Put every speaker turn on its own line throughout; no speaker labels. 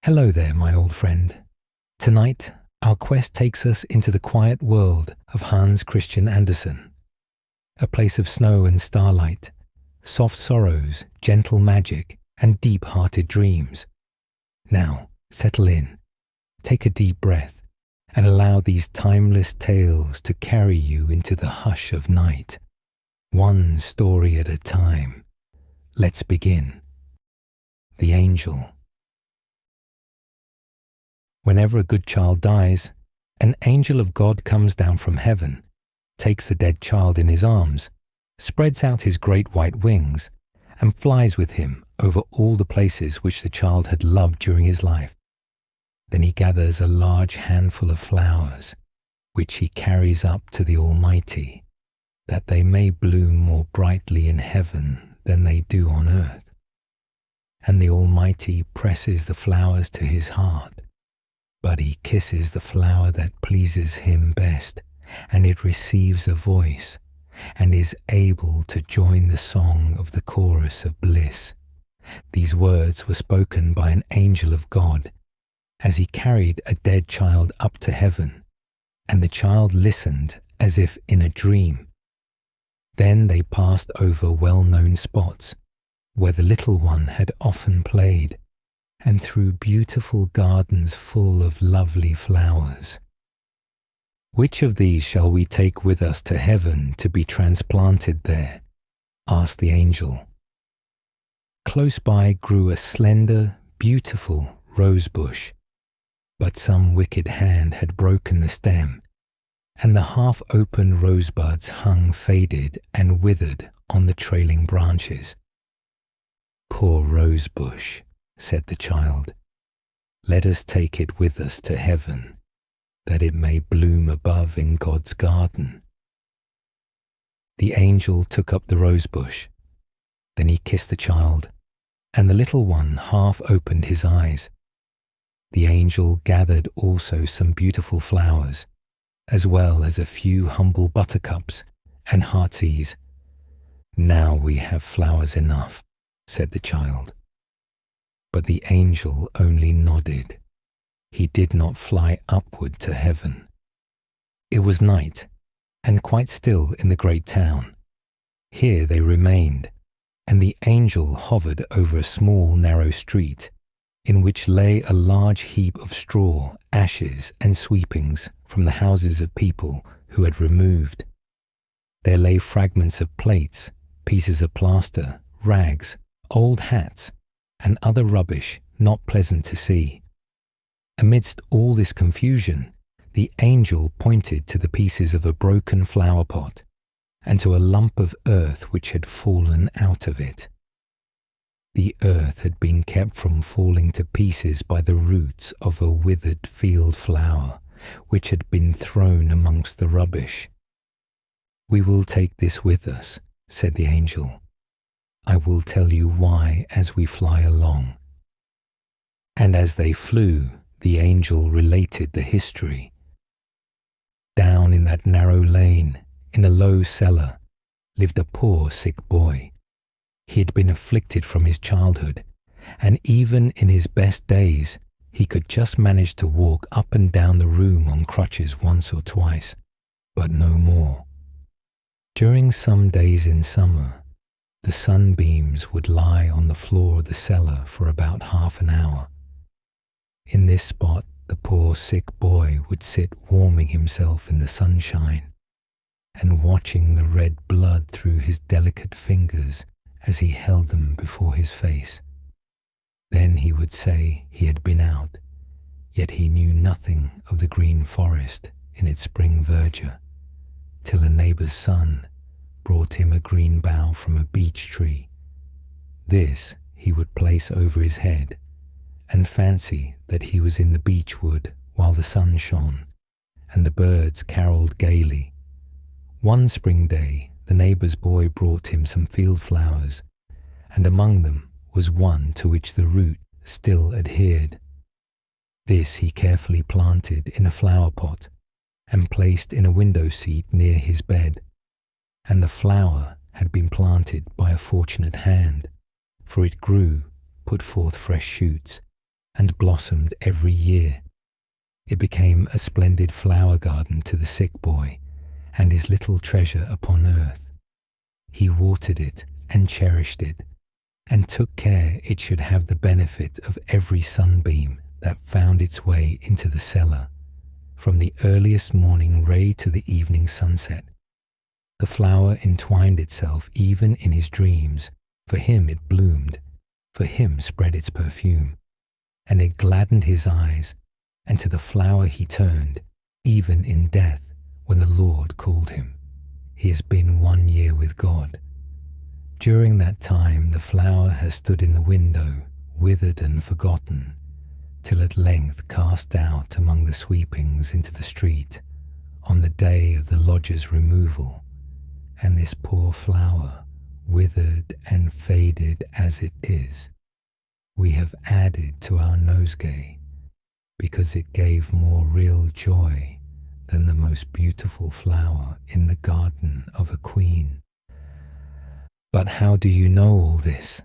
Hello there, my old friend. Tonight, our quest takes us into the quiet world of Hans Christian Andersen, a place of snow and starlight, soft sorrows, gentle magic, and deep-hearted dreams. Now, settle in, take a deep breath, and allow these timeless tales to carry you into the hush of night. One story at a time. Let's begin. The Angel. Whenever a good child dies, an angel of God comes down from heaven, takes the dead child in his arms, spreads out his great white wings, and flies with him over all the places which the child had loved during his life. Then he gathers a large handful of flowers, which he carries up to the Almighty, that they may bloom more brightly in heaven than they do on earth. And the Almighty presses the flowers to his heart, but he kisses the flower that pleases him best, and it receives a voice, and is able to join the song of the chorus of bliss. These words were spoken by an angel of God, as he carried a dead child up to heaven, and the child listened as if in a dream. Then they passed over well-known spots, where the little one had often played, and through beautiful gardens full of lovely flowers. "Which of these shall we take with us to heaven to be transplanted there?" asked the angel. Close by grew a slender, beautiful rose bush, but some wicked hand had broken the stem, and the half-open rosebuds hung faded and withered on the trailing branches. "Poor rose bush," said the child, "let us take it with us to heaven, that it may bloom above in God's garden." The angel took up the rosebush. Then he kissed the child, and the little one half opened his eyes. The angel gathered also some beautiful flowers, as well as a few humble buttercups and heartsease. "Now we have flowers enough," said the child. But the angel only nodded. He did not fly upward to heaven. It was night, and quite still in the great town. Here they remained, and the angel hovered over a small narrow street, in which lay a large heap of straw, ashes, and sweepings from the houses of people who had removed. There lay fragments of plates, pieces of plaster, rags, old hats, and other rubbish not pleasant to see. Amidst all this confusion, the angel pointed to the pieces of a broken flower pot, and to a lump of earth which had fallen out of it. The earth had been kept from falling to pieces by the roots of a withered field flower, which had been thrown amongst the rubbish. "We will take this with us," said the angel. "I will tell you why as we fly along." And as they flew, the angel related the history. Down in that narrow lane, in a low cellar, lived a poor sick boy. He had been afflicted from his childhood, and even in his best days, he could just manage to walk up and down the room on crutches once or twice, but no more. During some days in summer, the sunbeams would lie on the floor of the cellar for about half an hour. In this spot, the poor sick boy would sit warming himself in the sunshine and watching the red blood through his delicate fingers as he held them before his face. Then he would say he had been out, yet he knew nothing of the green forest in its spring verdure, till a neighbour's son brought him a green bough from a beech tree. This he would place over his head, and fancy that he was in the beech wood while the sun shone, and the birds carolled gaily. One spring day, the neighbour's boy brought him some field flowers, and among them was one to which the root still adhered. This he carefully planted in a flower pot, and placed in a window seat near his bed. And the flower had been planted by a fortunate hand, for it grew, put forth fresh shoots, and blossomed every year. It became a splendid flower garden to the sick boy and his little treasure upon earth. He watered it and cherished it, and took care it should have the benefit of every sunbeam that found its way into the cellar, from the earliest morning ray to the evening sunset. The flower entwined itself even in his dreams. For him it bloomed, for him spread its perfume, and it gladdened his eyes, and to the flower he turned, even in death, when the Lord called him. He has been 1 year with God. During that time the flower has stood in the window, withered and forgotten, till at length cast out among the sweepings into the street, on the day of the lodger's removal, and this poor flower, withered and faded as it is, we have added to our nosegay, because it gave more real joy than the most beautiful flower in the garden of a queen. "But how do you know all this?"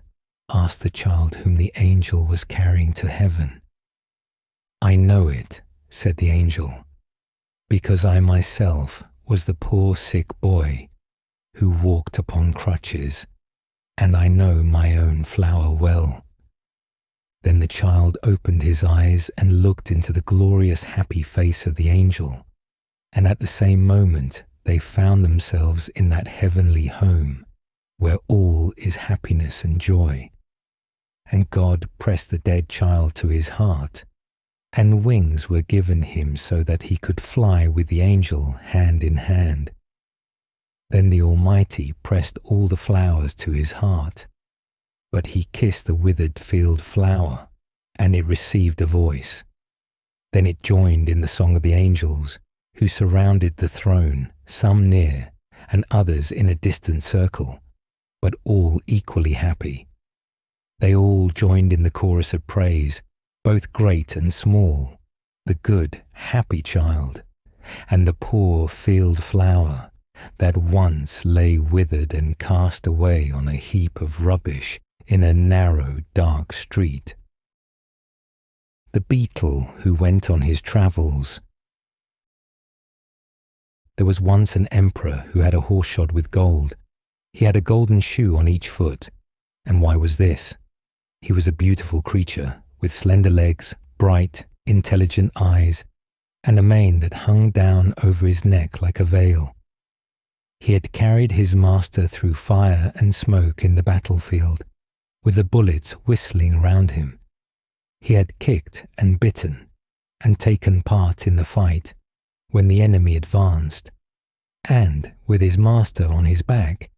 asked the child whom the angel was carrying to heaven. "I know it," said the angel, "because I myself was the poor sick boy who walked upon crutches, and I know my own flower well." Then the child opened his eyes and looked into the glorious happy face of the angel, and at the same moment they found themselves in that heavenly home where all is happiness and joy. And God pressed the dead child to his heart, and wings were given him so that he could fly with the angel hand in hand. Then the Almighty pressed all the flowers to his heart, but he kissed the withered field flower, and it received a voice. Then it joined in the song of the angels, who surrounded the throne, some near, and others in a distant circle, but all equally happy. They all joined in the chorus of praise, both great and small, the good, happy child, and the poor field flower that once lay withered and cast away on a heap of rubbish in a narrow, dark street. The beetle who went on his travels. There was once an emperor who had a horse shod with gold. He had a golden shoe on each foot. And why was this? He was a beautiful creature, with slender legs, bright, intelligent eyes, and a mane that hung down over his neck like a veil. He had carried his master through fire and smoke in the battlefield, with the bullets whistling round him. He had kicked and bitten, and taken part in the fight when the enemy advanced, and, with his master on his back,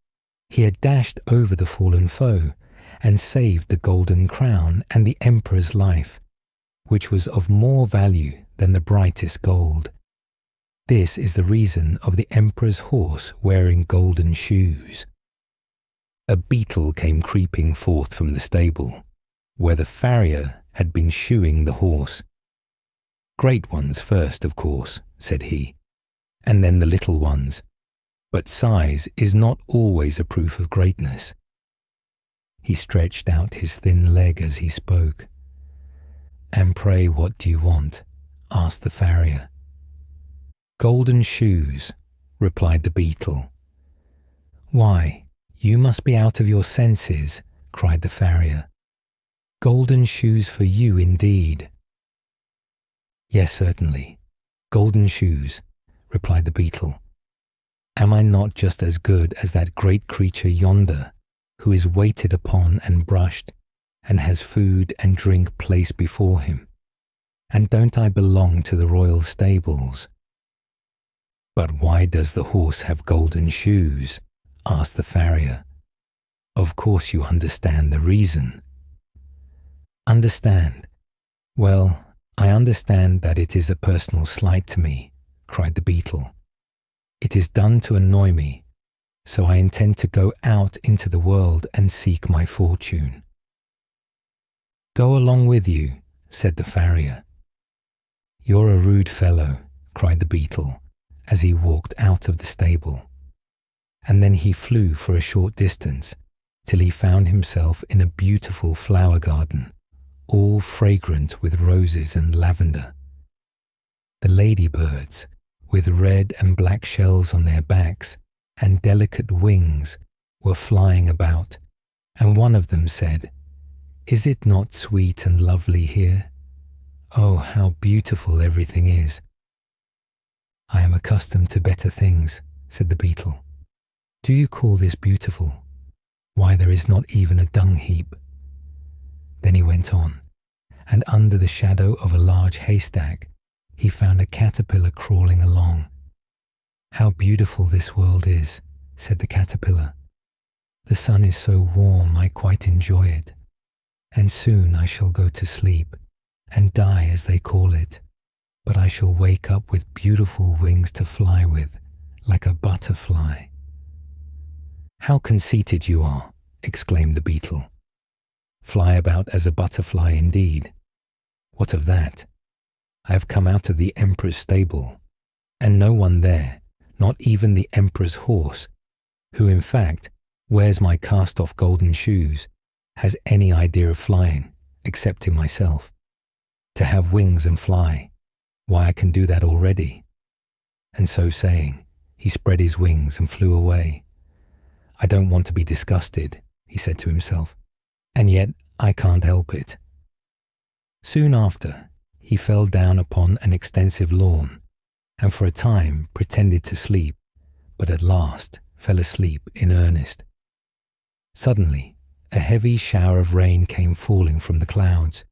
he had dashed over the fallen foe and saved the golden crown and the emperor's life, which was of more value than the brightest gold. This is the reason of the emperor's horse wearing golden shoes. A beetle came creeping forth from the stable, where the farrier had been shoeing the horse. "Great ones first, of course," said he, "and then the little ones. But size is not always a proof of greatness." He stretched out his thin leg as he spoke. "And pray, what do you want?" asked the farrier. "Golden shoes," replied the beetle. "Why, you must be out of your senses," cried the farrier. "Golden shoes for you indeed." "Yes, certainly, golden shoes," replied the beetle. "Am I not just as good as that great creature yonder, who is waited upon and brushed, and has food and drink placed before him? And don't I belong to the royal stables?" "But why does the horse have golden shoes?" asked the farrier. "Of course you understand the reason." "Understand? Well, I understand that it is a personal slight to me," cried the beetle. "It is done to annoy me, so I intend to go out into the world and seek my fortune." "Go along with you," said the farrier. "You're a rude fellow," cried the beetle, as he walked out of the stable. And then he flew for a short distance, till he found himself in a beautiful flower garden, all fragrant with roses and lavender. The ladybirds, with red and black shells on their backs and delicate wings, were flying about, and one of them said, "Is it not sweet and lovely here? Oh, how beautiful everything is." "I am accustomed to better things," said the beetle. "Do you call this beautiful? Why, there is not even a dung heap." Then he went on, and under the shadow of a large haystack, he found a caterpillar crawling along. "How beautiful this world is," said the caterpillar. "The sun is so warm I quite enjoy it, and soon I shall go to sleep and die as they call it, but I shall wake up with beautiful wings to fly with, like a butterfly." "How conceited you are," exclaimed the beetle. "Fly about as a butterfly indeed. What of that? I have come out of the emperor's stable, and no one there, not even the emperor's horse, who in fact wears my cast-off golden shoes, has any idea of flying, excepting myself. To have wings and fly, why, I can do that already." And so saying, he spread his wings and flew away. "I don't want to be disgusted," he said to himself, "and yet I can't help it." Soon after, he fell down upon an extensive lawn, and for a time pretended to sleep, but at last fell asleep in earnest. Suddenly, a heavy shower of rain came falling from the clouds.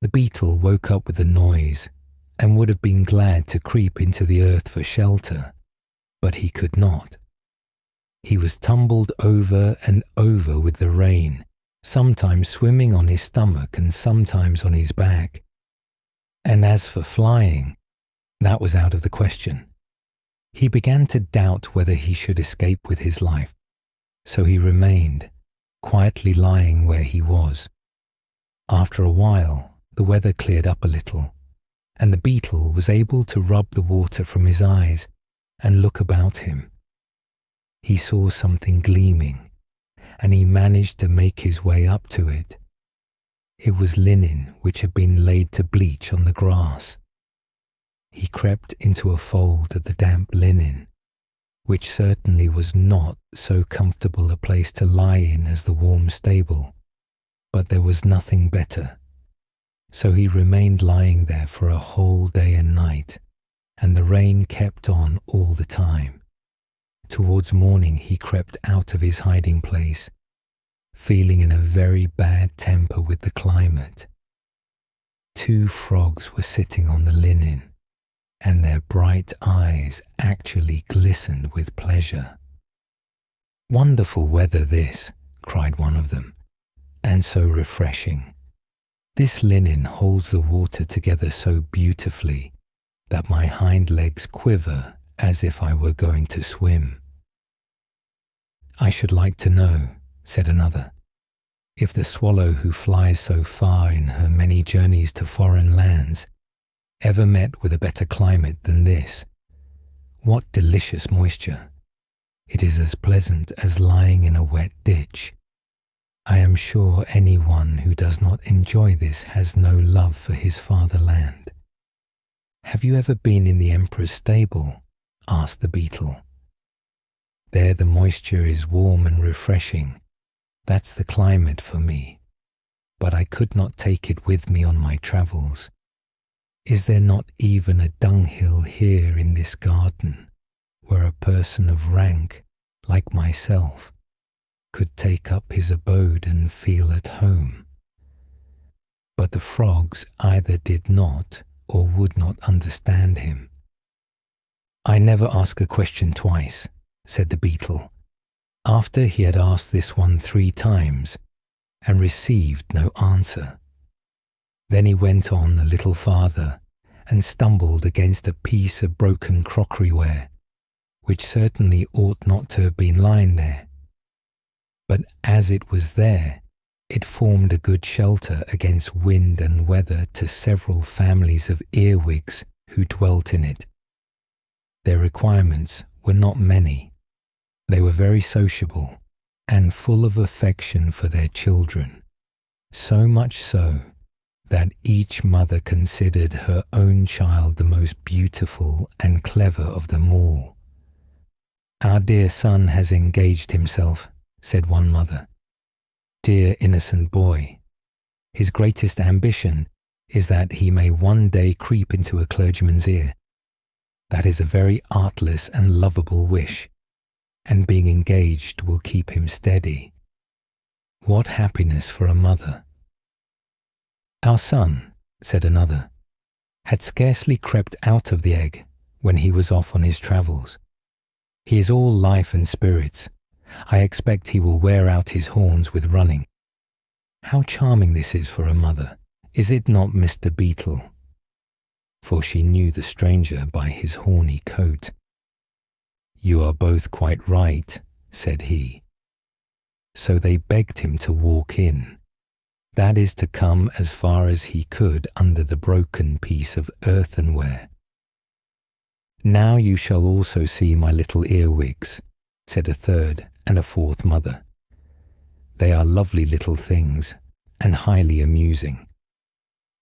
The beetle woke up with the noise, and would have been glad to creep into the earth for shelter, but he could not. He was tumbled over and over with the rain, sometimes swimming on his stomach and sometimes on his back. And as for flying, that was out of the question. He began to doubt whether he should escape with his life, so he remained, quietly lying where he was. After a while, the weather cleared up a little, and the beetle was able to rub the water from his eyes and look about him. He saw something gleaming, and he managed to make his way up to it. It was linen which had been laid to bleach on the grass. He crept into a fold of the damp linen, which certainly was not so comfortable a place to lie in as the warm stable, but there was nothing better. So he remained lying there for a whole day and night, and the rain kept on all the time. Towards morning he crept out of his hiding place, feeling in a very bad temper with the climate. 2 frogs were sitting on the linen, and their bright eyes actually glistened with pleasure. "Wonderful weather this," cried one of them, "and so refreshing. This linen holds the water together so beautifully that my hind legs quiver as if I were going to swim." "I should like to know," said another, "if the swallow who flies so far in her many journeys to foreign lands ever met with a better climate than this. What delicious moisture! It is as pleasant as lying in a wet ditch. I am sure anyone who does not enjoy this has no love for his fatherland." "Have you ever been in the emperor's stable?" asked the beetle. "There the moisture is warm and refreshing. That's the climate for me, but I could not take it with me on my travels. Is there not even a dunghill here in this garden where a person of rank, like myself, could take up his abode and feel at home?" But the frogs either did not or would not understand him. "I never ask a question twice," said the beetle, after he had asked this one 3 times and received no answer. Then he went on a little farther and stumbled against a piece of broken crockeryware, which certainly ought not to have been lying there. But as it was there, it formed a good shelter against wind and weather to several families of earwigs who dwelt in it. Their requirements were not many. They were very sociable and full of affection for their children, so much so that each mother considered her own child the most beautiful and clever of them all. "Our dear son has engaged himself," said one mother. "Dear innocent boy. His greatest ambition is that he may one day creep into a clergyman's ear. That is a very artless and lovable wish, and being engaged will keep him steady. What happiness for a mother!" "Our son," said another, "had scarcely crept out of the egg when he was off on his travels. He is all life and spirits. I expect he will wear out his horns with running. How charming this is for a mother, is it not, Mr. Beetle?" For she knew the stranger by his horny coat. "You are both quite right," said he. So they begged him to walk in, that is to come as far as he could under the broken piece of earthenware. "Now you shall also see my little earwigs," said a third and a fourth mother. "They are lovely little things and highly amusing.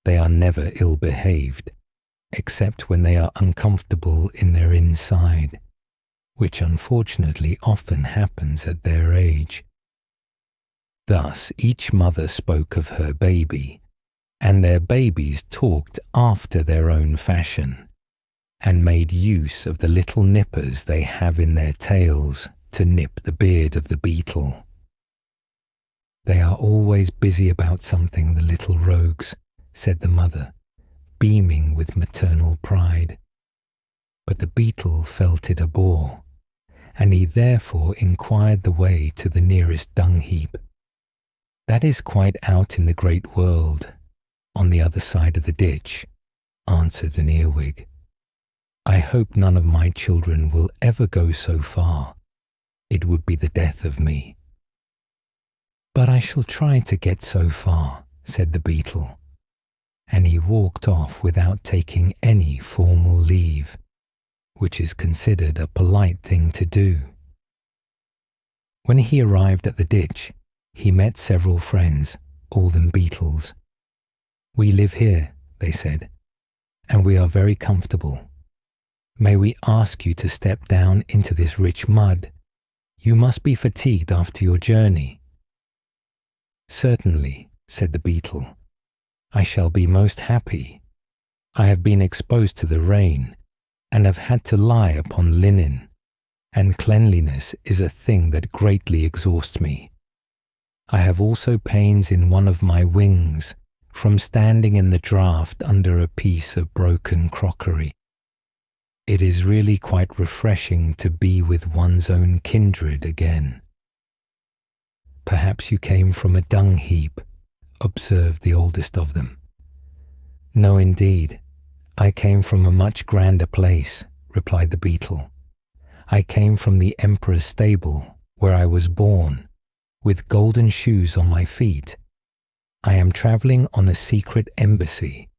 They are never ill-behaved, except when they are uncomfortable in their inside, which unfortunately often happens at their age." Thus each mother spoke of her baby, and their babies talked after their own fashion, and made use of the little nippers they have in their tails to nip the beard of the beetle. "They are always busy about something, the little rogues," said the mother, beaming with maternal pride. But the beetle felt it a bore, and he therefore inquired the way to the nearest dung heap. "That is quite out in the great world, on the other side of the ditch," answered an earwig. "I hope none of my children will ever go so far. It would be the death of me." "But I shall try to get so far," said the beetle, and he walked off without taking any formal leave, which is considered a polite thing to do. When he arrived at the ditch, he met several friends, all them beetles. "We live here," they said, "and we are very comfortable. May we ask you to step down into this rich mud? You must be fatigued after your journey." "Certainly," said the beetle. "I shall be most happy. I have been exposed to the rain, and have had to lie upon linen, and cleanliness is a thing that greatly exhausts me. I have also pains in one of my wings from standing in the draught under a piece of broken crockery. It is really quite refreshing to be with one's own kindred again." "Perhaps you came from a dung heap," observed the oldest of them. "No, indeed. I came from a much grander place," replied the beetle. "I came from the emperor's stable, where I was born, with golden shoes on my feet. I am travelling on a secret embassy,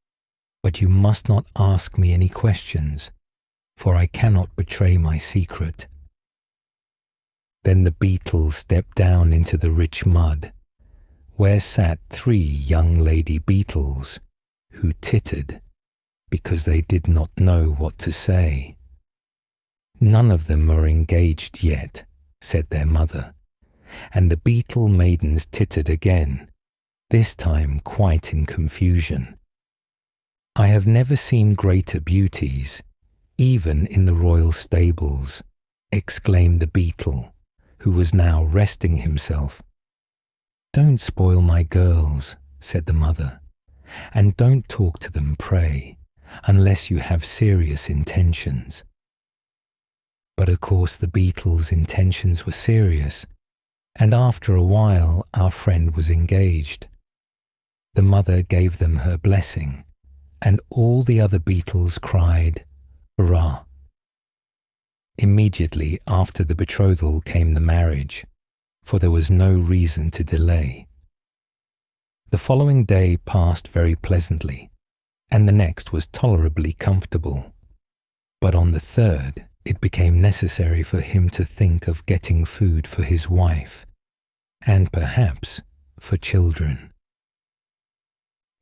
but you must not ask me any questions, for I cannot betray my secret." Then the beetle stepped down into the rich mud, where sat 3 young lady beetles, who tittered because they did not know what to say. "None of them are engaged yet," said their mother, and the beetle maidens tittered again, this time quite in confusion. "I have never seen greater beauties, even in the royal stables," exclaimed the beetle, who was now resting himself. "Don't spoil my girls," said the mother, "and don't talk to them, pray, unless you have serious intentions." But of course the beetle's intentions were serious, and after a while our friend was engaged. The mother gave them her blessing, and all the other beetles cried, "Hurrah!" Immediately after the betrothal came the marriage, for there was no reason to delay. The following day passed very pleasantly, and the next was tolerably comfortable. But on the third, it became necessary for him to think of getting food for his wife, and perhaps for children.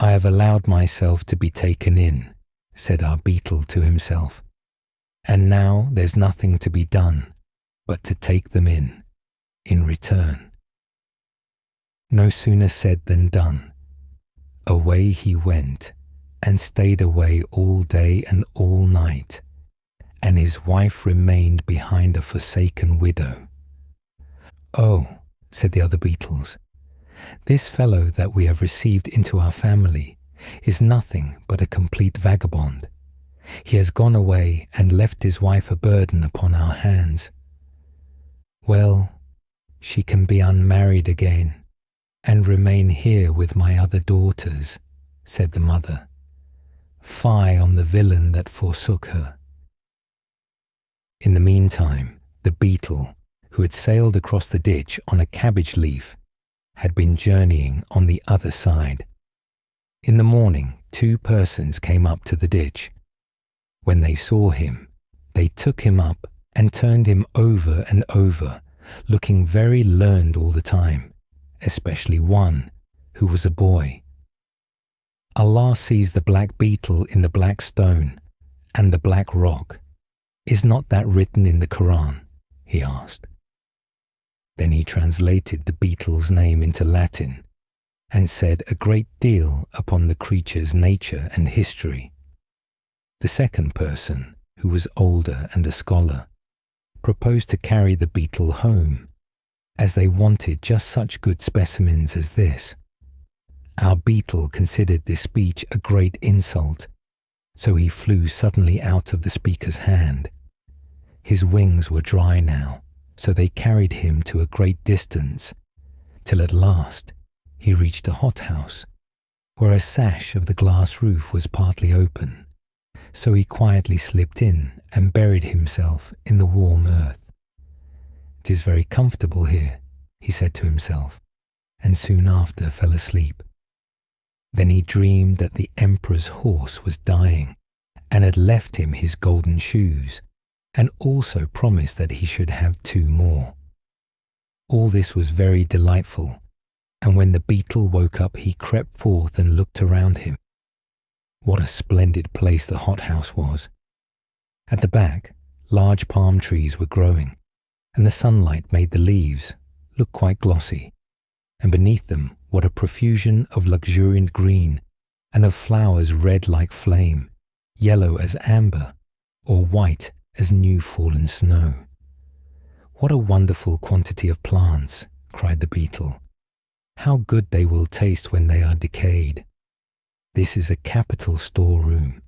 I have allowed myself to be taken in, said our beetle to himself, and now there's nothing to be done but to take them in return. No sooner said than done. Away he went, and stayed away all day and all night, and his wife remained behind a forsaken widow. Oh, said the other beetles, this fellow that we have received into our family is nothing but a complete vagabond. He has gone away and left his wife a burden upon our hands. Well, she can be unmarried again and remain here with my other daughters, said the mother. Fie on the villain that forsook her. In the meantime, the beetle, who had sailed across the ditch on a cabbage leaf, had been journeying on the other side. In the morning, 2 persons came up to the ditch. When they saw him, they took him up and turned him over and over, looking very learned all the time, especially one, who was a boy. Allah sees the black beetle in the black stone and the black rock. Is not that written in the Quran? He asked. Then he translated the beetle's name into Latin and said a great deal upon the creature's nature and history. The second person, who was older and a scholar, proposed to carry the beetle home, as they wanted just such good specimens as this. Our beetle considered this speech a great insult, so he flew suddenly out of the speaker's hand. His wings were dry now, so they carried him to a great distance, till at last he reached a hothouse, where a sash of the glass roof was partly open. So he quietly slipped in and buried himself in the warm earth. It is very comfortable here, he said to himself, and soon after fell asleep. Then he dreamed that the emperor's horse was dying and had left him his golden shoes, and also promised that he should have 2 more. All this was very delightful, and when the beetle woke up he crept forth and looked around him. What a splendid place the hothouse was! At the back, large palm trees were growing, and the sunlight made the leaves look quite glossy, and beneath them what a profusion of luxuriant green and of flowers red like flame, yellow as amber, or white as new fallen snow. What a wonderful quantity of plants, cried the beetle. How good they will taste when they are decayed. This is a capital storeroom.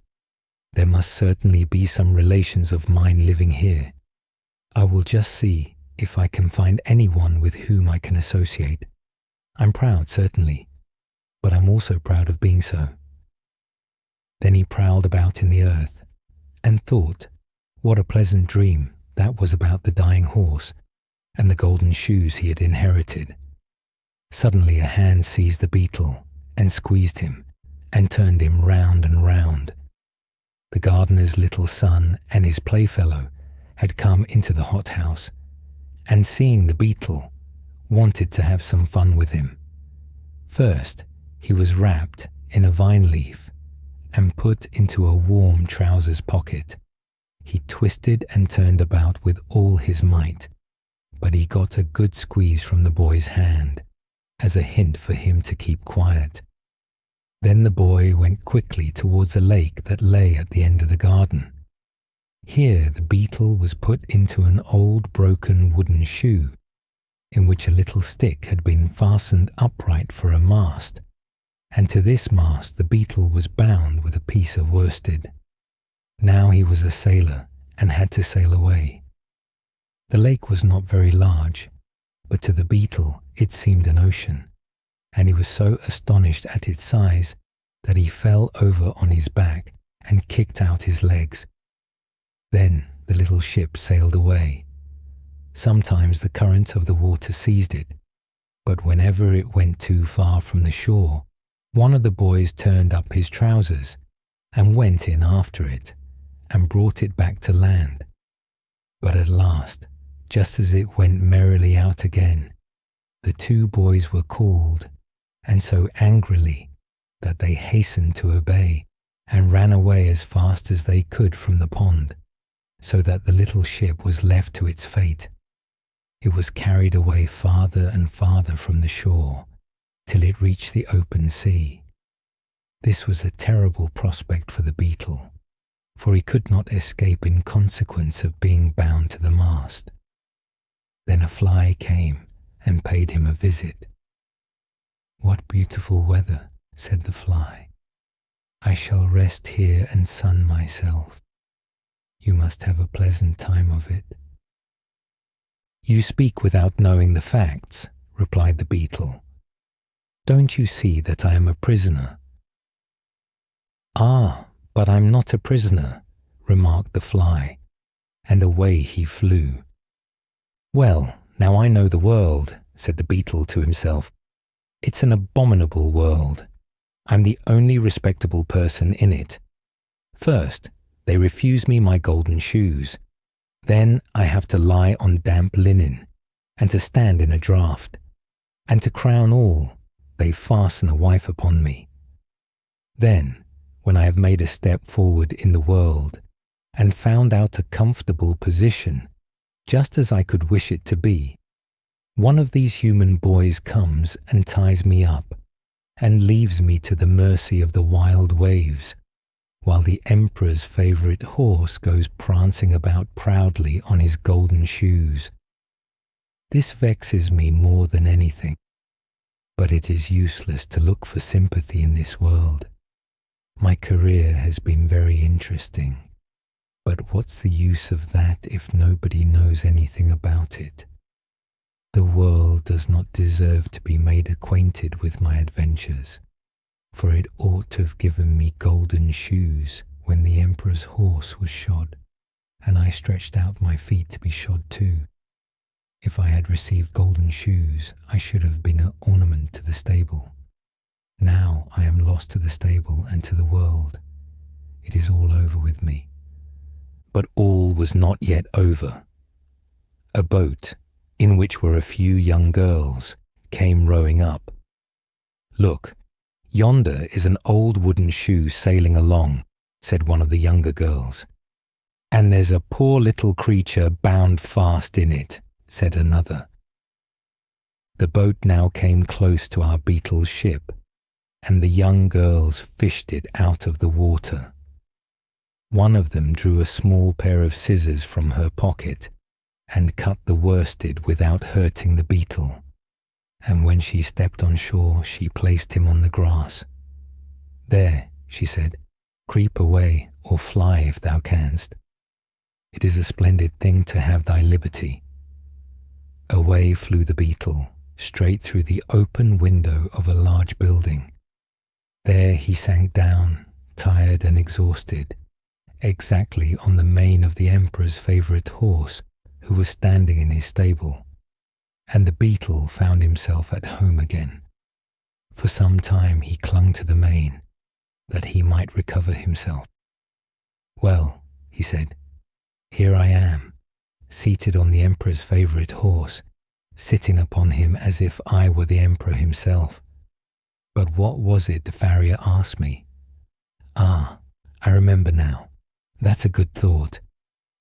There must certainly be some relations of mine living here. I will just see if I can find anyone with whom I can associate. I'm proud, certainly, but I'm also proud of being so. Then he prowled about in the earth and thought, what a pleasant dream that was about the dying horse and the golden shoes he had inherited. Suddenly a hand seized the beetle and squeezed him and turned him round and round. The gardener's little son and his playfellow had come into the hothouse, and seeing the beetle, wanted to have some fun with him. First, he was wrapped in a vine leaf and put into a warm trousers pocket. He twisted and turned about with all his might, but he got a good squeeze from the boy's hand, as a hint for him to keep quiet. Then the boy went quickly towards a lake that lay at the end of the garden. Here the beetle was put into an old broken wooden shoe, in which a little stick had been fastened upright for a mast, and to this mast the beetle was bound with a piece of worsted. Now he was a sailor and had to sail away. The lake was not very large, but to the beetle it seemed an ocean, and he was so astonished at its size that he fell over on his back and kicked out his legs. Then the little ship sailed away. Sometimes the current of the water seized it, but whenever it went too far from the shore, one of the boys turned up his trousers and went in after it and brought it back to land. But at last, just as it went merrily out again, the 2 boys were called, and so angrily that they hastened to obey and ran away as fast as they could from the pond, so that the little ship was left to its fate. It was carried away farther and farther from the shore, till it reached the open sea. This was a terrible prospect for the beetle, for he could not escape in consequence of being bound to the mast. Then a fly came and paid him a visit. "What beautiful weather," said the fly. "I shall rest here and sun myself. You must have a pleasant time of it." "You speak without knowing the facts," replied the beetle. "Don't you see that I am a prisoner?" "Ah, but I'm not a prisoner," remarked the fly, and away he flew. "Well, now I know the world," said the beetle to himself. "It's an abominable world. I'm the only respectable person in it. First, they refuse me my golden shoes. Then I have to lie on damp linen, and to stand in a draught. And to crown all, they fasten a wife upon me. Then, when I have made a step forward in the world, and found out a comfortable position, just as I could wish it to be, one of these human boys comes and ties me up, and leaves me to the mercy of the wild waves, while the emperor's favourite horse goes prancing about proudly on his golden shoes. This vexes me more than anything, but it is useless to look for sympathy in this world. My career has been very interesting, but what's the use of that if nobody knows anything about it? The world does not deserve to be made acquainted with my adventures, for it ought to have given me golden shoes when the emperor's horse was shod, and I stretched out my feet to be shod too. If I had received golden shoes, I should have been an ornament to the stable. Now I am lost to the stable and to the world. It is all over with me." But all was not yet over. A boat, in which were a few young girls, came rowing up. "Look, yonder is an old wooden shoe sailing along," said one of the younger girls. "And there's a poor little creature bound fast in it," said another. The boat now came close to our beetle's ship, and the young girls fished it out of the water. One of them drew a small pair of scissors from her pocket and cut the worsted without hurting the beetle, and when she stepped on shore she placed him on the grass. "There," she said, "creep away or fly if thou canst. It is a splendid thing to have thy liberty." Away flew the beetle, straight through the open window of a large building. There he sank down, tired and exhausted, exactly on the mane of the emperor's favourite horse, who was standing in his stable, and the beetle found himself at home again. For some time he clung to the mane, that he might recover himself. "Well," he said, "here I am, seated on the emperor's favourite horse, sitting upon him as if I were the emperor himself. But what was it the farrier asked me? Ah, I remember now. That's a good thought.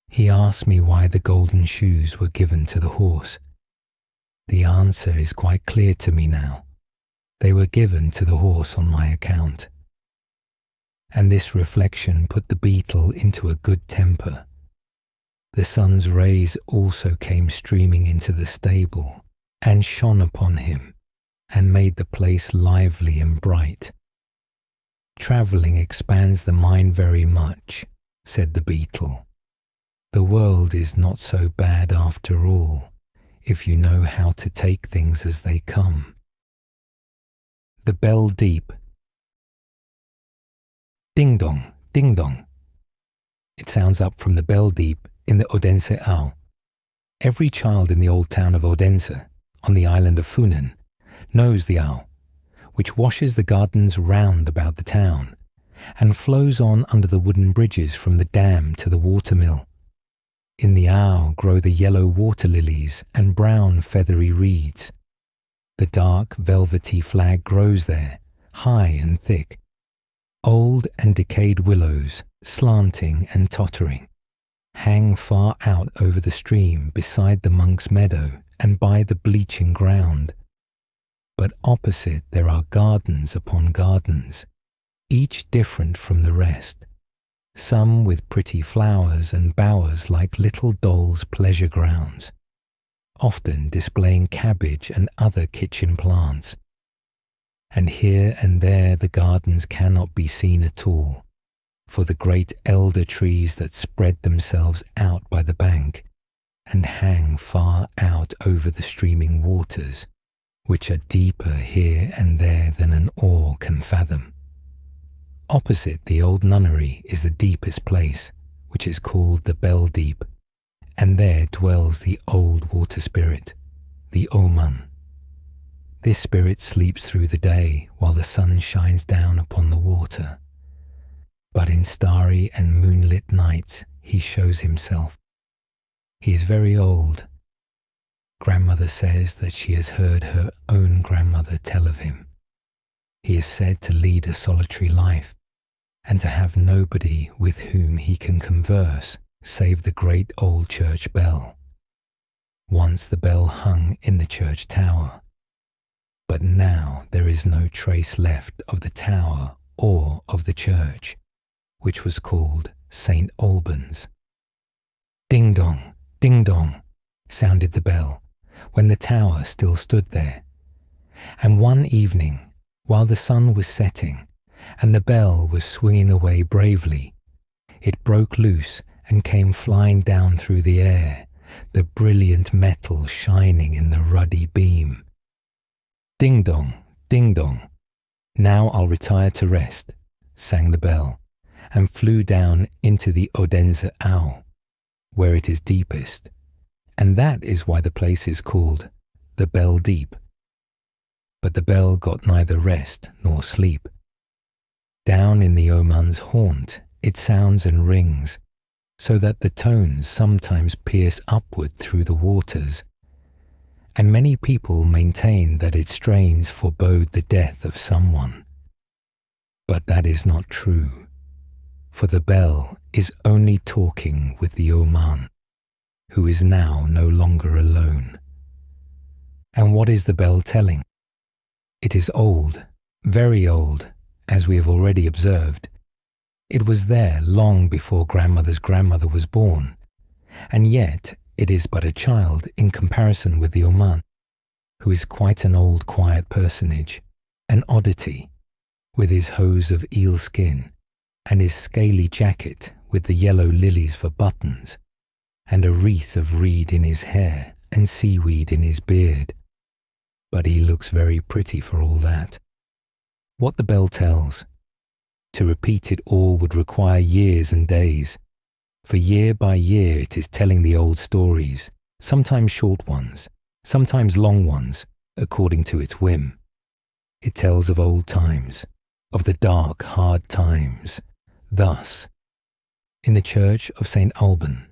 He asked me why the golden shoes were given to the horse. The answer is quite clear to me now. They were given to the horse on my account." And this reflection put the beetle into a good temper. The sun's rays also came streaming into the stable and shone upon him and made the place lively and bright. "Travelling expands the mind very much," said the beetle. "The world is not so bad after all, if you know how to take things as they come." The bell deep. Ding dong, ding dong. It sounds up from the bell deep in the Odense Au. Every child in the old town of Odense, on the island of Funen, knows the Au, which washes the gardens round about the town, and flows on under the wooden bridges from the dam to the watermill. In the Au grow the yellow water lilies and brown feathery reeds. The dark velvety flag grows there, high and thick, old and decayed willows, slanting and tottering, hang far out over the stream beside the monk's meadow and by the bleaching ground. But opposite there are gardens upon gardens, each different from the rest, some with pretty flowers and bowers like little dolls' pleasure grounds, often displaying cabbage and other kitchen plants. And here and there the gardens cannot be seen at all, for the great elder trees that spread themselves out by the bank and hang far out over the streaming waters, which are deeper here and there than an oar can fathom. Opposite the old nunnery is the deepest place, which is called the Bell Deep, and there dwells the old water spirit, the Oman. This spirit sleeps through the day while the sun shines down upon the water. But in starry and moonlit nights he shows himself. He is very old. Grandmother says that she has heard her own grandmother tell of him. He is said to lead a solitary life and to have nobody with whom he can converse save the great old church bell. Once the bell hung in the church tower, but now there is no trace left of the tower or of the church, which was called St. Albans. Ding dong, sounded the bell, when the tower still stood there. And one evening, while the sun was setting, and the bell was swinging away bravely, it broke loose and came flying down through the air, the brilliant metal shining in the ruddy beam. Ding dong, now I'll retire to rest, sang the bell, and flew down into the Odense Au, where it is deepest, and that is why the place is called the Bell Deep. But the bell got neither rest nor sleep. Down in the Oman's haunt it sounds and rings, so that the tones sometimes pierce upward through the waters, and many people maintain that its strains forebode the death of someone. But that is not true, for the bell is only talking with the Oman, who is now no longer alone. And what is the bell telling? It is old, very old, as we have already observed. It was there long before grandmother's grandmother was born, and yet it is but a child in comparison with the Oman, who is quite an old quiet personage, an oddity, with his hose of eel skin, and his scaly jacket with the yellow lilies for buttons, and a wreath of reed in his hair and seaweed in his beard. But he looks very pretty for all that. What the bell tells, to repeat it all would require years and days, for year by year it is telling the old stories, sometimes short ones, sometimes long ones, according to its whim. It tells of old times, of the dark, hard times. Thus, in the church of St. Alban,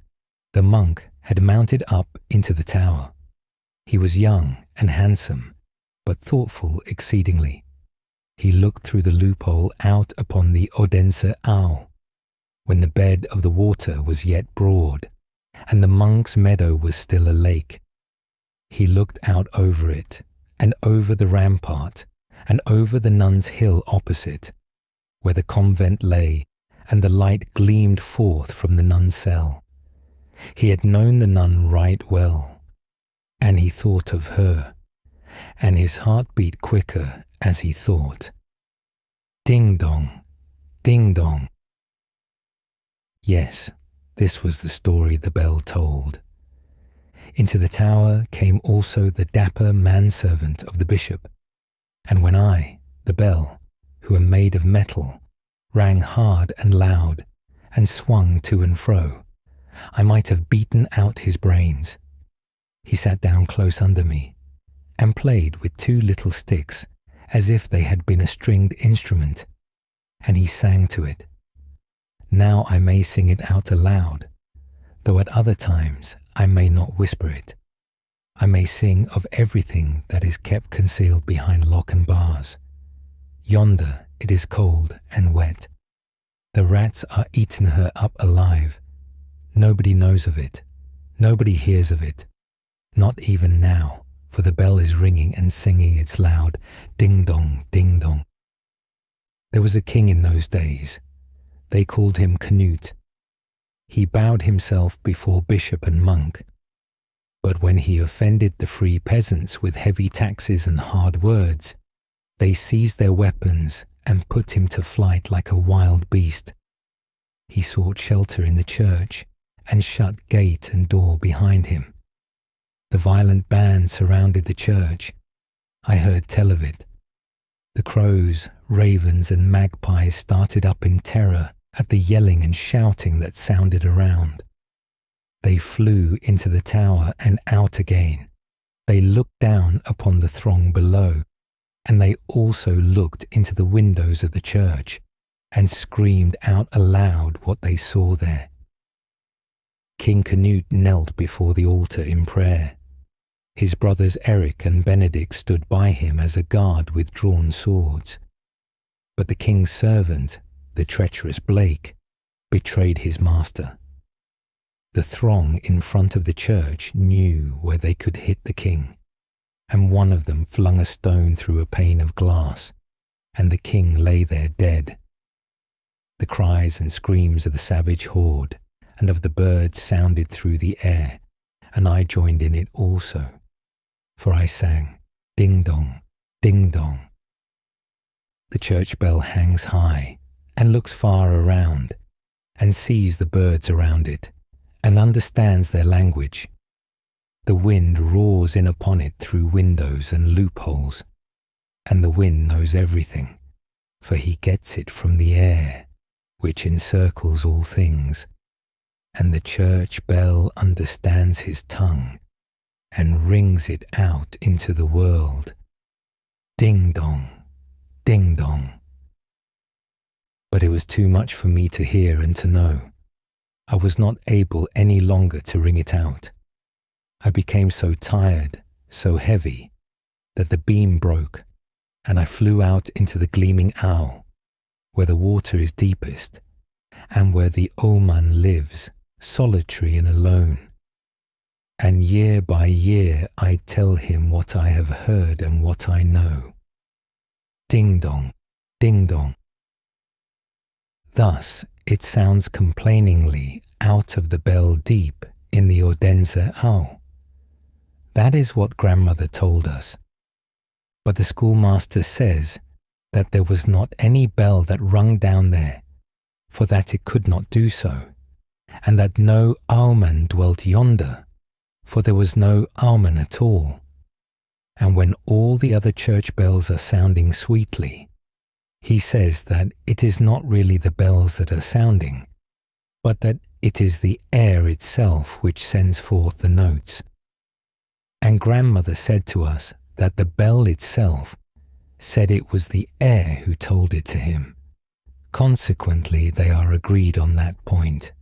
the monk had mounted up into the tower. He was young and handsome, but thoughtful exceedingly. He looked through the loophole out upon the Odense Au, when the bed of the water was yet broad, and the monk's meadow was still a lake. He looked out over it, and over the rampart, and over the nuns' hill opposite, where the convent lay, and the light gleamed forth from the nun's cell. He had known the nun right well, and he thought of her, and his heart beat quicker as he thought. Ding dong, ding dong. Yes, this was the story the bell told. Into the tower came also the dapper manservant of the bishop, and when I, the bell, who am made of metal, rang hard and loud, and swung to and fro, I might have beaten out his brains. He sat down close under me, and played with two little sticks, as if they had been a stringed instrument, and he sang to it. Now I may sing it out aloud, though at other times I may not whisper it. I may sing of everything that is kept concealed behind lock and bars. Yonder it is cold and wet. The rats are eating her up alive. Nobody knows of it. Nobody hears of it. Not even now, for the bell is ringing and singing its loud ding-dong, ding-dong. There was a king in those days. They called him Canute. He bowed himself before bishop and monk. But when he offended the free peasants with heavy taxes and hard words, they seized their weapons and put him to flight like a wild beast. He sought shelter in the church and shut gate and door behind him. The violent band surrounded the church. I heard tell of it. The crows, ravens, and magpies started up in terror at the yelling and shouting that sounded around. They flew into the tower and out again. They looked down upon the throng below, and they also looked into the windows of the church and screamed out aloud what they saw there. King Canute knelt before the altar in prayer. His brothers Eric and Benedict stood by him as a guard with drawn swords. But the king's servant, the treacherous Blake, betrayed his master. The throng in front of the church knew where they could hit the king, and one of them flung a stone through a pane of glass, and the king lay there dead. The cries and screams of the savage horde and of the birds sounded through the air, and I joined in it also, for I sang, ding-dong, ding-dong. The church bell hangs high and looks far around, and sees the birds around it, and understands their language. The wind roars in upon it through windows and loopholes, and the wind knows everything, for he gets it from the air, which encircles all things, and the church bell understands his tongue, and rings it out into the world. Ding-dong, ding-dong. But it was too much for me to hear and to know. I was not able any longer to ring it out. I became so tired, so heavy, that the beam broke, and I flew out into the gleaming owl, where the water is deepest, and where the oman lives, solitary and alone. And year by year I tell him what I have heard and what I know. Ding-dong, ding-dong. Thus it sounds complainingly out of the bell deep in the Odense owl. That is what grandmother told us. But the schoolmaster says that there was not any bell that rung down there, for that it could not do so, and that no owlman dwelt yonder, for there was no owlman at all. And when all the other church bells are sounding sweetly, he says that it is not really the bells that are sounding, but that it is the air itself which sends forth the notes. And grandmother said to us that the bell itself said it was the air who told it to him. Consequently, they are agreed on that point,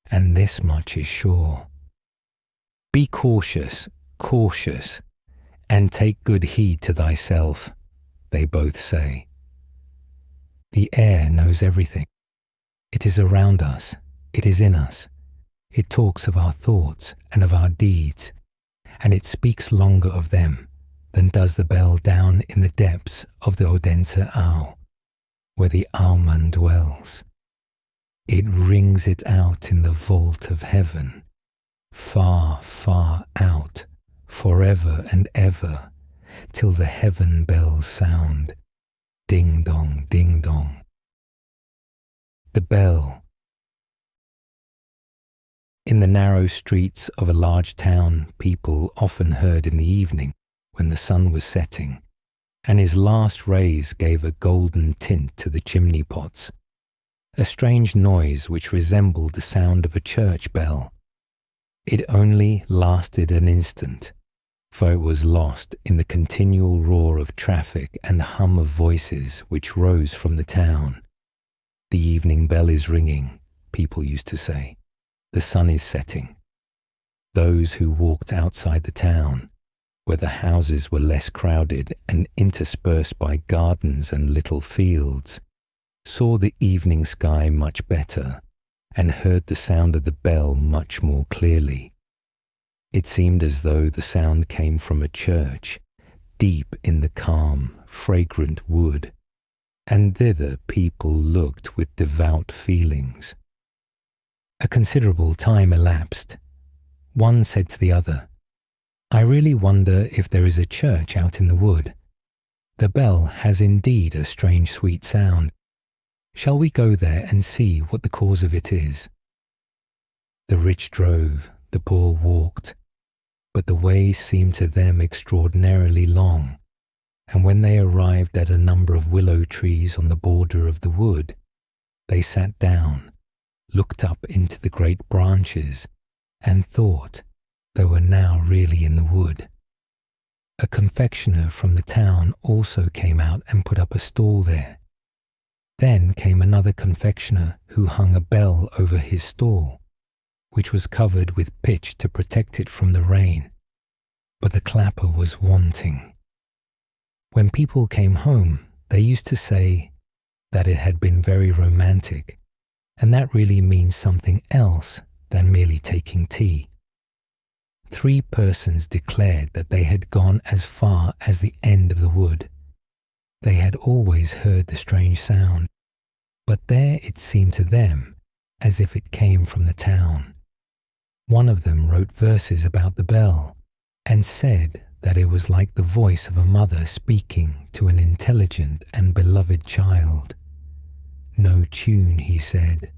and this much is sure. Be cautious, cautious, and take good heed to thyself, they both say. The air knows everything. It is around us, it is in us. It talks of our thoughts and of our deeds, and it speaks longer of them than does the bell down in the depths of the Odense owl, where the owlman dwells. It rings it out in the vault of heaven, far, far out, forever and ever, till the heaven bells sound, ding-dong, ding-dong. The bell. In the narrow streets of a large town, people often heard in the evening, when the sun was setting, and his last rays gave a golden tint to the chimney pots, a strange noise which resembled the sound of a church bell. It only lasted an instant, for it was lost in the continual roar of traffic and hum of voices which rose from the town. The evening bell is ringing, people used to say. The sun is setting. Those who walked outside the town, where the houses were less crowded and interspersed by gardens and little fields, saw the evening sky much better and heard the sound of the bell much more clearly. It seemed as though the sound came from a church, deep in the calm, fragrant wood, and thither people looked with devout feelings. A considerable time elapsed. One said to the other, "I really wonder if there is a church out in the wood. The bell has indeed a strange sweet sound. Shall we go there and see what the cause of it is?" The rich drove, the poor walked, but the way seemed to them extraordinarily long, and when they arrived at a number of willow trees on the border of the wood, they sat down, looked up into the great branches, and thought they were now really in the wood. A confectioner from the town also came out and put up a stall there. Then came another confectioner who hung a bell over his stall, which was covered with pitch to protect it from the rain, but the clapper was wanting. When people came home, they used to say that it had been very romantic, and that really means something else than merely taking tea. 3 persons declared that they had gone as far as the end of the wood. They had always heard the strange sound, but there it seemed to them as if it came from the town. One of them wrote verses about the bell and said that it was like the voice of a mother speaking to an intelligent and beloved child. No tune, he said,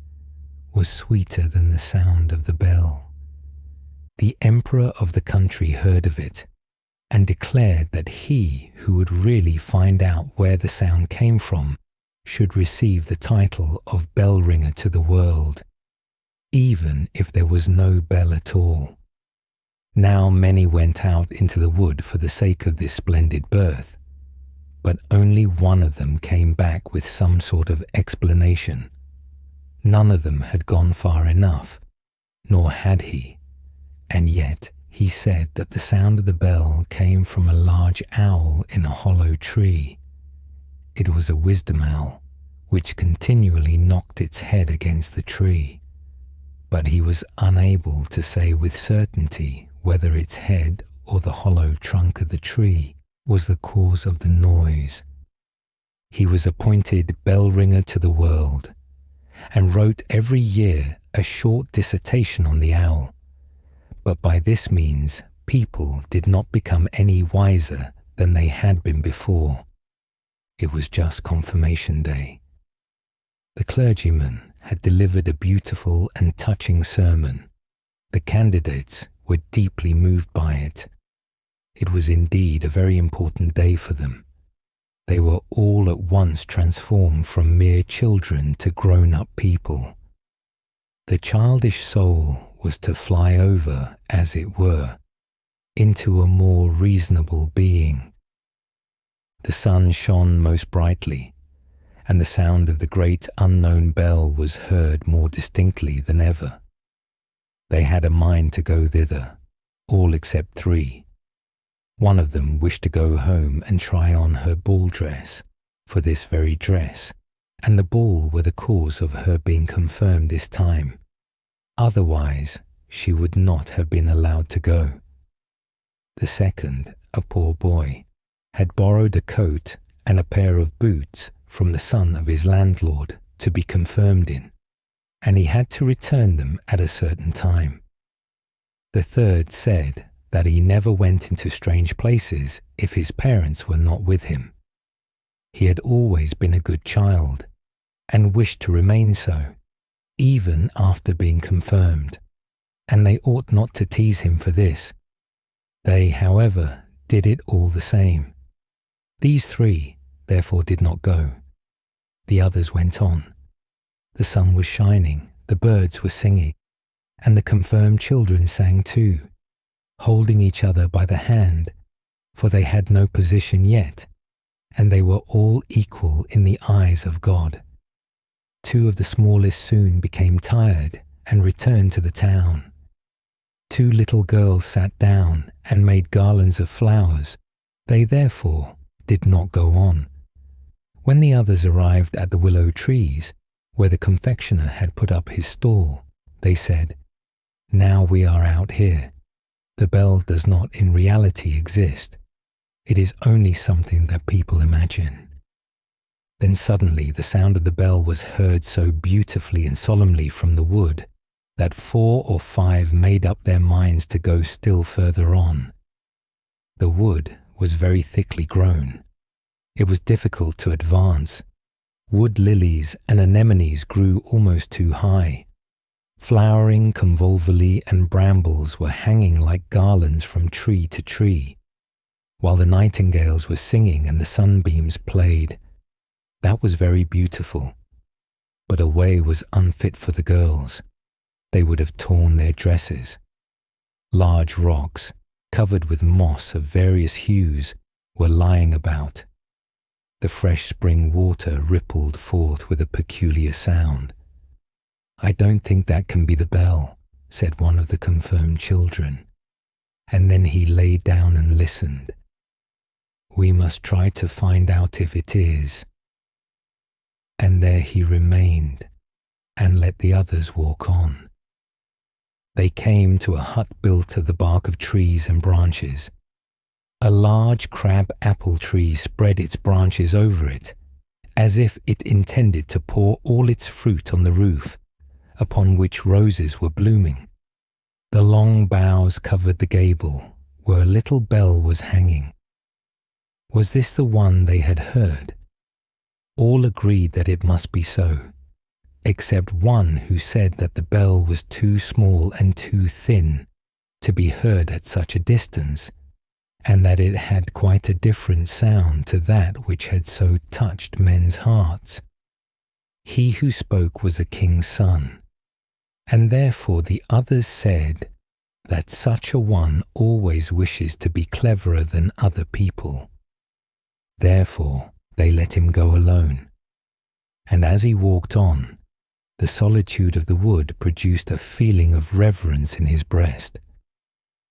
was sweeter than the sound of the bell. The emperor of the country heard of it and declared that he who would really find out where the sound came from should receive the title of bell ringer to the world, even if there was no bell at all. Now many went out into the wood for the sake of this splendid birth, but only one of them came back with some sort of explanation. None of them had gone far enough, nor had he, and yet he said that the sound of the bell came from a large owl in a hollow tree. It was a wisdom owl, which continually knocked its head against the tree, but he was unable to say with certainty whether its head or the hollow trunk of the tree was the cause of the noise. He was appointed bell ringer to the world, and wrote every year a short dissertation on the owl, but by this means people did not become any wiser than they had been before. It was just confirmation day. The clergyman had delivered a beautiful and touching sermon. The candidates were deeply moved by it. It was indeed a very important day for them. They were all at once transformed from mere children to grown-up people. The childish soul was to fly over, as it were, into a more reasonable being. The sun shone most brightly, and the sound of the great unknown bell was heard more distinctly than ever. They had a mind to go thither, all except 3. One of them wished to go home and try on her ball dress, for this very dress and the ball were the cause of her being confirmed this time. Otherwise, she would not have been allowed to go. The second, a poor boy, had borrowed a coat and a pair of boots from the son of his landlord to be confirmed in, and he had to return them at a certain time. The third said that he never went into strange places if his parents were not with him. He had always been a good child, and wished to remain so, even after being confirmed, and they ought not to tease him for this. They, however, did it all the same. These 3, therefore, did not go. The others went on. The sun was shining, the birds were singing, and the confirmed children sang too, holding each other by the hand, for they had no position yet, and they were all equal in the eyes of God. 2 of the smallest soon became tired and returned to the town. 2 little girls sat down and made garlands of flowers. They therefore did not go on. When the others arrived at the willow trees, where the confectioner had put up his stall, they said, "Now we are out here. The bell does not in reality exist. It is only something that people imagine." Then suddenly the sound of the bell was heard so beautifully and solemnly from the wood that 4 or 5 made up their minds to go still further on. The wood was very thickly grown. It was difficult to advance. Wood lilies and anemones grew almost too high. Flowering convolvuli and brambles were hanging like garlands from tree to tree, while the nightingales were singing and the sunbeams played. That was very beautiful, but a way was unfit for the girls. They would have torn their dresses. Large rocks, covered with moss of various hues, were lying about. The fresh spring water rippled forth with a peculiar sound. "I don't think that can be the bell," said one of the confirmed children. And then he lay down and listened. "We must try to find out if it is." And there he remained and let the others walk on. They came to a hut built of the bark of trees and branches. A large crab apple tree spread its branches over it, as if it intended to pour all its fruit on the roof, upon which roses were blooming. The long boughs covered the gable, where a little bell was hanging. Was this the one they had heard? All agreed that it must be so, except one who said that the bell was too small and too thin to be heard at such a distance, and that it had quite a different sound to that which had so touched men's hearts. He who spoke was a king's son, and therefore the others said that such a one always wishes to be cleverer than other people. Therefore they let him go alone, and as he walked on, the solitude of the wood produced a feeling of reverence in his breast.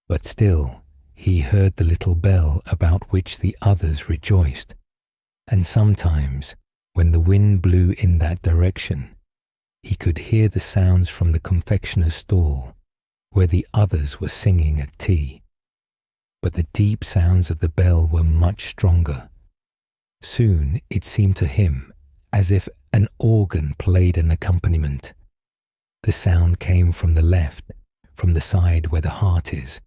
But still he heard the little bell about which the others rejoiced, and sometimes, when the wind blew in that direction, he could hear the sounds from the confectioner's stall, where the others were singing at tea. But the deep sounds of the bell were much stronger. Soon it seemed to him as if an organ played an accompaniment. The sound came from the left, from the side where the heart is.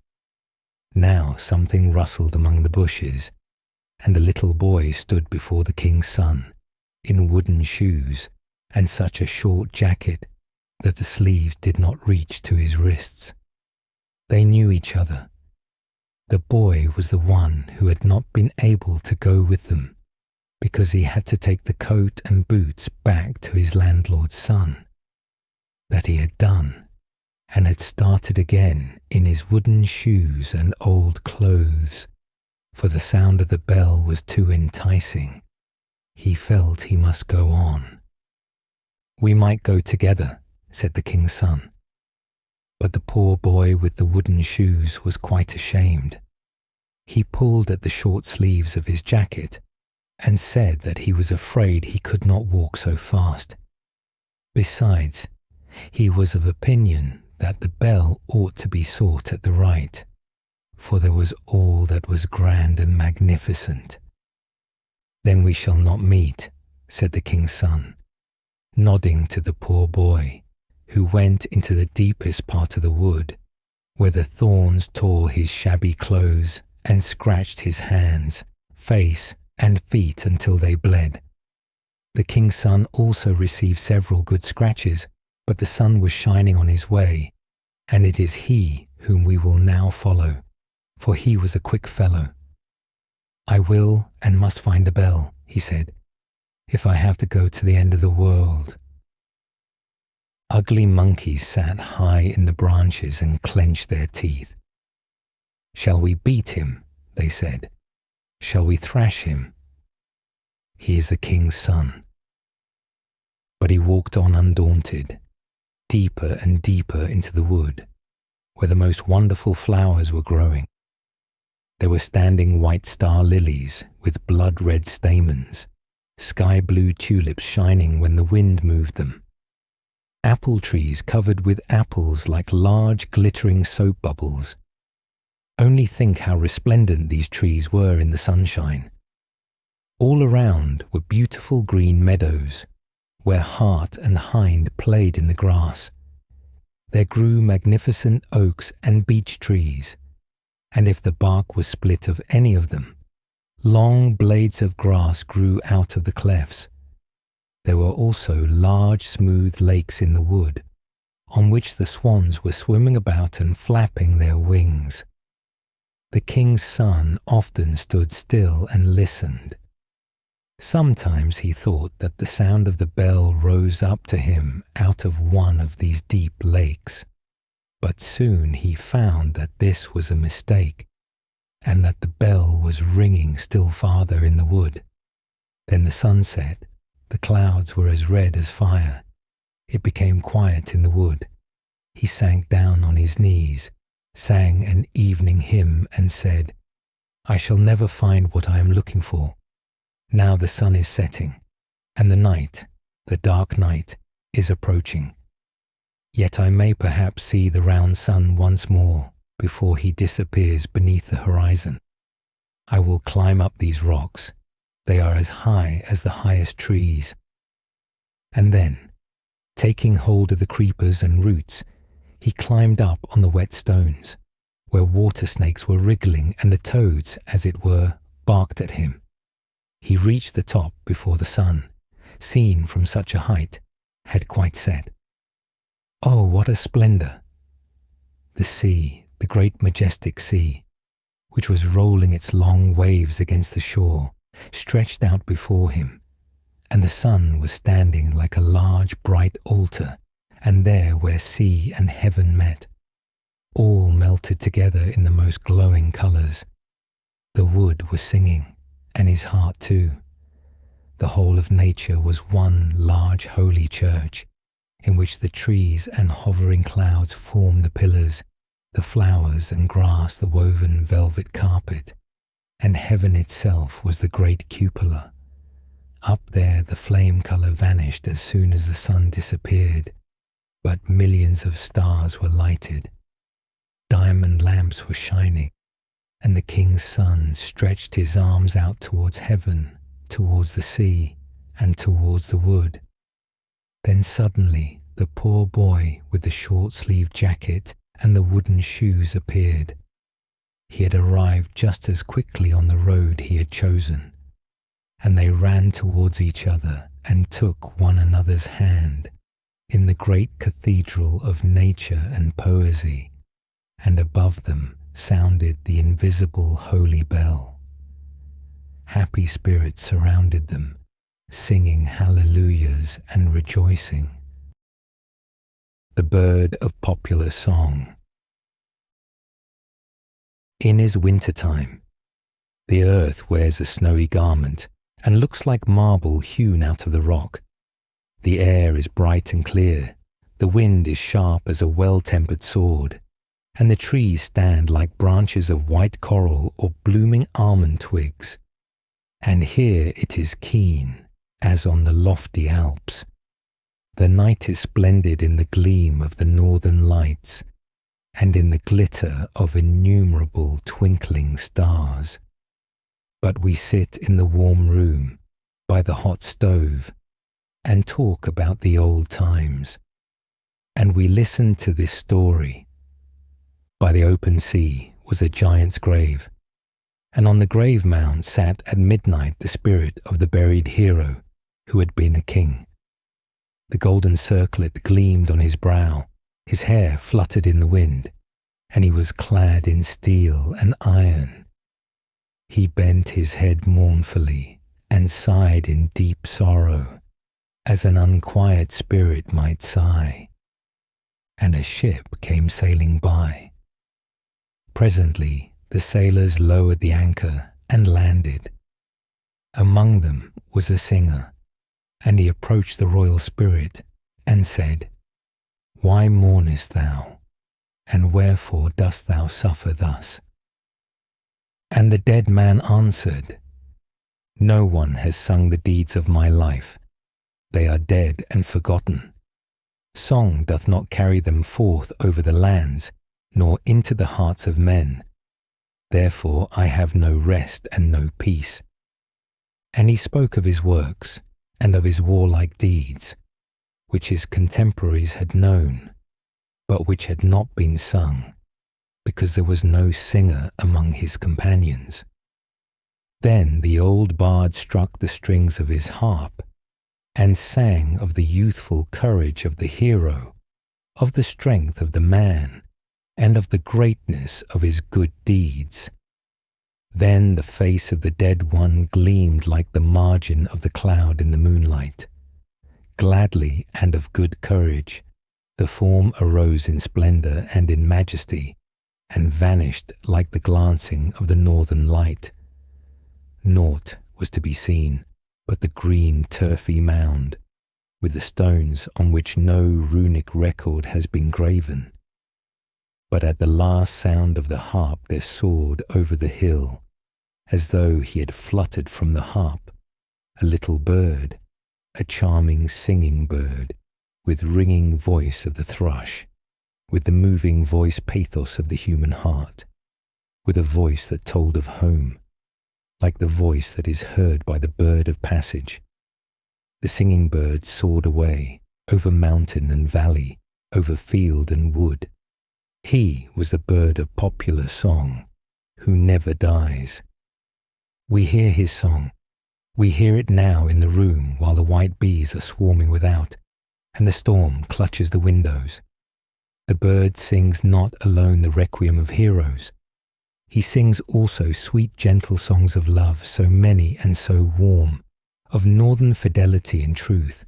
Now something rustled among the bushes, and the little boy stood before the king's son, in wooden shoes and such a short jacket that the sleeves did not reach to his wrists. They knew each other. The boy was the one who had not been able to go with them, because he had to take the coat and boots back to his landlord's son. That he had done, and had started again in his wooden shoes and old clothes, for the sound of the bell was too enticing. He felt he must go on. "We might go together," said the king's son. But the poor boy with the wooden shoes was quite ashamed. He pulled at the short sleeves of his jacket and said that he was afraid he could not walk so fast. Besides, he was of opinion that the bell ought to be sought at the right, for there was all that was grand and magnificent. "Then we shall not meet," said the king's son, nodding to the poor boy, who went into the deepest part of the wood, where the thorns tore his shabby clothes and scratched his hands, face, and feet until they bled. The king's son also received several good scratches, but the sun was shining on his way, and it is he whom we will now follow, for he was a quick fellow. "I will and must find the bell," he said, "if I have to go to the end of the world." Ugly monkeys sat high in the branches and clenched their teeth. "Shall we beat him?" they said. "Shall we thrash him? He is a king's son." But he walked on undaunted, deeper and deeper into the wood, where the most wonderful flowers were growing. There were standing white star lilies with blood-red stamens, sky-blue tulips shining when the wind moved them, apple trees covered with apples like large glittering soap bubbles. Only think how resplendent these trees were in the sunshine. All around were beautiful green meadows, where hart and hind played in the grass. There grew magnificent oaks and beech trees, and if the bark was split of any of them, long blades of grass grew out of the clefts. There were also large smooth lakes in the wood, on which the swans were swimming about and flapping their wings. The king's son often stood still and listened. Sometimes he thought that the sound of the bell rose up to him out of one of these deep lakes, but soon he found that this was a mistake, and that the bell was ringing still farther in the wood. Then the sun set, the clouds were as red as fire. It became quiet in the wood. He sank down on his knees, sang an evening hymn, and said, "I shall never find what I am looking for. Now the sun is setting, and the night, the dark night, is approaching. Yet I may perhaps see the round sun once more before he disappears beneath the horizon. I will climb up these rocks. They are as high as the highest trees." And then, taking hold of the creepers and roots, he climbed up on the wet stones, where water snakes were wriggling and the toads, as it were, barked at him. He reached the top before the sun, seen from such a height, had quite set. Oh, what a splendor! The sea, the great majestic sea, which was rolling its long waves against the shore, stretched out before him, and the sun was standing like a large bright altar, and there where sea and heaven met, all melted together in the most glowing colours. The wood was singing, and his heart too. The whole of nature was one large holy church, in which the trees and hovering clouds formed the pillars, the flowers and grass the woven velvet carpet, and heaven itself was the great cupola. Up there the flame colour vanished as soon as the sun disappeared, but millions of stars were lighted. Diamond lamps were shining, and the king's son stretched his arms out towards heaven, towards the sea, and towards the wood. Then suddenly the poor boy with the short-sleeved jacket and the wooden shoes appeared. He had arrived just as quickly on the road he had chosen, and they ran towards each other and took one another's hand in the great cathedral of nature and poesy, and above them sounded the invisible holy bell. Happy spirits surrounded them, singing hallelujahs and rejoicing. The bird of popular song. In is winter time. The earth wears a snowy garment and looks like marble hewn out of the rock. The air is bright and clear, the wind is sharp as a well-tempered sword, and the trees stand like branches of white coral or blooming almond twigs. And here it is keen, as on the lofty Alps. The night is splendid in the gleam of the northern lights, and in the glitter of innumerable twinkling stars. But we sit in the warm room, by the hot stove, and talk about the old times, and we listen to this story. By the open sea was a giant's grave, and on the grave mound sat at midnight the spirit of the buried hero who had been a king. The golden circlet gleamed on his brow, his hair fluttered in the wind, and he was clad in steel and iron. He bent his head mournfully and sighed in deep sorrow, as an unquiet spirit might sigh. And a ship came sailing by. Presently the sailors lowered the anchor and landed. Among them was a singer, and he approached the royal spirit and said, "Why mournest thou? and wherefore dost thou suffer thus?" And the dead man answered, "No one has sung the deeds of my life. They are dead and forgotten. Song doth not carry them forth over the lands, nor into the hearts of men. Therefore I have no rest and no peace." And he spoke of his works and of his warlike deeds, which his contemporaries had known, but which had not been sung, because there was no singer among his companions. Then the old bard struck the strings of his harp, and sang of the youthful courage of the hero, of the strength of the man, and of the greatness of his good deeds. Then the face of the dead one gleamed like the margin of the cloud in the moonlight. Gladly and of good courage, the form arose in splendor and in majesty, and vanished like the glancing of the northern light. Naught was to be seen but the green turfy mound, with the stones on which no runic record has been graven. But at the last sound of the harp there soared over the hill, as though he had fluttered from the harp, a little bird, a charming singing bird, with ringing voice of the thrush, with the moving voice pathos of the human heart, with a voice that told of home, like the voice that is heard by the bird of passage. The singing bird soared away, over mountain and valley, over field and wood. He was the bird of popular song, who never dies. We hear his song. We hear it now in the room while the white bees are swarming without, and the storm clutches the windows. The bird sings not alone the requiem of heroes. He sings also sweet gentle songs of love, so many and so warm, of northern fidelity and truth.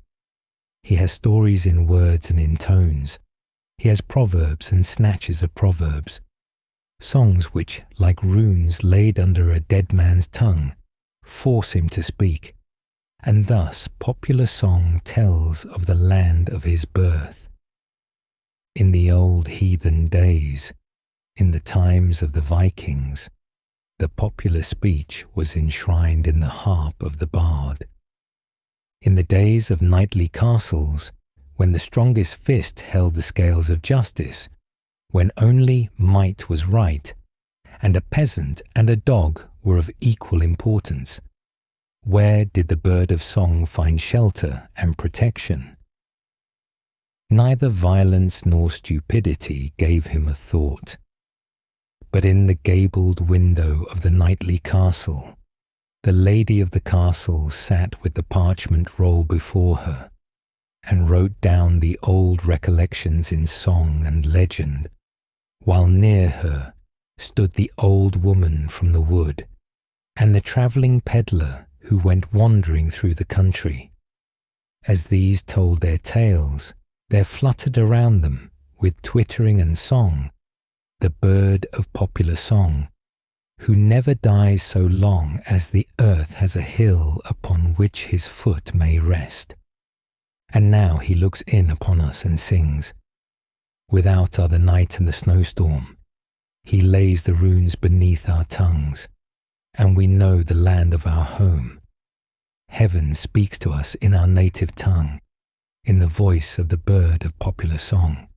He has stories in words and in tones. He has proverbs and snatches of proverbs, songs which, like runes laid under a dead man's tongue, force him to speak, and thus popular song tells of the land of his birth. In the old heathen days, in the times of the Vikings, the popular speech was enshrined in the harp of the bard. In the days of knightly castles, when the strongest fist held the scales of justice, when only might was right, and a peasant and a dog were of equal importance, where did the bird of song find shelter and protection? Neither violence nor stupidity gave him a thought. But in the gabled window of the knightly castle, the lady of the castle sat with the parchment roll before her, and wrote down the old recollections in song and legend, while near her stood the old woman from the wood, and the travelling pedlar who went wandering through the country. As these told their tales, there fluttered around them, with twittering and song, the bird of popular song, who never dies so long as the earth has a hill upon which his foot may rest. And now he looks in upon us and sings. Without are the night and the snowstorm. He lays the runes beneath our tongues, and we know the land of our home. Heaven speaks to us in our native tongue, in the voice of the bird of popular song.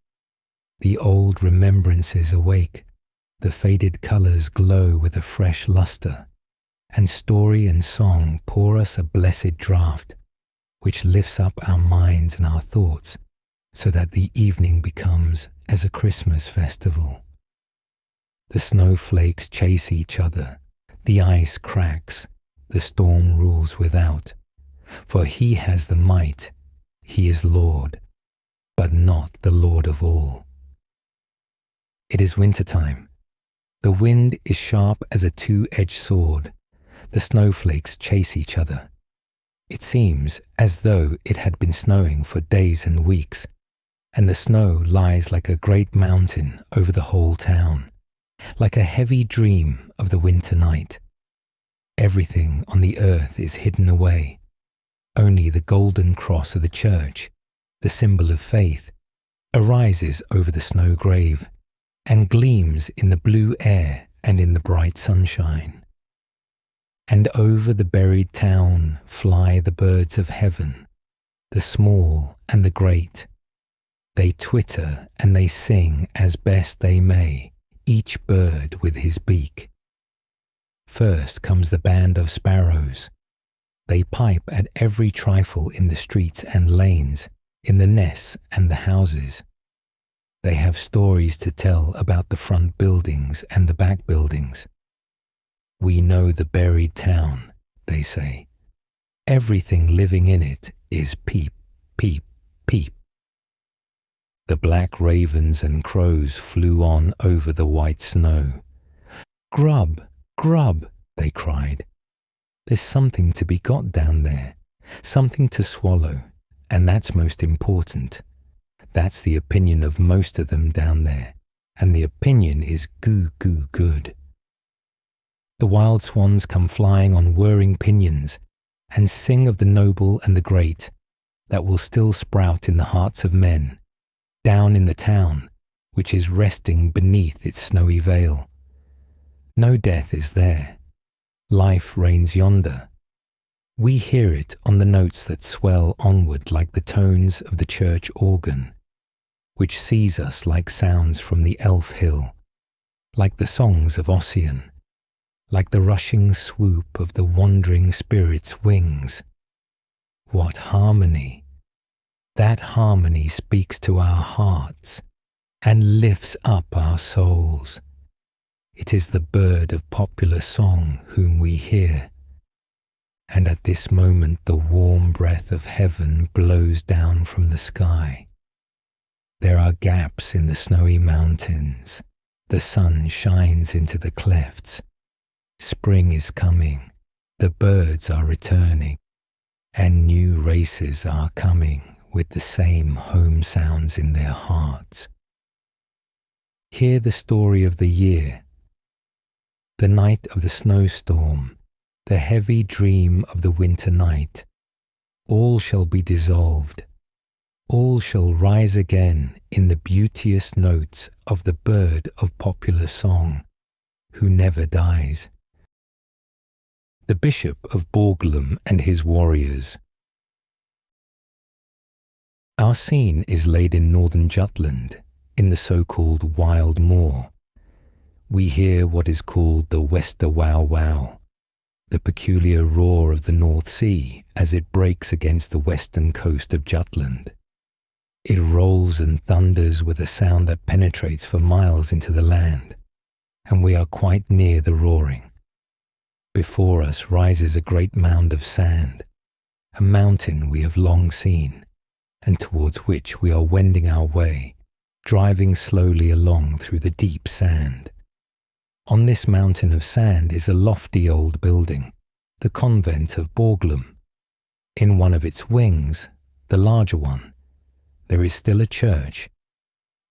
The old remembrances awake, the faded colours glow with a fresh lustre, and story and song pour us a blessed draught, which lifts up our minds and our thoughts, so that the evening becomes as a Christmas festival. The snowflakes chase each other, the ice cracks, the storm rules without, for he has the might, he is Lord, but not the Lord of all. It is winter time. The wind is sharp as a two-edged sword. The snowflakes chase each other. It seems as though it had been snowing for days and weeks, and the snow lies like a great mountain over the whole town, like a heavy dream of the winter night. Everything on the earth is hidden away. Only the golden cross of the church, the symbol of faith, arises over the snow grave, and gleams in the blue air and in the bright sunshine. And over the buried town fly the birds of heaven, the small and the great. They twitter and they sing as best they may, each bird with his beak. First comes the band of sparrows. They pipe at every trifle in the streets and lanes, in the nests and the houses. They have stories to tell about the front buildings and the back buildings. We know the buried town, they say. Everything living in it is peep, peep, peep. The black ravens and crows flew on over the white snow. Grub, grub, they cried. There's something to be got down there, something to swallow, and that's most important. That's the opinion of most of them down there, and the opinion is goo goo good. The wild swans come flying on whirring pinions and sing of the noble and the great that will still sprout in the hearts of men, down in the town, which is resting beneath its snowy veil. No death is there. Life reigns yonder. We hear it on the notes that swell onward like the tones of the church organ, which sees us like sounds from the elf hill, like the songs of Ossian, like the rushing swoop of the wandering spirit's wings. What harmony! That harmony speaks to our hearts and lifts up our souls. It is the bird of popular song whom we hear, and at this moment the warm breath of heaven blows down from the sky. There are gaps in the snowy mountains. The sun shines into the clefts. Spring is coming. The birds are returning, and new races are coming with the same home sounds in their hearts. Hear the story of the year. The night of the snowstorm, the heavy dream of the winter night. All shall be dissolved. All shall rise again in the beauteous notes of the bird of popular song, who never dies. The Bishop of Borglum and his warriors. Our scene is laid in northern Jutland, in the so-called Wild Moor. We hear what is called the Wester Wow Wow, the peculiar roar of the North Sea as it breaks against the western coast of Jutland. It rolls and thunders with a sound that penetrates for miles into the land, and we are quite near the roaring. Before us rises a great mound of sand, a mountain we have long seen, and towards which we are wending our way, driving slowly along through the deep sand. On this mountain of sand is a lofty old building, the convent of Borglum. In one of its wings, the larger one, there is still a church,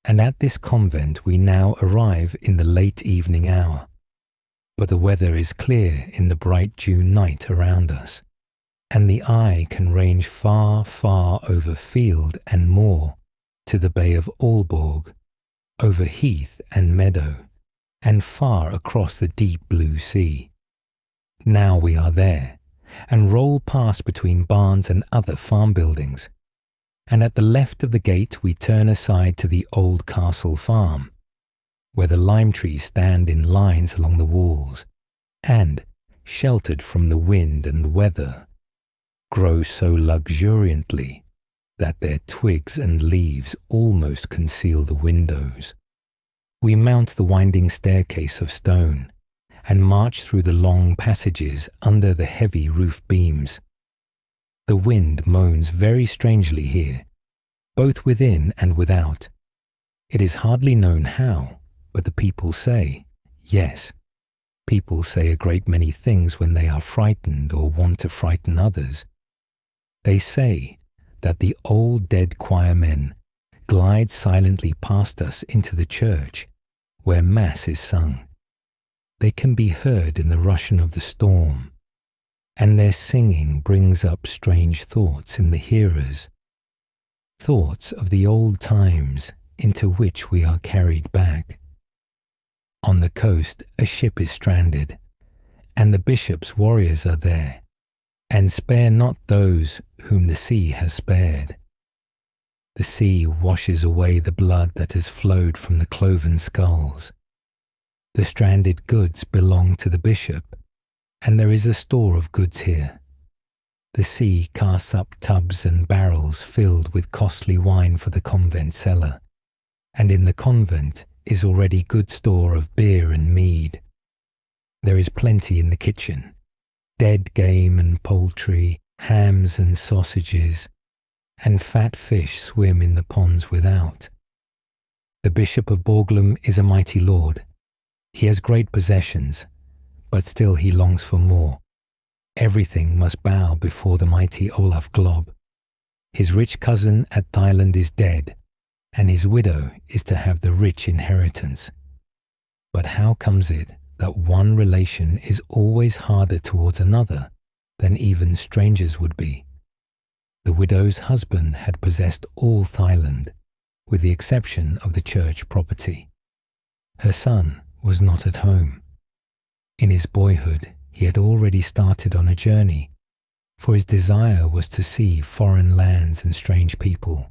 and at this convent we now arrive in the late evening hour. But the weather is clear in the bright June night around us, and the eye can range far, far over field and moor to the Bay of Aalborg, over heath and meadow, and far across the deep blue sea. Now we are there, and roll past between barns and other farm buildings, and at the left of the gate we turn aside to the old castle farm, where the lime trees stand in lines along the walls, and, sheltered from the wind and weather, grow so luxuriantly that their twigs and leaves almost conceal the windows. We mount the winding staircase of stone, and march through the long passages under the heavy roof beams. The wind moans very strangely here, both within and without. It is hardly known how, but the people say, yes, people say a great many things when they are frightened or want to frighten others. They say that the old dead choirmen glide silently past us into the church, where Mass is sung. They can be heard in the rushing of the storm, and their singing brings up strange thoughts in the hearers, thoughts of the old times into which we are carried back. On the coast a ship is stranded, and the bishop's warriors are there, and spare not those whom the sea has spared. The sea washes away the blood that has flowed from the cloven skulls. The stranded goods belong to the bishop, and there is a store of goods here. The sea casts up tubs and barrels filled with costly wine for the convent cellar, and in the convent is already good store of beer and mead. There is plenty in the kitchen, dead game and poultry, hams and sausages, and fat fish swim in the ponds without. The Bishop of Borglum is a mighty lord. He has great possessions, but still he longs for more. Everything must bow before the mighty Olaf Glob. His rich cousin at Thailand is dead, and his widow is to have the rich inheritance. But how comes it that one relation is always harder towards another than even strangers would be? The widow's husband had possessed all Thailand, with the exception of the church property. Her son was not at home. In his boyhood, he had already started on a journey, for his desire was to see foreign lands and strange people.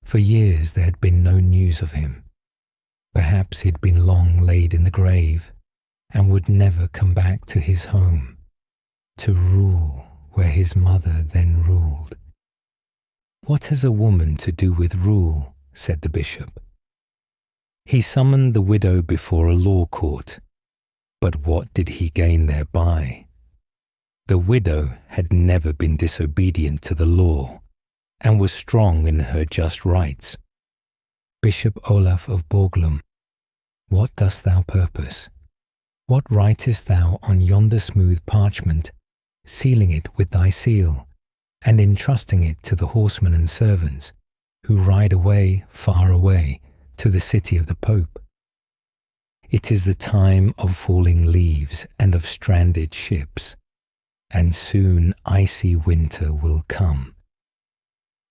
For years there had been no news of him. Perhaps he had been long laid in the grave, and would never come back to his home, to rule where his mother then ruled. "What has a woman to do with rule?" said the bishop. He summoned the widow before a law court, but what did he gain thereby? The widow had never been disobedient to the law, and was strong in her just rights. "Bishop Olaf of Borglum, what dost thou purpose? What writest thou on yonder smooth parchment, sealing it with thy seal, and entrusting it to the horsemen and servants, who ride away, far away, to the city of the Pope? It is the time of falling leaves and of stranded ships, and soon icy winter will come."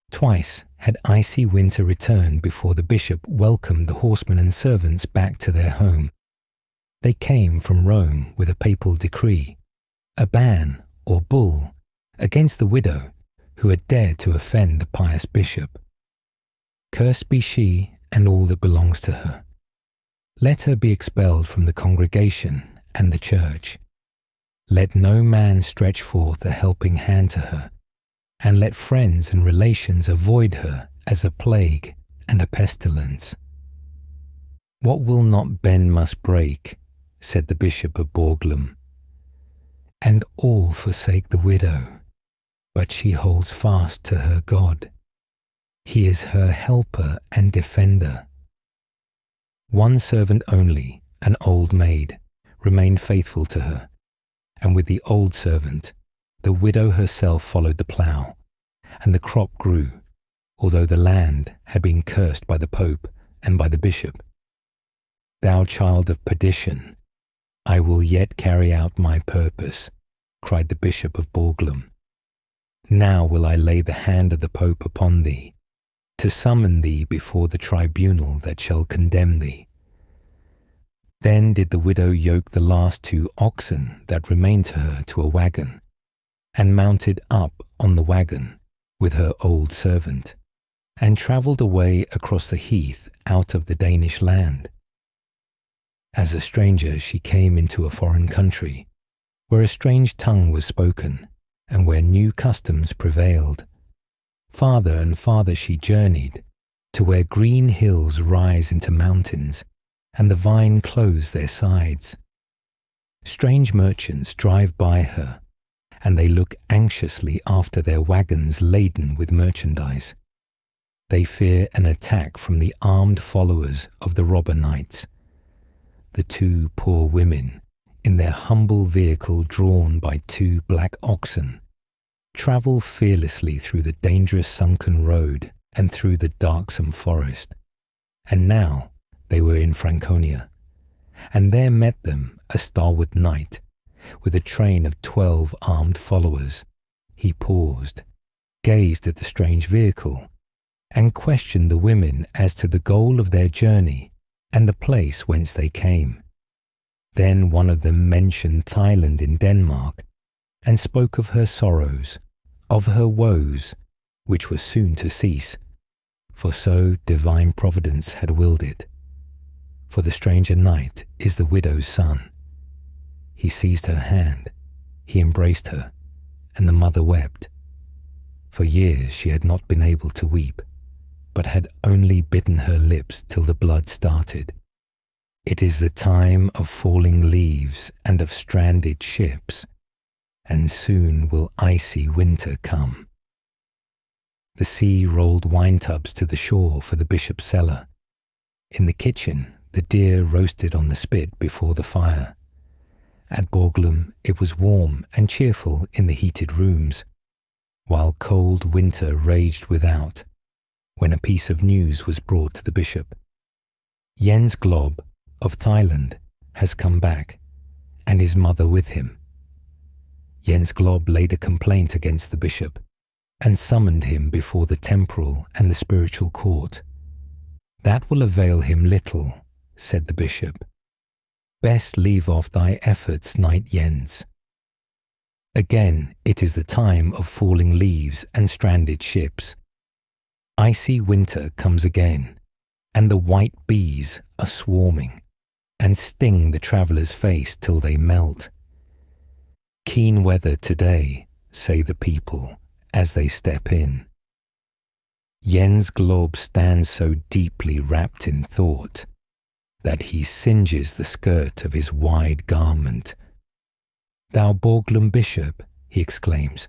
Twice had icy winter returned before the bishop welcomed the horsemen and servants back to their home. They came from Rome with a papal decree, a ban or bull, against the widow who had dared to offend the pious bishop. "Cursed be she and all that belongs to her. Let her be expelled from the congregation and the church. Let no man stretch forth a helping hand to her, and let friends and relations avoid her as a plague and a pestilence." "What will not bend must break," said the Bishop of Borglum, "and all forsake the widow, but she holds fast to her God. He is her helper and defender." One servant only, an old maid, remained faithful to her, and with the old servant, the widow herself followed the plough, and the crop grew, although the land had been cursed by the Pope and by the bishop. "Thou child of perdition, I will yet carry out my purpose," cried the Bishop of Borglum. "Now will I lay the hand of the Pope upon thee, to summon thee before the tribunal that shall condemn thee." Then did the widow yoke the last 2 oxen that remained to her to a wagon, and mounted up on the wagon with her old servant, and travelled away across the heath out of the Danish land. As a stranger she came into a foreign country, where a strange tongue was spoken, and where new customs prevailed. Farther and farther she journeyed, to where green hills rise into mountains, and the vine clothes their sides. Strange merchants drive by her, and they look anxiously after their wagons laden with merchandise. They fear an attack from the armed followers of the robber knights. The 2 poor women, in their humble vehicle drawn by 2 black oxen, travel fearlessly through the dangerous sunken road and through the darksome forest. And now they were in Franconia, and there met them a stalwart knight, with a train of 12 armed followers. He paused, gazed at the strange vehicle, and questioned the women as to the goal of their journey and the place whence they came. Then one of them mentioned Thailand in Denmark, and spoke of her sorrows, of her woes, which were soon to cease, for so divine providence had willed it. For the stranger knight is the widow's son. He seized her hand, he embraced her, and the mother wept. For years she had not been able to weep, but had only bitten her lips till the blood started. It is the time of falling leaves and of stranded ships, and soon will icy winter come. The sea rolled wine tubs to the shore for the bishop's cellar. In the kitchen, the deer roasted on the spit before the fire. At Borglum, it was warm and cheerful in the heated rooms, while cold winter raged without, when a piece of news was brought to the bishop. Jens Glob of Thailand has come back, and his mother with him. Jens Glob laid a complaint against the bishop, and summoned him before the temporal and the spiritual court. That will avail him little, said the bishop. Best leave off thy efforts, Knight Jens. Again, it is the time of falling leaves and stranded ships. Icy winter comes again, and the white bees are swarming, and sting the traveller's face till they melt. Keen weather today, say the people, as they step in. Jens Glob stands so deeply wrapped in thought that he singes the skirt of his wide garment. Thou Borglum bishop, he exclaims,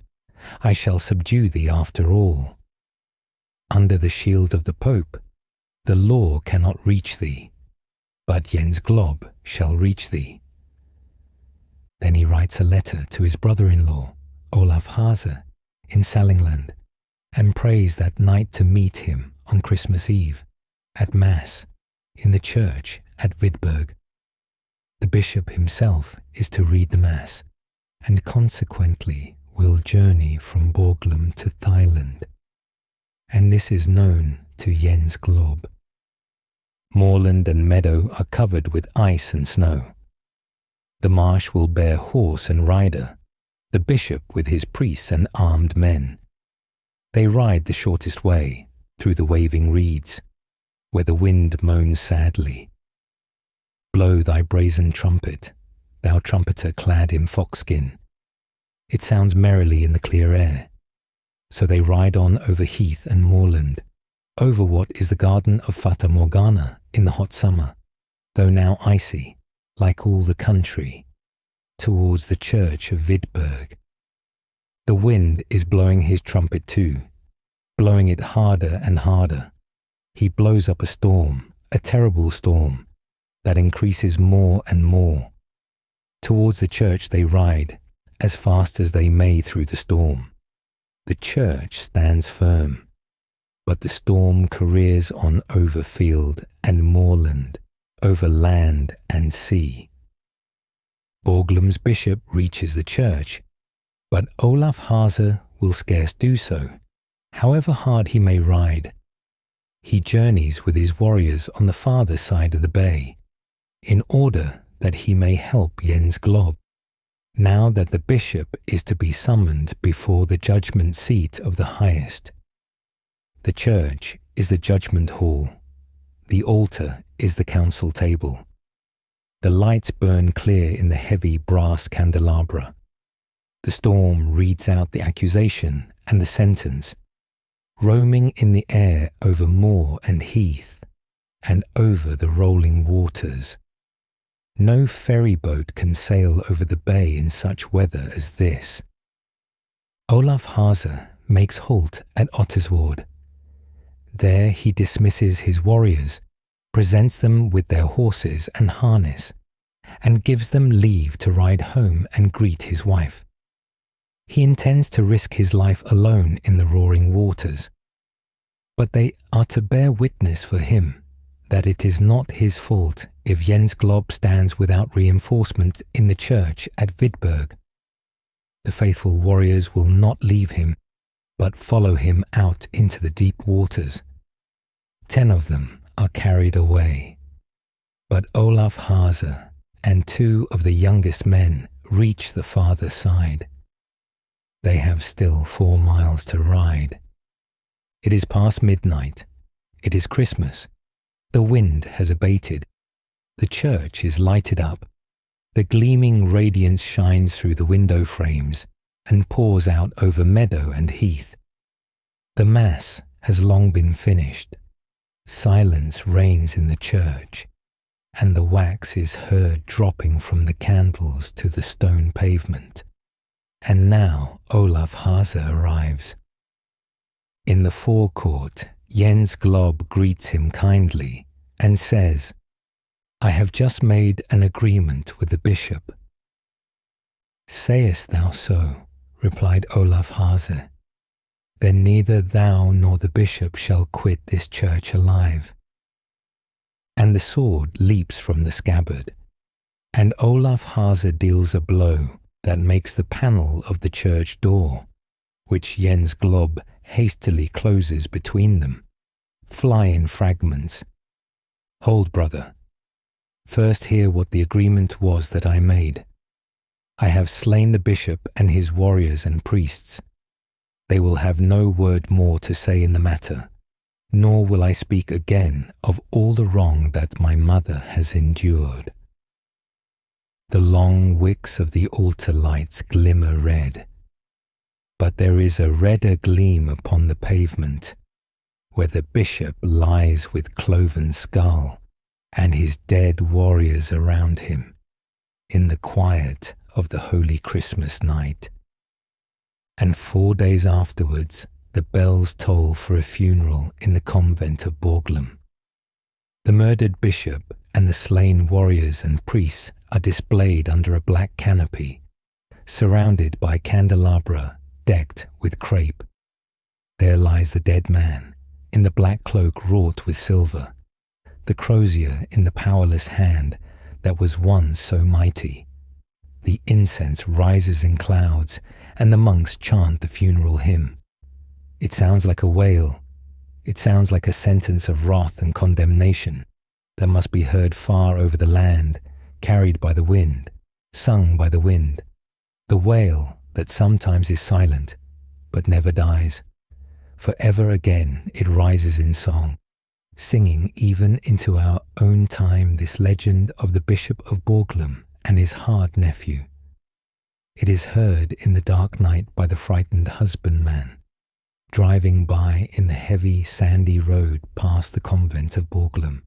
I shall subdue thee after all. Under the shield of the Pope, the law cannot reach thee, but Jens Glob shall reach thee. Then he writes a letter to his brother-in-law, Olaf Hase, in Sallingland, and prays that night to meet him on Christmas Eve, at Mass, in the church at Vidberg. The bishop himself is to read the Mass, and consequently will journey from Borglum to Thailand. And this is known to Jens Glob. Moorland and meadow are covered with ice and snow. The marsh will bear horse and rider, the bishop with his priests and armed men. They ride the shortest way, through the waving reeds, where the wind moans sadly. Blow thy brazen trumpet, thou trumpeter clad in foxskin. It sounds merrily in the clear air. So they ride on over heath and moorland, over what is the garden of Fata Morgana in the hot summer, though now icy, like all the country, towards the church of Vidberg. The wind is blowing his trumpet too, blowing it harder and harder. He blows up a storm, a terrible storm, that increases more and more. Towards the church they ride, as fast as they may through the storm. The church stands firm, but the storm careers on over field and moorland, over land and sea. Borglum's bishop reaches the church, but Olaf Hase will scarce do so, however hard he may ride. He journeys with his warriors on the farther side of the bay, in order that he may help Jens Glob, now that the bishop is to be summoned before the judgment seat of the highest. The church is the judgment hall, the altar is the council table. The lights burn clear in the heavy brass candelabra. The storm reads out the accusation and the sentence, roaming in the air over moor and heath, and over the rolling waters. No ferry boat can sail over the bay in such weather as this. Olaf Hase makes halt at Ottersward. There he dismisses his warriors, presents them with their horses and harness, and gives them leave to ride home and greet his wife. He intends to risk his life alone in the roaring waters, but they are to bear witness for him that it is not his fault if Jens Glob stands without reinforcement in the church at Vidberg. The faithful warriors will not leave him, but follow him out into the deep waters. 10 of them are carried away, but Olaf Hase and 2 of the youngest men reach the farther side. They have still 4 miles to ride. It is past midnight. It is Christmas. The wind has abated. The church is lighted up. The gleaming radiance shines through the window frames and pours out over meadow and heath. The Mass has long been finished. Silence reigns in the church, and the wax is heard dropping from the candles to the stone pavement. And now Olaf Hase arrives. In the forecourt, Jens Glob greets him kindly and says, "I have just made an agreement with the bishop." "Sayest thou so?" replied Olaf Hase. "Then neither thou nor the bishop shall quit this church alive." And the sword leaps from the scabbard, and Olaf Hase deals a blow that makes the panel of the church door, which Jens Glob hastily closes between them, fly in fragments. "Hold, brother. First hear what the agreement was that I made. I have slain the bishop and his warriors and priests. They will have no word more to say in the matter, nor will I speak again of all the wrong that my mother has endured." The long wicks of the altar lights glimmer red, but there is a redder gleam upon the pavement, where the bishop lies with cloven skull and his dead warriors around him, in the quiet of the holy Christmas night. And 4 days afterwards, the bells toll for a funeral in the convent of Borglum. The murdered bishop and the slain warriors and priests are displayed under a black canopy, surrounded by candelabra decked with crape. There lies the dead man, in the black cloak wrought with silver, the crozier in the powerless hand that was once so mighty. The incense rises in clouds, and the monks chant the funeral hymn. It sounds like a wail. It sounds like a sentence of wrath and condemnation that must be heard far over the land, carried by the wind, sung by the wind. The wail that sometimes is silent, but never dies. Forever again it rises in song, singing even into our own time this legend of the Bishop of Borglum and his hard nephew. It is heard in the dark night by the frightened husbandman, driving by in the heavy sandy road past the convent of Borglum.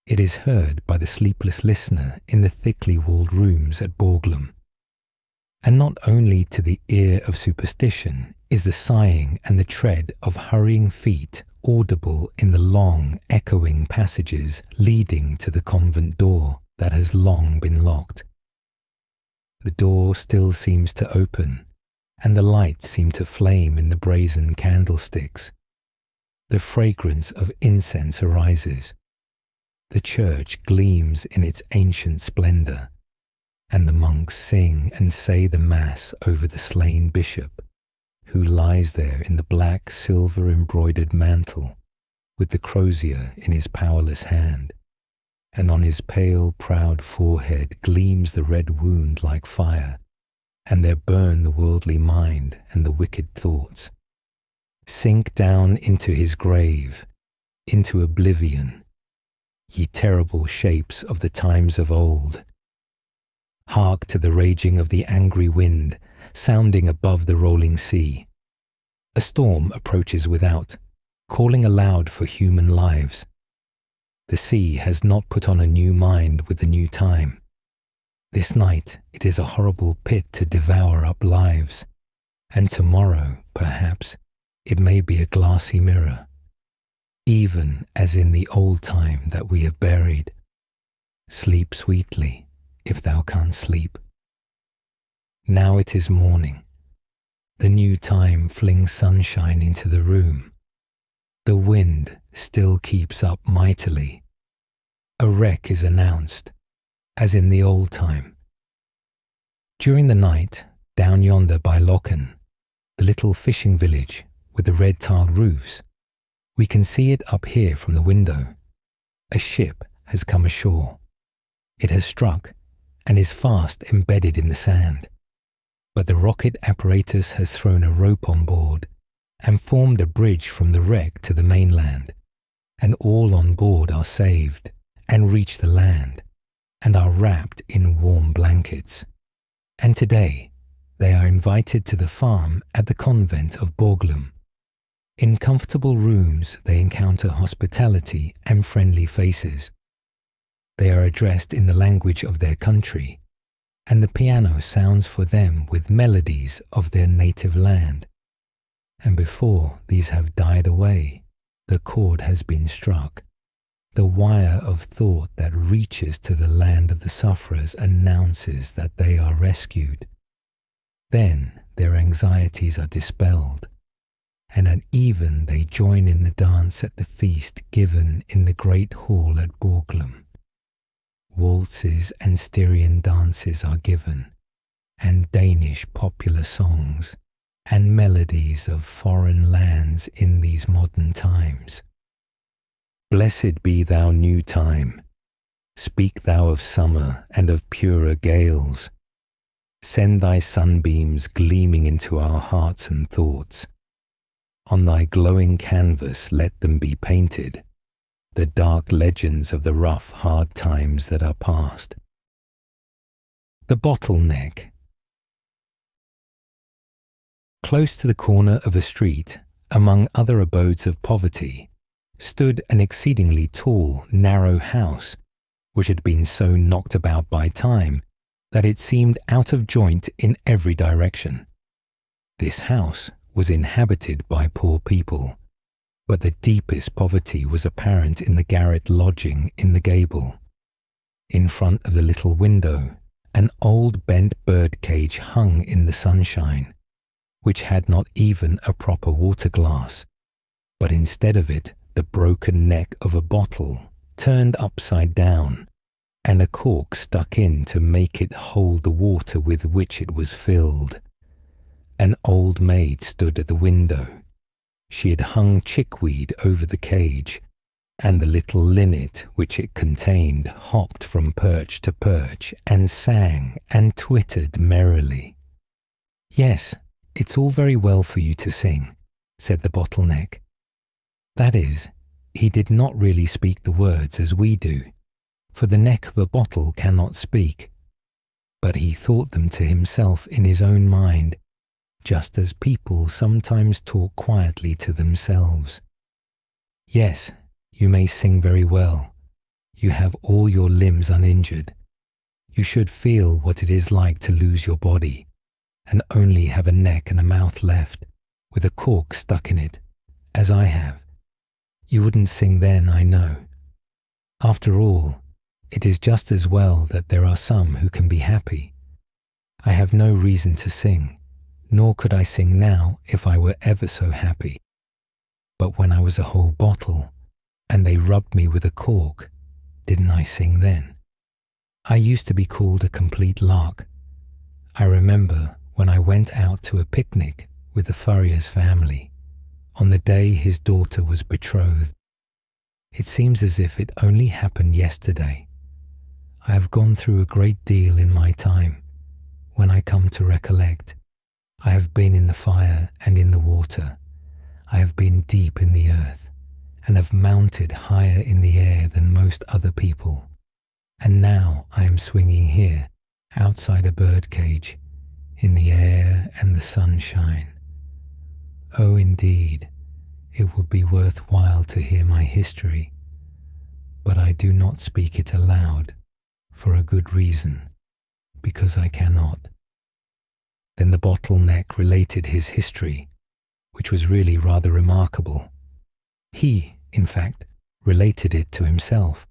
It is heard by the sleepless listener in the thickly walled rooms at Borglum. And not only to the ear of superstition is the sighing and the tread of hurrying feet audible in the long, echoing passages leading to the convent door that has long been locked. The door still seems to open, and the lights seem to flame in the brazen candlesticks. The fragrance of incense arises. The church gleams in its ancient splendor, and the monks sing and say the Mass over the slain bishop, who lies there in the black silver-embroidered mantle, with the crozier in his powerless hand, and on his pale, proud forehead gleams the red wound like fire, and there burn the worldly mind and the wicked thoughts. Sink down into his grave, into oblivion, ye terrible shapes of the times of old. Hark to the raging of the angry wind, sounding above the rolling sea. A storm approaches without, calling aloud for human lives. The sea has not put on a new mind with the new time. This night it is a horrible pit to devour up lives, and tomorrow, perhaps, it may be a glassy mirror, even as in the old time that we have buried. Sleep sweetly, if thou canst sleep. Now it is morning. The new time flings sunshine into the room. The wind still keeps up mightily. A wreck is announced, as in the old time. During the night, down yonder by Locken, the little fishing village with the red tiled roofs, we can see it up here from the window. A ship has come ashore. It has struck and is fast embedded in the sand. But the rocket apparatus has thrown a rope on board and formed a bridge from the wreck to the mainland, and all on board are saved and reach the land and are wrapped in warm blankets. And today they are invited to the farm at the convent of Borglum. In comfortable rooms they encounter hospitality and friendly faces. They are addressed in the language of their country, and the piano sounds for them with melodies of their native land. And before these have died away, the chord has been struck. The wire of thought that reaches to the land of the sufferers announces that they are rescued. Then their anxieties are dispelled, and at even they join in the dance at the feast given in the great hall at Borglum. Waltzes and Styrian dances are given, and Danish popular songs, and melodies of foreign lands in these modern times. Blessed be thou new time, speak thou of summer and of purer gales. Send thy sunbeams gleaming into our hearts and thoughts. On thy glowing canvas let them be painted, the dark legends of the rough, hard times that are past. The bottleneck. Close to the corner of a street, among other abodes of poverty, stood an exceedingly tall, narrow house, which had been so knocked about by time that it seemed out of joint in every direction. This house was inhabited by poor people, but the deepest poverty was apparent in the garret lodging in the gable. In front of the little window, an old bent bird cage hung in the sunshine, which had not even a proper water glass, but instead of it the broken neck of a bottle turned upside down, and a cork stuck in to make it hold the water with which it was filled. An old maid stood at the window. She had hung chickweed over the cage, and the little linnet which it contained hopped from perch to perch and sang and twittered merrily. "Yes, it's all very well for you to sing," said the bottleneck. That is, he did not really speak the words as we do, for the neck of a bottle cannot speak, but he thought them to himself in his own mind, just as people sometimes talk quietly to themselves. "Yes, you may sing very well. You have all your limbs uninjured. You should feel what it is like to lose your body, and only have a neck and a mouth left, with a cork stuck in it, as I have. You wouldn't sing then, I know. After all, it is just as well that there are some who can be happy. I have no reason to sing, nor could I sing now if I were ever so happy. But when I was a whole bottle, and they rubbed me with a cork, didn't I sing then? I used to be called a complete lark. I remember when I went out to a picnic with the furrier's family, on the day his daughter was betrothed. It seems as if it only happened yesterday. I have gone through a great deal in my time. When I come to recollect, I have been in the fire and in the water. I have been deep in the earth, and have mounted higher in the air than most other people. And now I am swinging here, outside a bird cage, in the air and the sunshine. Oh, indeed, it would be worthwhile to hear my history, but I do not speak it aloud, for a good reason, because I cannot." Then the bottleneck related his history, which was really rather remarkable. He, in fact, related it to himself,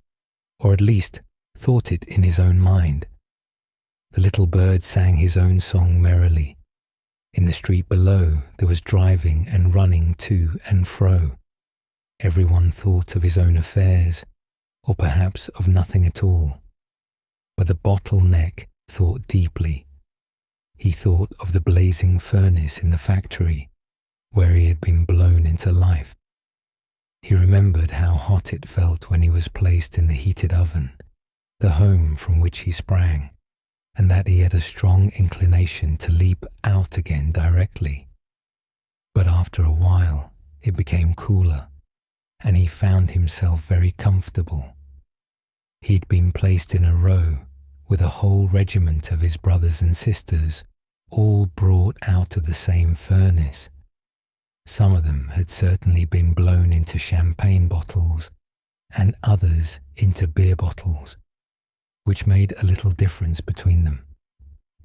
or at least thought it in his own mind. The little bird sang his own song merrily. In the street below there was driving and running to and fro. Everyone thought of his own affairs, or perhaps of nothing at all. But the bottleneck thought deeply. He thought of the blazing furnace in the factory, where he had been blown into life. He remembered how hot it felt when he was placed in the heated oven, the home from which he sprang, and that he had a strong inclination to leap out again directly. But after a while it became cooler, and he found himself very comfortable. He'd been placed in a row with a whole regiment of his brothers and sisters, all brought out of the same furnace. Some of them had certainly been blown into champagne bottles, and others into beer bottles, which made a little difference between them.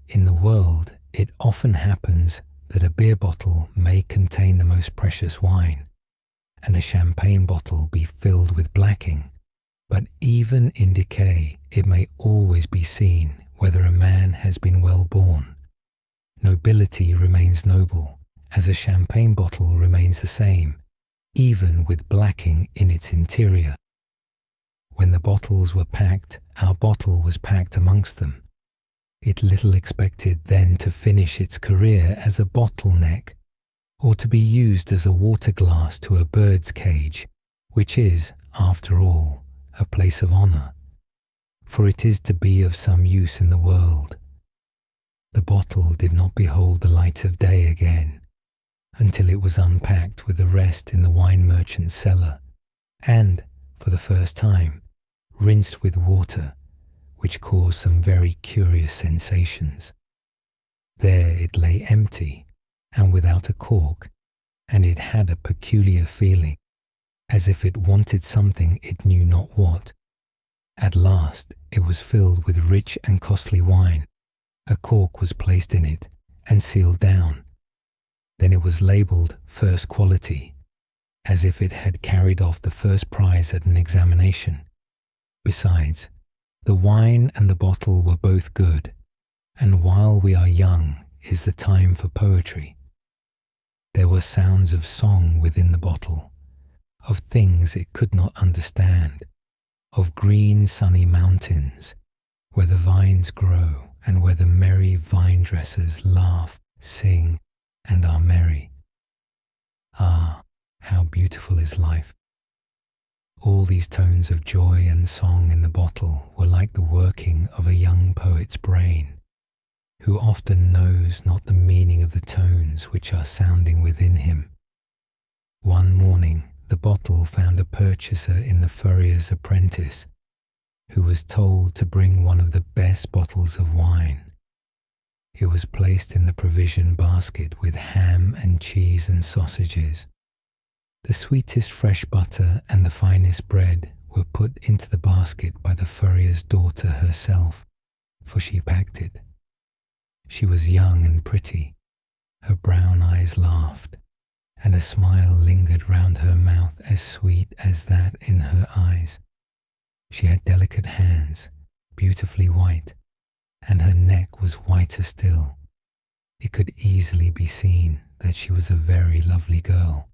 In the world, it often happens that a beer bottle may contain the most precious wine, and a champagne bottle be filled with blacking. But even in decay, it may always be seen whether a man has been well born. Nobility remains noble, as a champagne bottle remains the same, even with blacking in its interior. When the bottles were packed, our bottle was packed amongst them. It little expected then to finish its career as a bottleneck, or to be used as a water glass to a bird's cage, which is, after all, a place of honour, for it is to be of some use in the world. The bottle did not behold the light of day again, until it was unpacked with the rest in the wine merchant's cellar, and, for the first time, rinsed with water, which caused some very curious sensations. There it lay empty, and without a cork, and it had a peculiar feeling, as if it wanted something it knew not what. At last it was filled with rich and costly wine. A cork was placed in it and sealed down. Then it was labelled first quality, as if it had carried off the first prize at an examination. Besides, the wine and the bottle were both good, and while we are young is the time for poetry. There were sounds of song within the bottle, of things it could not understand, of green sunny mountains, where the vines grow and where the merry vine dressers laugh, sing, and are merry. Ah, how beautiful is life! All these tones of joy and song in the bottle were like the working of a young poet's brain, who often knows not the meaning of the tones which are sounding within him. One morning the bottle found a purchaser in the furrier's apprentice, who was told to bring one of the best bottles of wine. It was placed in the provision basket with ham and cheese and sausages. The sweetest fresh butter and the finest bread were put into the basket by the furrier's daughter herself, for she packed it. She was young and pretty. Her brown eyes laughed, and a smile lingered round her mouth as sweet as that in her eyes. She had delicate hands, beautifully white, and her neck was whiter still. It could easily be seen that she was a very lovely girl,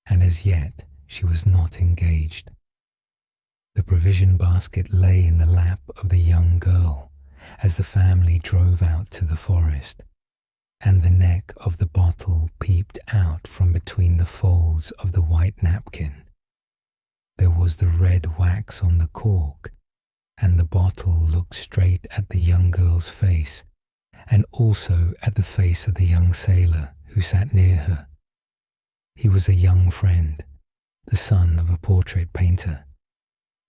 and as yet she was not engaged. The provision basket lay in the lap of the young girl as the family drove out to the forest, and the neck of the bottle peeped out from between the folds of the white napkin. There was the red wax on the cork, and the bottle looked straight at the young girl's face, and also at the face of the young sailor who sat near her. He was a young friend, the son of a portrait painter.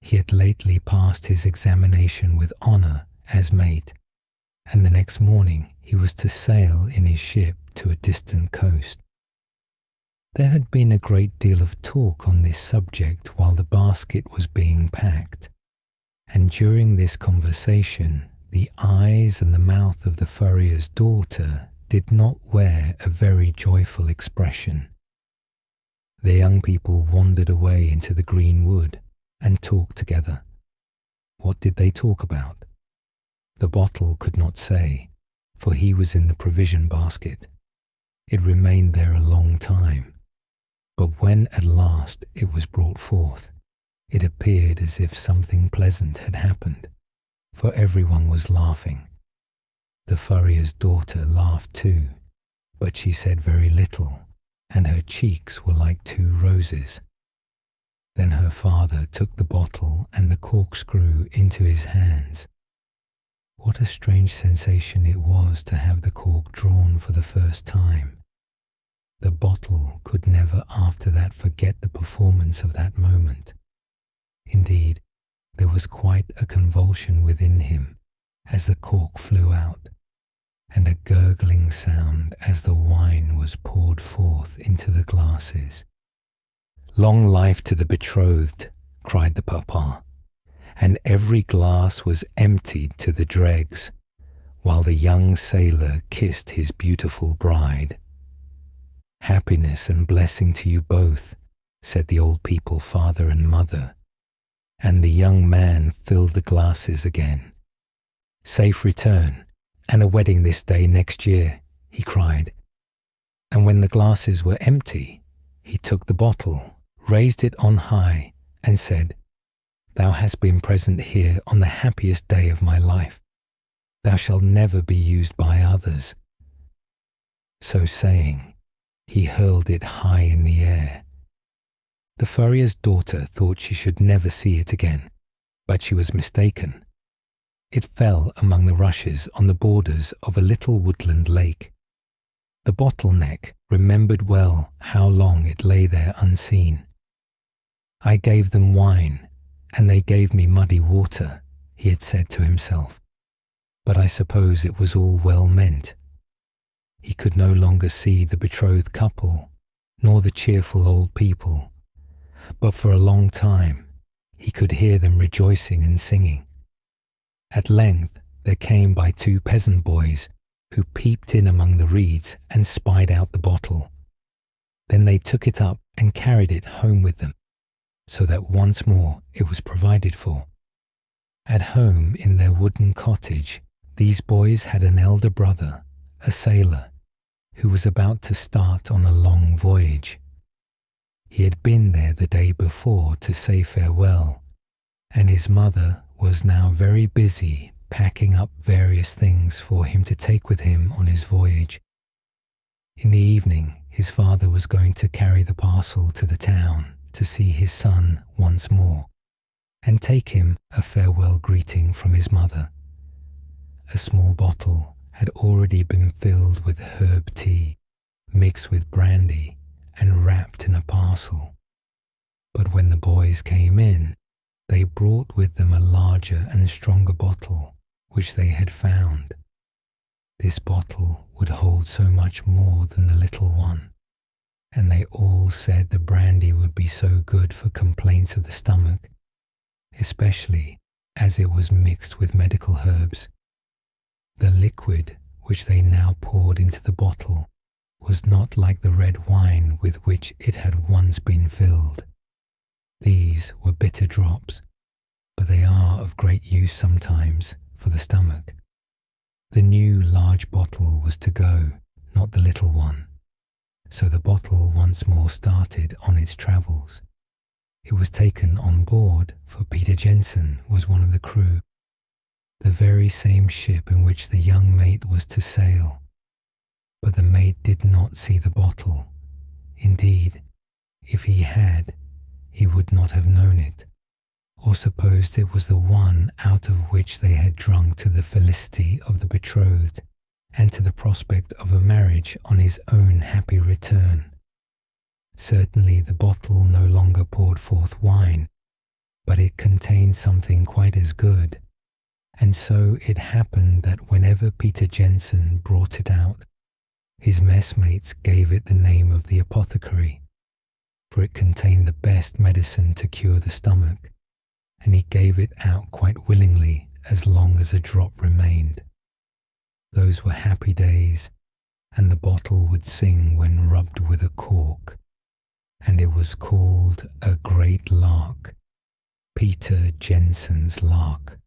He had lately passed his examination with honour as mate, and the next morning he was to sail in his ship to a distant coast. There had been a great deal of talk on this subject while the basket was being packed, and during this conversation the eyes and the mouth of the furrier's daughter did not wear a very joyful expression. The young people wandered away into the green wood and talked together. What did they talk about? The bottle could not say, for he was in the provision basket. It remained there a long time, but when at last it was brought forth, it appeared as if something pleasant had happened, for everyone was laughing. The furrier's daughter laughed too, but she said very little, and her cheeks were like two roses. Then her father took the bottle and the corkscrew into his hands. What a strange sensation it was to have the cork drawn for the first time. The bottle could never after that forget the performance of that moment. Indeed, there was quite a convulsion within him as the cork flew out, and a gurgling sound as the wine was poured forth into the glasses. "Long life to the betrothed," cried the papa, and every glass was emptied to the dregs, while the young sailor kissed his beautiful bride. "Happiness and blessing to you both," said the old people, father and mother, and the young man filled the glasses again. "Safe return, and a wedding this day next year," he cried. And when the glasses were empty, he took the bottle, raised it on high, and said, "Thou hast been present here on the happiest day of my life. Thou shalt never be used by others." So saying, he hurled it high in the air. The furrier's daughter thought she should never see it again, but she was mistaken. It fell among the rushes on the borders of a little woodland lake. The bottleneck remembered well how long it lay there unseen. "I gave them wine, and they gave me muddy water," he had said to himself, "but I suppose it was all well meant." He could no longer see the betrothed couple, nor the cheerful old people, but for a long time he could hear them rejoicing and singing. At length there came by two peasant boys who peeped in among the reeds and spied out the bottle. Then they took it up and carried it home with them, so that once more it was provided for. At home in their wooden cottage, these boys had an elder brother, a sailor, who was about to start on a long voyage. He had been there the day before to say farewell, and his mother was now very busy packing up various things for him to take with him on his voyage. In the evening, his father was going to carry the parcel to the town to see his son once more, and take him a farewell greeting from his mother. A small bottle had already been filled with herb tea, mixed with brandy, and wrapped in a parcel. But when the boys came in, they brought with them a larger and stronger bottle, which they had found. This bottle would hold so much more than the little one, and they all said the brandy would be so good for complaints of the stomach, especially as it was mixed with medical herbs. The liquid which they now poured into the bottle was not like the red wine with which it had once been filled. These were bitter drops, but they are of great use sometimes for the stomach. The new large bottle was to go, not the little one, so the bottle once more started on its travels. It was taken on board, for Peter Jensen was one of the crew, the very same ship in which the young mate was to sail. But the mate did not see the bottle. Indeed, if he had, he would not have known it, or supposed it was the one out of which they had drunk to the felicity of the betrothed, and to the prospect of a marriage on his own happy return. Certainly the bottle no longer poured forth wine, but it contained something quite as good, and so it happened that whenever Peter Jensen brought it out, his messmates gave it the name of the apothecary, for it contained the best medicine to cure the stomach, and he gave it out quite willingly as long as a drop remained. Those were happy days, and the bottle would sing when rubbed with a cork, and it was called a great lark, Peter Jensen's lark.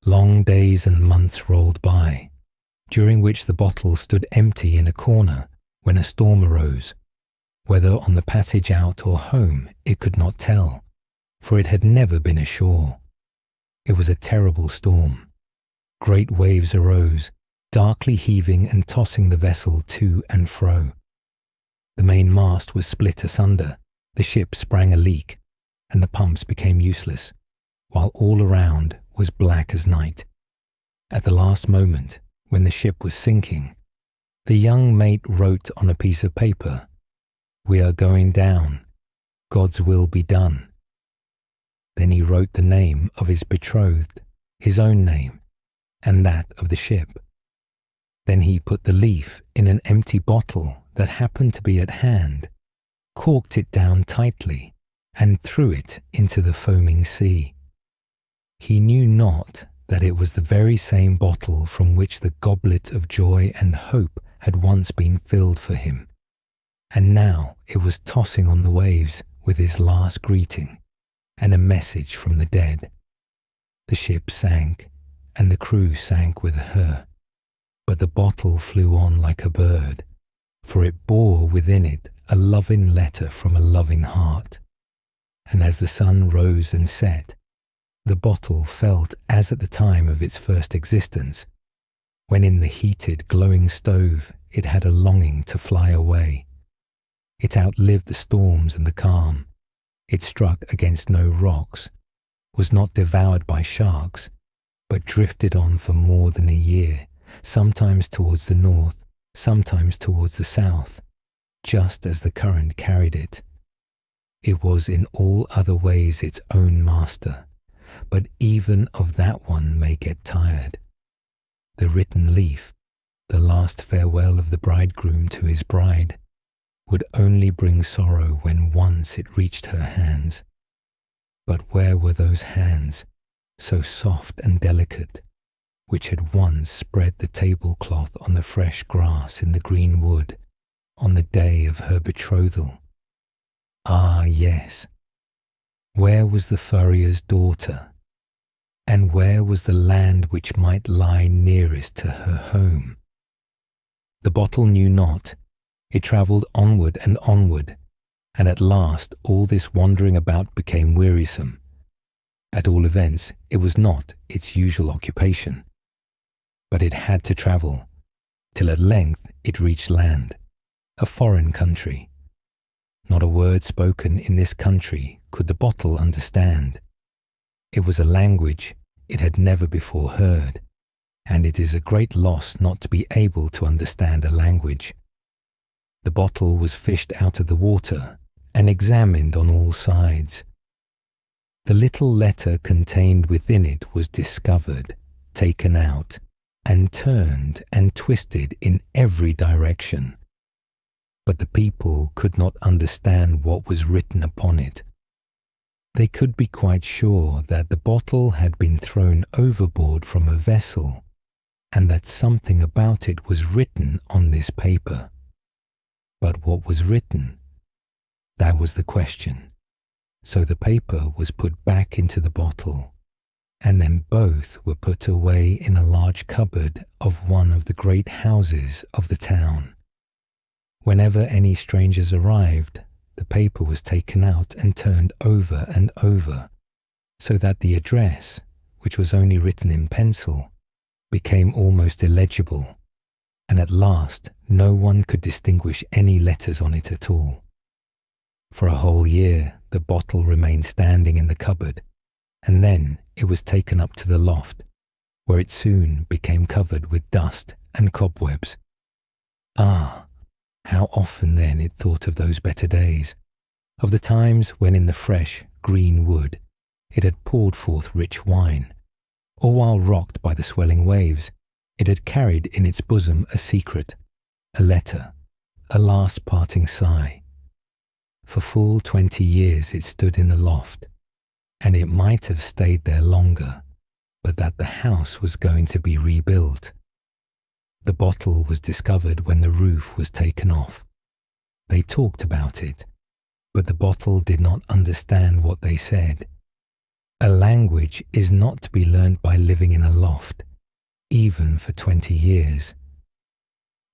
Long days and months rolled by, during which the bottle stood empty in a corner when a storm arose. Whether on the passage out or home it could not tell, for it had never been ashore. It was a terrible storm. Great waves arose, darkly heaving and tossing the vessel to and fro. The main mast was split asunder, the ship sprang a leak, and the pumps became useless, while all around was black as night. At the last moment, when the ship was sinking, the young mate wrote on a piece of paper, "We are going down. God's will be done." Then he wrote the name of his betrothed, his own name, and that of the ship. Then he put the leaf in an empty bottle that happened to be at hand, corked it down tightly, and threw it into the foaming sea. He knew not that it was the very same bottle from which the goblet of joy and hope had once been filled for him, and now it was tossing on the waves with his last greeting and a message from the dead. The ship sank, and the crew sank with her, but the bottle flew on like a bird, for it bore within it a loving letter from a loving heart. And as the sun rose and set, the bottle felt as at the time of its first existence, when in the heated, glowing stove it had a longing to fly away. It outlived the storms and the calm. It struck against no rocks, was not devoured by sharks, but drifted on for more than a year, sometimes towards the north, sometimes towards the south, just as the current carried it. It was in all other ways its own master, but even of that one may get tired. The written leaf, the last farewell of the bridegroom to his bride, would only bring sorrow when once it reached her hands. But where were those hands, so soft and delicate, which had once spread the tablecloth on the fresh grass in the green wood on the day of her betrothal? Ah, yes. Where was the furrier's daughter? And where was the land which might lie nearest to her home? The bottle knew not. It travelled onward, and at last all this wandering about became wearisome. At all events, it was not its usual occupation. But it had to travel, till at length it reached land, a foreign country. Not a word spoken in this country could the bottle understand. It was a language it had never before heard, and it is a great loss not to be able to understand a language. The bottle was fished out of the water and examined on all sides. The little letter contained within it was discovered, taken out, and turned and twisted in every direction. But the people could not understand what was written upon it. They could be quite sure that the bottle had been thrown overboard from a vessel, and that something about it was written on this paper. But what was written? That was the question. So the paper was put back into the bottle, and then both were put away in a large cupboard of one of the great houses of the town. Whenever any strangers arrived, the paper was taken out and turned over and over, so that the address, which was only written in pencil, became almost illegible, and at last no one could distinguish any letters on it at all. For a whole year the bottle remained standing in the cupboard, and then it was taken up to the loft, where it soon became covered with dust and cobwebs. Ah, how often then it thought of those better days, of the times when in the fresh, green wood it had poured forth rich wine, or while rocked by the swelling waves, it had carried in its bosom a secret, a letter, a last parting sigh. For full 20 years it stood in the loft, and it might have stayed there longer, but that the house was going to be rebuilt. The bottle was discovered when the roof was taken off. They talked about it, but the bottle did not understand what they said. A language is not to be learnt by living in a loft, even for 20 years.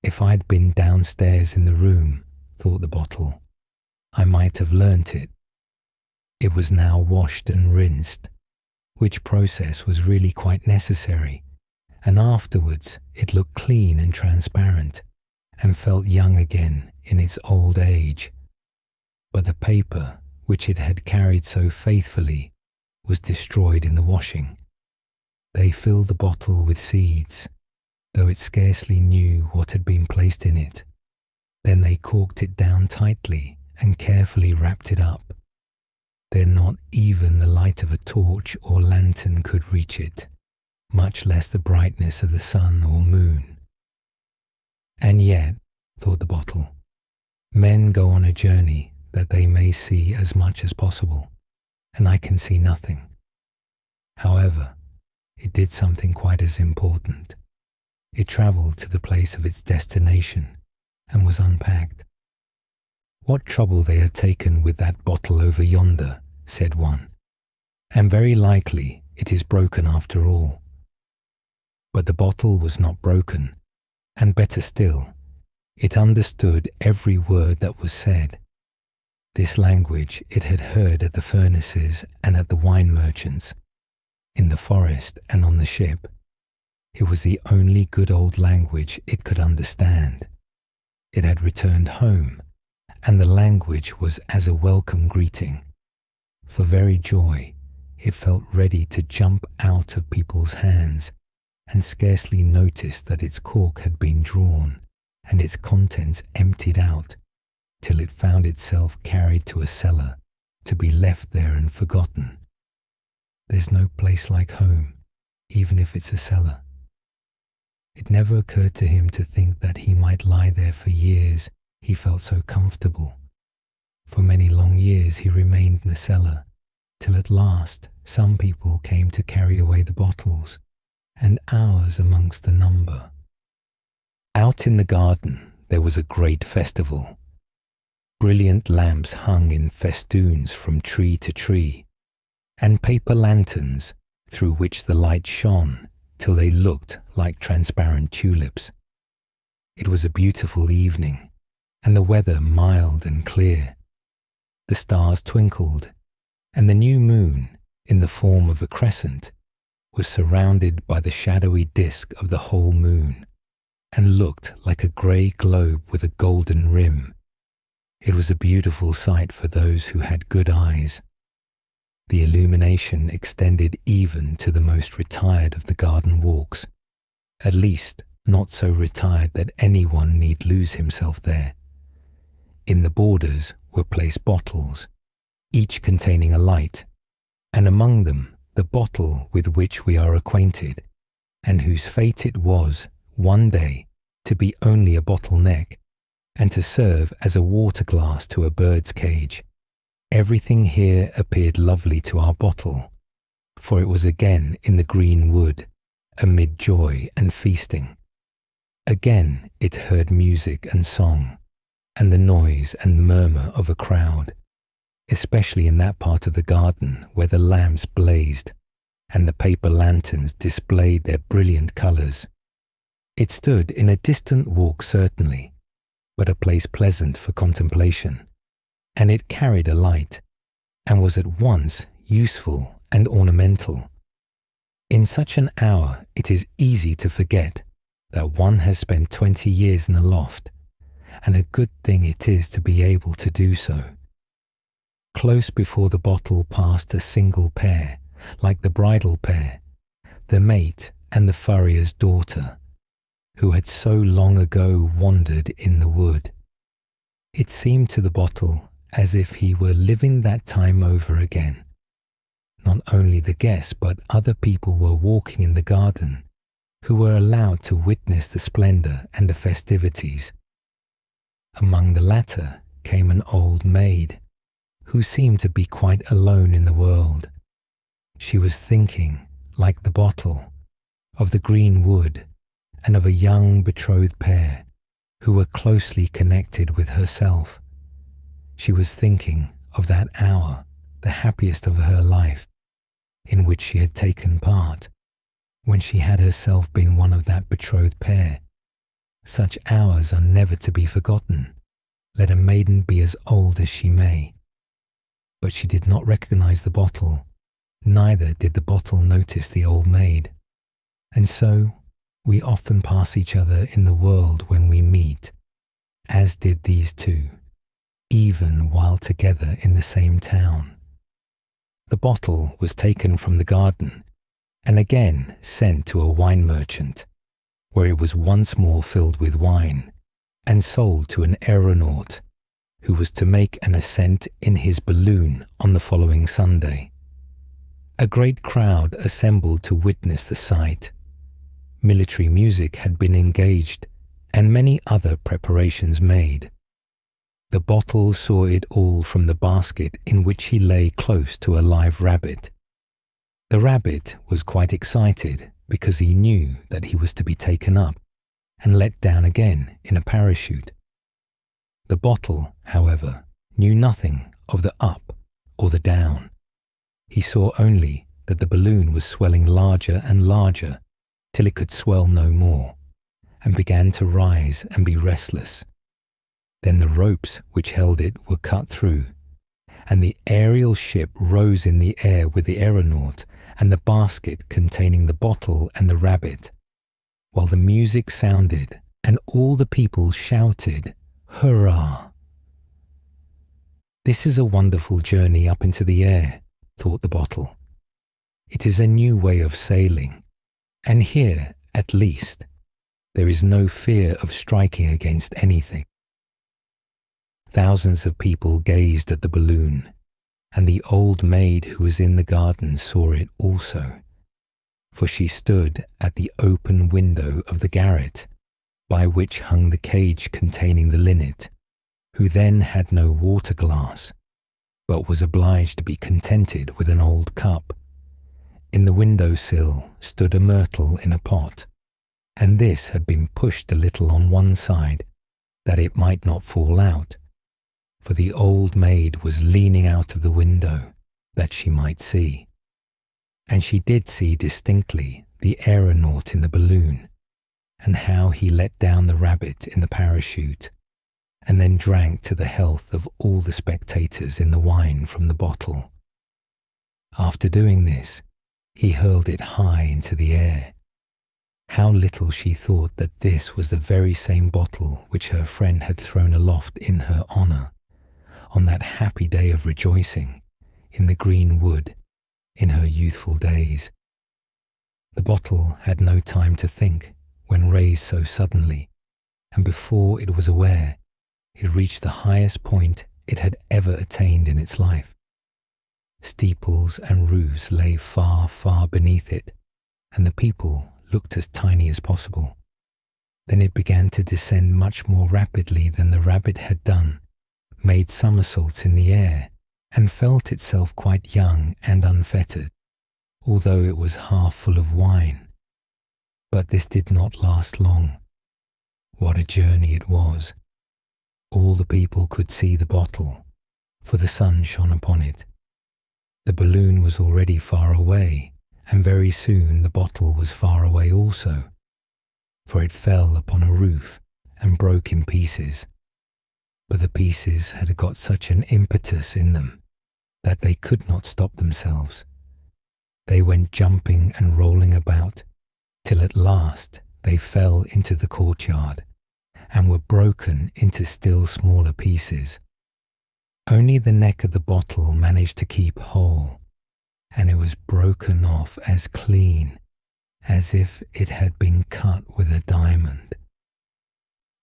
If I'd been downstairs in the room, thought the bottle, I might have learnt it. It was now washed and rinsed, which process was really quite necessary, and afterwards it looked clean and transparent, and felt young again in its old age. But the paper, which it had carried so faithfully, was destroyed in the washing. They fill the bottle with seeds, though it scarcely knew what had been placed in it. Then they corked it down tightly and carefully wrapped it up. Then not even the light of a torch or lantern could reach it, much less the brightness of the sun or moon. And yet, thought the bottle, men go on a journey that they may see as much as possible, and I can see nothing. However, it did something quite as important. It travelled to the place of its destination and was unpacked. What trouble they had taken with that bottle over yonder, said one, and very likely it is broken after all. But the bottle was not broken, and better still, it understood every word that was said. This language it had heard at the furnaces and at the wine merchants, in the forest and on the ship. It was the only good old language it could understand. It had returned home, and the language was as a welcome greeting. For very joy, it felt ready to jump out of people's hands, and scarcely noticed that its cork had been drawn and its contents emptied out, till it found itself carried to a cellar, to be left there and forgotten. There's no place like home, even if it's a cellar. It never occurred to him to think that he might lie there for years. He felt so comfortable. For many long years he remained in the cellar, till at last some people came to carry away the bottles, and ours amongst the number. Out in the garden there was a great festival. Brilliant lamps hung in festoons from tree to tree, and paper lanterns through which the light shone till they looked like transparent tulips. It was a beautiful evening, and the weather mild and clear. The stars twinkled, and the new moon, in the form of a crescent, was surrounded by the shadowy disk of the whole moon, and looked like a grey globe with a golden rim. It was a beautiful sight for those who had good eyes. The illumination extended even to the most retired of the garden walks, at least not so retired that anyone need lose himself there. In the borders were placed bottles, each containing a light, and among them the bottle with which we are acquainted, and whose fate it was, one day, to be only a bottle-neck, and to serve as a water-glass to a bird's cage. Everything here appeared lovely to our bottle, for it was again in the green wood, amid joy and feasting. Again it heard music and song, and the noise and murmur of a crowd, especially in that part of the garden where the lamps blazed, and the paper lanterns displayed their brilliant colours. It stood in a distant walk certainly, but a place pleasant for contemplation, and it carried a light, and was at once useful and ornamental. In such an hour it is easy to forget that one has spent 20 years in a loft, and a good thing it is to be able to do so. Close before the bottle passed a single pair, like the bridal pair, the mate and the furrier's daughter, who had so long ago wandered in the wood. It seemed to the bottle as if he were living that time over again. Not only the guests, but other people were walking in the garden, who were allowed to witness the splendour and the festivities. Among the latter came an old maid, who seemed to be quite alone in the world. She was thinking, like the bottle, of the green wood, and of a young betrothed pair who were closely connected with herself. She was thinking of that hour, the happiest of her life, in which she had taken part, when she had herself been one of that betrothed pair. Such hours are never to be forgotten, let a maiden be as old as she may. But she did not recognize the bottle, neither did the bottle notice the old maid. And so we often pass each other in the world when we meet, as did these two, even while together in the same town. The bottle was taken from the garden, and again sent to a wine merchant, where it was once more filled with wine, and sold to an aeronaut, who was to make an ascent in his balloon on the following Sunday. A great crowd assembled to witness the sight. Military music had been engaged, and many other preparations made. The bottle saw it all from the basket in which he lay close to a live rabbit. The rabbit was quite excited because he knew that he was to be taken up and let down again in a parachute. The bottle, however, knew nothing of the up or the down. He saw only that the balloon was swelling larger and larger till it could swell no more, and began to rise and be restless. Then the ropes which held it were cut through, and the aerial ship rose in the air with the aeronaut and the basket containing the bottle and the rabbit, while the music sounded and all the people shouted, "Hurrah!" "This is a wonderful journey up into the air," thought the bottle. "It is a new way of sailing, and here, at least, there is no fear of striking against anything." Thousands of people gazed at the balloon, and the old maid who was in the garden saw it also, for she stood at the open window of the garret, by which hung the cage containing the linnet, who then had no water glass, but was obliged to be contented with an old cup. In the window sill stood a myrtle in a pot, and this had been pushed a little on one side, that it might not fall out, for the old maid was leaning out of the window, that she might see. And she did see distinctly the aeronaut in the balloon, and how he let down the rabbit in the parachute, and then drank to the health of all the spectators in the wine from the bottle. After doing this, he hurled it high into the air. How little she thought that this was the very same bottle which her friend had thrown aloft in her honour, on that happy day of rejoicing, in the green wood, in her youthful days. The bottle had no time to think when raised so suddenly, and before it was aware, it reached the highest point it had ever attained in its life. Steeples and roofs lay far, far beneath it, and the people looked as tiny as possible. Then it began to descend much more rapidly than the rabbit had done, made somersaults in the air, and felt itself quite young and unfettered, although it was half full of wine. But this did not last long. What a journey it was! All the people could see the bottle, for the sun shone upon it. The balloon was already far away, and very soon the bottle was far away also, for it fell upon a roof and broke in pieces. But the pieces had got such an impetus in them that they could not stop themselves. They went jumping and rolling about, till at last they fell into the courtyard, and were broken into still smaller pieces. Only the neck of the bottle managed to keep whole, and it was broken off as clean as if it had been cut with a diamond.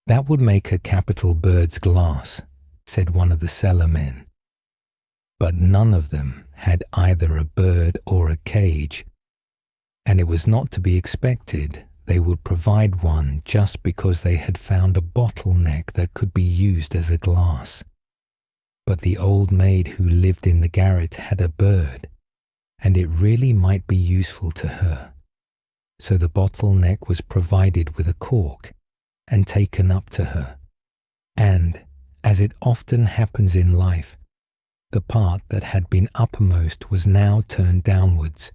"That would make a capital bird's glass," said one of the cellar men. But none of them had either a bird or a cage, and it was not to be expected they would provide one just because they had found a bottle neck that could be used as a glass. But the old maid who lived in the garret had a bird, and it really might be useful to her. So the bottle neck was provided with a cork and taken up to her, and, as it often happens in life, the part that had been uppermost was now turned downwards,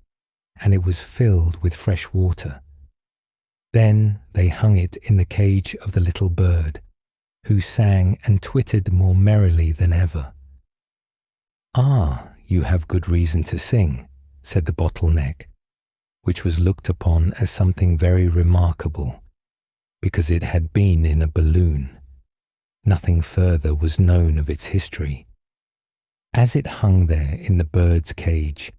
and it was filled with fresh water. Then they hung it in the cage of the little bird, who sang and twittered more merrily than ever. "Ah, you have good reason to sing," said the bottle neck, which was looked upon as something very remarkable, because it had been in a balloon. Nothing further was known of its history. As it hung there in the bird's cage,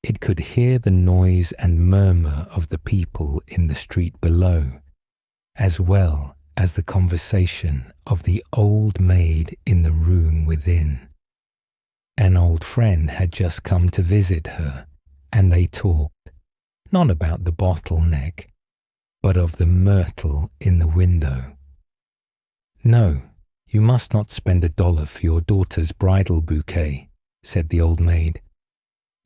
It could hear the noise and murmur of the people in the street below, as well as the conversation of the old maid in the room within. An old friend had just come to visit her, and they talked, not about the bottleneck, but of the myrtle in the window. "No, you must not spend $1 for your daughter's bridal bouquet," said the old maid.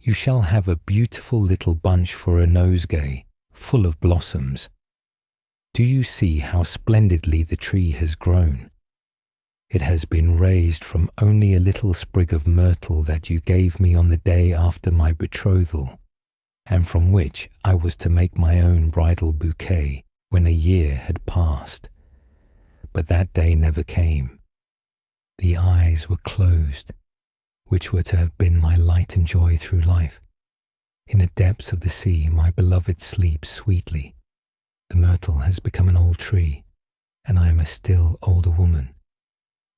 "You shall have a beautiful little bunch for a nosegay, full of blossoms. Do you see how splendidly the tree has grown? It has been raised from only a little sprig of myrtle that you gave me on the day after my betrothal, and from which I was to make my own bridal bouquet when a year had passed. But that day never came. The eyes were closed, which were to have been my light and joy through life. In the depths of the sea my beloved sleeps sweetly. The myrtle has become an old tree, and I am a still older woman.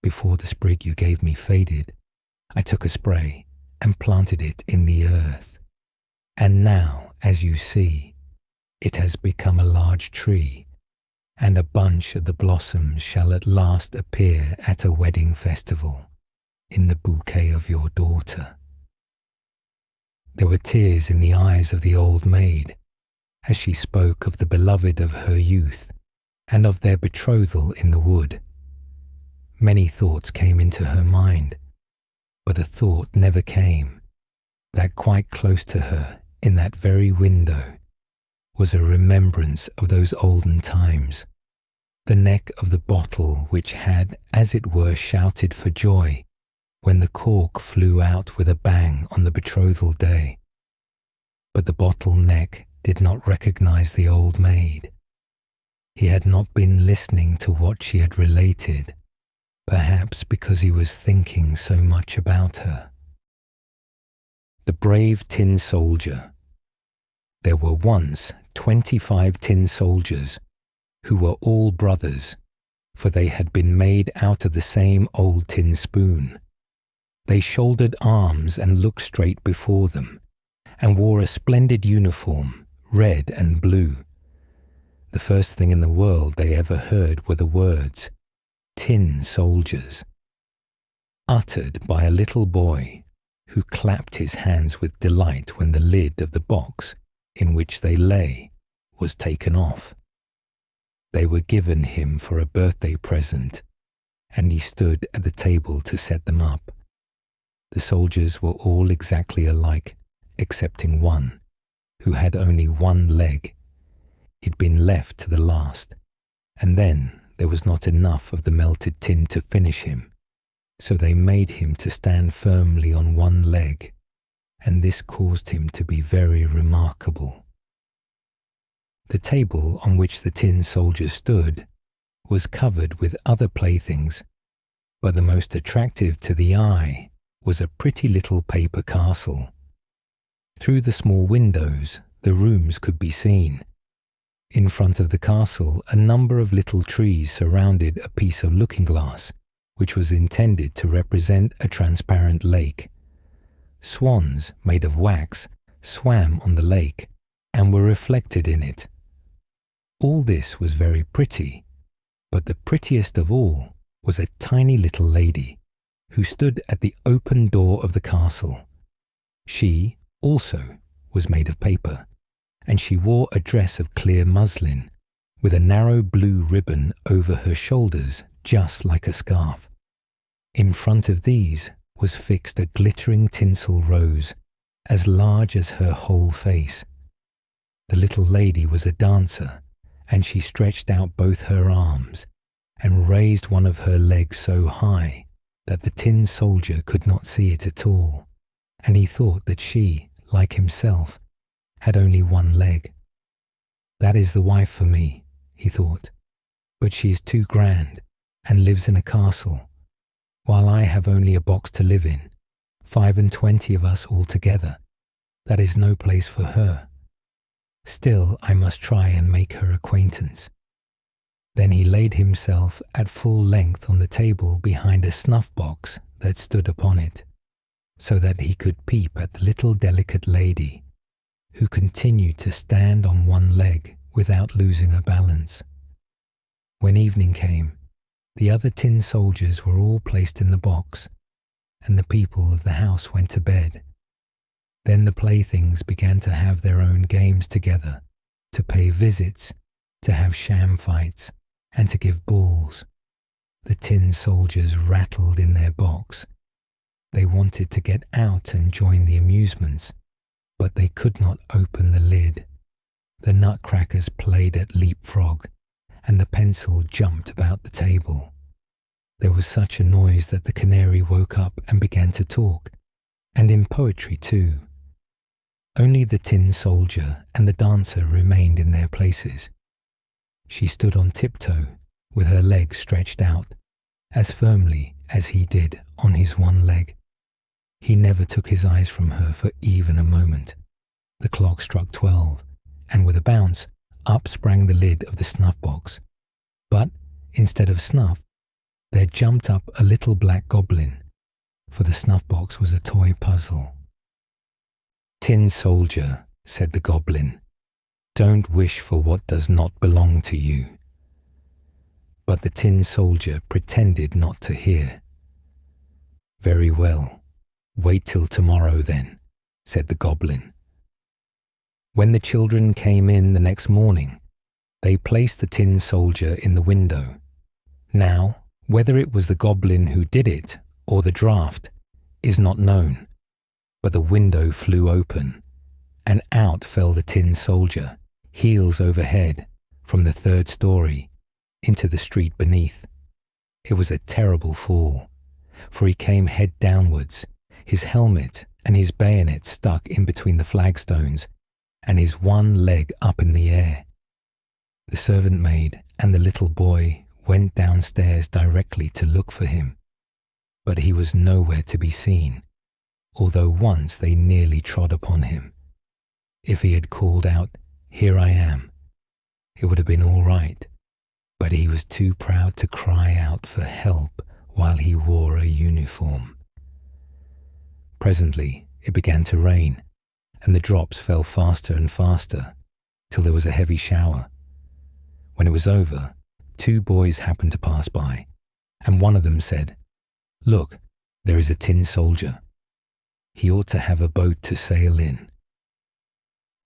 Before the sprig you gave me faded, I took a spray and planted it in the earth. And now, as you see, it has become a large tree, and a bunch of the blossoms shall at last appear at a wedding festival, in the bouquet of your daughter." There were tears in the eyes of the old maid as she spoke of the beloved of her youth and of their betrothal in the wood. Many thoughts came into her mind, but a thought never came, that quite close to her in that very window was a remembrance of those olden times, the neck of the bottle which had, as it were, shouted for joy when the cork flew out with a bang on the betrothal day. But the bottle neck did not recognize the old maid. He had not been listening to what she had related, perhaps because he was thinking so much about her. The brave tin soldier. There were once 25 tin soldiers who were all brothers, for they had been made out of the same old tin spoon. They shouldered arms and looked straight before them, and wore a splendid uniform, red and blue. The first thing in the world they ever heard were the words, "Tin soldiers," uttered by a little boy who clapped his hands with delight when the lid of the box in which they lay was taken off. They were given him for a birthday present, and he stood at the table to set them up. The soldiers were all exactly alike, excepting one, who had only one leg. He'd been left to the last, and then there was not enough of the melted tin to finish him, so they made him to stand firmly on one leg, and this caused him to be very remarkable. The table on which the tin soldier stood was covered with other playthings, but the most attractive to the eye was a pretty little paper castle. Through the small windows, the rooms could be seen. In front of the castle, a number of little trees surrounded a piece of looking-glass, which was intended to represent a transparent lake. Swans, made of wax, swam on the lake and were reflected in it. All this was very pretty, but the prettiest of all was a tiny little lady who stood at the open door of the castle. She, also, was made of paper, and she wore a dress of clear muslin, with a narrow blue ribbon over her shoulders, just like a scarf. In front of these was fixed a glittering tinsel rose, as large as her whole face. The little lady was a dancer, and she stretched out both her arms, and raised one of her legs so high that the tin soldier could not see it at all, and he thought that she, like himself, had only one leg. "That is the wife for me," he thought, "but she is too grand, and lives in a castle, while I have only a box to live in, 25 of us all together. That is no place for her. Still, I must try and make her acquaintance." Then he laid himself at full length on the table behind a snuff-box that stood upon it, so that he could peep at the little delicate lady who continued to stand on one leg without losing her balance. When evening came, the other tin soldiers were all placed in the box, and the people of the house went to bed. Then the playthings began to have their own games together, to pay visits, to have sham fights, and to give balls. The tin soldiers rattled in their box. They wanted to get out and join the amusements, but they could not open the lid. The nutcrackers played at leapfrog, and the pencil jumped about the table. There was such a noise that the canary woke up and began to talk, and in poetry too. Only the tin soldier and the dancer remained in their places. She stood on tiptoe, with her legs stretched out, as firmly as he did on his one leg. He never took his eyes from her for even a moment. The clock struck 12, and with a bounce, up sprang the lid of the snuff box. But instead of snuff, there jumped up a little black goblin, for the snuff box was a toy puzzle. "Tin soldier," said the goblin, "don't wish for what does not belong to you." But the tin soldier pretended not to hear. "Very well, wait till tomorrow then," said the goblin. When the children came in the next morning, they placed the tin soldier in the window. Now, whether it was the goblin who did it or the draught is not known, but the window flew open, and out fell the tin soldier, heels overhead, from the 3rd story into the street beneath. It was a terrible fall, for he came head downwards, his helmet and his bayonet stuck in between the flagstones, and his one leg up in the air. The servant maid and the little boy went downstairs directly to look for him, but he was nowhere to be seen, although once they nearly trod upon him. If he had called out, "Here I am," it would have been all right, but he was too proud to cry out for help while he wore a uniform. Presently it began to rain, and the drops fell faster and faster, till there was a heavy shower. When it was over, 2 boys happened to pass by, and one of them said, "Look, there is a tin soldier. He ought to have a boat to sail in."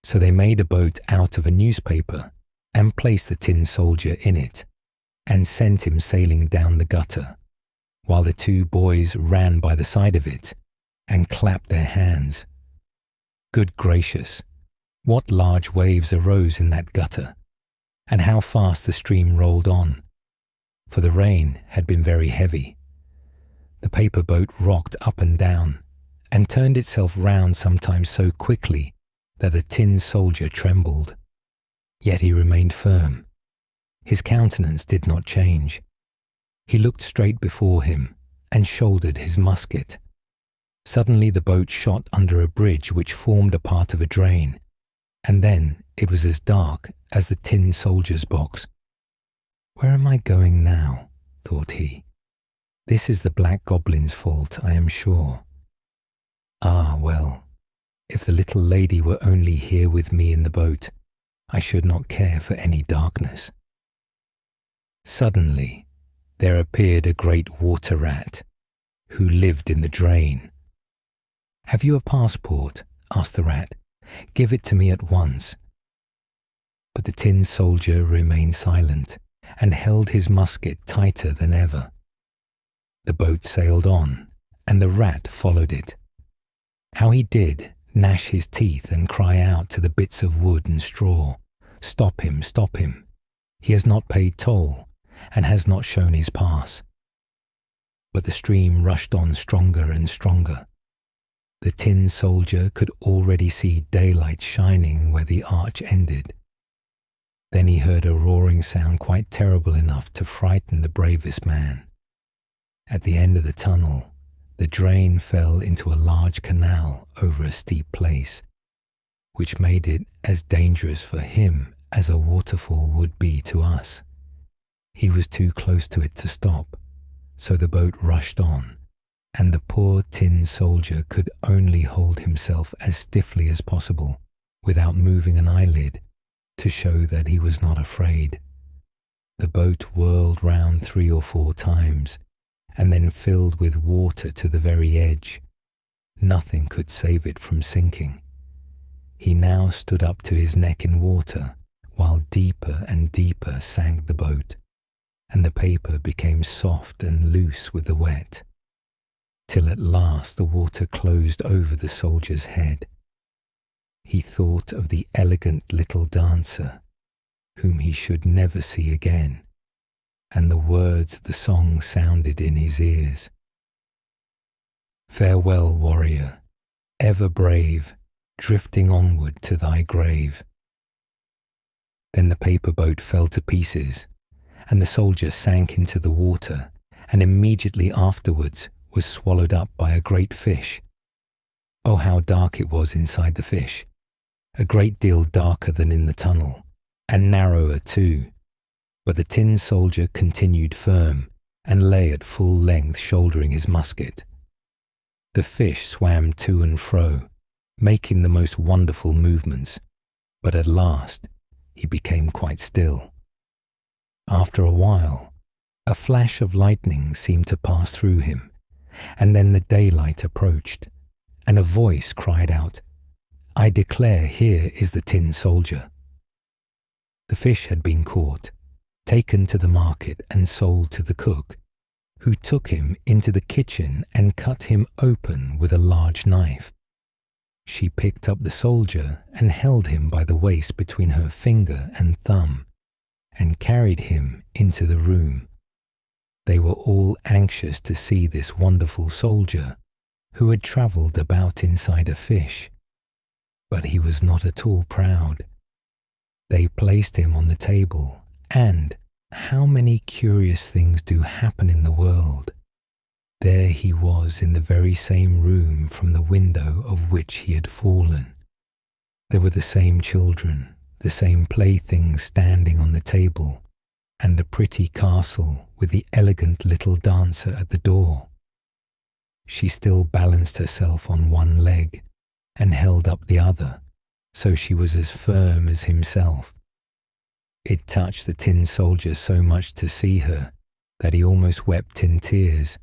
So they made a boat out of a newspaper and placed the tin soldier in it, and sent him sailing down the gutter, while the 2 boys ran by the side of it and clapped their hands. Good gracious, what large waves arose in that gutter, and how fast the stream rolled on, for the rain had been very heavy. The paper boat rocked up and down, and turned itself round sometimes so quickly that the tin soldier trembled. Yet he remained firm. His countenance did not change. He looked straight before him and shouldered his musket. Suddenly the boat shot under a bridge which formed a part of a drain, and then it was as dark as the tin soldier's box. "Where am I going now?" thought he. "This is the black goblin's fault, I am sure. Ah, well, if the little lady were only here with me in the boat, I should not care for any darkness." Suddenly there appeared a great water rat, who lived in the drain. "Have you a passport?" asked the rat. "Give it to me at once." But the tin soldier remained silent, and held his musket tighter than ever. The boat sailed on, and the rat followed it. How he did gnash his teeth and cry out to the bits of wood and straw, "Stop him, stop him! He has not paid toll, and has not shown his pass." But the stream rushed on stronger and stronger. The tin soldier could already see daylight shining where the arch ended. Then he heard a roaring sound quite terrible enough to frighten the bravest man. At the end of the tunnel, the drain fell into a large canal over a steep place, which made it as dangerous for him as a waterfall would be to us. He was too close to it to stop, so the boat rushed on, and the poor tin soldier could only hold himself as stiffly as possible, without moving an eyelid, to show that he was not afraid. The boat whirled round 3 or 4 times, and then filled with water to the very edge. Nothing could save it from sinking. He now stood up to his neck in water, while deeper and deeper sank the boat, and the paper became soft and loose with the wet, till at last the water closed over the soldier's head. He thought of the elegant little dancer, whom he should never see again, and the words of the song sounded in his ears. Farewell, warrior, ever brave, drifting onward to thy grave. Then the paper boat fell to pieces, and the soldier sank into the water, and immediately afterwards was swallowed up by a great fish. Oh, how dark it was inside the fish, a great deal darker than in the tunnel, and narrower too. But the tin soldier continued firm, and lay at full length shouldering his musket. The fish swam to and fro, making the most wonderful movements, but at last he became quite still. After a while, a flash of lightning seemed to pass through him, and then the daylight approached, and a voice cried out, I declare here is the tin soldier. The fish had been caught, taken to the market and sold to the cook, who took him into the kitchen and cut him open with a large knife. She picked up the soldier and held him by the waist between her finger and thumb, and carried him into the room. They were all anxious to see this wonderful soldier, who had travelled about inside a fish, but he was not at all proud. They placed him on the table, and how many curious things do happen in the world! There he was in the very same room from the window of which he had fallen. There were the same children, the same playthings standing on the table, and the pretty castle with the elegant little dancer at the door. She still balanced herself on one leg and held up the other, so she was as firm as himself. It touched the tin soldier so much to see her that he almost wept in tears,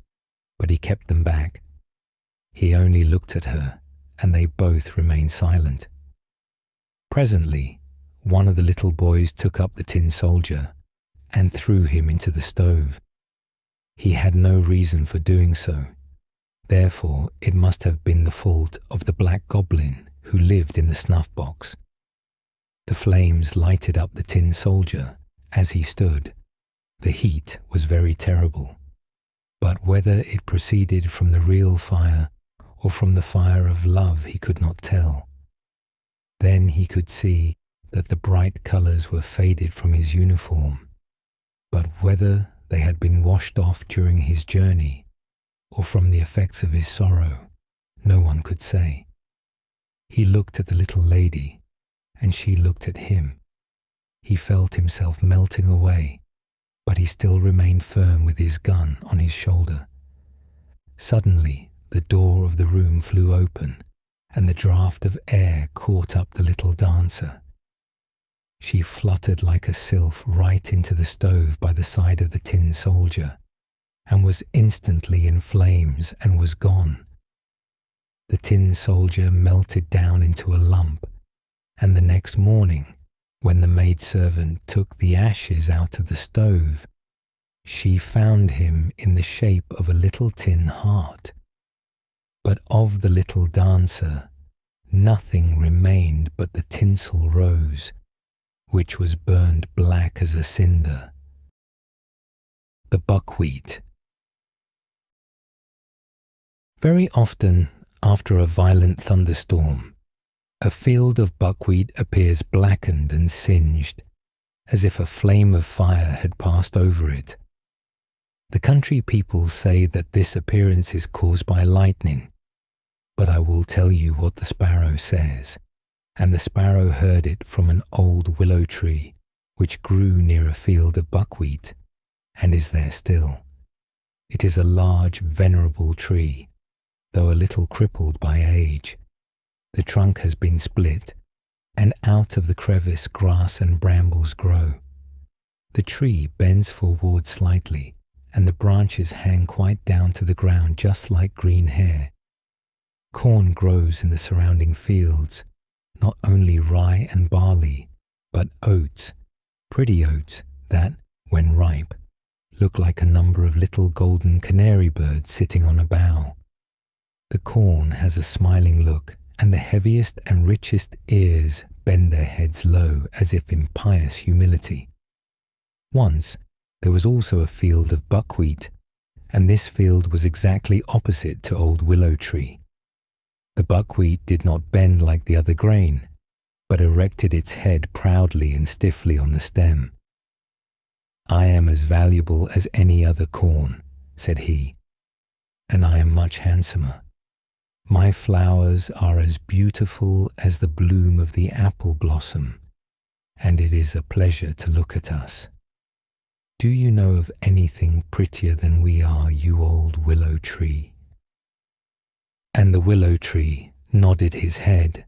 but he kept them back. He only looked at her, and they both remained silent. Presently, one of the little boys took up the tin soldier and threw him into the stove. He had no reason for doing so. Therefore, it must have been the fault of the black goblin who lived in the snuff box. The flames lighted up the tin soldier as he stood. The heat was very terrible, but whether it proceeded from the real fire or from the fire of love he could not tell. Then he could see that the bright colours were faded from his uniform, but whether they had been washed off during his journey or from the effects of his sorrow, no one could say. He looked at the little lady, and she looked at him. He felt himself melting away, but he still remained firm with his gun on his shoulder. Suddenly, the door of the room flew open, and the draught of air caught up the little dancer. She fluttered like a sylph right into the stove by the side of the tin soldier, and was instantly in flames and was gone. The tin soldier melted down into a lump, and the next morning, when the maidservant took the ashes out of the stove, she found him in the shape of a little tin heart. But of the little dancer, nothing remained but the tinsel rose, which was burned black as a cinder. The buckwheat. Very often, after a violent thunderstorm, a field of buckwheat appears blackened and singed, as if a flame of fire had passed over it. The country people say that this appearance is caused by lightning, but I will tell you what the sparrow says, and the sparrow heard it from an old willow tree which grew near a field of buckwheat, and is there still. It is a large, venerable tree, though a little crippled by age. The trunk has been split, and out of the crevice grass and brambles grow. The tree bends forward slightly, and the branches hang quite down to the ground just like green hair. Corn grows in the surrounding fields, not only rye and barley, but oats, pretty oats that, when ripe, look like a number of little golden canary birds sitting on a bough. The corn has a smiling look, and the heaviest and richest ears bend their heads low as if in pious humility. Once there was also a field of buckwheat, and this field was exactly opposite to old willow tree. The buckwheat did not bend like the other grain, but erected its head proudly and stiffly on the stem. "I am as valuable as any other corn," said he, "and I am much handsomer. My flowers are as beautiful as the bloom of the apple blossom, and it is a pleasure to look at us. Do you know of anything prettier than we are, you old willow tree?" And the willow tree nodded his head,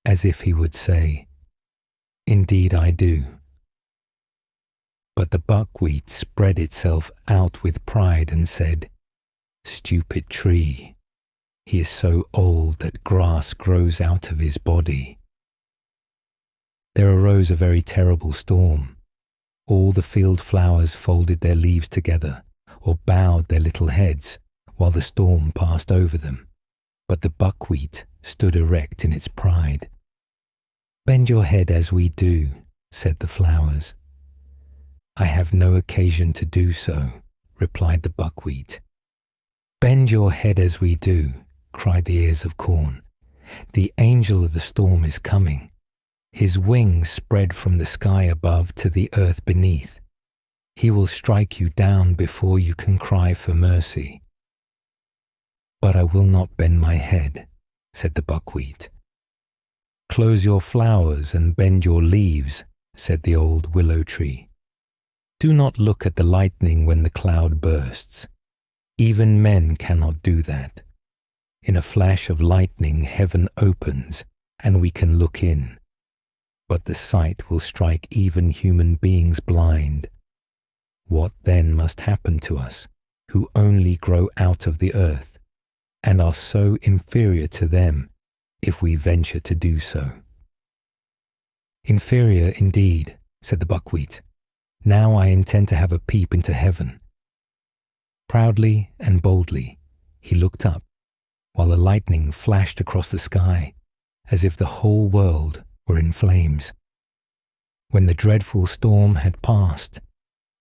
as if he would say, "Indeed I do." But the buckwheat spread itself out with pride and said, "Stupid tree, he is so old that grass grows out of his body." There arose a very terrible storm. All the field flowers folded their leaves together or bowed their little heads while the storm passed over them, but the buckwheat stood erect in its pride. "Bend your head as we do," said the flowers. "I have no occasion to do so," replied the buckwheat. "Bend your head as we do," cried the ears of corn. "The angel of the storm is coming. His wings spread from the sky above to the earth beneath. He will strike you down before you can cry for mercy." "But I will not bend my head," said the buckwheat. "Close your flowers and bend your leaves," said the old willow tree. "Do not look at the lightning when the cloud bursts. Even men cannot do that. In a flash of lightning heaven opens, and we can look in. But the sight will strike even human beings blind. What then must happen to us, who only grow out of the earth, and are so inferior to them, if we venture to do so?" "Inferior indeed," said the buckwheat. "Now I intend to have a peep into heaven." Proudly and boldly he looked up, while the lightning flashed across the sky, as if the whole world were in flames. When the dreadful storm had passed,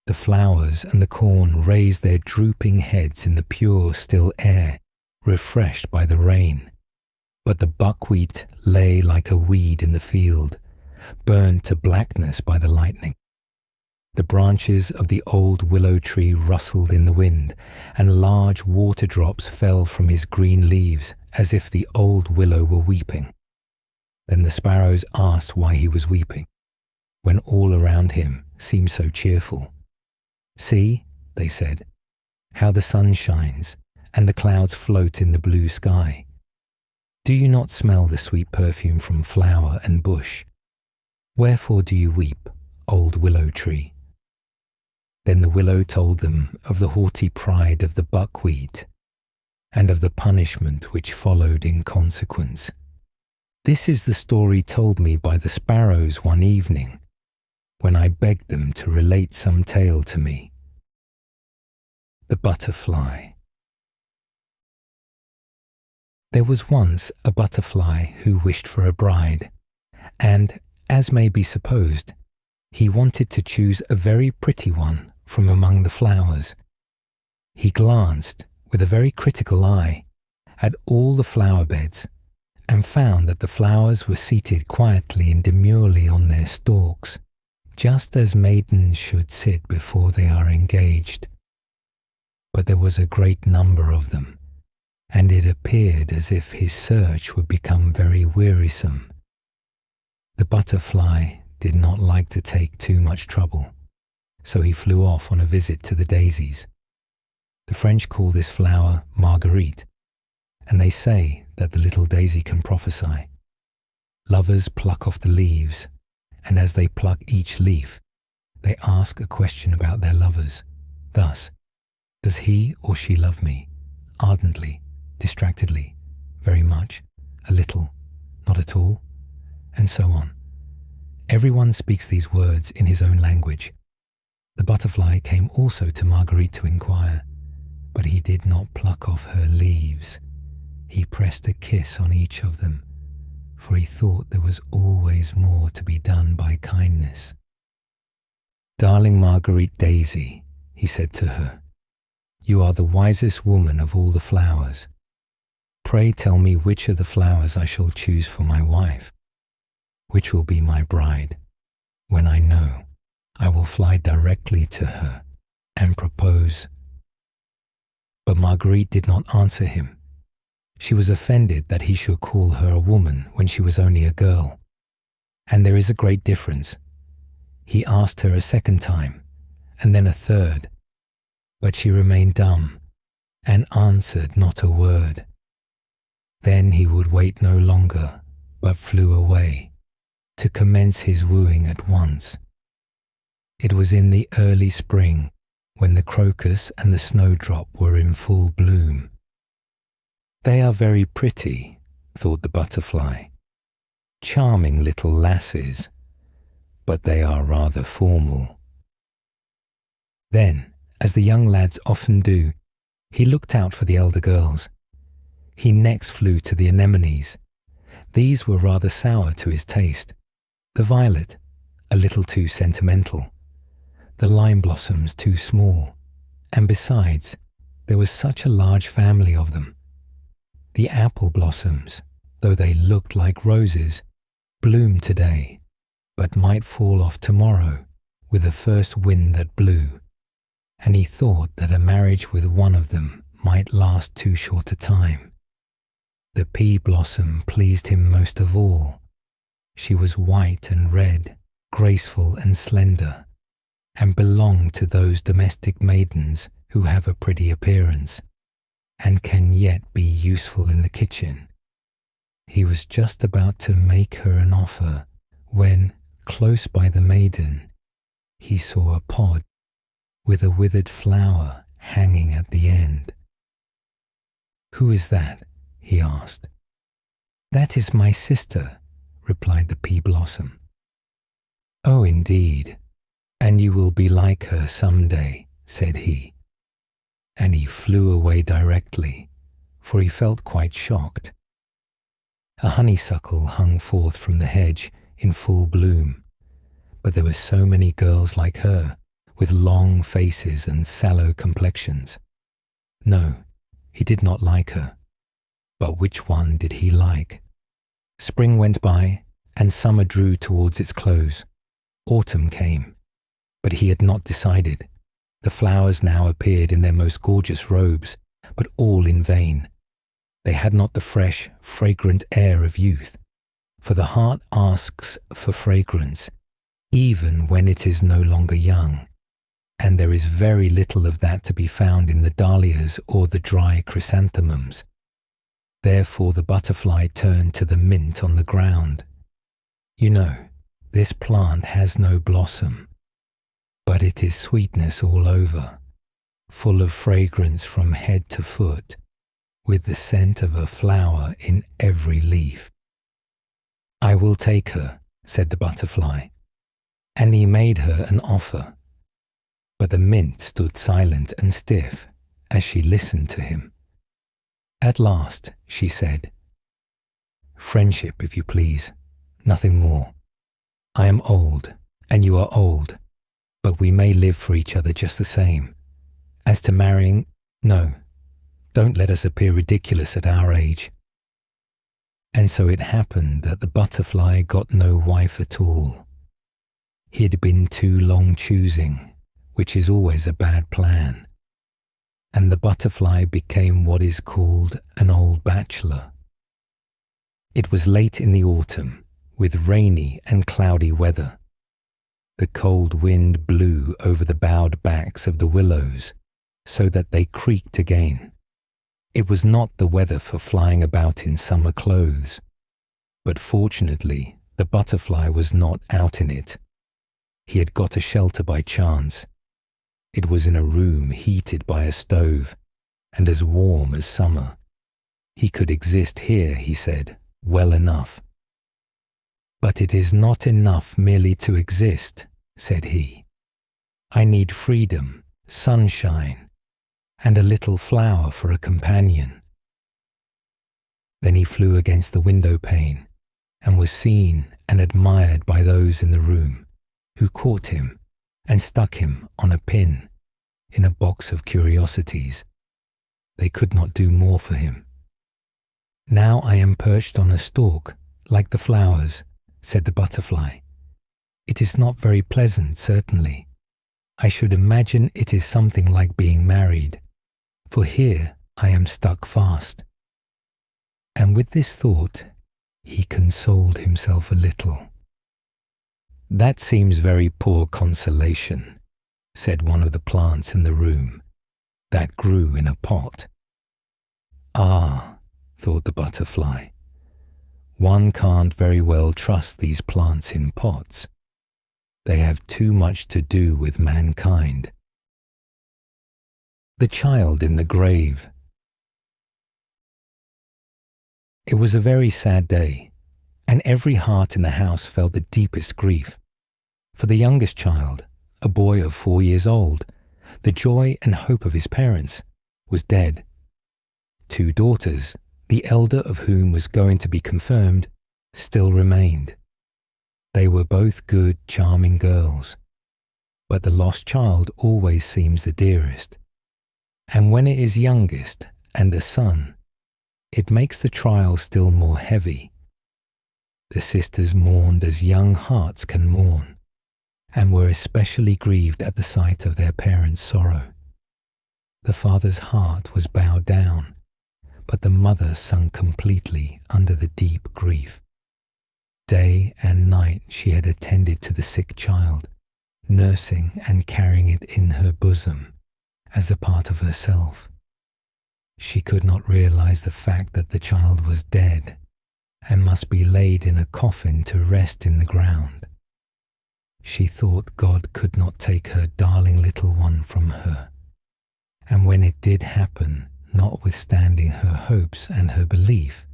the flowers and the corn raised their drooping heads in the pure, still air, refreshed by the rain. But the buckwheat lay like a weed in the field, burned to blackness by the lightning. The branches of the old willow tree rustled in the wind, and large water drops fell from his green leaves as if the old willow were weeping. Then the sparrows asked why he was weeping, when all around him seemed so cheerful. "See," they said, "how the sun shines, and the clouds float in the blue sky. Do you not smell the sweet perfume from flower and bush? Wherefore do you weep, old willow tree?" Then the willow told them of the haughty pride of the buckwheat, and of the punishment which followed in consequence. This is the story told me by the sparrows one evening, when I begged them to relate some tale to me. The Butterfly. There was once a butterfly who wished for a bride, and, as may be supposed, he wanted to choose a very pretty one from among the flowers. He glanced with a very critical eye at all the flower beds, and found that the flowers were seated quietly and demurely on their stalks, just as maidens should sit before they are engaged. But there was a great number of them, and it appeared as if his search would become very wearisome. The butterfly did not like to take too much trouble, so he flew off on a visit to the daisies. The French call this flower Marguerite, and they say that the little daisy can prophesy. Lovers pluck off the leaves, and as they pluck each leaf, they ask a question about their lovers. Thus, does he or she love me? Ardently, distractedly, very much, a little, not at all, and so on. Everyone speaks these words in his own language. The butterfly came also to Marguerite to inquire, but he did not pluck off her leaves. He pressed a kiss on each of them, for he thought there was always more to be done by kindness. "Darling Marguerite Daisy," he said to her, "you are the wisest woman of all the flowers. Pray tell me which of the flowers I shall choose for my wife, which will be my bride. When I know, I will fly directly to her and propose." But Marguerite did not answer him. She was offended that he should call her a woman when she was only a girl. And there is a great difference. He asked her a second time, and then a third, but she remained dumb and answered not a word. Then he would wait no longer, but flew away, to commence his wooing at once. It was in the early spring, when the crocus and the snowdrop were in full bloom. "They are very pretty," thought the butterfly, "charming little lasses, but they are rather formal." Then, as the young lads often do, he looked out for the elder girls. He next flew to the anemones. These were rather sour to his taste. The violet, a little too sentimental. The lime blossoms too small. And besides, there was such a large family of them. The apple blossoms, though they looked like roses, bloomed today, but might fall off tomorrow with the first wind that blew, and he thought that a marriage with one of them might last too short a time. The pea blossom pleased him most of all. She was white and red, graceful and slender, and belonged to those domestic maidens who have a pretty appearance, and can yet be useful in the kitchen. He was just about to make her an offer when, close by the maiden, he saw a pod with a withered flower hanging at the end. "Who is that?" he asked. "That is my sister," replied the pea blossom. "Oh, indeed, and you will be like her some day," said he. And he flew away directly, for he felt quite shocked. A honeysuckle hung forth from the hedge in full bloom, but there were so many girls like her, with long faces and sallow complexions. No, he did not like her. But which one did he like? Spring went by, and summer drew towards its close. Autumn came, but he had not decided. The flowers now appeared in their most gorgeous robes, but all in vain. They had not the fresh, fragrant air of youth, for the heart asks for fragrance, even when it is no longer young, and there is very little of that to be found in the dahlias or the dry chrysanthemums. Therefore the butterfly turned to the mint on the ground. "You know, this plant has no blossom, but it is sweetness all over, full of fragrance from head to foot, with the scent of a flower in every leaf." "I will take her," said the butterfly, and he made her an offer. But the mint stood silent and stiff as she listened to him. At last she said, "Friendship, if you please, nothing more. I am old, and you are old, but we may live for each other just the same. As to marrying, no, don't let us appear ridiculous at our age." And so it happened that the butterfly got no wife at all. He had been too long choosing, which is always a bad plan, and the butterfly became what is called an old bachelor. It was late in the autumn, with rainy and cloudy weather. The cold wind blew over the bowed backs of the willows, so that they creaked again. It was not the weather for flying about in summer clothes. But fortunately, the butterfly was not out in it. He had got a shelter by chance. It was in a room heated by a stove and as warm as summer. He could exist here, he said, well enough. But it is not enough merely to exist, said he. I need freedom, sunshine, and a little flower for a companion. Then he flew against the window pane and was seen and admired by those in the room, who caught him and stuck him on a pin in a box of curiosities. They could not do more for him. Now I am perched on a stalk, like the flowers, said the butterfly. It is not very pleasant, certainly. I should imagine it is something like being married, for here I am stuck fast. And with this thought, he consoled himself a little. That seems very poor consolation, said one of the plants in the room, that grew in a pot. Ah, thought the butterfly, one can't very well trust these plants in pots. They have too much to do with mankind. The child in the grave. It was a very sad day, and every heart in the house felt the deepest grief. For the youngest child, a boy of 4 years old, the joy and hope of his parents, was dead. 2 daughters, the elder of whom was going to be confirmed, still remained. They were both good, charming girls. But the lost child always seems the dearest. And when it is youngest and a son, it makes the trial still more heavy. The sisters mourned as young hearts can mourn, and were especially grieved at the sight of their parents' sorrow. The father's heart was bowed down, but the mother sunk completely under the deep grief. Day and night she had attended to the sick child, nursing and carrying it in her bosom as a part of herself. She could not realize the fact that the child was dead and must be laid in a coffin to rest in the ground. She thought God could not take her darling little one from her. And when it did happen, notwithstanding her hopes and her belief,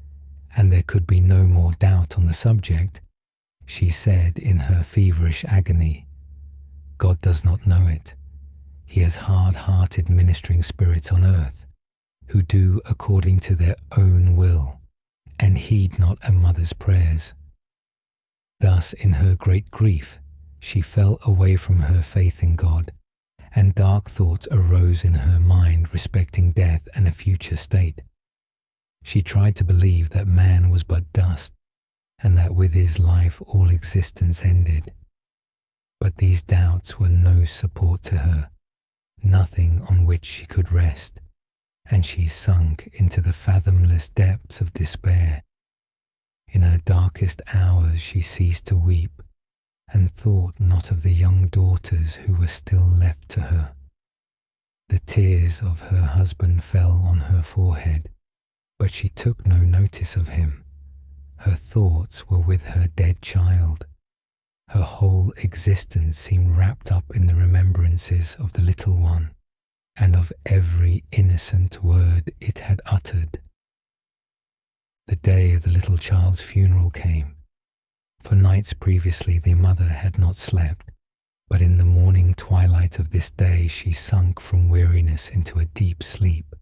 and there could be no more doubt on the subject, she said in her feverish agony, God does not know it. He has hard-hearted ministering spirits on earth, who do according to their own will, and heed not a mother's prayers. Thus, in her great grief, she fell away from her faith in God, and dark thoughts arose in her mind respecting death and a future state. She tried to believe that man was but dust, and that with his life all existence ended. But these doubts were no support to her, nothing on which she could rest, and she sunk into the fathomless depths of despair. In her darkest hours she ceased to weep, and thought not of the young daughters who were still left to her. The tears of her husband fell on her forehead, but she took no notice of him. Her thoughts were with her dead child. Her whole existence seemed wrapped up in the remembrances of the little one, and of every innocent word it had uttered. The day of the little child's funeral came. For nights previously the mother had not slept, but in the morning twilight of this day she sunk from weariness into a deep sleep.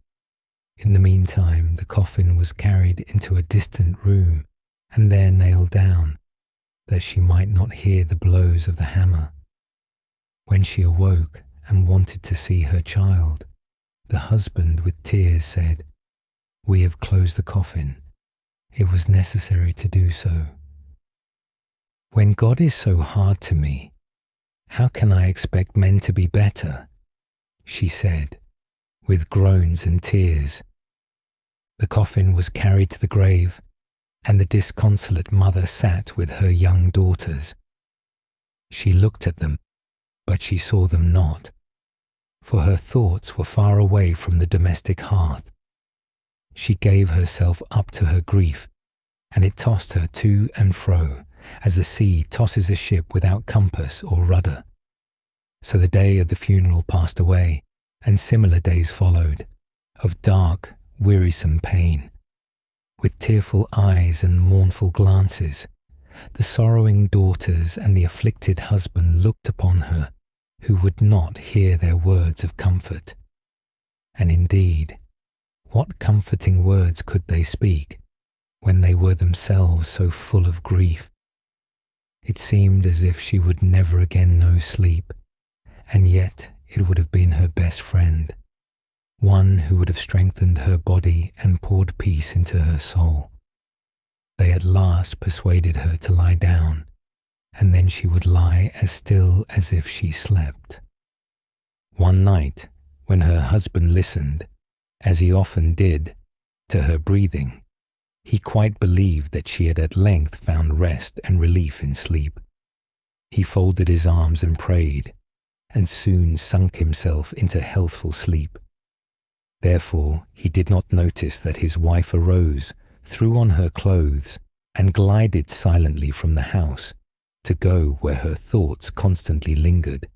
In the meantime the coffin was carried into a distant room and there nailed down, that she might not hear the blows of the hammer. When she awoke and wanted to see her child, the husband with tears said, "We have closed the coffin. It was necessary to do so. When God is so hard to me, how can I expect men to be better?" she said, with groans and tears. The coffin was carried to the grave, and the disconsolate mother sat with her young daughters. She looked at them, but she saw them not, for her thoughts were far away from the domestic hearth. She gave herself up to her grief, and it tossed her to and fro, as the sea tosses a ship without compass or rudder. So the day of the funeral passed away, and similar days followed, of dark, wearisome pain. With tearful eyes and mournful glances, the sorrowing daughters and the afflicted husband looked upon her, who would not hear their words of comfort. And indeed, what comforting words could they speak, when they were themselves so full of grief? It seemed as if she would never again know sleep, and yet it would have been her best friend, one who would have strengthened her body and poured peace into her soul. They at last persuaded her to lie down, and then she would lie as still as if she slept. One night, when her husband listened, as he often did, to her breathing, he quite believed that she had at length found rest and relief in sleep. He folded his arms and prayed, and soon sunk himself into healthful sleep. Therefore he did not notice that his wife arose, threw on her clothes, and glided silently from the house, to go where her thoughts constantly lingered,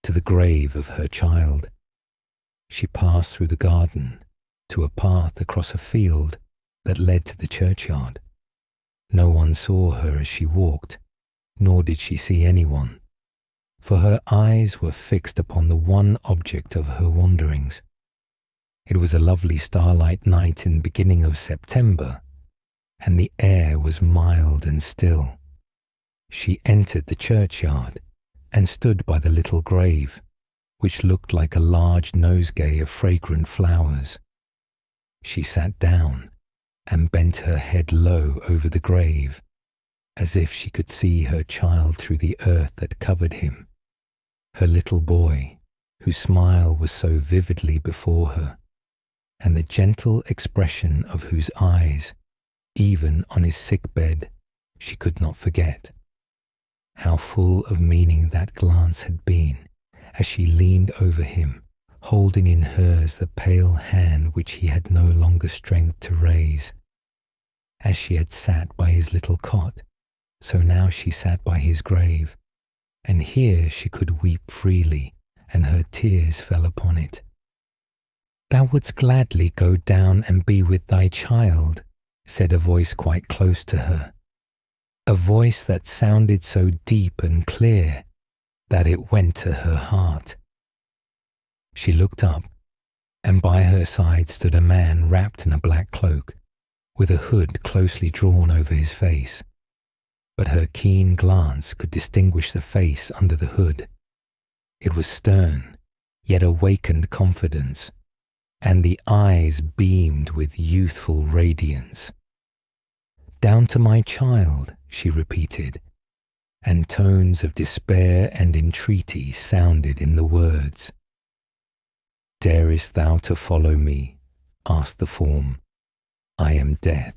to the grave of her child. She passed through the garden, to a path across a field that led to the churchyard. No one saw her as she walked, nor did she see anyone, for her eyes were fixed upon the one object of her wanderings. It was a lovely starlight night in the beginning of September, and the air was mild and still. She entered the churchyard and stood by the little grave, which looked like a large nosegay of fragrant flowers. She sat down and bent her head low over the grave, as if she could see her child through the earth that covered him, her little boy, whose smile was so vividly before her, and the gentle expression of whose eyes, even on his sick bed, she could not forget. How full of meaning that glance had been, as she leaned over him, holding in hers the pale hand which he had no longer strength to raise. As she had sat by his little cot, so now she sat by his grave, and here she could weep freely, and her tears fell upon it. "Thou wouldst gladly go down and be with thy child," said a voice quite close to her, a voice that sounded so deep and clear that it went to her heart. She looked up, and by her side stood a man wrapped in a black cloak, with a hood closely drawn over his face. But her keen glance could distinguish the face under the hood. It was stern, yet awakened confidence, and the eyes beamed with youthful radiance. "Down to my child," she repeated, and tones of despair and entreaty sounded in the words. "Darest thou to follow me?" asked the form. "I am death."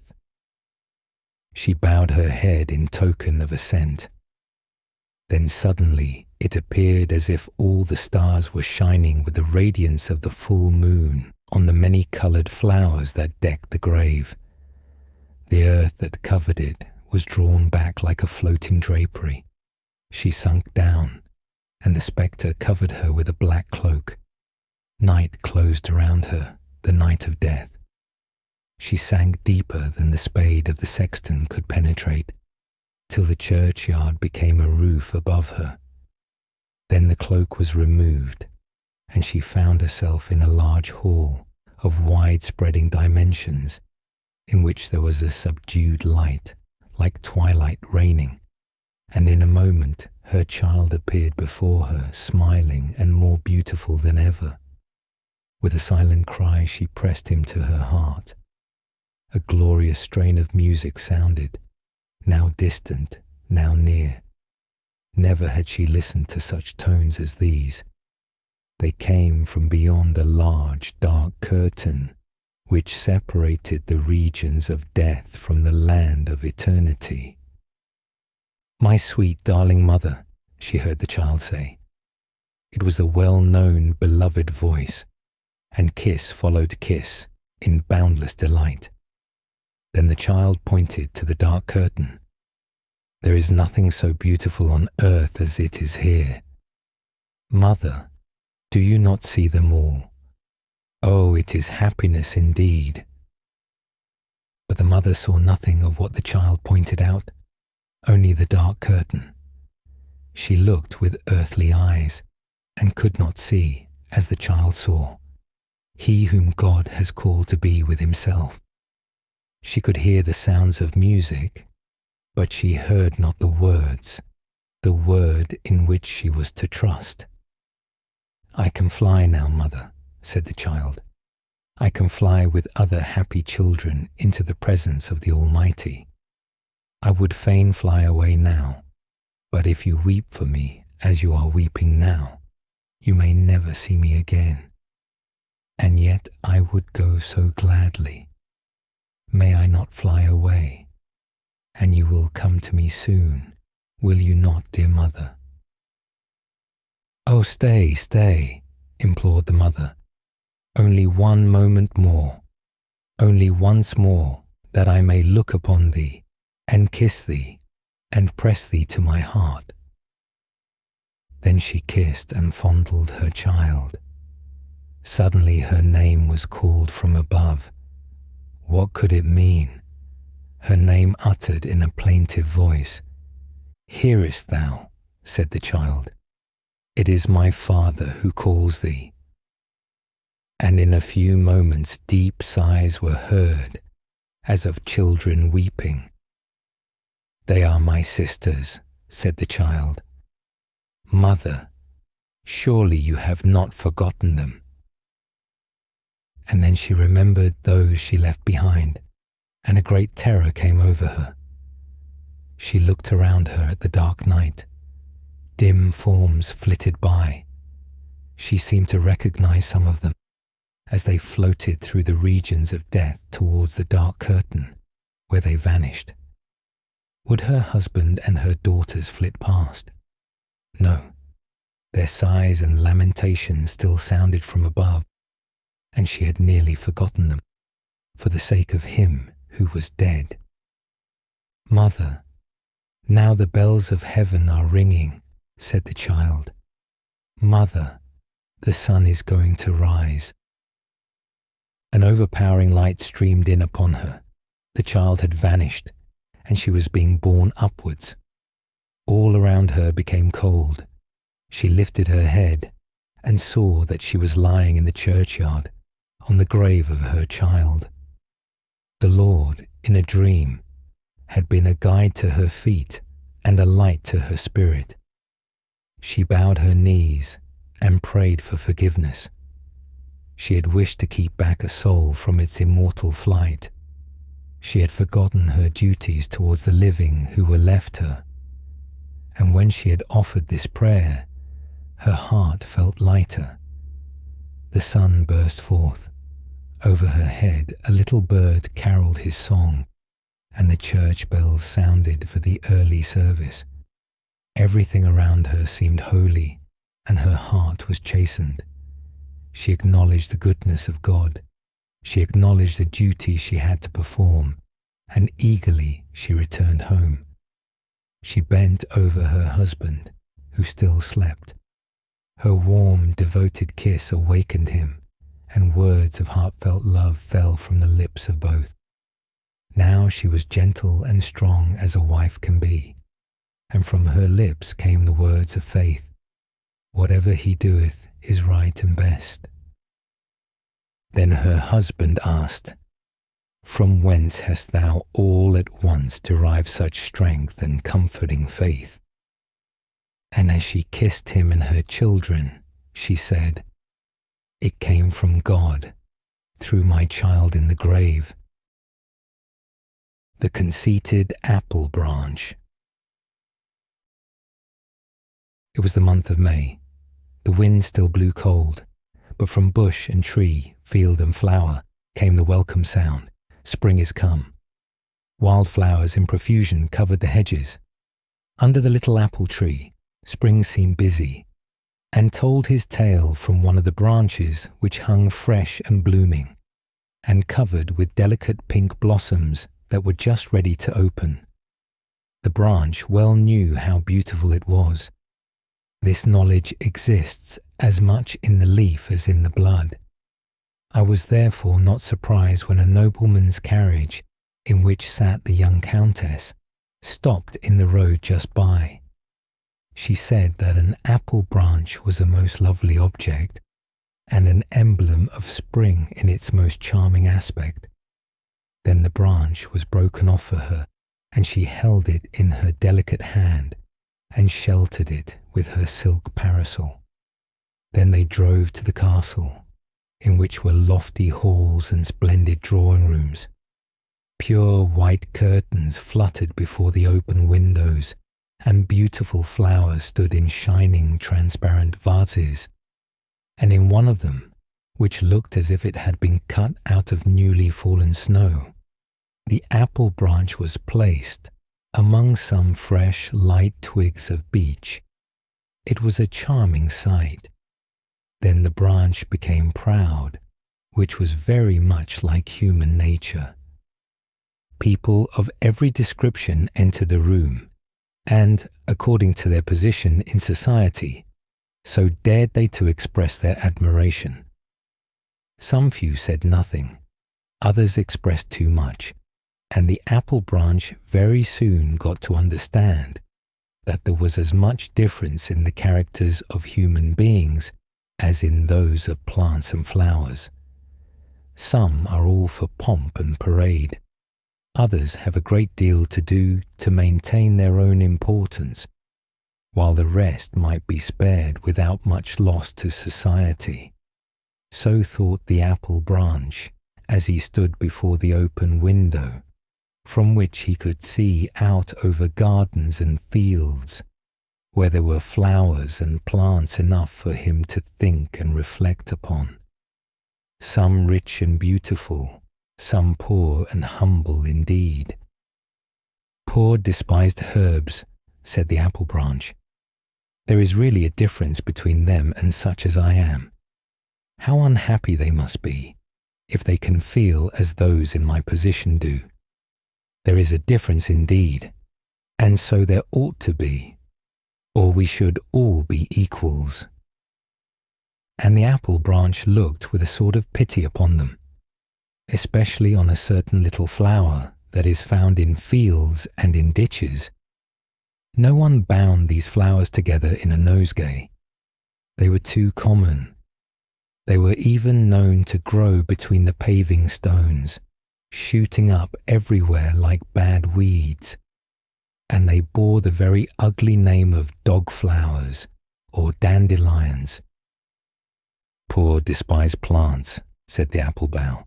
She bowed her head in token of assent. Then suddenly it appeared as if all the stars were shining with the radiance of the full moon on the many-coloured flowers that decked the grave. The earth that covered it was drawn back like a floating drapery. She sunk down, and the spectre covered her with a black cloak. Night closed around her, the night of death. She sank deeper than the spade of the sexton could penetrate, till the churchyard became a roof above her. Then the cloak was removed, and she found herself in a large hall of wide-spreading dimensions, in which there was a subdued light, like twilight raining, and in a moment her child appeared before her, smiling and more beautiful than ever. With a silent cry she pressed him to her heart. A glorious strain of music sounded, now distant, now near. Never had she listened to such tones as these. They came from beyond a large, dark curtain, which separated the regions of death from the land of eternity. "My sweet, darling mother," she heard the child say. It was the well-known, beloved voice, and kiss followed kiss in boundless delight. Then the child pointed to the dark curtain. "There is nothing so beautiful on earth as it is here. Mother, do you not see them all? Oh, it is happiness indeed." But the mother saw nothing of what the child pointed out, only the dark curtain. She looked with earthly eyes and could not see, as the child saw, he whom God has called to be with himself. She could hear the sounds of music, but she heard not the word in which she was to trust. "I can fly now, mother," said the child. "I can fly with other happy children into the presence of the Almighty. I would fain fly away now, but if you weep for me as you are weeping now, you may never see me again. And yet I would go so gladly. May I not fly away? And you will come to me soon, will you not, dear mother?" "Oh, stay, stay," implored the mother. "Only one moment more, only once more, that I may look upon thee, and kiss thee, and press thee to my heart." Then she kissed and fondled her child. Suddenly her name was called from above. What could it mean? Her name uttered in a plaintive voice. "Hearest thou?" said the child. "It is my Father who calls thee." And in a few moments deep sighs were heard, as of children weeping. "They are my sisters," said the child. "Mother, surely you have not forgotten them." And then she remembered those she left behind, and a great terror came over her. She looked around her at the dark night. Dim forms flitted by. She seemed to recognize some of them as they floated through the regions of death towards the dark curtain, where they vanished. Would her husband and her daughters flit past? No. Their sighs and lamentations still sounded from above, and she had nearly forgotten them, for the sake of him who was dead. "Mother, now the bells of heaven are ringing," said the child. "Mother, the sun is going to rise." An overpowering light streamed in upon her. The child had vanished, and she was being borne upwards. All around her became cold. She lifted her head and saw that she was lying in the churchyard, on the grave of her child. The Lord, in a dream, had been a guide to her feet and a light to her spirit. She bowed her knees and prayed for forgiveness. She had wished to keep back a soul from its immortal flight. She had forgotten her duties towards the living who were left her. And when she had offered this prayer, her heart felt lighter. The sun burst forth. Over her head a little bird caroled his song, and the church bells sounded for the early service. Everything around her seemed holy, and her heart was chastened. She acknowledged the goodness of God. She acknowledged the duty she had to perform, and eagerly she returned home. She bent over her husband, who still slept. Her warm, devoted kiss awakened him, and words of heartfelt love fell from the lips of both. Now she was gentle and strong as a wife can be, and from her lips came the words of faith. "Whatever he doeth is right and best." Then her husband asked, "From whence hast thou all at once derived such strength and comforting faith?" And as she kissed him and her children, she said, "It came from God, through my child in the grave." The conceited apple branch. It was the month of May. The wind still blew cold, but from bush and tree, field and flower, came the welcome sound, "Spring is come." Wildflowers in profusion covered the hedges. Under the little apple tree, Spring seemed busy, and told his tale from one of the branches which hung fresh and blooming, and covered with delicate pink blossoms that were just ready to open. The branch well knew how beautiful it was. This knowledge exists as much in the leaf as in the blood. I was therefore not surprised when a nobleman's carriage, in which sat the young countess, stopped in the road just by. She said that an apple branch was a most lovely object, and an emblem of spring in its most charming aspect. Then the branch was broken off for her, and she held it in her delicate hand, and sheltered it with her silk parasol. Then they drove to the castle, in which were lofty halls and splendid drawing rooms. Pure white curtains fluttered before the open windows, and beautiful flowers stood in shining, transparent vases. And in one of them, which looked as if it had been cut out of newly fallen snow, the apple branch was placed among some fresh, light twigs of beech. It was a charming sight. Then the branch became proud, which was very much like human nature. People of every description entered a room, and, according to their position in society, so dared they to express their admiration. Some few said nothing, others expressed too much, and the apple branch very soon got to understand that there was as much difference in the characters of human beings as in those of plants and flowers. Some are all for pomp and parade. Others have a great deal to do to maintain their own importance, while the rest might be spared without much loss to society. So thought the apple branch as he stood before the open window, from which he could see out over gardens and fields, where there were flowers and plants enough for him to think and reflect upon. Some rich and beautiful, some poor and humble indeed. Poor despised herbs, said the apple branch. There is really a difference between them and such as I am. How unhappy they must be, if they can feel as those in my position do. There is a difference indeed, and so there ought to be, or we should all be equals. And the apple branch looked with a sort of pity upon them, especially on a certain little flower that is found in fields and in ditches. No one bound these flowers together in a nosegay. They were too common. They were even known to grow between the paving stones, shooting up everywhere like bad weeds, and they bore the very ugly name of dog flowers or dandelions. Poor despised plants, said the apple bough.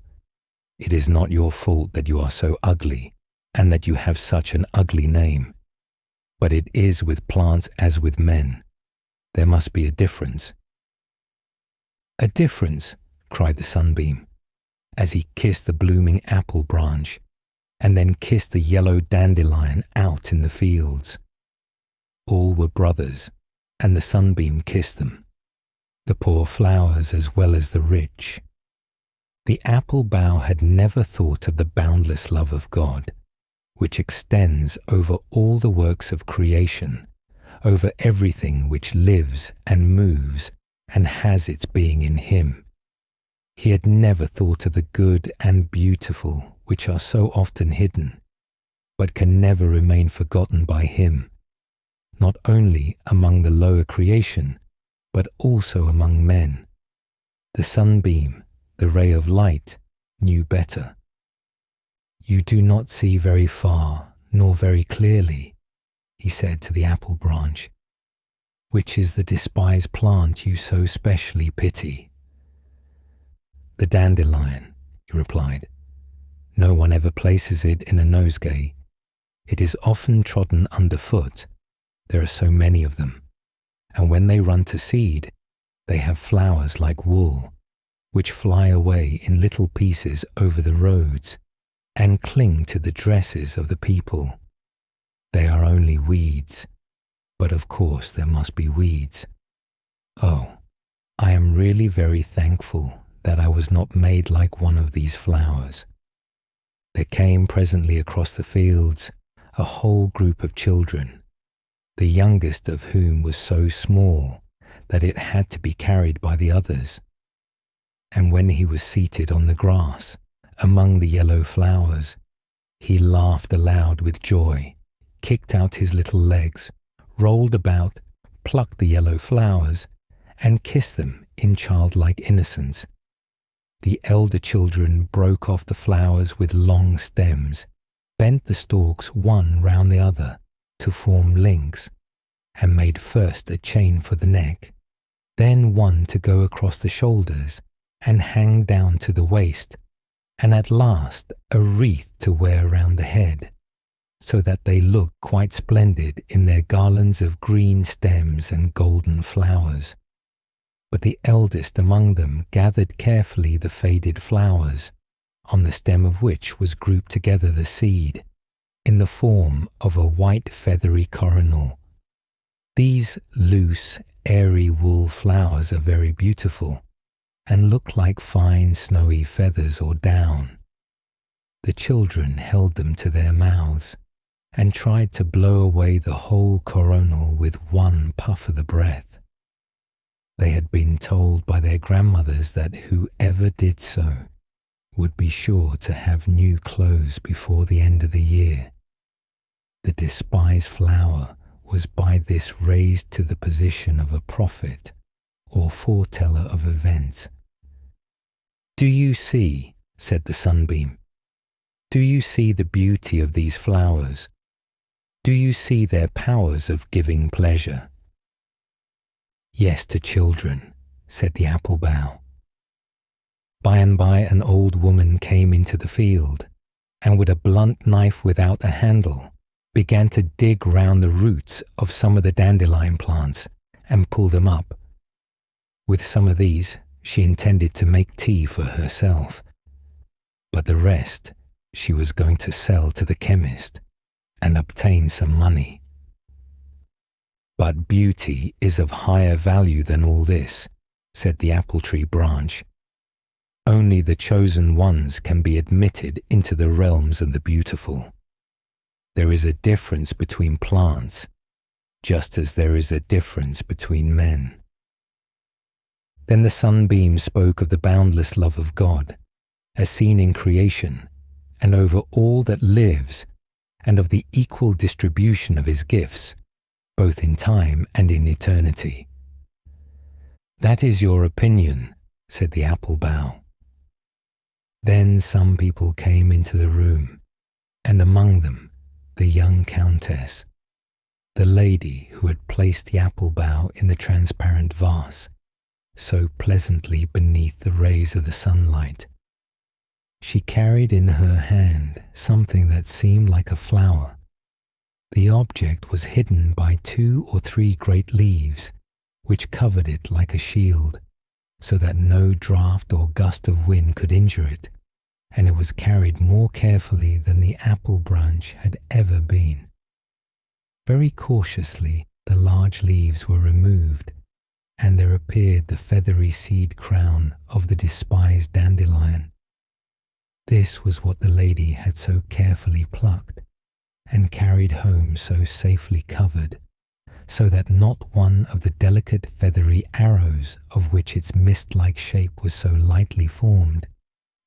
It is not your fault that you are so ugly, and that you have such an ugly name. But it is with plants as with men. There must be a difference. A difference, cried the sunbeam, as he kissed the blooming apple branch, and then kissed the yellow dandelion out in the fields. All were brothers, and the sunbeam kissed them, the poor flowers as well as the rich. The apple bough had never thought of the boundless love of God, which extends over all the works of creation, over everything which lives and moves and has its being in him. He had never thought of the good and beautiful which are so often hidden, but can never remain forgotten by him, not only among the lower creation, but also among men. The sunbeam, the ray of light, knew better. You do not see very far, nor very clearly, he said to the apple branch, which is the despised plant you so specially pity. The dandelion, he replied. No one ever places it in a nosegay. It is often trodden underfoot. There are so many of them, and when they run to seed, they have flowers like wool, which fly away in little pieces over the roads and cling to the dresses of the people. They are only weeds, but of course there must be weeds. Oh, I am really very thankful that I was not made like one of these flowers. There came presently across the fields a whole group of children, the youngest of whom was so small that it had to be carried by the others. And when he was seated on the grass among the yellow flowers, he laughed aloud with joy, kicked out his little legs, rolled about, plucked the yellow flowers, and kissed them in childlike innocence. The elder children broke off the flowers with long stems, bent the stalks one round the other to form links, and made first a chain for the neck, then one to go across the shoulders and hang down to the waist, and at last a wreath to wear round the head, so that they looked quite splendid in their garlands of green stems and golden flowers. But the eldest among them gathered carefully the faded flowers, on the stem of which was grouped together the seed, in the form of a white feathery coronal. These loose, airy wool flowers are very beautiful, and look like fine snowy feathers or down. The children held them to their mouths, and tried to blow away the whole coronal with one puff of the breath. They had been told by their grandmothers that whoever did so would be sure to have new clothes before the end of the year. The despised flower was by this raised to the position of a prophet or foreteller of events. "Do you see," said the sunbeam, "do you see the beauty of these flowers? Do you see their powers of giving pleasure?" "Yes, to children," said the apple bough. By and by an old woman came into the field, and with a blunt knife without a handle, began to dig round the roots of some of the dandelion plants and pull them up. With some of these she intended to make tea for herself, but the rest she was going to sell to the chemist and obtain some money. "But beauty is of higher value than all this," said the apple tree branch. "Only the chosen ones can be admitted into the realms of the beautiful. There is a difference between plants, just as there is a difference between men." Then the sunbeam spoke of the boundless love of God, as seen in creation, and over all that lives, and of the equal distribution of his gifts, both in time and in eternity. "That is your opinion," said the apple bough. Then some people came into the room, and among them the young countess, the lady who had placed the apple bough in the transparent vase, so pleasantly beneath the rays of the sunlight. She carried in her hand something that seemed like a flower. The object was hidden by 2 or 3 great leaves, which covered it like a shield, so that no draught or gust of wind could injure it, and it was carried more carefully than the apple branch had ever been. Very cautiously the large leaves were removed, and there appeared the feathery seed crown of the despised dandelion. This was what the lady had so carefully plucked and carried home so safely covered, so that not one of the delicate feathery arrows of which its mist-like shape was so lightly formed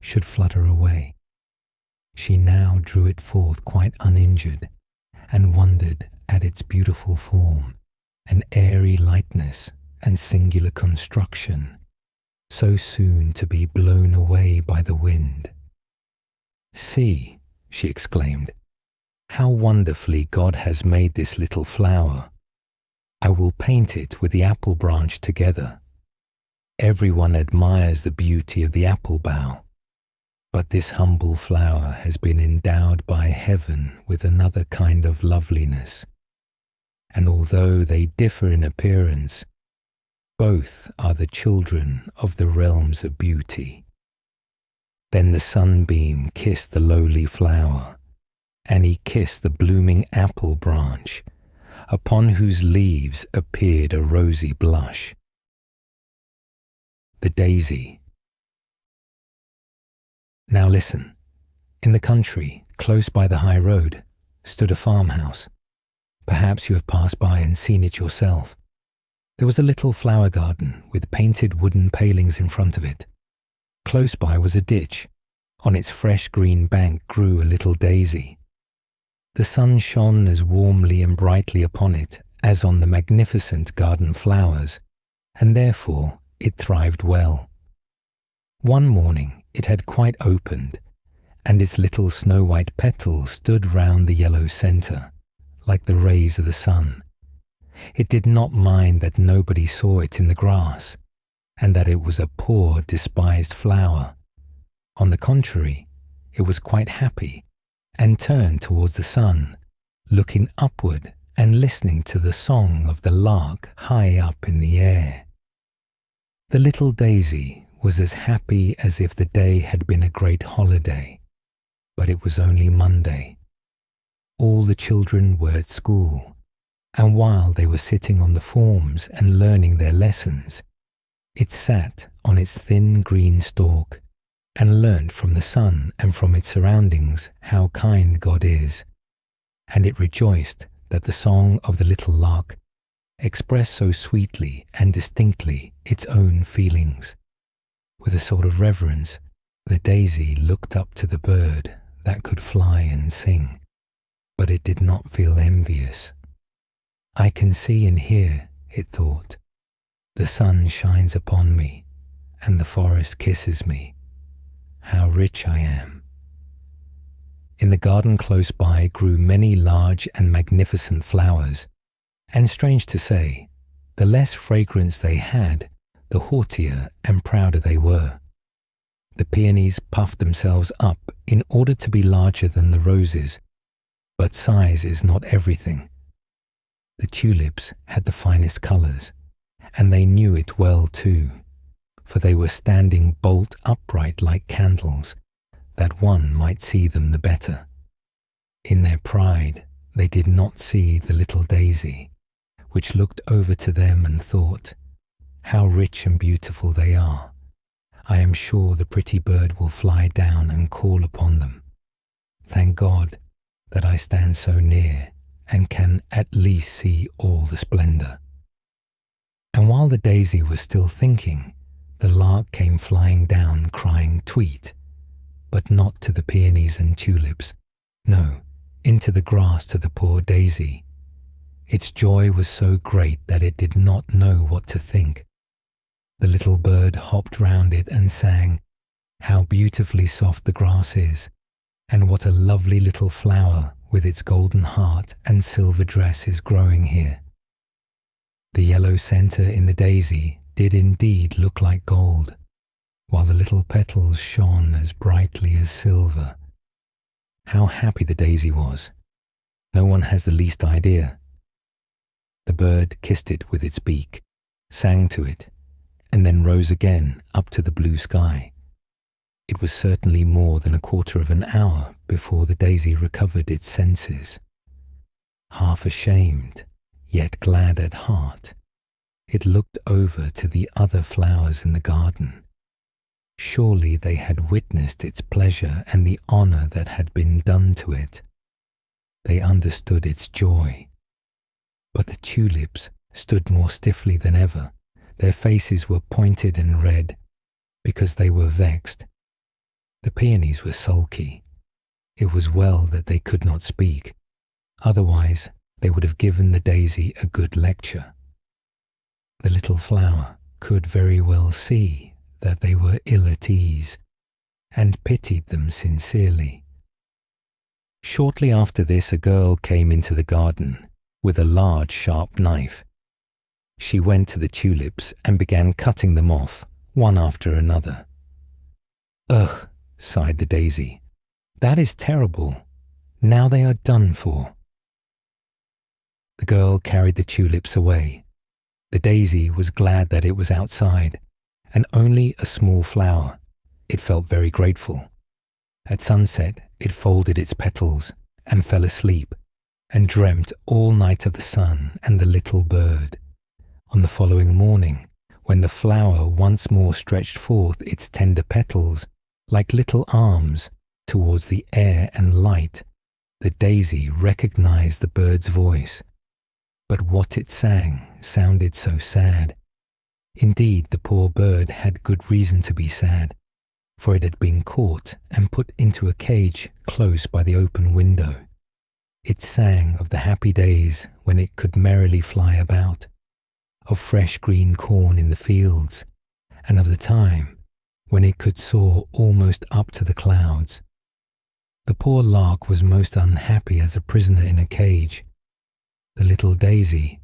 should flutter away. She now drew it forth quite uninjured, and wondered at its beautiful form and airy lightness and singular construction, so soon to be blown away by the wind. "See," she exclaimed, "how wonderfully God has made this little flower. I will paint it with the apple branch together. Everyone admires the beauty of the apple bough, but this humble flower has been endowed by heaven with another kind of loveliness, and although they differ in appearance, both are the children of the realms of beauty." Then the sunbeam kissed the lowly flower, and he kissed the blooming apple branch, upon whose leaves appeared a rosy blush. The daisy. Now listen. In the country, close by the high road, stood a farmhouse. Perhaps you have passed by and seen it yourself. There was a little flower garden with painted wooden palings in front of it. Close by was a ditch. On its fresh green bank grew a little daisy. The sun shone as warmly and brightly upon it as on the magnificent garden flowers, and therefore it thrived well. One morning it had quite opened, and its little snow-white petals stood round the yellow centre, like the rays of the sun. It did not mind that nobody saw it in the grass, and that it was a poor, despised flower. On the contrary, it was quite happy, and turned towards the sun, looking upward and listening to the song of the lark high up in the air. The little daisy was as happy as if the day had been a great holiday, but it was only Monday. All the children were at school, and while they were sitting on the forms and learning their lessons, it sat on its thin green stalk and learnt from the sun and from its surroundings how kind God is, and it rejoiced that the song of the little lark expressed so sweetly and distinctly its own feelings. With a sort of reverence, the daisy looked up to the bird that could fly and sing, but it did not feel envious. I can see and hear, it thought. The sun shines upon me, and the forest kisses me. How rich I am. In the garden close by grew many large and magnificent flowers, and strange to say, the less fragrance they had, the haughtier and prouder they were. The peonies puffed themselves up in order to be larger than the roses, but size is not everything. The tulips had the finest colours, and they knew it well too, for they were standing bolt upright like candles, that one might see them the better. In their pride, they did not see the little daisy, which looked over to them and thought, "How rich and beautiful they are. I am sure the pretty bird will fly down and call upon them. Thank God that I stand so near and can at least see all the splendour." And while the daisy was still thinking, the lark came flying down crying "Tweet," but not to the peonies and tulips, no, into the grass to the poor daisy. Its joy was so great that it did not know what to think. The little bird hopped round it and sang, "How beautifully soft the grass is, and what a lovely little flower with its golden heart and silver dress is growing here." The yellow centre in the daisy did indeed look like gold, while the little petals shone as brightly as silver. How happy the daisy was! No one has the least idea. The bird kissed it with its beak, sang to it, and then rose again up to the blue sky. It was certainly more than a quarter of an hour before the daisy recovered its senses. Half ashamed, yet glad at heart, it looked over to the other flowers in the garden. Surely they had witnessed its pleasure and the honour that had been done to it. They understood its joy. But the tulips stood more stiffly than ever. Their faces were pointed and red, because they were vexed. The peonies were sulky. It was well that they could not speak, otherwise they would have given the daisy a good lecture. The little flower could very well see that they were ill at ease, and pitied them sincerely. Shortly after this a girl came into the garden with a large sharp knife. She went to the tulips and began cutting them off, one after another. "Ugh," sighed the daisy, "that is terrible. Now they are done for." The girl carried the tulips away. The daisy was glad that it was outside, and only a small flower. It felt very grateful. At sunset, it folded its petals and fell asleep, and dreamt all night of the sun and the little bird. On the following morning, when the flower once more stretched forth its tender petals like little arms, towards the air and light, the daisy recognized the bird's voice. But what it sang sounded so sad. Indeed, the poor bird had good reason to be sad, for it had been caught and put into a cage close by the open window. It sang of the happy days when it could merrily fly about, of fresh green corn in the fields, and of the time when it could soar almost up to the clouds. The poor lark was most unhappy as a prisoner in a cage. The little daisy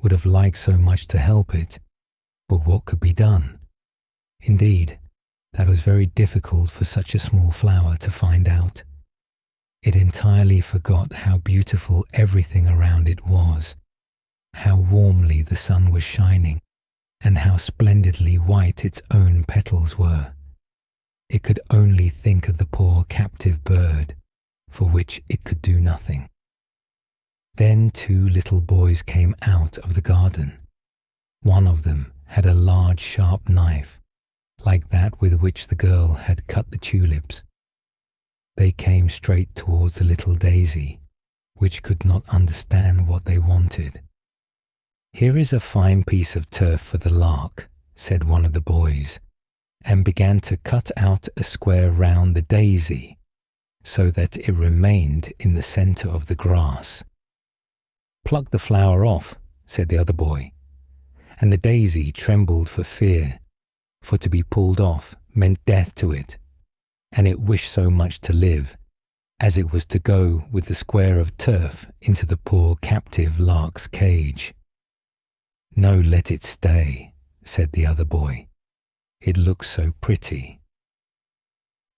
would have liked so much to help it, but what could be done? Indeed, that was very difficult for such a small flower to find out. It entirely forgot how beautiful everything around it was, how warmly the sun was shining, and how splendidly white its own petals were. It could only think of the poor captive bird, for which it could do nothing. Then 2 little boys came out of the garden. One of them had a large sharp knife, like that with which the girl had cut the tulips. They came straight towards the little daisy, which could not understand what they wanted. "Here is a fine piece of turf for the lark," said one of the boys, and began to cut out a square round the daisy, so that it remained in the centre of the grass. "Pluck the flower off," said the other boy, and the daisy trembled for fear, for to be pulled off meant death to it, and it wished so much to live, as it was to go with the square of turf into the poor captive lark's cage. "No, let it stay," said the other boy. "It looks so pretty."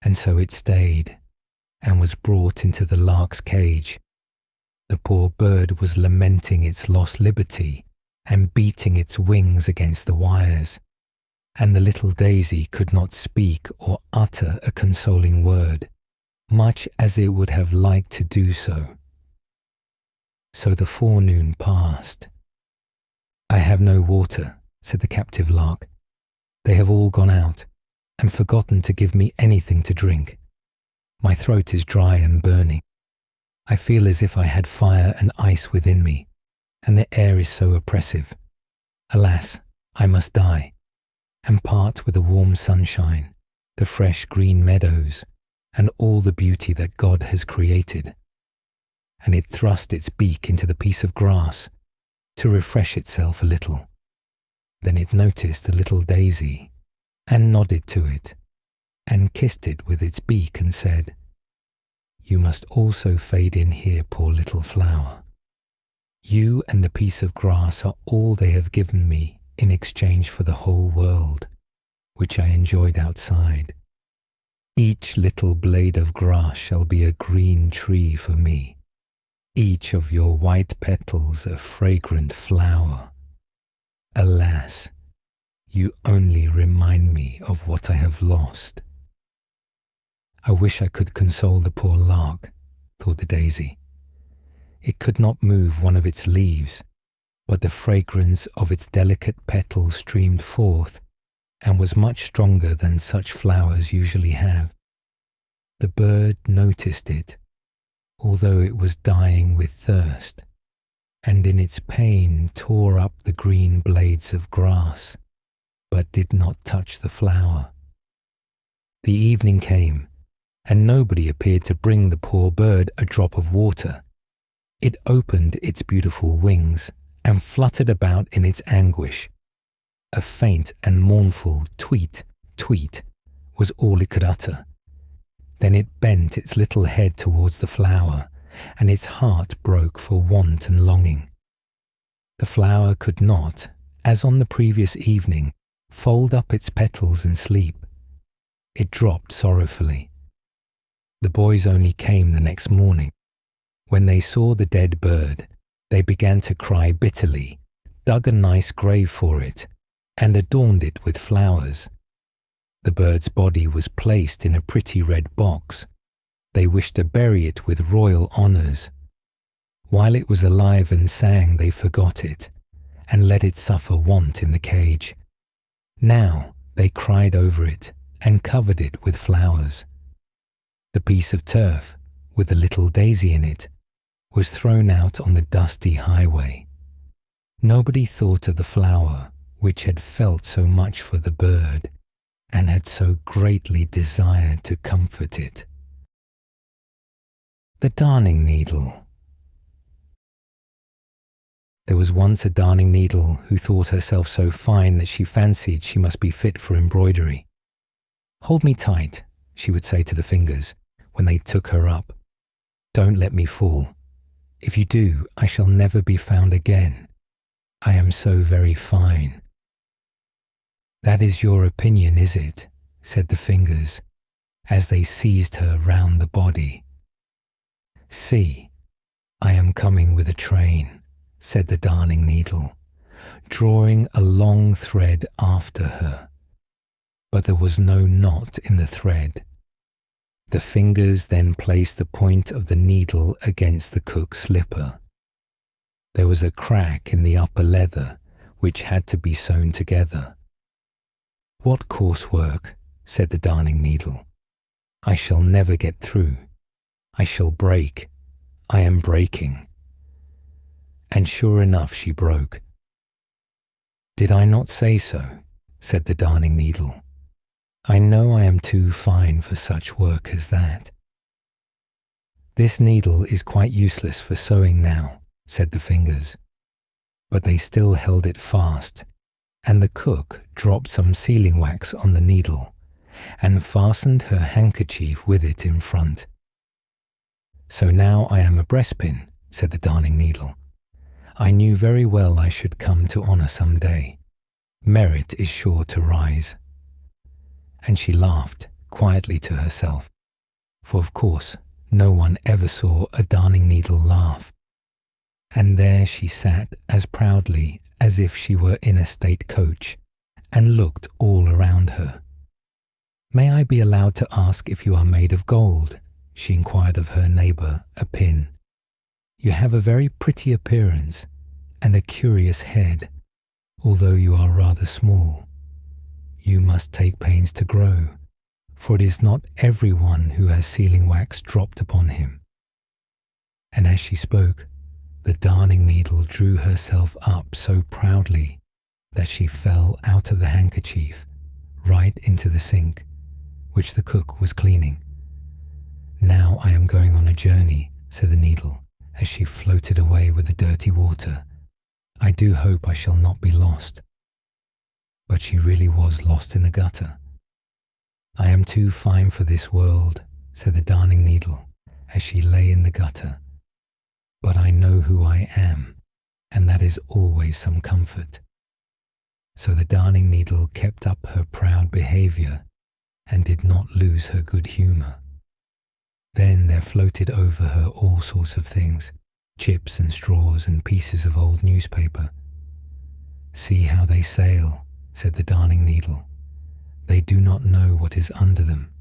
And so it stayed, and was brought into the lark's cage. The poor bird was lamenting its lost liberty and beating its wings against the wires, and the little daisy could not speak or utter a consoling word, much as it would have liked to do so. So the forenoon passed. "I have no water," said the captive lark. "They have all gone out and forgotten to give me anything to drink. My throat is dry and burning. I feel as if I had fire and ice within me, and the air is so oppressive. Alas, I must die, and part with the warm sunshine, the fresh green meadows, and all the beauty that God has created." And it thrust its beak into the piece of grass to refresh itself a little. Then it noticed the little daisy, and nodded to it, and kissed it with its beak, and said, "You must also fade in here, poor little flower. You and the piece of grass are all they have given me in exchange for the whole world, which I enjoyed outside. Each little blade of grass shall be a green tree for me, each of your white petals a fragrant flower. Alas, you only remind me of what I have lost." I wish I could console the poor lark, thought the daisy. It could not move one of its leaves, but the fragrance of its delicate petals streamed forth and was much stronger than such flowers usually have. The bird noticed it, although it was dying with thirst, and in its pain tore up the green blades of grass, but did not touch the flower. The evening came, and nobody appeared to bring the poor bird a drop of water. It opened its beautiful wings and fluttered about in its anguish. A faint and mournful tweet, tweet was all it could utter. Then it bent its little head towards the flower, and its heart broke for want and longing. The flower could not, as on the previous evening, fold up its petals and sleep. It dropped sorrowfully. The boys only came the next morning. When they saw the dead bird, they began to cry bitterly, dug a nice grave for it, and adorned it with flowers. The bird's body was placed in a pretty red box. They wished to bury it with royal honours. While it was alive and sang, they forgot it, and let it suffer want in the cage. Now they cried over it and covered it with flowers. The piece of turf, with the little daisy in it, was thrown out on the dusty highway. Nobody thought of the flower which had felt so much for the bird and had so greatly desired to comfort it. The darning needle. There was once a darning needle who thought herself so fine that she fancied she must be fit for embroidery. "Hold me tight," she would say to the fingers when they took her up. "Don't let me fall. If you do, I shall never be found again. I am so very fine." "That is your opinion, is it?" said the fingers, as they seized her round the body. "See, I am coming with a train," said the darning needle, drawing a long thread after her. But there was no knot in the thread. The fingers then placed the point of the needle against the cook's slipper. There was a crack in the upper leather which had to be sewn together. "What coarse work," said the darning needle. "I shall never get through. I shall break. I am breaking." And sure enough she broke. "Did I not say so?" said the darning needle. "I know I am too fine for such work as that." "This needle is quite useless for sewing now," said the fingers. But they still held it fast, and the cook dropped some sealing wax on the needle and fastened her handkerchief with it in front. "So now I am a breastpin," said the darning needle. "I knew very well I should come to honour some day. Merit is sure to rise." And she laughed quietly to herself, for of course no one ever saw a darning needle laugh. And there she sat as proudly as if she were in a state coach, and looked all around her. "May I be allowed to ask if you are made of gold?" she inquired of her neighbour, a pin. "You have a very pretty appearance and a curious head, although you are rather small. You must take pains to grow, for it is not every one who has sealing wax dropped upon him." And as she spoke, the darning needle drew herself up so proudly that she fell out of the handkerchief right into the sink, which the cook was cleaning. "Now I am going on a journey," said the needle, as she floated away with the dirty water. "I do hope I shall not be lost." But she really was lost in the gutter. "I am too fine for this world," said the darning needle, as she lay in the gutter. "But I know who I am, and that is always some comfort." So the darning needle kept up her proud behaviour and did not lose her good humour. Then there floated over her all sorts of things, chips and straws and pieces of old newspaper. "See how they sail," said the darning needle. "They do not know what is under them.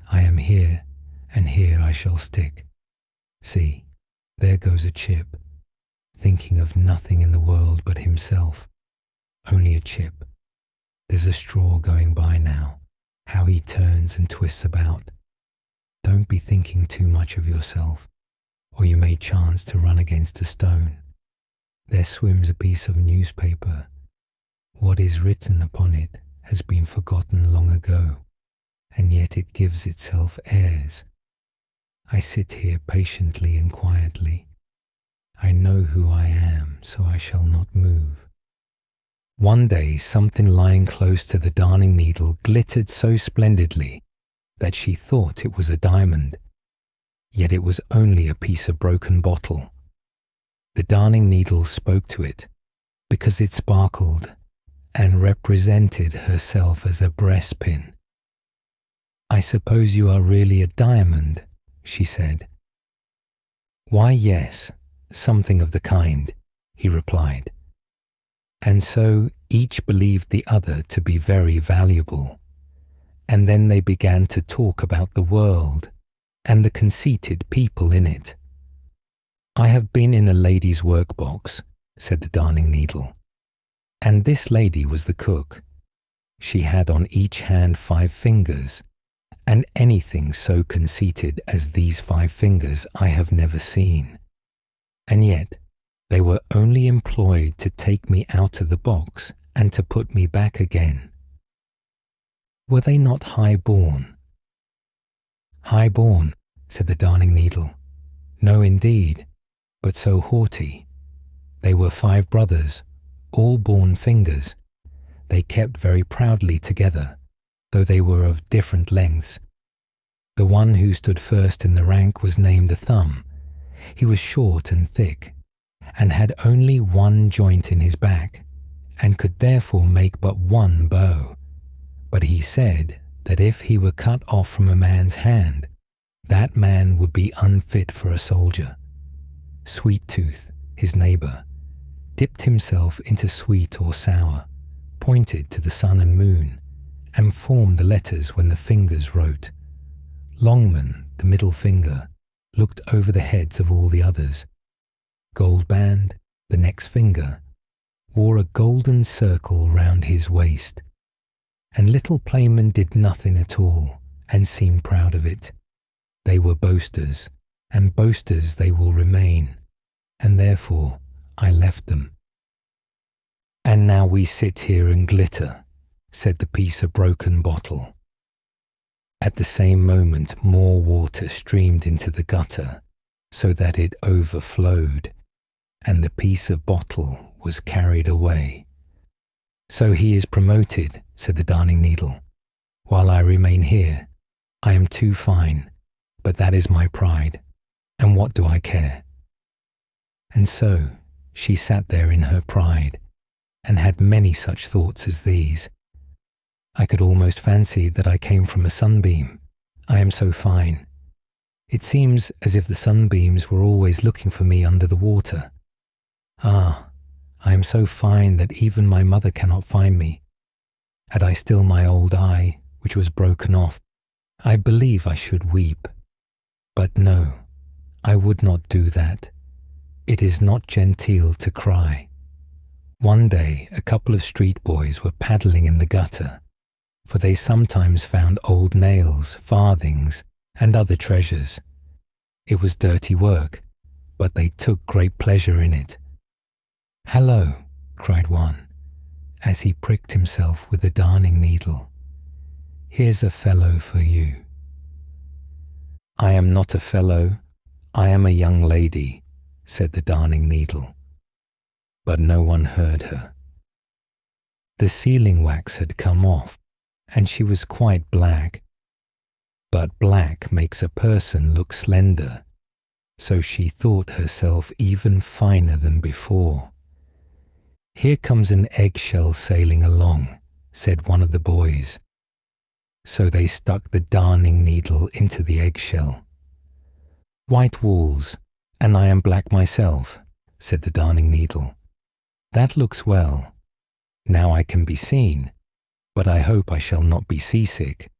I am here, and here I shall stick. See, there goes a chip, thinking of nothing in the world but himself. Only a chip. There's a straw going by now. How he turns and twists about. Don't be thinking too much of yourself, or you may chance to run against a stone. There swims a piece of newspaper. What is written upon it has been forgotten long ago, and yet it gives itself airs. I sit here patiently and quietly. I know who I am, so I shall not move." One day something lying close to the darning needle glittered so splendidly that she thought it was a diamond, yet it was only a piece of broken bottle. The darning needle spoke to it because it sparkled and represented herself as a breastpin. "I suppose you are really a diamond," she said. "Why, yes, something of the kind," he replied. And so each believed the other to be very valuable, and then they began to talk about the world and the conceited people in it. "I have been in a lady's workbox," said the darning needle, "and this lady was the cook. She had on each hand 5 fingers, and anything so conceited as these 5 fingers I have never seen. And yet they were only employed to take me out of the box and to put me back again. Were they not high-born? High-born, said the Darning Needle. No, indeed, but so haughty. They were 5 brothers, all born fingers. They kept very proudly together, though they were of different lengths. The one who stood first in the rank was named the Thumb. He was short and thick, and had only 1 joint in his back, and could therefore make but 1 bow. But he said that if he were cut off from a man's hand, that man would be unfit for a soldier. Sweet Tooth, his neighbour, dipped himself into sweet or sour, pointed to the sun and moon, and formed the letters when the fingers wrote. Longman, the middle finger, looked over the heads of all the others. Goldband, the next finger, wore a golden circle round his waist, and little Playman did nothing at all, and seemed proud of it. They were boasters, and boasters they will remain, and therefore I left them. And now we sit here and glitter, said the piece of broken bottle. At the same moment more water streamed into the gutter, so that it overflowed, and the piece of bottle was carried away. So he is promoted, said the Darning Needle. While I remain here, I am too fine, but that is my pride, and what do I care? And so she sat there in her pride, and had many such thoughts as these. I could almost fancy that I came from a sunbeam. I am so fine. It seems as if the sunbeams were always looking for me under the water. Ah, I am so fine that even my mother cannot find me. Had I still my old eye, which was broken off, I believe I should weep. But no, I would not do that. It is not genteel to cry. One day a couple of street boys were paddling in the gutter, for they sometimes found old nails, farthings, and other treasures. It was dirty work, but they took great pleasure in it. "Hallo," cried one, as he pricked himself with the Darning Needle. "Here's a fellow for you." "I am not a fellow, I am a young lady," said the Darning Needle. But no one heard her. The sealing wax had come off, and she was quite black. But black makes a person look slender, so she thought herself even finer than before. "Here comes an eggshell sailing along," said one of the boys. So they stuck the Darning Needle into the eggshell. "White walls, and I am black myself," said the Darning Needle. "That looks well. Now I can be seen, but I hope I shall not be seasick,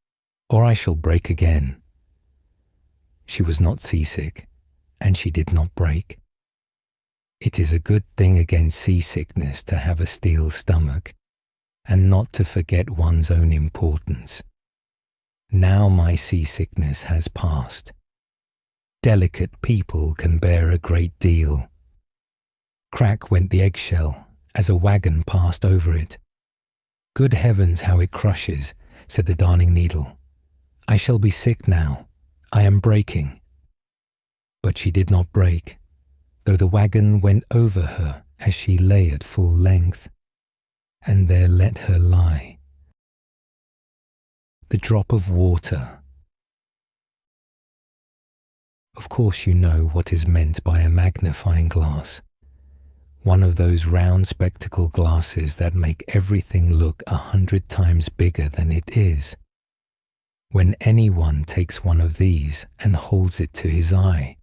or I shall break again." She was not seasick, and she did not break. It is a good thing against seasickness to have a steel stomach, and not to forget one's own importance. Now my seasickness has passed. Delicate people can bear a great deal. Crack went the eggshell as a wagon passed over it. "Good heavens, how it crushes," said the Darning Needle. "I shall be sick now. I am breaking." But she did not break, though the wagon went over her as she lay at full length, and there let her lie. The drop of water. Of course you know what is meant by a magnifying glass. One of those round spectacle glasses that make everything look 100 times bigger than it is. When anyone takes one of these and holds it to his eye,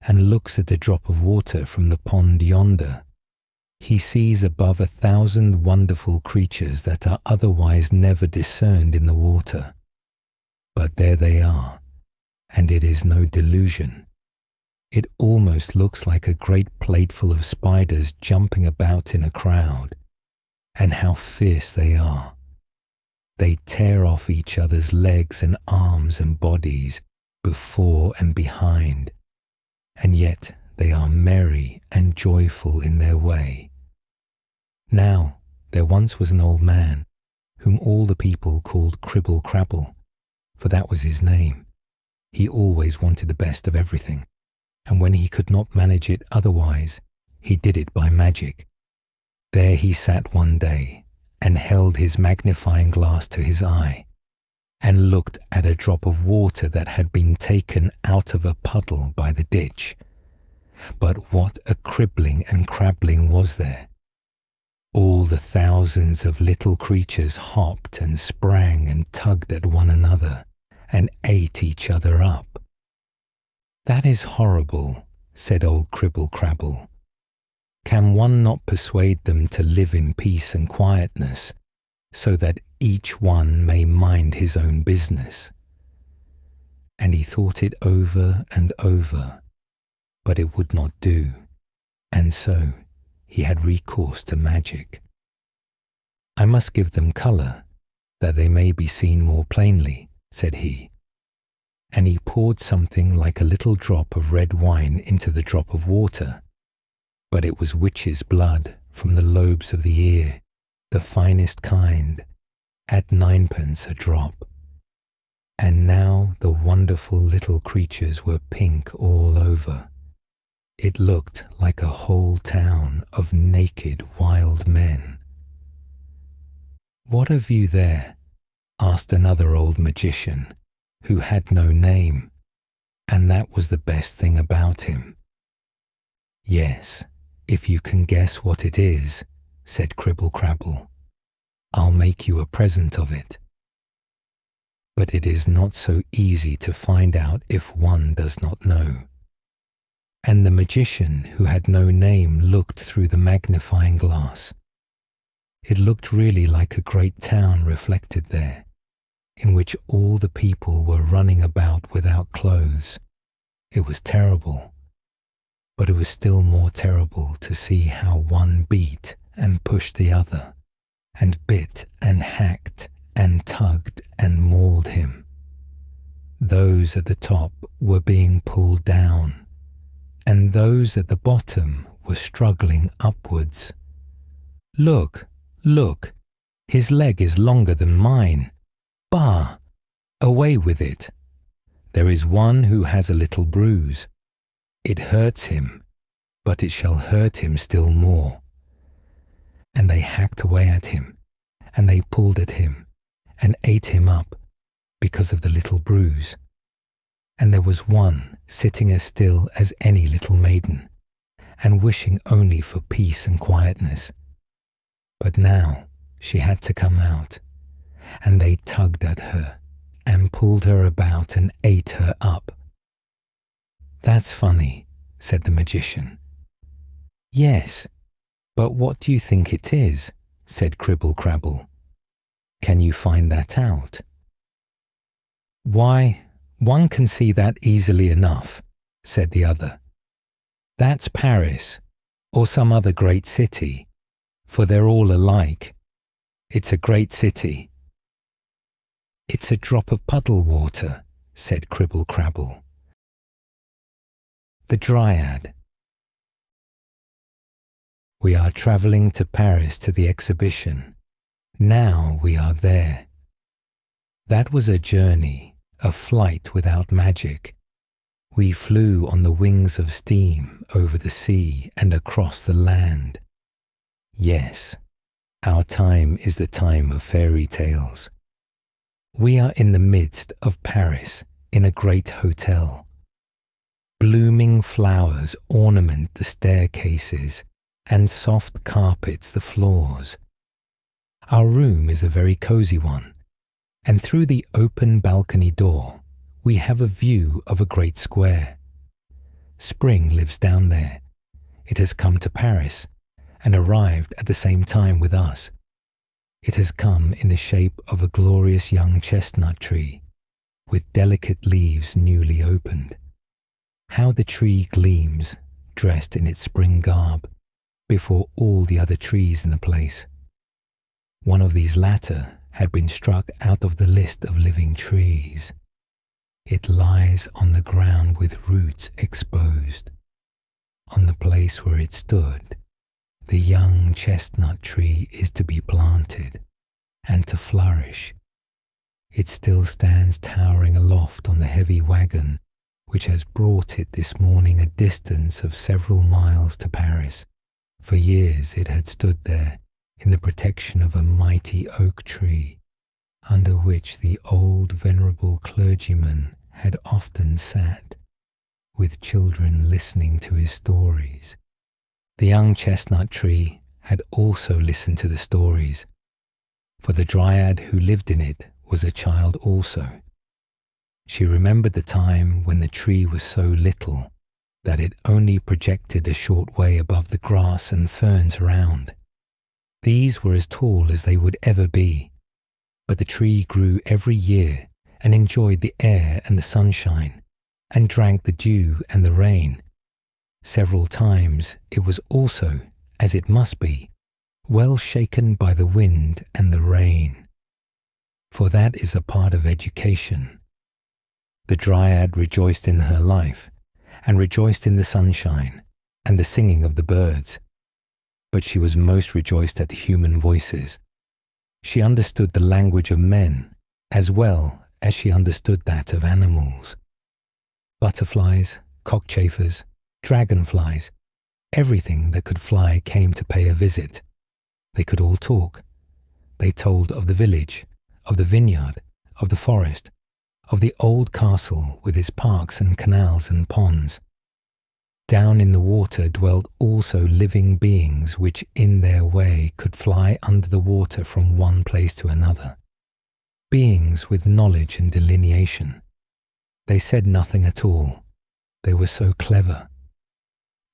and looks at a drop of water from the pond yonder, he sees above 1,000 wonderful creatures that are otherwise never discerned in the water. But there they are, and it is no delusion. It almost looks like a great plateful of spiders jumping about in a crowd. And how fierce they are! They tear off each other's legs and arms and bodies, before and behind, and yet they are merry and joyful in their way. Now there once was an old man, whom all the people called Cribble Crabble, for that was his name. He always wanted the best of everything, and when he could not manage it otherwise, he did it by magic. There he sat one day, and held his magnifying glass to his eye, and looked at a drop of water that had been taken out of a puddle by the ditch. But what a cribbling and crabbling was there! All the thousands of little creatures hopped and sprang and tugged at one another, and ate each other up. "That is horrible," said old Cribble Crabble. "Can one not persuade them to live in peace and quietness, so that each one may mind his own business?" And he thought it over and over, but it would not do, and so he had recourse to magic. "I must give them colour, that they may be seen more plainly," said he, and he poured something like a little drop of red wine into the drop of water, but it was witch's blood from the lobes of the ear, the finest kind, at 9p a drop. And now the wonderful little creatures were pink all over. It looked like a whole town of naked wild men. "What have you there?" asked another old magician, who had no name, and that was the best thing about him. "Yes, if you can guess what it is," said Cribble Crabble, "I'll make you a present of it." But it is not so easy to find out if one does not know. And the magician who had no name looked through the magnifying glass. It looked really like a great town reflected there, in which all the people were running about without clothes. It was terrible, but it was still more terrible to see how one beat and pushed the other, and bit and hacked and tugged and mauled him. Those at the top were being pulled down, and those at the bottom were struggling upwards. "Look, look, his leg is longer than mine. Bah! Away with it. There is one who has a little bruise. It hurts him, but it shall hurt him still more." And they hacked away at him, and they pulled at him, and ate him up, because of the little bruise. And there was one sitting as still as any little maiden, and wishing only for peace and quietness. But now she had to come out, and they tugged at her, and pulled her about and ate her up. "That's funny," said the magician. "Yes, but what do you think it is?" said Cribble Crabble. "Can you find that out?" "Why, one can see that easily enough," said the other. "That's Paris, or some other great city, for they're all alike. It's a great city." "It's a drop of puddle water," said Cribble Crabble. The Dryad. We are travelling to Paris to the exhibition. Now we are there. That was a journey, a flight without magic. We flew on the wings of steam over the sea and across the land. Yes, our time is the time of fairy tales. We are in the midst of Paris, in a great hotel. Blooming flowers ornament the staircases, and soft carpets the floors. Our room is a very cosy one, and through the open balcony door we have a view of a great square. Spring lives down there. It has come to Paris, and arrived at the same time with us. It has come in the shape of a glorious young chestnut tree, with delicate leaves newly opened. How the tree gleams, dressed in its spring garb, before all the other trees in the place. One of these latter had been struck out of the list of living trees. It lies on the ground with roots exposed. On the place where it stood, the young chestnut tree is to be planted and to flourish. It still stands towering aloft on the heavy wagon which has brought it this morning a distance of several miles to Paris. For years it had stood there in the protection of a mighty oak tree, under which the old venerable clergyman had often sat, with children listening to his stories. The young chestnut tree had also listened to the stories, for the dryad who lived in it was a child also. She remembered the time when the tree was so little that it only projected a short way above the grass and ferns around. These were as tall as they would ever be, but the tree grew every year and enjoyed the air and the sunshine, and drank the dew and the rain. Several times it was also, as it must be, well shaken by the wind and the rain. For that is a part of education. The dryad rejoiced in her life, and rejoiced in the sunshine and the singing of the birds. But she was most rejoiced at the human voices. She understood the language of men as well as she understood that of animals. Butterflies, cockchafers, dragonflies, everything that could fly came to pay a visit. They could all talk. They told of the village, of the vineyard, of the forest, of the old castle with its parks and canals and ponds. Down in the water dwelt also living beings which in their way could fly under the water from one place to another. Beings with knowledge and delineation. They said nothing at all. They were so clever.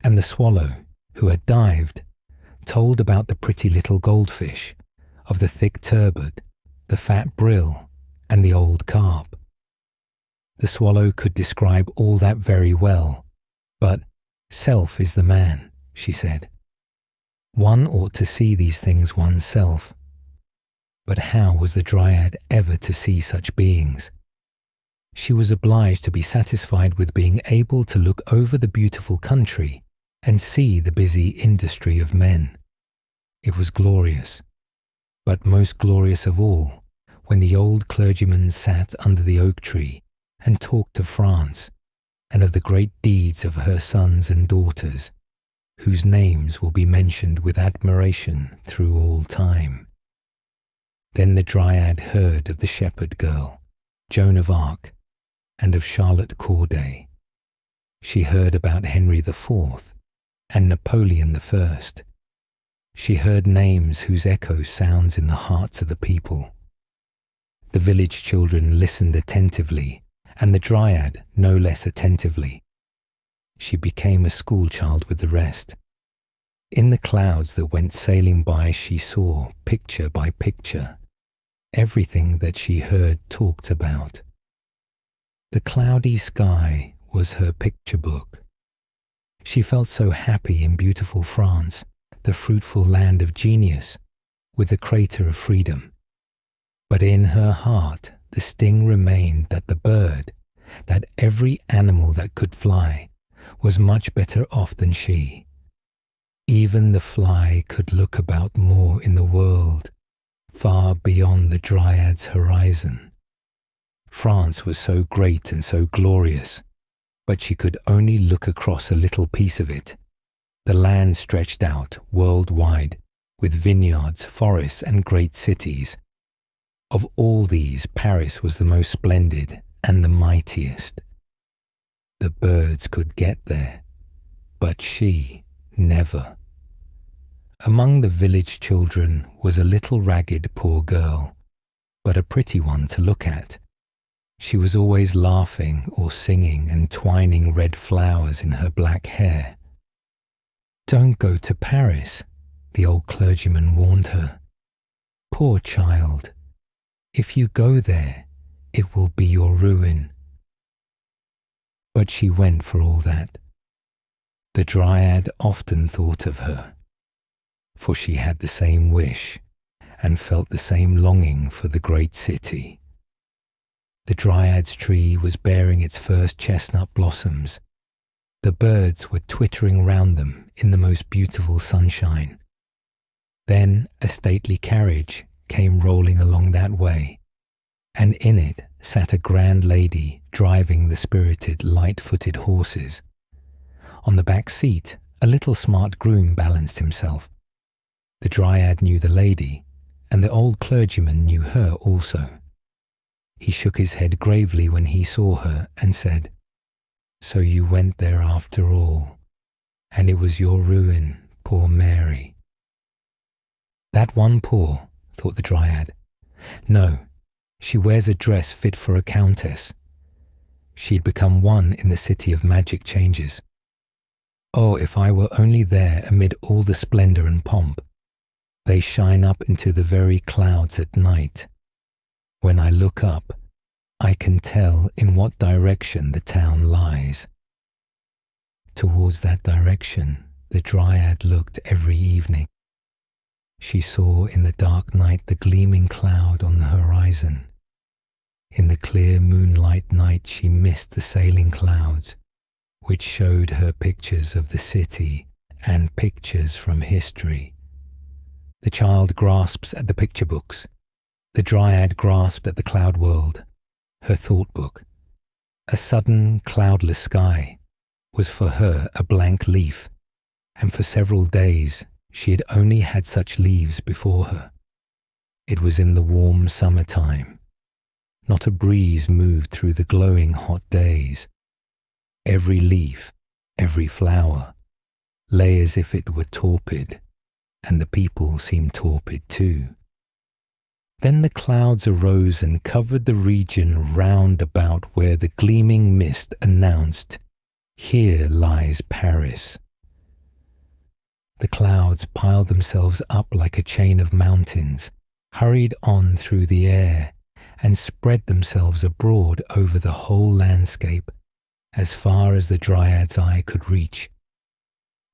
And the swallow, who had dived, told about the pretty little goldfish, of the thick turbot, the fat brill, and the old carp. The swallow could describe all that very well, but self is the man, she said. One ought to see these things oneself. But how was the dryad ever to see such beings? She was obliged to be satisfied with being able to look over the beautiful country and see the busy industry of men. It was glorious, but most glorious of all, when the old clergyman sat under the oak tree and talked of France and of the great deeds of her sons and daughters, whose names will be mentioned with admiration through all time. Then the dryad heard of the shepherd girl, Joan of Arc, and of Charlotte Corday. She heard about Henry IV and Napoleon I. She heard names whose echo sounds in the hearts of the people. The village children listened attentively, and the dryad no less attentively. She became a schoolchild with the rest. In the clouds that went sailing by she saw, picture by picture, everything that she heard talked about. The cloudy sky was her picture book. She felt so happy in beautiful France, the fruitful land of genius, with the crater of freedom. But in her heart the sting remained that the bird, that every animal that could fly, was much better off than she. Even the fly could look about more in the world, far beyond the dryad's horizon. France was so great and so glorious, but she could only look across a little piece of it. The land stretched out worldwide, with vineyards, forests, and great cities. Of all these, Paris was the most splendid and the mightiest. The birds could get there, but she never. Among the village children was a little ragged poor girl, but a pretty one to look at. She was always laughing or singing and twining red flowers in her black hair. "Don't go to Paris," the old clergyman warned her. "Poor child, if you go there, it will be your ruin." But she went for all that. The dryad often thought of her, for she had the same wish, and felt the same longing for the great city. The dryad's tree was bearing its first chestnut blossoms. The birds were twittering round them in the most beautiful sunshine. Then a stately carriage came rolling along that way, and in it sat a grand lady driving the spirited, light-footed horses. On the back seat, a little smart groom balanced himself. The dryad knew the lady, and the old clergyman knew her also. He shook his head gravely when he saw her and said, "So you went there after all, and it was your ruin, poor Mary." "That one poor," thought the dryad. "No, she wears a dress fit for a countess. She'd become one in the city of magic changes. Oh, if I were only there amid all the splendor and pomp. They shine up into the very clouds at night. When I look up, I can tell in what direction the town lies." Towards that direction the dryad looked every evening. She saw in the dark night the gleaming cloud on the horizon. In the clear moonlight night she missed the sailing clouds, which showed her pictures of the city and pictures from history. The child grasps at the picture books. The dryad grasped at the cloud world, her thought book. A sudden cloudless sky was for her a blank leaf, and for several days she had only had such leaves before her. It was in the warm summer-time. Not a breeze moved through the glowing hot days. Every leaf, every flower, lay as if it were torpid, and the people seemed torpid too. Then the clouds arose and covered the region round about where the gleaming mist announced, "Here lies Paris." The clouds piled themselves up like a chain of mountains, hurried on through the air, and spread themselves abroad over the whole landscape, as far as the dryad's eye could reach.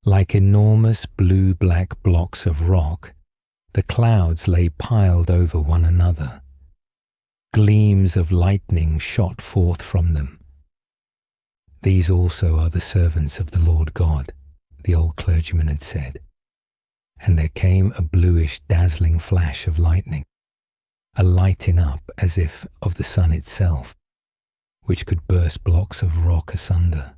Like enormous blue-black blocks of rock, the clouds lay piled over one another. Gleams of lightning shot forth from them. "These also are the servants of the Lord God," the old clergyman had said. And there came a bluish, dazzling flash of lightning, a lighting up as if of the sun itself, which could burst blocks of rock asunder.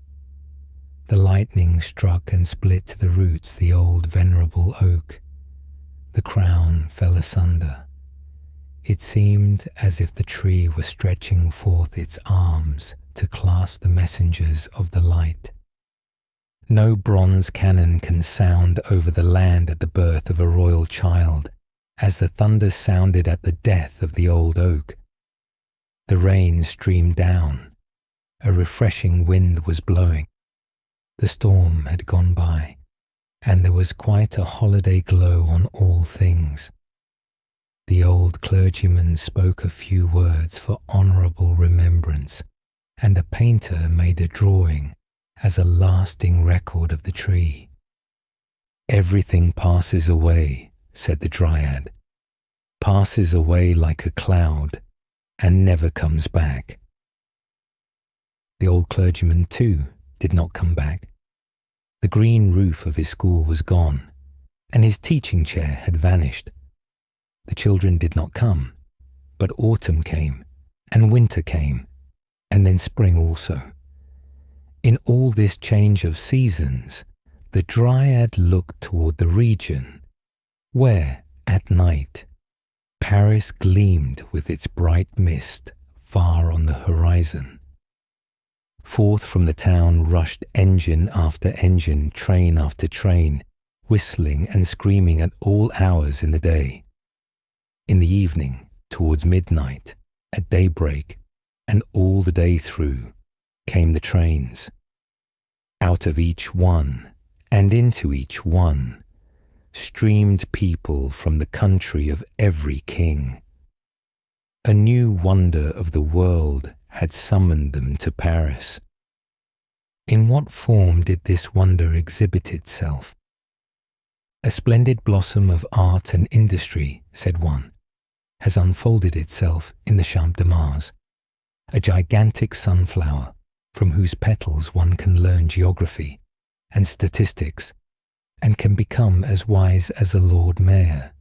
The lightning struck and split to the roots the old venerable oak. The crown fell asunder. It seemed as if the tree were stretching forth its arms to clasp the messengers of the light. No bronze cannon can sound over the land at the birth of a royal child, as the thunder sounded at the death of the old oak. The rain streamed down. A refreshing wind was blowing. The storm had gone by, and there was quite a holiday glow on all things. The old clergyman spoke a few words for honourable remembrance, and a painter made a drawing as a lasting record of the tree. "Everything passes away," said the dryad, "passes away like a cloud, and never comes back." The old clergyman, too, did not come back. The green roof of his school was gone, and his teaching chair had vanished. The children did not come, but autumn came, and winter came, and then spring also. In all this change of seasons, the dryad looked toward the region where, at night, Paris gleamed with its bright mist far on the horizon. Forth from the town rushed engine after engine, train after train, whistling and screaming at all hours in the day. In the evening, towards midnight, at daybreak, and all the day through, came the trains. Out of each one, and into each one, streamed people from the country of every king. A new wonder of the world had summoned them to Paris. In what form did this wonder exhibit itself? A splendid blossom of art and industry, said one, has unfolded itself in the Champ de Mars, a gigantic sunflower from whose petals one can learn geography and statistics and can become as wise as the Lord Mayor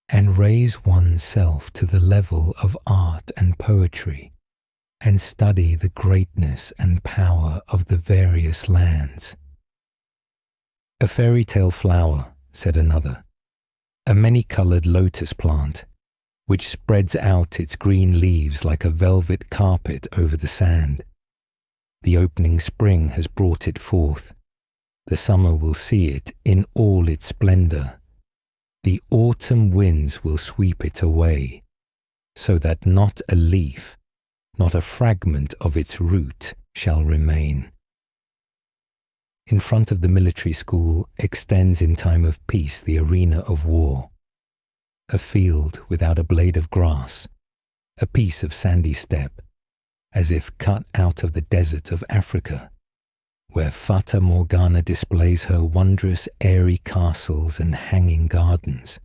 and raise oneself to the level of art and poetry and study the greatness and power of the various lands. A fairy tale flower, said another, a many-coloured lotus plant, which spreads out its green leaves like a velvet carpet over the sand. The opening spring has brought it forth. The summer will see it in all its splendour. The autumn winds will sweep it away, so that not a leaf, not a fragment of its root shall remain. In front of the military school extends in time of peace the arena of war, a field without a blade of grass, a piece of sandy steppe, as if cut out of the desert of Africa, where Fata Morgana displays her wondrous airy castles and hanging gardens.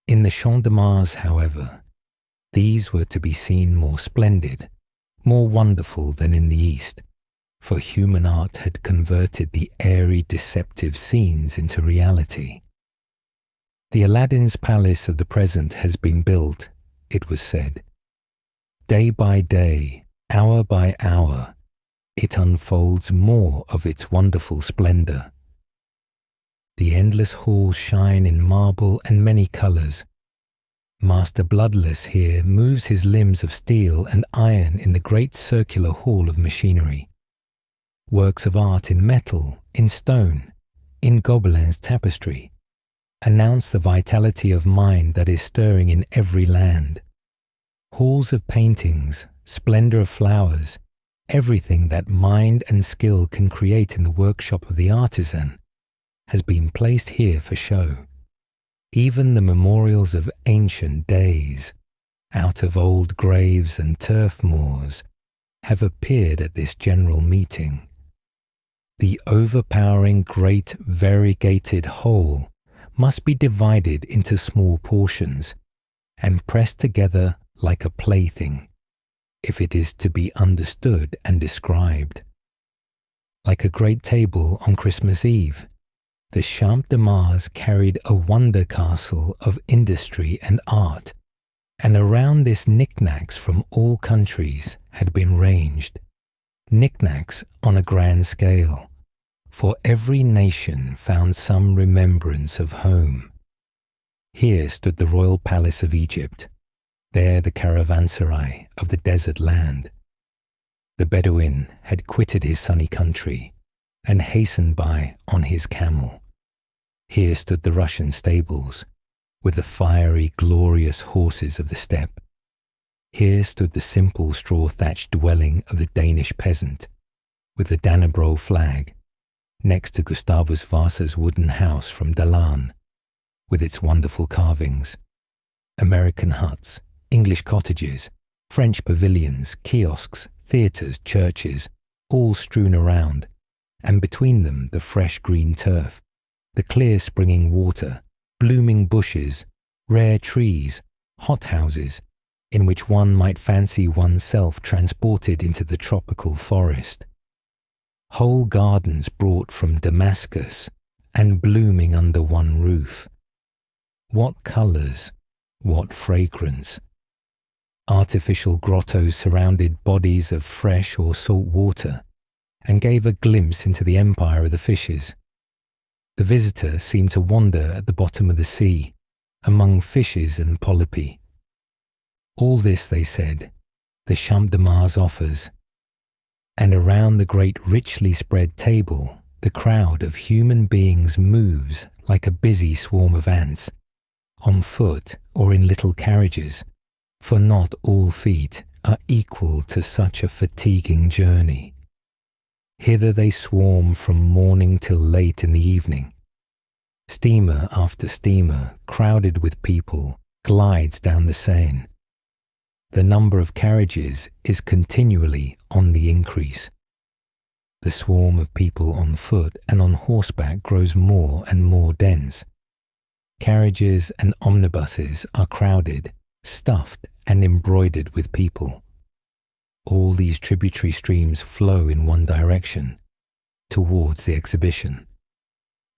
In the Champ de Mars, however, these were to be seen more splendid, more wonderful than in the East, for human art had converted the airy, deceptive scenes into reality. The Aladdin's palace of the present has been built, it was said. Day by day, hour by hour, it unfolds more of its wonderful splendour. The endless halls shine in marble and many colours. Master Bloodless here moves his limbs of steel and iron in the great circular hall of machinery. Works of art in metal, in stone, in Gobelin's tapestry, announce the vitality of mind that is stirring in every land. Halls of paintings, splendour of flowers, everything that mind and skill can create in the workshop of the artisan has been placed here for show. Even the memorials of ancient days, out of old graves and turf moors, have appeared at this general meeting. The overpowering great variegated whole must be divided into small portions and pressed together like a plaything, if it is to be understood and described. Like a great table on Christmas Eve, the Champ de Mars carried a wonder castle of industry and art, and around this knickknacks from all countries had been ranged, knickknacks on a grand scale, for every nation found some remembrance of home. Here stood the royal palace of Egypt, there the caravanserai of the desert land. The Bedouin had quitted his sunny country and hastened by on his camel. Here stood the Russian stables, with the fiery, glorious horses of the steppe. Here stood the simple straw-thatched dwelling of the Danish peasant, with the Dannebrog flag, next to Gustavus Vasa's wooden house from Dalan, with its wonderful carvings, American huts, English cottages, French pavilions, kiosks, theatres, churches, all strewn around, and between them the fresh green turf, the clear springing water, blooming bushes, rare trees, hothouses, in which one might fancy oneself transported into the tropical forest. Whole gardens brought from Damascus and blooming under one roof. What colours, what fragrance! Artificial grottos surrounded bodies of fresh or salt water and gave a glimpse into the empire of the fishes. The visitor seemed to wander at the bottom of the sea, among fishes and polypi. All this, they said, the Champ de Mars offers, and around the great richly spread table the crowd of human beings moves like a busy swarm of ants, on foot or in little carriages, for not all feet are equal to such a fatiguing journey. Hither they swarm from morning till late in the evening. Steamer after steamer, crowded with people, glides down the Seine. The number of carriages is continually on the increase. The swarm of people on foot and on horseback grows more and more dense, Carriages and omnibuses are crowded, stuffed and embroidered with people. All these tributary streams flow in one direction, towards the exhibition.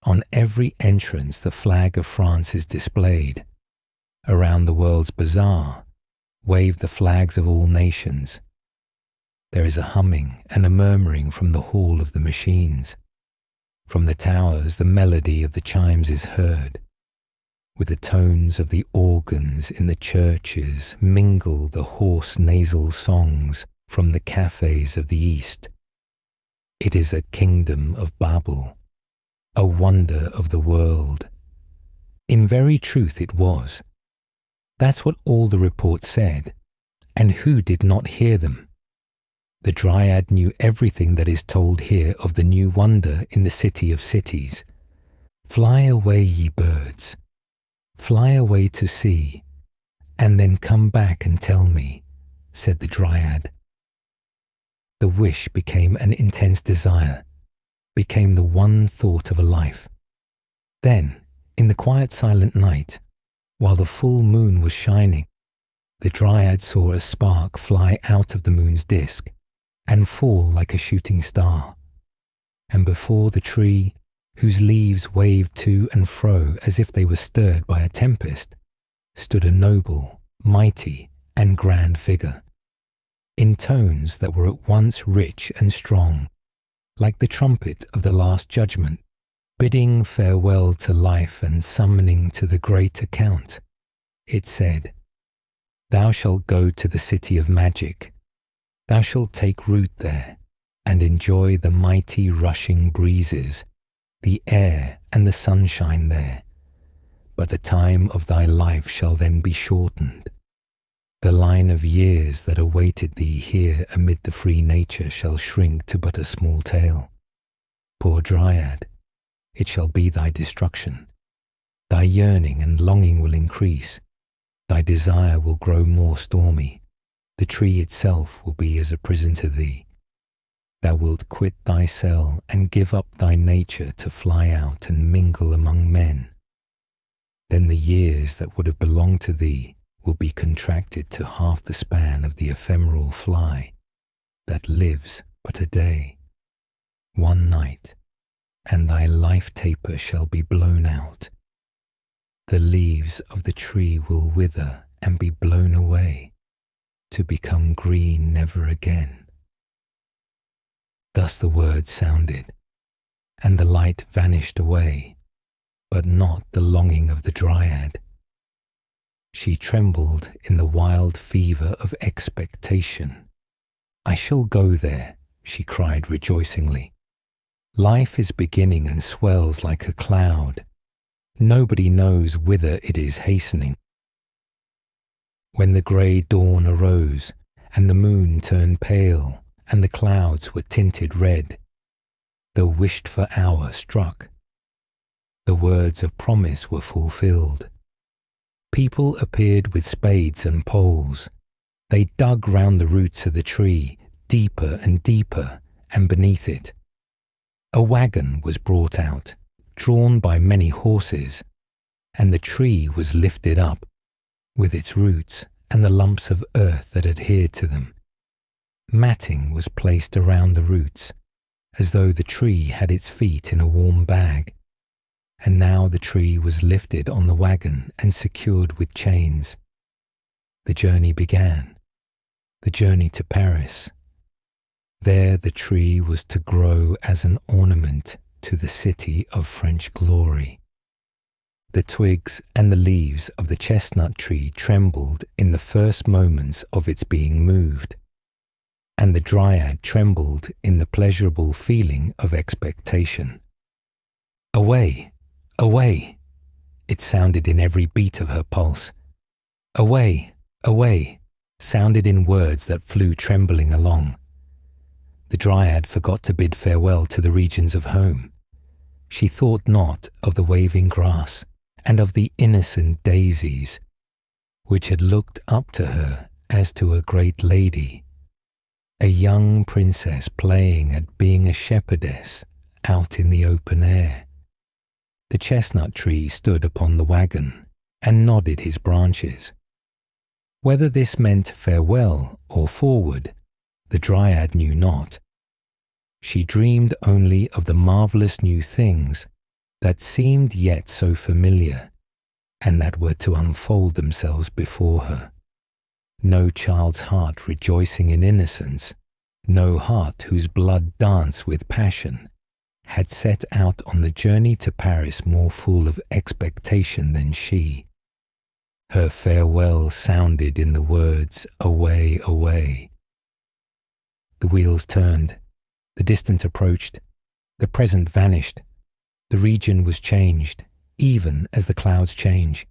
On every entrance the flag of France is displayed. Around the world's bazaar wave the flags of all nations. There is a humming and a murmuring from the hall of the machines. From the towers the melody of the chimes is heard. With the tones of the organs in the churches mingle the hoarse nasal songs from the cafes of the East. It is a kingdom of Babel, a wonder of the world. In very truth it was. That's what all the reports said, and who did not hear them? The Dryad knew everything that is told here of the new wonder in the city of cities. Fly away, ye birds, fly away to sea, and then come back and tell me, said the Dryad. The wish became an intense desire, became the one thought of a life. Then, in the quiet silent night, while the full moon was shining, the Dryad saw a spark fly out of the moon's disk and fall like a shooting star. And before the tree, whose leaves waved to and fro as if they were stirred by a tempest, stood a noble, mighty, and grand figure, in tones that were at once rich and strong, like the trumpet of the Last Judgment, bidding farewell to life and summoning to the great account. It said, "Thou shalt go to the city of magic. Thou shalt take root there, and enjoy the mighty rushing breezes, the air and the sunshine there. But the time of thy life shall then be shortened. The line of years that awaited thee here amid the free nature shall shrink to but a small tale. Poor Dryad, it shall be thy destruction. Thy yearning and longing will increase. Thy desire will grow more stormy. The tree itself will be as a prison to thee. Thou wilt quit thy cell and give up thy nature to fly out and mingle among men. Then the years that would have belonged to thee will be contracted to half the span of the ephemeral fly that lives but a day, one night, and thy life taper shall be blown out. The leaves of the tree will wither and be blown away, to become green never again." Thus the words sounded, and the light vanished away, but not the longing of the Dryad. She trembled in the wild fever of expectation. "I shall go there," she cried rejoicingly. "Life is beginning and swells like a cloud. Nobody knows whither it is hastening." When the grey dawn arose, and the moon turned pale, and the clouds were tinted red, the wished-for hour struck. The words of promise were fulfilled. People appeared with spades and poles. They dug round the roots of the tree, deeper and deeper, and beneath it. A wagon was brought out, drawn by many horses, and the tree was lifted up, with its roots and the lumps of earth that adhered to them. Matting was placed around the roots, as though the tree had its feet in a warm bag. And now the tree was lifted on the wagon and secured with chains. The journey began, the journey to Paris. There the tree was to grow as an ornament to the city of French glory. The twigs and the leaves of the chestnut tree trembled in the first moments of its being moved, and the Dryad trembled in the pleasurable feeling of expectation. "Away! Away!" it sounded in every beat of her pulse. "Away! Away!" sounded in words that flew trembling along. The Dryad forgot to bid farewell to the regions of home. She thought not of the waving grass and of the innocent daisies, which had looked up to her as to a great lady, a young princess playing at being a shepherdess out in the open air. The chestnut tree stood upon the wagon and nodded his branches. Whether this meant farewell or forward, the dryad knew not. She dreamed only of the marvellous new things that seemed yet so familiar, and that were to unfold themselves before her. No child's heart rejoicing in innocence, no heart whose blood danced with passion, had set out on the journey to Paris more full of expectation than she. Her farewell sounded in the words, "Away, away." The wheels turned, the distant approached, the present vanished, the region was changed, even as the clouds change.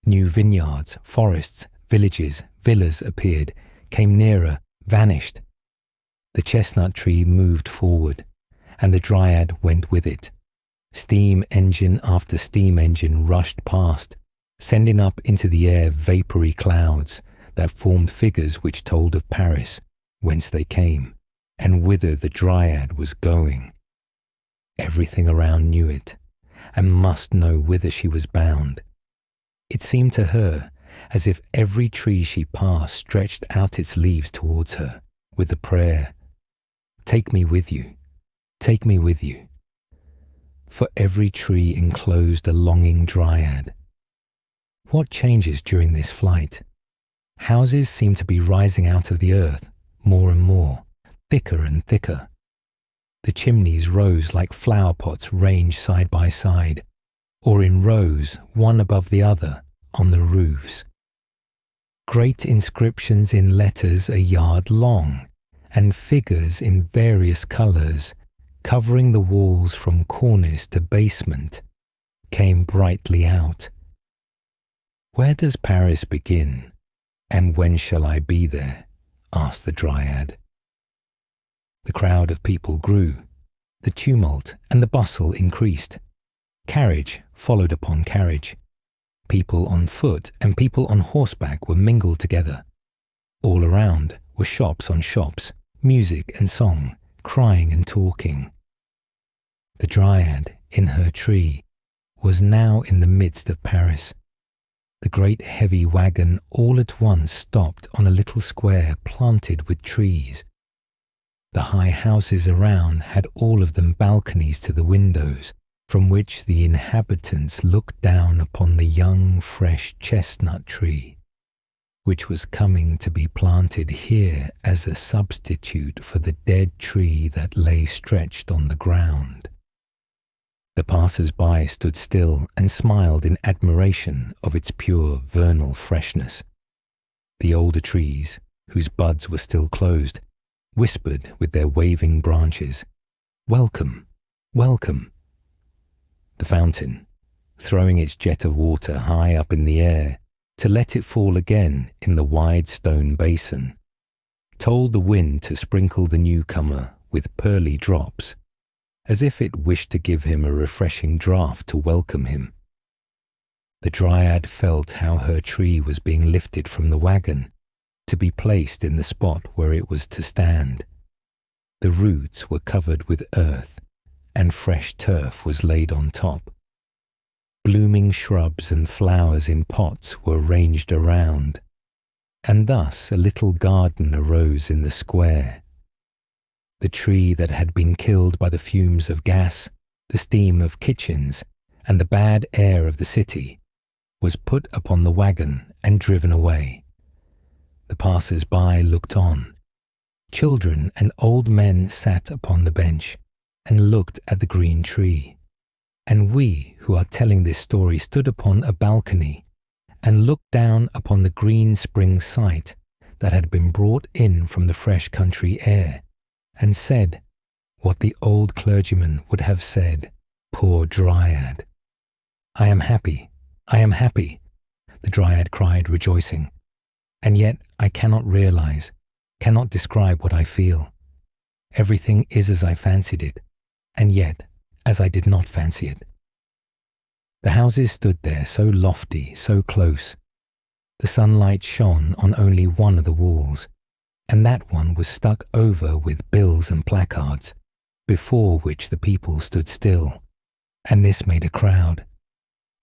New vineyards, forests, villages, villas appeared, came nearer, vanished. The chestnut tree moved forward, and the dryad went with it. Steam engine after steam engine rushed past, sending up into the air vapoury clouds that formed figures which told of Paris, whence they came, and whither the dryad was going. Everything around knew it, and must know whither she was bound. It seemed to her as if every tree she passed stretched out its leaves towards her, with the prayer, "Take me with you, take me with you." For every tree enclosed a longing dryad. What changes during this flight? Houses seem to be rising out of the earth, more and more, thicker and thicker. The chimneys rose like flower pots ranged side by side, or in rows, one above the other, on the roofs. Great inscriptions in letters a yard long, and figures in various colours, covering the walls from cornice to basement, came brightly out. "Where does Paris begin, and when shall I be there?" asked the dryad. The crowd of people grew, the tumult and the bustle increased. Carriage followed upon carriage. People on foot and people on horseback were mingled together. All around were shops on shops, music and song, crying and talking. The dryad, in her tree, was now in the midst of Paris. The great heavy wagon all at once stopped on a little square planted with trees. The high houses around had all of them balconies to the windows, from which the inhabitants looked down upon the young, fresh chestnut tree, which was coming to be planted here as a substitute for the dead tree that lay stretched on the ground. The passers-by stood still and smiled in admiration of its pure vernal freshness. The older trees, whose buds were still closed, whispered with their waving branches, "Welcome, welcome." The fountain, throwing its jet of water high up in the air to let it fall again in the wide stone basin, told the wind to sprinkle the newcomer with pearly drops, as if it wished to give him a refreshing draught to welcome him. The dryad felt how her tree was being lifted from the wagon to be placed in the spot where it was to stand. The roots were covered with earth, and fresh turf was laid on top. Blooming shrubs and flowers in pots were ranged around, and thus a little garden arose in the square. The tree that had been killed by the fumes of gas, the steam of kitchens, and the bad air of the city was put upon the wagon and driven away. The passers-by looked on. Children and old men sat upon the bench and looked at the green tree. And we who are telling this story stood upon a balcony and looked down upon the green spring site that had been brought in from the fresh country air, and said what the old clergyman would have said, "Poor dryad." "I am happy, I am happy," the dryad cried, rejoicing. "And yet I cannot realize, cannot describe what I feel. Everything is as I fancied it, and yet as I did not fancy it." The houses stood there so lofty, so close. The sunlight shone on only one of the walls, and that one was stuck over with bills and placards, before which the people stood still, and this made a crowd.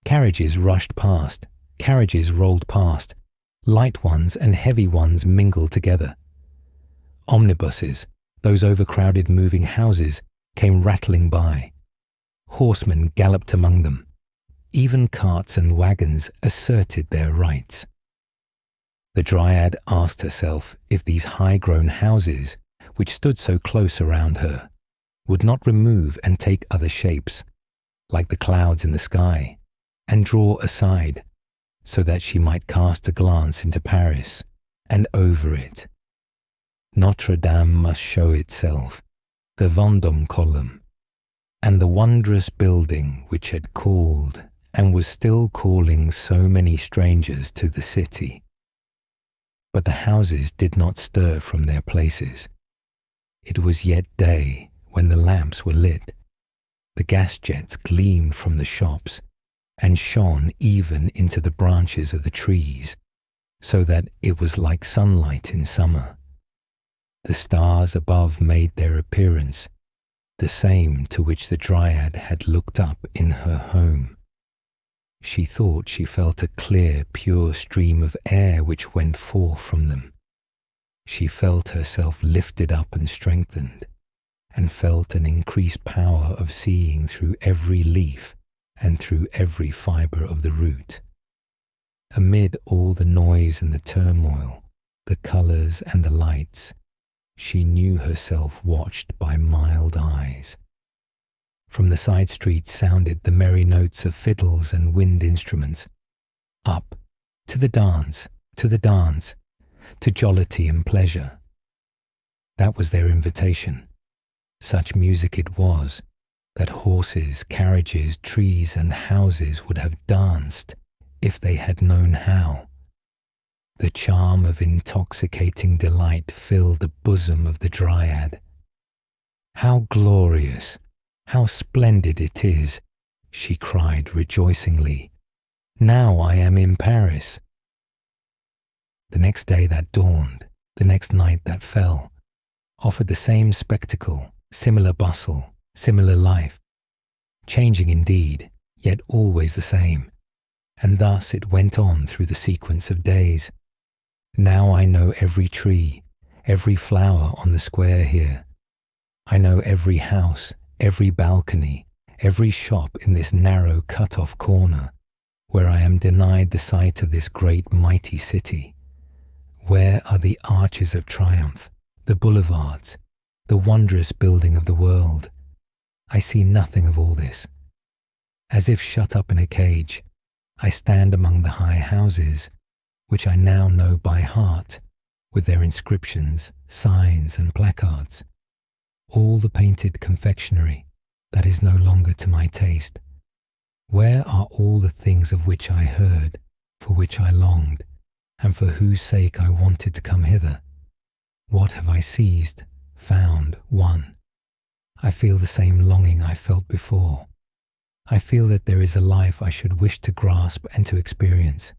Carriages rushed past, carriages rolled past, light ones and heavy ones mingled together. Omnibuses, those overcrowded moving houses, came rattling by. Horsemen galloped among them. Even carts and wagons asserted their rights. The Dryad asked herself if these high-grown houses, which stood so close around her, would not remove and take other shapes, like the clouds in the sky, and draw aside, so that she might cast a glance into Paris and over it. Notre Dame must show itself, the Vendôme column, and the wondrous building which had called and was still calling so many strangers to the city. But the houses did not stir from their places. It was yet day when the lamps were lit. The gas jets gleamed from the shops and shone even into the branches of the trees, so that it was like sunlight in summer. The stars above made their appearance, the same to which the Dryad had looked up in her home. She thought she felt a clear, pure stream of air which went forth from them. She felt herself lifted up and strengthened, and felt an increased power of seeing through every leaf and through every fibre of the root. Amid all the noise and the turmoil, the colours and the lights, she knew herself watched by mild eyes. From the side streets sounded the merry notes of fiddles and wind instruments. Up, to the dance, to the dance, to jollity and pleasure. That was their invitation. Such music it was, that horses, carriages, trees and houses would have danced if they had known how. The charm of intoxicating delight filled the bosom of the Dryad. How glorious, how splendid it is, she cried rejoicingly. Now I am in Paris. The next day that dawned, the next night that fell, offered the same spectacle, similar bustle, similar life, changing indeed, yet always the same, and thus it went on through the sequence of days. Now I know every tree, every flower on the square here. I know every house, every balcony, every shop in this narrow cut-off corner, where I am denied the sight of this great mighty city. Where are the arches of triumph, the boulevards, the wondrous building of the world? I see nothing of all this. As if shut up in a cage, I stand among the high houses, which I now know by heart, with their inscriptions, signs and placards. All the painted confectionery that is no longer to my taste. Where are all the things of which I heard, for which I longed, and for whose sake I wanted to come hither? What have I seized, found, won? I feel the same longing I felt before. I feel that there is a life I should wish to grasp and to experience.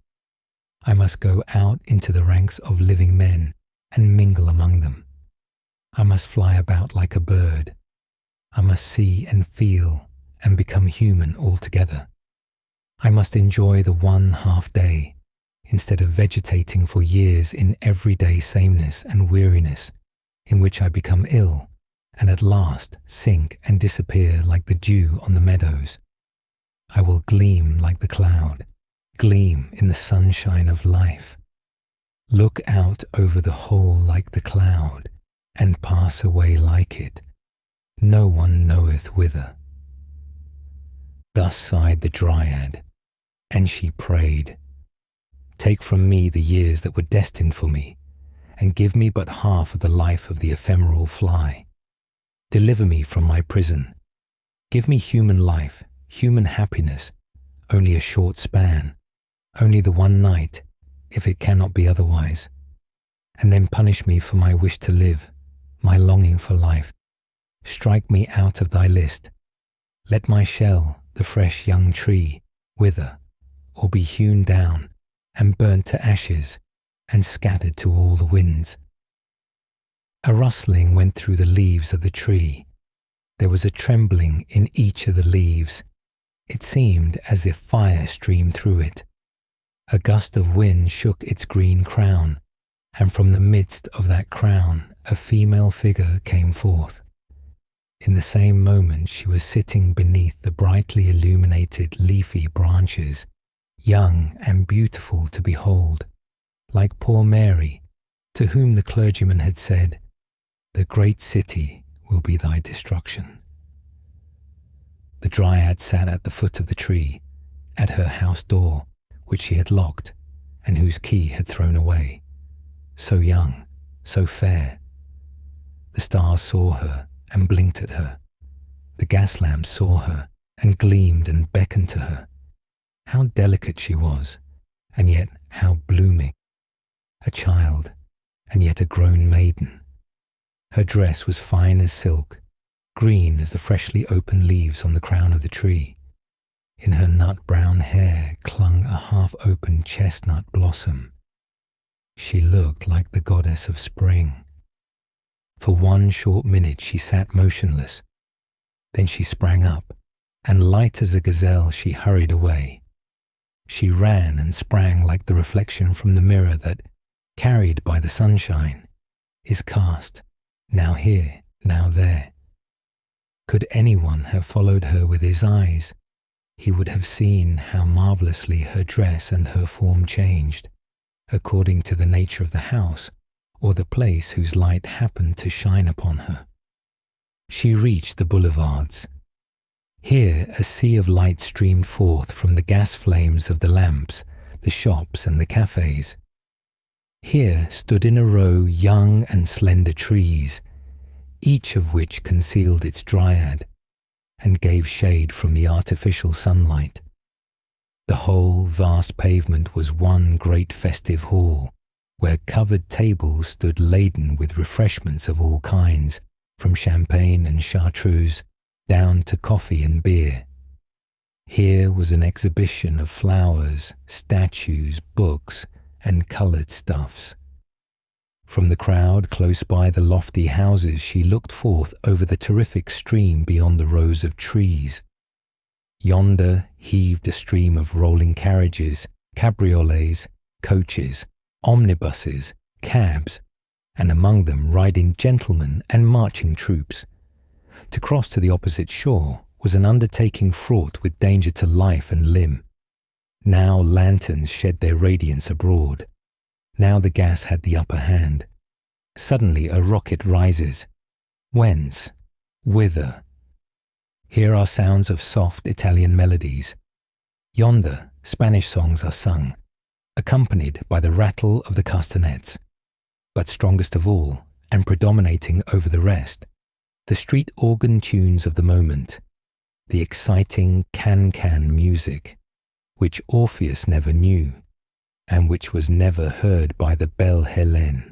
I must go out into the ranks of living men and mingle among them. I must fly about like a bird. I must see and feel and become human altogether. I must enjoy the one half day, instead of vegetating for years in everyday sameness and weariness, in which I become ill, and at last sink and disappear like the dew on the meadows. I will gleam like the cloud, gleam in the sunshine of life. Look out over the whole like the cloud, and pass away like it. No one knoweth whither. Thus sighed the Dryad, and she prayed, Take from me the years that were destined for me, and give me but half of the life of the ephemeral fly. Deliver me from my prison. Give me human life, human happiness, only a short span, only the one night, if it cannot be otherwise, and then punish me for my wish to live, my longing for life. Strike me out of thy list. Let my shell, the fresh young tree, wither, or be hewn down, and burnt to ashes, and scattered to all the winds. A rustling went through the leaves of the tree. There was a trembling in each of the leaves, It seemed as if fire streamed through it. A gust of wind shook its green crown, and from the midst of that crown a female figure came forth. In the same moment she was sitting beneath the brightly illuminated leafy branches, young and beautiful to behold, like poor Mary, to whom the clergyman had said, "The great city will be thy destruction." The dryad sat at the foot of the tree, at her house door, which she had locked, and whose key had thrown away. So young, so fair. The stars saw her and blinked at her. The gas lamps saw her and gleamed and beckoned to her. How delicate she was, and yet how blooming. A child, and yet a grown maiden. Her dress was fine as silk, green as the freshly opened leaves on the crown of the tree. In her nut-brown hair clung a half-opened chestnut blossom. She looked like the goddess of spring. For one short minute she sat motionless. Then she sprang up, and light as a gazelle she hurried away. She ran and sprang like the reflection from the mirror that, carried by the sunshine, is cast, now here, now there. Could anyone have followed her with his eyes, he would have seen how marvellously her dress and her form changed, according to the nature of the house or the place whose light happened to shine upon her. She reached the boulevards. Here a sea of light streamed forth from the gas flames of the lamps, the shops and the cafes. Here stood in a row young and slender trees, each of which concealed its dryad and gave shade from the artificial sunlight. The whole vast pavement was one great festive hall, where covered tables stood laden with refreshments of all kinds, from champagne and chartreuse down to coffee and beer. Here was an exhibition of flowers, statues, books, and coloured stuffs. From the crowd close by the lofty houses she looked forth over the terrific stream beyond the rows of trees. Yonder heaved a stream of rolling carriages, cabriolets, coaches, omnibuses, cabs, and among them riding gentlemen and marching troops. To cross to the opposite shore was an undertaking fraught with danger to life and limb. Now lanterns shed their radiance abroad. Now the gas had the upper hand. Suddenly a rocket rises. Whence? Whither? Here are sounds of soft Italian melodies. Yonder Spanish songs are sung, accompanied by the rattle of the castanets. But strongest of all, and predominating over the rest, the street organ tunes of the moment, the exciting can-can music, which Orpheus never knew, and which was never heard by the belle Hélène.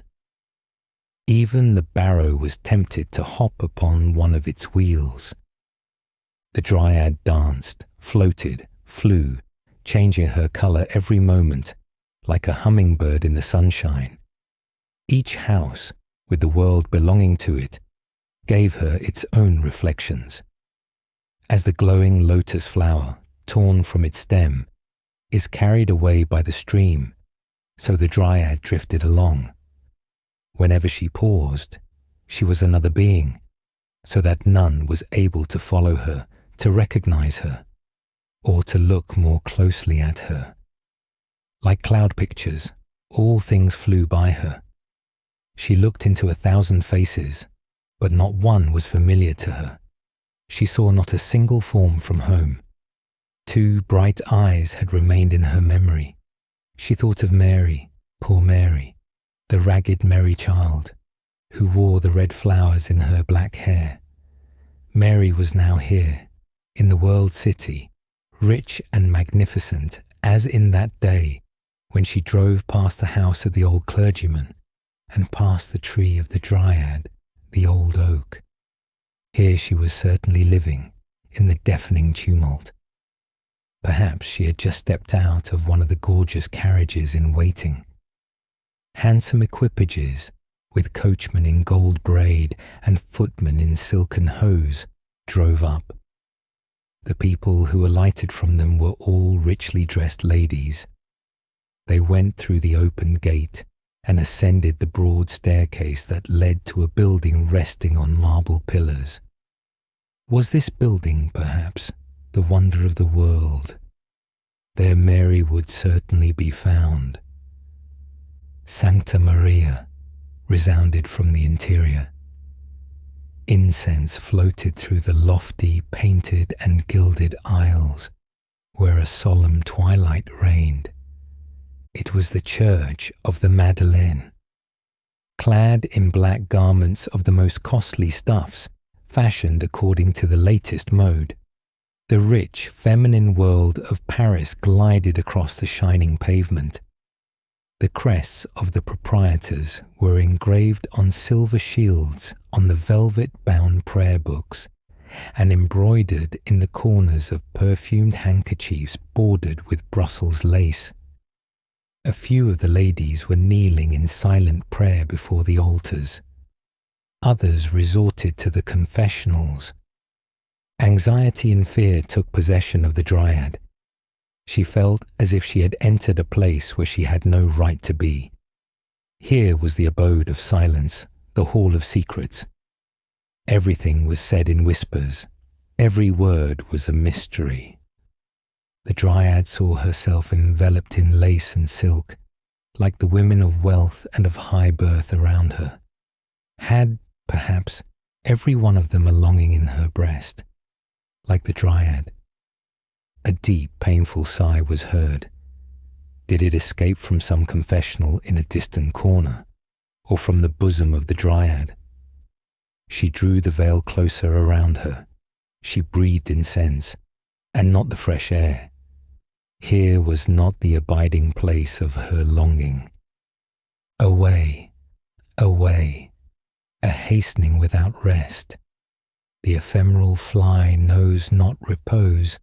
Even the barrow was tempted to hop upon one of its wheels. The dryad danced, floated, flew, changing her colour every moment, like a hummingbird in the sunshine. Each house, with the world belonging to it, gave her its own reflections. As the glowing lotus flower, torn from its stem, is carried away by the stream, so the dryad drifted along. Whenever she paused, she was another being, so that none was able to follow her, to recognize her, or to look more closely at her. Like cloud pictures, all things flew by her. She looked into 1,000 faces, but not one was familiar to her. She saw not a single form from home. 2 bright eyes had remained in her memory. She thought of Mary, poor Mary, the ragged merry child, who wore the red flowers in her black hair. Mary was now here, in the world city, rich and magnificent as in that day when she drove past the house of the old clergyman and past the tree of the dryad, the old oak. Here she was certainly living in the deafening tumult. Perhaps she had just stepped out of one of the gorgeous carriages in waiting. Handsome equipages, with coachmen in gold braid and footmen in silken hose, drove up. The people who alighted from them were all richly dressed ladies. They went through the open gate and ascended the broad staircase that led to a building resting on marble pillars. Was this building, perhaps, the wonder of the world? There Mary would certainly be found. Sancta Maria resounded from the interior. Incense floated through the lofty, painted and gilded aisles where a solemn twilight reigned. It was the church of the Madeleine. Clad in black garments of the most costly stuffs, fashioned according to the latest mode, the rich, feminine world of Paris glided across the shining pavement. The crests of the proprietors were engraved on silver shields on the velvet-bound prayer books and embroidered in the corners of perfumed handkerchiefs bordered with Brussels lace. A few of the ladies were kneeling in silent prayer before the altars. Others resorted to the confessionals. Anxiety and fear took possession of the dryad. She felt as if she had entered a place where she had no right to be. Here was the abode of silence, the hall of secrets. Everything was said in whispers. Every word was a mystery. The dryad saw herself enveloped in lace and silk, like the women of wealth and of high birth around her. Had, perhaps, every one of them a longing in her breast, like the dryad? A deep, painful sigh was heard. Did it escape from some confessional in a distant corner, or from the bosom of the dryad? She drew the veil closer around her. She breathed incense, and not the fresh air. Here was not the abiding place of her longing. Away, away, a hastening without rest. The ephemeral fly knows not repose,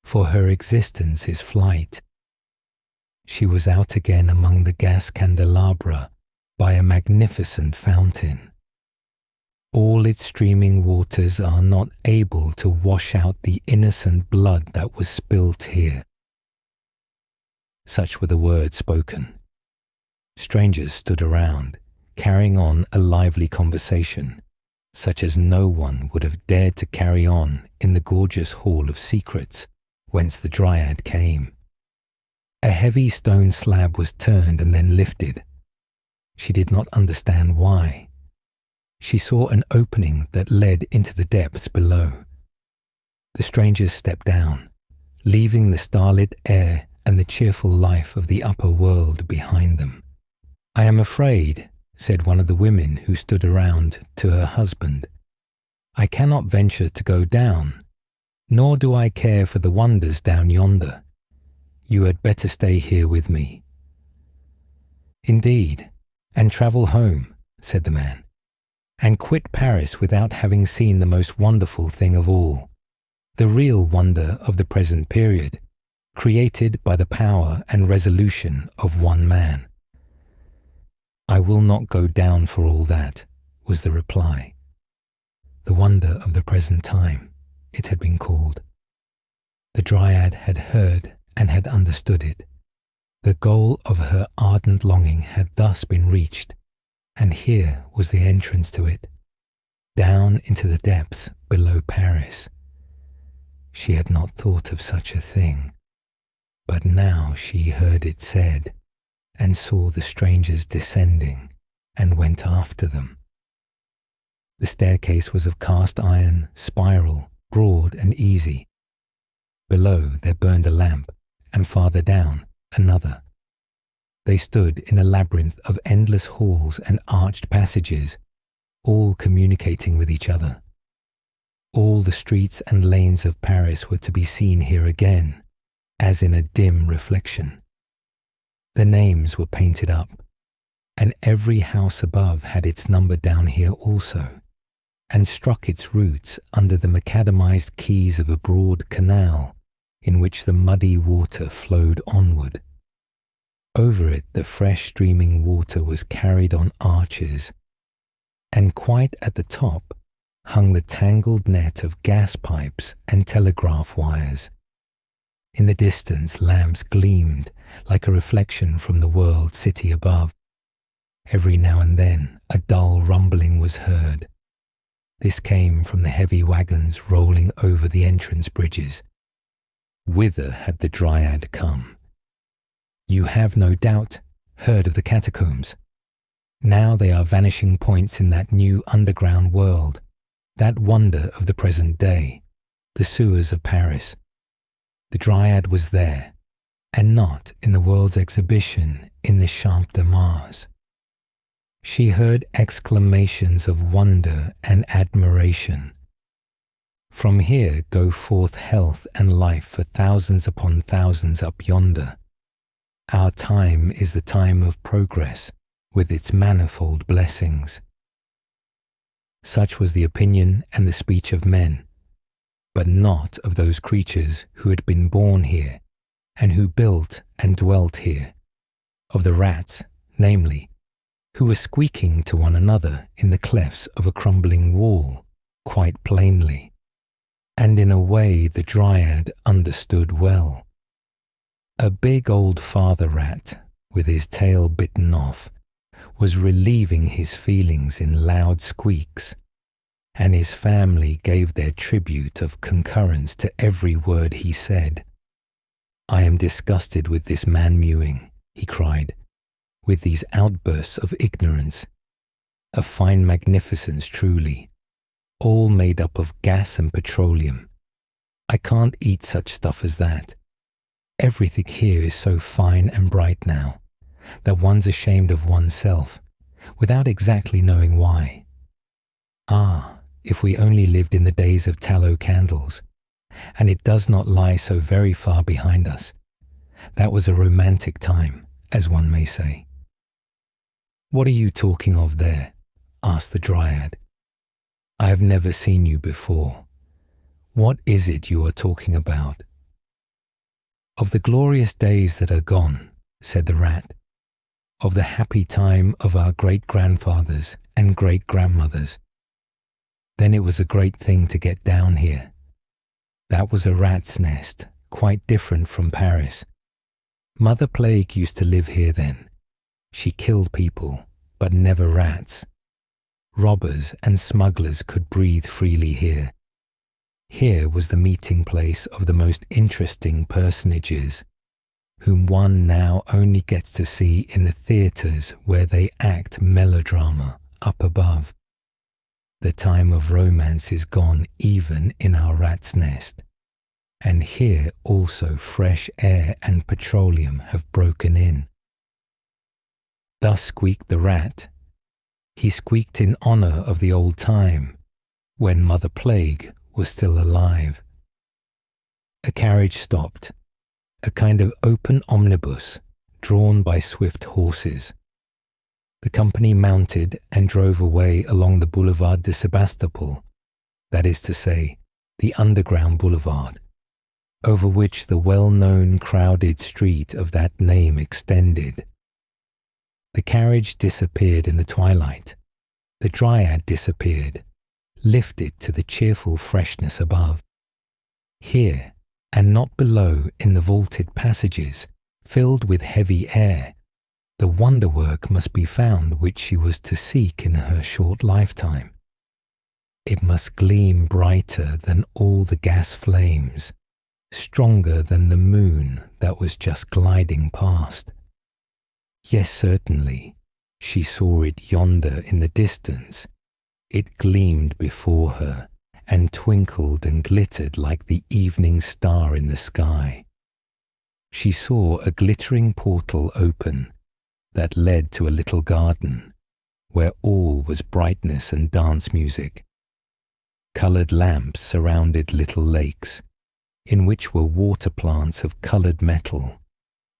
for her existence is flight. She was out again among the gas candelabra by a magnificent fountain. All its streaming waters are not able to wash out the innocent blood that was spilt here. Such were the words spoken. Strangers stood around, carrying on a lively conversation, such as no one would have dared to carry on in the gorgeous hall of secrets whence the dryad came. A heavy stone slab was turned and then lifted. She did not understand why. She saw an opening that led into the depths below. The strangers stepped down, leaving the starlit air and the cheerful life of the upper world behind them. "I am afraid," said one of the women who stood around to her husband, "I cannot venture to go down, nor do I care for the wonders down yonder. You had better stay here with me." "Indeed, and travel home," said the man, "and quit Paris without having seen the most wonderful thing of all, the real wonder of the present period, created by the power and resolution of one man." "I will not go down for all that," was the reply. The wonder of the present time, it had been called. The dryad had heard and had understood it. The goal of her ardent longing had thus been reached, and here was the entrance to it, down into the depths below Paris. She had not thought of such a thing, but now she heard it said, and saw the strangers descending, and went after them. The staircase was of cast iron, spiral, broad and easy. Below there burned a lamp, and farther down another. They stood in a labyrinth of endless halls and arched passages, all communicating with each other. All the streets and lanes of Paris were to be seen here again, as in a dim reflection. The names were painted up, and every house above had its number down here also, and struck its roots under the macadamized quays of a broad canal in which the muddy water flowed onward. Over it the fresh streaming water was carried on arches, and quite at the top hung the tangled net of gas pipes and telegraph wires. In the distance, lamps gleamed like a reflection from the world city above. Every now and then, a dull rumbling was heard. This came from the heavy wagons rolling over the entrance bridges. Whither had the Dryad come? You have no doubt heard of the catacombs. Now they are vanishing points in that new underground world, that wonder of the present day, the sewers of Paris. The Dryad was there, and not in the world's exhibition in the Champ de Mars. She heard exclamations of wonder and admiration. From here go forth health and life for thousands upon thousands up yonder. Our time is the time of progress, with its manifold blessings. Such was the opinion and the speech of men, but not of those creatures who had been born here, and who built and dwelt here, of the rats, namely, who were squeaking to one another in the clefts of a crumbling wall, quite plainly, and in a way the Dryad understood well. A big old father rat, with his tail bitten off, was relieving his feelings in loud squeaks, and his family gave their tribute of concurrence to every word he said. "I am disgusted with this man mewing," he cried, "with these outbursts of ignorance. A fine magnificence truly, all made up of gas and petroleum. I can't eat such stuff as that. Everything here is so fine and bright now, that one's ashamed of oneself, without exactly knowing why. Ah, if we only lived in the days of tallow candles, and it does not lie so very far behind us. That was a romantic time, as one may say." "What are you talking of there?" asked the Dryad. "I have never seen you before. What is it you are talking about?" "Of the glorious days that are gone," said the rat, "of the happy time of our great-grandfathers and great-grandmothers. Then it was a great thing to get down here. That was a rat's nest, quite different from Paris. Mother Plague used to live here then. She killed people, but never rats. Robbers and smugglers could breathe freely here. Here was the meeting place of the most interesting personages, whom one now only gets to see in the theatres where they act melodrama up above. The time of romance is gone even in our rat's nest, and here also fresh air and petroleum have broken in." Thus squeaked the rat. He squeaked in honour of the old time, when Mother Plague was still alive. A carriage stopped, a kind of open omnibus drawn by swift horses. The company mounted and drove away along the Boulevard de Sebastopol, that is to say, the underground boulevard, over which the well-known crowded street of that name extended. The carriage disappeared in the twilight. The Dryad disappeared, lifted to the cheerful freshness above. Here, and not below in the vaulted passages, filled with heavy air, the wonderwork must be found which she was to seek in her short lifetime. It must gleam brighter than all the gas flames, stronger than the moon that was just gliding past. Yes, certainly, she saw it yonder in the distance. It gleamed before her, and twinkled and glittered like the evening star in the sky. She saw a glittering portal open, that led to a little garden, where all was brightness and dance music. Coloured lamps surrounded little lakes, in which were water plants of coloured metal,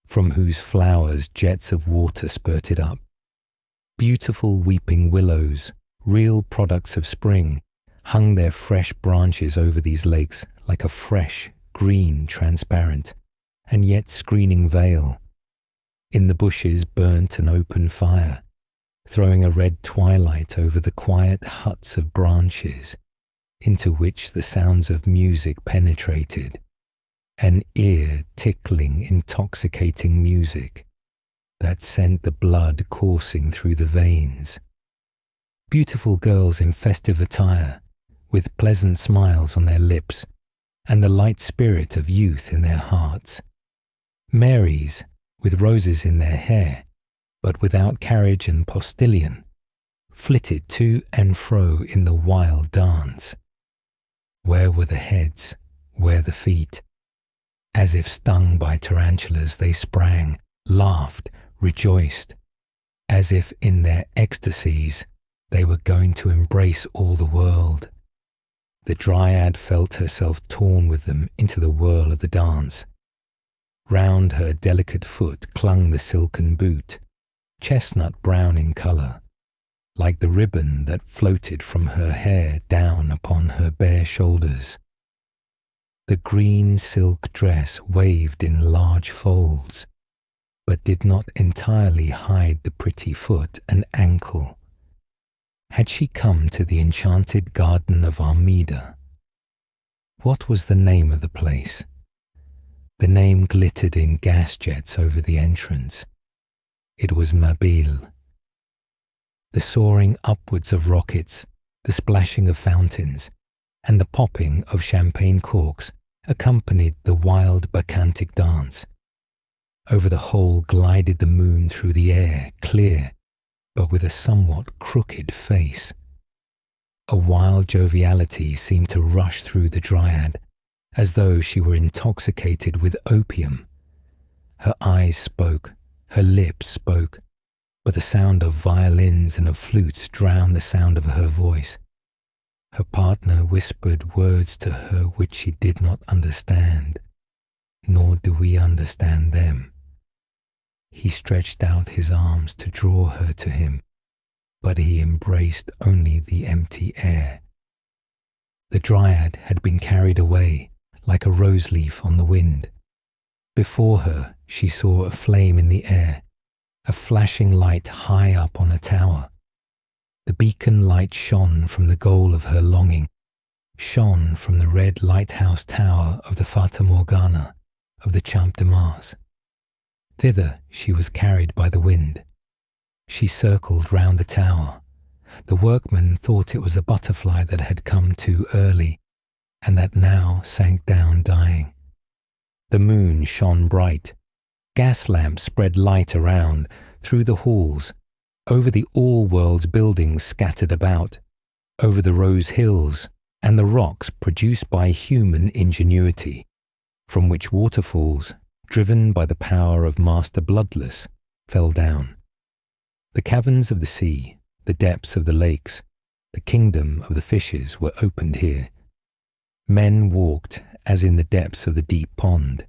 from whose flowers jets of water spurted up. Beautiful weeping willows, real products of spring, hung their fresh branches over these lakes like a fresh, green, transparent, and yet screening veil. In the bushes burnt an open fire, throwing a red twilight over the quiet huts of branches into which the sounds of music penetrated, an ear-tickling, intoxicating music that sent the blood coursing through the veins. Beautiful girls in festive attire, with pleasant smiles on their lips and the light spirit of youth in their hearts. Marys, with roses in their hair, but without carriage and postilion, flitted to and fro in the wild dance. Where were the heads? Where the feet? As if stung by tarantulas, they sprang, laughed, rejoiced, as if in their ecstasies they were going to embrace all the world. The dryad felt herself torn with them into the whirl of the dance. Round her delicate foot clung the silken boot, chestnut brown in colour, like the ribbon that floated from her hair down upon her bare shoulders. The green silk dress waved in large folds, but did not entirely hide the pretty foot and ankle. Had she come to the enchanted garden of Armida? What was the name of the place? The name glittered in gas jets over the entrance. It was Mabille. The soaring upwards of rockets, the splashing of fountains, and the popping of champagne corks accompanied the wild bacchantic dance. Over the whole glided the moon through the air, clear, but with a somewhat crooked face. A wild joviality seemed to rush through the dryad, as though she were intoxicated with opium. Her eyes spoke, her lips spoke, but the sound of violins and of flutes drowned the sound of her voice. Her partner whispered words to her which she did not understand, nor do we understand them. He stretched out his arms to draw her to him, but he embraced only the empty air. The dryad had been carried away like a rose leaf on the wind. Before her she saw a flame in the air, a flashing light high up on a tower. The beacon light shone from the goal of her longing, shone from the red lighthouse tower of the Fata Morgana of the Champ de Mars. Thither she was carried by the wind. She circled round the tower. The workmen thought it was a butterfly that had come too early, and that now sank down dying. The moon shone bright. Gas lamps spread light around, through the halls, over the all-world's buildings scattered about, over the rose hills and the rocks produced by human ingenuity, from which waterfalls, driven by the power of Master Bloodless, fell down. The caverns of the sea, the depths of the lakes, the kingdom of the fishes were opened here. Men walked as in the depths of the deep pond,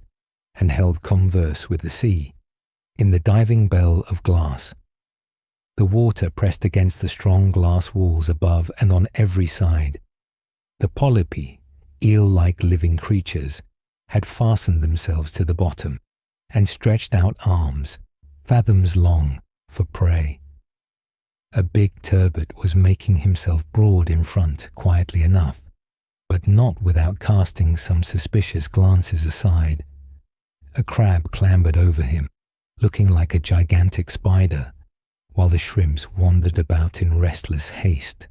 and held converse with the sea, in the diving bell of glass. The water pressed against the strong glass walls above and on every side. The polypi, eel-like living creatures, had fastened themselves to the bottom, and stretched out arms, fathoms long, for prey. A big turbot was making himself broad in front quietly enough, but not without casting some suspicious glances aside. A crab clambered over him, looking like a gigantic spider, while the shrimps wandered about in restless haste,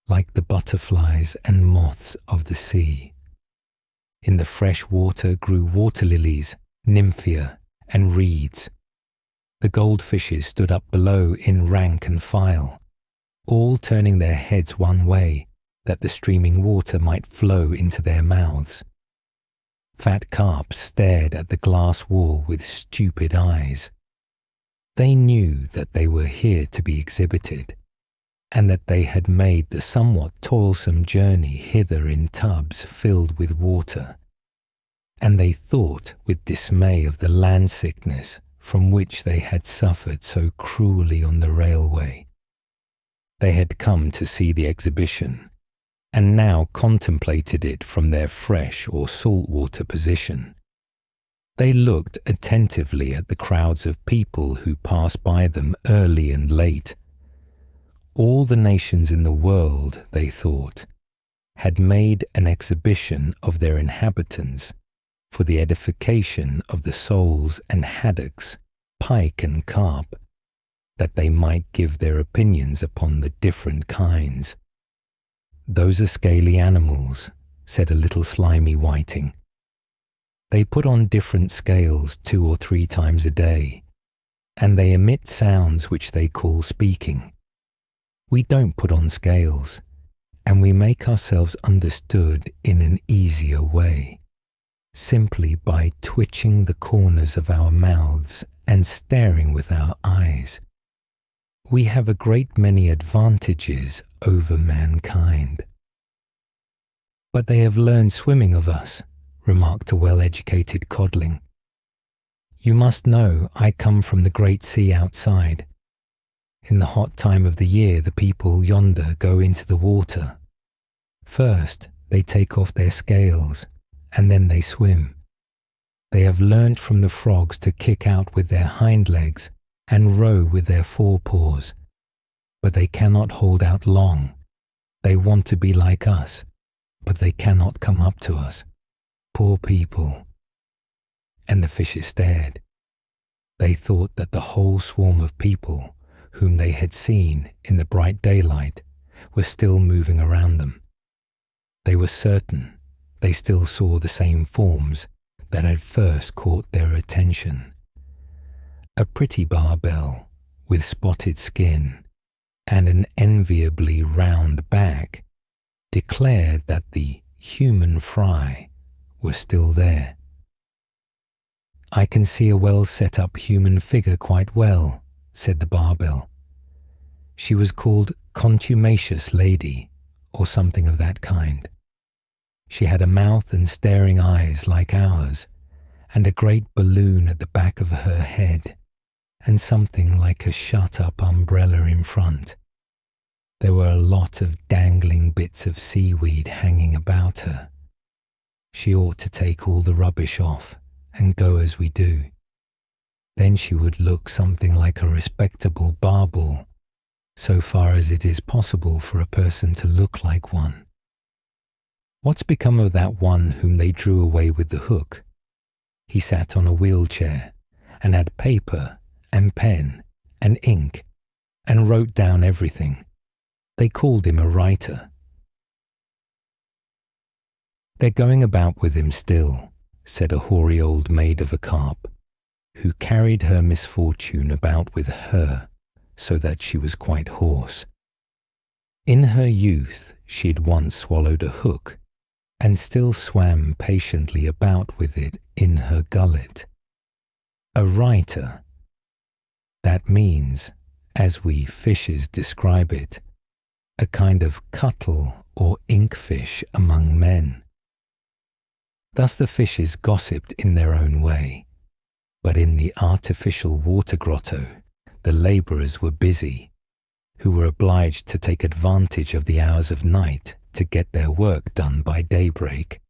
like the butterflies and moths of the sea. In the fresh water grew water lilies, nymphea, and reeds. The goldfishes stood up below in rank and file, all turning their heads one way, that the streaming water might flow into their mouths. Fat carps stared at the glass wall with stupid eyes. They knew that they were here to be exhibited, and that they had made the somewhat toilsome journey hither in tubs filled with water, and they thought with dismay of the land sickness from which they had suffered so cruelly on the railway. They had come to see the exhibition, and now contemplated it from their fresh or saltwater position. They looked attentively at the crowds of people who passed by them early and late. All the nations in the world, they thought, had made an exhibition of their inhabitants for the edification of the soles and haddocks, pike and carp, that they might give their opinions upon the different kinds. "Those are scaly animals," said a little slimy whiting. "They put on different scales 2 or 3 times a day, and they emit sounds which they call speaking. We don't put on scales, and we make ourselves understood in an easier way, simply by twitching the corners of our mouths and staring with our eyes. We have a great many advantages over mankind." "But they have learned swimming of us," remarked a well-educated codling. "You must know I come from the great sea outside. In the hot time of the year the people yonder go into the water. First they take off their scales, and then they swim. They have learnt from the frogs to kick out with their hind legs and row with their forepaws, but they cannot hold out long. They want to be like us, but they cannot come up to us. Poor people." And the fishes stared. They thought that the whole swarm of people whom they had seen in the bright daylight were still moving around them. They were certain they still saw the same forms that had first caught their attention. A pretty barbel with spotted skin and an enviably round back declared that the human fry were still there. "I can see a well-set-up human figure quite well," said the barbel. She was called Contumacious Lady, or something of that kind. She had a mouth and staring eyes like ours, and a great balloon at the back of her head, and something like a shut-up umbrella in front. There were a lot of dangling bits of seaweed hanging about her. She ought to take all the rubbish off and go as we do. Then she would look something like a respectable barbel, so far as it is possible for a person to look like one. What's become of that one whom they drew away with the hook? He sat on a wheelchair and had paper and pen and ink and wrote down everything. They called him a writer. "They're going about with him still," said a hoary old maid of a carp, who carried her misfortune about with her so that she was quite hoarse. In her youth she had once swallowed a hook and still swam patiently about with it in her gullet. A writer. That means, as we fishes describe it, a kind of cuttle or inkfish among men. Thus the fishes gossiped in their own way, but in the artificial water grotto the labourers were busy, who were obliged to take advantage of the hours of night to get their work done by daybreak.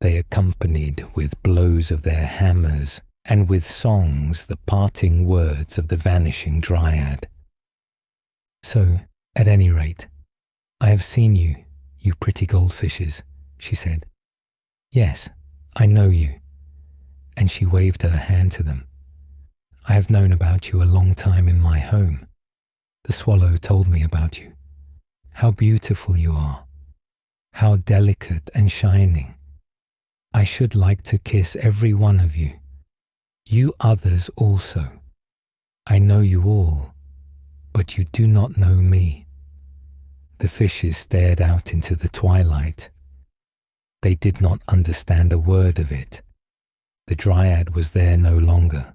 They accompanied with blows of their hammers and with songs the parting words of the vanishing dryad. "So, at any rate, I have seen you, you pretty goldfishes," she said. "Yes, I know you." And she waved her hand to them. "I have known about you a long time in my home. The swallow told me about you. How beautiful you are. How delicate and shining. I should like to kiss every one of you. You others also. I know you all, but you do not know me." The fishes stared out into the twilight. They did not understand a word of it. The dryad was there no longer.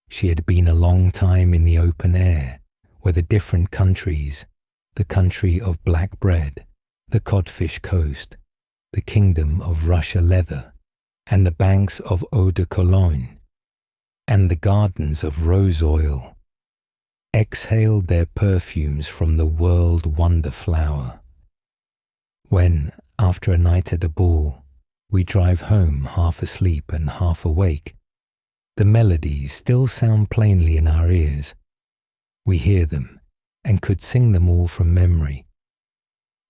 She had been a long time in the open air, where the different countries, the country of black bread, the codfish coast, the kingdom of Russia leather, and the banks of eau de Cologne, and the gardens of rose oil, exhaled their perfumes from the world wonder flower. When, after a night at a ball, we drive home half asleep and half awake, the melodies still sound plainly in our ears. We hear them and could sing them all from memory.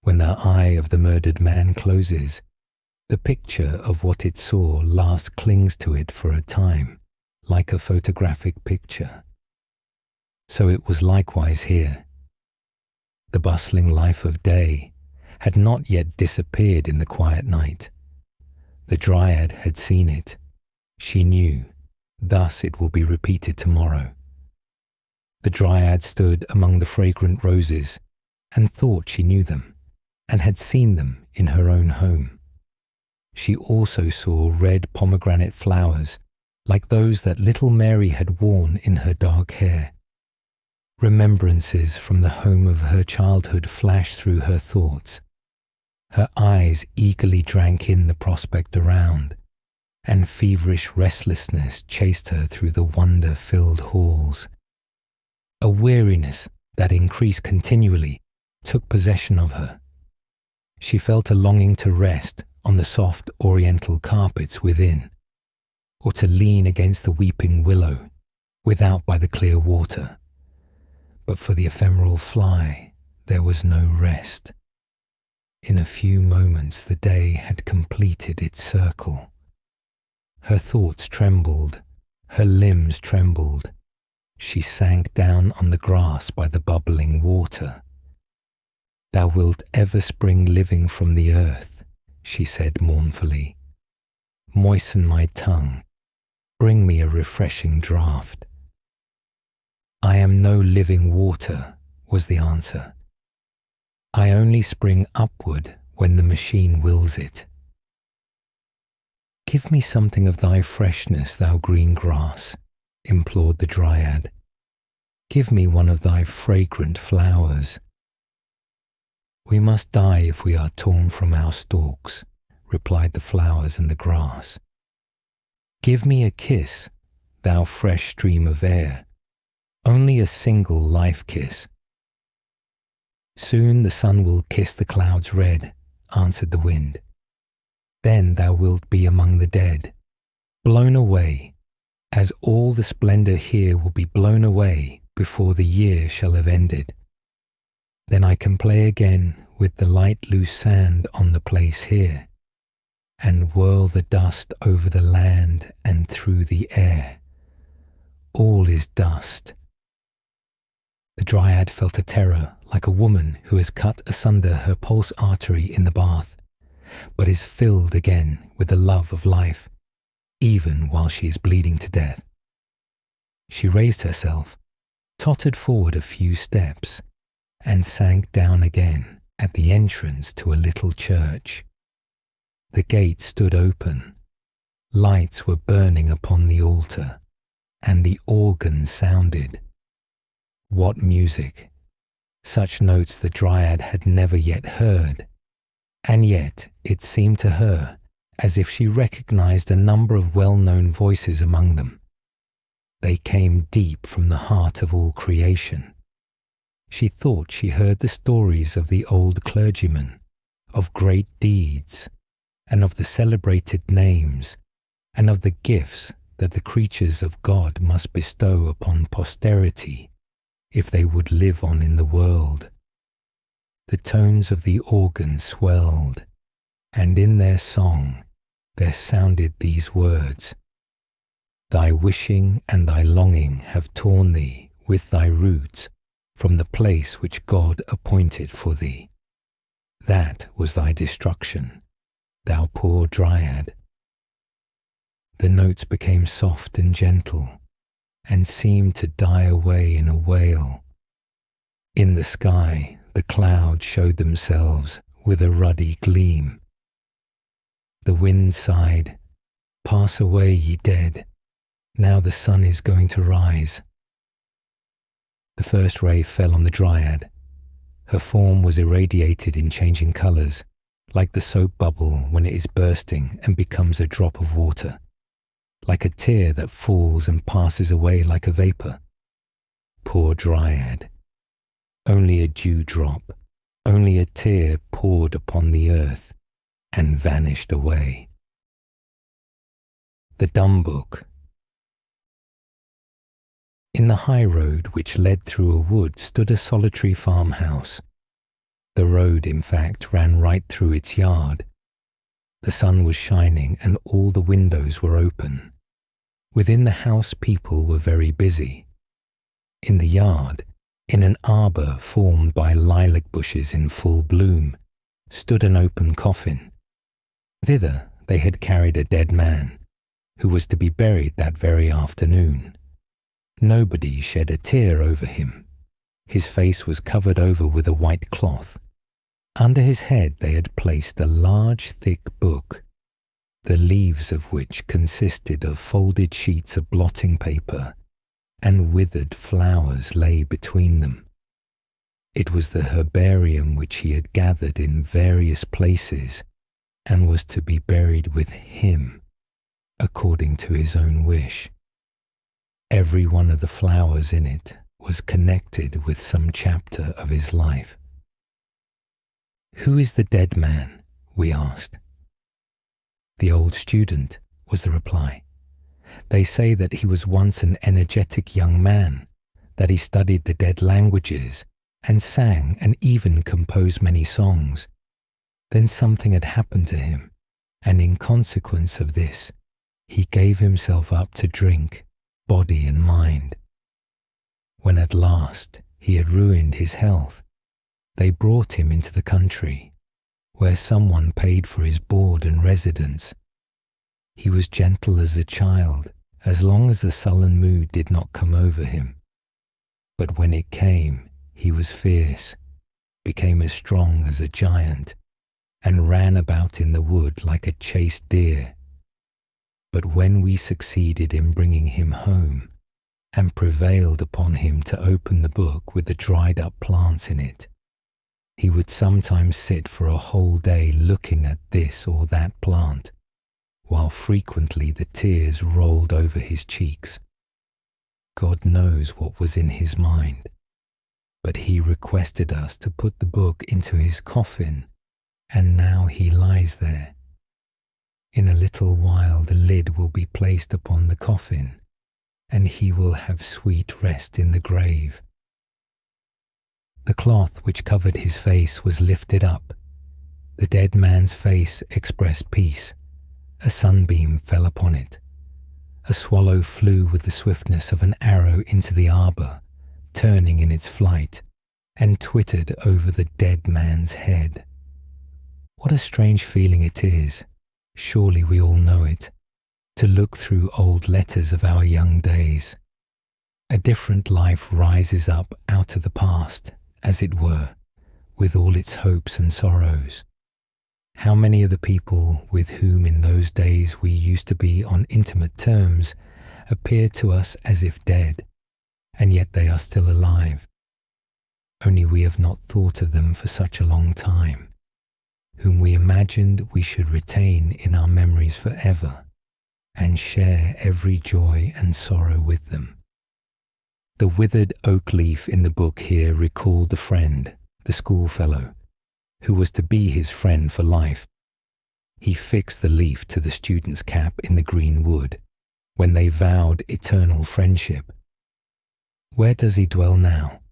When the eye of the murdered man closes, the picture of what it saw last clings to it for a time, like a photographic picture. So it was likewise here. The bustling life of day had not yet disappeared in the quiet night. The Dryad had seen it. She knew, thus it will be repeated tomorrow. The Dryad stood among the fragrant roses and thought she knew them, and had seen them in her own home. She also saw red pomegranate flowers, like those that little Mary had worn in her dark hair. Remembrances from the home of her childhood flashed through her thoughts. Her eyes eagerly drank in the prospect around, and feverish restlessness chased her through the wonder-filled halls. A weariness that increased continually took possession of her. She felt a longing to rest on the soft oriental carpets within, or to lean against the weeping willow, without by the clear water. But for the ephemeral fly, there was no rest. In a few moments the day had completed its circle. Her thoughts trembled, her limbs trembled. She sank down on the grass by the bubbling water. "Thou wilt ever spring living from the earth," she said mournfully. "Moisten my tongue, bring me a refreshing draught." "I am no living water," was the answer. "I only spring upward when the machine wills it." "Give me something of thy freshness, thou green grass," implored the Dryad. "Give me one of thy fragrant flowers." "We must die if we are torn from our stalks," replied the flowers and the grass. "Give me a kiss, thou fresh stream of air, only a single life kiss." "Soon the sun will kiss the clouds red," answered the wind. "Then thou wilt be among the dead, blown away, as all the splendour here will be blown away before the year shall have ended. Then I can play again with the light loose sand on the place here, and whirl the dust over the land and through the air. All is dust." The Dryad felt a terror like a woman who has cut asunder her pulse artery in the bath, but is filled again with the love of life, even while she is bleeding to death. She raised herself, tottered forward a few steps, and sank down again at the entrance to a little church. The gate stood open, lights were burning upon the altar, and the organ sounded. What music! Such notes the Dryad had never yet heard, and yet it seemed to her as if she recognized a number of well-known voices among them. They came deep from the heart of all creation. She thought she heard the stories of the old clergymen, of great deeds, and of the celebrated names, and of the gifts that the creatures of God must bestow upon posterity if they would live on in the world. The tones of the organ swelled, and in their song there sounded these words: "Thy wishing and thy longing have torn thee with thy roots from the place which God appointed for thee. That was thy destruction, thou poor Dryad." The notes became soft and gentle, and seemed to die away in a wail. In the sky the clouds showed themselves with a ruddy gleam. The wind sighed, "Pass away, ye dead, now the sun is going to rise." The first ray fell on the Dryad. Her form was irradiated in changing colours, like the soap bubble when it is bursting and becomes a drop of water, like a tear that falls and passes away like a vapour. Poor Dryad! Only a dewdrop, only a tear poured upon the earth and vanished away. The Dumb Book. In the high road which led through a wood stood a solitary farmhouse. The road, in fact, ran right through its yard. The sun was shining and all the windows were open. Within the house, people were very busy. In the yard, in an arbour formed by lilac bushes in full bloom, stood an open coffin. Thither they had carried a dead man, who was to be buried that very afternoon. Nobody shed a tear over him. His face was covered over with a white cloth. Under his head they had placed a large thick book, the leaves of which consisted of folded sheets of blotting paper, and withered flowers lay between them. It was the herbarium which he had gathered in various places and was to be buried with him, according to his own wish. Every one of the flowers in it was connected with some chapter of his life. "Who is the dead man?" we asked. "The old student," was the reply. "They say that he was once an energetic young man, that he studied the dead languages and sang and even composed many songs. Then something had happened to him, and in consequence of this, he gave himself up to drink, body and mind. When at last he had ruined his health, they brought him into the country, where someone paid for his board and residence. He was gentle as a child, as long as the sullen mood did not come over him. But when it came, he was fierce, became as strong as a giant, and ran about in the wood like a chased deer. But when we succeeded in bringing him home, and prevailed upon him to open the book with the dried up plants in it, he would sometimes sit for a whole day looking at this or that plant, while frequently the tears rolled over his cheeks. God knows what was in his mind, but he requested us to put the book into his coffin, and now he lies there. In a little while the lid will be placed upon the coffin, and he will have sweet rest in the grave." The cloth which covered his face was lifted up. The dead man's face expressed peace. A sunbeam fell upon it. A swallow flew with the swiftness of an arrow into the arbour, turning in its flight, and twittered over the dead man's head. What a strange feeling it is, surely we all know it, to look through old letters of our young days. A different life rises up out of the past, as it were, with all its hopes and sorrows. How many of the people with whom in those days we used to be on intimate terms appear to us as if dead, and yet they are still alive. Only we have not thought of them for such a long time, whom we imagined we should retain in our memories forever, and share every joy and sorrow with them. The withered oak leaf in the book here recalled the friend, the schoolfellow, who was to be his friend for life. He fixed the leaf to the student's cap in the green wood, when they vowed eternal friendship. Where does he dwell now?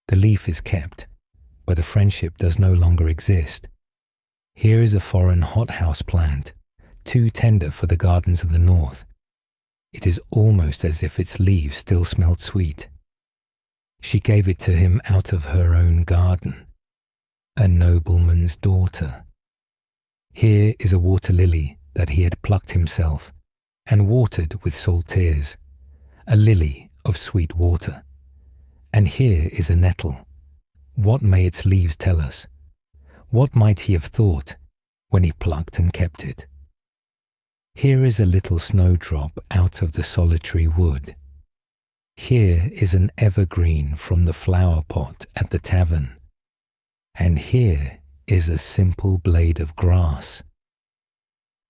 The leaf is kept, but the friendship does no longer exist. Here is a foreign hothouse plant, too tender for the gardens of the north. It is almost as if its leaves still smelled sweet. She gave it to him out of her own garden, a nobleman's daughter. Here is a water lily that he had plucked himself and watered with salt tears, a lily of sweet water. And here is a nettle. What may its leaves tell us? What might he have thought when he plucked and kept it? Here is a little snowdrop out of the solitary wood. Here is an evergreen from the flower pot at the tavern. And here is a simple blade of grass.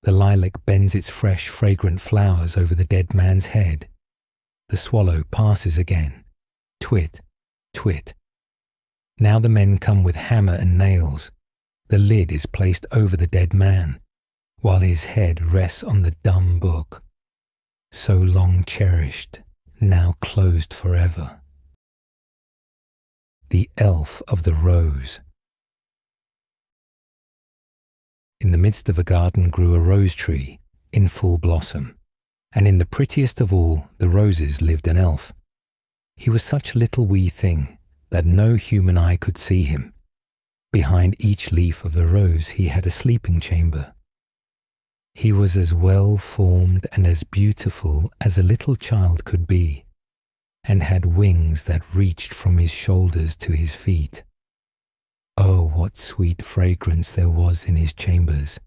The lilac bends its fresh, fragrant flowers over the dead man's head. The swallow passes again. Twit, twit. Now the men come with hammer and nails. The lid is placed over the dead man, while his head rests on the dumb book, so long cherished, now closed forever. The Elf of the Rose. In the midst of a garden grew a rose tree in full blossom, and in the prettiest of all the roses lived an elf. He was such a little wee thing that no human eye could see him. Behind each leaf of the rose he had a sleeping chamber. He was as well formed and as beautiful as a little child could be, and had wings that reached from his shoulders to his feet. Oh, what sweet fragrance there was in his chambers,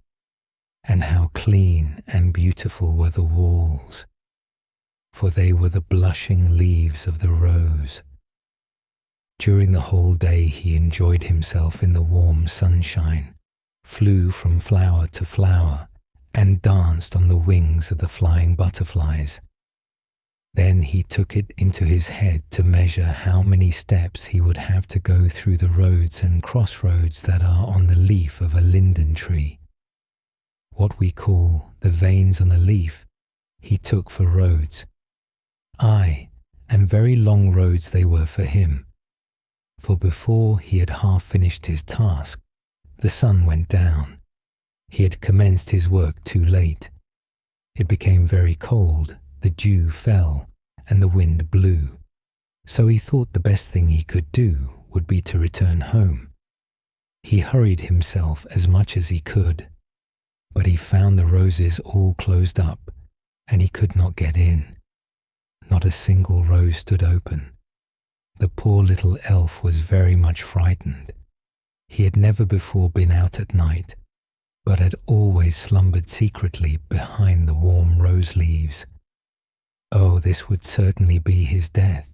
and how clean and beautiful were the walls, for they were the blushing leaves of the rose. During the whole day he enjoyed himself in the warm sunshine, flew from flower to flower, and danced on the wings of the flying butterflies. Then he took it into his head to measure how many steps he would have to go through the roads and crossroads that are on the leaf of a linden tree. What we call the veins on a leaf, he took for roads. Aye, and very long roads they were for him. For before he had half finished his task, the sun went down. He had commenced his work too late. It became very cold, the dew fell, and the wind blew. So he thought the best thing he could do would be to return home. He hurried himself as much as he could, but he found the roses all closed up, and he could not get in. Not a single rose stood open. The poor little elf was very much frightened. He had never before been out at night, but had always slumbered secretly behind the warm rose leaves. Oh, this would certainly be his death.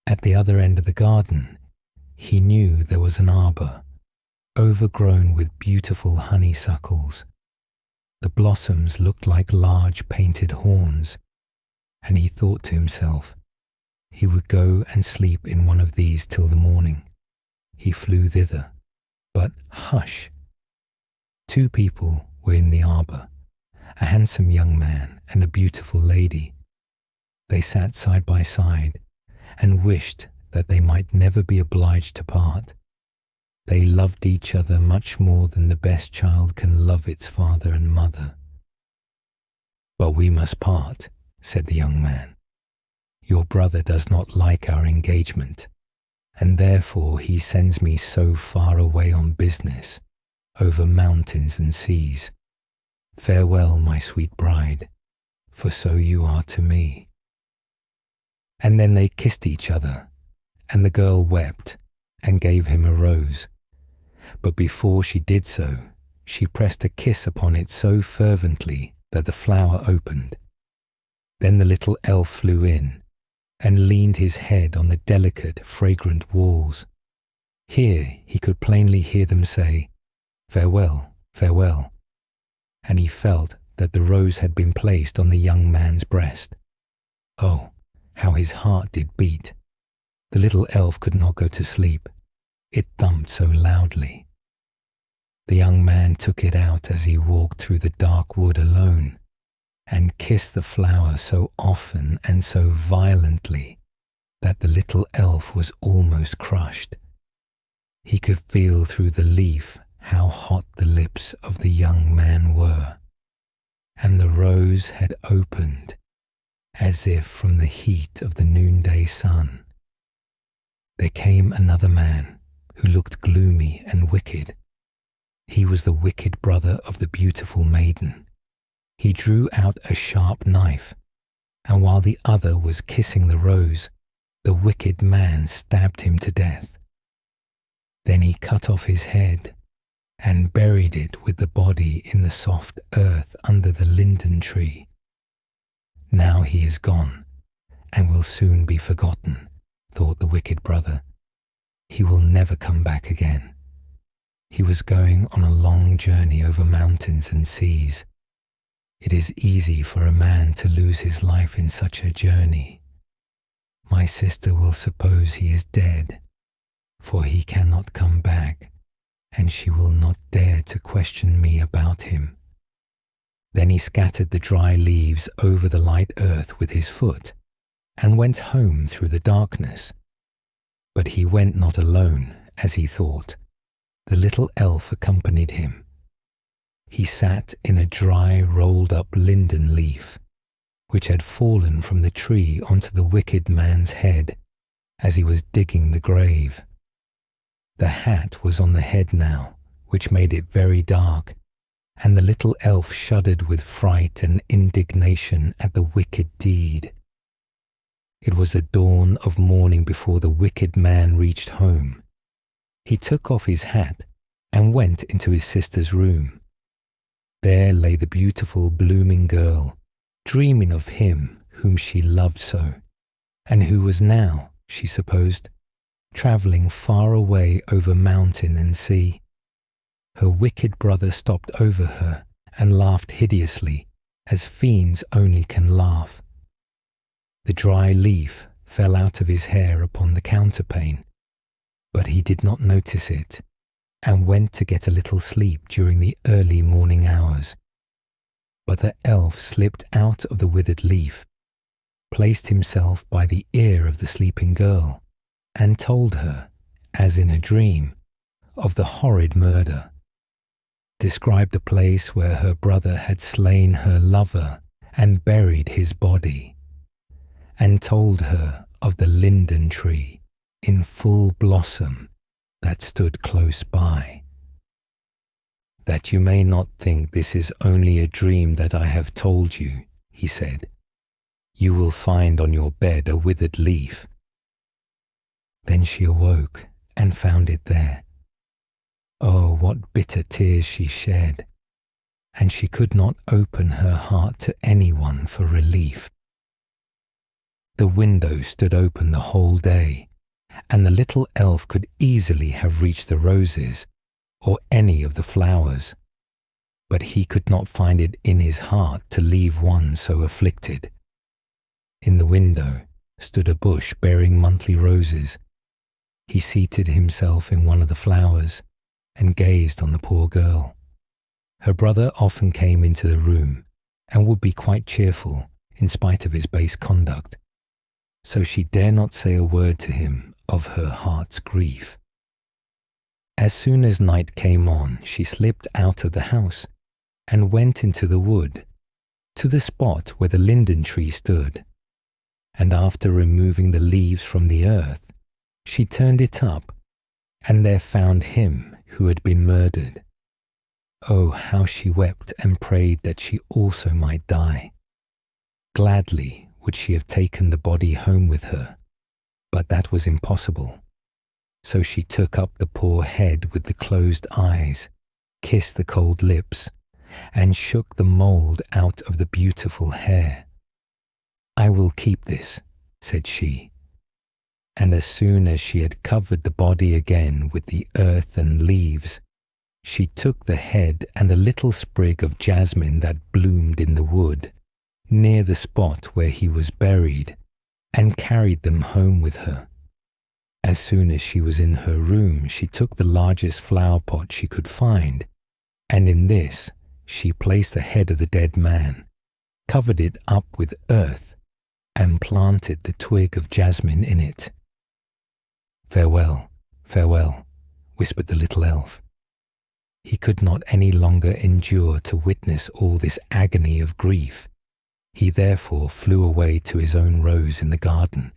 At the other end of the garden, he knew there was an arbor, overgrown with beautiful honeysuckles. The blossoms looked like large painted horns, and he thought to himself, he would go and sleep in one of these till the morning. He flew thither, but hush! 2 people were in the arbor, a handsome young man and a beautiful lady. They sat side by side and wished that they might never be obliged to part. They loved each other much more than the best child can love its father and mother. "But we must part," said the young man. "Your brother does not like our engagement, and therefore he sends me so far away on business, over mountains and seas. Farewell, my sweet bride, for so you are to me." And then they kissed each other, and the girl wept and gave him a rose. But before she did so, she pressed a kiss upon it so fervently that the flower opened. Then the little elf flew in, and leaned his head on the delicate, fragrant walls. Here he could plainly hear them say, "Farewell, farewell," and he felt that the rose had been placed on the young man's breast. Oh, how his heart did beat! The little elf could not go to sleep. It thumped so loudly. The young man took it out as he walked through the dark wood alone, and kissed the flower so often and so violently that the little elf was almost crushed. He could feel through the leaf how hot the lips of the young man were, and the rose had opened as if from the heat of the noonday sun. There came another man who looked gloomy and wicked. He was the wicked brother of the beautiful maiden. He drew out a sharp knife, and while the other was kissing the rose, the wicked man stabbed him to death. Then he cut off his head and buried it with the body in the soft earth under the linden tree. Now he is gone, and will soon be forgotten, thought the wicked brother. He will never come back again. He was going on a long journey over mountains and seas. It is easy for a man to lose his life in such a journey. My sister will suppose he is dead, for he cannot come back, and she will not dare to question me about him. Then he scattered the dry leaves over the light earth with his foot, and went home through the darkness. But he went not alone, as he thought. The little elf accompanied him. he sat in a dry, rolled-up linden leaf, which had fallen from the tree onto the wicked man's head as he was digging the grave. The hat was on the head now, which made it very dark, and the little elf shuddered with fright and indignation at the wicked deed. It was the dawn of morning before the wicked man reached home. He took off his hat and went into his sister's room. There lay the beautiful blooming girl, dreaming of him whom she loved so, and who was now, she supposed, travelling far away over mountain and sea. Her wicked brother stopped over her and laughed hideously, as fiends only can laugh. The dry leaf fell out of his hair upon the counterpane, but he did not notice it, and went to get a little sleep during the early morning hours. But the elf slipped out of the withered leaf, placed himself by the ear of the sleeping girl, and told her, as in a dream, of the horrid murder, described the place where her brother had slain her lover and buried his body, and told her of the linden tree in full blossom that stood close by. "That you may not think this is only a dream that I have told you," he said, "you will find on your bed a withered leaf." Then she awoke and found it there. Oh, what bitter tears she shed, and she could not open her heart to anyone for relief. The window stood open the whole day, and the little elf could easily have reached the roses or any of the flowers, but he could not find it in his heart to leave one so afflicted. In the window stood a bush bearing monthly roses. He seated himself in one of the flowers and gazed on the poor girl. Her brother often came into the room and would be quite cheerful in spite of his base conduct, so she dare not say a word to him of her heart's grief. As soon as night came on, she slipped out of the house and went into the wood, to the spot where the linden tree stood, and after removing the leaves from the earth, she turned it up, and there found him who had been murdered. Oh, how she wept and prayed that she also might die. Gladly would she have taken the body home with her, but that was impossible. So she took up the poor head with the closed eyes, kissed the cold lips, and shook the mould out of the beautiful hair. "I will keep this," said she. And as soon as she had covered the body again with the earth and leaves, she took the head and a little sprig of jasmine that bloomed in the wood, near the spot where he was buried, and carried them home with her. As soon as she was in her room, she took the largest flower pot she could find, and in this she placed the head of the dead man, covered it up with earth, and planted the twig of jasmine in it. "Farewell, farewell," whispered the little elf. He could not any longer endure to witness all this agony of grief. He therefore flew away to his own rose in the garden.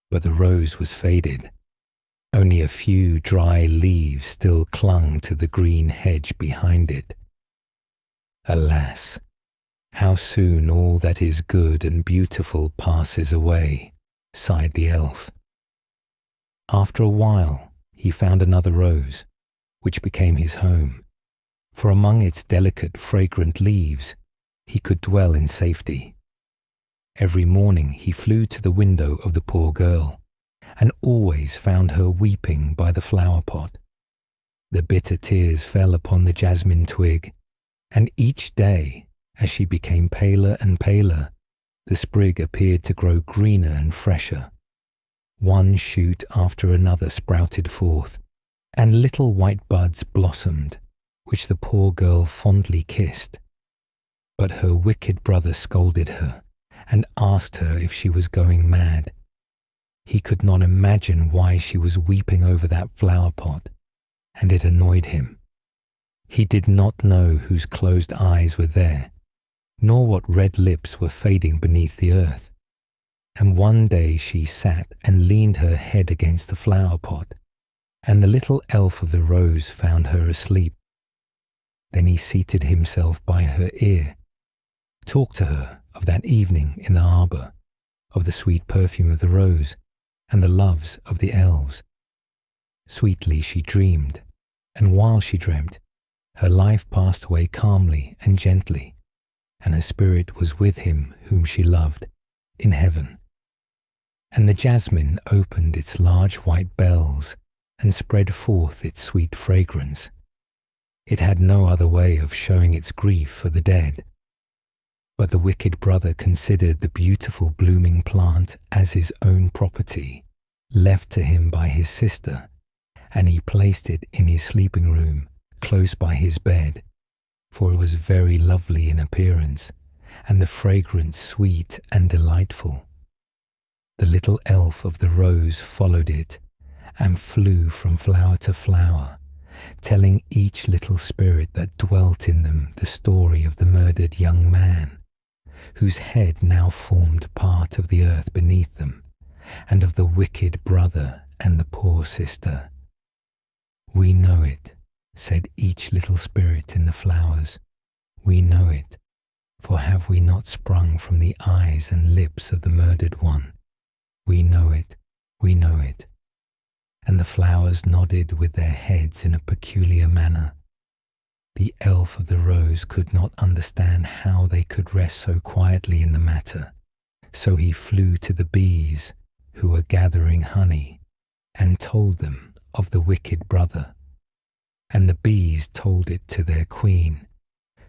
But the rose was faded. Only a few dry leaves still clung to the green hedge behind it. Alas, how soon all that is good and beautiful passes away, sighed the elf. After a while, he found another rose, which became his home, for among its delicate, fragrant leaves, he could dwell in safety. Every morning he flew to the window of the poor girl, and always found her weeping by the flower pot. The bitter tears fell upon the jasmine twig, and each day, as she became paler and paler, the sprig appeared to grow greener and fresher. One shoot after another sprouted forth, and little white buds blossomed, which the poor girl fondly kissed. But her wicked brother scolded her, and asked her if she was going mad. He could not imagine why she was weeping over that flower pot, and it annoyed him. He did not know whose closed eyes were there, nor what red lips were fading beneath the earth. And one day she sat and leaned her head against the flower pot, and the little elf of the rose found her asleep. Then he seated himself by her ear, talked to her of that evening in the arbour, of the sweet perfume of the rose, and the loves of the elves. Sweetly she dreamed, and while she dreamt, her life passed away calmly and gently, and her spirit was with him whom she loved in heaven. And the jasmine opened its large white bells and spread forth its sweet fragrance. It had no other way of showing its grief for the dead. But the wicked brother considered the beautiful blooming plant as his own property, left to him by his sister, and he placed it in his sleeping room close by his bed, for it was very lovely in appearance, and the fragrance sweet and delightful. The little elf of the rose followed it, and flew from flower to flower, telling each little spirit that dwelt in them the story of the murdered young man, whose head now formed part of the earth beneath them, and of the wicked brother and the poor sister. "We know it," said each little spirit in the flowers. "We know it, for have we not sprung from the eyes and lips of the murdered one? We know it, we know it." And the flowers nodded with their heads in a peculiar manner. The elf of the rose could not understand how they could rest so quietly in the matter, so he flew to the bees who were gathering honey, and told them of the wicked brother. And the bees told it to their queen,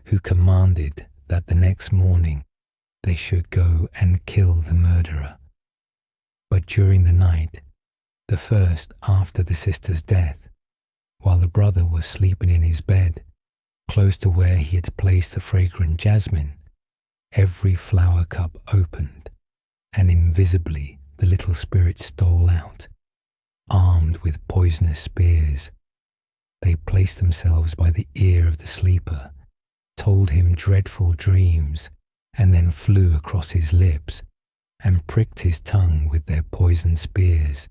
who commanded that the next morning they should go and kill the murderer. But during the night, the first after the sister's death, while the brother was sleeping in his bed, close to where he had placed the fragrant jasmine, every flower cup opened, and invisibly the little spirits stole out, armed with poisonous spears. They placed themselves by the ear of the sleeper, told him dreadful dreams, and then flew across his lips and pricked his tongue with their poisoned spears.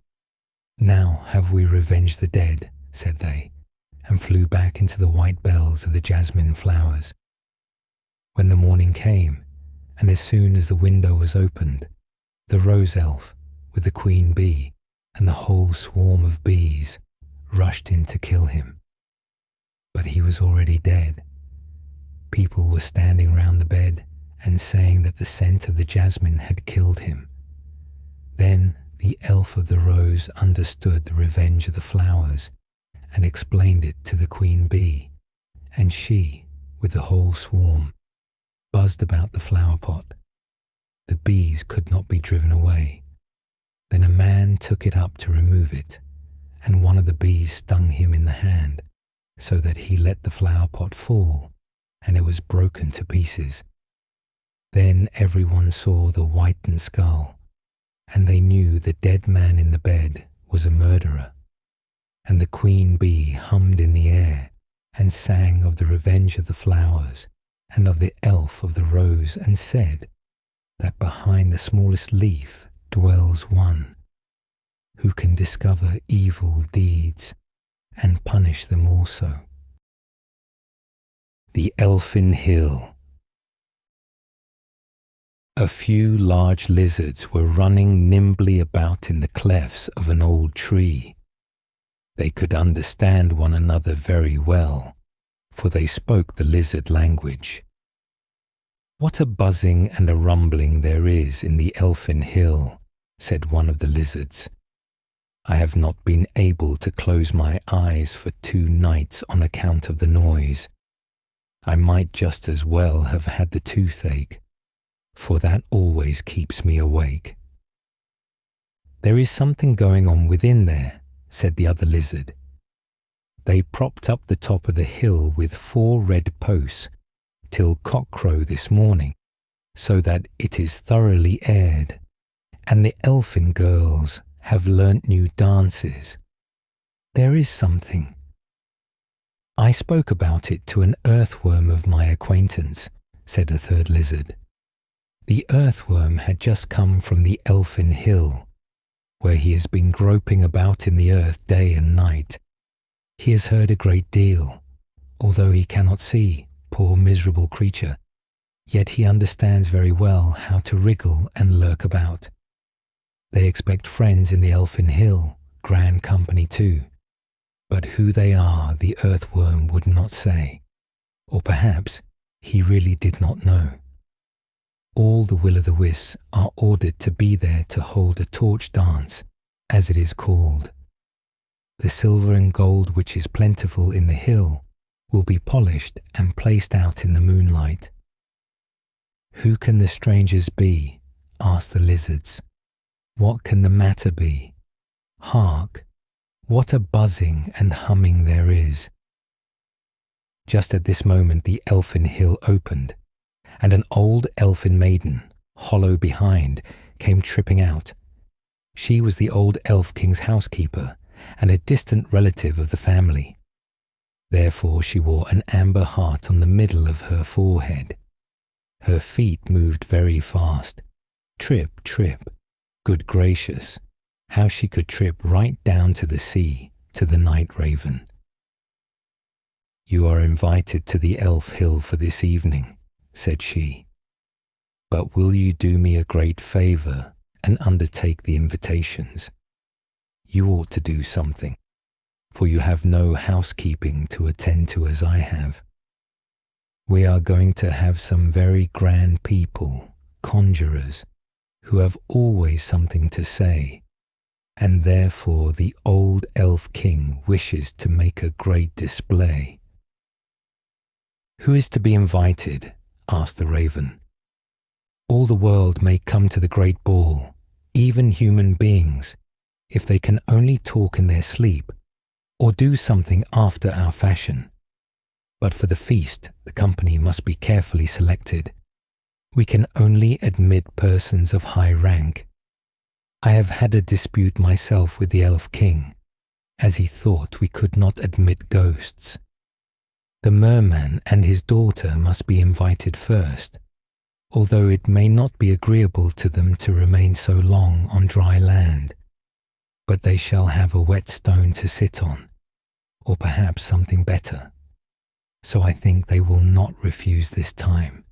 "Now have we revenged the dead," said they, and flew back into the white bells of the jasmine flowers. When the morning came, and as soon as the window was opened, the rose elf, with the queen bee and the whole swarm of bees, rushed in to kill him. But he was already dead. People were standing round the bed and saying that the scent of the jasmine had killed him. Then the elf of the rose understood the revenge of the flowers and explained it to the queen bee, and she, with the whole swarm, buzzed about the flower pot. The bees could not be driven away. Then a man took it up to remove it, and one of the bees stung him in the hand, so that he let the flower pot fall, and it was broken to pieces. Then everyone saw the whitened skull, and they knew the dead man in the bed was a murderer. And the queen bee hummed in the air and sang of the revenge of the flowers and of the elf of the rose, and said that behind the smallest leaf dwells one who can discover evil deeds and punish them also. The Elfin Hill. A few large lizards were running nimbly about in the clefts of an old tree. They could understand one another very well, for they spoke the lizard language. "What a buzzing and a rumbling there is in the Elfin Hill," said one of the lizards. "I have not been able to close my eyes for 2 nights on account of the noise. I might just as well have had the toothache, for that always keeps me awake." "There is something going on within there," said the other lizard. "They propped up the top of the hill with 4 red posts till cockcrow this morning, so that it is thoroughly aired, and the elfin girls have learnt new dances. There is something." I spoke about it to an earthworm of my acquaintance, said a third lizard. The earthworm had just come from the Elfin Hill, where he has been groping about in the earth day and night. He has heard a great deal, although he cannot see, poor miserable creature, yet he understands very well how to wriggle and lurk about. They expect friends in the Elfin Hill, grand company too, but who they are the earthworm would not say, or perhaps he really did not know. All the will-o'-the-wisps are ordered to be there to hold a torch dance, as it is called. The silver and gold which is plentiful in the hill will be polished and placed out in the moonlight. Who can the strangers be? Asked the lizards. What can the matter be? Hark! What a buzzing and humming there is. Just at this moment the Elfin Hill opened, and an old elfin maiden, hollow behind, came tripping out. She was the old elf king's housekeeper, and a distant relative of the family. Therefore she wore an amber heart on the middle of her forehead. Her feet moved very fast. Trip, trip. Good gracious, how she could trip right down to the sea, to the night raven. You are invited to the Elf Hill for this evening, said she. But will you do me a great favour and undertake the invitations? You ought to do something, for you have no housekeeping to attend to as I have. We are going to have some very grand people, conjurers, who have always something to say, and therefore the old elf king wishes to make a great display. Who is to be invited? Asked the raven. All the world may come to the great ball, even human beings, if they can only talk in their sleep, or do something after our fashion. But for the feast, the company must be carefully selected. We can only admit persons of high rank. I have had a dispute myself with the Elf King, as he thought we could not admit ghosts. The merman and his daughter must be invited first, although it may not be agreeable to them to remain so long on dry land. But they shall have a wet stone to sit on, or perhaps something better. So I think they will not refuse this time.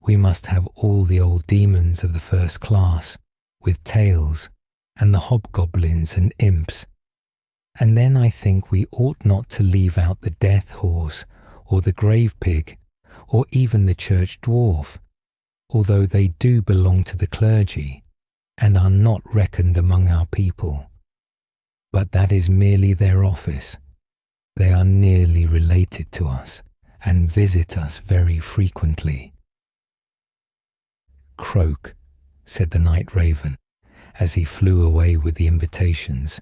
We must have all the old demons of the first class, with tails, and the hobgoblins and imps. And then I think we ought not to leave out the death horse, or the grave pig, or even the church dwarf, although they do belong to the clergy, and are not reckoned among our people. But that is merely their office. They are nearly related to us, and visit us very frequently. Croak, said the night raven, as he flew away with the invitations.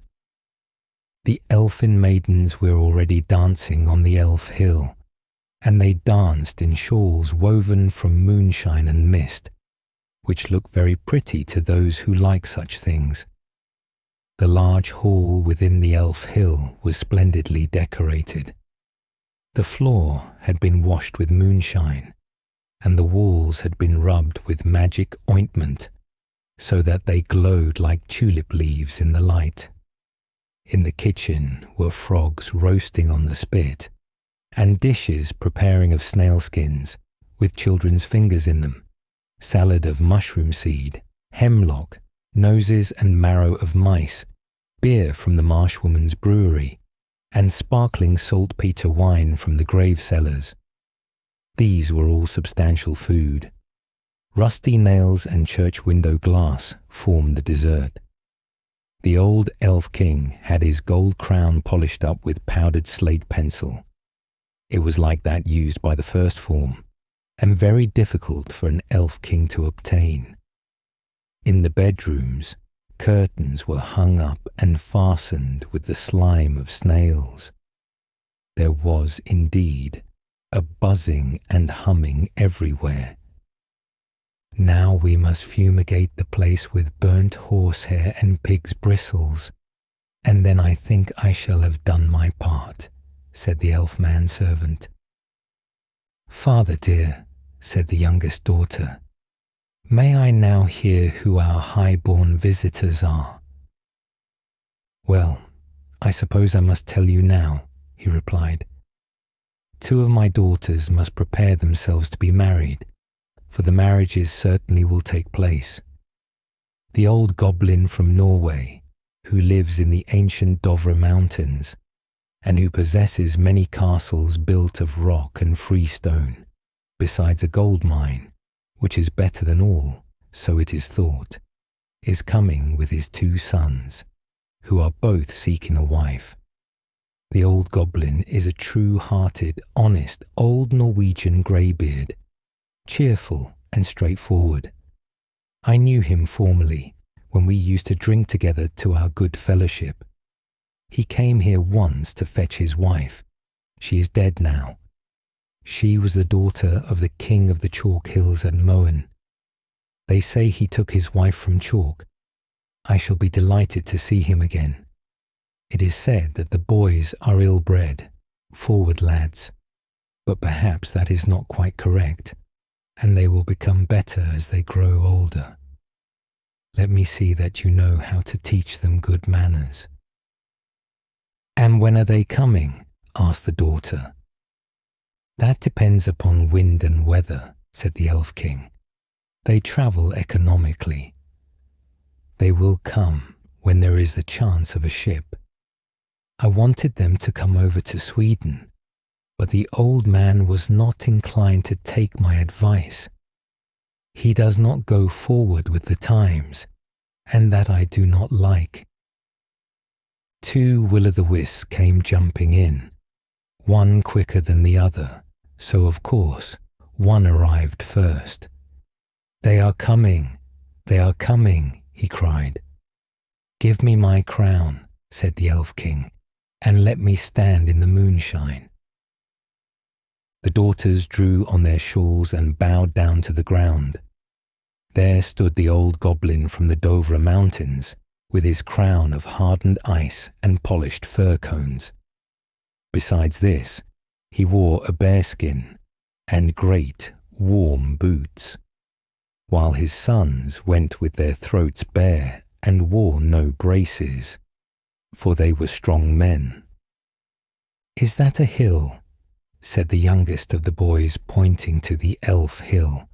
The elfin maidens were already dancing on the Elf Hill, and they danced in shawls woven from moonshine and mist, which look very pretty to those who like such things. The large hall within the Elf Hill was splendidly decorated. The floor had been washed with moonshine, and the walls had been rubbed with magic ointment, so that they glowed like tulip leaves in the light. In the kitchen were frogs roasting on the spit, and dishes preparing of snail skins, with children's fingers in them, salad of mushroom seed, hemlock, noses and marrow of mice, beer from the marshwoman's brewery, and sparkling saltpeter wine from the grave cellars. These were all substantial food. Rusty nails and church window glass formed the dessert. The old Elf King had his gold crown polished up with powdered slate pencil. It was like that used by the first form, and very difficult for an Elf King to obtain. In the bedrooms, curtains were hung up and fastened with the slime of snails. There was, indeed, a buzzing and humming everywhere. Now we must fumigate the place with burnt horsehair and pig's bristles, and then I think I shall have done my part, said said the elf manservant. "Father dear," said the youngest daughter, "may I now hear who our high-born visitors are?" "Well, I suppose I must tell you now," he replied. "Two of my daughters must prepare themselves to be married, for the marriages certainly will take place. The old goblin from Norway, who lives in the ancient Dovre Mountains, and who possesses many castles built of rock and freestone, besides a gold mine, which is better than all, so it is thought, is coming with his two sons, who are both seeking a wife. The old goblin is a true-hearted, honest, old Norwegian greybeard, cheerful and straightforward. I knew him formerly, when we used to drink together to our good fellowship. He came here once to fetch his wife. She is dead now. She was the daughter of the king of the chalk hills at Moen. They say he took his wife from chalk. I shall be delighted to see him again. It is said that the boys are ill-bred, forward lads, but perhaps that is not quite correct, and they will become better as they grow older. Let me see that you know how to teach them good manners." "And when are they coming?" asked the daughter. "That depends upon wind and weather," said the Elf King. "They travel economically. They will come when there is the chance of a ship. I wanted them to come over to Sweden, but the old man was not inclined to take my advice. He does not go forward with the times, and that I do not like." Two will-o'-the-wisps came jumping in, one quicker than the other, so of course one arrived first. "They are coming, they are coming," he cried. "Give me my crown," said the Elf King, "and let me stand in the moonshine." The daughters drew on their shawls and bowed down to the ground. There stood the old goblin from the Dovre Mountains, with his crown of hardened ice and polished fir cones. Besides this, he wore a bearskin and great, warm boots, while his sons went with their throats bare and wore no braces, for they were strong men. "Is that a hill?" said the youngest of the boys, pointing to the Elf Hill.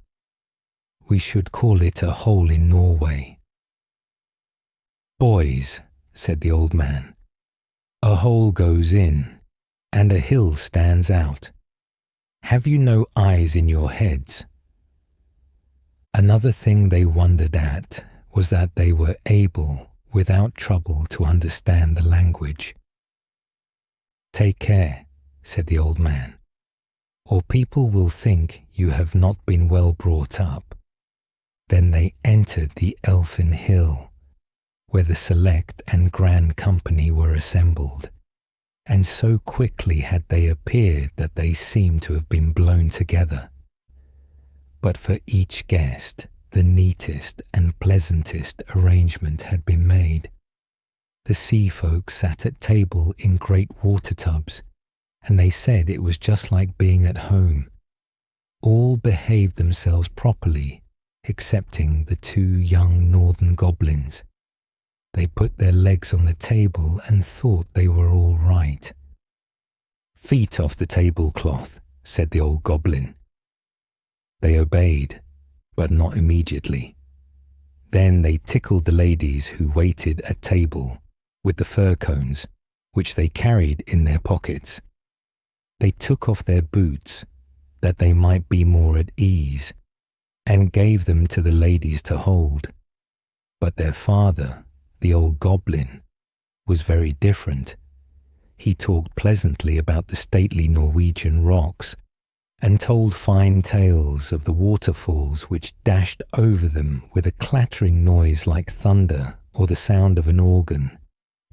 "We should call it a hole in Norway." "Boys," said the old man, "a hole goes in, and a hill stands out. Have you no eyes in your heads?" Another thing they wondered at was that they were able, without trouble, to understand the language. "Take care," said the old man, "or people will think you have not been well brought up." Then they entered the Elfin Hill, where the select and grand company were assembled, and so quickly had they appeared that they seemed to have been blown together. But for each guest the neatest and pleasantest arrangement had been made. The sea folk sat at table in great water tubs, and they said it was just like being at home. All behaved themselves properly, excepting the two young northern goblins. They put their legs on the table and thought they were all right. "Feet off the tablecloth," said the old goblin. They obeyed, but not immediately. Then they tickled the ladies who waited at table with the fir cones, which they carried in their pockets. They took off their boots, that they might be more at ease, and gave them to the ladies to hold. But their father, the old goblin, was very different. He talked pleasantly about the stately Norwegian rocks, and told fine tales of the waterfalls which dashed over them with a clattering noise like thunder or the sound of an organ,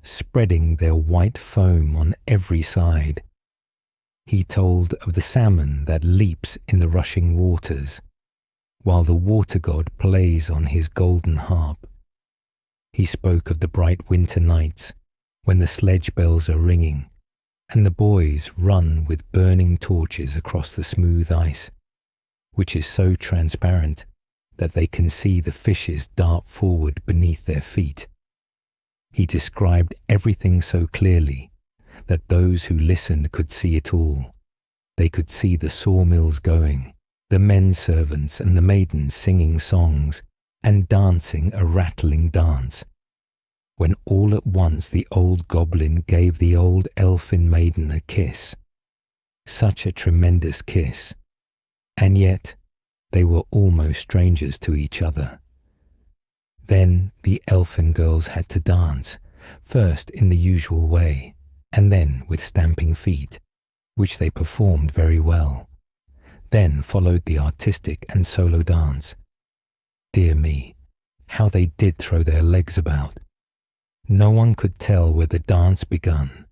spreading their white foam on every side. He told of the salmon that leaps in the rushing waters, while the water god plays on his golden harp. He spoke of the bright winter nights when the sledge bells are ringing, and the boys run with burning torches across the smooth ice, which is so transparent that they can see the fishes dart forward beneath their feet. He described everything so clearly that those who listened could see it all. They could see the sawmills going, the men servants and the maidens singing songs and dancing a rattling dance, when all at once the old goblin gave the old elfin maiden a kiss. Such a tremendous kiss, and yet they were almost strangers to each other. Then the elfin girls had to dance, first in the usual way, and then with stamping feet, which they performed very well. Then followed the artistic and solo dance. Dear me, how they did throw their legs about. No one could tell where the dance begun,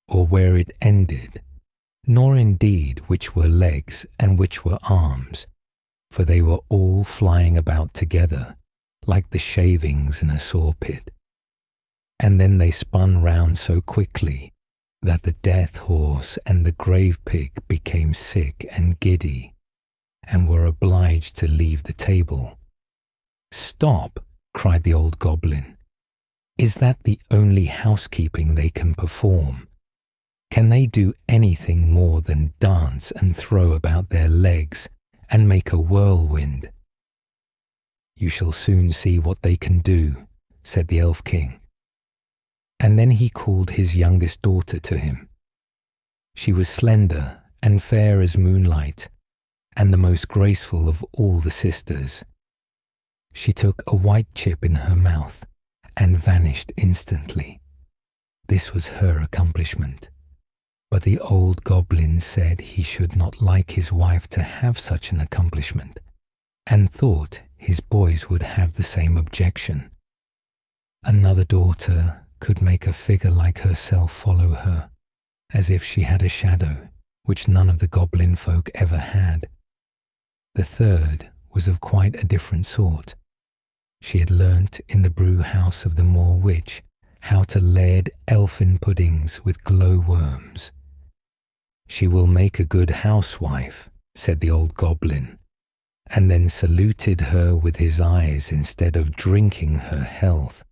or where it ended, nor indeed which were legs and which were arms, for they were all flying about together, like the shavings in a saw pit. And then they spun round so quickly that the death horse and the grave pig became sick and giddy, and were obliged to leave the table. "Stop!" cried the old goblin. "Is that the only housekeeping they can perform? Can they do anything more than dance and throw about their legs and make a whirlwind?" "You shall soon see what they can do," said the Elf King. And then he called his youngest daughter to him. She was slender and fair as moonlight, and the most graceful of all the sisters. She took a white chip in her mouth and vanished instantly. This was her accomplishment. But the old goblin said he should not like his wife to have such an accomplishment, and thought his boys would have the same objection. Another daughter could make a figure like herself follow her, as if she had a shadow, which none of the goblin folk ever had. The third was of quite a different sort. She had learnt in the brew house of the Moor Witch how to lard elfin puddings with glow-worms. "She will make a good housewife," said the old goblin, and then saluted her with his eyes instead of drinking her health,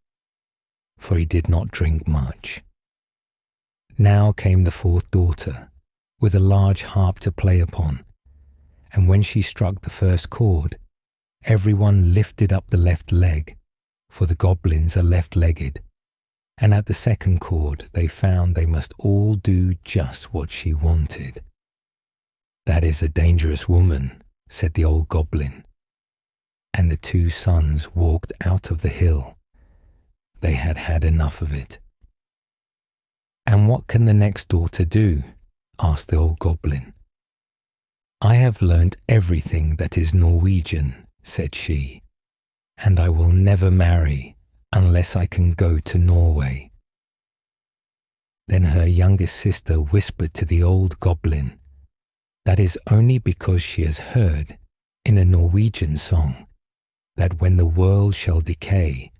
for he did not drink much. Now came the fourth daughter, with a large harp to play upon, and when she struck the first chord, everyone lifted up the left leg, for the goblins are left-legged, and at the second chord they found they must all do just what she wanted. "That is a dangerous woman," said the old goblin, and the two sons walked out of the hill. They had had enough of it. "And what can the next daughter do?" asked the old goblin. "I have learnt everything that is Norwegian," said she, "and I will never marry unless I can go to Norway." Then her youngest sister whispered to the old goblin, "That is only because she has heard, in a Norwegian song, that when the world shall decay,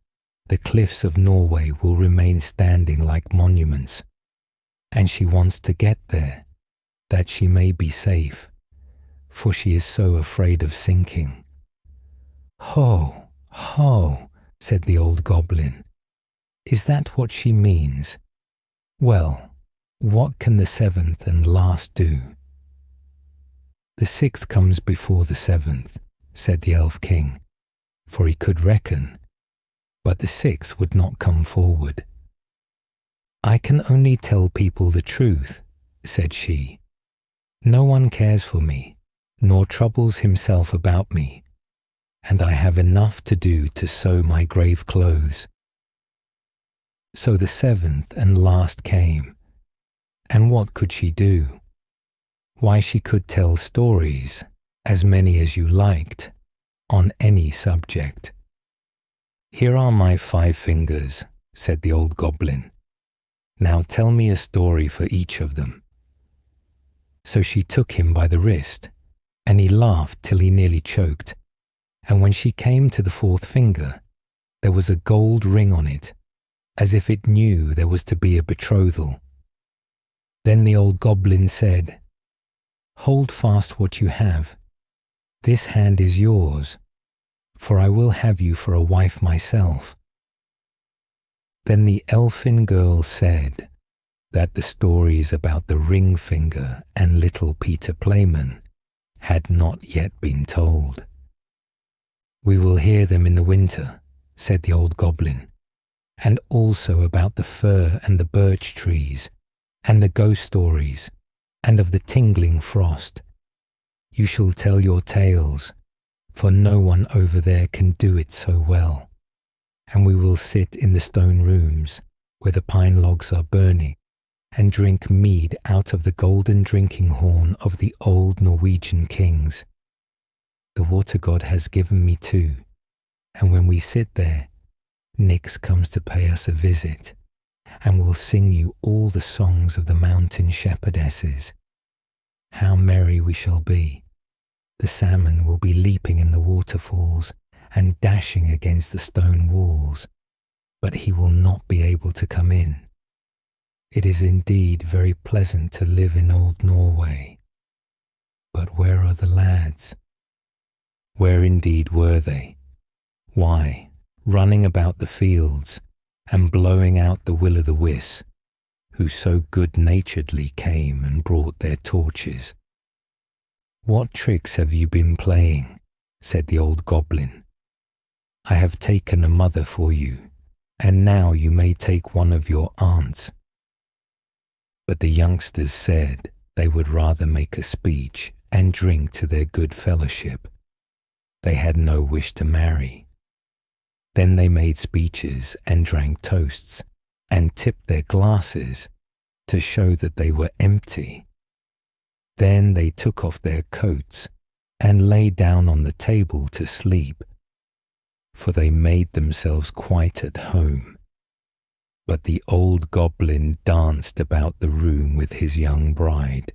the cliffs of Norway will remain standing like monuments, and she wants to get there, that she may be safe, for she is so afraid of sinking." "Ho, ho," said the old goblin. "Is that what she means? Well, what can the seventh and last do?" "The sixth comes before the seventh," said the Elf King, for he could reckon, but the sixth would not come forward. "I can only tell people the truth," said she. "No one cares for me, nor troubles himself about me, and I have enough to do to sew my grave clothes." So the seventh and last came, and what could she do? Why, she could tell stories, as many as you liked, on any subject. "Here are my 5 fingers," said the old goblin. "Now tell me a story for each of them." So she took him by the wrist, and he laughed till he nearly choked, and when she came to the 4th finger, there was a gold ring on it, as if it knew there was to be a betrothal. Then the old goblin said, "Hold fast what you have. This hand is yours, for I will have you for a wife myself." Then the elfin girl said that the stories about the ring finger and little Peter Playman had not yet been told. "We will hear them in the winter," said the old goblin, "and also about the fir and the birch trees, and the ghost stories, and of the tingling frost. You shall tell your tales, for no one over there can do it so well. And we will sit in the stone rooms where the pine logs are burning, and drink mead out of the golden drinking horn of the old Norwegian kings. The water god has given me two, and when we sit there, Nix comes to pay us a visit, and will sing you all the songs of the mountain shepherdesses. How merry we shall be! The salmon will be leaping in the waterfalls and dashing against the stone walls, but he will not be able to come in. It is indeed very pleasant to live in old Norway. But where are the lads?" Where indeed were they? Why, running about the fields and blowing out the will-o'-the-wisp, who so good-naturedly came and brought their torches. "What tricks have you been playing?" said the old goblin. "I have taken a mother for you, and now you may take one of your aunts." But the youngsters said they would rather make a speech and drink to their good fellowship. They had no wish to marry. Then they made speeches and drank toasts and tipped their glasses to show that they were empty. Then they took off their coats and lay down on the table to sleep, for they made themselves quite at home. But the old goblin danced about the room with his young bride,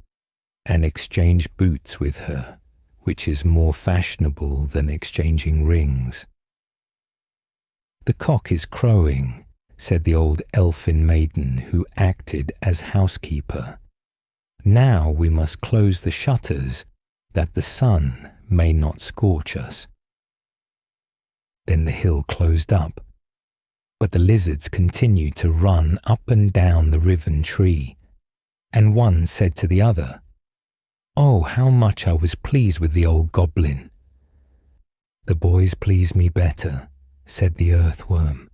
and exchanged boots with her, which is more fashionable than exchanging rings. "The cock is crowing," said the old elfin maiden who acted as housekeeper. "Now we must close the shutters, that the sun may not scorch us." Then the hill closed up, but the lizards continued to run up and down the riven tree, and one said to the other, "Oh, how much I was pleased with the old goblin." "The boys please me better," said the earthworm.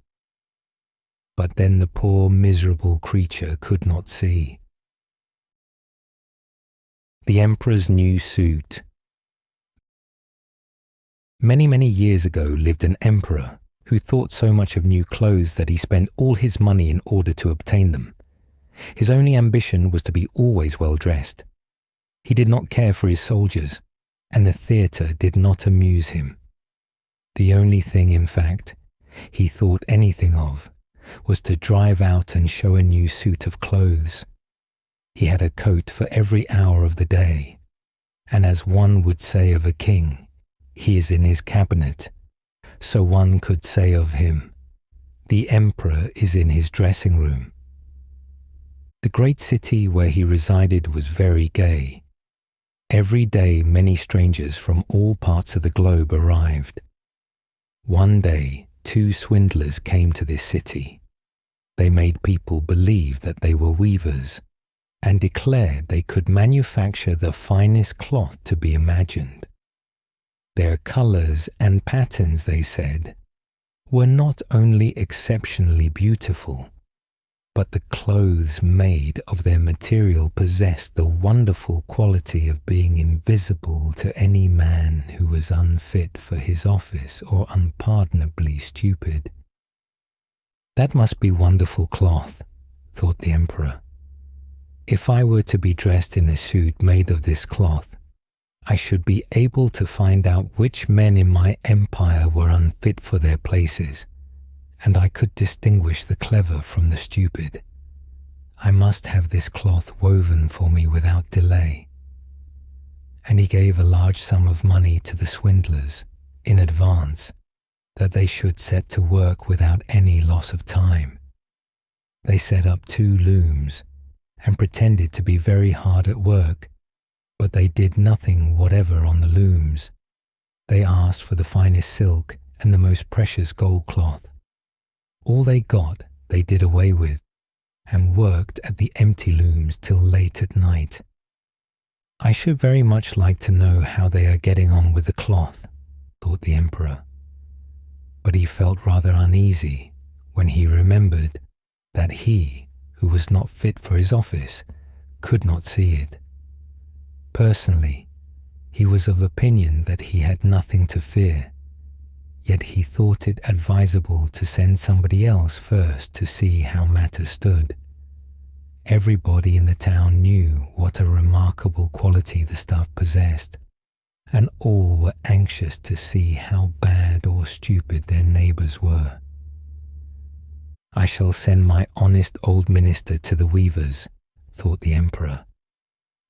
But then the poor miserable creature could not see. The Emperor's New Suit. Many years ago lived an emperor who thought so much of new clothes that he spent all his money in order to obtain them. His only ambition was to be always well dressed. He did not care for his soldiers, and the theatre did not amuse him. The only thing, in fact, he thought anything of was to drive out and show a new suit of clothes. He had a coat for every hour of the day, and as one would say of a king, he is in his cabinet, so one could say of him, the emperor is in his dressing room. The great city where he resided was very gay. Every day many strangers from all parts of the globe arrived. One day 2 swindlers came to this city. They made people believe that they were weavers and declared they could manufacture the finest cloth to be imagined. Their colours and patterns, they said, were not only exceptionally beautiful, but the clothes made of their material possessed the wonderful quality of being invisible to any man who was unfit for his office or unpardonably stupid. That must be wonderful cloth, thought the emperor. If I were to be dressed in a suit made of this cloth, I should be able to find out which men in my empire were unfit for their places, and I could distinguish the clever from the stupid. I must have this cloth woven for me without delay. And he gave a large sum of money to the swindlers in advance, that they should set to work without any loss of time. They set up 2 looms and pretended to be very hard at work, but they did nothing whatever on the looms. They asked for the finest silk and the most precious gold cloth. All they got they did away with, and worked at the empty looms till late at night. I should very much like to know how they are getting on with the cloth, thought the emperor. But he felt rather uneasy when he remembered that he, who was not fit for his office, could not see it. Personally, he was of opinion that he had nothing to fear, yet he thought it advisable to send somebody else first to see how matters stood. Everybody in the town knew what a remarkable quality the stuff possessed, and all were anxious to see how bad or stupid their neighbours were. I shall send my honest old minister to the weavers, thought the emperor.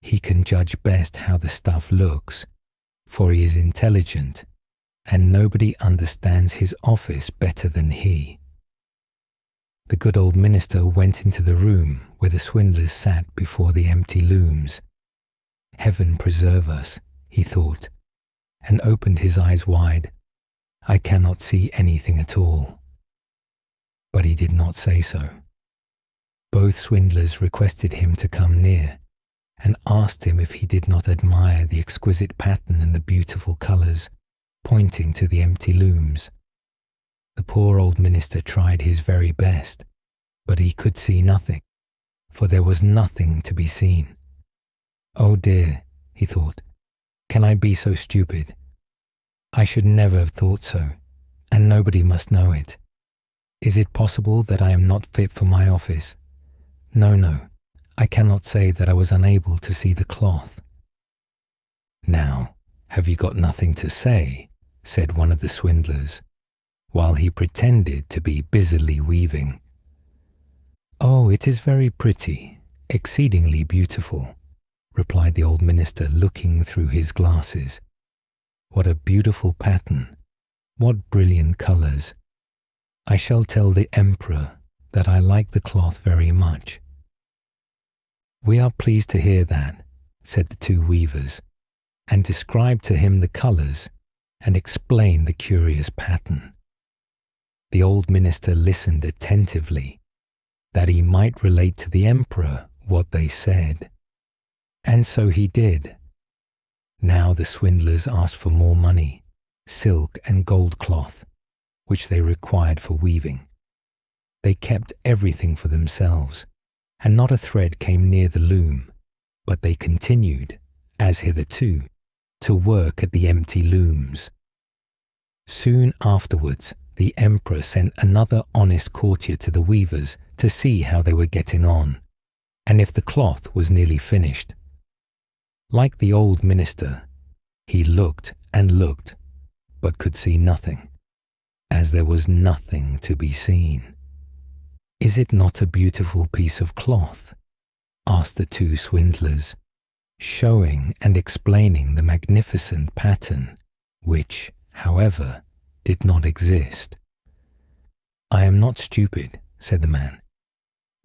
He can judge best how the stuff looks, for he is intelligent, and nobody understands his office better than he. The good old minister went into the room where the swindlers sat before the empty looms. Heaven preserve us, he thought, and opened his eyes wide. I cannot see anything at all. But he did not say so. Both swindlers requested him to come near, and asked him if he did not admire the exquisite pattern and the beautiful colours, pointing to the empty looms. The poor old minister tried his very best, but he could see nothing, for there was nothing to be seen. Oh dear, he thought, can I be so stupid? I should never have thought so, and nobody must know it. Is it possible that I am not fit for my office? No, I cannot say that I was unable to see the cloth. Now, have you got nothing to say? Said one of the swindlers, while he pretended to be busily weaving. Oh, it is very pretty, exceedingly beautiful, replied the old minister, looking through his glasses. What a beautiful pattern, what brilliant colours. I shall tell the emperor that I like the cloth very much. We are pleased to hear that, said the two weavers, and described to him the colours and explained the curious pattern. The old minister listened attentively, that he might relate to the emperor what they said. And so he did. Now the swindlers asked for more money, silk and gold cloth, which they required for weaving. They kept everything for themselves, and not a thread came near the loom, but they continued, as hitherto, to work at the empty looms. Soon afterwards, the emperor sent another honest courtier to the weavers to see how they were getting on, and if the cloth was nearly finished. Like the old minister, he looked and looked, but could see nothing, as there was nothing to be seen. Is it not a beautiful piece of cloth? Asked the two swindlers, showing and explaining the magnificent pattern, which, however, did not exist. I am not stupid, said the man.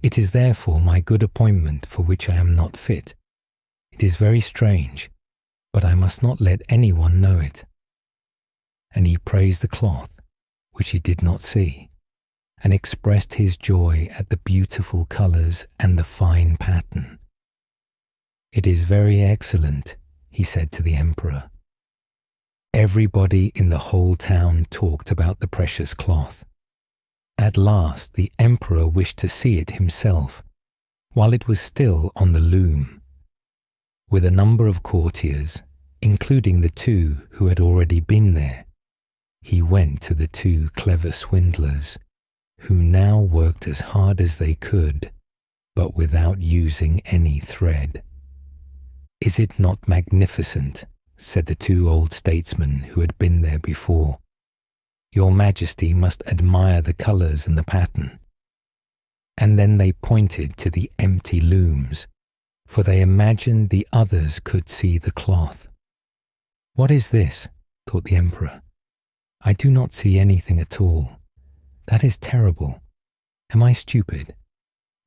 It is therefore my good appointment for which I am not fit. It is very strange, but I must not let anyone know it. And he praised the cloth, which he did not see, and expressed his joy at the beautiful colours and the fine pattern. It is very excellent, he said to the emperor. Everybody in the whole town talked about the precious cloth. At last the emperor wished to see it himself, while it was still on the loom. With a number of courtiers, including the two who had already been there, he went to the two clever swindlers, who now worked as hard as they could, but without using any thread. Is it not magnificent? Said the two old statesmen who had been there before. Your Majesty must admire the colours and the pattern. And then they pointed to the empty looms, for they imagined the others could see the cloth. What is this? Thought the emperor. I do not see anything at all. That is terrible. Am I stupid?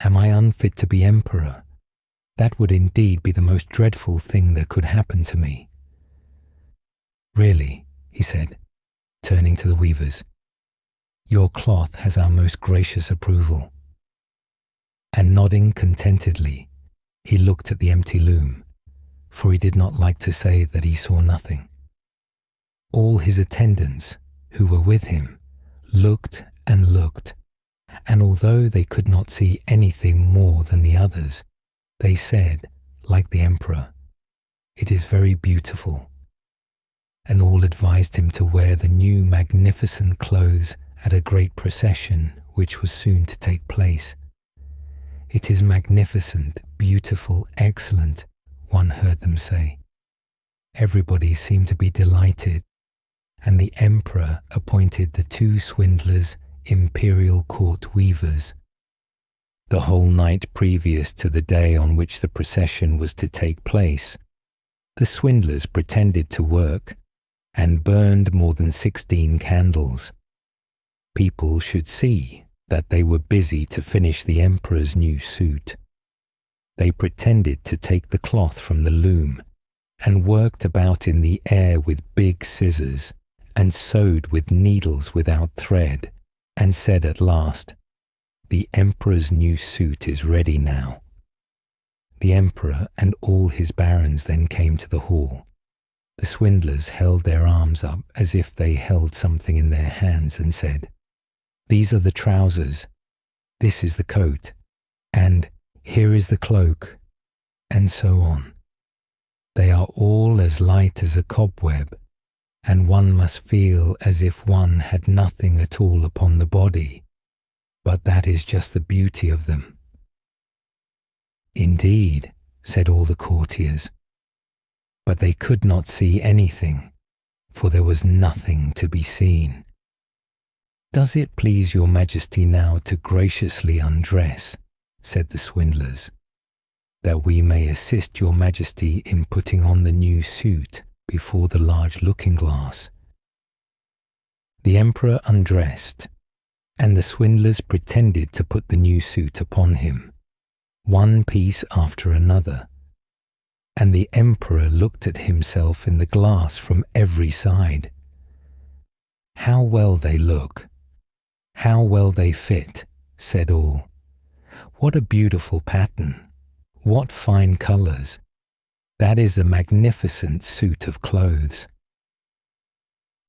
Am I unfit to be emperor? That would indeed be the most dreadful thing that could happen to me. Really, he said, turning to the weavers, your cloth has our most gracious approval. And nodding contentedly, he looked at the empty loom, for he did not like to say that he saw nothing. All his attendants, who were with him, looked, and although they could not see anything more than the others, they said, like the emperor, "It is very beautiful," and all advised him to wear the new magnificent clothes at a great procession which was soon to take place. "It is magnificent, beautiful, excellent," one heard them say. Everybody seemed to be delighted, and the emperor appointed the two swindlers imperial court weavers. The whole night previous to the day on which the procession was to take place, the swindlers pretended to work and burned more than 16 candles. People should see that they were busy to finish the emperor's new suit. They pretended to take the cloth from the loom and worked about in the air with big scissors and sewed with needles without thread, and said at last, "The emperor's new suit is ready now." The emperor and all his barons then came to the hall. The swindlers held their arms up as if they held something in their hands and said, "These are the trousers, this is the coat, and here is the cloak," and so on. They are all as light as a cobweb, and one must feel as if one had nothing at all upon the body, but that is just the beauty of them. "Indeed," said all the courtiers, but they could not see anything, for there was nothing to be seen. "Does it please your majesty now to graciously undress," said the swindlers, "that we may assist your majesty in putting on the new suit before the large looking-glass?" The emperor undressed, and the swindlers pretended to put the new suit upon him, one piece after another, and the emperor looked at himself in the glass from every side. "How well they look! How well they fit!" said all. "What a beautiful pattern! What fine colours! That is a magnificent suit of clothes."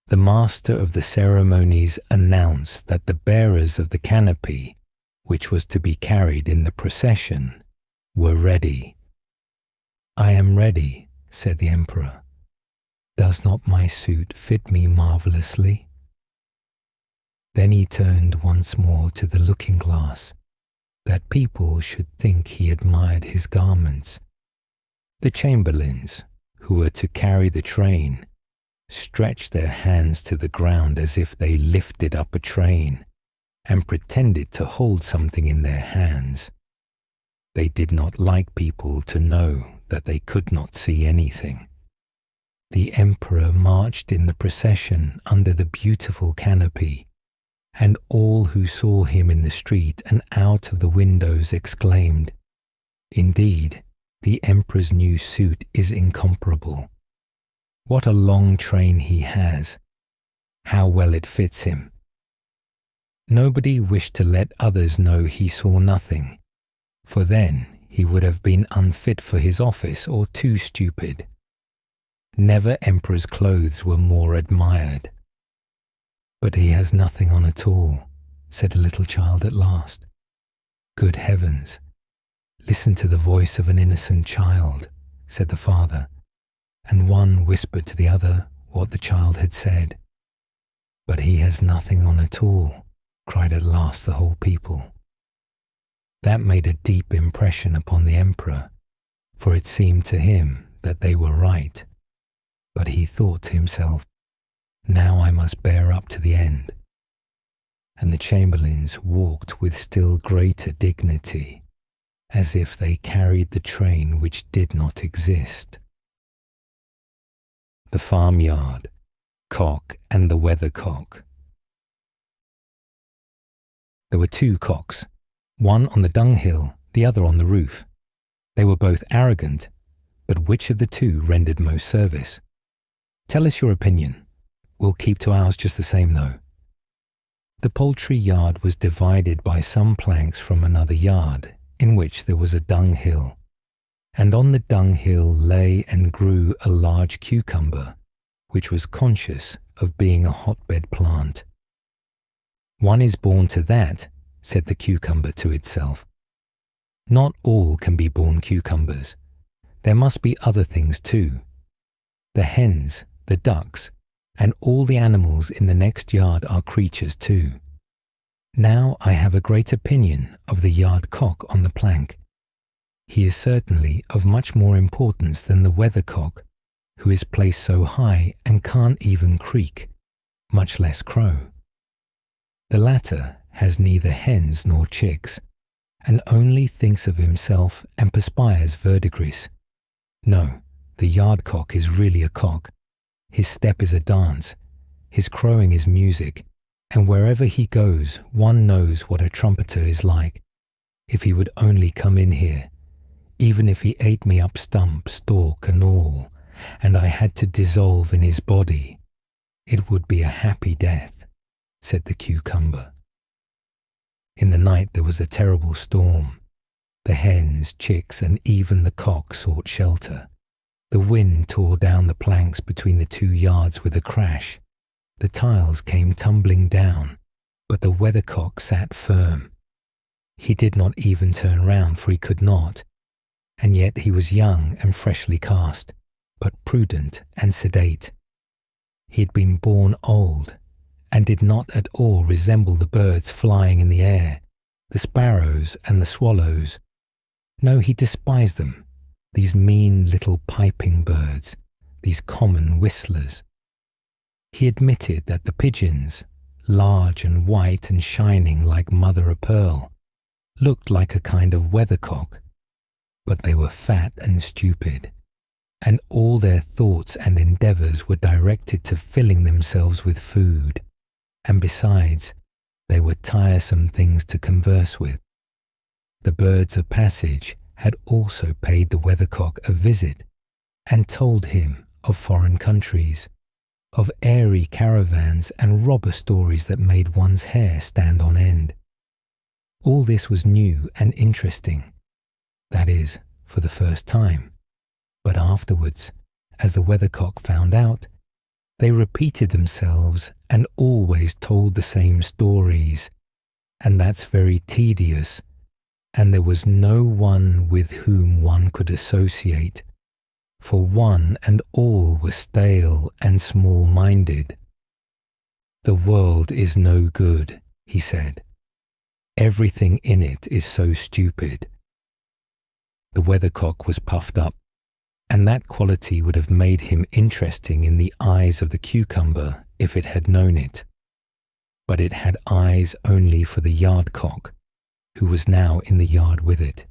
The master of the ceremonies announced that the bearers of the canopy, which was to be carried in the procession, were ready. "I am ready," said the emperor. "Does not my suit fit me marvellously?" Then he turned once more to the looking-glass, that people should think he admired his garments. The chamberlains, who were to carry the train, stretched their hands to the ground as if they lifted up a train, and pretended to hold something in their hands. They did not like people to know that they could not see anything. The emperor marched in the procession under the beautiful canopy, and all who saw him in the street and out of the windows exclaimed, "Indeed, the emperor's new suit is incomparable. What a long train he has! How well it fits him!" Nobody wished to let others know he saw nothing, for then he would have been unfit for his office or too stupid. Never emperor's clothes were more admired. "But he has nothing on at all," said a little child at last. "Good heavens! Listen to the voice of an innocent child," said the father, and one whispered to the other what the child had said. "But he has nothing on at all," cried at last the whole people. That made a deep impression upon the emperor, for it seemed to him that they were right. But he thought to himself, "Now I must bear up to the end." And the chamberlains walked with still greater dignity, as if they carried the train which did not exist. The Farmyard, Cock and the Weathercock. There were two cocks, one on the dunghill, the other on the roof. They were both arrogant, but which of the two rendered most service? Tell us your opinion. We'll keep to ours just the same, though. The poultry yard was divided by some planks from another yard, in which there was a dunghill, and on the dunghill lay and grew a large cucumber, which was conscious of being a hotbed plant. One is born to that, said the cucumber to itself. Not all can be born cucumbers. There must be other things too. The hens, the ducks, and all the animals in the next yard are creatures too. Now I have a great opinion of the yard cock on the plank. He is certainly of much more importance than the weathercock, who is placed so high and can't even creak, much less crow. The latter has neither hens nor chicks, and only thinks of himself and perspires verdigris. No, the yard cock is really a cock. His step is a dance, his crowing is music, and wherever he goes, one knows what a trumpeter is like. If he would only come in here, even if he ate me up stump, stalk, and all, and I had to dissolve in his body, it would be a happy death, said the cucumber. In the night there was a terrible storm. The hens, chicks, and even the cock sought shelter. The wind tore down the planks between the 2 yards with a crash. The tiles came tumbling down, but the weathercock sat firm. He did not even turn round, for he could not, and yet he was young and freshly cast, but prudent and sedate. He had been born old, and did not at all resemble the birds flying in the air, the sparrows and the swallows. No, he despised them, these mean little piping birds, these common whistlers. He admitted that the pigeons, large and white and shining like mother o' pearl, looked like a kind of weathercock, but they were fat and stupid, and all their thoughts and endeavours were directed to filling themselves with food, and besides, they were tiresome things to converse with. The birds of passage had also paid the weathercock a visit, and told him of foreign countries, of airy caravans and robber stories that made one's hair stand on end. All this was new and interesting, that is, for the first time, but afterwards, as the weathercock found out, they repeated themselves and always told the same stories, and that's very tedious, and there was no one with whom one could associate, for one and all were stale and small-minded. The world is no good, he said. Everything in it is so stupid. The weathercock was puffed up, and that quality would have made him interesting in the eyes of the cucumber if it had known it. But it had eyes only for the yard cock, who was now in the yard with it.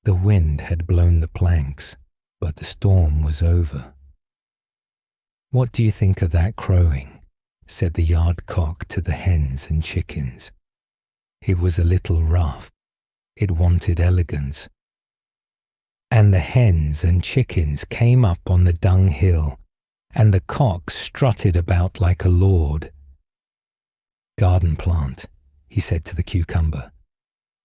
The wind had blown the planks, but the storm was over. "What do you think of that crowing?" said the yard cock to the hens and chickens. It was a little rough. It wanted elegance. And the hens and chickens came up on the dunghill, and the cock strutted about like a lord. "Garden plant," he said to the cucumber,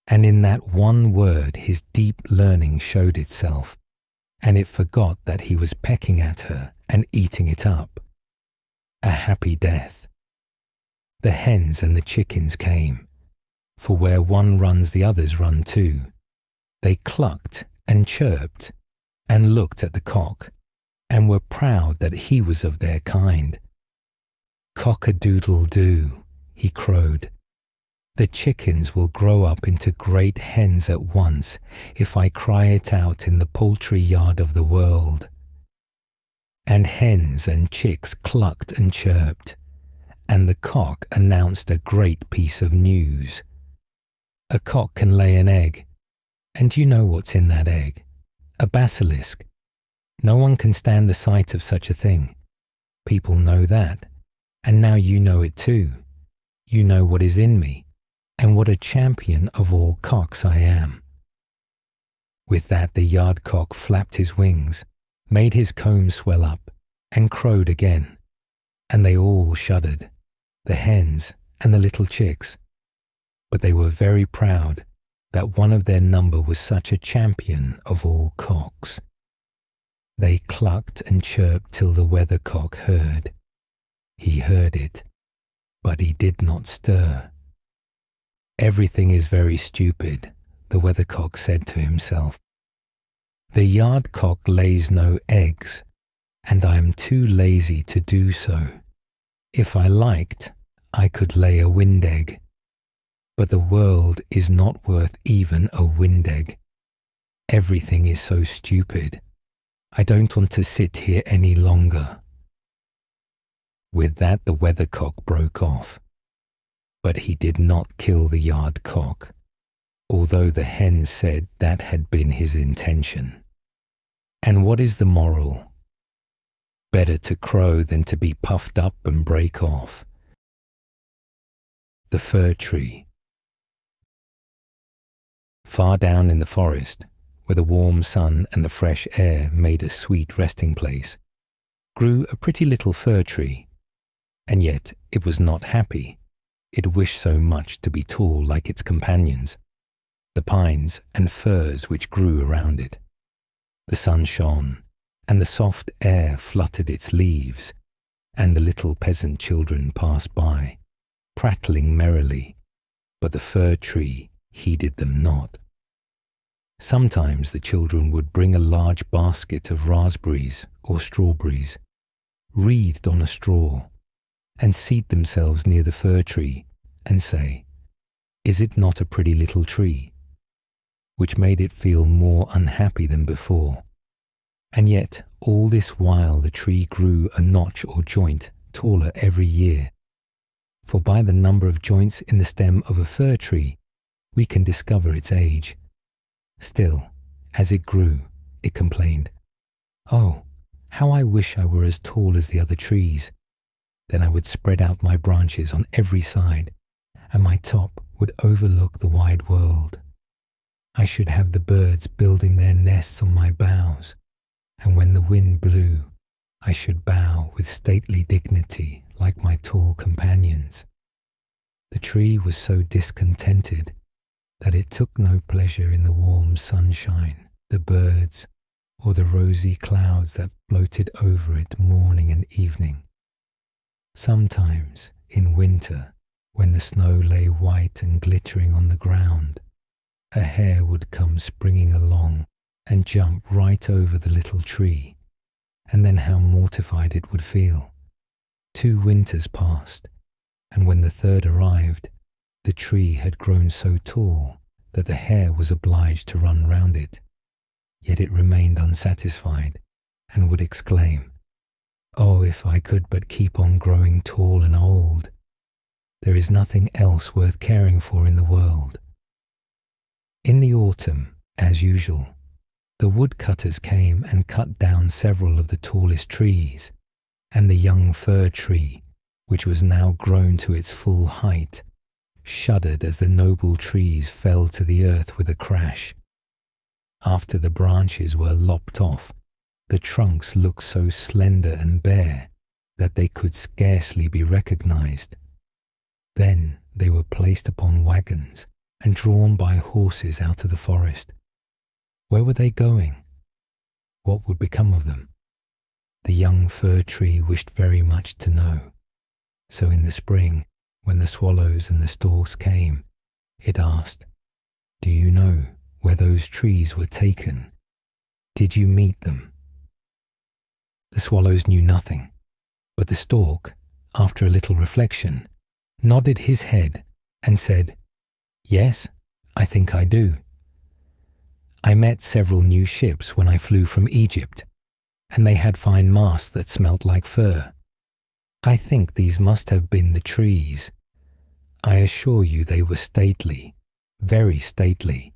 and in that one word his deep learning showed itself, and it forgot that he was pecking at her and eating it up. A happy death. The hens and the chickens came, for where one runs the others run too. They clucked and chirped and looked at the cock, and were proud that he was of their kind. "Cock-a-doodle-doo," he crowed. "The chickens will grow up into great hens at once if I cry it out in the poultry yard of the world." And hens and chicks clucked and chirped, and the cock announced a great piece of news. A cock can lay an egg, and do you know what's in that egg? A basilisk. No one can stand the sight of such a thing. People know that, and now you know it too. You know what is in me, and what a champion of all cocks I am. With that the yard cock flapped his wings, made his comb swell up, and crowed again. And they all shuddered, the hens and the little chicks. But they were very proud that one of their number was such a champion of all cocks. They clucked and chirped till the weathercock heard. He heard it, but he did not stir. Everything is very stupid, the weathercock said to himself. The yard cock lays no eggs, and I am too lazy to do so. If I liked, I could lay a wind egg. But the world is not worth even a wind egg. Everything is so stupid. I don't want to sit here any longer. With that the weathercock broke off. But he did not kill the yard cock, although the hen said that had been his intention. And what is the moral? Better to crow than to be puffed up and break off. The fir tree. Far down in the forest, where the warm sun and the fresh air made a sweet resting place, grew a pretty little fir tree. And yet it was not happy. It wished so much to be tall like its companions, the pines and firs which grew around it. The sun shone, and the soft air fluttered its leaves, and the little peasant children passed by, prattling merrily, but the fir tree heeded them not. Sometimes the children would bring a large basket of raspberries or strawberries, wreathed on a straw, and seat themselves near the fir tree and say, "Is it not a pretty little tree?" which made it feel more unhappy than before. And yet all this while the tree grew a notch or joint taller every year, for by the number of joints in the stem of a fir tree we can discover its age. Still, as it grew, it complained, "Oh, how I wish I were as tall as the other trees. Then I would spread out my branches on every side, and my top would overlook the wide world. I should have the birds building their nests on my boughs, and when the wind blew, I should bow with stately dignity like my tall companions." The tree was so discontented that it took no pleasure in the warm sunshine, the birds, or the rosy clouds that floated over it morning and evening. Sometimes, in winter, when the snow lay white and glittering on the ground, a hare would come springing along and jump right over the little tree, and then how mortified it would feel. 2 winters passed, and when the third arrived, the tree had grown so tall that the hare was obliged to run round it. Yet it remained unsatisfied, and would exclaim, "Oh, if I could but keep on growing tall and old! There is nothing else worth caring for in the world." In the autumn, as usual, the woodcutters came and cut down several of the tallest trees, and the young fir tree, which was now grown to its full height, shuddered as the noble trees fell to the earth with a crash. After the branches were lopped off, the trunks looked so slender and bare that they could scarcely be recognized. Then they were placed upon wagons and drawn by horses out of the forest. Where were they going? What would become of them? The young fir tree wished very much to know. So in the spring, when the swallows and the storks came, it asked, "Do you know where those trees were taken? Did you meet them?" The swallows knew nothing, but the stork, after a little reflection, nodded his head and said, "Yes, I think I do. I met several new ships when I flew from Egypt, and they had fine masts that smelt like fir. I think these must have been the trees. I assure you they were stately, very stately."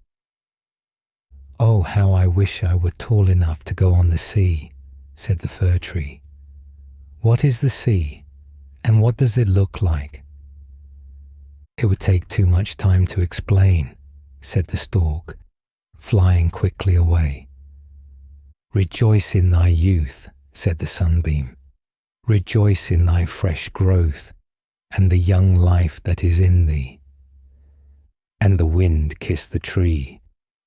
"Oh, how I wish I were tall enough to go on the sea," said the fir tree. "What is the sea, and what does it look like?" "It would take too much time to explain," said the stork, flying quickly away. "Rejoice in thy youth," said the sunbeam. "Rejoice in thy fresh growth and the young life that is in thee." And the wind kissed the tree,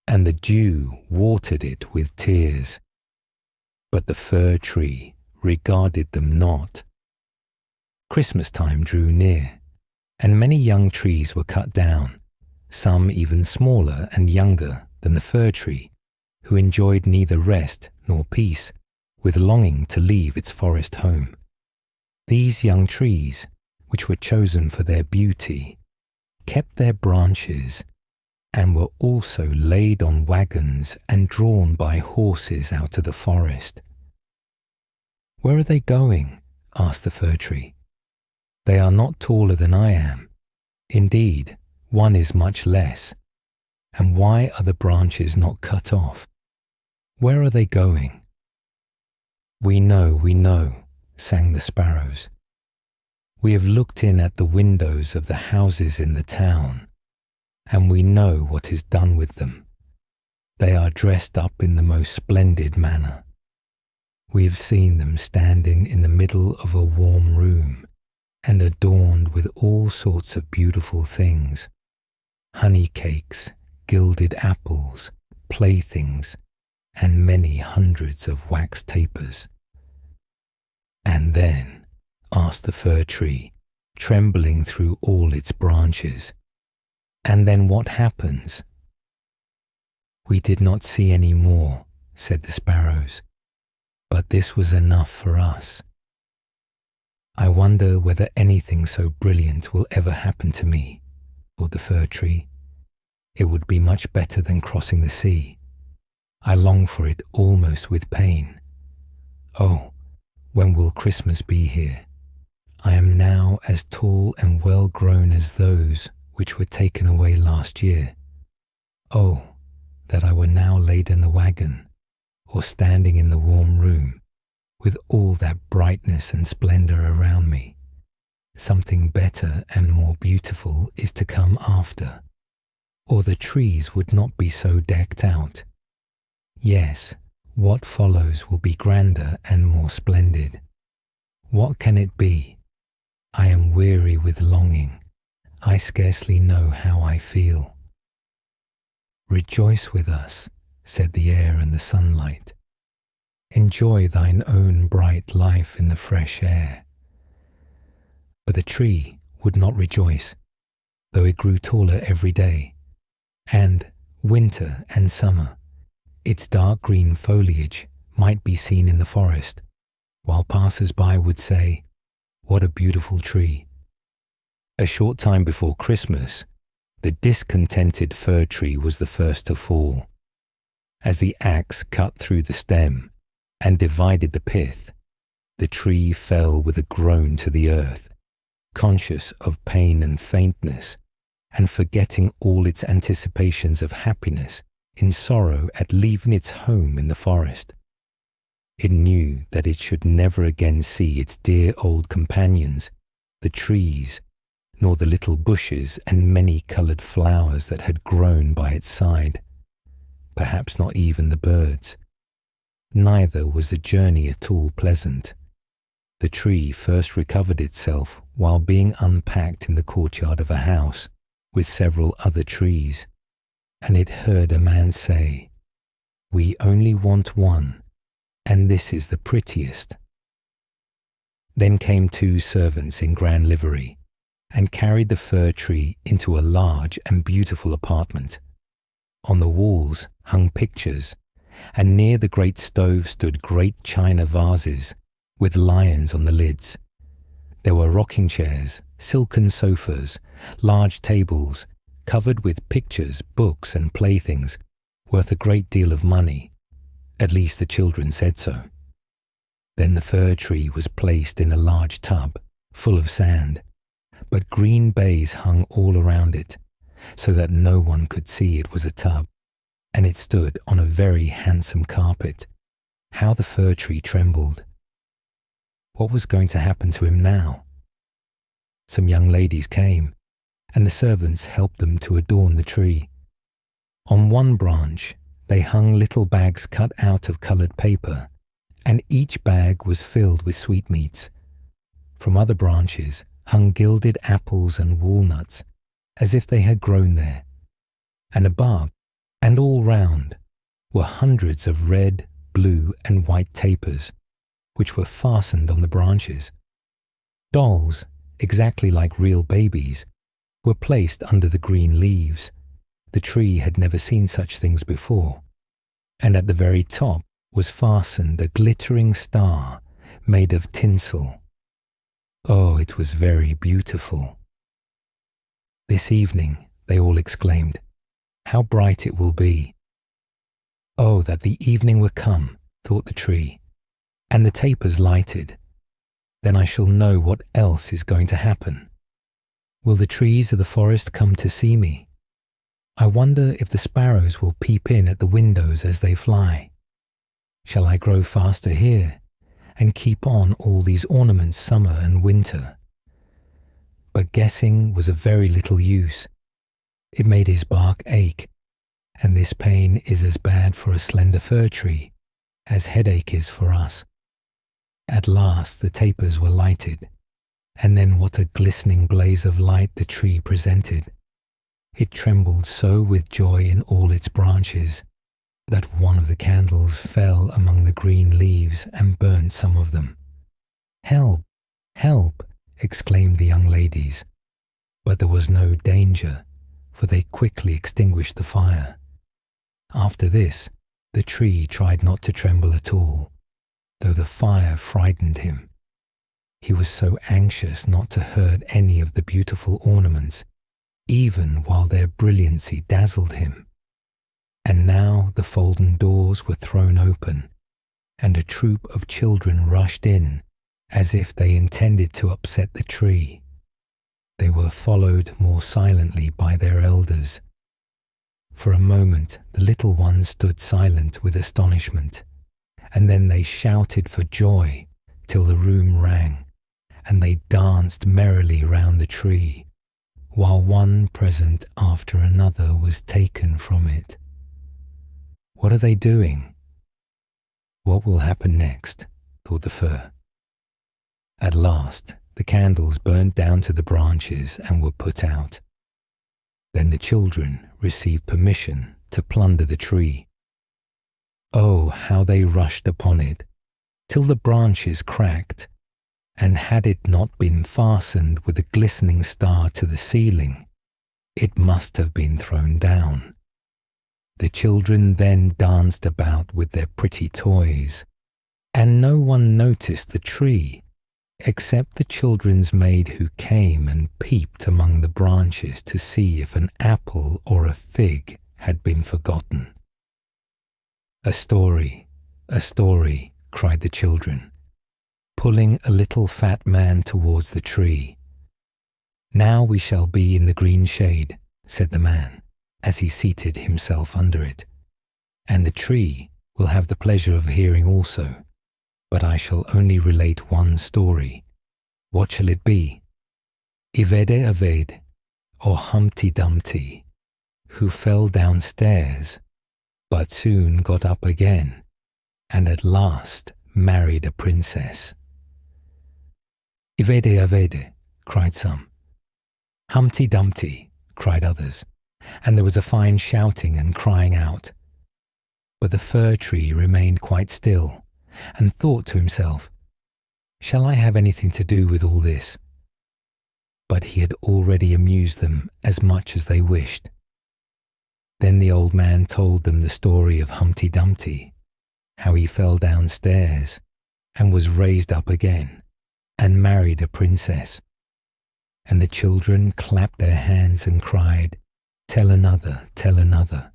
and the dew watered it with tears. But the fir tree regarded them not. Christmas time drew near, and many young trees were cut down, some even smaller and younger than the fir tree, who enjoyed neither rest nor peace, with longing to leave its forest home. These young trees, which were chosen for their beauty, kept their branches and were also laid on wagons and drawn by horses out to the forest. "Where are they going?" asked the fir tree. "They are not taller than I am. Indeed, one is much less. And why are the branches not cut off? Where are they going?" We know," sang the sparrows. "We have looked in at the windows of the houses in the town, and we know what is done with them. They are dressed up in the most splendid manner. We have seen them standing in the middle of a warm room and adorned with all sorts of beautiful things, honey cakes, gilded apples, playthings, and many hundreds of wax tapers." "And then," asked the fir tree, trembling through all its branches, "and then what happens?" "We did not see any more," said the sparrows, "but this was enough for us. I wonder whether anything so brilliant will ever happen to me," thought the fir tree. "It would be much better than crossing the sea. I long for it almost with pain. Oh, when will Christmas be here? I am now as tall and well grown as those which were taken away last year. Oh, that I were now laid in the wagon, or standing in the warm room, with all that brightness and splendor around me. Something better and more beautiful is to come after, or the trees would not be so decked out. Yes, what follows will be grander and more splendid. What can it be? I am weary with longing. I scarcely know how I feel." "Rejoice with us," said the air and the sunlight. "Enjoy thine own bright life in the fresh air." But the tree would not rejoice, though it grew taller every day, and winter and summer, its dark green foliage might be seen in the forest, while passers-by would say, "What a beautiful tree." A short time before Christmas, the discontented fir tree was the first to fall. As the axe cut through the stem and divided the pith, the tree fell with a groan to the earth, conscious of pain and faintness, and forgetting all its anticipations of happiness in sorrow at leaving its home in the forest. It knew that it should never again see its dear old companions, the trees, nor the little bushes and many-coloured flowers that had grown by its side, perhaps not even the birds. Neither was the journey at all pleasant. The tree first recovered itself while being unpacked in the courtyard of a house with several other trees, and it heard a man say, "We only want one, and this is the prettiest." Then came two servants in grand livery, and carried the fir tree into a large and beautiful apartment. On the walls hung pictures, and near the great stove stood great china vases with lions on the lids. There were rocking chairs, silken sofas, large tables, covered with pictures, books, and playthings, worth a great deal of money. At least the children said so. Then the fir tree was placed in a large tub, full of sand, but green baize hung all around it, so that no one could see it was a tub, and it stood on a very handsome carpet. How the fir tree trembled! What was going to happen to him now? Some young ladies came, and the servants helped them to adorn the tree. On one branch They hung little bags cut out of coloured paper, and each bag was filled with sweetmeats. From other branches hung gilded apples and walnuts, as if they had grown there. And above, and all round, were hundreds of red, blue, and white tapers, which were fastened on the branches. Dolls, exactly like real babies, were placed under the green leaves. The tree had never seen such things before, and at the very top was fastened a glittering star made of tinsel. Oh, it was very beautiful. This evening, they all exclaimed, how bright it will be. Oh, that the evening were come, thought the tree, and the tapers lighted. Then I shall know what else is going to happen. Will the trees of the forest come to see me? I wonder if the sparrows will peep in at the windows as they fly. Shall I grow faster here and keep on all these ornaments summer and winter? But guessing was of very little use. It made his bark ache, and this pain is as bad for a slender fir tree as headache is for us. At last the tapers were lighted, and then what a glistening blaze of light the tree presented. It trembled so with joy in all its branches that one of the candles fell among the green leaves and burnt some of them. "Help! Help!" exclaimed the young ladies. But there was no danger, for they quickly extinguished the fire. After this, the tree tried not to tremble at all, though the fire frightened him. He was so anxious not to hurt any of the beautiful ornaments, even while their brilliancy dazzled him. And now the folding doors were thrown open, and a troop of children rushed in, as if they intended to upset the tree. They were followed more silently by their elders. For a moment the little ones stood silent with astonishment, and then they shouted for joy till the room rang, and they danced merrily round the tree, while one present after another was taken from it. What are they doing? What will happen next? Thought the fir. At last the candles burnt down to the branches and were put out. Then the children received permission to plunder the tree. Oh, how they rushed upon it, till the branches cracked, and had it not been fastened with a glistening star to the ceiling, it must have been thrown down. The children then danced about with their pretty toys, and no one noticed the tree, except the children's maid who came and peeped among the branches to see if an apple or a fig had been forgotten. A story, cried the children, pulling a little fat man towards the tree. Now we shall be in the green shade, said the man, as he seated himself under it, and the tree will have the pleasure of hearing also. But I shall only relate one story. What shall it be? Ivede Aved, or Humpty Dumpty, who fell downstairs, but soon got up again, and at last married a princess. Ivede Avede, cried some. Humpty Dumpty, cried others, and there was a fine shouting and crying out. But the fir tree remained quite still, and thought to himself, shall I have anything to do with all this? But he had already amused them as much as they wished. Then the old man told them the story of Humpty Dumpty, how he fell downstairs and was raised up again and married a princess. And the children clapped their hands and cried, tell another,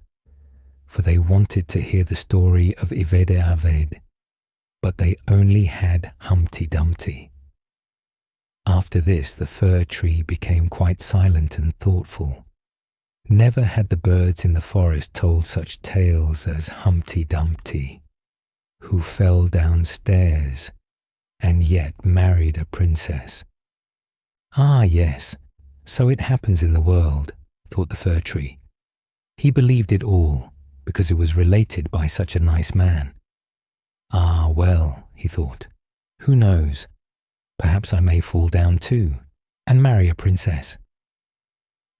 for they wanted to hear the story of Ivede Aved, but they only had Humpty Dumpty. After this the fir tree became quite silent and thoughtful. Never had the birds in the forest told such tales as Humpty Dumpty, who fell downstairs and yet married a princess. Ah, yes, so it happens in the world, thought the fir tree. He believed it all, because it was related by such a nice man. Ah, well, he thought, who knows? Perhaps I may fall down too and marry a princess.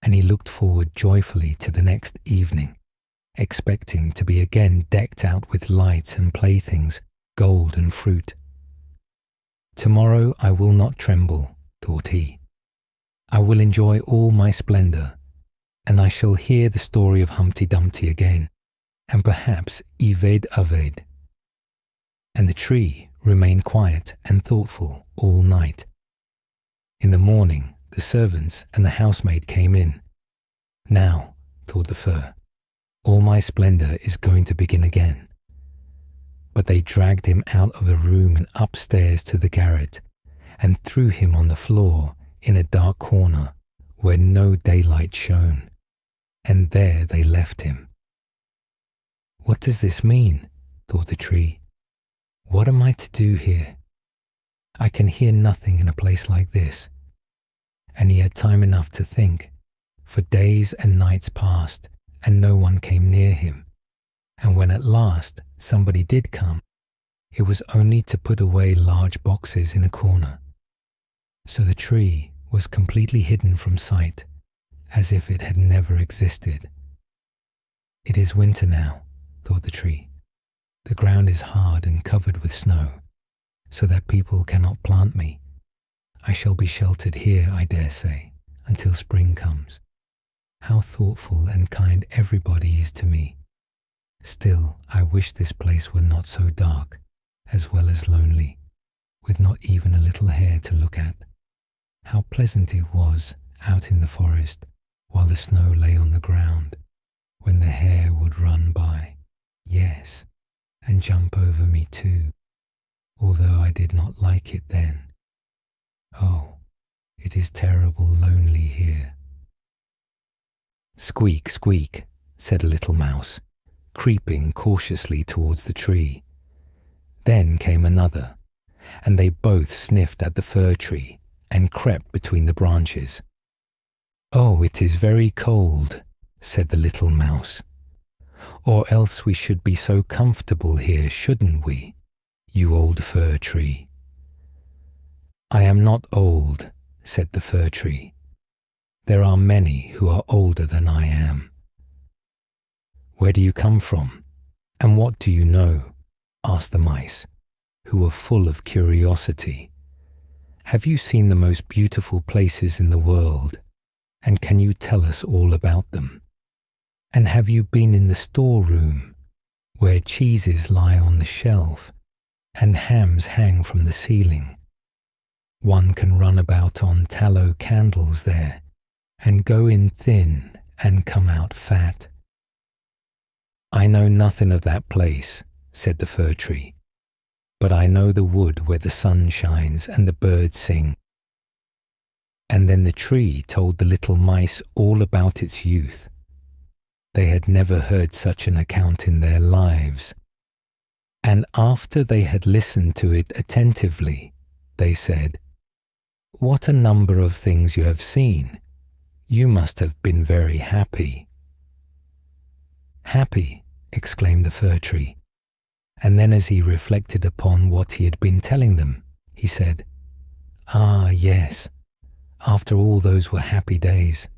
And he looked forward joyfully to the next evening, expecting to be again decked out with lights and playthings, gold and fruit. Tomorrow I will not tremble, thought he. I will enjoy all my splendour, and I shall hear the story of Humpty Dumpty again, and perhaps Ived Aved. And the tree remained quiet and thoughtful all night. In the morning, the servants and the housemaid came in. Now, thought the fir, all my splendour is going to begin again. But they dragged him out of the room and upstairs to the garret, and threw him on the floor in a dark corner where no daylight shone, and there they left him. What does this mean? Thought the tree. What am I to do here? I can hear nothing in a place like this. And he had time enough to think, for days and nights passed, and no one came near him. And when at last somebody did come, it was only to put away large boxes in a corner. So the tree was completely hidden from sight, as if it had never existed. It is winter now, thought the tree. The ground is hard and covered with snow, so that people cannot plant me. I shall be sheltered here, I dare say, until spring comes. How thoughtful and kind everybody is to me. Still, I wish this place were not so dark, as well as lonely, with not even a little hare to look at. How pleasant it was out in the forest, while the snow lay on the ground, when the hare would run by, yes, and jump over me too, although I did not like it then. Oh, it is terrible lonely here. Squeak, squeak, said a little mouse, creeping cautiously towards the tree. Then came another, and they both sniffed at the fir tree and crept between the branches. Oh, it is very cold, said the little mouse. Or else we should be so comfortable here, shouldn't we, you old fir tree? I am not old, said the fir tree. There are many who are older than I am. Where do you come from, and what do you know? Asked the mice, who were full of curiosity. Have you seen the most beautiful places in the world, and can you tell us all about them? And have you been in the storeroom, where cheeses lie on the shelf, and hams hang from the ceiling? One can run about on tallow candles there, and go in thin and come out fat. I know nothing of that place, said the fir tree, but I know the wood where the sun shines and the birds sing. And then the tree told the little mice all about its youth. They had never heard such an account in their lives. And after they had listened to it attentively, they said, What a number of things you have seen! You must have been very happy. Happy, exclaimed the fir tree. And then as he reflected upon what he had been telling them, he said, Ah, yes, after all those were happy days.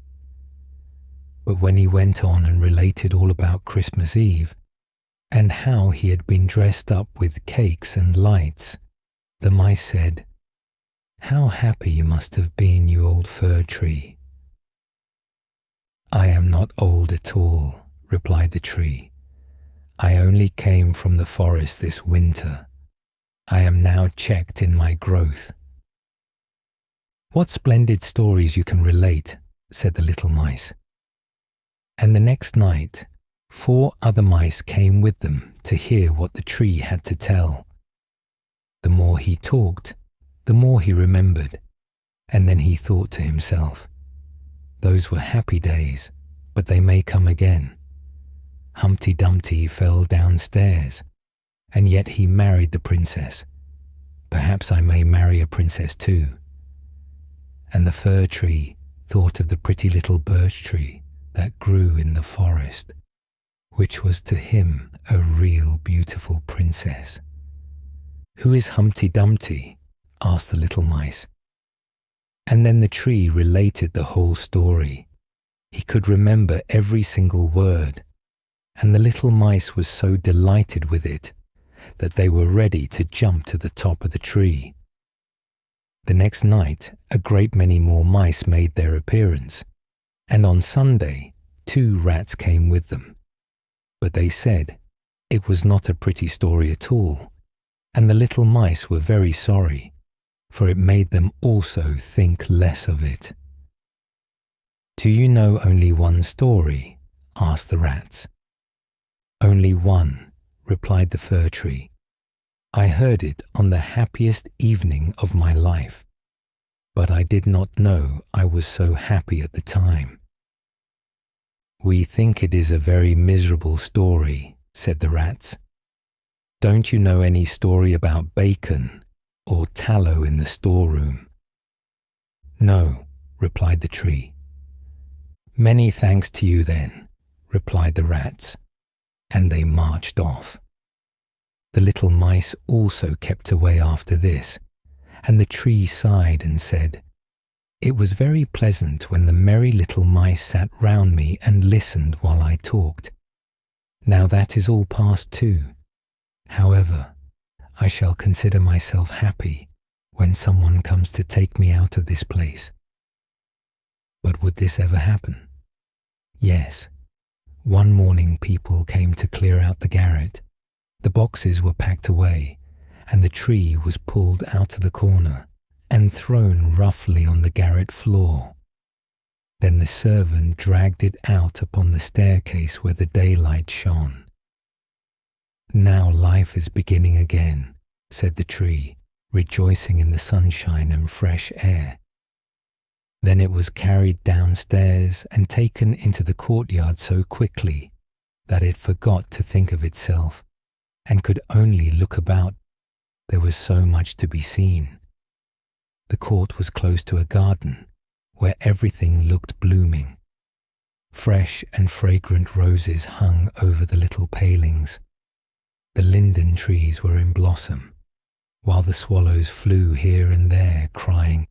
But when he went on and related all about Christmas Eve, and how he had been dressed up with cakes and lights, the mice said, How happy you must have been, you old fir tree. I am not old at all, replied the tree. I only came from the forest this winter. I am now checked in my growth. What splendid stories you can relate, said the little mice. And the next night, 4 other mice came with them to hear what the tree had to tell. The more he talked, the more he remembered, and then he thought to himself, Those were happy days, but they may come again. Humpty Dumpty fell downstairs, and yet he married the princess. Perhaps I may marry a princess too. And the fir tree thought of the pretty little birch tree that grew in the forest, which was to him a real beautiful princess. "Who is Humpty Dumpty?" asked the little mice. And then the tree related the whole story. He could remember every single word, and the little mice were so delighted with it that they were ready to jump to the top of the tree. The next night, a great many more mice made their appearance, and on Sunday, 2 rats came with them. But they said it was not a pretty story at all, and the little mice were very sorry, for it made them also think less of it. "Do you know only one story?" asked the rats. "Only one," replied the fir tree. "I heard it on the happiest evening of my life, but I did not know I was so happy at the time." "We think it is a very miserable story," said the rats. "Don't you know any story about bacon or tallow in the storeroom?" "No," replied the tree. "Many thanks to you then," replied the rats, and they marched off. The little mice also kept away after this, and the tree sighed and said, "It was very pleasant when the merry little mice sat round me and listened while I talked. Now that is all past too. However, I shall consider myself happy when someone comes to take me out of this place." But would this ever happen? Yes. One morning people came to clear out the garret. The boxes were packed away, and the tree was pulled out of the corner and thrown roughly on the garret floor. Then the servant dragged it out upon the staircase where the daylight shone. "Now life is beginning again," said the tree, rejoicing in the sunshine and fresh air. Then it was carried downstairs and taken into the courtyard so quickly that it forgot to think of itself and could only look about. There was so much to be seen. The court was close to a garden where everything looked blooming. Fresh and fragrant roses hung over the little palings. The linden trees were in blossom, while the swallows flew here and there, crying,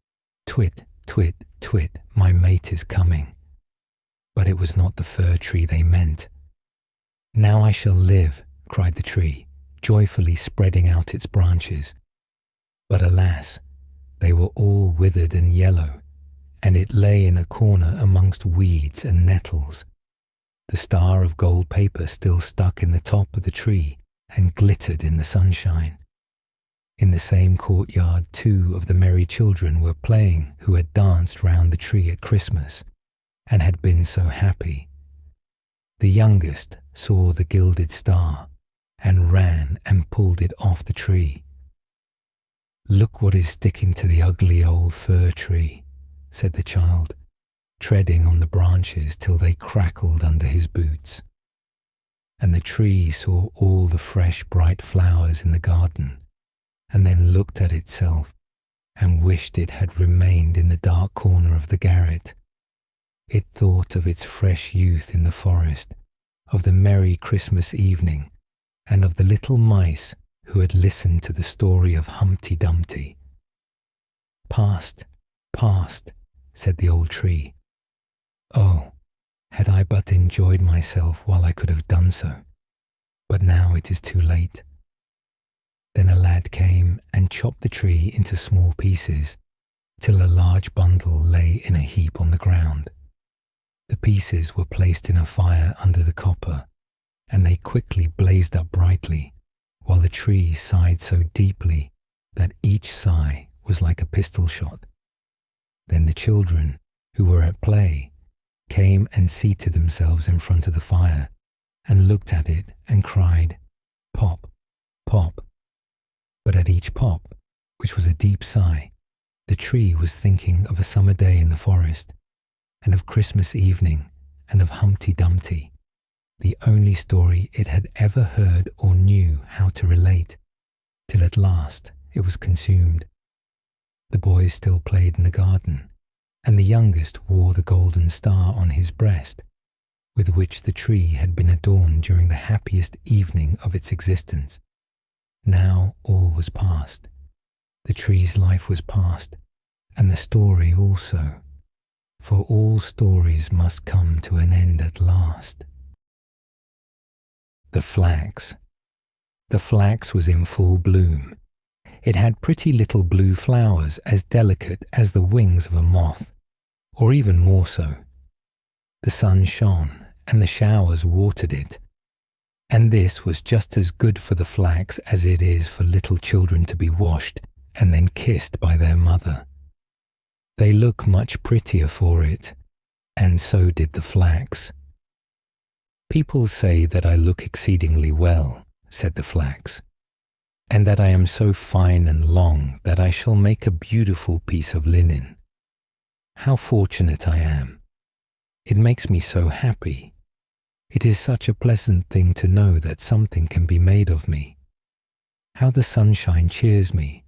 "Twit, twit, twit, my mate is coming." But it was not the fir tree they meant. "Now I shall live," cried the tree, joyfully spreading out its branches. But alas, they were all withered and yellow, and it lay in a corner amongst weeds and nettles. The star of gold paper still stuck in the top of the tree and glittered in the sunshine. In the same courtyard, 2 of the merry children were playing who had danced round the tree at Christmas and had been so happy. The youngest saw the gilded star and ran and pulled it off the tree. "Look what is sticking to the ugly old fir tree," said the child, treading on the branches till they crackled under his boots. And the tree saw all the fresh bright flowers in the garden, and then looked at itself and wished it had remained in the dark corner of the garret. It thought of its fresh youth in the forest, of the merry Christmas evening, and of the little mice who had listened to the story of Humpty Dumpty. "Past, past," said the old tree. "Oh, had I but enjoyed myself while I could have done so, but now it is too late." Then a lad came and chopped the tree into small pieces, till a large bundle lay in a heap on the ground. The pieces were placed in a fire under the copper, and they quickly blazed up brightly, while the tree sighed so deeply that each sigh was like a pistol shot. Then the children, who were at play, came and seated themselves in front of the fire, and looked at it and cried, "Pop, pop." But at each pop, which was a deep sigh, the tree was thinking of a summer day in the forest, and of Christmas evening, and of Humpty Dumpty, the only story it had ever heard or knew how to relate, till at last it was consumed. The boys still played in the garden, and the youngest wore the golden star on his breast, with which the tree had been adorned during the happiest evening of its existence. Now all was past. The tree's life was past, and the story also, for all stories must come to an end at last. The flax. The flax was in full bloom. It had pretty little blue flowers as delicate as the wings of a moth, or even more so. The sun shone, and the showers watered it. And this was just as good for the flax as it is for little children to be washed and then kissed by their mother. They look much prettier for it, and so did the flax. People say that I look exceedingly well, said the flax, and that I am so fine and long that I shall make a beautiful piece of linen. How fortunate I am! It makes me so happy. It is such a pleasant thing to know that something can be made of me. How the sunshine cheers me,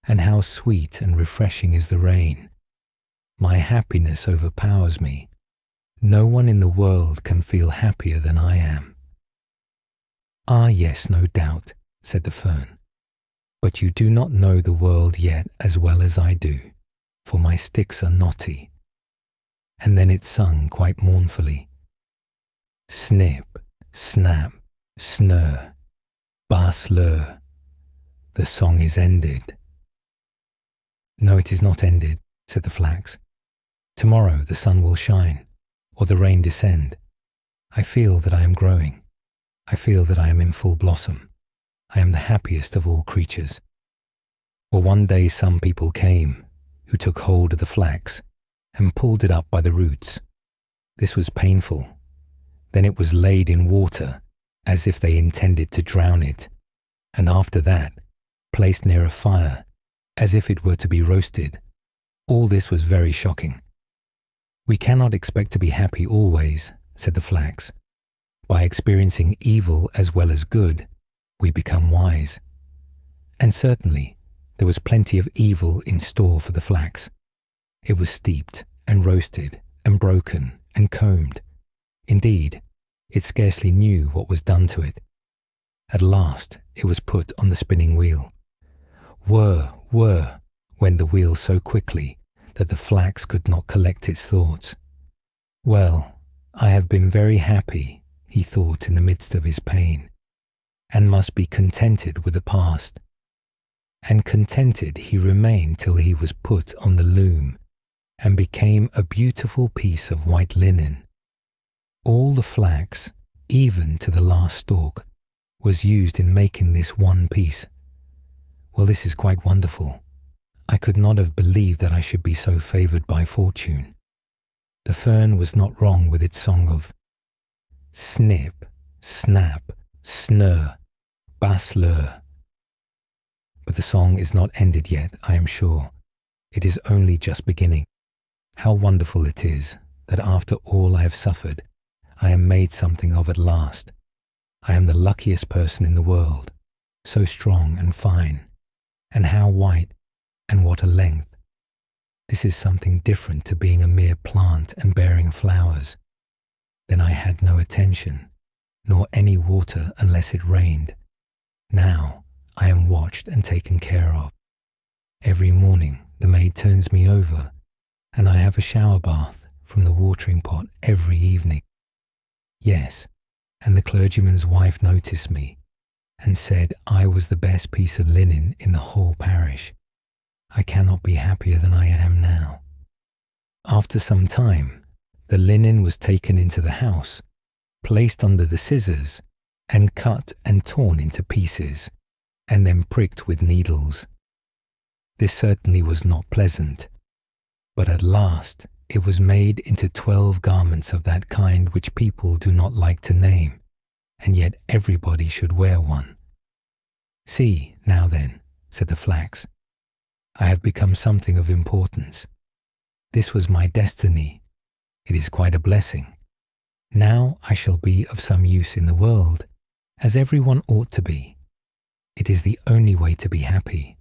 and how sweet and refreshing is the rain. My happiness overpowers me. No one in the world can feel happier than I am. Ah, yes, no doubt, said the fern. But you do not know the world yet as well as I do, for my sticks are knotty. And then it sung quite mournfully. Snip, snap, snur, baslur. The song is ended. No, it is not ended, said the flax. Tomorrow the sun will shine, or the rain descend. I feel that I am growing. I feel that I am in full blossom. I am the happiest of all creatures. Well, one day some people came, who took hold of the flax and pulled it up by the roots. This was painful. Then it was laid in water, as if they intended to drown it, and after that, placed near a fire, as if it were to be roasted. All this was very shocking. We cannot expect to be happy always, said the flax. By experiencing evil as well as good, we become wise. And certainly, there was plenty of evil in store for the flax. It was steeped and roasted and broken and combed. Indeed, it scarcely knew what was done to it. At last, it was put on the spinning wheel. Whir, whir, went the wheel so quickly that the flax could not collect its thoughts. Well, I have been very happy, he thought in the midst of his pain, and must be contented with the past. And contented he remained till he was put on the loom, and became a beautiful piece of white linen. All the flax, even to the last stalk, was used in making this one piece. Well, this is quite wonderful. I could not have believed that I should be so favoured by fortune. The fern was not wrong with its song of snip, snap, snur, baslur. But the song is not ended yet, I am sure. It is only just beginning. How wonderful it is that after all I have suffered, I am made something of at last. I am the luckiest person in the world, so strong and fine, and how white, and what a length. This is something different to being a mere plant and bearing flowers. Then I had no attention, nor any water unless it rained. Now I am watched and taken care of. Every morning the maid turns me over, and I have a shower bath from the watering pot every evening. Yes, and the clergyman's wife noticed me, and said I was the best piece of linen in the whole parish. I cannot be happier than I am now. After some time, the linen was taken into the house, placed under the scissors, and cut and torn into pieces, and then pricked with needles. This certainly was not pleasant, but at last it was made into 12 garments of that kind which people do not like to name, and yet everybody should wear one. See, now then, said the flax, I have become something of importance. This was my destiny. It is quite a blessing. Now I shall be of some use in the world, as everyone ought to be. It is the only way to be happy.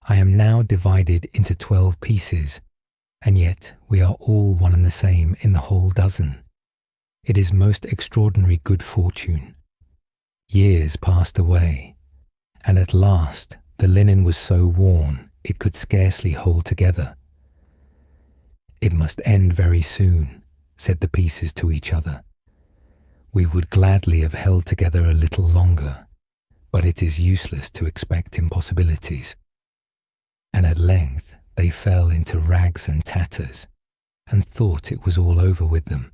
I am now divided into 12 pieces, and yet we are all one and the same in the whole dozen. It is most extraordinary good fortune. Years passed away, and at last the linen was so worn it could scarcely hold together. "It must end very soon," said the pieces to each other. "We would gladly have held together a little longer, but it is useless to expect impossibilities." And at length they fell into rags and tatters, and thought it was all over with them,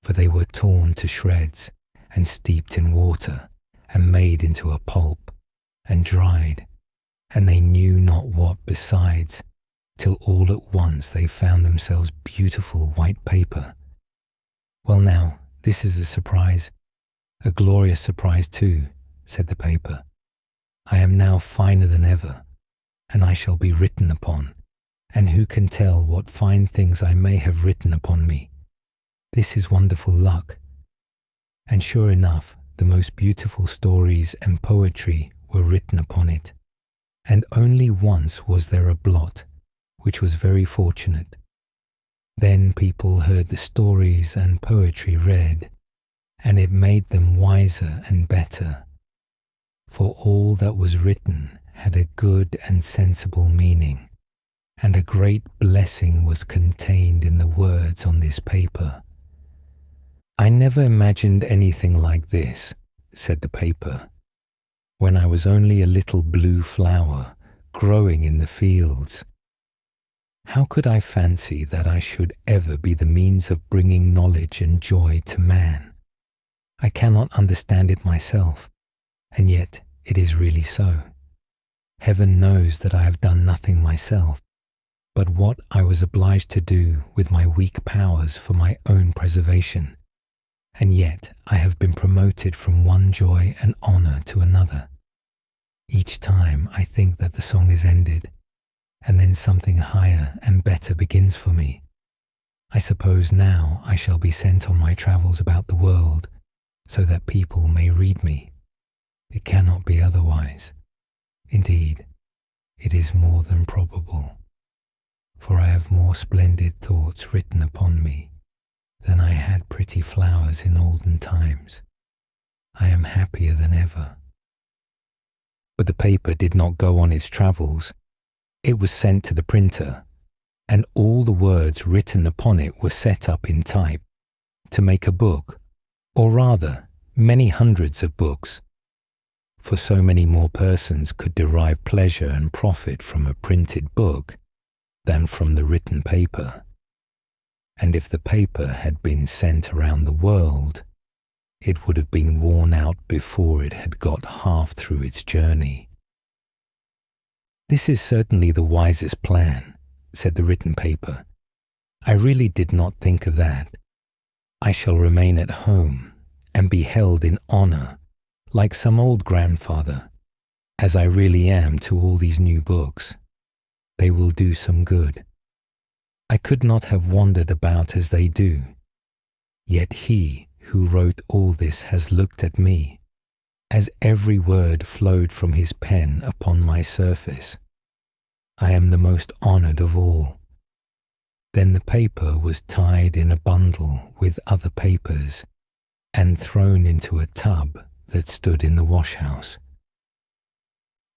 for they were torn to shreds, and steeped in water, and made into a pulp, and dried, and they knew not what besides, till all at once they found themselves beautiful white paper. "Well now, this is a surprise, a glorious surprise too," said the paper. "I am now finer than ever, and I shall be written upon, and who can tell what fine things I may have written upon me? This is wonderful luck." And sure enough, the most beautiful stories and poetry were written upon it, and only once was there a blot, which was very fortunate. Then people heard the stories and poetry read, and it made them wiser and better, for all that was written had a good and sensible meaning, and a great blessing was contained in the words on this paper. "I never imagined anything like this," said the paper, "when I was only a little blue flower growing in the fields. How could I fancy that I should ever be the means of bringing knowledge and joy to man? I cannot understand it myself, and yet it is really so. Heaven knows that I have done nothing myself, but what I was obliged to do with my weak powers for my own preservation, and yet I have been promoted from one joy and honour to another. Each time I think that the song is ended, and then something higher and better begins for me. I suppose now I shall be sent on my travels about the world, so that people may read me. It cannot be otherwise. Indeed, it is more than probable, for I have more splendid thoughts written upon me than I had pretty flowers in olden times. I am happier than ever." But the paper did not go on its travels. It was sent to the printer, and all the words written upon it were set up in type to make a book, or rather, many hundreds of books, for so many more persons could derive pleasure and profit from a printed book than from the written paper. And if the paper had been sent around the world, it would have been worn out before it had got half through its journey. "This is certainly the wisest plan," said the written paper. "I really did not think of that. I shall remain at home and be held in honour like some old grandfather, as I really am to all these new books. They will do some good. I could not have wandered about as they do. Yet he who wrote all this has looked at me, as every word flowed from his pen upon my surface. I am the most honoured of all." Then the paper was tied in a bundle with other papers and thrown into a tub that stood in the wash-house.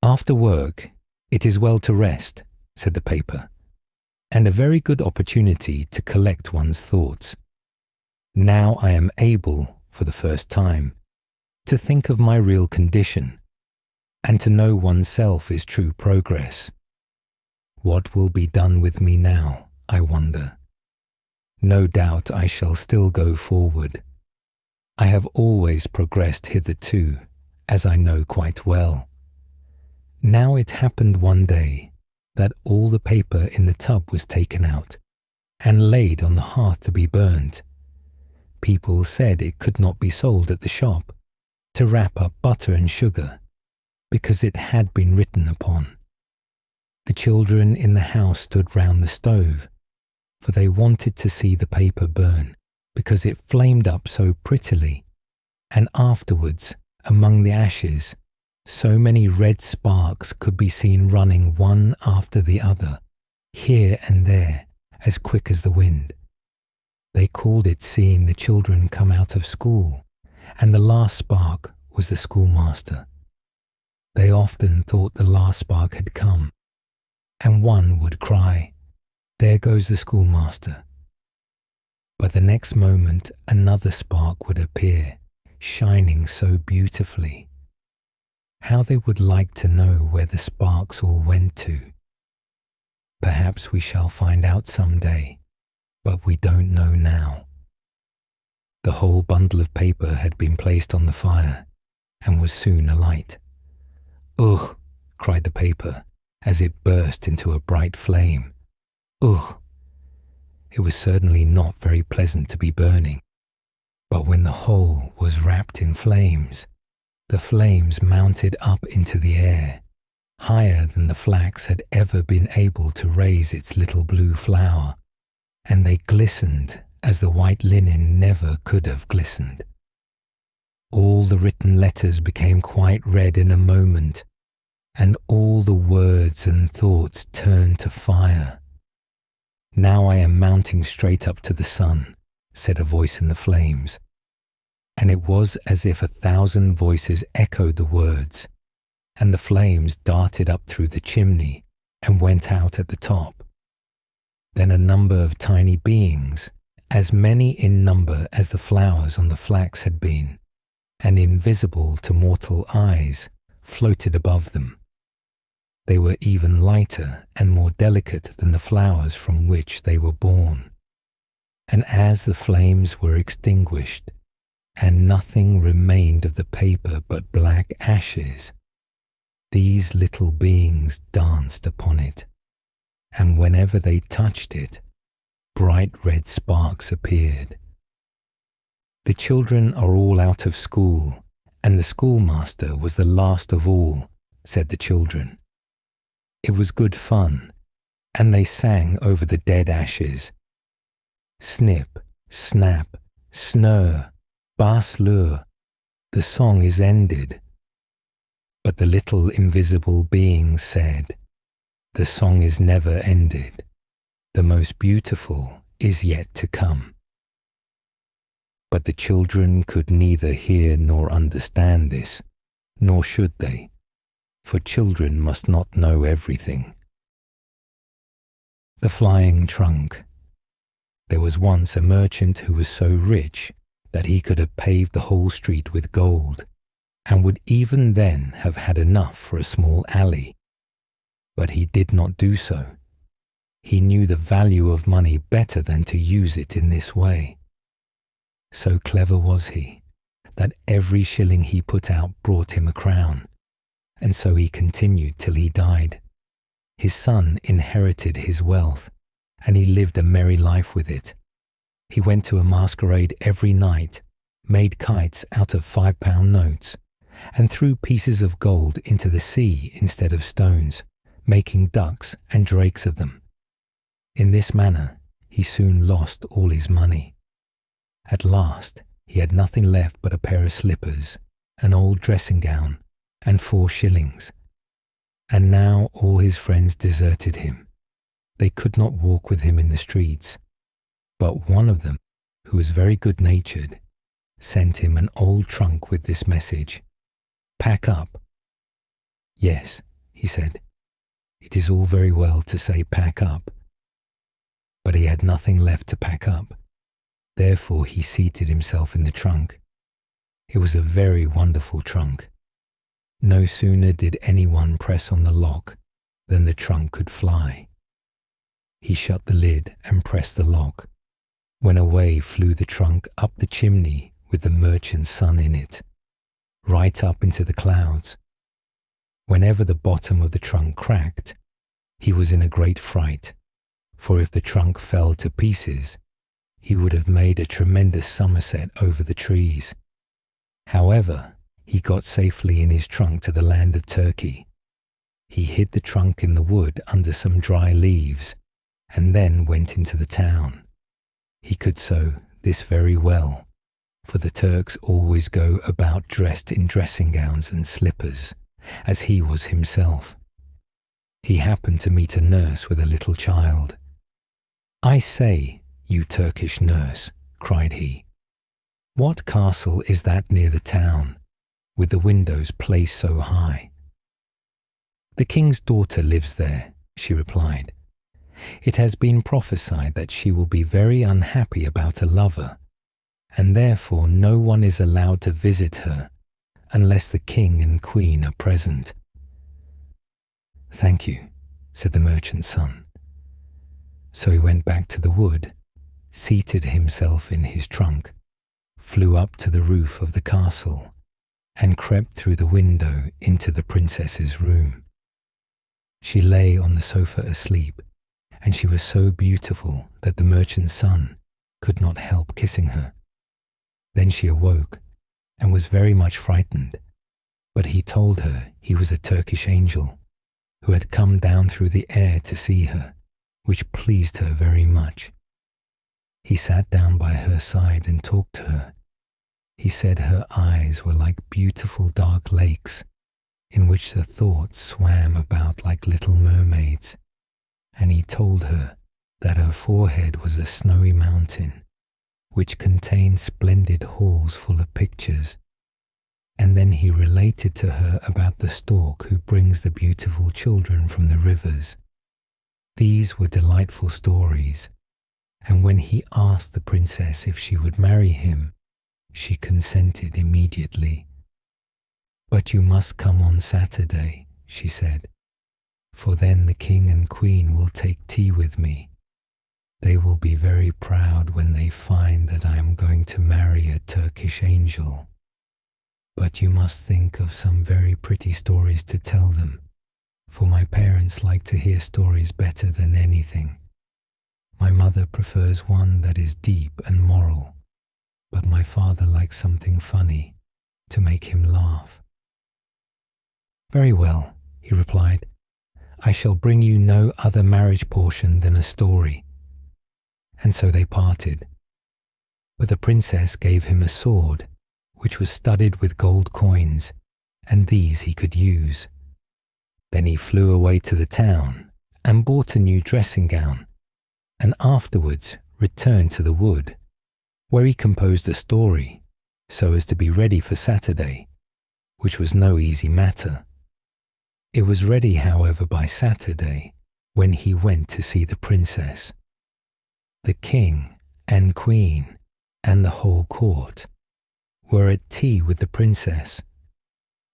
"After work, it is well to rest," said the paper, "and a very good opportunity to collect one's thoughts. Now I am able, for the first time, to think of my real condition, and to know oneself is true progress. What will be done with me now, I wonder? No doubt I shall still go forward. I have always progressed hitherto, as I know quite well. Now it happened one day that all the paper in the tub was taken out and laid on the hearth to be burned. People said it could not be sold at the shop to wrap up butter and sugar, because it had been written upon. The children in the house stood round the stove, for they wanted to see the paper burn, because it flamed up so prettily, and afterwards, among the ashes, so many red sparks could be seen running one after the other, here and there, as quick as the wind. They called it seeing the children come out of school, and the last spark was the schoolmaster. They often thought the last spark had come, and one would cry, "There goes the schoolmaster." But the next moment another spark would appear, shining so beautifully. How they would like to know where the sparks all went to. Perhaps we shall find out some day, but we don't know now. The whole bundle of paper had been placed on the fire and was soon alight. "Ugh!" cried the paper as it burst into a bright flame. "Ugh!" It was certainly not very pleasant to be burning, but when the whole was wrapped in flames, the flames mounted up into the air, higher than the flax had ever been able to raise its little blue flower, and they glistened as the white linen never could have glistened. All the written letters became quite red in a moment, and all the words and thoughts turned to fire. "Now I am mounting straight up to the sun," said a voice in the flames, and it was as if 1,000 voices echoed the words, and the flames darted up through the chimney and went out at the top. Then a number of tiny beings, as many in number as the flowers on the flax had been, and invisible to mortal eyes, floated above them. They were even lighter and more delicate than the flowers from which they were born. And as the flames were extinguished, and nothing remained of the paper but black ashes, these little beings danced upon it, and whenever they touched it, bright red sparks appeared. "The children are all out of school, and the schoolmaster was the last of all," said the children. It was good fun, and they sang over the dead ashes. Snip, snap, snurr, bass lure, the song is ended. But the little invisible beings said, "The song is never ended. The most beautiful is yet to come." But the children could neither hear nor understand this, nor should they, for children must not know everything. The flying trunk. There was once a merchant who was so rich that he could have paved the whole street with gold, and would even then have had enough for a small alley. But he did not do so. He knew the value of money better than to use it in this way. So clever was he, that every shilling he put out brought him a crown, and so he continued till he died. His son inherited his wealth, and he lived a merry life with it. He went to a masquerade every night, made kites out of £5 notes, and threw pieces of gold into the sea instead of stones, making ducks and drakes of them. In this manner he soon lost all his money. At last he had nothing left but a pair of slippers, an old dressing gown, and 4 shillings. And now all his friends deserted him. They could not walk with him in the streets. But one of them, who was very good-natured, sent him an old trunk with this message: "Pack up." "Yes," he said, "it is all very well to say pack up." But he had nothing left to pack up. Therefore he seated himself in the trunk. It was a very wonderful trunk. No sooner did anyone press on the lock than the trunk could fly. He shut the lid and pressed the lock, when away flew the trunk up the chimney with the merchant's son in it, right up into the clouds. Whenever the bottom of the trunk cracked, he was in a great fright, for if the trunk fell to pieces, he would have made a tremendous somerset over the trees. However, he got safely in his trunk to the land of Turkey. He hid the trunk in the wood under some dry leaves, and then went into the town. He could so this very well, for the Turks always go about dressed in dressing gowns and slippers, as he was himself. He happened to meet a nurse with a little child. "I say, "You Turkish nurse," cried he. "What castle is that near the town, with the windows placed so high?" "The king's daughter lives there," she replied. "It has been prophesied that she will be very unhappy about a lover, and therefore no one is allowed to visit her unless the king and queen are present." "Thank you," said the merchant's son. So he went back to the wood, seated himself in his trunk, flew up to the roof of the castle, and crept through the window into the princess's room. She lay on the sofa asleep, and she was so beautiful that the merchant's son could not help kissing her. Then she awoke and was very much frightened, but he told her he was a Turkish angel who had come down through the air to see her, which pleased her very much. He sat down by her side and talked to her. He said her eyes were like beautiful dark lakes in which the thoughts swam about like little mermaids, and he told her that her forehead was a snowy mountain which contained splendid halls full of pictures. And then he related to her about the stork who brings the beautiful children from the rivers. These were delightful stories, and when he asked the princess if she would marry him, she consented immediately. "But you must come on Saturday," she said, "for then the king and queen will take tea with me. They will be very proud when they find that I am going to marry a Turkish angel. But you must think of some very pretty stories to tell them, for my parents like to hear stories better than anything. My mother prefers one that is deep and moral, but my father likes something funny to make him laugh." "Very well," he replied. "I shall bring you no other marriage portion than a story." And so they parted. But the princess gave him a sword, which was studded with gold coins, and these he could use. Then he flew away to the town and bought a new dressing gown, and afterwards returned to the wood, where he composed a story so as to be ready for Saturday, which was no easy matter. It was ready, however, by Saturday, when he went to see the princess. The king and queen and the whole court were at tea with the princess,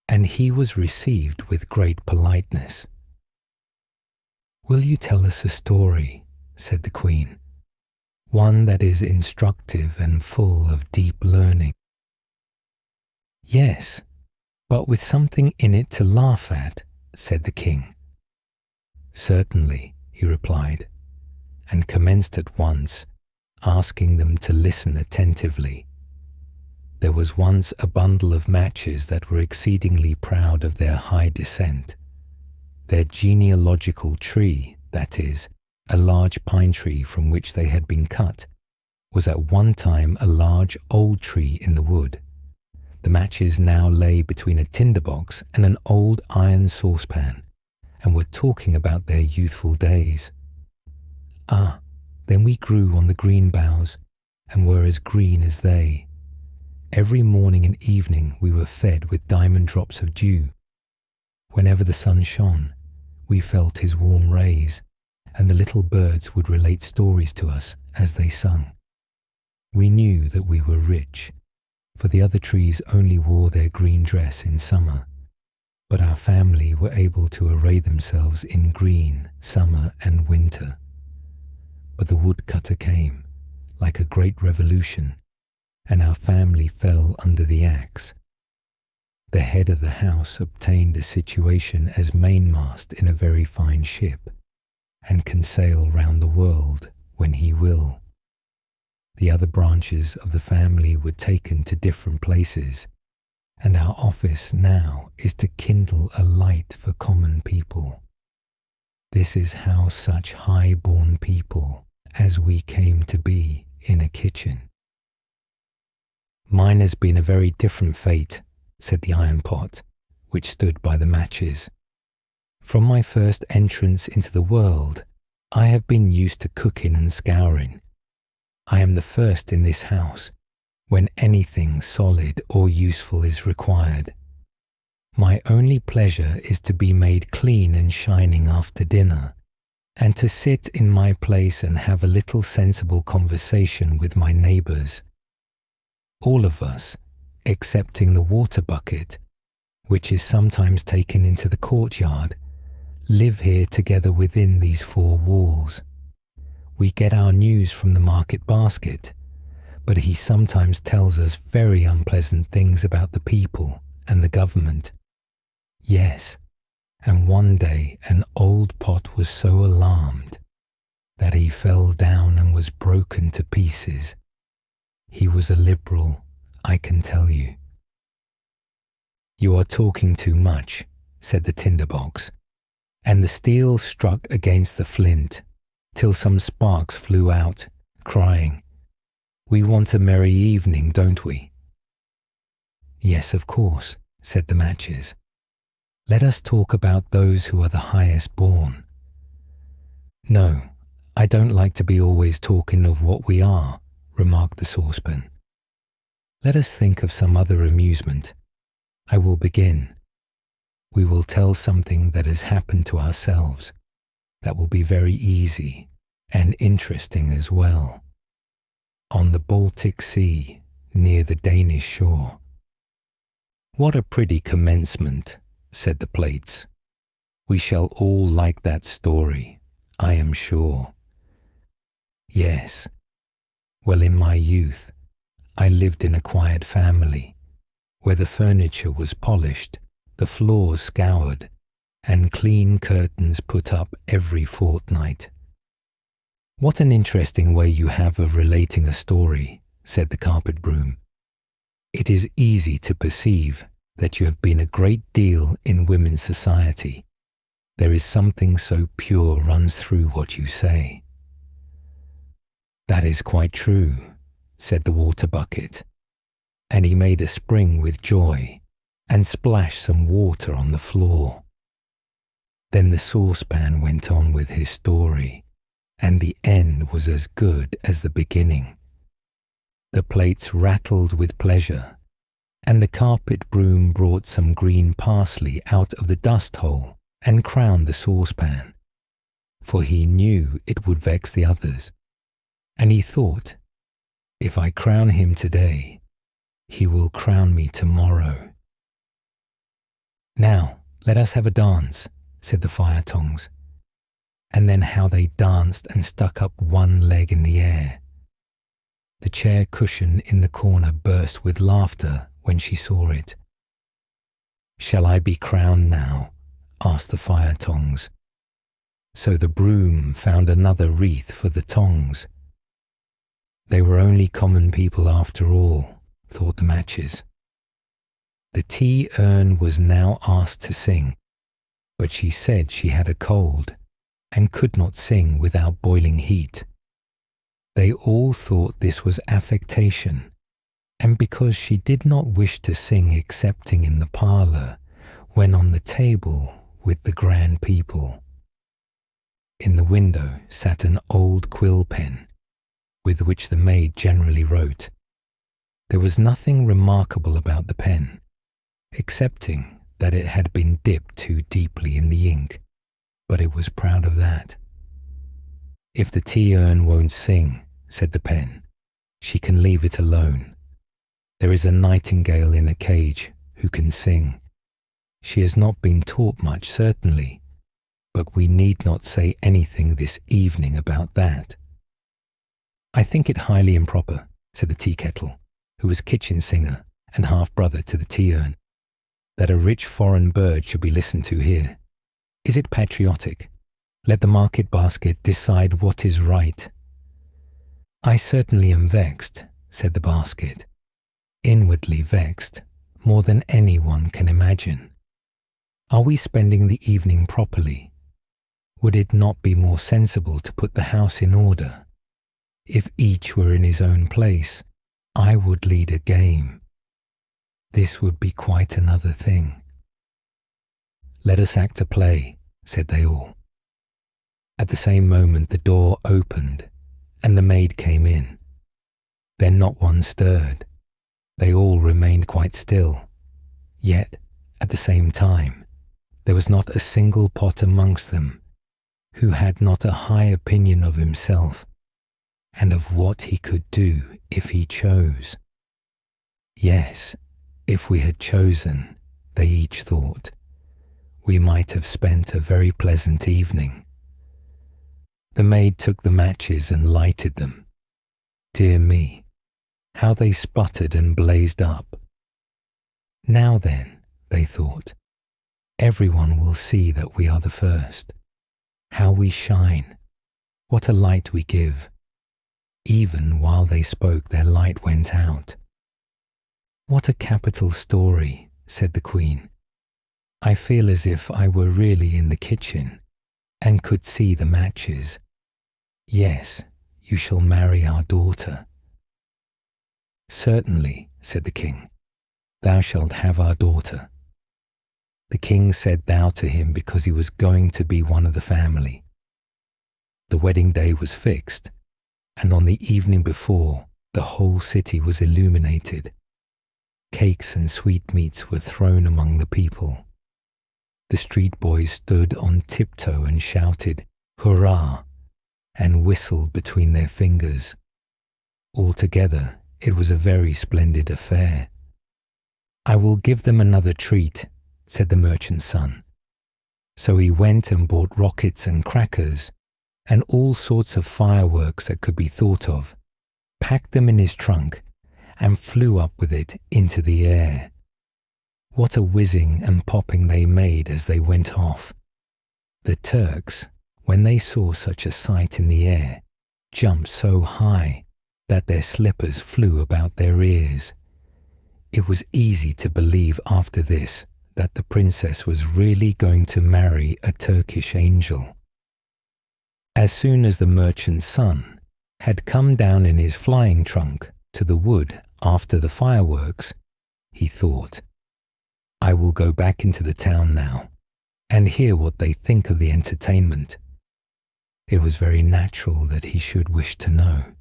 and he was received with great politeness. "Will you tell us a story?" said the queen, "one that is instructive and full of deep learning?" "Yes, but with something in it to laugh at," said the king. "Certainly," he replied, and commenced at once, asking them to listen attentively. There was once a bundle of matches that were exceedingly proud of their high descent. Their genealogical tree, that is, a large pine tree from which they had been cut, was at one time a large old tree in the wood. The matches now lay between a tinderbox and an old iron saucepan, and were talking about their youthful days. "Ah, then we grew on the green boughs, and were as green as they. Every morning and evening we were fed with diamond drops of dew. Whenever the sun shone, we felt his warm rays, and the little birds would relate stories to us as they sung. We knew that we were rich, for the other trees only wore their green dress in summer, but our family were able to array themselves in green summer and winter. But the woodcutter came, like a great revolution, and our family fell under the axe. The head of the house obtained a situation as mainmast in a very fine ship, and can sail round the world when he will. The other branches of the family were taken to different places, and our office now is to kindle a light for common people. This is how such high-born people as we came to be in a kitchen." "Mine has been a very different fate," said the iron pot, which stood by the matches. "From my first entrance into the world, I have been used to cooking and scouring, I am the first in this house when anything solid or useful is required. My only pleasure is to be made clean and shining after dinner, and to sit in my place and have a little sensible conversation with my neighbours. All of us, excepting the water bucket, which is sometimes taken into the courtyard, live here together within these four walls. We get our news from the market basket, but he sometimes tells us very unpleasant things about the people and the government. Yes, and one day an old pot was so alarmed that he fell down and was broken to pieces. He was a liberal, I can tell you. You are talking too much, said the tinderbox, and the steel struck against the flint till some sparks flew out, crying, "We want a merry evening, don't we?" "Yes, of course," said the matches. "Let us talk about those who are the highest born." "No, I don't like to be always talking of what we are," remarked the saucepan. "Let us think of some other amusement. I will begin. We will tell something that has happened to ourselves. That will be very easy and interesting as well. On the Baltic Sea, near the Danish shore." "What a pretty commencement," said the plates. "We shall all like that story, I am sure." "Yes. Well, in my youth, I lived in a quiet family, where the furniture was polished, the floors scoured, and clean curtains put up every fortnight." "What an interesting way you have of relating a story," said the carpet broom. "It is easy to perceive that you have been a great deal in women's society. There is something so pure runs through what you say." "That is quite true," said the water bucket, and he made a spring with joy and splashed some water on the floor. Then the saucepan went on with his story, and the end was as good as the beginning. The plates rattled with pleasure, and the carpet broom brought some green parsley out of the dust hole and crowned the saucepan, for he knew it would vex the others, and he thought, "If I crown him today, he will crown me tomorrow." "Now let us have a dance," said the fire tongs. And then how they danced and stuck up one leg in the air. The chair cushion in the corner burst with laughter when she saw it. "Shall I be crowned now?" asked the fire tongs. So the broom found another wreath for the tongs. They were only common people after all, thought the matches. The tea urn was now asked to sing, but she said she had a cold and could not sing without boiling heat. They all thought this was affectation, and because she did not wish to sing excepting in the parlour, when on the table with the grand people. In the window sat an old quill pen, with which the maid generally wrote. There was nothing remarkable about the pen, excepting that it had been dipped too deeply in the ink, but it was proud of that. "If the tea urn won't sing," said the pen, "she can leave it alone. There is a nightingale in a cage who can sing. She has not been taught much, certainly, but we need not say anything this evening about that." "I think it highly improper," said the tea kettle, who was kitchen singer and half-brother to the tea urn, "that a rich foreign bird should be listened to here. Is it patriotic? Let the market basket decide what is right." "I certainly am vexed," said the basket, "inwardly vexed, more than anyone can imagine. Are we spending the evening properly? Would it not be more sensible to put the house in order? If each were in his own place, I would lead a game. This would be quite another thing." "Let us act a play," said they all. At the same moment the door opened, and the maid came in. Then not one stirred. They all remained quite still. Yet, at the same time, there was not a single pot amongst them who had not a high opinion of himself and of what he could do if he chose. Yes, if we had chosen, they each thought, we might have spent a very pleasant evening. The maid took the matches and lighted them. Dear me, how they sputtered and blazed up. Now then, they thought, everyone will see that we are the first. How we shine, what a light we give. Even while they spoke, their light went out. What a capital story, said the Queen. I feel as if I were really in the kitchen and could see the matches. Yes, you shall marry our daughter. Certainly, said the King, thou shalt have our daughter. The King said thou to him because he was going to be one of the family. The wedding day was fixed, and on the evening before, the whole city was illuminated. Cakes and sweetmeats were thrown among the people. The street boys stood on tiptoe and shouted, "Hurrah!" and whistled between their fingers. Altogether, it was a very splendid affair. I will give them another treat, said the merchant's son. So he went and bought rockets and crackers and all sorts of fireworks that could be thought of, packed them in his trunk, and flew up with it into the air. What a whizzing and popping they made as they went off. The Turks, when they saw such a sight in the air, jumped so high that their slippers flew about their ears. It was easy to believe after this that the princess was really going to marry a Turkish angel. As soon as the merchant's son had come down in his flying trunk to the wood after the fireworks, he thought, I will go back into the town now and hear what they think of the entertainment. It was very natural that he should wish to know.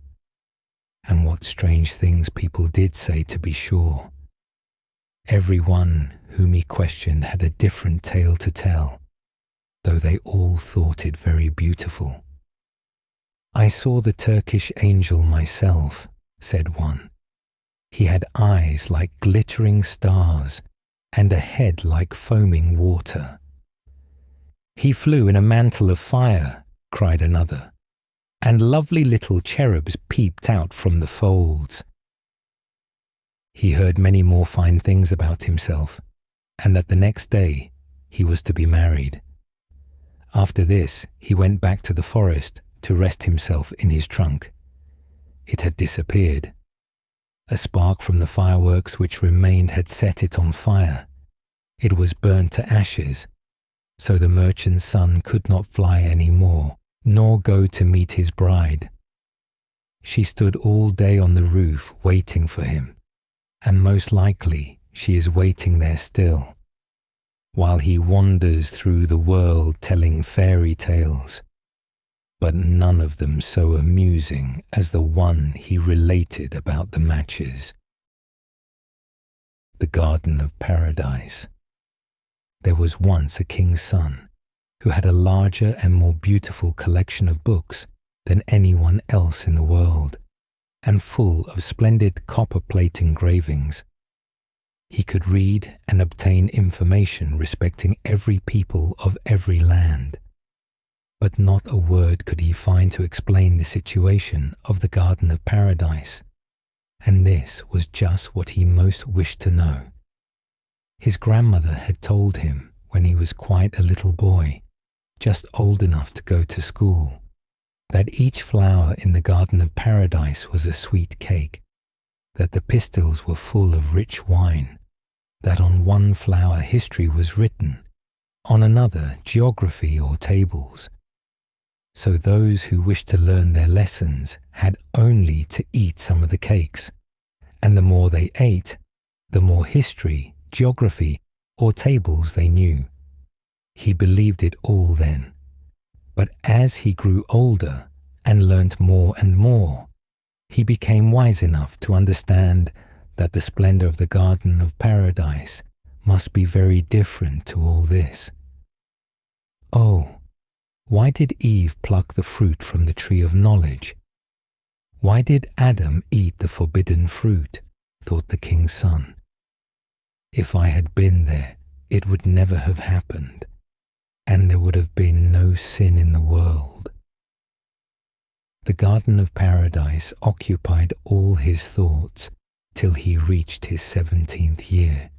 And what strange things people did say, to be sure. Every one whom he questioned had a different tale to tell, though they all thought it very beautiful. I saw the Turkish angel myself, said one. He had eyes like glittering stars and a head like foaming water. He flew in a mantle of fire, cried another, and lovely little cherubs peeped out from the folds. He heard many more fine things about himself, and that the next day he was to be married. After this, he went back to the forest to rest himself in his trunk. It had disappeared. A spark from the fireworks which remained had set it on fire. It was burnt to ashes, so the merchant's son could not fly any more, nor go to meet his bride. She stood all day on the roof waiting for him, and most likely she is waiting there still, while he wanders through the world telling fairy tales, but none of them so amusing as the one he related about the matches. The Garden of Paradise. There was once a king's son who had a larger and more beautiful collection of books than anyone else in the world, and full of splendid copper-plate engravings. He could read and obtain information respecting every people of every land, but not a word could he find to explain the situation of the Garden of Paradise, and this was just what he most wished to know. His grandmother had told him when he was quite a little boy, just old enough to go to school, that each flower in the Garden of Paradise was a sweet cake, that the pistils were full of rich wine, that on one flower history was written, on another geography or tables. So those who wished to learn their lessons had only to eat some of the cakes, and the more they ate, the more history, geography, or tables they knew. He believed it all then, but as he grew older and learnt more and more, he became wise enough to understand that the splendor of the Garden of Paradise must be very different to all this. Oh, why did Eve pluck the fruit from the tree of knowledge? Why did Adam eat the forbidden fruit? Thought the king's son. If I had been there, it would never have happened, and there would have been no sin in the world. The Garden of Paradise occupied all his thoughts till he reached his 17th year.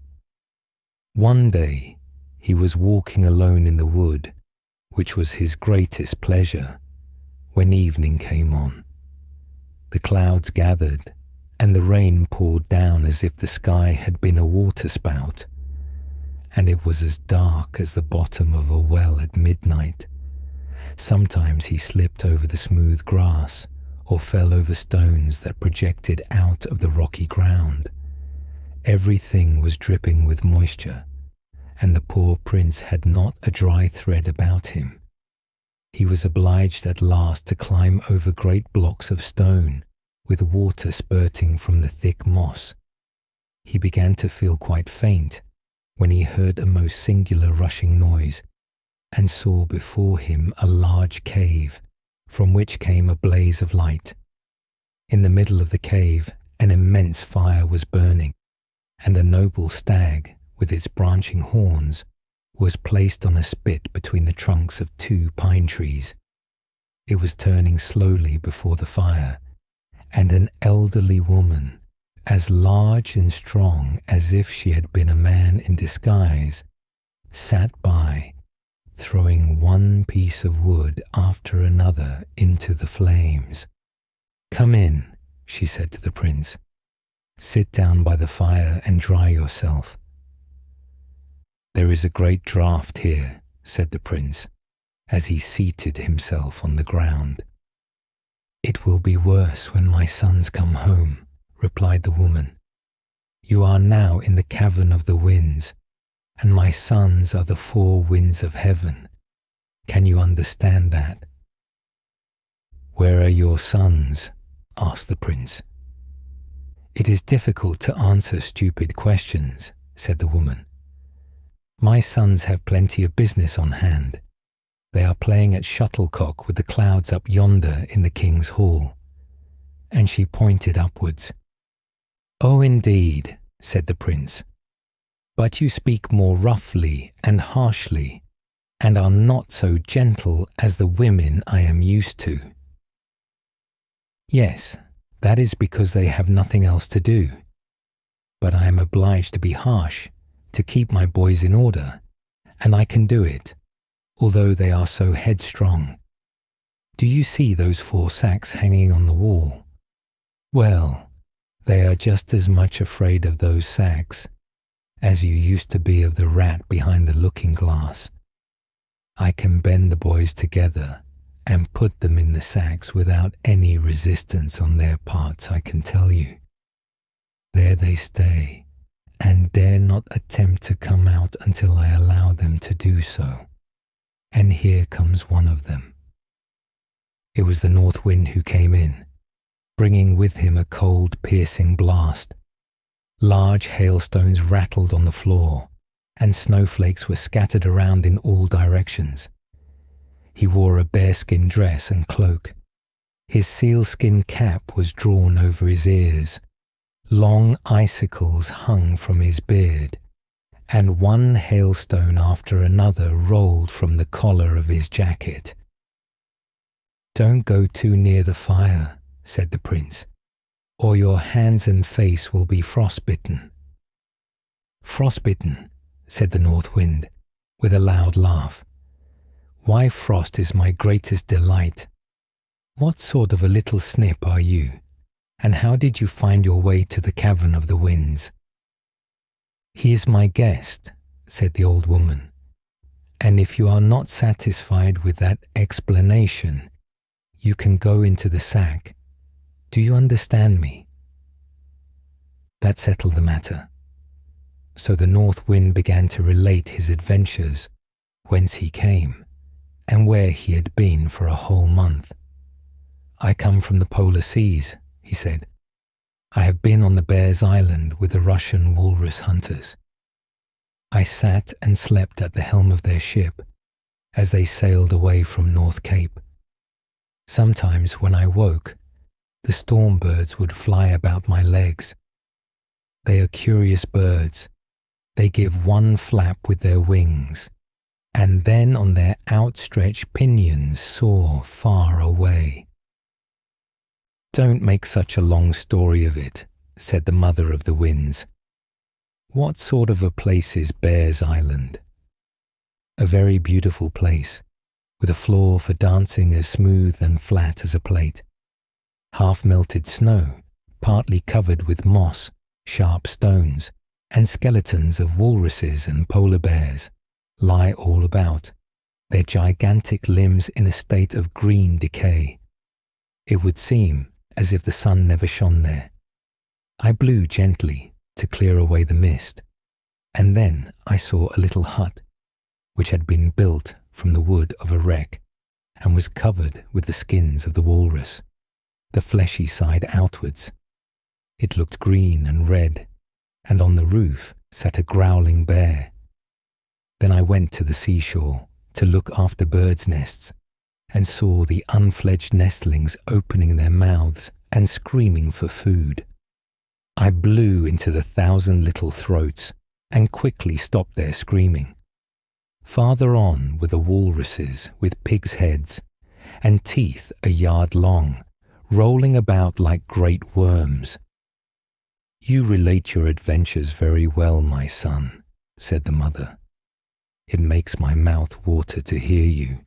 One day he was walking alone in the wood, which was his greatest pleasure, when evening came on. The clouds gathered, and the rain poured down as if the sky had been a waterspout, and it was as dark as the bottom of a well at midnight. Sometimes he slipped over the smooth grass or fell over stones that projected out of the rocky ground. Everything was dripping with moisture, and the poor prince had not a dry thread about him. He was obliged at last to climb over great blocks of stone, with water spurting from the thick moss. He began to feel quite faint when he heard a most singular rushing noise, and saw before him a large cave, from which came a blaze of light. In the middle of the cave an immense fire was burning, and a noble stag, with its branching horns, was placed on a spit between the trunks of 2 pine trees. It was turning slowly before the fire, and an elderly woman, as large and strong as if she had been a man in disguise, sat by, throwing one piece of wood after another into the flames. "Come in," she said to the prince. "Sit down by the fire and dry yourself." "There is a great draught here," said the prince, as he seated himself on the ground. "It will be worse when my sons come home," replied the woman. "You are now in the cavern of the winds, and my sons are the 4 winds of heaven. Can you understand that?" "Where are your sons?" asked the prince. "It is difficult to answer stupid questions," said the woman. "My sons have plenty of business on hand. They are playing at shuttlecock with the clouds up yonder in the king's hall." And she pointed upwards. "Oh, indeed," said the prince. "But you speak more roughly and harshly, and are not so gentle as the women I am used to." "Yes, that is because they have nothing else to do. But I am obliged to be harsh to keep my boys in order, and I can do it, although they are so headstrong. Do you see those 4 sacks hanging on the wall? Well, they are just as much afraid of those sacks as you used to be of the rat behind the looking-glass. I can bend the boys together and put them in the sacks without any resistance on their parts, I can tell you. There they stay, and dare not attempt to come out until I allow them to do so. And here comes one of them." It was the north wind who came in, bringing with him a cold, piercing blast. Large hailstones rattled on the floor, and snowflakes were scattered around in all directions. He wore a bearskin dress and cloak. His sealskin cap was drawn over his ears. Long icicles hung from his beard, and one hailstone after another rolled from the collar of his jacket. "Don't go too near the fire," said the prince, "or your hands and face will be frostbitten." "Frostbitten," said the north wind, with a loud laugh. "Why, frost is my greatest delight. What sort of a little snip are you, and how did you find your way to the cavern of the winds?" "He is my guest," said the old woman, "and if you are not satisfied with that explanation, you can go into the sack. Do you understand me?" That settled the matter. So the north wind began to relate his adventures, whence he came, and where he had been for a whole month. "I come from the polar seas," he said. I have been on the Bear's Island with the Russian walrus hunters. I sat and slept at the helm of their ship as they sailed away from North Cape. Sometimes when I woke, the storm birds would fly about my legs. They are curious birds. They give one flap with their wings, and then on their outstretched pinions soar far away. Don't make such a long story of it, said the mother of the winds. What sort of a place is Bear's Island? A very beautiful place, with a floor for dancing as smooth and flat as a plate. Half-melted snow, partly covered with moss, sharp stones, and skeletons of walruses and polar bears lie all about, their gigantic limbs in a state of green decay. It would seem as if the sun never shone there. I blew gently to clear away the mist, and then I saw a little hut, which had been built from the wood of a wreck and was covered with the skins of the walrus, the fleshy side outwards. It looked green and red, and on the roof sat a growling bear. Then I went to the seashore to look after birds' nests and saw the unfledged nestlings opening their mouths and screaming for food. I blew into the 1,000 little throats and quickly stopped their screaming. Farther on were the walruses with pigs' heads and teeth a yard long, rolling about like great worms. You relate your adventures very well, my son, said the mother. It makes my mouth water to hear you.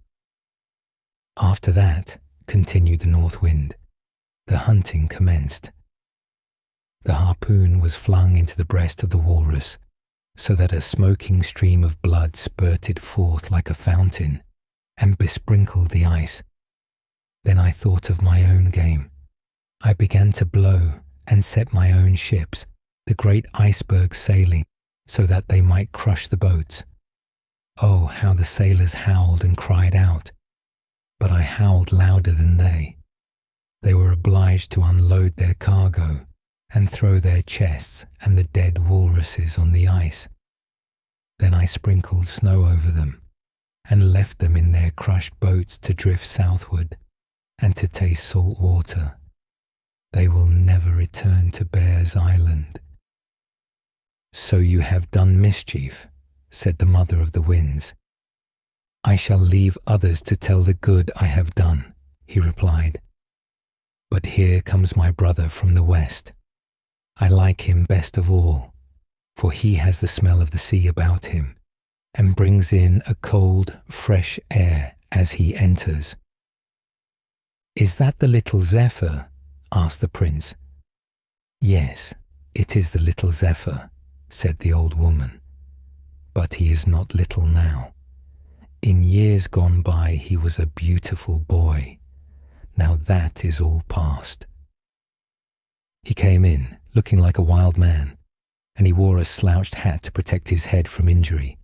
After that, continued the North Wind, the hunting commenced. The harpoon was flung into the breast of the walrus, so that a smoking stream of blood spurted forth like a fountain and besprinkled the ice. Then I thought of my own game. I began to blow and set my own ships, the great icebergs sailing, so that they might crush the boats. Oh, how the sailors howled and cried out! But I howled louder than they. They were obliged to unload their cargo and throw their chests and the dead walruses on the ice. Then I sprinkled snow over them and left them in their crushed boats to drift southward and to taste salt water. They will never return to Bear's Island. So you have done mischief, said the mother of the winds. I shall leave others to tell the good I have done, he replied. But here comes my brother from the west. I like him best of all, for he has the smell of the sea about him, and brings in a cold, fresh air as he enters. Is that the little Zephyr? Asked the prince. Yes, it is the little Zephyr, said the old woman. But he is not little now. In years gone by he was a beautiful boy. Now that is all past. He came in, looking like a wild man, and he wore a slouched hat to protect his head from injury.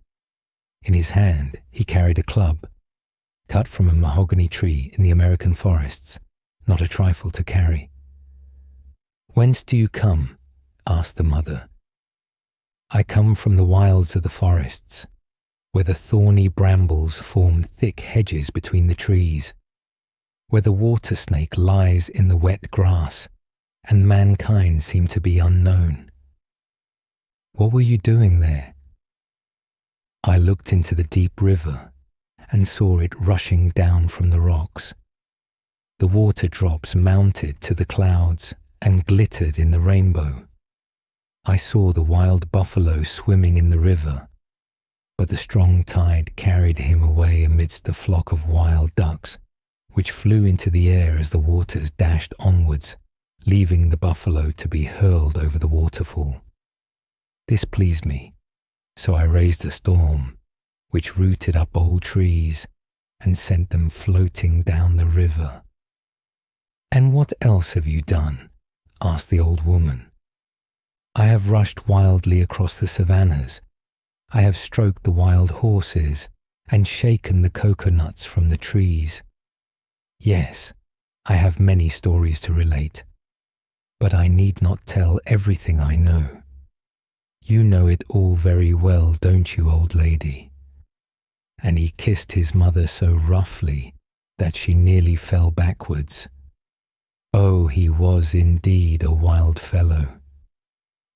In his hand he carried a club, cut from a mahogany tree in the American forests, not a trifle to carry. Whence do you come? Asked the mother. I come from the wilds of the forests, where the thorny brambles form thick hedges between the trees, where the water snake lies in the wet grass, and mankind seem to be unknown. What were you doing there? I looked into the deep river and saw it rushing down from the rocks. The water drops mounted to the clouds and glittered in the rainbow. I saw the wild buffalo swimming in the river, but the strong tide carried him away amidst a flock of wild ducks, which flew into the air as the waters dashed onwards, leaving the buffalo to be hurled over the waterfall. This pleased me, so I raised a storm, which rooted up old trees and sent them floating down the river. And what else have you done? Asked the old woman. I have rushed wildly across the savannas. I have stroked the wild horses and shaken the coconuts from the trees. Yes, I have many stories to relate. But I need not tell everything I know. You know it all very well, don't you, old lady?" And he kissed his mother so roughly that she nearly fell backwards. Oh, he was indeed a wild fellow.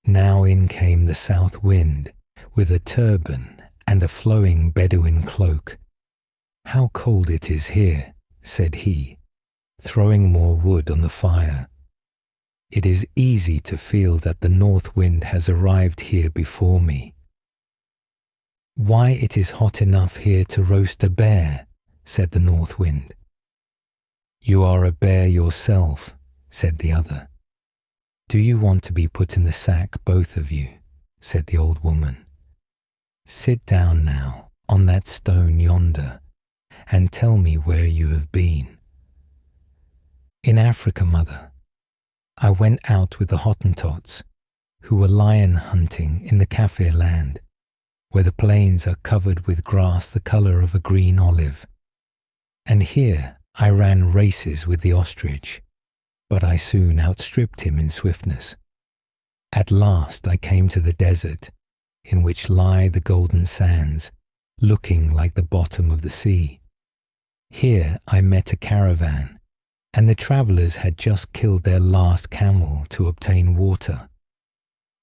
Now in came the south wind, with a turban and a flowing Bedouin cloak. "How cold it is here," said he, throwing more wood on the fire. "It is easy to feel that the north wind has arrived here before me." "Why, it is hot enough here to roast a bear," said the north wind. "You are a bear yourself," said the other. "Do you want to be put in the sack, both of you?" said the old woman. "Sit down now on that stone yonder and tell me where you have been." "In Africa, mother. I went out with the Hottentots, who were lion hunting in the Kaffir land, where the plains are covered with grass the colour of a green olive. And here I ran races with the ostrich, but I soon outstripped him in swiftness. At last I came to the desert, in which lie the golden sands, looking like the bottom of the sea. Here I met a caravan, and the travellers had just killed their last camel to obtain water.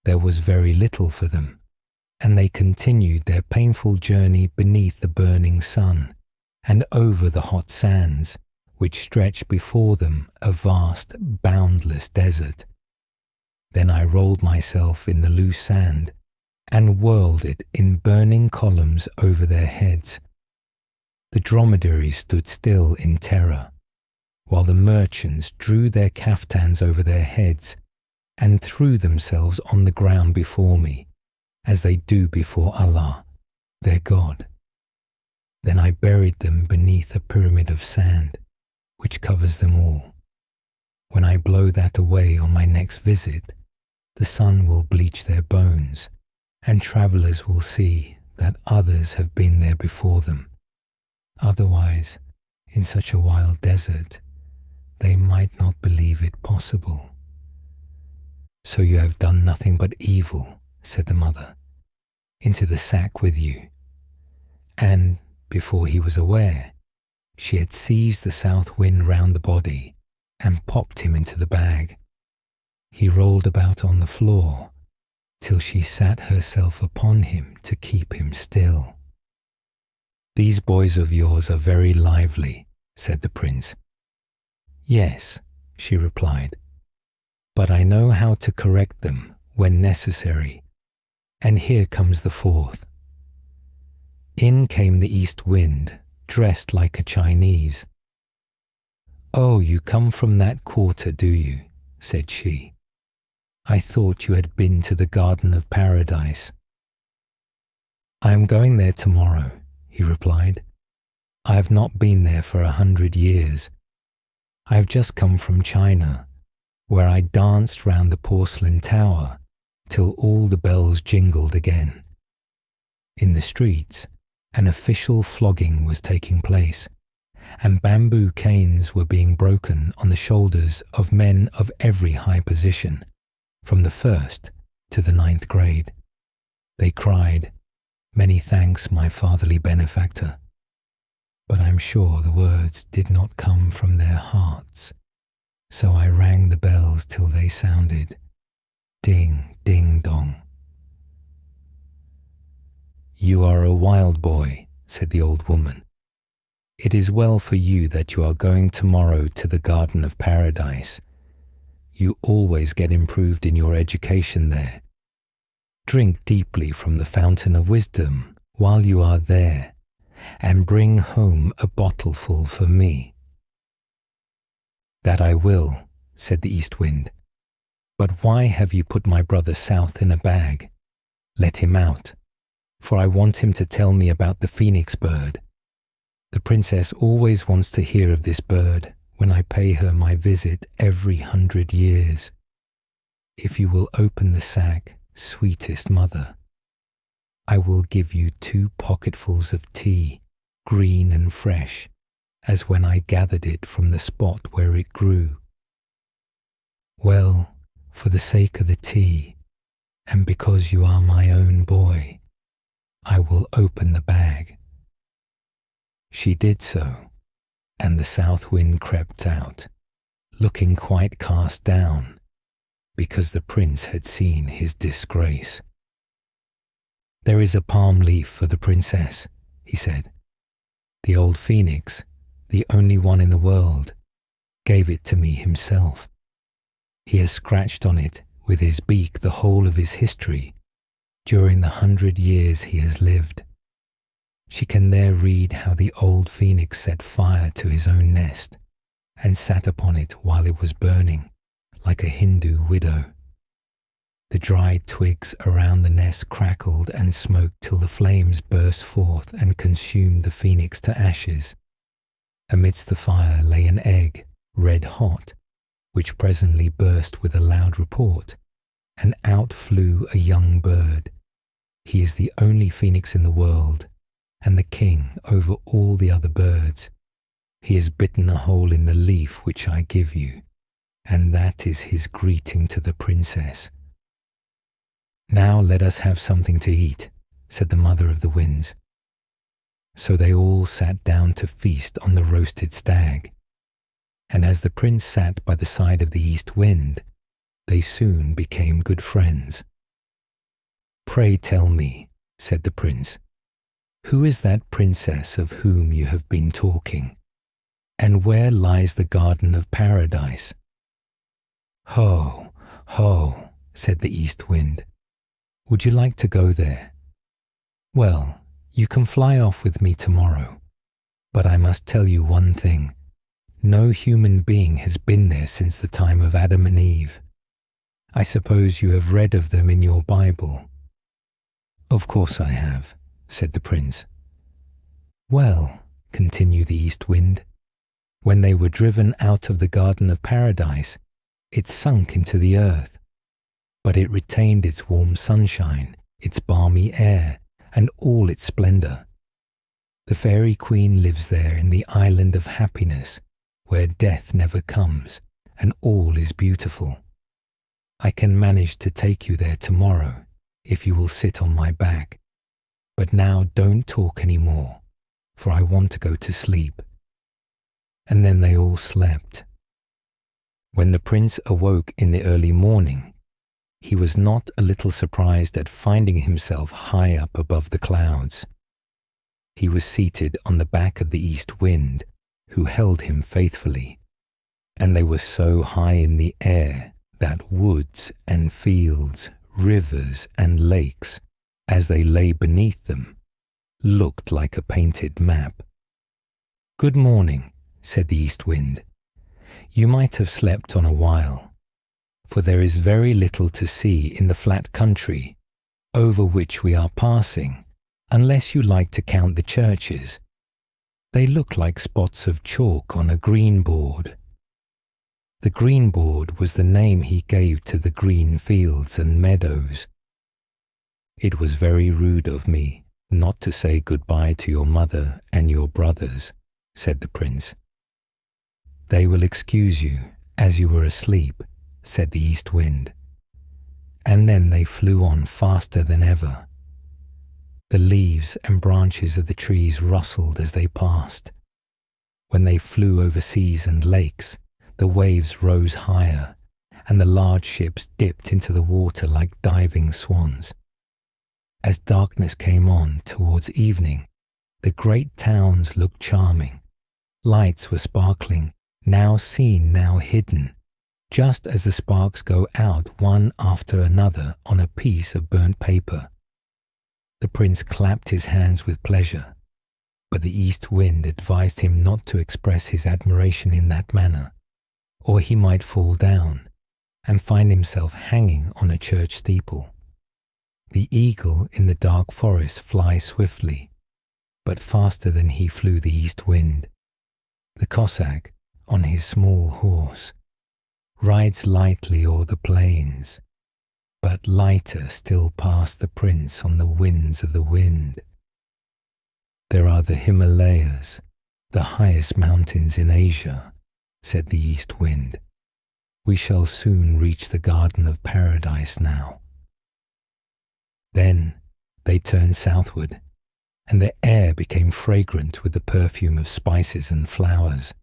There was very little for them, and they continued their painful journey beneath the burning sun and over the hot sands, which stretched before them a vast, boundless desert. Then I rolled myself in the loose sand and whirled it in burning columns over their heads. The dromedaries stood still in terror, while the merchants drew their caftans over their heads and threw themselves on the ground before me, as they do before Allah, their God. Then I buried them beneath a pyramid of sand, which covers them all. When I blow that away on my next visit, the sun will bleach their bones, and travellers will see that others have been there before them. Otherwise, in such a wild desert, they might not believe it possible." "So you have done nothing but evil," said the mother. "Into the sack with you." And, before he was aware, she had seized the south wind round the body and popped him into the bag. He rolled about on the floor till she sat herself upon him to keep him still. "These boys of yours are very lively," said the prince. "Yes," she replied, "but I know how to correct them when necessary, and here comes the fourth." In came the east wind, dressed like a Chinese. "Oh, you come from that quarter, do you?" said she. "I thought you had been to the Garden of Paradise." "I am going there tomorrow," he replied. "I have not been there for 100 years. I have just come from China, where I danced round the porcelain tower till all the bells jingled again. In the streets, an official flogging was taking place, and bamboo canes were being broken on the shoulders of men of every high position, from the 1st to the 9th grade. They cried, 'Many thanks, my fatherly benefactor.' But I'm sure the words did not come from their hearts, so I rang the bells till they sounded ding, ding, dong." "You are a wild boy," said the old woman. "It is well for you that you are going tomorrow to the Garden of Paradise. You always get improved in your education there. Drink deeply from the fountain of wisdom while you are there, and bring home a bottleful for me." "That I will," said the east wind. "But why have you put my brother south in a bag? Let him out, for I want him to tell me about the phoenix bird. The princess always wants to hear of this bird when I pay her my visit every 100 years. If you will open the sack, sweetest mother, I will give you 2 pocketfuls of tea, green and fresh, as when I gathered it from the spot where it grew." Well, For the sake of the tea, and because you are my own boy, I will open the bag." She did so, and the south wind crept out, looking quite cast down, because the prince had seen his disgrace. "There is a palm leaf for the princess," he said. "The old phoenix, the only one in the world, gave it to me himself. He has scratched on it with his beak the whole of his history during the 100 years he has lived. She can there read how the old phoenix set fire to his own nest and sat upon it while it was burning, like a Hindu widow. The dried twigs around the nest crackled and smoked till the flames burst forth and consumed the phoenix to ashes. Amidst the fire lay an egg, red hot, which presently burst with a loud report, and out flew a young bird. He is the only phoenix in the world, and the king over all the other birds. He has bitten a hole in the leaf which I give you, and that is his greeting to the princess." "Now let us have something to eat," said the mother of the winds. So they all sat down to feast on the roasted stag, and as the prince sat by the side of the east wind, they soon became good friends. "Pray tell me," said the prince, "who is that princess of whom you have been talking, and where lies the garden of paradise?" "Ho, ho," said the east wind. "Would you like to go there? Well, you can fly off with me tomorrow, but I must tell you one thing. No human being has been there since the time of Adam and Eve. I suppose you have read of them in your Bible." "Of course I have," said the prince. "Well," continued the east wind, "when they were driven out of the garden of paradise, it sunk into the earth, but it retained its warm sunshine, its balmy air, and all its splendor. The fairy queen lives there in the island of happiness, where death never comes, and all is beautiful. I can manage to take you there tomorrow, if you will sit on my back. But now don't talk any more, for I want to go to sleep." And then they all slept. When the prince awoke in the early morning, he was not a little surprised at finding himself high up above the clouds. He was seated on the back of the east wind, who held him faithfully, and they were so high in the air that woods and fields, rivers and lakes, as they lay beneath them, looked like a painted map. "Good morning," said the east wind. "You might have slept on a while, for there is very little to see in the flat country over which we are passing, unless you like to count the churches. They look like spots of chalk on a green board." The green board was the name he gave to the green fields and meadows. "It was very rude of me not to say goodbye to your mother and your brothers," said the prince. "They will excuse you, as you were asleep," said the east wind. And then they flew on faster than ever. The leaves and branches of the trees rustled as they passed. When they flew over seas and lakes, the waves rose higher, and the large ships dipped into the water like diving swans. As darkness came on towards evening, the great towns looked charming. Lights were sparkling, now seen, now hidden, just as the sparks go out one after another on a piece of burnt paper. The prince clapped his hands with pleasure, but the east wind advised him not to express his admiration in that manner, or he might fall down and find himself hanging on a church steeple. The eagle in the dark forest flies swiftly, but faster than he flew the east wind. The Cossack, on his small horse, rides lightly o'er the plains, but lighter still past the prince on the winds of the wind. "There are the Himalayas, the highest mountains in Asia," said the east wind, We shall soon reach the garden of paradise now." Then they turned southward, and the air became fragrant with the perfume of spices and flowers.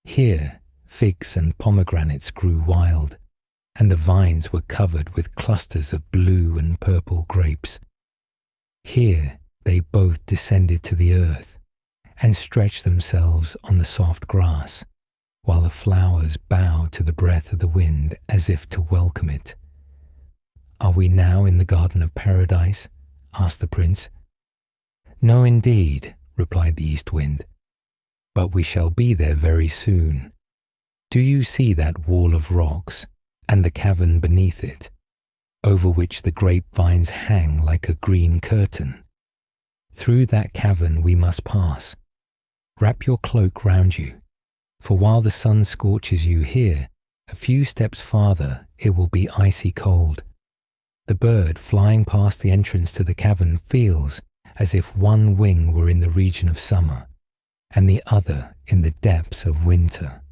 Here figs and pomegranates grew wild, and the vines were covered with clusters of blue and purple grapes. Here they both descended to the earth and stretched themselves on the soft grass, while the flowers bowed to the breath of the wind as if to welcome it. "Are we now in the garden of paradise?" asked the prince. "No, indeed," replied the east wind, "but we shall be there very soon. Do you see that wall of rocks and the cavern beneath it, over which the grapevines hang like a green curtain? Through that cavern we must pass. Wrap your cloak round you, for while the sun scorches you here, a few steps farther it will be icy cold. The bird flying past the entrance to the cavern feels as if one wing were in the region of summer, and the other in the depths of winter."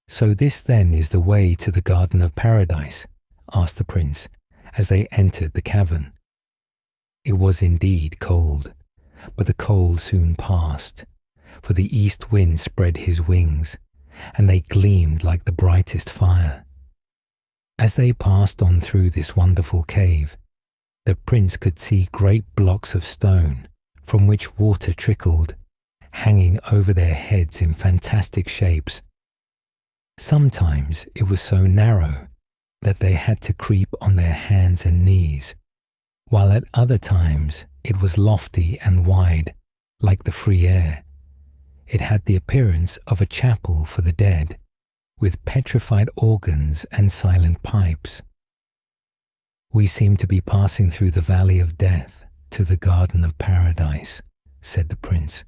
"So this then is the way to the garden of paradise?" asked the prince as they entered the cavern. It was indeed cold, but the cold soon passed, for the east wind spread his wings, and they gleamed like the brightest fire. As they passed on through this wonderful cave, the prince could see great blocks of stone from which water trickled, hanging over their heads in fantastic shapes. Sometimes it was so narrow that they had to creep on their hands and knees, while at other times it was lofty and wide, like the free air. It had the appearance of a chapel for the dead, with petrified organs and silent pipes. "We seem to be passing through the valley of death to the garden of paradise," said the prince.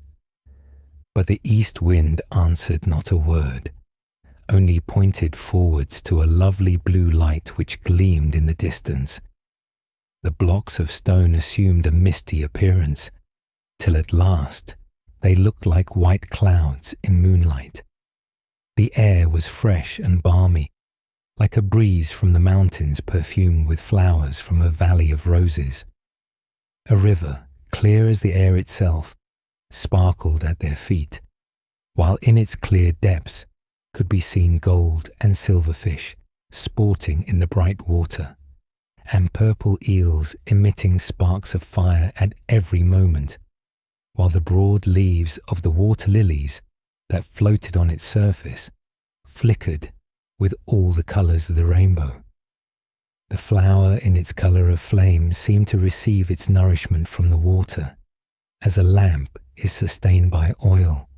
But the east wind answered not a word, only pointed forwards to a lovely blue light which gleamed in the distance. The blocks of stone assumed a misty appearance, till at last they looked like white clouds in moonlight. The air was fresh and balmy, like a breeze from the mountains perfumed with flowers from a valley of roses. A river, clear as the air itself, sparkled at their feet, while in its clear depths could be seen gold and silver fish sporting in the bright water, and purple eels emitting sparks of fire at every moment, while the broad leaves of the water lilies that floated on its surface flickered with all the colours of the rainbow. The flower in its colour of flame seemed to receive its nourishment from the water, as a lamp is sustained by oil.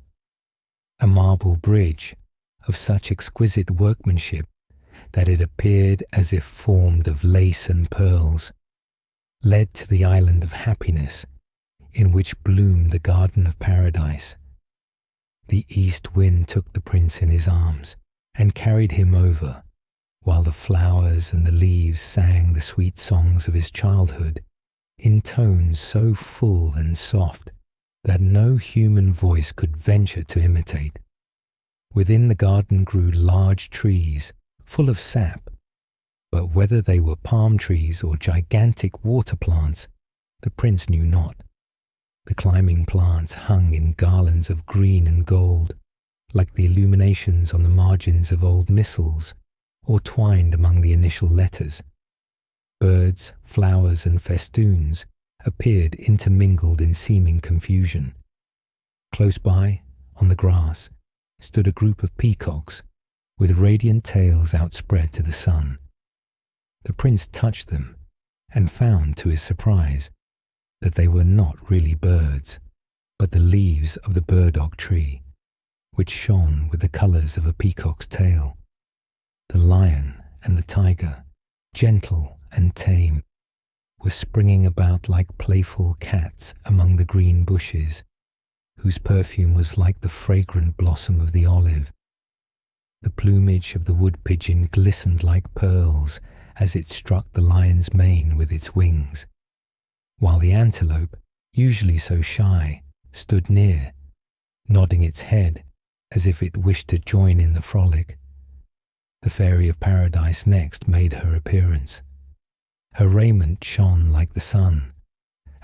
A marble bridge of such exquisite workmanship that it appeared as if formed of lace and pearls, led to the island of happiness in which bloomed the garden of paradise. The east wind took the prince in his arms and carried him over, while the flowers and the leaves sang the sweet songs of his childhood in tones so full and soft that no human voice could venture to imitate. Within the garden grew large trees full of sap, but whether they were palm trees or gigantic water plants, the prince knew not. The climbing plants hung in garlands of green and gold, like the illuminations on the margins of old missals, or twined among the initial letters. Birds, flowers, and festoons appeared intermingled in seeming confusion. Close by, on the grass, stood a group of peacocks with radiant tails outspread to the sun. The prince touched them and found, to his surprise, that they were not really birds, but the leaves of the burdock tree, which shone with the colours of a peacock's tail. The lion and the tiger, gentle and tame, were springing about like playful cats among the green bushes, whose perfume was like the fragrant blossom of the olive. The plumage of the wood pigeon glistened like pearls as it struck the lion's mane with its wings, while the antelope, usually so shy, stood near, nodding its head as if it wished to join in the frolic. The fairy of paradise next made her appearance. Her raiment shone like the sun,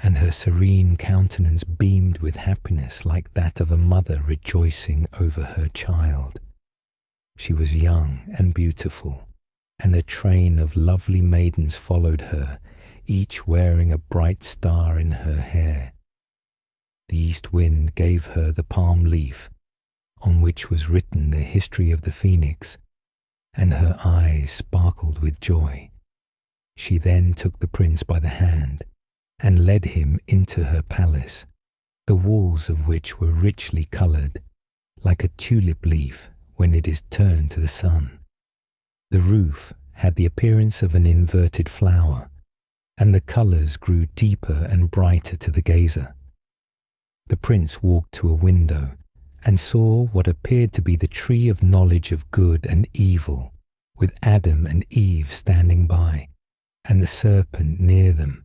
and her serene countenance beamed with happiness like that of a mother rejoicing over her child. She was young and beautiful, and a train of lovely maidens followed her, each wearing a bright star in her hair. The east wind gave her the palm leaf, on which was written the history of the phoenix, and her eyes sparkled with joy. She then took the prince by the hand and led him into her palace, the walls of which were richly coloured, like a tulip leaf when it is turned to the sun. The roof had the appearance of an inverted flower, and the colours grew deeper and brighter to the gazer. The prince walked to a window and saw what appeared to be the tree of knowledge of good and evil, with Adam and Eve standing by, and the serpent near them.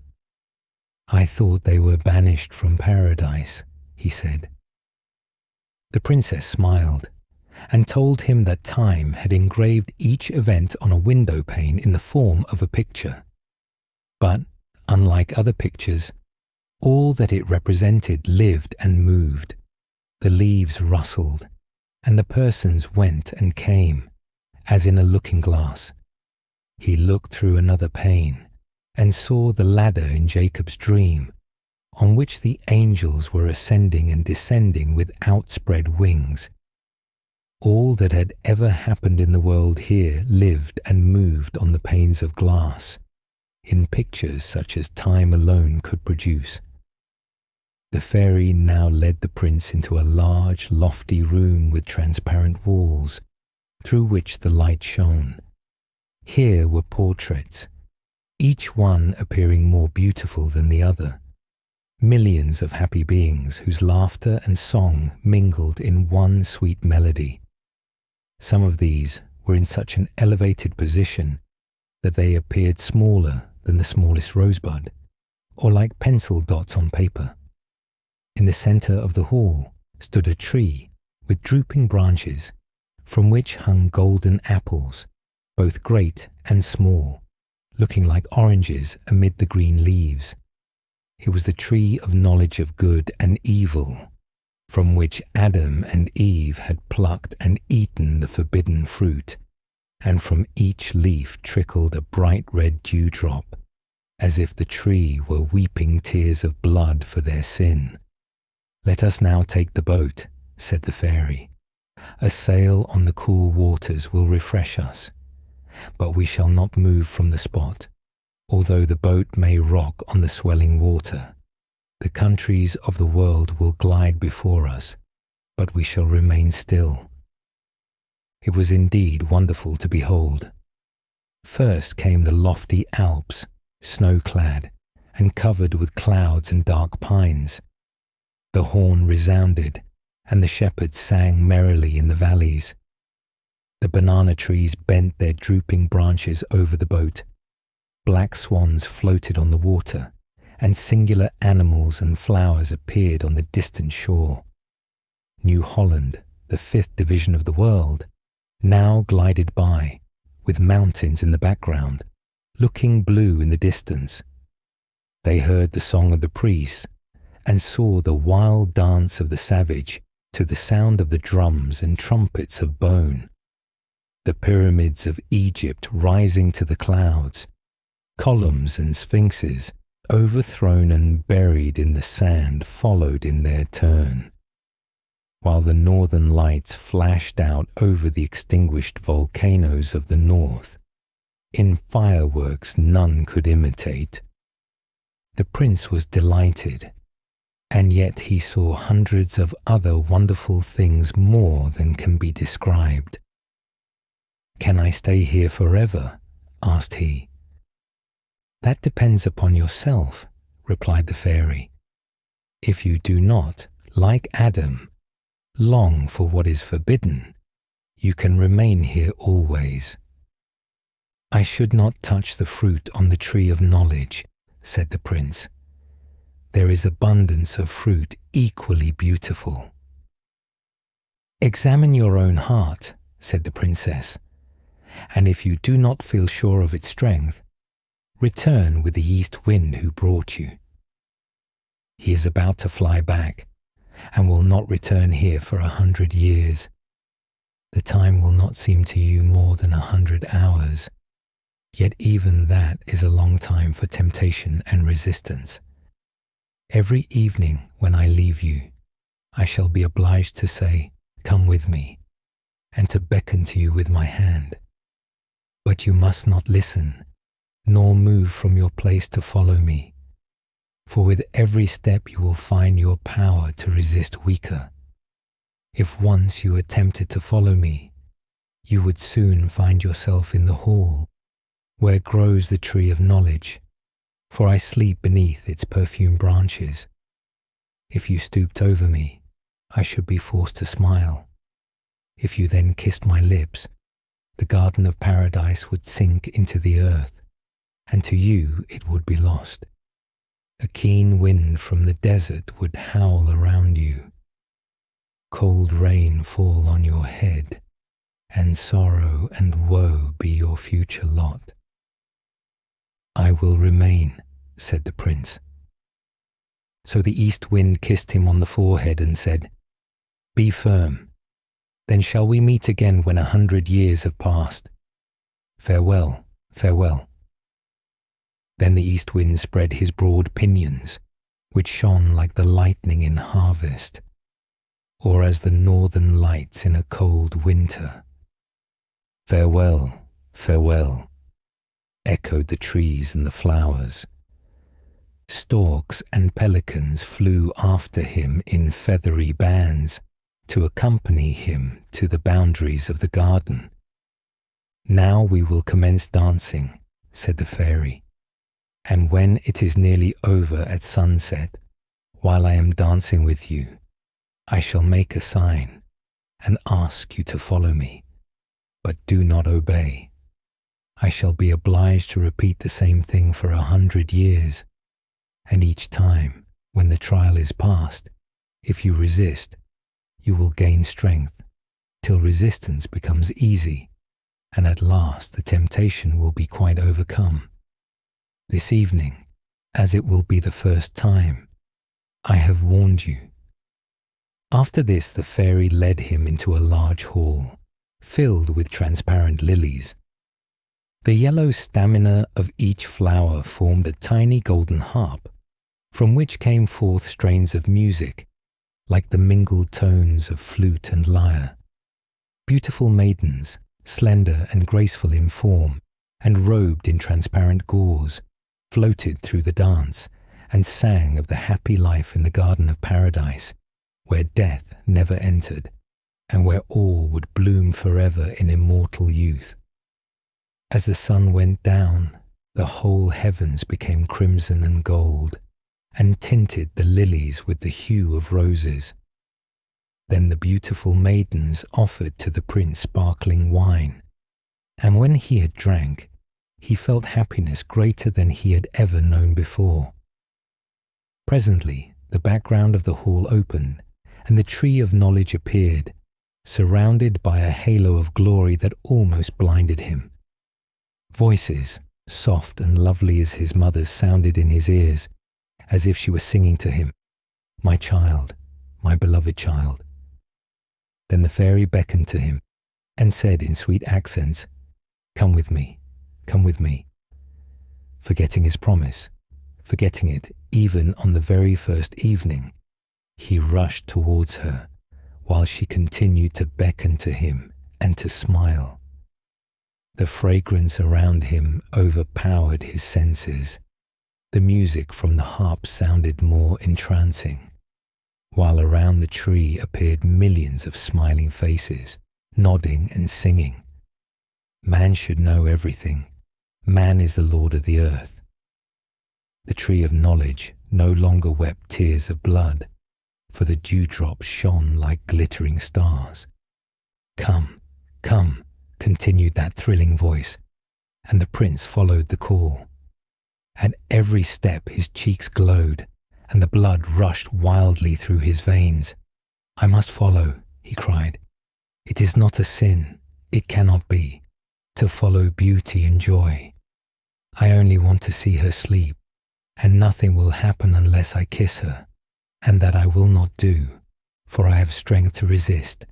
"I thought they were banished from paradise," he said. The princess smiled and told him that time had engraved each event on a window pane in the form of a picture. But, unlike other pictures, all that it represented lived and moved. The leaves rustled, and the persons went and came, as in a looking-glass. He looked through another pane, and saw the ladder in Jacob's dream, on which the angels were ascending and descending with outspread wings. All that had ever happened in the world here lived and moved on the panes of glass, in pictures such as time alone could produce. The fairy now led the prince into a large, lofty room with transparent walls, through which the light shone. Here were portraits, each one appearing more beautiful than the other. Millions of happy beings whose laughter and song mingled in one sweet melody. Some of these were in such an elevated position that they appeared smaller than the smallest rosebud, or like pencil dots on paper. In the centre of the hall stood a tree with drooping branches, from which hung golden apples, both great and small, looking like oranges amid the green leaves. It was the tree of knowledge of good and evil, from which Adam and Eve had plucked and eaten the forbidden fruit, and from each leaf trickled a bright red dewdrop, as if the tree were weeping tears of blood for their sin. "Let us now take the boat," said the fairy. "A sail on the cool waters will refresh us, but we shall not move from the spot, although the boat may rock on the swelling water. The countries of the world will glide before us, but we shall remain still." It was indeed wonderful to behold. First came the lofty Alps, snow-clad, and covered with clouds and dark pines. The horn resounded, and the shepherds sang merrily in the valleys. The banana trees bent their drooping branches over the boat. Black swans floated on the water, and singular animals and flowers appeared on the distant shore. New Holland, the fifth division of the world, now glided by, with mountains in the background, looking blue in the distance. They heard the song of the priests, and saw the wild dance of the savage to the sound of the drums and trumpets of bone. The pyramids of Egypt rising to the clouds, columns and sphinxes, overthrown and buried in the sand, followed in their turn, while the northern lights flashed out over the extinguished volcanoes of the north, in fireworks none could imitate. The prince was delighted, and yet he saw hundreds of other wonderful things more than can be described. "Can I stay here forever?" asked he. "That depends upon yourself," replied the fairy. "If you do not, like Adam, long for what is forbidden, you can remain here always." "I should not touch the fruit on the tree of knowledge," said the prince. "There is abundance of fruit equally beautiful." "Examine your own heart," said the princess, and if you do not feel sure of its strength, return with the east wind who brought you. He is about to fly back, and will not return here for 100 years. The time will not seem to you more than 100 hours, yet even that is a long time for temptation and resistance. Every evening when I leave you, I shall be obliged to say, "Come with me," and to beckon to you with my hand. But you must not listen, nor move from your place to follow me, for with every step you will find your power to resist weaker. If once you attempted to follow me, you would soon find yourself in the hall, where grows the tree of knowledge, for I sleep beneath its perfumed branches. If you stooped over me, I should be forced to smile. If you then kissed my lips, the garden of paradise would sink into the earth, and to you it would be lost. A keen wind from the desert would howl around you. Cold rain fall on your head, and sorrow and woe be your future lot. "I will remain," said the prince. So the east wind kissed him on the forehead and said, "Be firm. Then shall we meet again when 100 years have passed. Farewell, farewell." Then the east wind spread his broad pinions, which shone like the lightning in harvest, or as the northern lights in a cold winter. "Farewell, farewell," echoed the trees and the flowers. Storks and pelicans flew after him in feathery bands to accompany him to the boundaries of the garden. "Now we will commence dancing," said the fairy, "and when it is nearly over at sunset, while I am dancing with you, I shall make a sign and ask you to follow me, but do not obey. I shall be obliged to repeat the same thing for 100 years, and each time, when the trial is past, if you resist, you will gain strength, till resistance becomes easy, and at last the temptation will be quite overcome. This evening, as it will be the first time, I have warned you." After this, the fairy led him into a large hall, filled with transparent lilies. The yellow stamina of each flower formed a tiny golden harp, from which came forth strains of music, like the mingled tones of flute and lyre. Beautiful maidens, slender and graceful in form, and robed in transparent gauze, floated through the dance and sang of the happy life in the garden of paradise, where death never entered, and where all would bloom forever in immortal youth. As the sun went down, the whole heavens became crimson and gold, and tinted the lilies with the hue of roses. Then the beautiful maidens offered to the prince sparkling wine, and when he had drank, he felt happiness greater than he had ever known before. Presently, the background of the hall opened, and the tree of knowledge appeared, surrounded by a halo of glory that almost blinded him. Voices, soft and lovely as his mother's, sounded in his ears, as if she were singing to him, "My child, my beloved child." Then the fairy beckoned to him, and said in sweet accents, "Come with me, come with me." Forgetting his promise, forgetting it even on the very first evening, he rushed towards her, while she continued to beckon to him and to smile. The fragrance around him overpowered his senses. The music from the harp sounded more entrancing, while around the tree appeared millions of smiling faces, nodding and singing. Man should know everything. Man is the lord of the earth. The tree of knowledge no longer wept tears of blood, for the dewdrops shone like glittering stars. "Come, come," continued that thrilling voice, and the prince followed the call. At every step his cheeks glowed, and the blood rushed wildly through his veins. "I must follow," he cried. "It is not a sin, it cannot be, to to follow beauty and joy. I only want to see her sleep, and nothing will happen unless I kiss her, and that I will not do, for I have strength to resist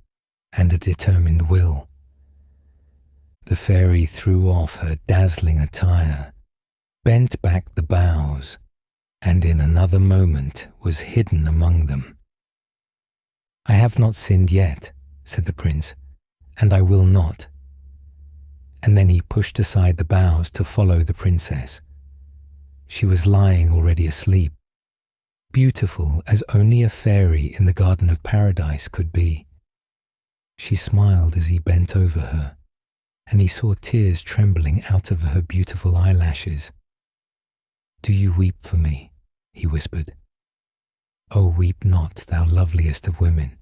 and a determined will." The fairy threw off her dazzling attire, bent back the boughs, and in another moment was hidden among them. "I have not sinned yet," said the prince, "and I will not." And then he pushed aside the boughs to follow the princess. She was lying already asleep, beautiful as only a fairy in the Garden of Paradise could be. She smiled as he bent over her, and he saw tears trembling out of her beautiful eyelashes. "Do you weep for me?" he whispered. "Oh, weep not, thou loveliest of women.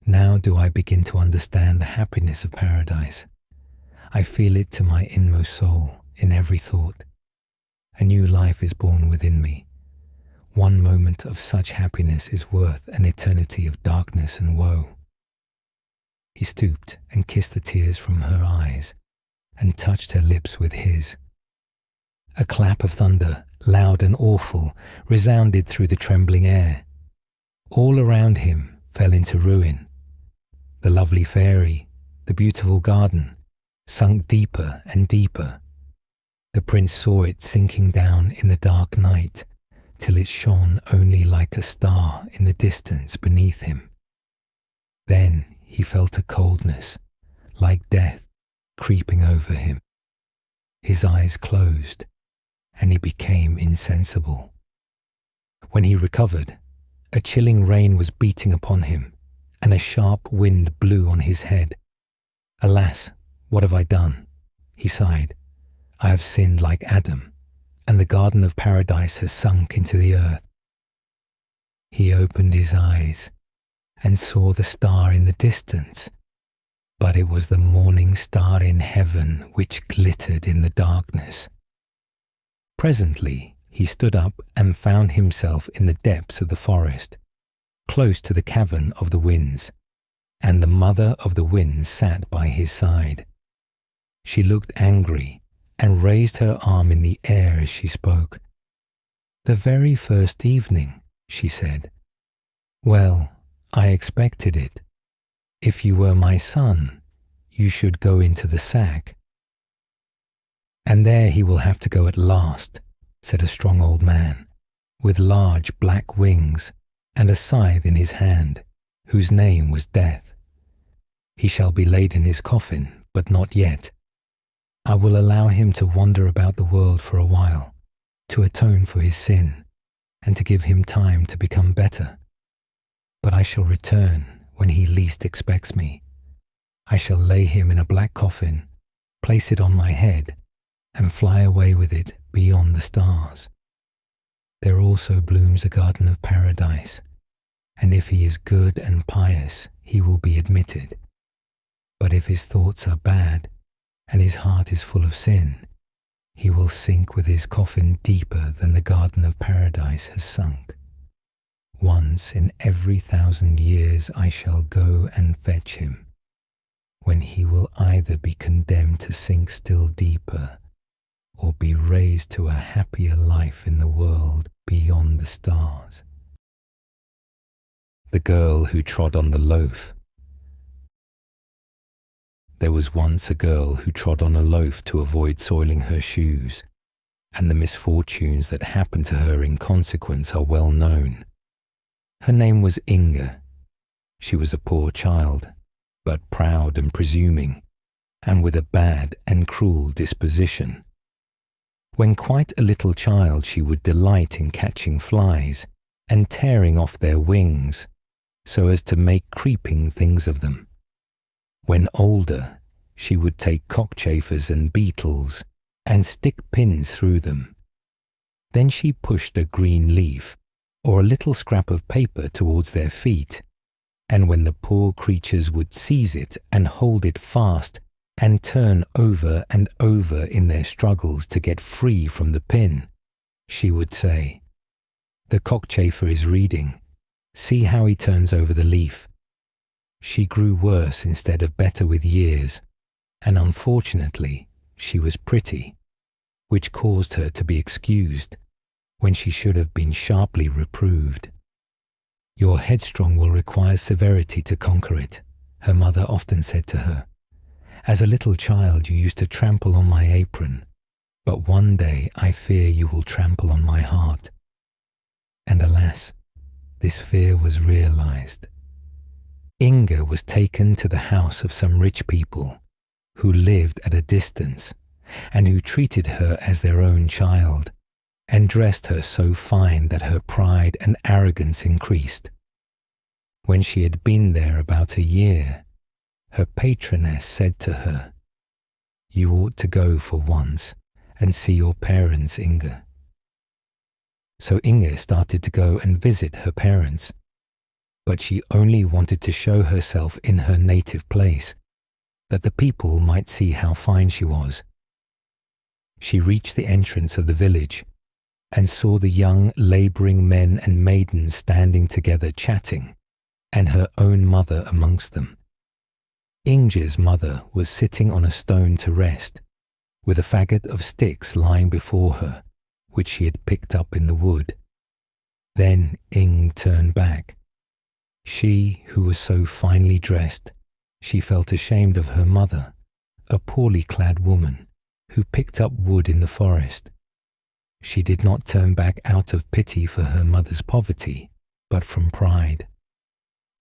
Now do I begin to understand the happiness of paradise. I feel it to my inmost soul, in every thought. A new life is born within me. One moment of such happiness is worth an eternity of darkness and woe." He stooped and kissed the tears from her eyes and touched her lips with his. A clap of thunder, loud and awful, resounded through the trembling air. All around him fell into ruin. The lovely fairy, the beautiful garden, sunk deeper and deeper. The prince saw it sinking down in the dark night, till it shone only like a star in the distance beneath him. Then he felt a coldness, like death, creeping over him. His eyes closed, and he became insensible. When he recovered, a chilling rain was beating upon him, and a sharp wind blew on his head. "Alas, what have I done?" he sighed. "I have sinned like Adam, and the Garden of Paradise has sunk into the earth." He opened his eyes and saw the star in the distance, but it was the morning star in heaven which glittered in the darkness. Presently he stood up and found himself in the depths of the forest, close to the cavern of the winds, and the mother of the winds sat by his side. She looked angry and raised her arm in the air as she spoke. "The very first evening," she said. "Well, I expected it. If you were my son, you should go into the sack." "And there he will have to go at last," said a strong old man, with large black wings and a scythe in his hand, whose name was Death. "He shall be laid in his coffin, but not yet. I will allow him to wander about the world for a while, to atone for his sin, and to give him time to become better. But I shall return when he least expects me. I shall lay him in a black coffin, place it on my head, and fly away with it beyond the stars. There also blooms a Garden of Paradise, and if he is good and pious, he will be admitted. But if his thoughts are bad, and his heart is full of sin, he will sink with his coffin deeper than the Garden of Paradise has sunk. Once in every 1,000 years I shall go and fetch him, when he will either be condemned to sink still deeper, or be raised to a happier life in the world beyond the stars." The girl who trod on the loaf. There was once a girl who trod on a loaf to avoid soiling her shoes, and the misfortunes that happened to her in consequence are well known. Her name was Inga. She was a poor child, but proud and presuming, and with a bad and cruel disposition. When quite a little child, she would delight in catching flies and tearing off their wings, so as to make creeping things of them. When older, she would take cockchafers and beetles and stick pins through them. Then she pushed a green leaf or a little scrap of paper towards their feet, and when the poor creatures would seize it and hold it fast and turn over and over in their struggles to get free from the pin, she would say, "The cockchafer is reading. See how he turns over the leaf." She grew worse instead of better with years, and unfortunately she was pretty, which caused her to be excused when she should have been sharply reproved. "Your headstrong will require severity to conquer it," her mother often said to her. "As a little child you used to trample on my apron, but one day I fear you will trample on my heart." And alas, this fear was realized. Inga was taken to the house of some rich people who lived at a distance and who treated her as their own child and dressed her so fine that her pride and arrogance increased. When she had been there about a year, her patroness said to her, "You ought to go for once and see your parents, Inga." So Inga started to go and visit her parents, but she only wanted to show herself in her native place, that the people might see how fine she was. She reached the entrance of the village and saw the young labouring men and maidens standing together chatting, and her own mother amongst them. Inga's mother was sitting on a stone to rest, with a faggot of sticks lying before her, which she had picked up in the wood. Then Ing turned back. She, who was so finely dressed, she felt ashamed of her mother, a poorly clad woman, who picked up wood in the forest. She did not turn back out of pity for her mother's poverty, but from pride.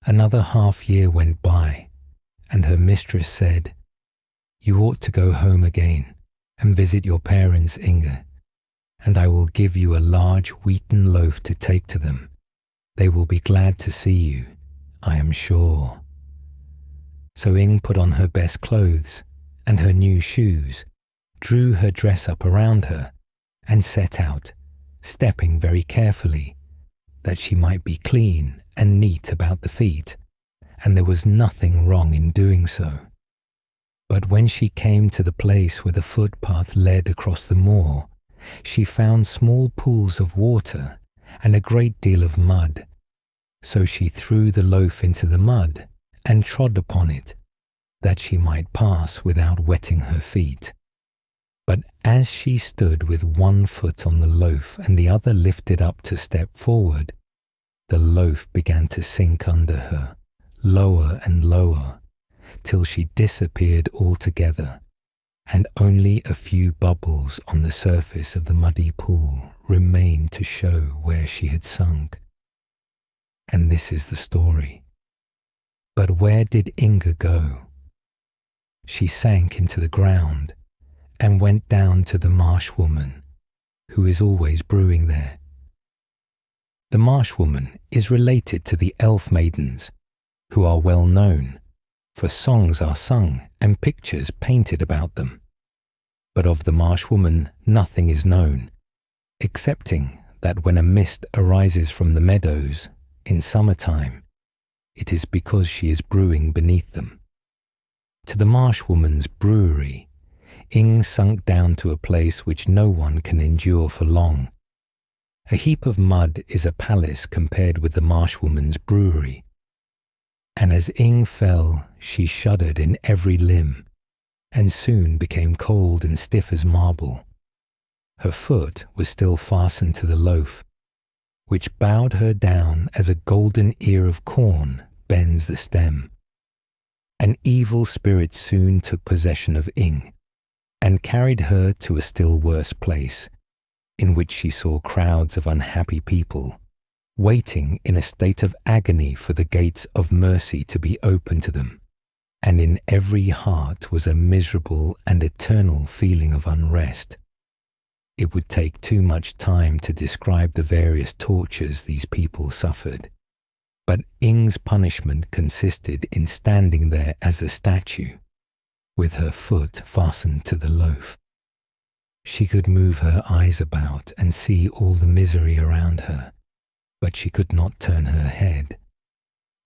Another half-year went by, and her mistress said, "You ought to go home again and visit your parents, Inga, and I will give you a large wheaten loaf to take to them. They will be glad to see you, I am sure." So Ing put on her best clothes and her new shoes, drew her dress up around her, and set out, stepping very carefully, that she might be clean and neat about the feet, and there was nothing wrong in doing so. But when she came to the place where the footpath led across the moor, she found small pools of water and a great deal of mud. So she threw the loaf into the mud and trod upon it, that she might pass without wetting her feet. But as she stood with one foot on the loaf and the other lifted up to step forward, the loaf began to sink under her, lower and lower, till she disappeared altogether, and only a few bubbles on the surface of the muddy pool remained to show where she had sunk. And this is the story. But where did Inga go? She sank into the ground and went down to the marsh woman, who is always brewing there. The marsh woman is related to the elf maidens, who are well known, for songs are sung and pictures painted about them. But of the marsh woman nothing is known, excepting that when a mist arises from the meadows in summertime, it is because she is brewing beneath them. To the marsh woman's brewery, Ing sunk down to a place which no one can endure for long. A heap of mud is a palace compared with the marsh woman's brewery. And as Ing fell, she shuddered in every limb, and soon became cold and stiff as marble. Her foot was still fastened to the loaf, which bowed her down as a golden ear of corn bends the stem. An evil spirit soon took possession of Ing, and carried her to a still worse place, in which she saw crowds of unhappy people, waiting in a state of agony for the gates of mercy to be opened to them, and in every heart was a miserable and eternal feeling of unrest. It would take too much time to describe the various tortures these people suffered, but Ing's punishment consisted in standing there as a statue, with her foot fastened to the loaf. She could move her eyes about and see all the misery around her, but she could not turn her head.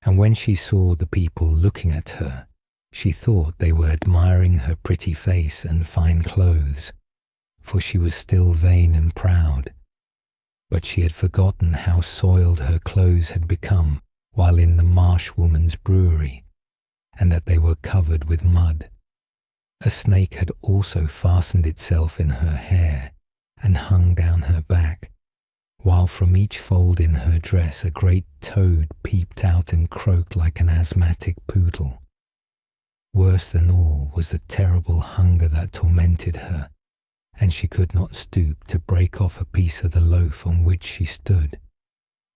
And when she saw the people looking at her, she thought they were admiring her pretty face and fine clothes, for she was still vain and proud. But she had forgotten how soiled her clothes had become while in the marsh woman's brewery, and that they were covered with mud. A snake had also fastened itself in her hair and hung down her back, while from each fold in her dress a great toad peeped out and croaked like an asthmatic poodle. Worse than all was the terrible hunger that tormented her, and she could not stoop to break off a piece of the loaf on which she stood.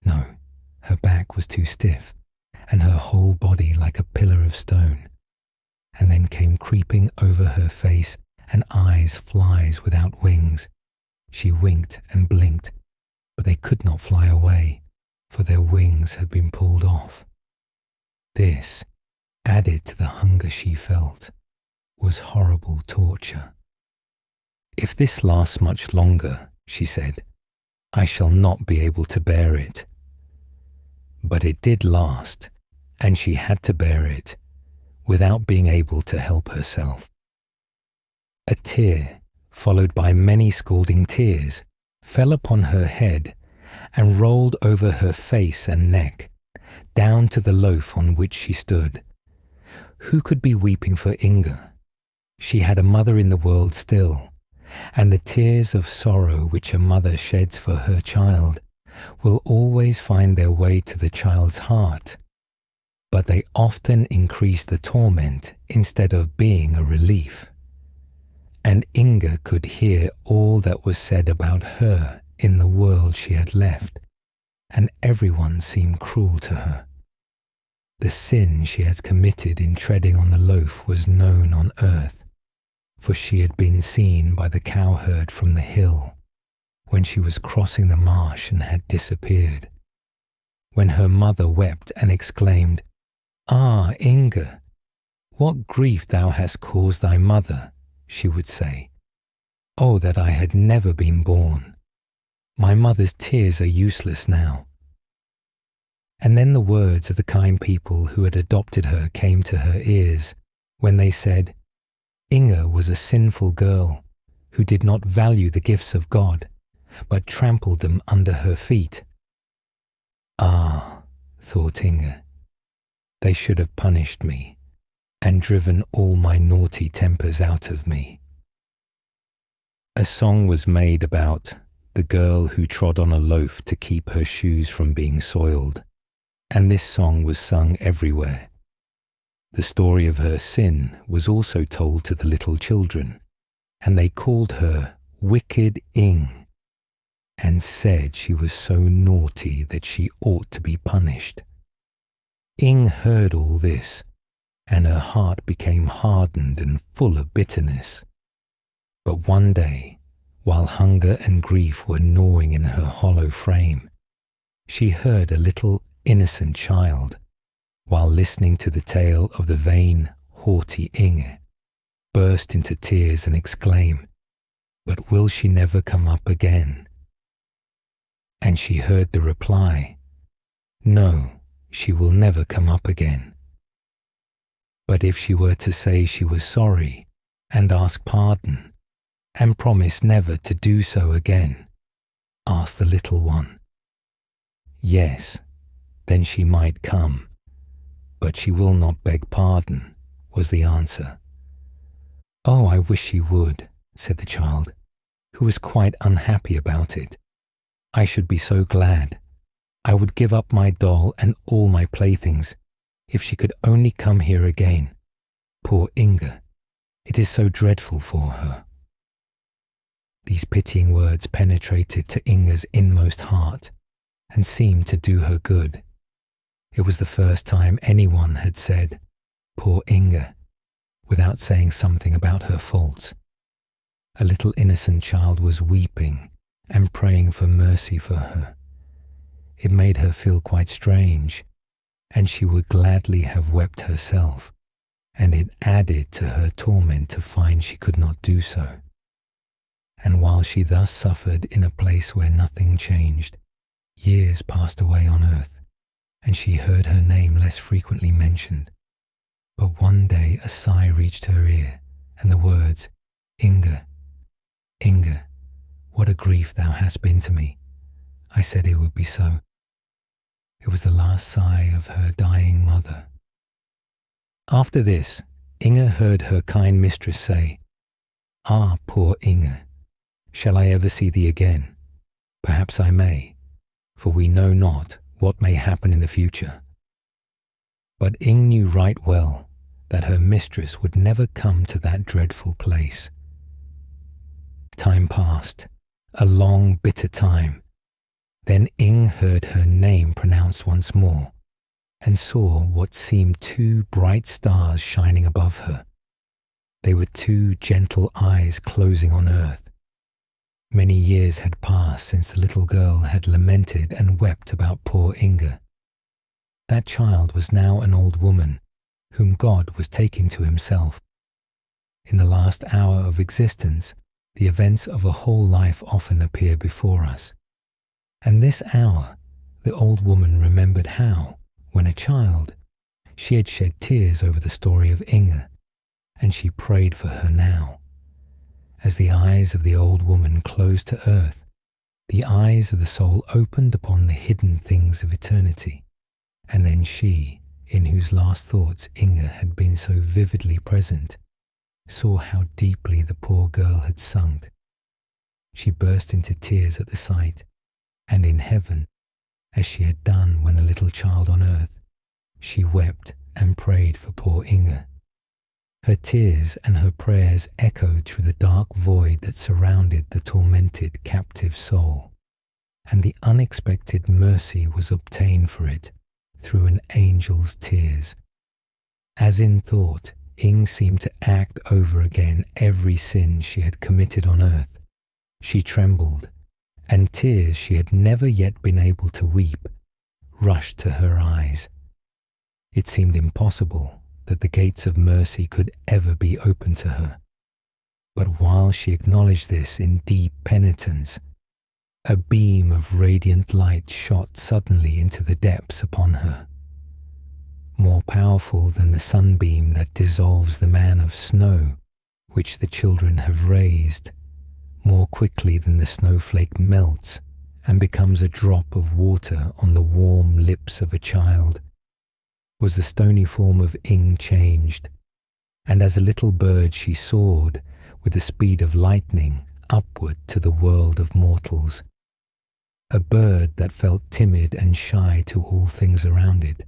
No, her back was too stiff, and her whole body like a pillar of stone. And then came creeping over her face and eyes flies without wings. She winked and blinked, but they could not fly away, for their wings had been pulled off. This, added to the hunger she felt, was horrible torture. "If this lasts much longer," she said, "I shall not be able to bear it." But it did last, and she had to bear it, without being able to help herself. A tear, followed by many scalding tears, fell upon her head and rolled over her face and neck, down to the loaf on which she stood. Who could be weeping for Inga? She had a mother in the world still, and the tears of sorrow which a mother sheds for her child will always find their way to the child's heart, but they often increase the torment instead of being a relief. And Inga could hear all that was said about her in the world she had left, and everyone seemed cruel to her. The sin she had committed in treading on the loaf was known on earth, for she had been seen by the cowherd from the hill when she was crossing the marsh and had disappeared. When her mother wept and exclaimed, "Ah, Inga, what grief thou hast caused thy mother," she would say, "Oh, that I had never been born. My mother's tears are useless now." And then the words of the kind people who had adopted her came to her ears when they said, Inga was a sinful girl who did not value the gifts of God, but trampled them under her feet. "Ah," thought Inga, "they should have punished me and driven all my naughty tempers out of me." A song was made about the girl who trod on a loaf to keep her shoes from being soiled, and this song was sung everywhere. The story of her sin was also told to the little children, and they called her Wicked Ing, and said she was so naughty that she ought to be punished. Ing heard all this, and her heart became hardened and full of bitterness. But one day, while hunger and grief were gnawing in her hollow frame, she heard a little innocent child, while listening to the tale of the vain, haughty Inge, burst into tears and exclaim, "But will she never come up again?" And she heard the reply, "No, she will never come up again." But if she were to say she was sorry and ask pardon and promise never to do so again, asked the little one. Yes, then she might come, but she will not beg pardon, was the answer. "Oh, I wish she would," said the child, who was quite unhappy about it. "I should be so glad. I would give up my doll and all my playthings if she could only come here again. Poor Inga, it is so dreadful for her." These pitying words penetrated to Inga's inmost heart and seemed to do her good. It was the first time anyone had said, "Poor Inga," without saying something about her faults. A little innocent child was weeping and praying for mercy for her. It made her feel quite strange, and she would gladly have wept herself, and it added to her torment to find she could not do so. And while she thus suffered in a place where nothing changed, years passed away on earth, and she heard her name less frequently mentioned. But one day a sigh reached her ear, and the words, "Inga, Inga, what a grief thou hast been to me." I said it would be so. It was the last sigh of her dying mother. After this, Inge heard her kind mistress say, "Ah, poor Inge, shall I ever see thee again? Perhaps I may, for we know not what may happen in the future." But Inge knew right well that her mistress would never come to that dreadful place. Time passed, a long, bitter time. Then Inge heard her name pronounced once more, and saw what seemed two bright stars shining above her. They were two gentle eyes closing on earth. Many years had passed since the little girl had lamented and wept about poor Inge. That child was now an old woman, whom God was taking to himself. In the last hour of existence, the events of a whole life often appear before us. And this hour, the old woman remembered how, when a child, she had shed tears over the story of Inge, and she prayed for her now. As the eyes of the old woman closed to earth, the eyes of the soul opened upon the hidden things of eternity, and then she, in whose last thoughts Inge had been so vividly present, saw how deeply the poor girl had sunk. She burst into tears at the sight, and in heaven, as she had done when a little child on earth, she wept and prayed for poor Inge. Her tears and her prayers echoed through the dark void that surrounded the tormented captive soul, and the unexpected mercy was obtained for it through an angel's tears. As in thought, Inge seemed to act over again every sin she had committed on earth. She trembled, and tears she had never yet been able to weep rushed to her eyes. It seemed impossible that the gates of mercy could ever be opened to her. But while she acknowledged this in deep penitence, a beam of radiant light shot suddenly into the depths upon her. More powerful than the sunbeam that dissolves the man of snow, which the children have raised, more quickly than the snowflake melts and becomes a drop of water on the warm lips of a child, was the stony form of Inge changed, and as a little bird she soared with the speed of lightning upward to the world of mortals. A bird that felt timid and shy to all things around it,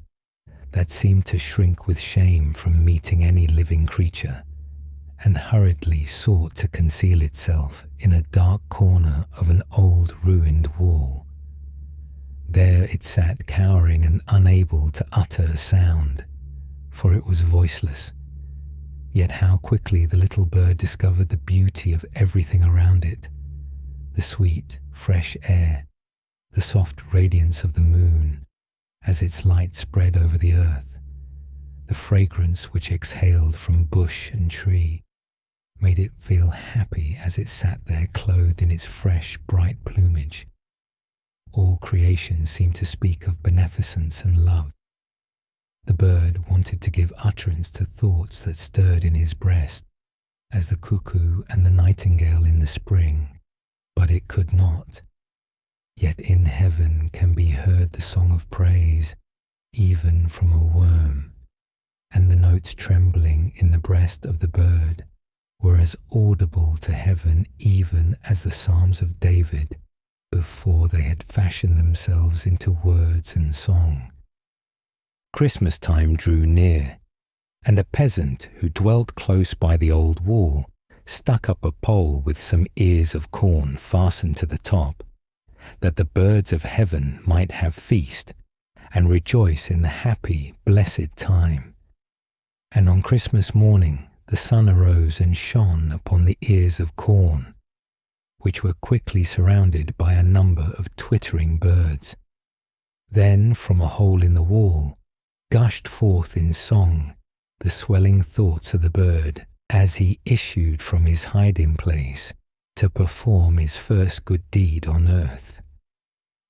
that seemed to shrink with shame from meeting any living creature, and hurriedly sought to conceal itself in a dark corner of an old ruined wall. There it sat cowering and unable to utter a sound, for it was voiceless. Yet how quickly the little bird discovered the beauty of everything around it, the sweet, fresh air, the soft radiance of the moon as its light spread over the earth, the fragrance which exhaled from bush and tree, made it feel happy as it sat there clothed in its fresh, bright plumage. All creation seemed to speak of beneficence and love. The bird wanted to give utterance to thoughts that stirred in his breast, as the cuckoo and the nightingale in the spring, but it could not. Yet in heaven can be heard the song of praise, even from a worm, and the notes trembling in the breast of the bird were as audible to heaven even as the Psalms of David before they had fashioned themselves into words and song. Christmas time drew near, and a peasant who dwelt close by the old wall stuck up a pole with some ears of corn fastened to the top, that the birds of heaven might have feast and rejoice in the happy, blessed time. And on Christmas morning the sun arose and shone upon the ears of corn, which were quickly surrounded by a number of twittering birds. Then from a hole in the wall gushed forth in song the swelling thoughts of the bird as he issued from his hiding place to perform his first good deed on earth.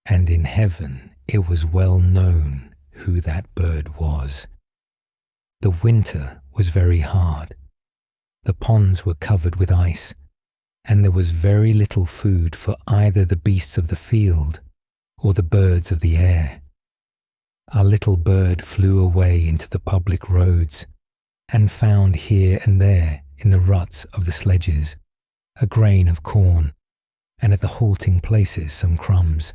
And in heaven it was well known who that bird was. The winter was very hard. The ponds were covered with ice, and there was very little food for either the beasts of the field or the birds of the air. Our little bird flew away into the public roads, and found here and there in the ruts of the sledges a grain of corn, and at the halting places some crumbs.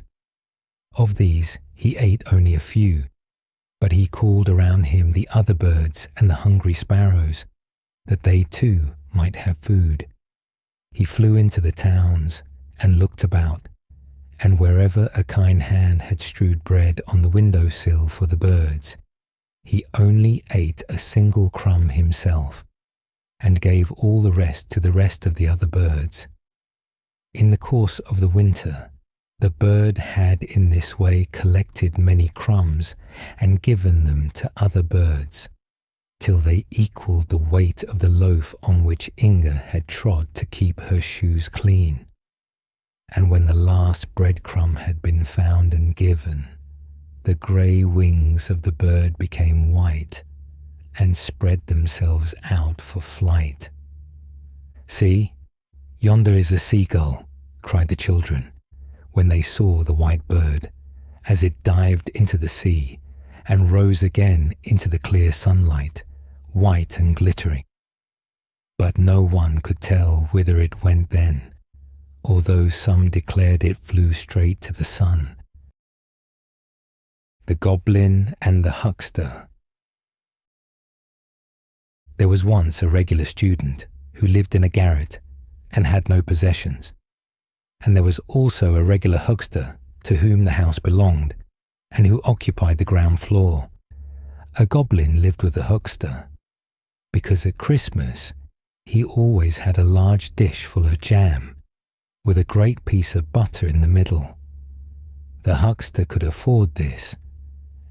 Of these he ate only a few, but he called around him the other birds and the hungry sparrows, that they too might have food. He flew into the towns and looked about, and wherever a kind hand had strewed bread on the window sill for the birds, he only ate a single crumb himself, and gave all the rest to the rest of the other birds. In the course of the winter, the bird had in this way collected many crumbs and given them to other birds, till they equalled the weight of the loaf on which Inga had trod to keep her shoes clean. And when the last breadcrumb had been found and given, the grey wings of the bird became white and spread themselves out for flight. "See, yonder is a seagull," cried the children, when they saw the white bird, as it dived into the sea and rose again into the clear sunlight, white and glittering. But no one could tell whither it went then, although some declared it flew straight to the sun. The Goblin and the Huckster. There was once a regular student who lived in a garret and had no possessions, and there was also a regular huckster to whom the house belonged and who occupied the ground floor. A goblin lived with the huckster, because at Christmas he always had a large dish full of jam, with a great piece of butter in the middle. The huckster could afford this,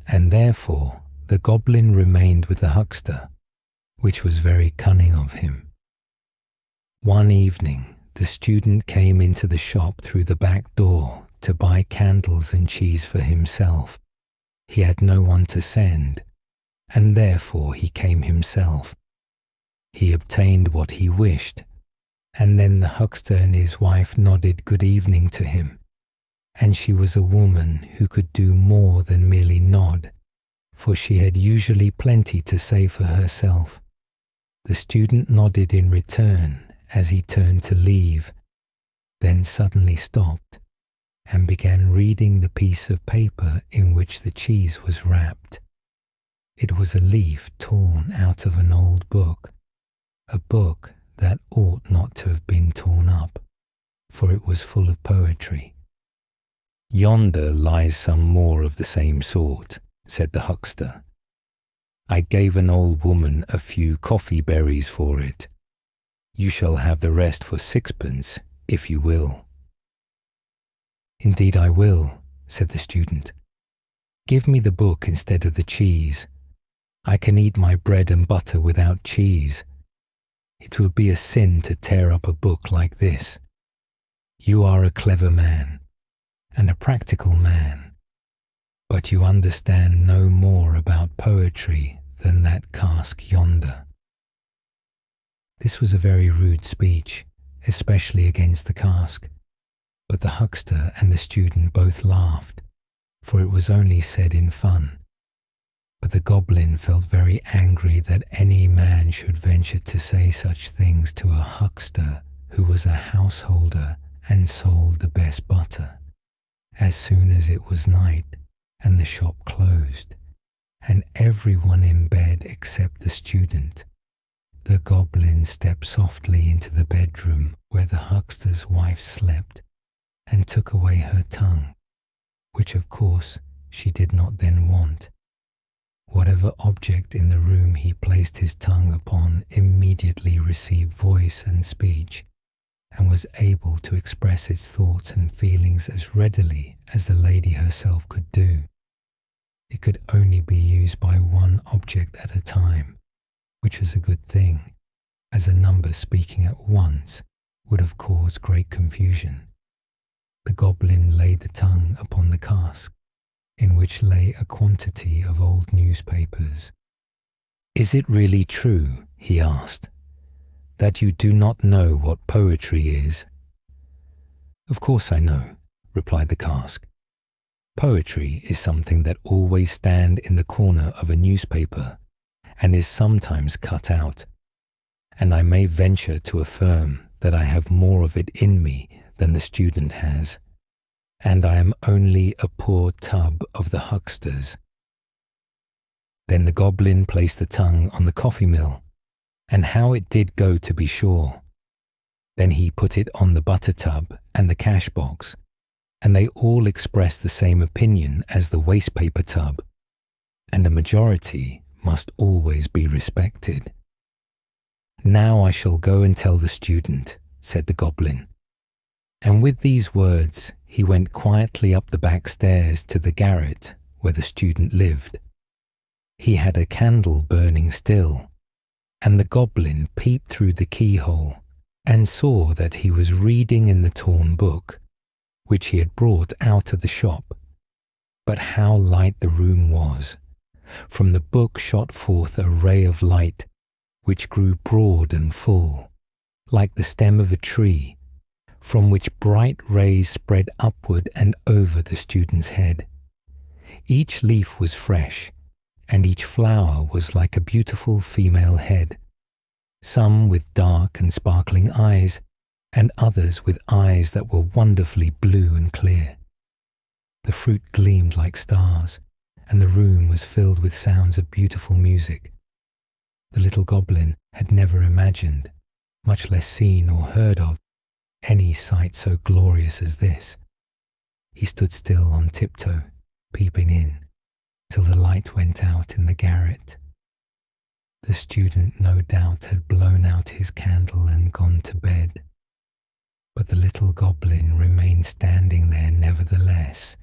and therefore the goblin remained with the huckster, which was very cunning of him. One evening the student came into the shop through the back door to buy candles and cheese for himself. He had no one to send, and therefore he came himself. He obtained what he wished, and then the huckster and his wife nodded good evening to him, and she was a woman who could do more than merely nod, for she had usually plenty to say for herself. The student nodded in return as he turned to leave, then suddenly stopped and began reading the piece of paper in which the cheese was wrapped. It was a leaf torn out of an old book, a book that ought not to have been torn up, for it was full of poetry. "Yonder lies some more of the same sort," said the huckster. "I gave an old woman a few coffee berries for it. You shall have the rest for 6pence, if you will." "Indeed I will," said the student. "Give me the book instead of the cheese. I can eat my bread and butter without cheese. It would be a sin to tear up a book like this. You are a clever man, and a practical man, but you understand no more about poetry than that cask yonder." This was a very rude speech, especially against the cask, but the huckster and the student both laughed, for it was only said in fun. But the goblin felt very angry that any man should venture to say such things to a huckster who was a householder and sold the best butter. As soon as it was night and the shop closed, and everyone in bed except the student, the goblin stepped softly into the bedroom where the huckster's wife slept and took away her tongue, which of course she did not then want. Whatever object in the room he placed his tongue upon immediately received voice and speech, and was able to express its thoughts and feelings as readily as the lady herself could do. It could only be used by one object at a time, which was a good thing, as a number speaking at once would have caused great confusion. The goblin laid the tongue upon the cask, in which lay a quantity of old newspapers. "Is it really true," he asked, "that you do not know what poetry is?" "Of course I know," replied the cask. "Poetry is something that always stands in the corner of a newspaper, and is sometimes cut out, and I may venture to affirm that I have more of it in me than the student has, and I am only a poor tub of the huckster's." Then the goblin placed the tongue on the coffee mill, and how it did go, to be sure. Then he put it on the butter tub and the cash box, and they all expressed the same opinion as the waste paper tub, and a majority must always be respected. "Now I shall go and tell the student," said the goblin. And with these words he went quietly up the back stairs to the garret where the student lived. He had a candle burning still, and the goblin peeped through the keyhole and saw that he was reading in the torn book, which he had brought out of the shop. But how light the room was! From the book shot forth a ray of light, which grew broad and full, like the stem of a tree, from which bright rays spread upward and over the student's head. Each leaf was fresh, and each flower was like a beautiful female head, some with dark and sparkling eyes, and others with eyes that were wonderfully blue and clear. The fruit gleamed like stars, and the room was filled with sounds of beautiful music. The little goblin had never imagined, much less seen or heard of, any sight so glorious as this. He stood still on tiptoe, peeping in, till the light went out in the garret. The student no doubt had blown out his candle and gone to bed, but the little goblin remained standing there nevertheless,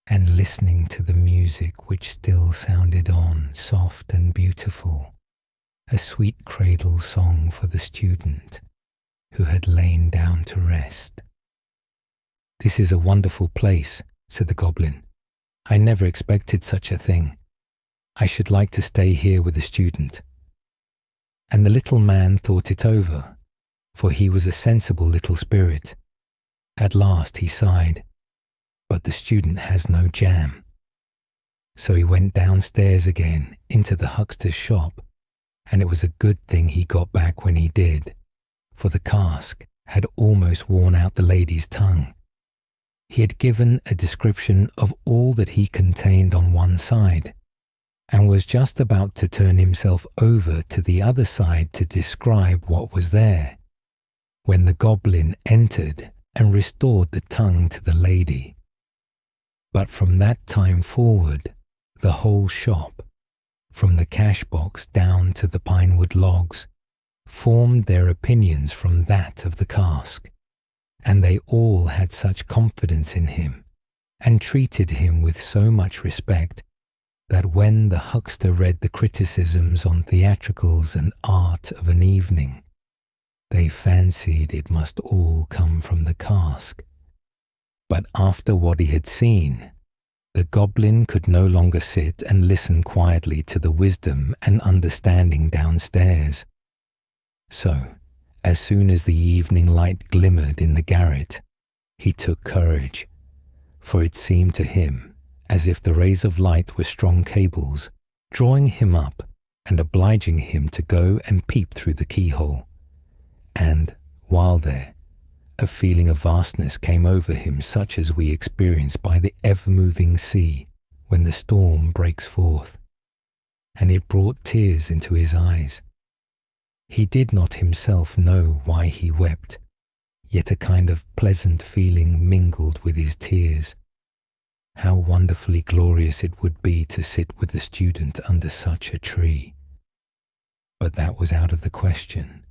and listening to the music which still sounded on, soft and beautiful, a sweet cradle song for the student who had lain down to rest. "This is a wonderful place," said the goblin. "I never expected such a thing. I should like to stay here with the student." And the little man thought it over, for he was a sensible little spirit. At last he sighed, "But the student has no jam." So he went downstairs again into the huckster's shop, and it was a good thing he got back when he did, for the cask had almost worn out the lady's tongue. He had given a description of all that he contained on one side, and was just about to turn himself over to the other side to describe what was there, when the goblin entered and restored the tongue to the lady. But from that time forward, the whole shop, from the cash box down to the pinewood logs, formed their opinions from that of the cask, and they all had such confidence in him, and treated him with so much respect, that when the huckster read the criticisms on theatricals and art of an evening, they fancied it must all come from the cask. But after what he had seen, the goblin could no longer sit and listen quietly to the wisdom and understanding downstairs. So, as soon as the evening light glimmered in the garret, he took courage, for it seemed to him as if the rays of light were strong cables, drawing him up and obliging him to go and peep through the keyhole. And, while there, a feeling of vastness came over him such as we experience by the ever-moving sea when the storm breaks forth, and it brought tears into his eyes. He did not himself know why he wept, yet a kind of pleasant feeling mingled with his tears. How wonderfully glorious it would be to sit with the student under such a tree. But that was out of the question.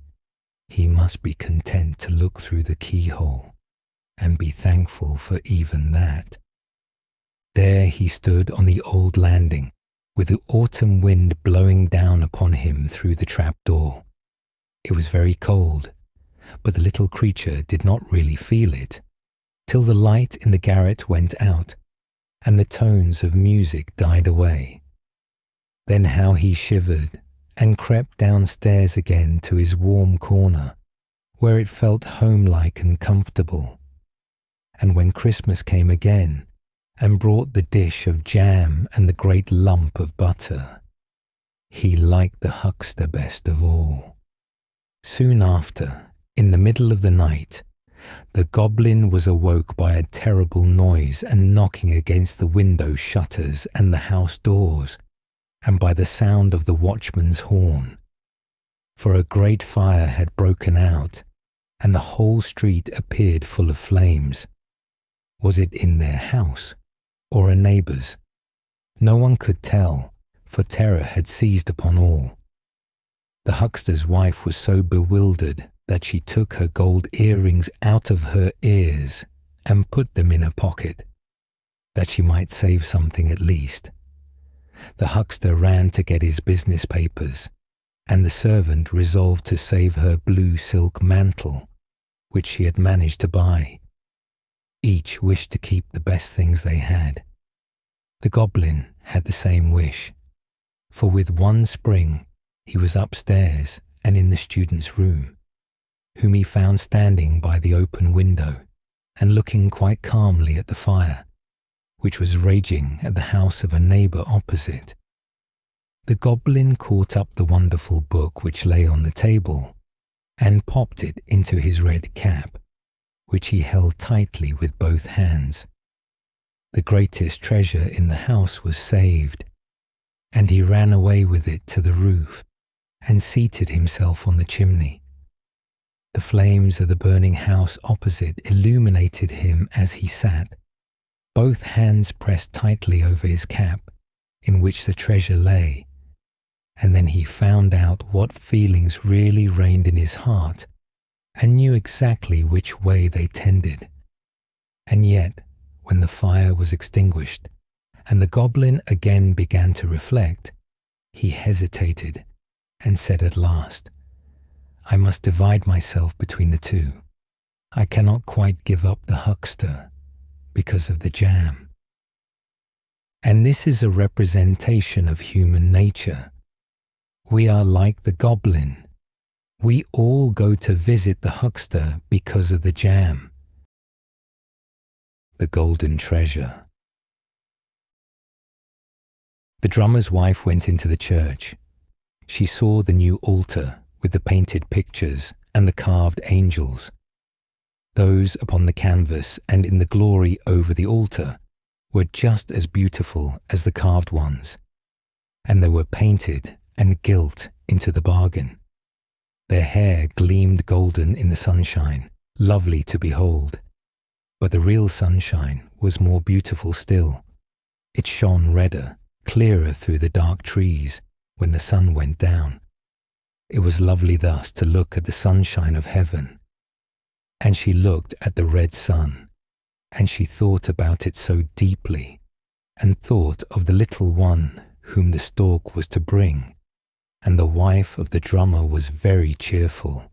He must be content to look through the keyhole, and be thankful for even that. There he stood on the old landing, with the autumn wind blowing down upon him through the trap-door. It was very cold, but the little creature did not really feel it, till the light in the garret went out, and the tones of music died away. Then how he shivered, and crept downstairs again to his warm corner, where it felt homelike and comfortable. And when Christmas came again, and brought the dish of jam and the great lump of butter, he liked the huckster best of all. Soon after, in the middle of the night, the goblin was awoke by a terrible noise and knocking against the window shutters and the house doors, and by the sound of the watchman's horn. For a great fire had broken out, and the whole street appeared full of flames. Was it in their house or a neighbour's? No one could tell, for terror had seized upon all. The huckster's wife was so bewildered that she took her gold earrings out of her ears and put them in her pocket, that she might save something at least. The huckster ran to get his business papers, and the servant resolved to save her blue silk mantle, which she had managed to buy. Each wished to keep the best things they had. The goblin had the same wish, for with one spring he was upstairs and in the student's room, whom he found standing by the open window and looking quite calmly at the fire, which was raging at the house of a neighbour opposite. The goblin caught up the wonderful book which lay on the table and popped it into his red cap, which he held tightly with both hands. The greatest treasure in the house was saved, and he ran away with it to the roof and seated himself on the chimney. The flames of the burning house opposite illuminated him as he sat, both hands pressed tightly over his cap, in which the treasure lay, and then he found out what feelings really reigned in his heart, and knew exactly which way they tended. And yet, when the fire was extinguished, and the goblin again began to reflect, he hesitated, and said at last, "I must divide myself between the two. I cannot quite give up the huckster, because of the jam." And this is a representation of human nature. We are like the goblin. We all go to visit the huckster because of the jam. The golden treasure. The drummer's wife went into the church. She saw the new altar with the painted pictures and the carved angels. Those upon the canvas and in the glory over the altar were just as beautiful as the carved ones, and they were painted and gilt into the bargain. Their hair gleamed golden in the sunshine, lovely to behold. But the real sunshine was more beautiful still. It shone redder, clearer through the dark trees when the sun went down. It was lovely thus to look at the sunshine of heaven. And she looked at the red sun, and she thought about it so deeply, and thought of the little one whom the stork was to bring. And the wife of the drummer was very cheerful,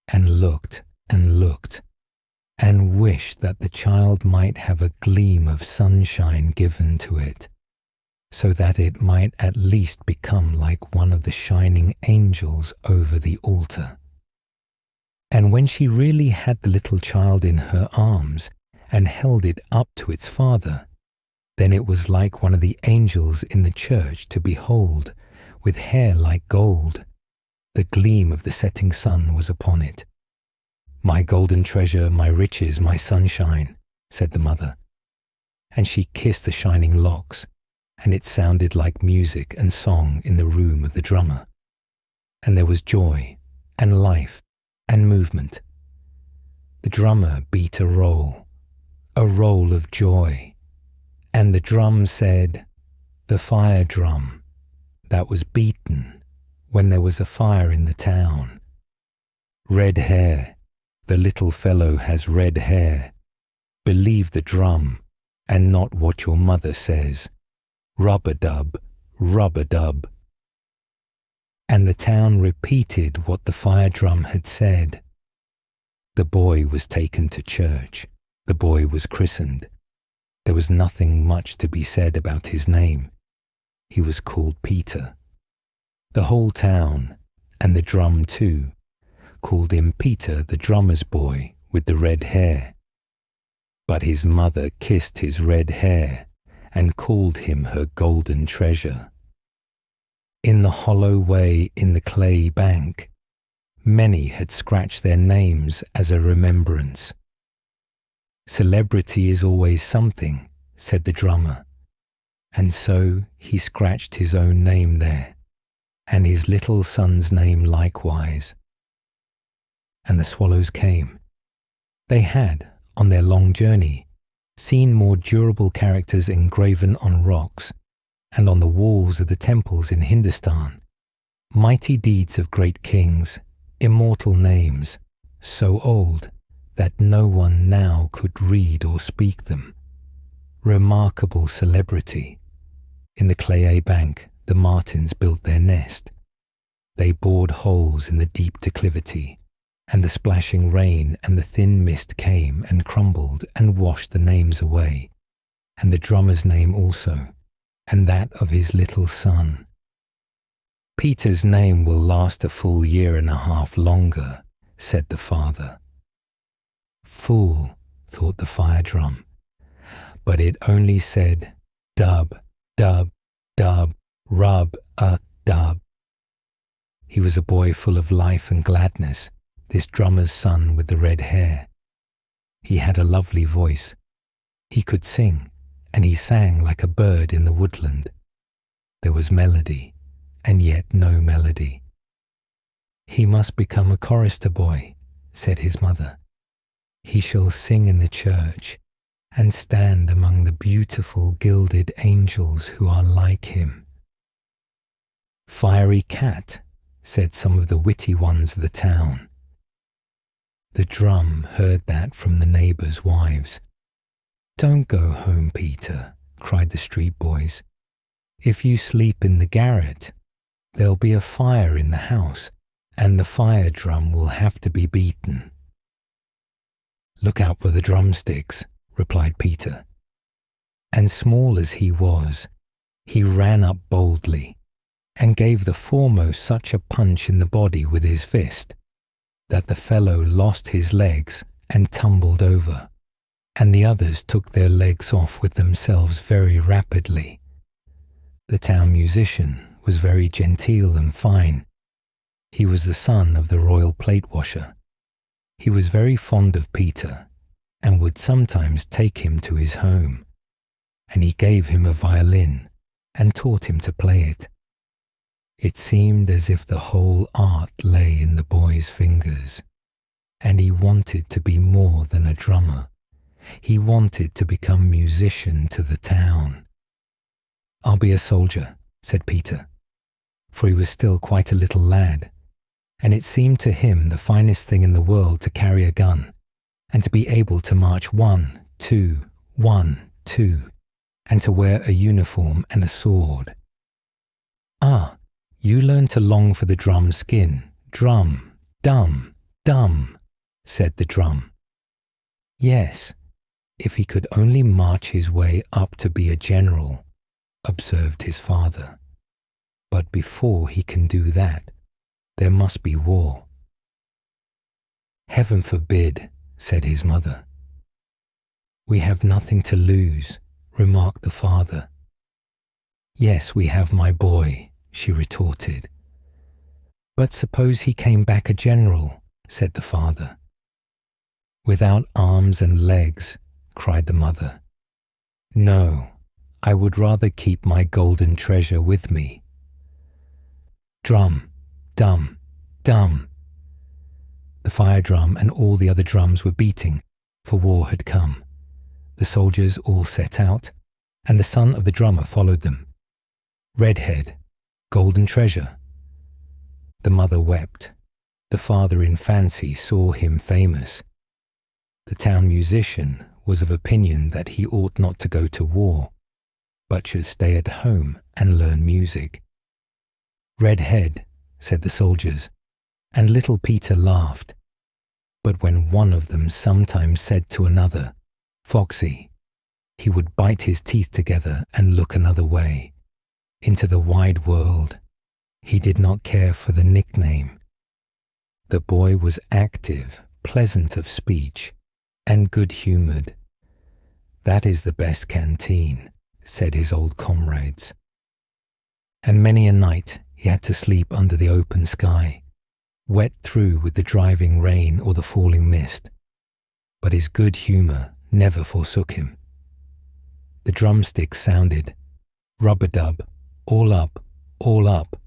and looked, and wished that the child might have a gleam of sunshine given to it, so that it might at least become like one of the shining angels over the altar. And when she really had the little child in her arms and held it up to its father, then it was like one of the angels in the church to behold, with hair like gold. The gleam of the setting sun was upon it. "My golden treasure, my riches, my sunshine," said the mother. And she kissed the shining locks, and it sounded like music and song in the room of the drummer. And there was joy and life and movement. The drummer beat a roll of joy, and the drum said, "The fire drum that was beaten when there was a fire in the town. Red hair, the little fellow has red hair. Believe the drum and not what your mother says. Rub-a-dub, rub-a-dub." And the town repeated what the fire drum had said. The boy was taken to church. The boy was christened. There was nothing much to be said about his name. He was called Peter. The whole town, and the drum too, called him Peter the drummer's boy with the red hair. But his mother kissed his red hair and called him her golden treasure. In the hollow way in the clay bank, many had scratched their names as a remembrance. Celebrity is always something, said the drummer, and so he scratched his own name there, and his little son's name likewise. And the swallows came. They had, on their long journey, seen more durable characters engraven on rocks and on the walls of the temples in Hindustan, mighty deeds of great kings, immortal names, so old that no one now could read or speak them. Remarkable celebrity. In the clay bank, the martins built their nest. They bored holes in the deep declivity, and the splashing rain and the thin mist came and crumbled and washed the names away, and the drummer's name also, and that of his little son. Peter's name will last a full 1.5 years longer, said the father. Fool, thought the fire drum, but it only said, dub, dub, dub, rub, dub. He was a boy full of life and gladness, this drummer's son with the red hair. He had a lovely voice. He could sing, and he sang like a bird in the woodland. There was melody, and yet no melody. He must become a chorister boy, said his mother. He shall sing in the church and stand among the beautiful gilded angels who are like him. Fiery cat, said some of the witty ones of the town. The drum heard that from the neighbours' wives. Don't go home, Peter, cried the street boys. If you sleep in the garret, there'll be a fire in the house, and the fire drum will have to be beaten. Look out for the drumsticks, replied Peter. And small as he was, he ran up boldly, and gave the foremost such a punch in the body with his fist, that the fellow lost his legs and tumbled over, and the others took their legs off with themselves very rapidly. The town musician was very genteel and fine. He was the son of the royal plate washer. He was very fond of Peter, and would sometimes take him to his home, and he gave him a violin and taught him to play it. It seemed as if the whole art lay in the boy's fingers, and he wanted to be more than a drummer. He wanted to become musician to the town. I'll be a soldier, said Peter, for he was still quite a little lad, and it seemed to him the finest thing in the world to carry a gun, and to be able to march 1, 2, 1, 2, and to wear a uniform and a sword. Ah, you learn to long for the drum skin. Drum, dum, dum, said the drum. Yes, if he could only march his way up to be a general, observed his father. But before he can do that, there must be war. Heaven forbid, said his mother. We have nothing to lose, remarked the father. Yes, we have, my boy, she retorted. But suppose he came back a general, said the father. Without arms and legs, cried the mother. No, I would rather keep my golden treasure with me. Drum, dum, dum. The fire drum and all the other drums were beating, for war had come. The soldiers all set out, and the son of the drummer followed them. Redhead, golden treasure. The mother wept. The father in fancy saw him famous. The town musician was of opinion that he ought not to go to war, but should stay at home and learn music. Red head, said the soldiers, and little Peter laughed. But when one of them sometimes said to another, Foxy, he would bite his teeth together and look another way, into the wide world. He did not care for the nickname. The boy was active, pleasant of speech, and good-humoured. That is the best canteen, said his old comrades. And many a night he had to sleep under the open sky, wet through with the driving rain or the falling mist. But his good humour never forsook him. The drumsticks sounded, rub-a-dub, all up, all up.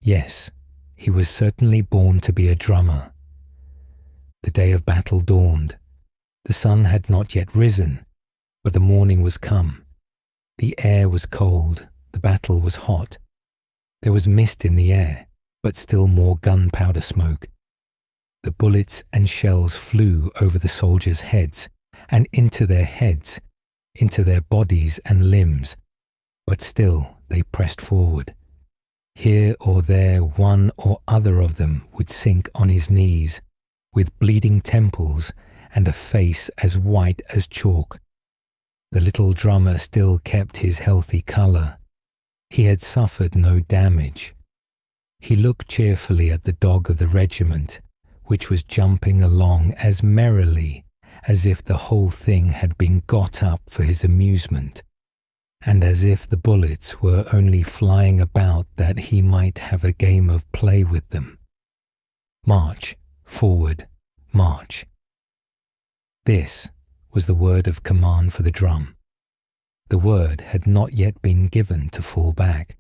Yes, he was certainly born to be a drummer. The day of battle dawned. The sun had not yet risen, but the morning was come. The air was cold, the battle was hot. There was mist in the air, but still more gunpowder smoke. The bullets and shells flew over the soldiers' heads, and into their heads, into their bodies and limbs, but still they pressed forward. Here or there one or other of them would sink on his knees, with bleeding temples and a face as white as chalk. The little drummer still kept his healthy colour. He had suffered no damage. He looked cheerfully at the dog of the regiment, which was jumping along as merrily as if the whole thing had been got up for his amusement, and as if the bullets were only flying about that he might have a game of play with them. March, forward, march. This was the word of command for the drum. The word had not yet been given to fall back,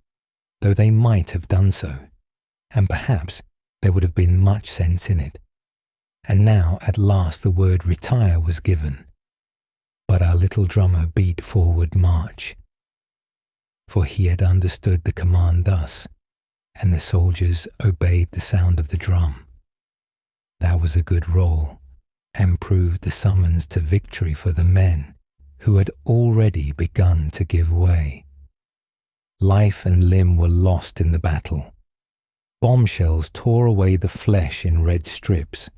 though they might have done so, and perhaps there would have been much sense in it. And now at last the word retire was given. But our little drummer beat forward march, for he had understood the command thus, and the soldiers obeyed the sound of the drum. That was a good roll, and proved the summons to victory for the men who had already begun to give way. Life and limb were lost in the battle. Bombshells tore away the flesh in red strips.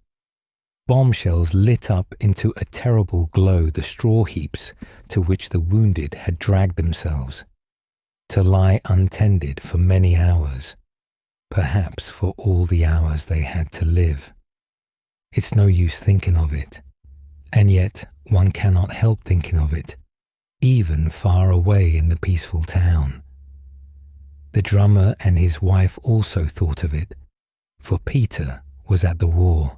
Bombshells lit up into a terrible glow the straw heaps to which the wounded had dragged themselves, to lie untended for many hours, perhaps for all the hours they had to live. It's no use thinking of it, and yet one cannot help thinking of it, even far away in the peaceful town. The drummer and his wife also thought of it, for Peter was at the war.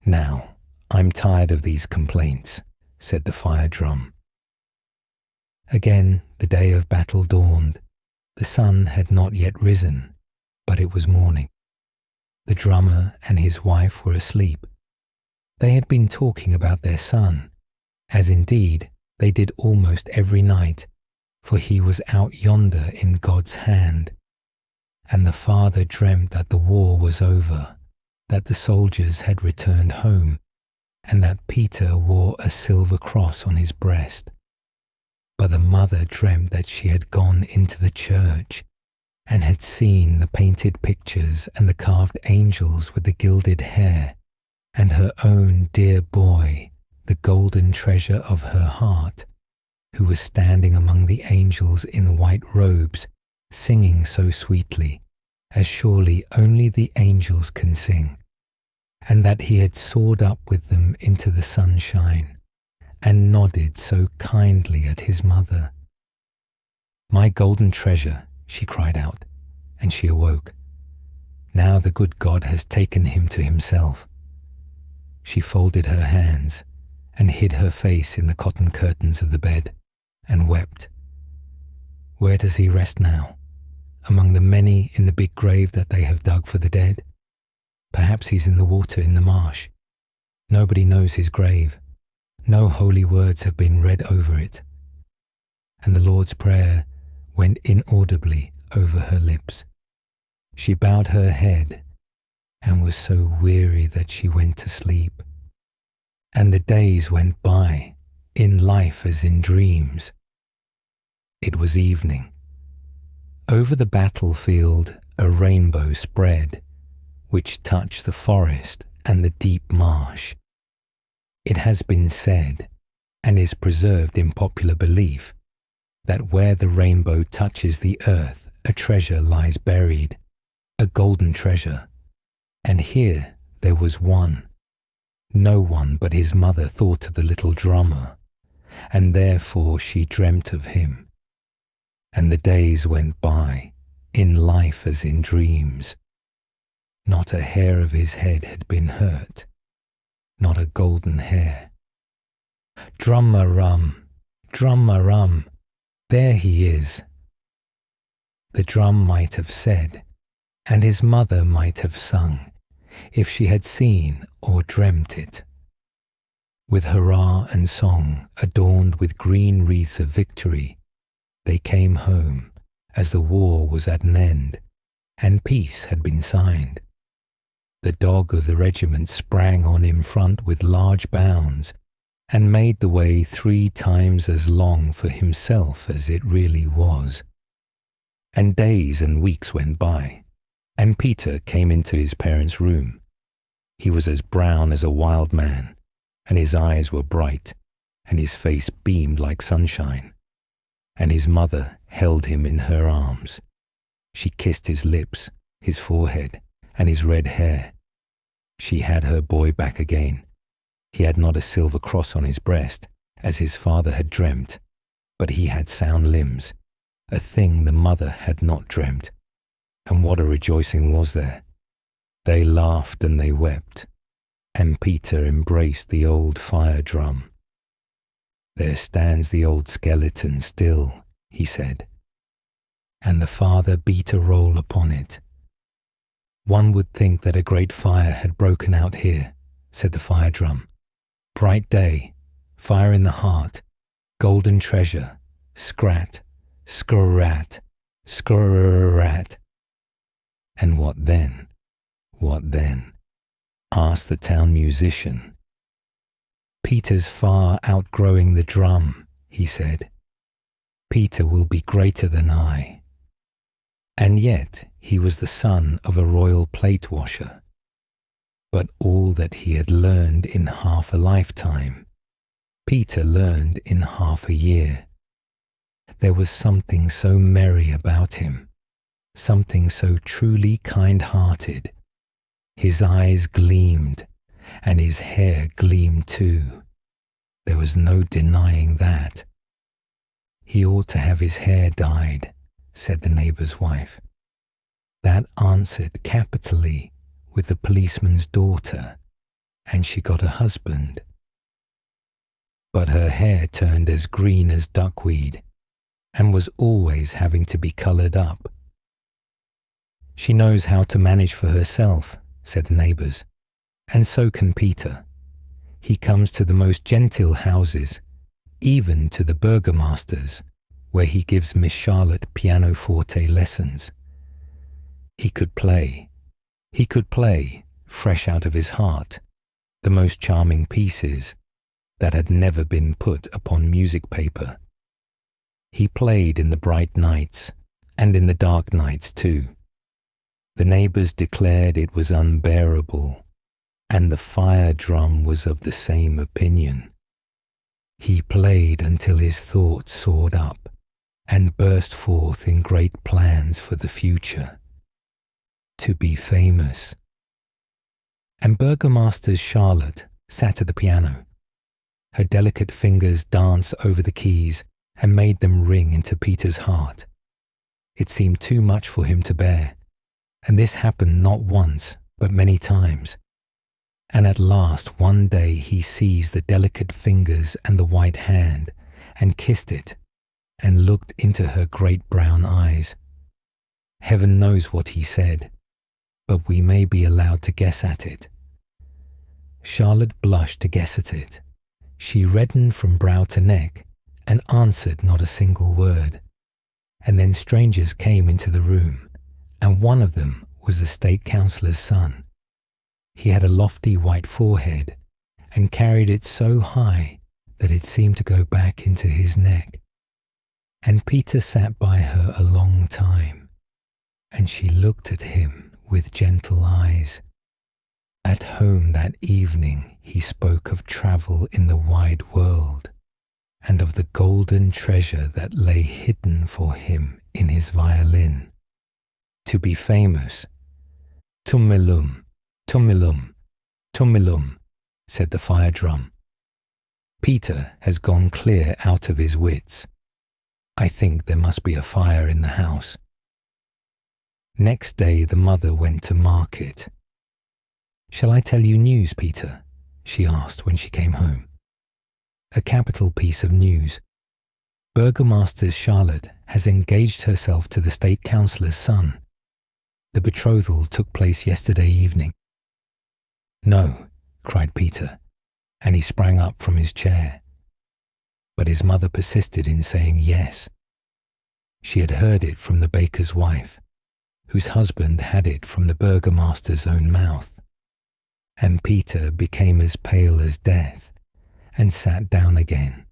Now, I'm tired of these complaints, said the fire drum. Again the day of battle dawned. The sun had not yet risen, but it was morning. The drummer and his wife were asleep. They had been talking about their son, as indeed they did almost every night, for he was out yonder in God's hand. And the father dreamt that the war was over, that the soldiers had returned home, and that Peter wore a silver cross on his breast. But the mother dreamt that she had gone into the church and had seen the painted pictures and the carved angels with the gilded hair, and her own dear boy, the golden treasure of her heart, who was standing among the angels in white robes, singing so sweetly, as surely only the angels can sing, and that he had soared up with them into the sunshine, and nodded so kindly at his mother. "My golden treasure," she cried out, and she awoke. Now the good God has taken him to himself. She folded her hands and hid her face in the cotton curtains of the bed, and wept. Where does he rest now? Among the many in the big grave that they have dug for the dead? Perhaps he's in the water in the marsh. Nobody knows his grave. No holy words have been read over it. And the Lord's Prayer went inaudibly over her lips. She bowed her head and was so weary that she went to sleep. And the days went by, in life as in dreams. It was evening. Over the battlefield a rainbow spread, which touched the forest and the deep marsh. It has been said, and is preserved in popular belief, that where the rainbow touches the earth, a treasure lies buried, a golden treasure. And here there was one. No one but his mother thought of the little drummer, and therefore she dreamt of him. And the days went by, in life as in dreams. Not a hair of his head had been hurt, not a golden hair. Drum-a-rum, drum-a-rum, there he is. The drum might have said, and his mother might have sung, if she had seen or dreamt it. With hurrah and song adorned with green wreaths of victory, they came home as the war was at an end and peace had been signed. The dog of the regiment sprang on in front with large bounds and made the way 3 times as long for himself as it really was. And days and weeks went by, and Peter came into his parents' room. He was as brown as a wild man, and his eyes were bright, and his face beamed like sunshine. And his mother held him in her arms. She kissed his lips, his forehead, and his red hair. She had her boy back again. He had not a silver cross on his breast, as his father had dreamt, but he had sound limbs, a thing the mother had not dreamt. And what a rejoicing was there! They laughed and they wept, and Peter embraced the old fire drum. "There stands the old skeleton still," he said, and the father beat a roll upon it. "One would think that a great fire had broken out here," said the fire drum. "Bright day, fire in the heart, golden treasure, scrat, scrat, scrat." "And what then? What then?" asked the town musician. "Peter's far outgrowing the drum," he said. "Peter will be greater than I." And yet he was the son of a royal plate washer. But all that he had learned in half a lifetime, Peter learned in half a year. There was something so merry about him, something so truly kind-hearted. His eyes gleamed, and his hair gleamed too. There was no denying that. "He ought to have his hair dyed," said the neighbour's wife. That answered capitally with the policeman's daughter, and she got a husband. But her hair turned as green as duckweed, and was always having to be coloured up. "She knows how to manage for herself," said the neighbours, "and so can Peter. He comes to the most genteel houses, even to the burgomaster's, where he gives Miss Charlotte pianoforte lessons. He could play, fresh out of his heart, the most charming pieces that had never been put upon music paper. He played in the bright nights, and in the dark nights too. The neighbours declared it was unbearable, and the fire drum was of the same opinion. He played until his thoughts soared up, and burst forth in great plans for the future. To be famous. And Burgomaster Charlotte sat at the piano. Her delicate fingers danced over the keys and made them ring into Peter's heart. It seemed too much for him to bear, and this happened not once, but many times. And at last one day he seized the delicate fingers and the white hand, and kissed it, and looked into her great brown eyes. Heaven knows what he said, but we may be allowed to guess at it. Charlotte blushed to guess at it. She reddened from brow to neck, and answered not a single word. And then strangers came into the room, and one of them was the state councillor's son. He had a lofty white forehead, and carried it so high that it seemed to go back into his neck. And Peter sat by her a long time, and she looked at him with gentle eyes. At home that evening he spoke of travel in the wide world, and of the golden treasure that lay hidden for him in his violin. To be famous. Tumilum, tumilum, tumilum, said the fire drum. Peter has gone clear out of his wits. I think there must be a fire in the house. Next day the mother went to market. "Shall I tell you news, Peter?" she asked when she came home. "A capital piece of news. Burgomaster Charlotte has engaged herself to the state councillor's son. The betrothal took place yesterday evening." "No," cried Peter, and he sprang up from his chair. But his mother persisted in saying yes. She had heard it from the baker's wife, whose husband had it from the burgomaster's own mouth. And Peter became as pale as death and sat down again.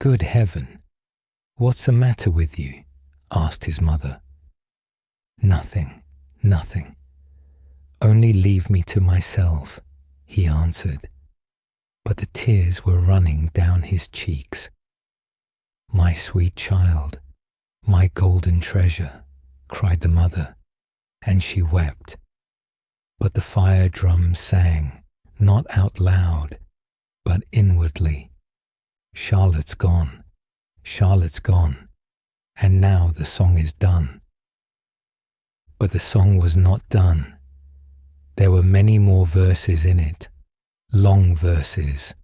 "Good heaven, what's the matter with you?" asked his mother. "Nothing, nothing. Only leave me to myself," he answered. But the tears were running down his cheeks. "My sweet child, my golden treasure," cried the mother, and she wept. But the fire drum sang, not out loud, but inwardly, "Charlotte's gone, Charlotte's gone, and now the song is done." But the song was not done. There were many more verses in it, long verses,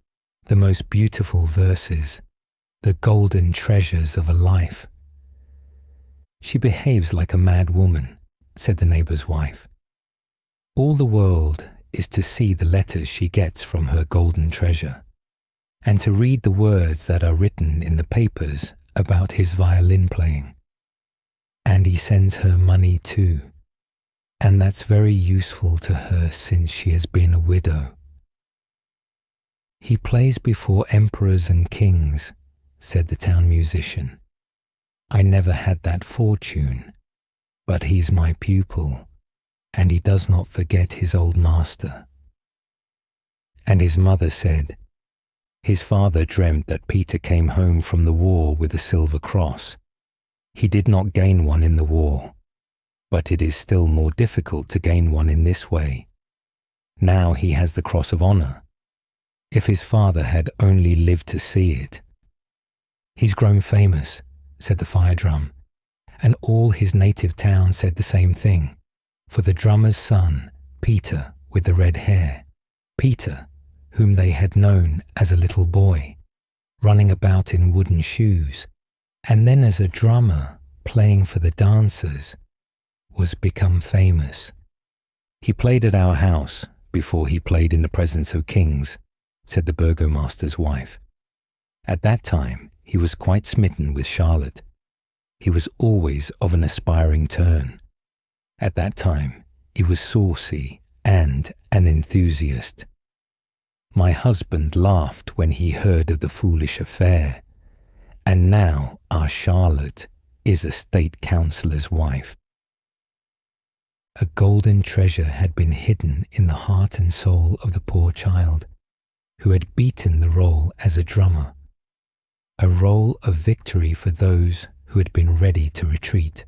the most beautiful verses, the golden treasures of a life. "She behaves like a mad woman," said the neighbour's wife. "All the world is to see the letters she gets from her golden treasure, and to read the words that are written in the papers about his violin playing. And he sends her money too, and that's very useful to her since she has been a widow." "He plays before emperors and kings," said the town musician. "I never had that fortune, but he's my pupil, and he does not forget his old master." And his mother said, "His father dreamt that Peter came home from the war with a silver cross. He did not gain one in the war, but it is still more difficult to gain one in this way. Now he has the cross of honour. If his father had only lived to see it." "He's grown famous," said the fire drum, and all his native town said the same thing, for the drummer's son, Peter with the red hair, Peter, whom they had known as a little boy, running about in wooden shoes, and then as a drummer playing for the dancers, was become famous. "He played at our house before he played in the presence of kings," said the burgomaster's wife. "At that time he was quite smitten with Charlotte. He was always of an aspiring turn. At that time he was saucy and an enthusiast. My husband laughed when he heard of the foolish affair, and now our Charlotte is a state councillor's wife." A golden treasure had been hidden in the heart and soul of the poor child, who had beaten the roll as a drummer, a roll of victory for those who had been ready to retreat.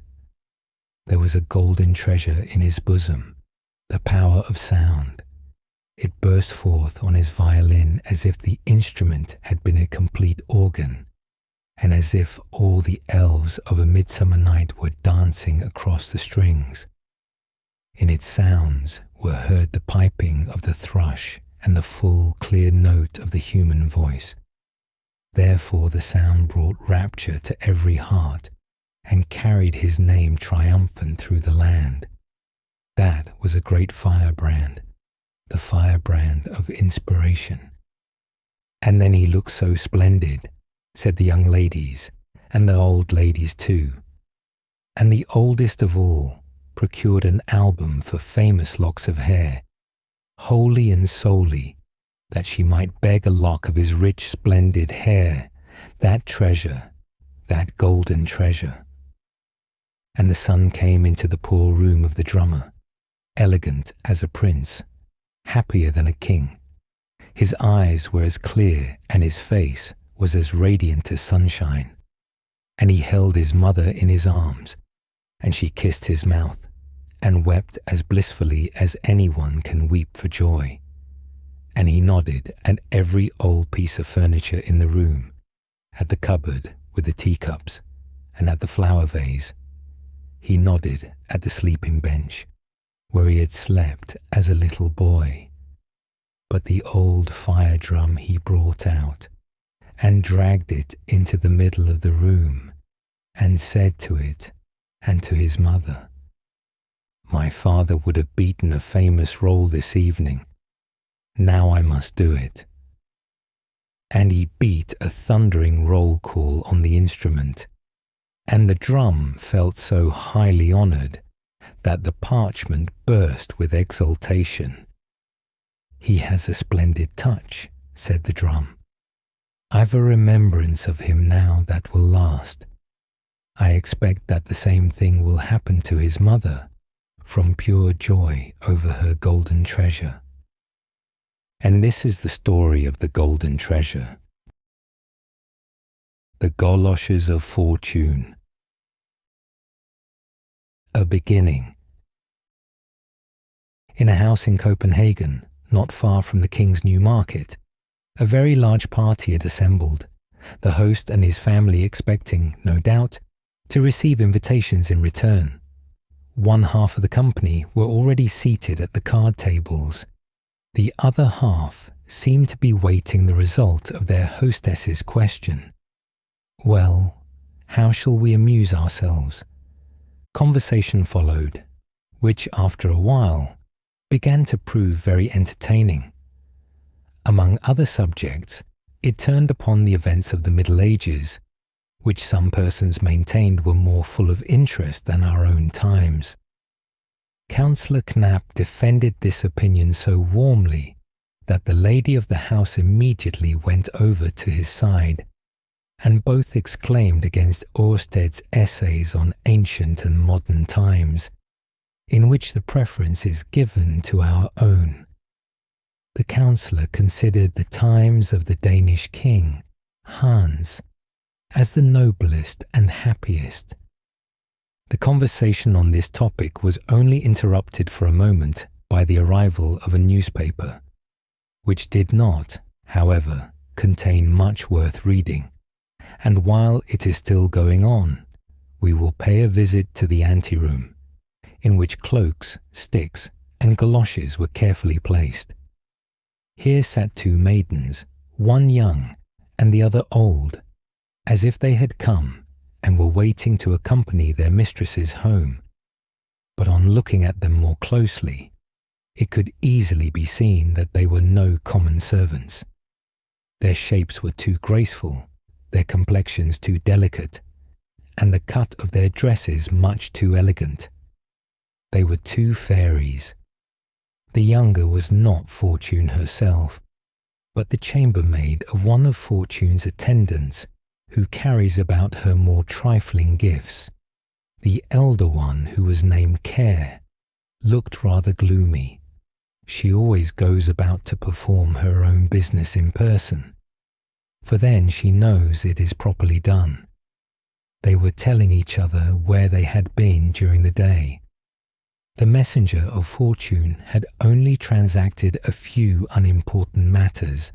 There was a golden treasure in his bosom, the power of sound. It burst forth on his violin as if the instrument had been a complete organ, and as if all the elves of a midsummer night were dancing across the strings. In its sounds were heard the piping of the thrush and the full, clear note of the human voice. Therefore the sound brought rapture to every heart and carried his name triumphant through the land. That was a great firebrand, the firebrand of inspiration. "And then he looked so splendid," said the young ladies, and the old ladies too. And the oldest of all procured an album for famous locks of hair, wholly and solely that she might beg a lock of his rich, splendid hair, that treasure, that golden treasure. And the son came into the poor room of the drummer, elegant as a prince, happier than a king. His eyes were as clear and his face was as radiant as sunshine. And he held his mother in his arms, and she kissed his mouth and wept as blissfully as anyone can weep for joy. And he nodded at every old piece of furniture in the room, at the cupboard with the teacups, and at the flower vase. He nodded at the sleeping bench where he had slept as a little boy. But the old fire drum he brought out and dragged it into the middle of the room and said to it and to his mother, "My father would have beaten a famous roll this evening. Now I must do it." And he beat a thundering roll call on the instrument, and the drum felt so highly honoured that the parchment burst with exultation. "He has a splendid touch," said the drum. "I've a remembrance of him now that will last. I expect that the same thing will happen to his mother from pure joy over her golden treasure." And this is the story of the golden treasure. The Goloshes of Fortune. A beginning. In a house in Copenhagen, not far from the King's New Market, a very large party had assembled, the host and his family expecting, no doubt, to receive invitations in return. One half of the company were already seated at the card tables. The other half seemed to be waiting the result of their hostess's question. "Well, how shall we amuse ourselves?" Conversation followed, which after a while began to prove very entertaining. Among other subjects, it turned upon the events of the Middle Ages, which some persons maintained were more full of interest than our own times. Councillor Knapp defended this opinion so warmly that the lady of the house immediately went over to his side, and both exclaimed against Ørsted's essays on ancient and modern times, in which the preference is given to our own. The councillor considered the times of the Danish king, Hans, as the noblest and happiest. The conversation on this topic was only interrupted for a moment by the arrival of a newspaper, which did not, however, contain much worth reading, and while it is still going on, we will pay a visit to the anteroom, in which cloaks, sticks, and galoshes were carefully placed. Here sat two maidens, one young and the other old, as if they had come and were waiting to accompany their mistresses home. But on looking at them more closely, it could easily be seen that they were no common servants. Their shapes were too graceful, their complexions too delicate, and the cut of their dresses much too elegant. They were two fairies. The younger was not Fortune herself, but the chambermaid of one of Fortune's attendants, who carries about her more trifling gifts. The elder one, who was named Care, looked rather gloomy. She always goes about to perform her own business in person, for then she knows it is properly done. They were telling each other where they had been during the day. The messenger of Fortune had only transacted a few unimportant matters.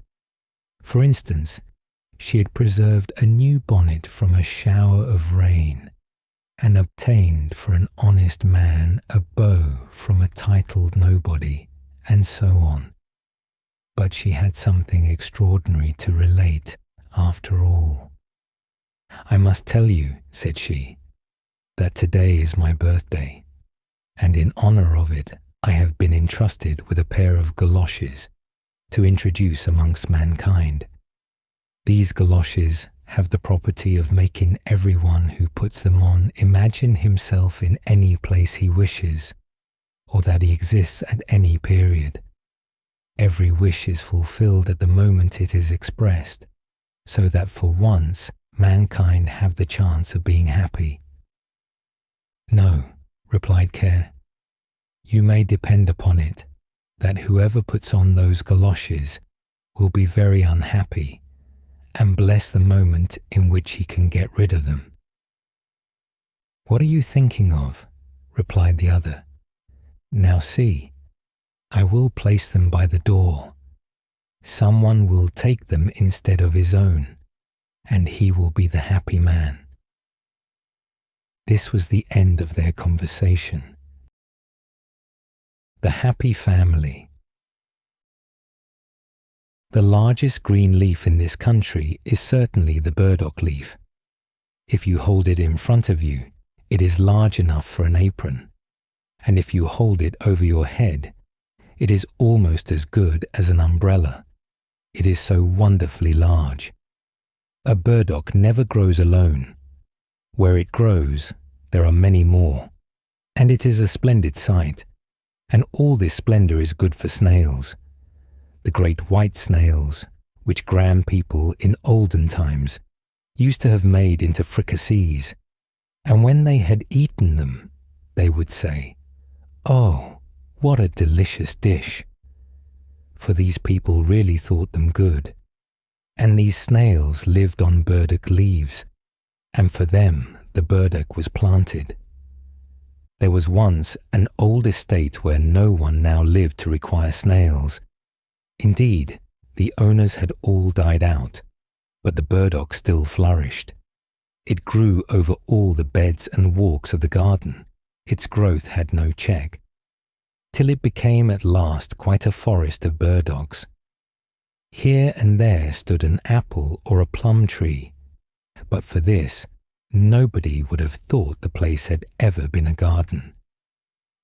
For instance, she had preserved a new bonnet from a shower of rain, and obtained for an honest man a bow from a titled nobody, and so on. But she had something extraordinary to relate after all. "I must tell you," said she, "that today is my birthday, and in honour of it I have been entrusted with a pair of galoshes to introduce amongst mankind. These galoshes have the property of making everyone who puts them on imagine himself in any place he wishes, or that he exists at any period. Every wish is fulfilled at the moment it is expressed, so that for once mankind have the chance of being happy." "No," replied Care, "you may depend upon it that whoever puts on those galoshes will be very unhappy, and bless the moment in which he can get rid of them." "What are you thinking of?" replied the other. "Now see, I will place them by the door. Someone will take them instead of his own, and he will be the happy man." This was the end of their conversation. The happy family. The largest green leaf in this country is certainly the burdock leaf. If you hold it in front of you, it is large enough for an apron, and if you hold it over your head, it is almost as good as an umbrella. It is so wonderfully large. A burdock never grows alone. Where it grows, there are many more, and it is a splendid sight, and all this splendor is good for snails. The great white snails, which Graham people in olden times used to have made into fricassees, and when they had eaten them, they would say, "Oh, what a delicious dish!" For these people really thought them good, and these snails lived on burdock leaves, and for them the burdock was planted. There was once an old estate where no one now lived to require snails. Indeed, the owners had all died out, but the burdock still flourished. It grew over all the beds and walks of the garden. Its growth had no check, till it became at last quite a forest of burdocks. Here and there stood an apple or a plum tree, but for this, nobody would have thought the place had ever been a garden.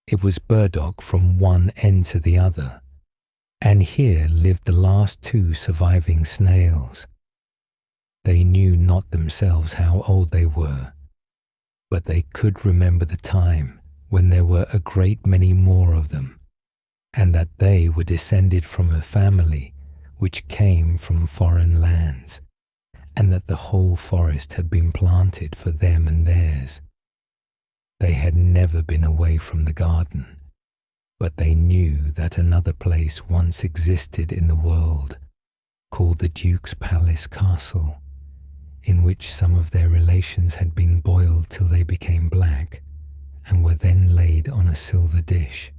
It was burdock from one end to the other, and here lived the last two surviving snails. They knew not themselves how old they were, but they could remember the time when there were a great many more of them, and that they were descended from a family which came from foreign lands, and that the whole forest had been planted for them and theirs. They had never been away from the garden, but they knew that another place once existed in the world, called the Duke's Palace Castle, in which some of their relations had been boiled till they became black, and were then laid on a silver dish.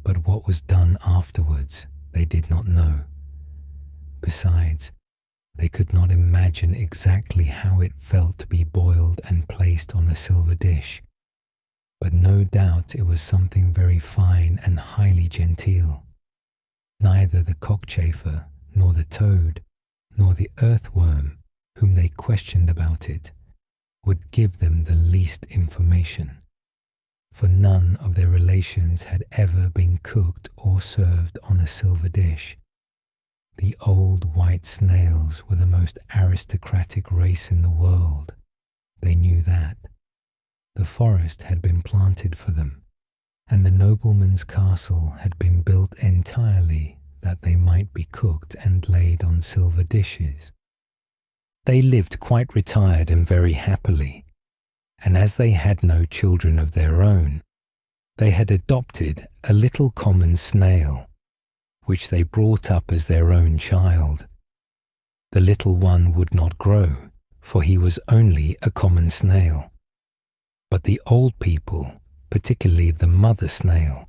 But what was done afterwards they did not know. Besides, they could not imagine exactly how it felt to be boiled and placed on a silver dish, but no doubt it was something very fine and highly genteel. Neither the cockchafer, nor the toad, nor the earthworm, whom they questioned about it, would give them the least information, for none of their relations had ever been cooked or served on a silver dish. The old white snails were the most aristocratic race in the world. They knew that. The forest had been planted for them, and the nobleman's castle had been built entirely that they might be cooked and laid on silver dishes. They lived quite retired and very happily, and as they had no children of their own, they had adopted a little common snail, which they brought up as their own child. The little one would not grow, for he was only a common snail. But the old people, particularly the mother snail,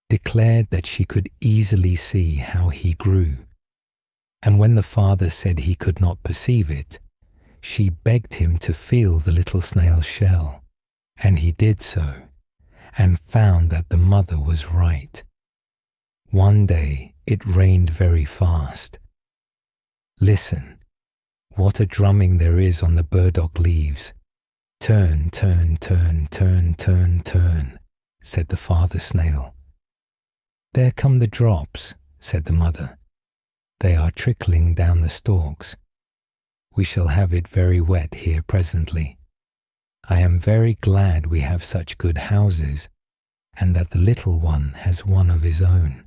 declared that she could easily see how he grew, and when the father said he could not perceive it, she begged him to feel the little snail's shell, and he did so, and found that the mother was right. One day it rained very fast. Listen, what a drumming there is on the burdock leaves. Turn, turn, turn, turn, turn, turn, said the father snail. There come the drops, said the mother. They are trickling down the stalks. We shall have it very wet here presently. I am very glad we have such good houses, and that the little one has one of his own.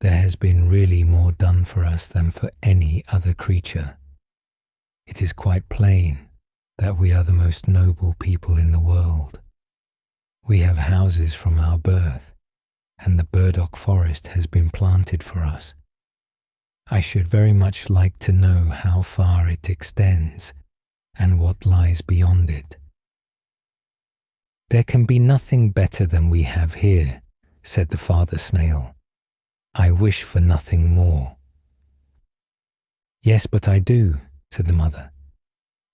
There has been really more done for us than for any other creature. It is quite plain that we are the most noble people in the world. We have houses from our birth, and the burdock forest has been planted for us. I should very much like to know how far it extends, and what lies beyond it. There can be nothing better than we have here, said the father snail. I wish for nothing more. Yes, but I do, said the mother.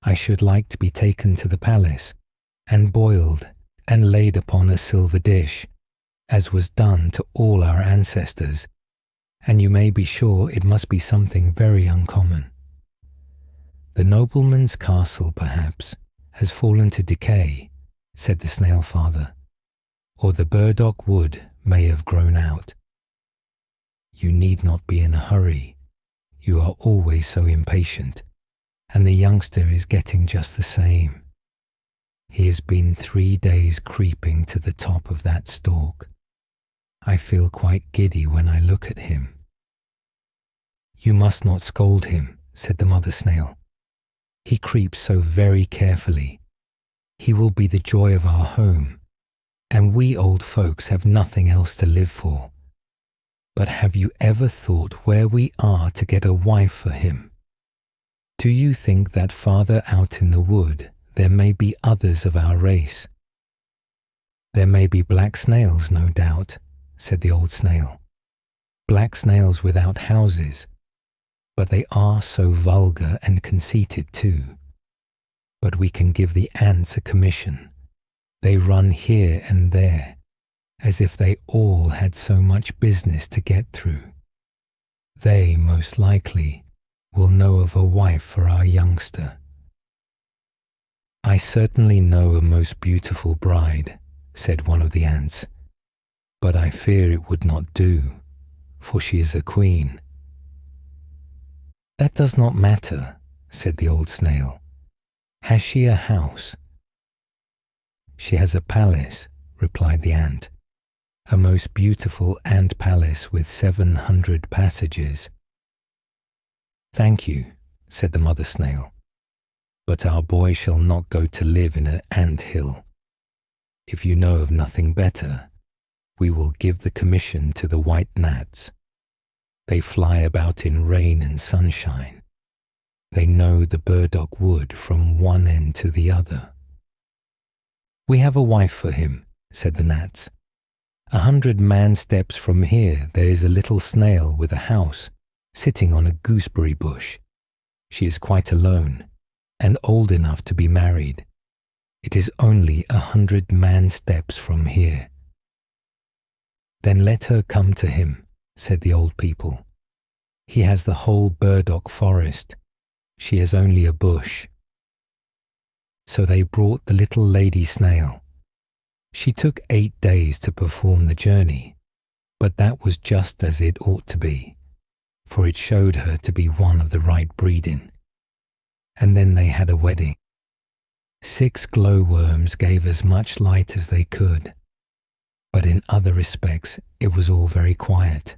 I should like to be taken to the palace, and boiled and laid upon a silver dish, as was done to all our ancestors, and you may be sure it must be something very uncommon. The nobleman's castle, perhaps, has fallen to decay, said the snail father, or the burdock wood may have grown out. You need not be in a hurry. You are always so impatient, and the youngster is getting just the same. He has been 3 days creeping to the top of that stalk. I feel quite giddy when I look at him. You must not scold him, said the mother snail. He creeps so very carefully. He will be the joy of our home, and we old folks have nothing else to live for. But have you ever thought where we are to get a wife for him? Do you think that farther out in the wood there may be others of our race? There may be black snails, no doubt, said the old snail. Black snails without houses, but they are so vulgar and conceited too. But we can give the ants a commission. They run here and there, as if they all had so much business to get through. They, most likely, will know of a wife for our youngster. I certainly know a most beautiful bride, said one of the ants, but I fear it would not do, for she is a queen. That does not matter, said the old snail. Has she a house? She has a palace, replied the ant, a most beautiful ant palace with 700 passages. Thank you, said the mother snail, but our boy shall not go to live in an ant hill. If you know of nothing better, we will give the commission to the white gnats. They fly about in rain and sunshine. They know the burdock wood from one end to the other. We have a wife for him, said the gnats. 100 man steps from here there is a little snail with a house, sitting on a gooseberry bush. She is quite alone, and old enough to be married. It is only 100 man steps from here. Then let her come to him, said the old people. He has the whole burdock forest. She has only a bush. So they brought the little lady snail. She took 8 days to perform the journey, but that was just as it ought to be, for it showed her to be one of the right breeding. And then they had a wedding. 6 glowworms gave as much light as they could, but in other respects it was all very quiet,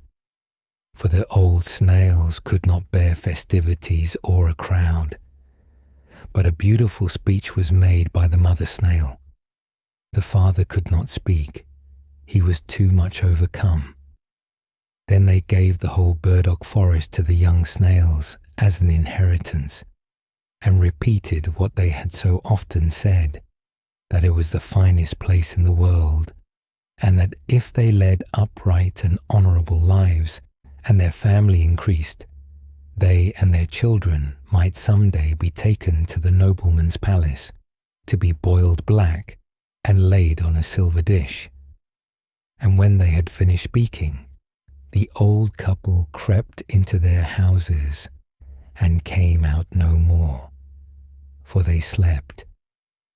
for the old snails could not bear festivities or a crowd. But a beautiful speech was made by the mother snail. The father could not speak. He was too much overcome. Then they gave the whole burdock forest to the young snails as an inheritance, and repeated what they had so often said, that it was the finest place in the world, and that if they led upright and honourable lives, and their family increased, they and their children might some day be taken to the nobleman's palace, to be boiled black and laid on a silver dish. And when they had finished speaking, the old couple crept into their houses and came out no more, for they slept.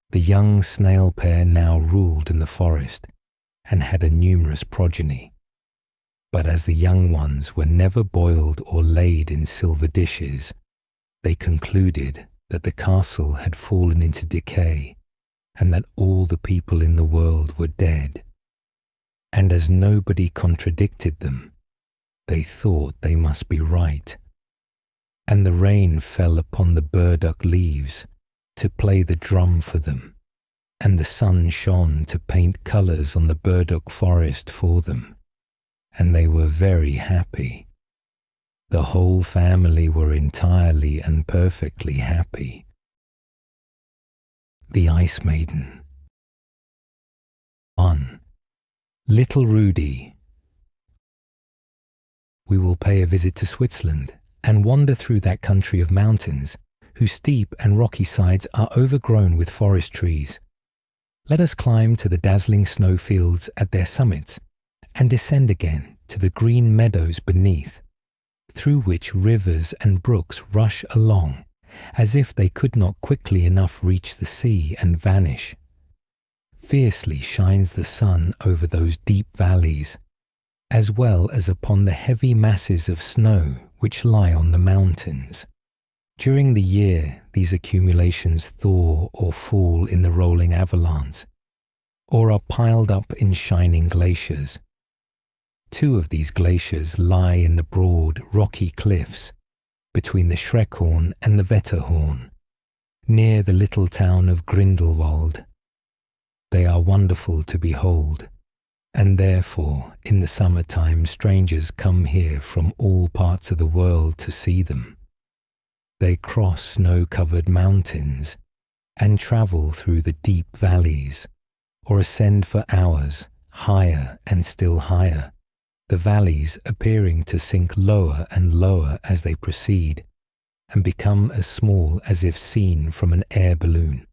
The young snail pair now ruled in the forest and had a numerous progeny. But as the young ones were never boiled or laid in silver dishes, they concluded that the castle had fallen into decay and that all the people in the world were dead. And as nobody contradicted them, they thought they must be right. And the rain fell upon the burdock leaves to play the drum for them, and the sun shone to paint colours on the burdock forest for them, and they were very happy. The whole family were entirely and perfectly happy. The Ice Maiden. 1. Little Rudy. We will pay a visit to Switzerland and wander through that country of mountains whose steep and rocky sides are overgrown with forest trees. Let us climb to the dazzling snowfields at their summits and descend again to the green meadows beneath, through which rivers and brooks rush along as if they could not quickly enough reach the sea and vanish. Fiercely shines the sun over those deep valleys, as well as upon the heavy masses of snow which lie on the mountains. During the year, these accumulations thaw or fall in the rolling avalanche, or are piled up in shining glaciers. 2 of these glaciers lie in the broad, rocky cliffs between the Schreckhorn and the Wetterhorn, near the little town of Grindelwald. They are wonderful to behold, and therefore in the summer-time strangers come here from all parts of the world to see them. They cross snow-covered mountains and travel through the deep valleys, or ascend for hours, higher and still higher, the valleys appearing to sink lower and lower as they proceed, and become as small as if seen from an air balloon.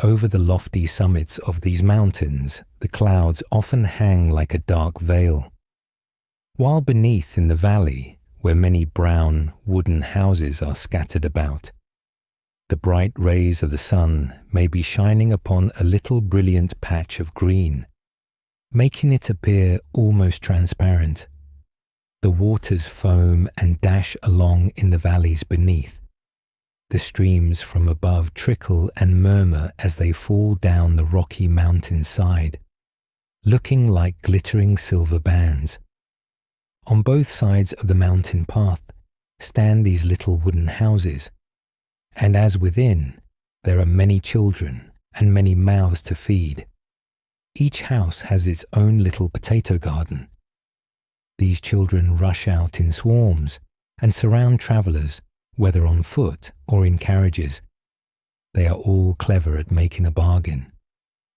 Over the lofty summits of these mountains, the clouds often hang like a dark veil, while beneath in the valley, where many brown, wooden houses are scattered about, the bright rays of the sun may be shining upon a little brilliant patch of green, making it appear almost transparent. The waters foam and dash along in the valleys beneath. The streams from above trickle and murmur as they fall down the rocky mountain side, looking like glittering silver bands. On both sides of the mountain path stand these little wooden houses, and as within, there are many children and many mouths to feed. Each house has its own little potato garden. These children rush out in swarms and surround travellers, whether on foot or in carriages. They are all clever at making a bargain.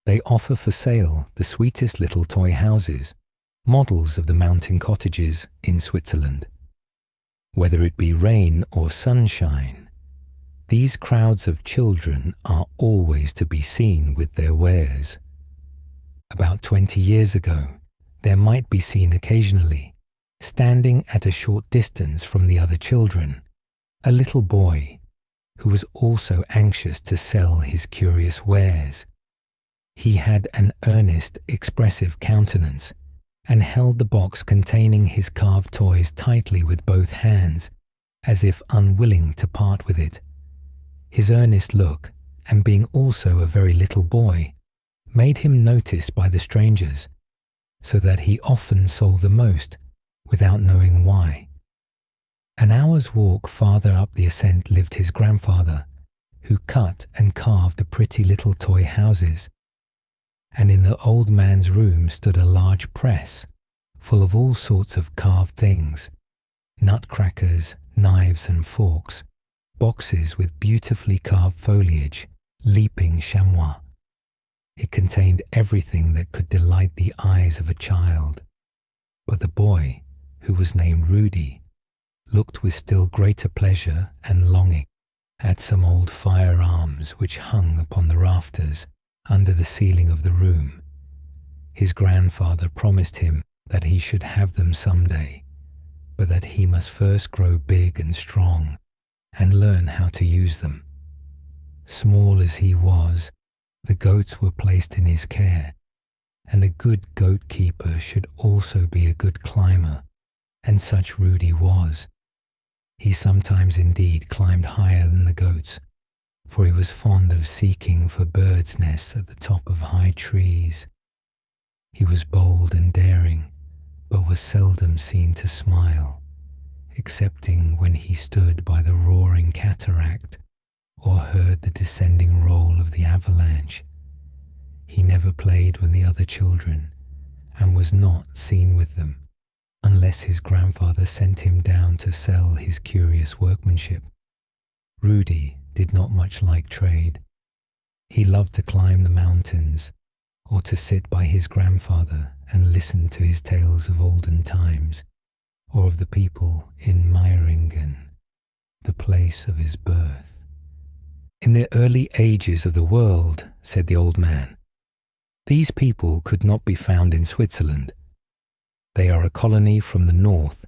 They offer for sale the sweetest little toy houses, models of the mountain cottages in Switzerland. Whether it be rain or sunshine, these crowds of children are always to be seen with their wares. About 20 years ago, there might be seen occasionally, standing at a short distance from the other children, a little boy who was also anxious to sell his curious wares. He had an earnest, expressive countenance, and held the box containing his carved toys tightly with both hands, as if unwilling to part with it. His earnest look, and being also a very little boy, made him noticed by the strangers, so that he often sold the most, without knowing why. An hour's walk farther up the ascent lived his grandfather, who cut and carved the pretty little toy houses, and in the old man's room stood a large press, full of all sorts of carved things, nutcrackers, knives and forks, boxes with beautifully carved foliage, leaping chamois. It contained everything that could delight the eyes of a child. But the boy, who was named Rudy, looked with still greater pleasure and longing at some old firearms which hung upon the rafters under the ceiling of the room. His grandfather promised him that he should have them some day, but that he must first grow big and strong and learn how to use them. Small as he was, the goats were placed in his care, and a good goat keeper should also be a good climber, and such Rudy was. He sometimes indeed climbed higher than the goats, for he was fond of seeking for birds' nests at the top of high trees. He was bold and daring, but was seldom seen to smile, excepting when he stood by the roaring cataract or heard the descending roll of the avalanche. He never played with the other children, and was not seen with them, unless his grandfather sent him down to sell his curious workmanship. Rudy did not much like trade. He loved to climb the mountains, or to sit by his grandfather and listen to his tales of olden times, or of the people in Meiringen, the place of his birth. In the early ages of the world, said the old man, These people could not be found in Switzerland. They are a colony from the north,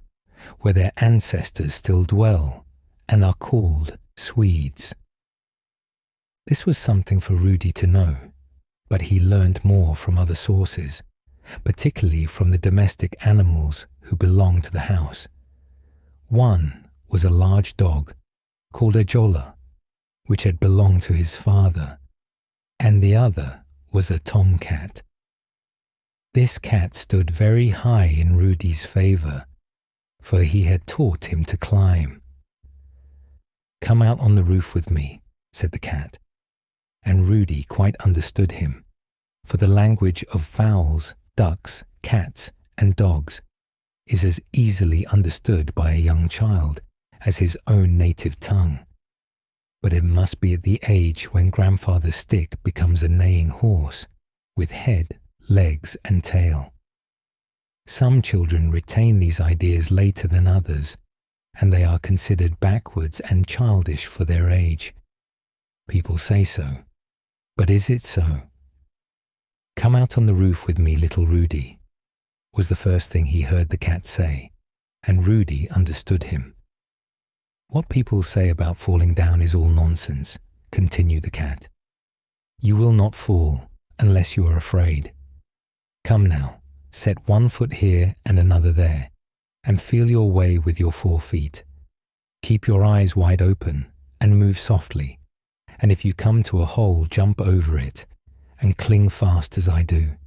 where their ancestors still dwell and are called Swedes. This was something for Rudy to know, but he learned more from other sources, particularly from the domestic animals who belonged to the house. One was a large dog called a jola, which had belonged to his father, and the other was a tomcat. This cat stood very high in Rudy's favour, for he had taught him to climb. "Come out on the roof with me," said the cat, and Rudy quite understood him, for the language of fowls, ducks, cats, and dogs is as easily understood by a young child as his own native tongue. But it must be at the age when grandfather's stick becomes a neighing horse, with head, legs, and tail. Some children retain these ideas later than others, and they are considered backwards and childish for their age. People say so, but is it so? "Come out on the roof with me, little Rudy," was the first thing he heard the cat say, and Rudy understood him. "What people say about falling down is all nonsense," continued the cat. "You will not fall unless you are afraid. Come now, set one foot here and another there, and feel your way with your 4 feet. Keep your eyes wide open and move softly, and if you come to a hole, jump over it and cling fast as I do."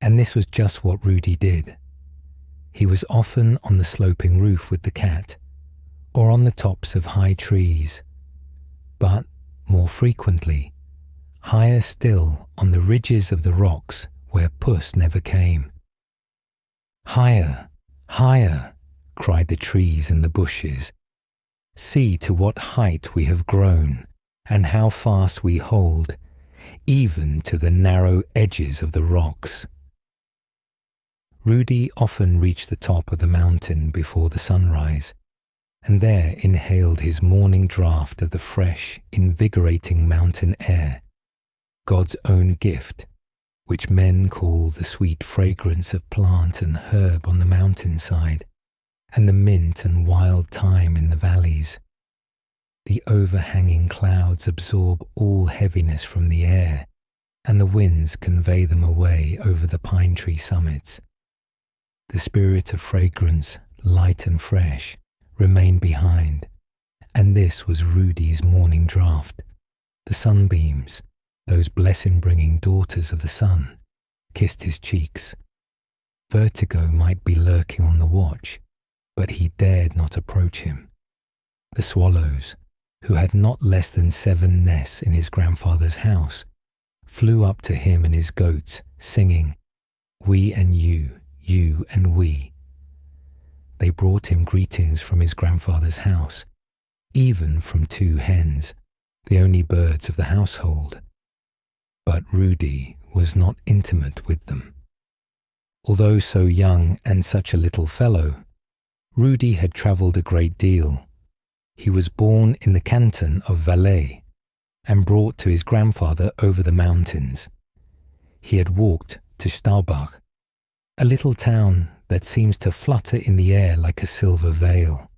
And this was just what Rudy did. He was often on the sloping roof with the cat, or on the tops of high trees, but more frequently, higher still on the ridges of the rocks where Puss never came. "Higher, higher," cried the trees and the bushes. "See to what height we have grown, and how fast we hold, even to the narrow edges of the rocks." Rudy often reached the top of the mountain before the sunrise, and there inhaled his morning draught of the fresh, invigorating mountain air, God's own gift, which men call the sweet fragrance of plant and herb on the mountainside, and the mint and wild thyme in the valleys. The overhanging clouds absorb all heaviness from the air, and the winds convey them away over the pine tree summits. The spirit of fragrance, light and fresh, remained behind, and this was Rudy's morning draught. The sunbeams, those blessing-bringing daughters of the sun, kissed his cheeks. Vertigo might be lurking on the watch, but he dared not approach him. The swallows, who had not less than 7 nests in his grandfather's house, flew up to him and his goats, singing, "We and you, you and we." They brought him greetings from his grandfather's house, even from 2 hens, the only birds of the household. But Rudy was not intimate with them. Although so young and such a little fellow, Rudy had travelled a great deal. He was born in the canton of Valais and brought to his grandfather over the mountains. He had walked to Staubach, a little town that seems to flutter in the air like a silver veil,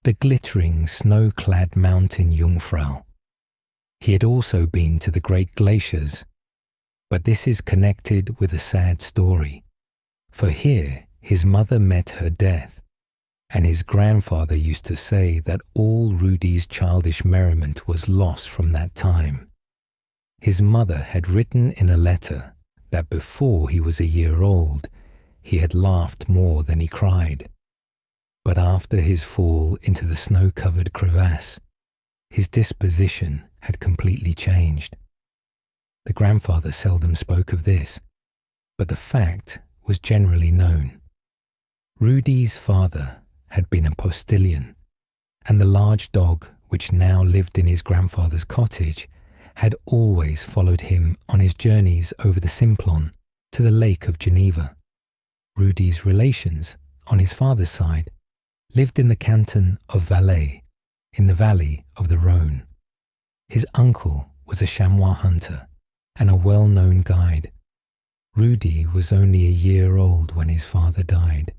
the glittering snow-clad mountain Jungfrau. He had also been to the great glaciers, but this is connected with a sad story, for here his mother met her death, and his grandfather used to say that all Rudy's childish merriment was lost from that time. His mother had written in a letter that before he was a year old, he had laughed more than he cried. But after his fall into the snow-covered crevasse, his disposition had completely changed. The grandfather seldom spoke of this, but the fact was generally known. Rudy's father had been a postilion, and the large dog which now lived in his grandfather's cottage had always followed him on his journeys over the Simplon to the Lake of Geneva. Rudy's relations, on his father's side, lived in the canton of Valais, in the valley of the Rhône. His uncle was a chamois hunter, and a well-known guide. Rudy was only a year old when his father died,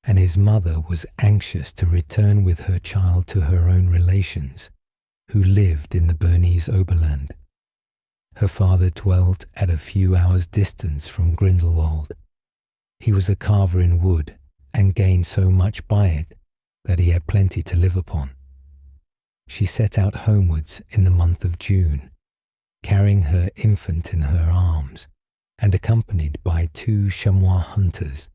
and his mother was anxious to return with her child to her own relations, who lived in the Bernese Oberland. Her father dwelt at a few hours' distance from Grindelwald. He was a carver in wood and gained so much by it that he had plenty to live upon. She set out homewards in the month of June, carrying her infant in her arms, and accompanied by 2 chamois hunters,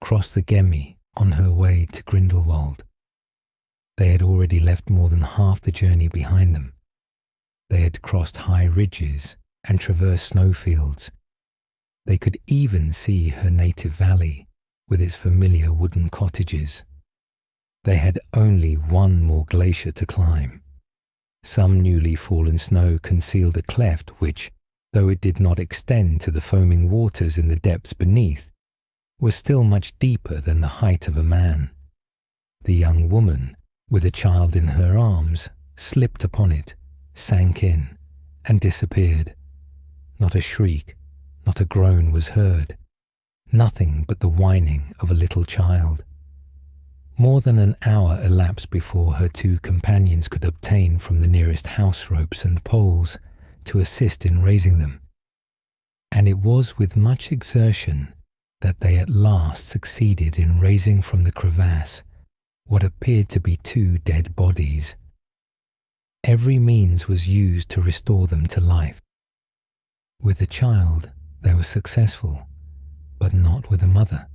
crossed the Gemmi on her way to Grindelwald. They had already left more than half the journey behind them. They had crossed high ridges and traversed snowfields. They could even see her native valley with its familiar wooden cottages. They had only one more glacier to climb. Some newly fallen snow concealed a cleft which, though it did not extend to the foaming waters in the depths beneath, was still much deeper than the height of a man. The young woman, with a child in her arms, slipped upon it, sank in, and disappeared. Not a shriek, not a groan was heard. Nothing but the whining of a little child. More than an hour elapsed before her 2 companions could obtain from the nearest house ropes and poles to assist in raising them, and it was with much exertion that they at last succeeded in raising from the crevasse what appeared to be 2 dead bodies. Every means was used to restore them to life. With the child they were successful, but not with the mother.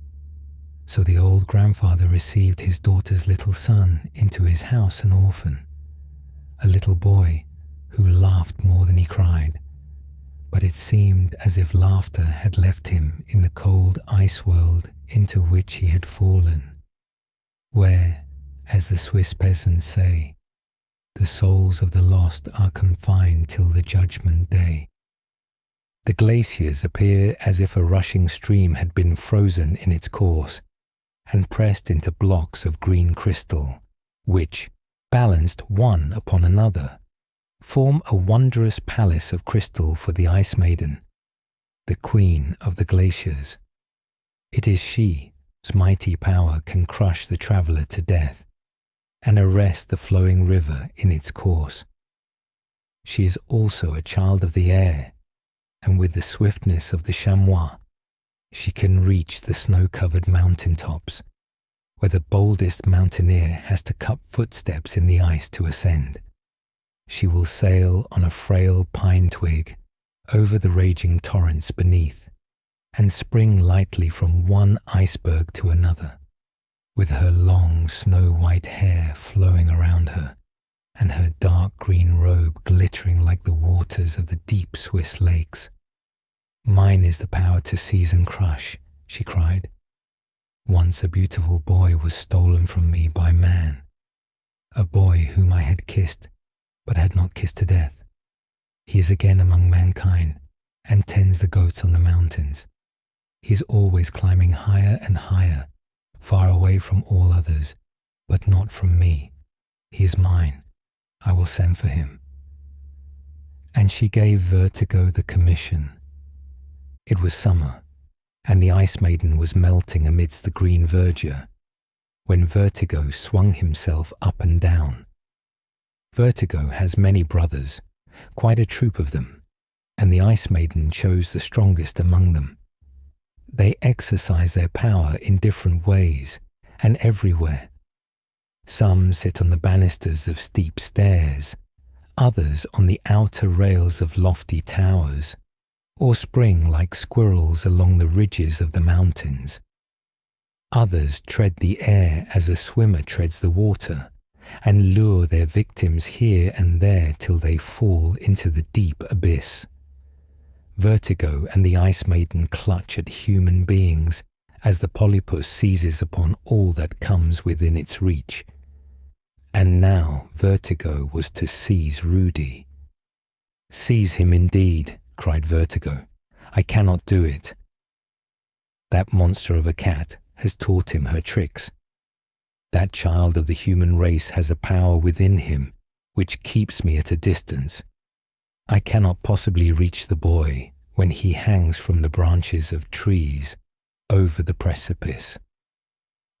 So the old grandfather received his daughter's little son into his house, an orphan, a little boy who laughed more than he cried, but it seemed as if laughter had left him in the cold ice world into which he had fallen, where, as the Swiss peasants say, the souls of the lost are confined till the judgment day. The glaciers appear as if a rushing stream had been frozen in its course and pressed into blocks of green crystal, which, balanced one upon another, form a wondrous palace of crystal for the Ice Maiden, the queen of the glaciers. It is she whose mighty power can crush the traveller to death and arrest the flowing river in its course. She is also a child of the air, and with the swiftness of the chamois, she can reach the snow-covered mountain tops, where the boldest mountaineer has to cut footsteps in the ice to ascend. She will sail on a frail pine twig over the raging torrents beneath, and spring lightly from one iceberg to another, with her long snow-white hair flowing around her, and her dark green robe glittering like the waters of the deep Swiss lakes. "Mine is the power to seize and crush," she cried. "Once a beautiful boy was stolen from me by man, a boy whom I had kissed, but had not kissed to death. He is again among mankind, and tends the goats on the mountains. He is always climbing higher and higher, far away from all others, but not from me. He is mine. I will send for him." And she gave Vertigo the commission. It was summer, and the Ice Maiden was melting amidst the green verdure, when Vertigo swung himself up and down. Vertigo has many brothers, quite a troop of them, and the Ice Maiden chose the strongest among them. They exercise their power in different ways and everywhere. Some sit on the banisters of steep stairs, others on the outer rails of lofty towers, or spring like squirrels along the ridges of the mountains. Others tread the air as a swimmer treads the water, and lure their victims here and there till they fall into the deep abyss. Vertigo and the Ice Maiden clutch at human beings as the polypus seizes upon all that comes within its reach. And now Vertigo was to seize Rudy. "Seize him indeed," cried Vertigo. "I cannot do it. That monster of a cat has taught him her tricks. That child of the human race has a power within him which keeps me at a distance. I cannot possibly reach the boy when he hangs from the branches of trees over the precipice,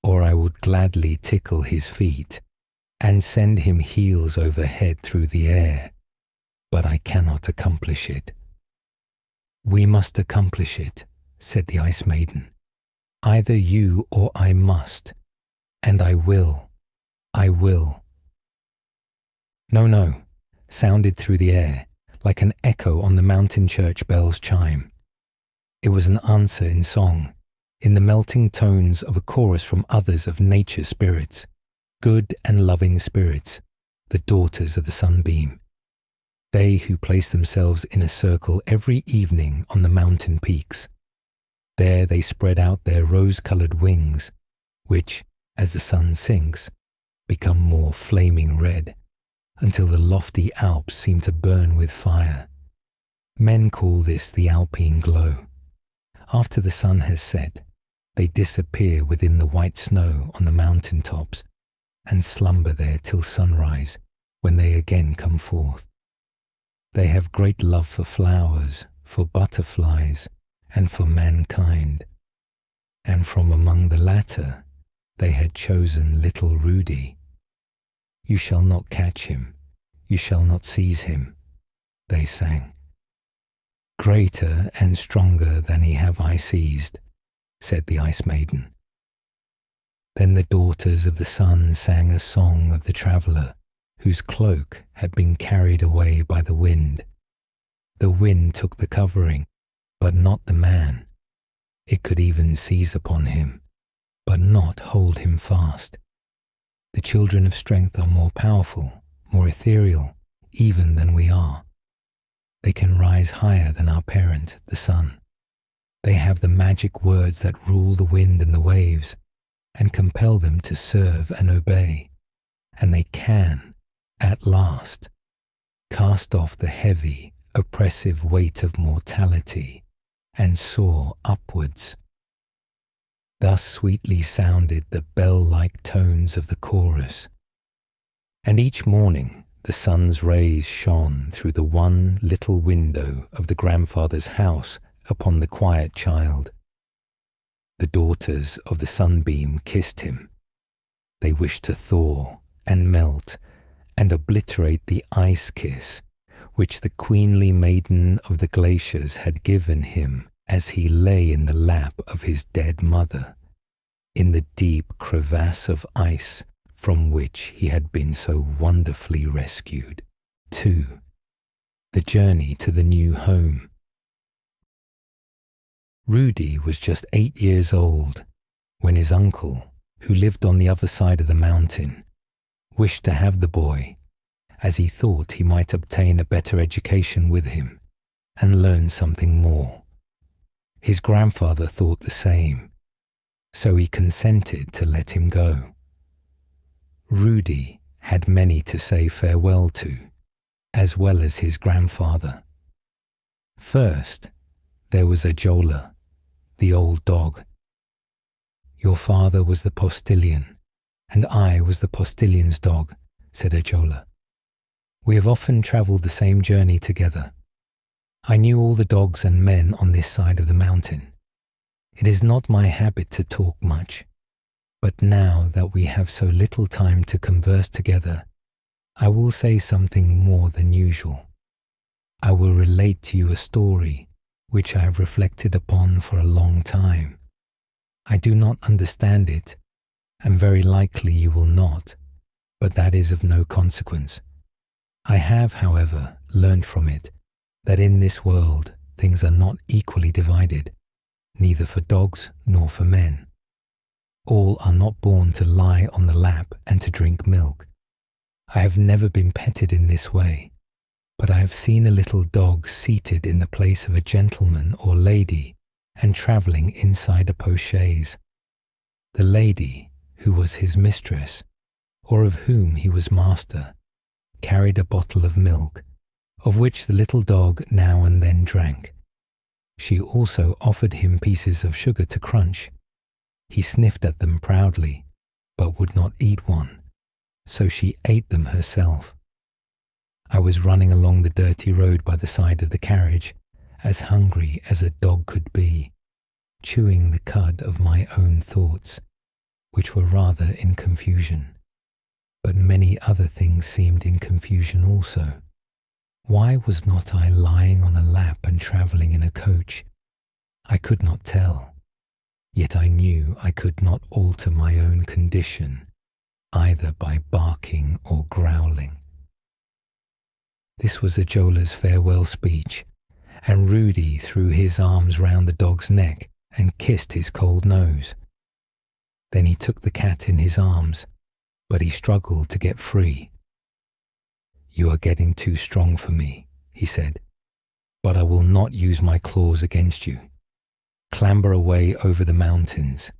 or I would gladly tickle his feet and send him heels over head through the air, but I cannot accomplish it. We must accomplish it, said the Ice Maiden. Either you or I must, and I will. I will. No, no, sounded through the air, like an echo on the mountain church bell's chime. It was an answer in song, in the melting tones of a chorus from others of nature's spirits, good and loving spirits, the daughters of the sunbeam. They who place themselves in a circle every evening on the mountain peaks. There they spread out their rose-coloured wings, which, as the sun sinks, become more flaming red, until the lofty Alps seem to burn with fire. Men call this the Alpine glow. After the sun has set, they disappear within the white snow on the mountain tops, and slumber there till sunrise, when they again come forth. They have great love for flowers, for butterflies, and for mankind, and from among the latter they had chosen little Rudy. You shall not catch him, you shall not seize him, they sang. Greater and stronger than he have I seized, said the Ice Maiden. Then the daughters of the sun sang a song of the traveller whose cloak had been carried away by the wind. The wind took the covering, but not the man. It could even seize upon him, but not hold him fast. The children of strength are more powerful, more ethereal, even than we are. They can rise higher than our parent, the sun. They have the magic words that rule the wind and the waves, and compel them to serve and obey. And they can, at last, cast off the heavy, oppressive weight of mortality and soar upwards. Thus sweetly sounded the bell-like tones of the chorus. And each morning the sun's rays shone through the one little window of the grandfather's house upon the quiet child. The daughters of the sunbeam kissed him. They wished to thaw and melt and obliterate the ice kiss which the queenly maiden of the glaciers had given him as he lay in the lap of his dead mother, in the deep crevasse of ice from which he had been so wonderfully rescued. 2. The journey to the new home. Rudy was just 8 years old when his uncle, who lived on the other side of the mountain, wished to have the boy, as he thought he might obtain a better education with him and learn something more. His grandfather thought the same, so he consented to let him go. Rudy had many to say farewell to, as well as his grandfather. First, there was Ajola, the old dog. Your father was the postilion, and I was the postilion's dog, said Ajola. We have often travelled the same journey together. I knew all the dogs and men on this side of the mountain. It is not my habit to talk much, but now that we have so little time to converse together, I will say something more than usual. I will relate to you a story which I have reflected upon for a long time. I do not understand it, and very likely you will not, but that is of no consequence. I have, however, learned from it that in this world things are not equally divided, neither for dogs nor for men. All are not born to lie on the lap and to drink milk. I have never been petted in this way, but I have seen a little dog seated in the place of a gentleman or lady and travelling inside a postchaise. The lady, who was his mistress, or of whom he was master, carried a bottle of milk, of which the little dog now and then drank. She also offered him pieces of sugar to crunch. He sniffed at them proudly, but would not eat one, so she ate them herself. I was running along the dirty road by the side of the carriage, as hungry as a dog could be, chewing the cud of my own thoughts, which were rather in confusion. But many other things seemed in confusion also. Why was not I lying on a lap and travelling in a coach? I could not tell, yet I knew I could not alter my own condition, either by barking or growling. This was Ajola's farewell speech, and Rudy threw his arms round the dog's neck and kissed his cold nose. Then he took the cat in his arms, but he struggled to get free. "You are getting too strong for me," he said, "but I will not use my claws against you. Clamber away over the mountains.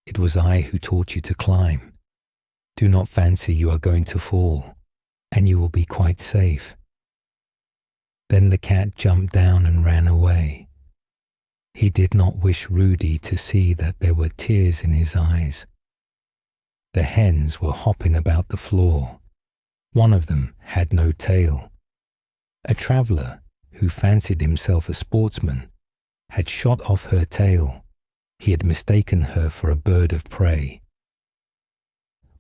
It was I who taught you to climb. Do not fancy you are going to fall, and you will be quite safe." Then the cat jumped down and ran away. He did not wish Rudy to see that there were tears in his eyes. The hens were hopping about the floor. One of them had no tail. A traveller, who fancied himself a sportsman, had shot off her tail. He had mistaken her for a bird of prey.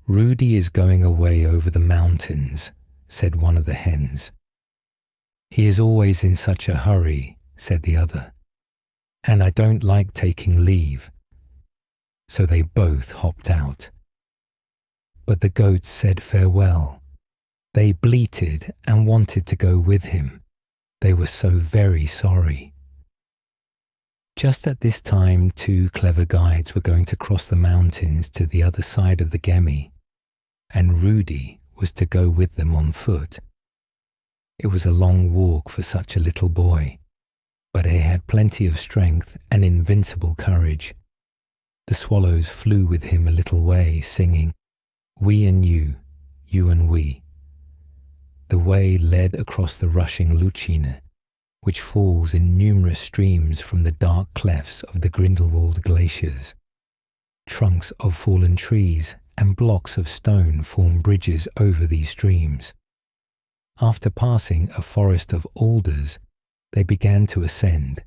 "Rudy is going away over the mountains," said one of the hens. "He is always in such a hurry," said the other, "and I don't like taking leave." So they both hopped out. But the goats said farewell. They bleated and wanted to go with him. They were so very sorry. Just at this time, 2 clever guides were going to cross the mountains to the other side of the Gemmi, and Rudy was to go with them on foot. It was a long walk for such a little boy, but he had plenty of strength and invincible courage. The swallows flew with him a little way, singing, "We and you and we." The way led across the rushing Lütschine, which falls in numerous streams from the dark clefts of the Grindelwald glaciers. Trunks of fallen trees and blocks of stone form bridges over these streams. After passing a forest of alders, they began to ascend,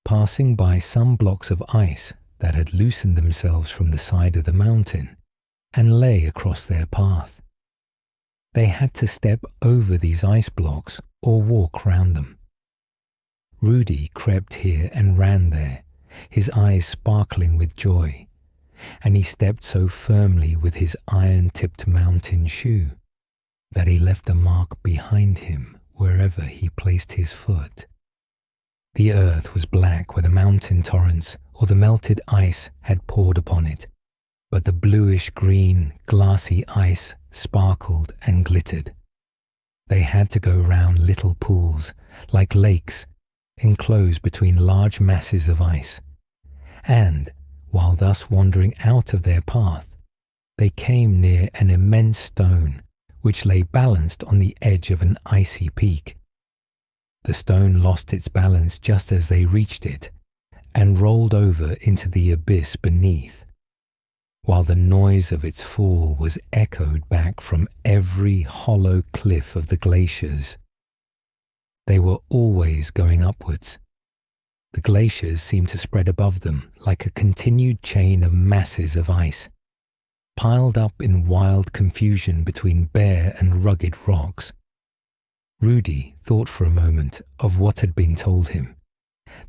passing by some blocks of ice that had loosened themselves from the side of the mountain and lay across their path. They had to step over these ice blocks or walk round them. Rudy crept here and ran there, his eyes sparkling with joy, and he stepped so firmly with his iron-tipped mountain shoe that he left a mark behind him wherever he placed his foot. The earth was black where the mountain torrents or the melted ice had poured upon it, but the bluish-green, glassy ice sparkled and glittered. They had to go round little pools, like lakes, enclosed between large masses of ice, and, while thus wandering out of their path, they came near an immense stone which lay balanced on the edge of an icy peak. The stone lost its balance just as they reached it, and rolled over into the abyss beneath, while the noise of its fall was echoed back from every hollow cliff of the glaciers. They were always going upwards. The glaciers seemed to spread above them like a continued chain of masses of ice, piled up in wild confusion between bare and rugged rocks. Rudy thought for a moment of what had been told him,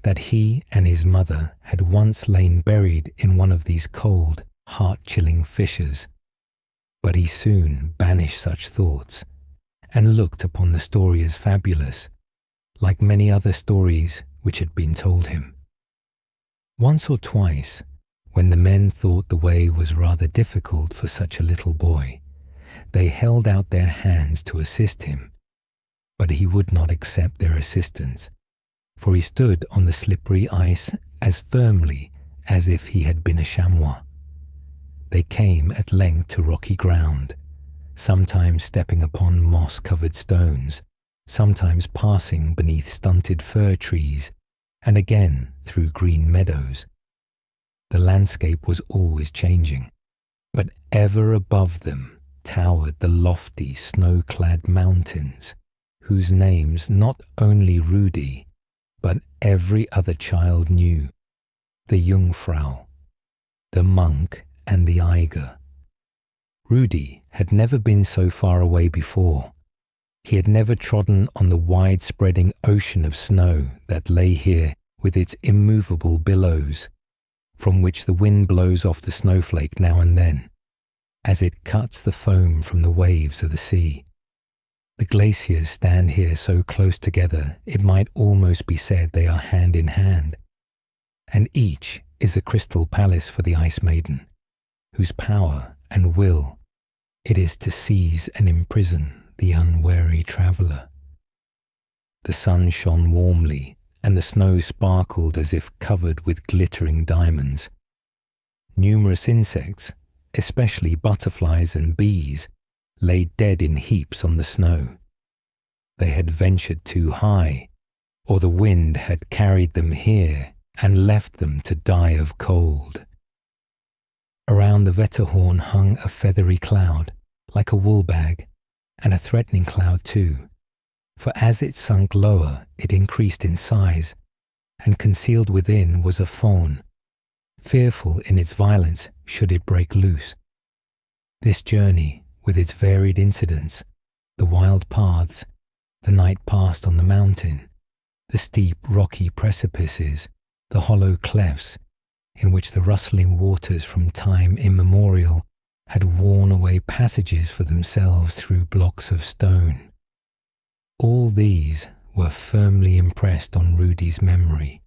that he and his mother had once lain buried in one of these cold, heart-chilling fissures. But he soon banished such thoughts and looked upon the story as fabulous, like many other stories which had been told him. Once or twice, when the men thought the way was rather difficult for such a little boy, they held out their hands to assist him, but he would not accept their assistance, for he stood on the slippery ice as firmly as if he had been a chamois. They came at length to rocky ground, sometimes stepping upon moss-covered stones, sometimes passing beneath stunted fir trees, and again through green meadows. The landscape was always changing, but ever above them towered the lofty snow-clad mountains, whose names not only Rudy, but every other child knew: the Jungfrau, the monk, and the Eiger. Rudy had never been so far away before. He had never trodden on the wide-spreading ocean of snow that lay here with its immovable billows, from which the wind blows off the snowflake now and then, as it cuts the foam from the waves of the sea. The glaciers stand here so close together it might almost be said they are hand in hand, and each is a crystal palace for the Ice Maiden, whose power and will it is to seize and imprison the unwary traveller. The sun shone warmly, and the snow sparkled as if covered with glittering diamonds. Numerous insects, especially butterflies and bees, lay dead in heaps on the snow. They had ventured too high, or the wind had carried them here and left them to die of cold. Around the Wetterhorn hung a feathery cloud, like a wool bag, and a threatening cloud too, for as it sunk lower it increased in size, and concealed within was a fawn, fearful in its violence should it break loose. This journey, with its varied incidents, the wild paths, the night passed on the mountain, the steep rocky precipices, the hollow clefts, in which the rustling waters from time immemorial had worn away passages for themselves through blocks of stone. All these were firmly impressed on Rudy's memory.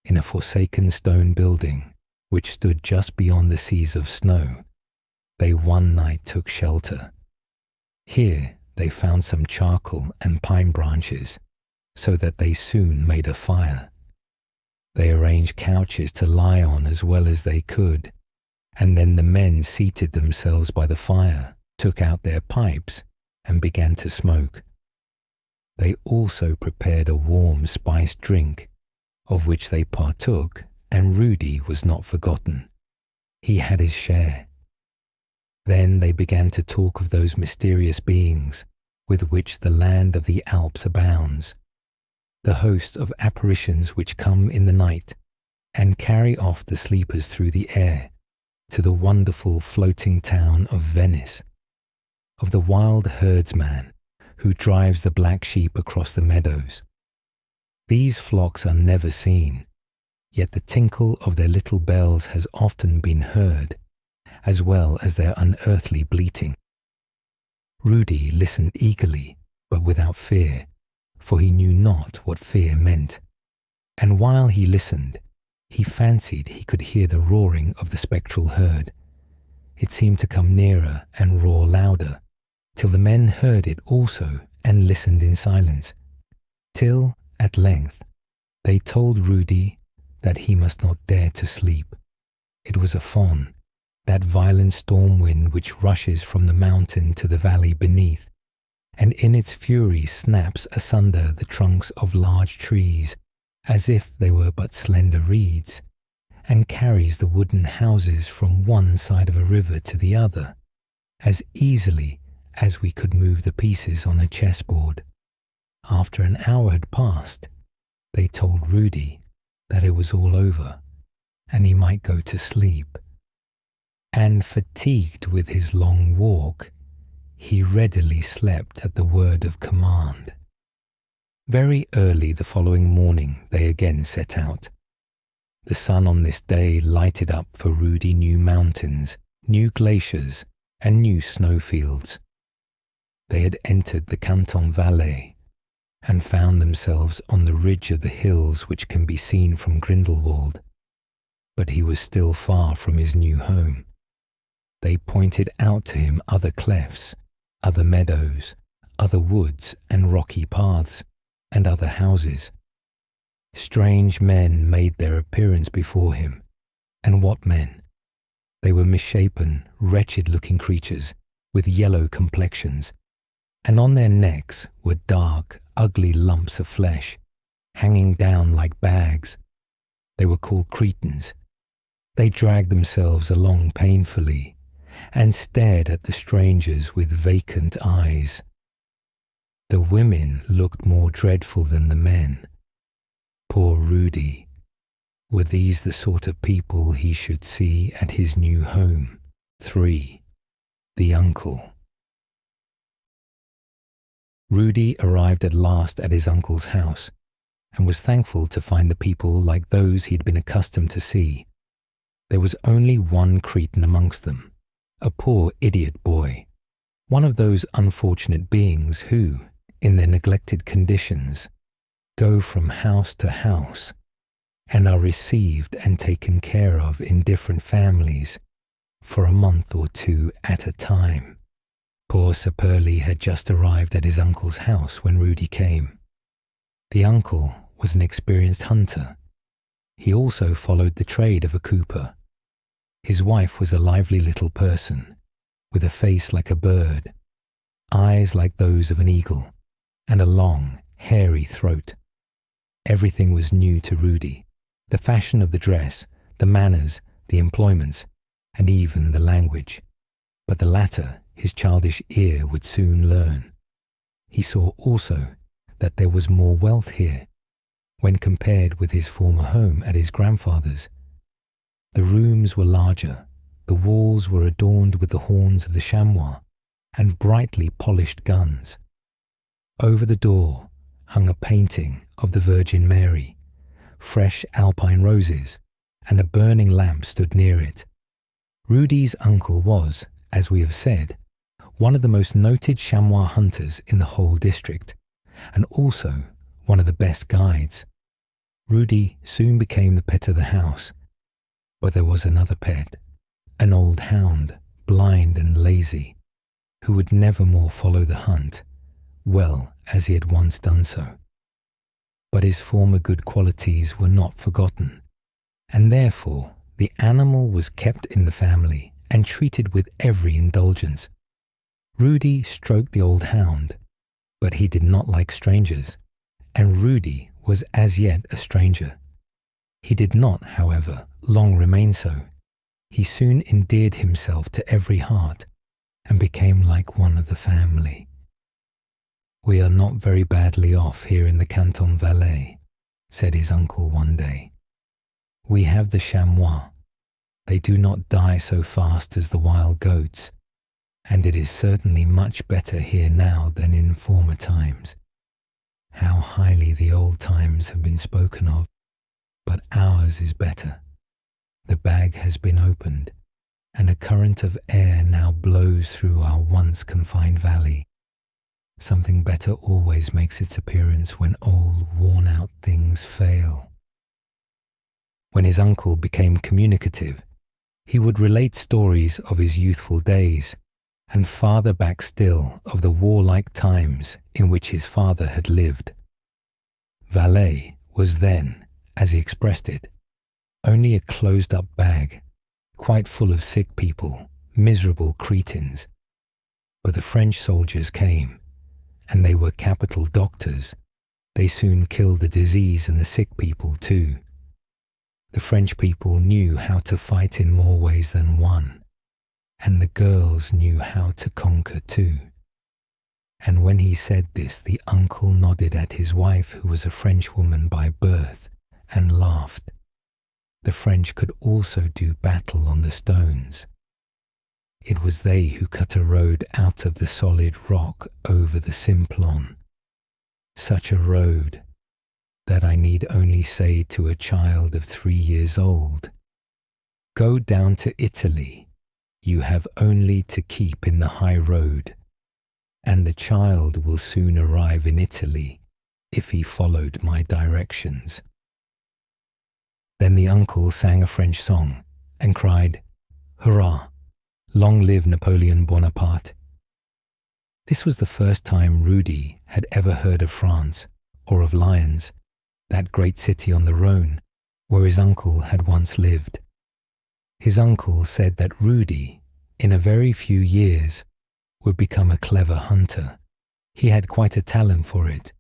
In a forsaken stone building, which stood just beyond the seas of snow, they one night took shelter. Here they found some charcoal and pine branches, so that they soon made a fire. They arranged couches to lie on as well as they could, and then the men seated themselves by the fire, took out their pipes, and began to smoke. They also prepared a warm spiced drink, of which they partook, and Rudy was not forgotten. He had his share. Then they began to talk of those mysterious beings with which the land of the Alps abounds, the host of apparitions which come in the night and carry off the sleepers through the air to the wonderful floating town of Venice, of the wild herdsman who drives the black sheep across the meadows. These flocks are never seen, yet the tinkle of their little bells has often been heard, as well as their unearthly bleating. Rudy listened eagerly, but without fear, for he knew not what fear meant, and while he listened, he fancied he could hear the roaring of the spectral herd. It seemed to come nearer and roar louder, till the men heard it also and listened in silence, till, at length, they told Rudy that he must not dare to sleep. It was a fawn, that violent storm wind which rushes from the mountain to the valley beneath, and in its fury snaps asunder the trunks of large trees as if they were but slender reeds, and carries the wooden houses from one side of a river to the other, as easily as we could move the pieces on a chessboard. After an hour had passed, they told Rudy that it was all over, and he might go to sleep. And fatigued with his long walk, he readily slept at the word of command. Very early the following morning they again set out. The sun on this day lighted up for Rudy new mountains, new glaciers, and new snowfields. They had entered the Canton Valais, and found themselves on the ridge of the hills which can be seen from Grindelwald. But he was still far from his new home. They pointed out to him other clefts, other meadows, other woods and rocky paths, and other houses. Strange men made their appearance before him, and what men! They were misshapen, wretched-looking creatures, with yellow complexions, and on their necks were dark, ugly lumps of flesh, hanging down like bags. They were called Cretans. They dragged themselves along painfully, and stared at the strangers with vacant eyes. The women looked more dreadful than the men. Poor Rudy. Were these the sort of people he should see at his new home? 3. The Uncle. Rudy arrived at last at his uncle's house and was thankful to find the people like those he'd been accustomed to see. There was only one Cretan amongst them, a poor idiot boy, one of those unfortunate beings who, in their neglected conditions, go from house to house and are received and taken care of in different families for a month or 2 at a time. Poor Saperli had just arrived at his uncle's house when Rudy came. The uncle was an experienced hunter. He also followed the trade of a cooper. His wife was a lively little person, with a face like a bird, eyes like those of an eagle, and a long, hairy throat. Everything was new to Rudy, the fashion of the dress, the manners, the employments, and even the language. But the latter his childish ear would soon learn. He saw also that there was more wealth here when compared with his former home at his grandfather's. The rooms were larger, the walls were adorned with the horns of the chamois and brightly polished guns. Over the door hung a painting of the Virgin Mary, fresh alpine roses, and a burning lamp stood near it. Rudy's uncle was, as we have said, one of the most noted chamois hunters in the whole district, and also one of the best guides. Rudy soon became the pet of the house, but there was another pet, an old hound, blind and lazy, who would never more follow the hunt, well as he had once done so. But his former good qualities were not forgotten, and therefore the animal was kept in the family and treated with every indulgence. Rudy stroked the old hound, but he did not like strangers, and Rudy was as yet a stranger. He did not, however, long remain so. He soon endeared himself to every heart and became like one of the family. "We are not very badly off here in the Canton Valais," said his uncle one day. "We have the chamois. They do not die so fast as the wild goats, and it is certainly much better here now than in former times. How highly the old times have been spoken of, but ours is better. The bag has been opened, and a current of air now blows through our once confined valley. Something better always makes its appearance when old, worn-out things fail." When his uncle became communicative, he would relate stories of his youthful days, and farther back still of the warlike times in which his father had lived. Valais was then, as he expressed it, only a closed-up bag, quite full of sick people, miserable cretins. But the French soldiers came, and they were capital doctors. They soon killed the disease and the sick people too. The French people knew how to fight in more ways than one, and the girls knew how to conquer too. And when he said this, the uncle nodded at his wife, who was a Frenchwoman by birth, and laughed. The French could also do battle on the stones. It was they who cut a road out of the solid rock over the Simplon. Such a road that I need only say to a child of 3 years old, "Go down to Italy. You have only to keep in the high road, and the child will soon arrive in Italy if he followed my directions." Then the uncle sang a French song and cried, "Hurrah! Long live Napoleon Bonaparte!" This was the first time Rudy had ever heard of France or of Lyons, that great city on the Rhone where his uncle had once lived. His uncle said that Rudy, in a very few years, would become a clever hunter. He had quite a talent for it.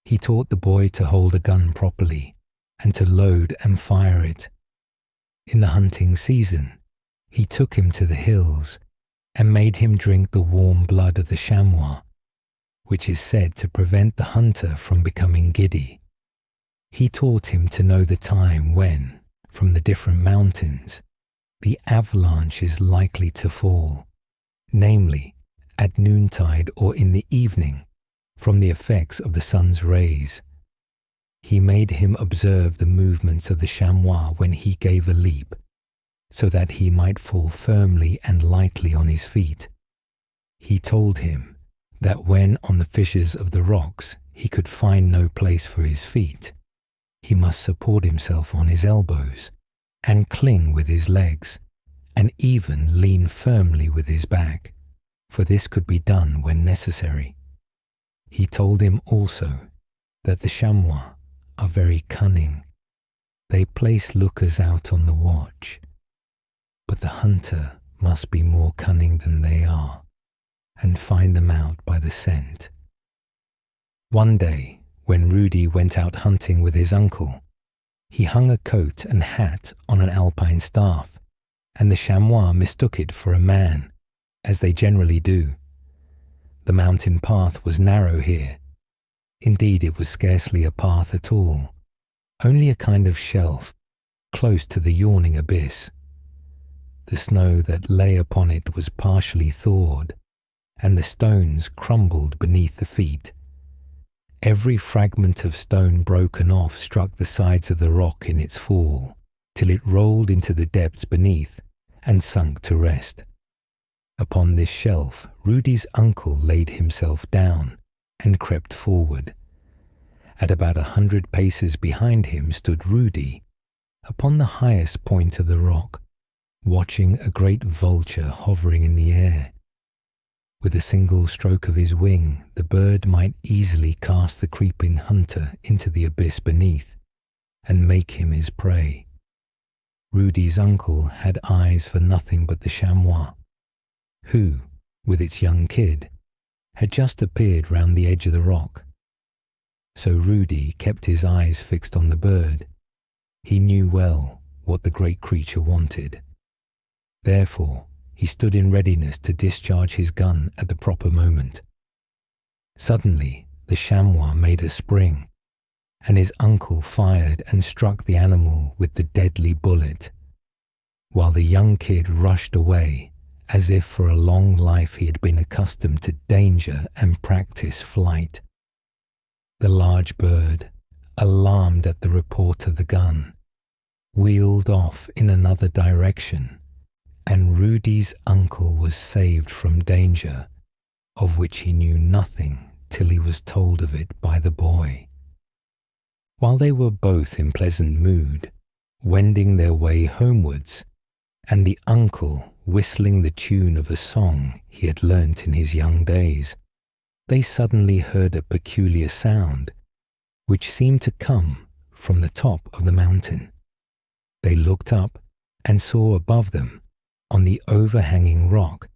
He taught the boy to hold a gun properly and to load and fire it. In the hunting season, he took him to the hills and made him drink the warm blood of the chamois. which is said to prevent the hunter from becoming giddy. He taught him to know the time when, from the different mountains, the avalanche is likely to fall, namely, at noontide or in the evening, from the effects of the sun's rays. He made him observe the movements of the chamois when he gave a leap, so that he might fall firmly and lightly on his feet. He told him that when on the fissures of the rocks he could find no place for his feet, he must support himself on his elbows, and cling with his legs, and even lean firmly with his back, for this could be done when necessary. He told him also that the chamois are very cunning. They place lookers out on the watch, but the hunter must be more cunning than they are, and find them out by the scent. One day, when Rudy went out hunting with his uncle, he hung a coat and hat on an alpine staff, and the chamois mistook it for a man, as they generally do. The mountain path was narrow here. Indeed, it was scarcely a path at all, only a kind of shelf, close to the yawning abyss. The snow that lay upon it was partially thawed, and the stones crumbled beneath the feet. Every fragment of stone broken off struck the sides of the rock in its fall, till it rolled into the depths beneath and sunk to rest. Upon this shelf, Rudy's uncle laid himself down and crept forward. At about 100 paces behind him stood Rudy, upon the highest point of the rock, watching a great vulture hovering in the air. With a single stroke of his wing, the bird might easily cast the creeping hunter into the abyss beneath, and make him his prey. Rudy's uncle had eyes for nothing but the chamois, who, with its young kid, had just appeared round the edge of the rock. So Rudy kept his eyes fixed on the bird. He knew well what the great creature wanted. Therefore, he stood in readiness to discharge his gun at the proper moment. Suddenly, the chamois made a spring, and his uncle fired and struck the animal with the deadly bullet, while the young kid rushed away, as if for a long life he had been accustomed to danger and practice flight. The large bird, alarmed at the report of the gun, wheeled off in another direction, and Rudy's uncle was saved from danger, of which he knew nothing till he was told of it by the boy. While they were both in pleasant mood, wending their way homewards, and the uncle whistling the tune of a song he had learnt in his young days, they suddenly heard a peculiar sound, which seemed to come from the top of the mountain. They looked up and saw above them, on the overhanging rock,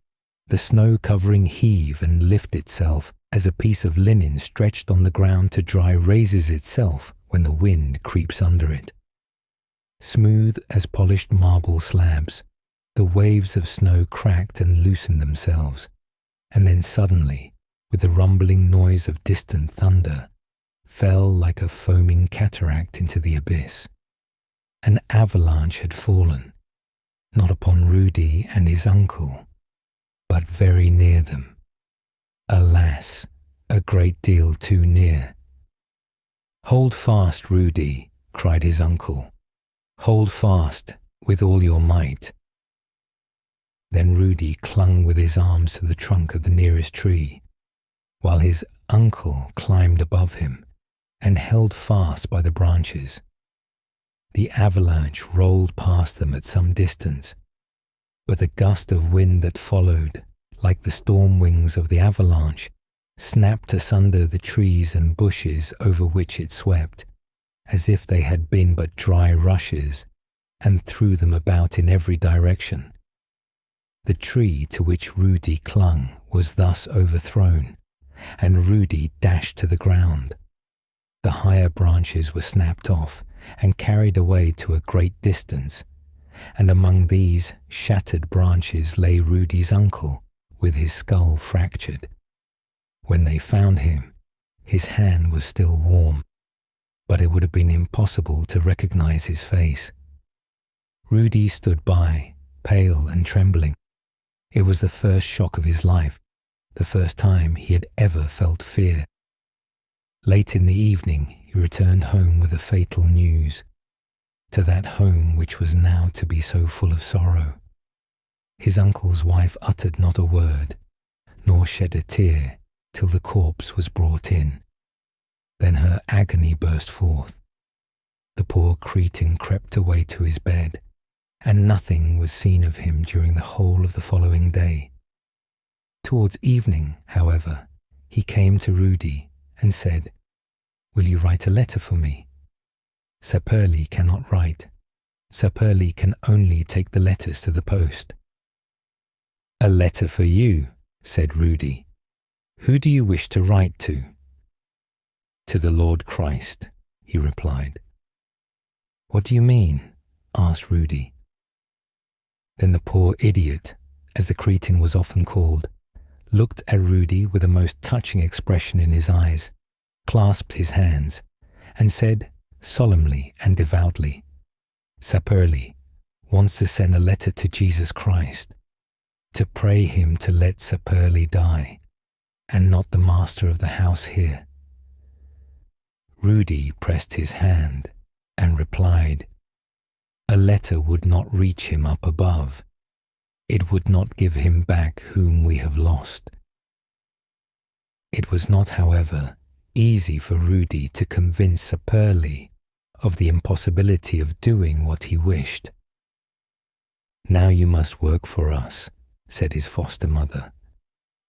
the snow-covering heave and lift itself as a piece of linen stretched on the ground to dry raises itself when the wind creeps under it. Smooth as polished marble slabs, the waves of snow cracked and loosened themselves, and then suddenly, with the rumbling noise of distant thunder, fell like a foaming cataract into the abyss. An avalanche had fallen, not upon Rudy and his uncle, but very near them. Alas, a great deal too near. "Hold fast, Rudy," cried his uncle. "Hold fast with all your might." Then Rudy clung with his arms to the trunk of the nearest tree, while his uncle climbed above him and held fast by the branches. The avalanche rolled past them at some distance, but the gust of wind that followed, like the storm wings of the avalanche, snapped asunder the trees and bushes over which it swept, as if they had been but dry rushes, and threw them about in every direction. The tree to which Rudy clung was thus overthrown, and Rudy dashed to the ground. The higher branches were snapped off and carried away to a great distance, and among these shattered branches lay Rudy's uncle with his skull fractured. When they found him, his hand was still warm, but it would have been impossible to recognize his face. Rudy stood by, pale and trembling. It was the first shock of his life, the first time he had ever felt fear. Late in the evening, he returned home with the fatal news, to that home which was now to be so full of sorrow. His uncle's wife uttered not a word, nor shed a tear, till the corpse was brought in. Then her agony burst forth. The poor Cretan crept away to his bed, and nothing was seen of him during the whole of the following day. Towards evening, however, he came to Rudy and said, "Will you write a letter for me?" Saperli cannot write. Saperli can only take the letters to the post. "A letter for you," said Rudy. "Who do you wish to write to?" "To the Lord Christ," he replied. "What do you mean?" asked Rudy. Then the poor idiot, as the Cretan was often called, looked at Rudy with a most touching expression in his eyes, clasped his hands, and said solemnly and devoutly, "Saperli wants to send a letter to Jesus Christ, to pray him to let Saperli die, and not the master of the house here." Rudy pressed his hand and replied, "A letter would not reach him up above. It would not give him back whom we have lost." It was not, however, easy for Rudy to convince Saperli of the impossibility of doing what he wished. "Now you must work for us," said his foster mother,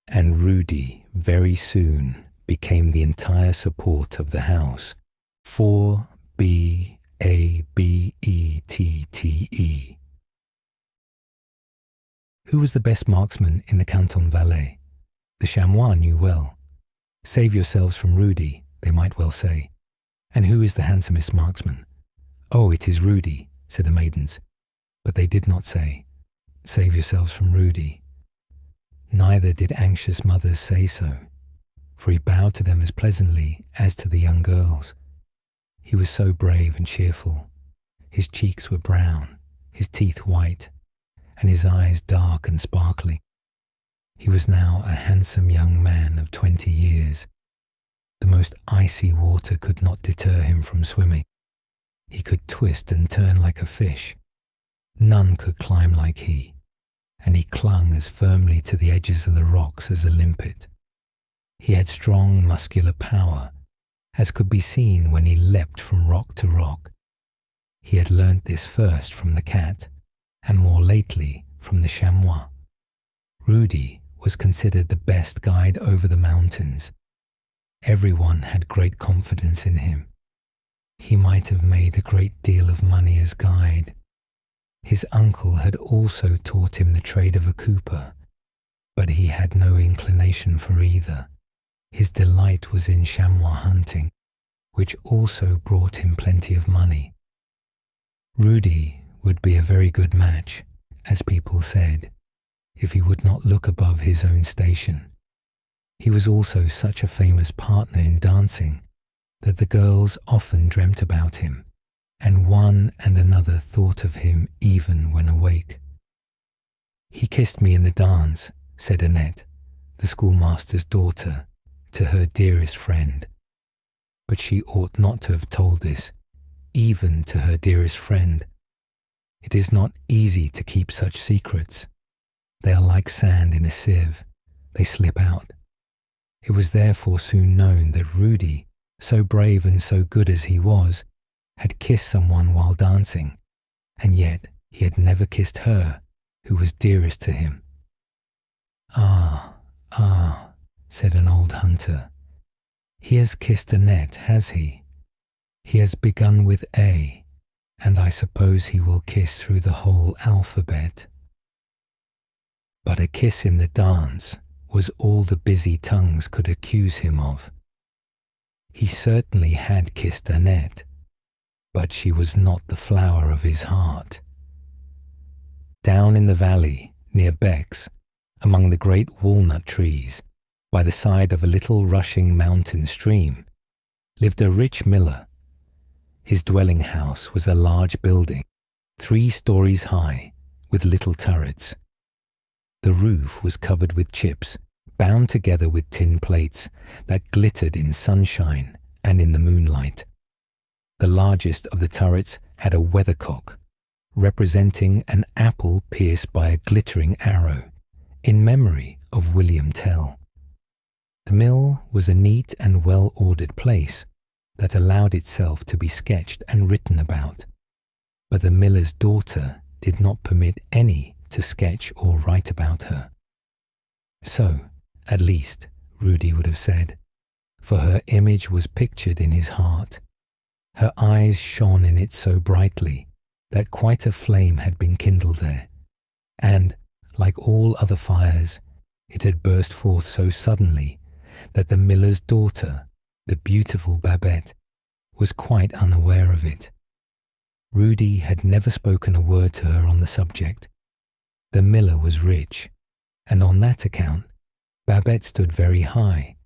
and Rudy very soon became the entire support of the house. 4BABETTE. Who was the best marksman in the Canton Valais? The chamois knew well. "Save yourselves from Rudy," they might well say. "And who is the handsomest marksman?" "Oh, it is Rudy," said the maidens. But they did not say, "Save yourselves from Rudy." Neither did anxious mothers say so, for he bowed to them as pleasantly as to the young girls. He was so brave and cheerful. His cheeks were brown, his teeth white, and his eyes dark and sparkling. He was now a handsome young man of 20 years. The most icy water could not deter him from swimming. He could twist and turn like a fish. None could climb like he, and he clung as firmly to the edges of the rocks as a limpet. He had strong muscular power, as could be seen when he leapt from rock to rock. He had learnt this first from the cat, and more lately from the chamois. Rudy was considered the best guide over the mountains. Everyone had great confidence in him. He might have made a great deal of money as guide. His uncle had also taught him the trade of a cooper, but he had no inclination for either. His delight was in chamois hunting, which also brought him plenty of money. Rudy would be a very good match, as people said, if he would not look above his own station. He was also such a famous partner in dancing that the girls often dreamt about him, and one and another thought of him even when awake. "He kissed me in the dance," said Annette, the schoolmaster's daughter, to her dearest friend. But she ought not to have told this, even to her dearest friend. It is not easy to keep such secrets. They are like sand in a sieve. They slip out. It was therefore soon known that Rudy, so brave and so good as he was, had kissed someone while dancing, and yet he had never kissed her, who was dearest to him. Ah, said an old hunter. "He has kissed Annette, has he? He has begun with A, and I suppose he will kiss through the whole alphabet." But a kiss in the dance was all the busy tongues could accuse him of. He certainly had kissed Annette, but she was not the flower of his heart. Down in the valley, near Bex, among the great walnut trees, by the side of a little rushing mountain stream, lived a rich miller. His dwelling house was a large building, 3 stories high, with little turrets. The roof was covered with chips, bound together with tin plates that glittered in sunshine and in the moonlight. The largest of the turrets had a weathercock, representing an apple pierced by a glittering arrow, in memory of William Tell. The mill was a neat and well-ordered place that allowed itself to be sketched and written about, but the miller's daughter did not permit any to sketch or write about her. So, at least, Rudy would have said, for her image was pictured in his heart. Her eyes shone in it so brightly that quite a flame had been kindled there, and, like all other fires, it had burst forth so suddenly that the miller's daughter, the beautiful Babette, was quite unaware of it. Rudy had never spoken a word to her on the subject. The miller was rich, and on that account, Babette stood very high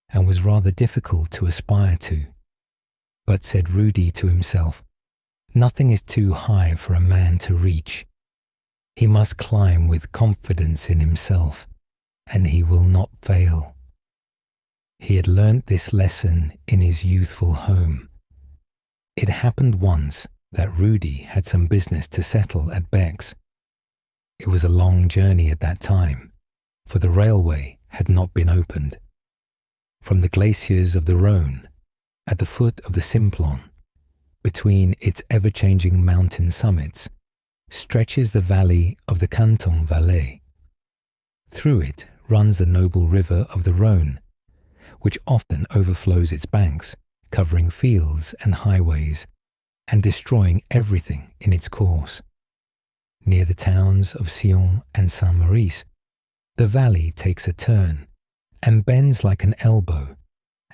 and was rather difficult to aspire to. But said Rudy to himself, nothing is too high for a man to reach. He must climb with confidence in himself, and he will not fail. He had learnt this lesson in his youthful home. It happened once that Rudy had some business to settle at Bex. It was a long journey at that time, for the railway had not been opened. From the glaciers of the Rhône, at the foot of the Simplon, between its ever-changing mountain summits, stretches the valley of the Canton Valais. Through it runs the noble river of the Rhône, which often overflows its banks, covering fields and highways, and destroying everything in its course. Near the towns of Sion and Saint-Maurice, the valley takes a turn and bends like an elbow,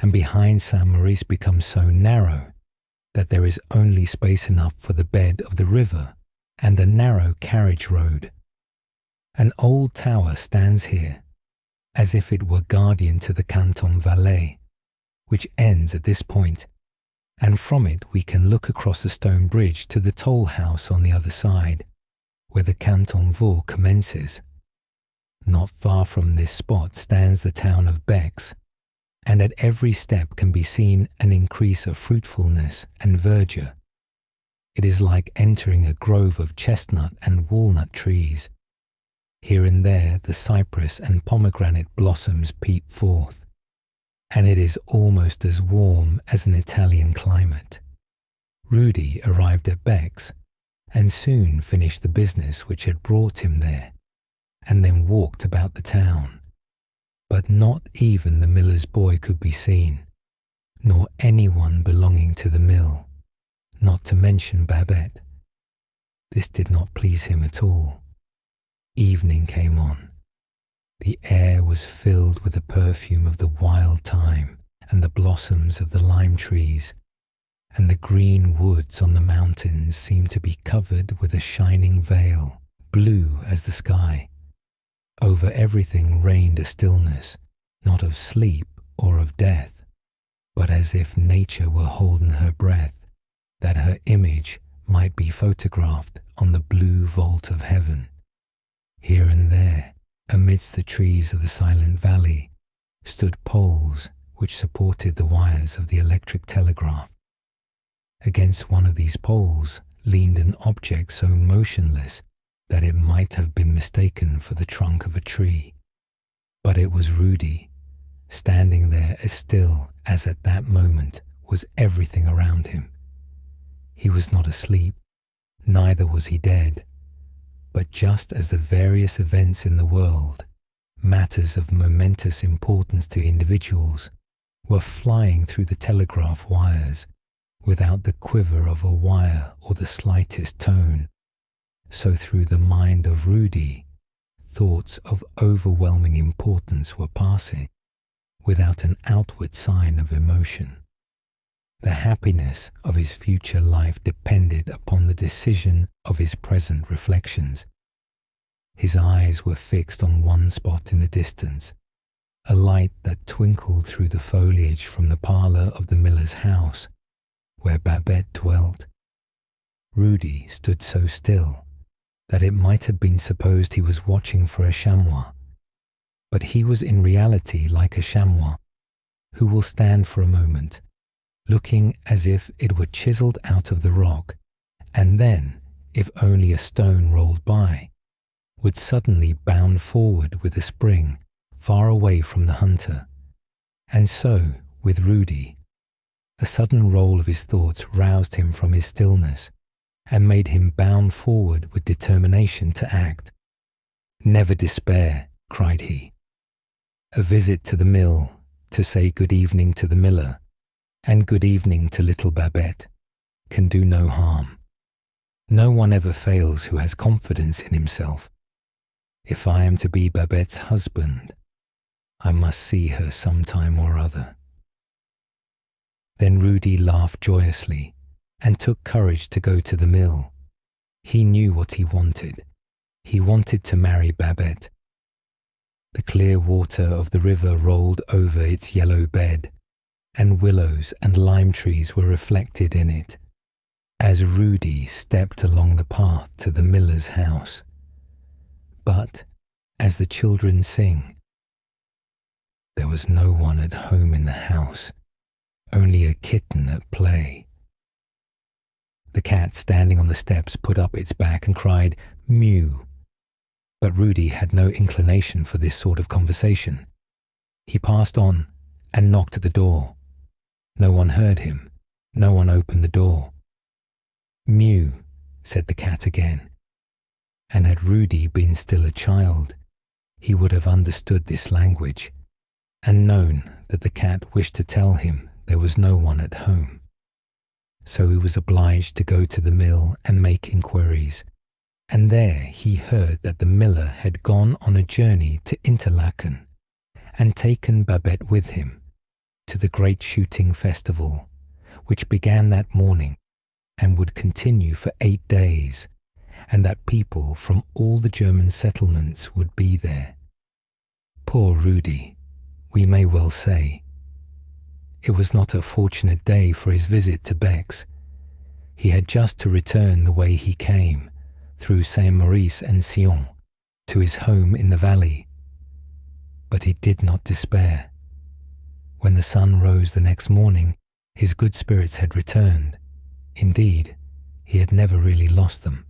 and behind Saint-Maurice becomes so narrow that there is only space enough for the bed of the river and a narrow carriage road. An old tower stands here, as if it were guardian to the Canton Valais, which ends at this point, and from it we can look across the stone bridge to the toll house on the other side, where the Canton Vaud commences. Not far from this spot stands the town of Bex, and at every step can be seen an increase of fruitfulness and verdure. It is like entering a grove of chestnut and walnut trees. Here and there the cypress and pomegranate blossoms peep forth, and it is almost as warm as an Italian climate. Rudy arrived at Bex, and soon finished the business which had brought him there, and then walked about the town. But not even the miller's boy could be seen, nor anyone belonging to the mill, not to mention Babette. This did not please him at all. Evening came on. The air was filled with the perfume of the wild thyme and the blossoms of the lime trees, and the green woods on the mountains seemed to be covered with a shining veil, blue as the sky. Over everything reigned a stillness, not of sleep or of death, but as if nature were holding her breath, that her image might be photographed on the blue vault of heaven. Here and there, amidst the trees of the silent valley, stood poles which supported the wires of the electric telegraph. Against one of these poles leaned an object so motionless that it might have been mistaken for the trunk of a tree. But it was Rudy, standing there as still as at that moment was everything around him. He was not asleep, neither was he dead, but just as the various events in the world, matters of momentous importance to individuals, were flying through the telegraph wires without the quiver of a wire or the slightest tone, so through the mind of Rudy, thoughts of overwhelming importance were passing, without an outward sign of emotion. The happiness of his future life depended upon the decision of his present reflections. His eyes were fixed on one spot in the distance, a light that twinkled through the foliage from the parlour of the miller's house, where Babette dwelt. Rudy stood so still that it might have been supposed he was watching for a chamois, but he was in reality like a chamois, who will stand for a moment, looking as if it were chiselled out of the rock, and then, if only a stone rolled by, would suddenly bound forward with a spring far away from the hunter. And so, with Rudy, a sudden roll of his thoughts roused him from his stillness and made him bound forward with determination to act. "Never despair," cried he. "A visit to the mill to say good evening to the miller and good evening to little Babette can do no harm. No one ever fails who has confidence in himself. If I am to be Babette's husband, I must see her some time or other." Then Rudy laughed joyously and took courage to go to the mill. He knew what he wanted. He wanted to marry Babette. The clear water of the river rolled over its yellow bed, and willows and lime trees were reflected in it, as Rudy stepped along the path to the miller's house. But, as the children sing, there was no one at home in the house, only a kitten at play. The cat standing on the steps put up its back and cried, "Mew." But Rudy had no inclination for this sort of conversation. He passed on and knocked at the door. No one heard him. No one opened the door. "Mew," said the cat again. And had Rudy been still a child, he would have understood this language and known that the cat wished to tell him there was no one at home. So he was obliged to go to the mill and make inquiries, and there he heard that the miller had gone on a journey to Interlaken and taken Babette with him to the great shooting festival, which began that morning and would continue for 8 days, and that people from all the German settlements would be there. Poor Rudy, we may well say. It was not a fortunate day for his visit to Bex. He had just to return the way he came, through Saint-Maurice and Sion, to his home in the valley. But he did not despair. When the sun rose the next morning, his good spirits had returned. Indeed, he had never really lost them.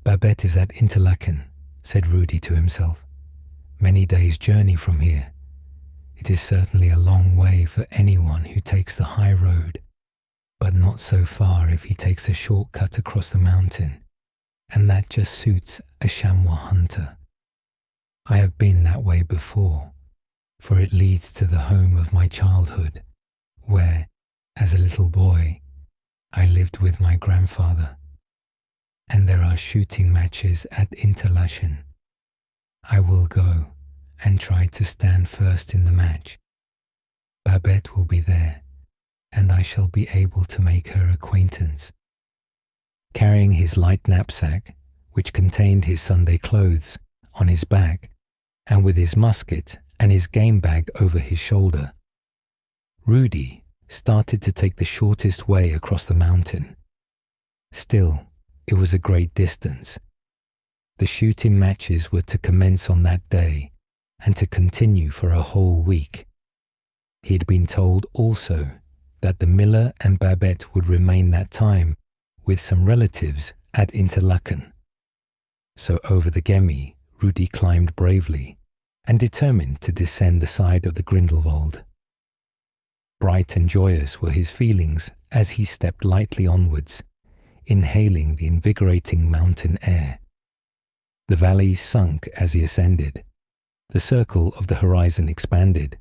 "Babette is at Interlaken," said Rudy to himself. "Many days' journey from here. It is certainly a long way for anyone who takes the high road, but not so far if he takes a short cut across the mountain, and that just suits a chamois hunter. I have been that way before, for it leads to the home of my childhood, where, as a little boy, I lived with my grandfather, and there are shooting matches at Interlaken. I will go and try to stand first in the match. Babette will be there, and I shall be able to make her acquaintance." Carrying his light knapsack, which contained his Sunday clothes, on his back, and with his musket and his game bag over his shoulder, Rudy started to take the shortest way across the mountain. Still, it was a great distance. The shooting matches were to commence on that day, and to continue for a whole week. He had been told also that the miller and Babette would remain that time with some relatives at Interlaken. So over the Gemmi, Rudy climbed bravely and determined to descend the side of the Grindelwald. Bright and joyous were his feelings as he stepped lightly onwards, inhaling the invigorating mountain air. The valleys sunk as he ascended. The circle of the horizon expanded.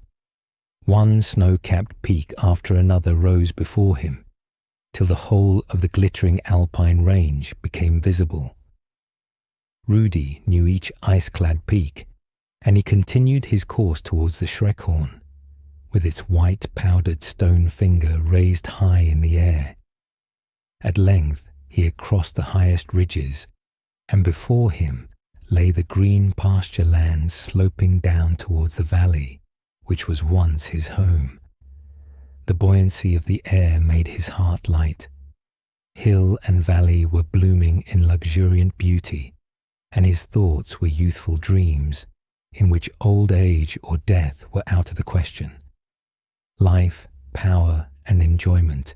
One snow-capped peak after another rose before him, till the whole of the glittering alpine range became visible. Rudy knew each ice-clad peak, and he continued his course towards the Schreckhorn, with its white powdered stone finger raised high in the air. At length he had crossed the highest ridges, and before him lay the green pasture lands sloping down towards the valley, which was once his home. The buoyancy of the air made his heart light. Hill and valley were blooming in luxuriant beauty, and his thoughts were youthful dreams, in which old age or death were out of the question. Life, power, and enjoyment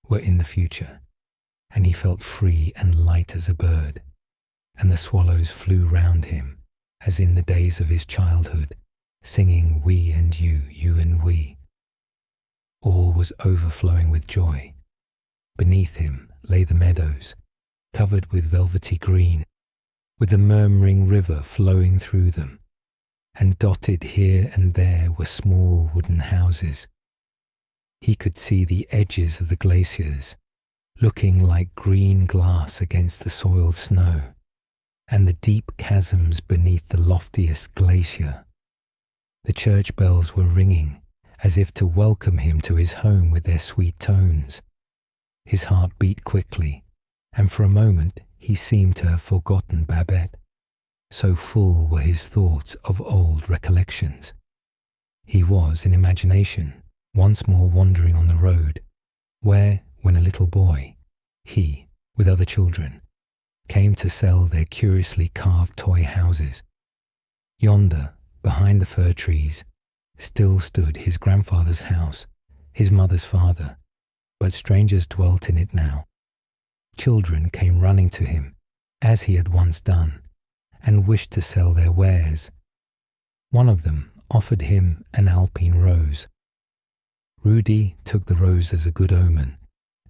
were in the future, and he felt free and light as a bird, and the swallows flew round him, as in the days of his childhood, singing we and you and we. All was overflowing with joy. Beneath him lay the meadows, covered with velvety green, with the murmuring river flowing through them, and dotted here and there were small wooden houses. He could see the edges of the glaciers, looking like green glass against the soiled snow, and the deep chasms beneath the loftiest glacier. The church bells were ringing, as if to welcome him to his home with their sweet tones. His heart beat quickly, and for a moment he seemed to have forgotten Babette. So full were his thoughts of old recollections. He was, in imagination, once more wandering on the road, where, when a little boy, he, with other children, came to sell their curiously carved toy houses. Yonder, behind the fir trees, still stood his grandfather's house, his mother's father, but strangers dwelt in it now. Children came running to him, as he had once done, and wished to sell their wares. One of them offered him an alpine rose. Rudy took the rose as a good omen,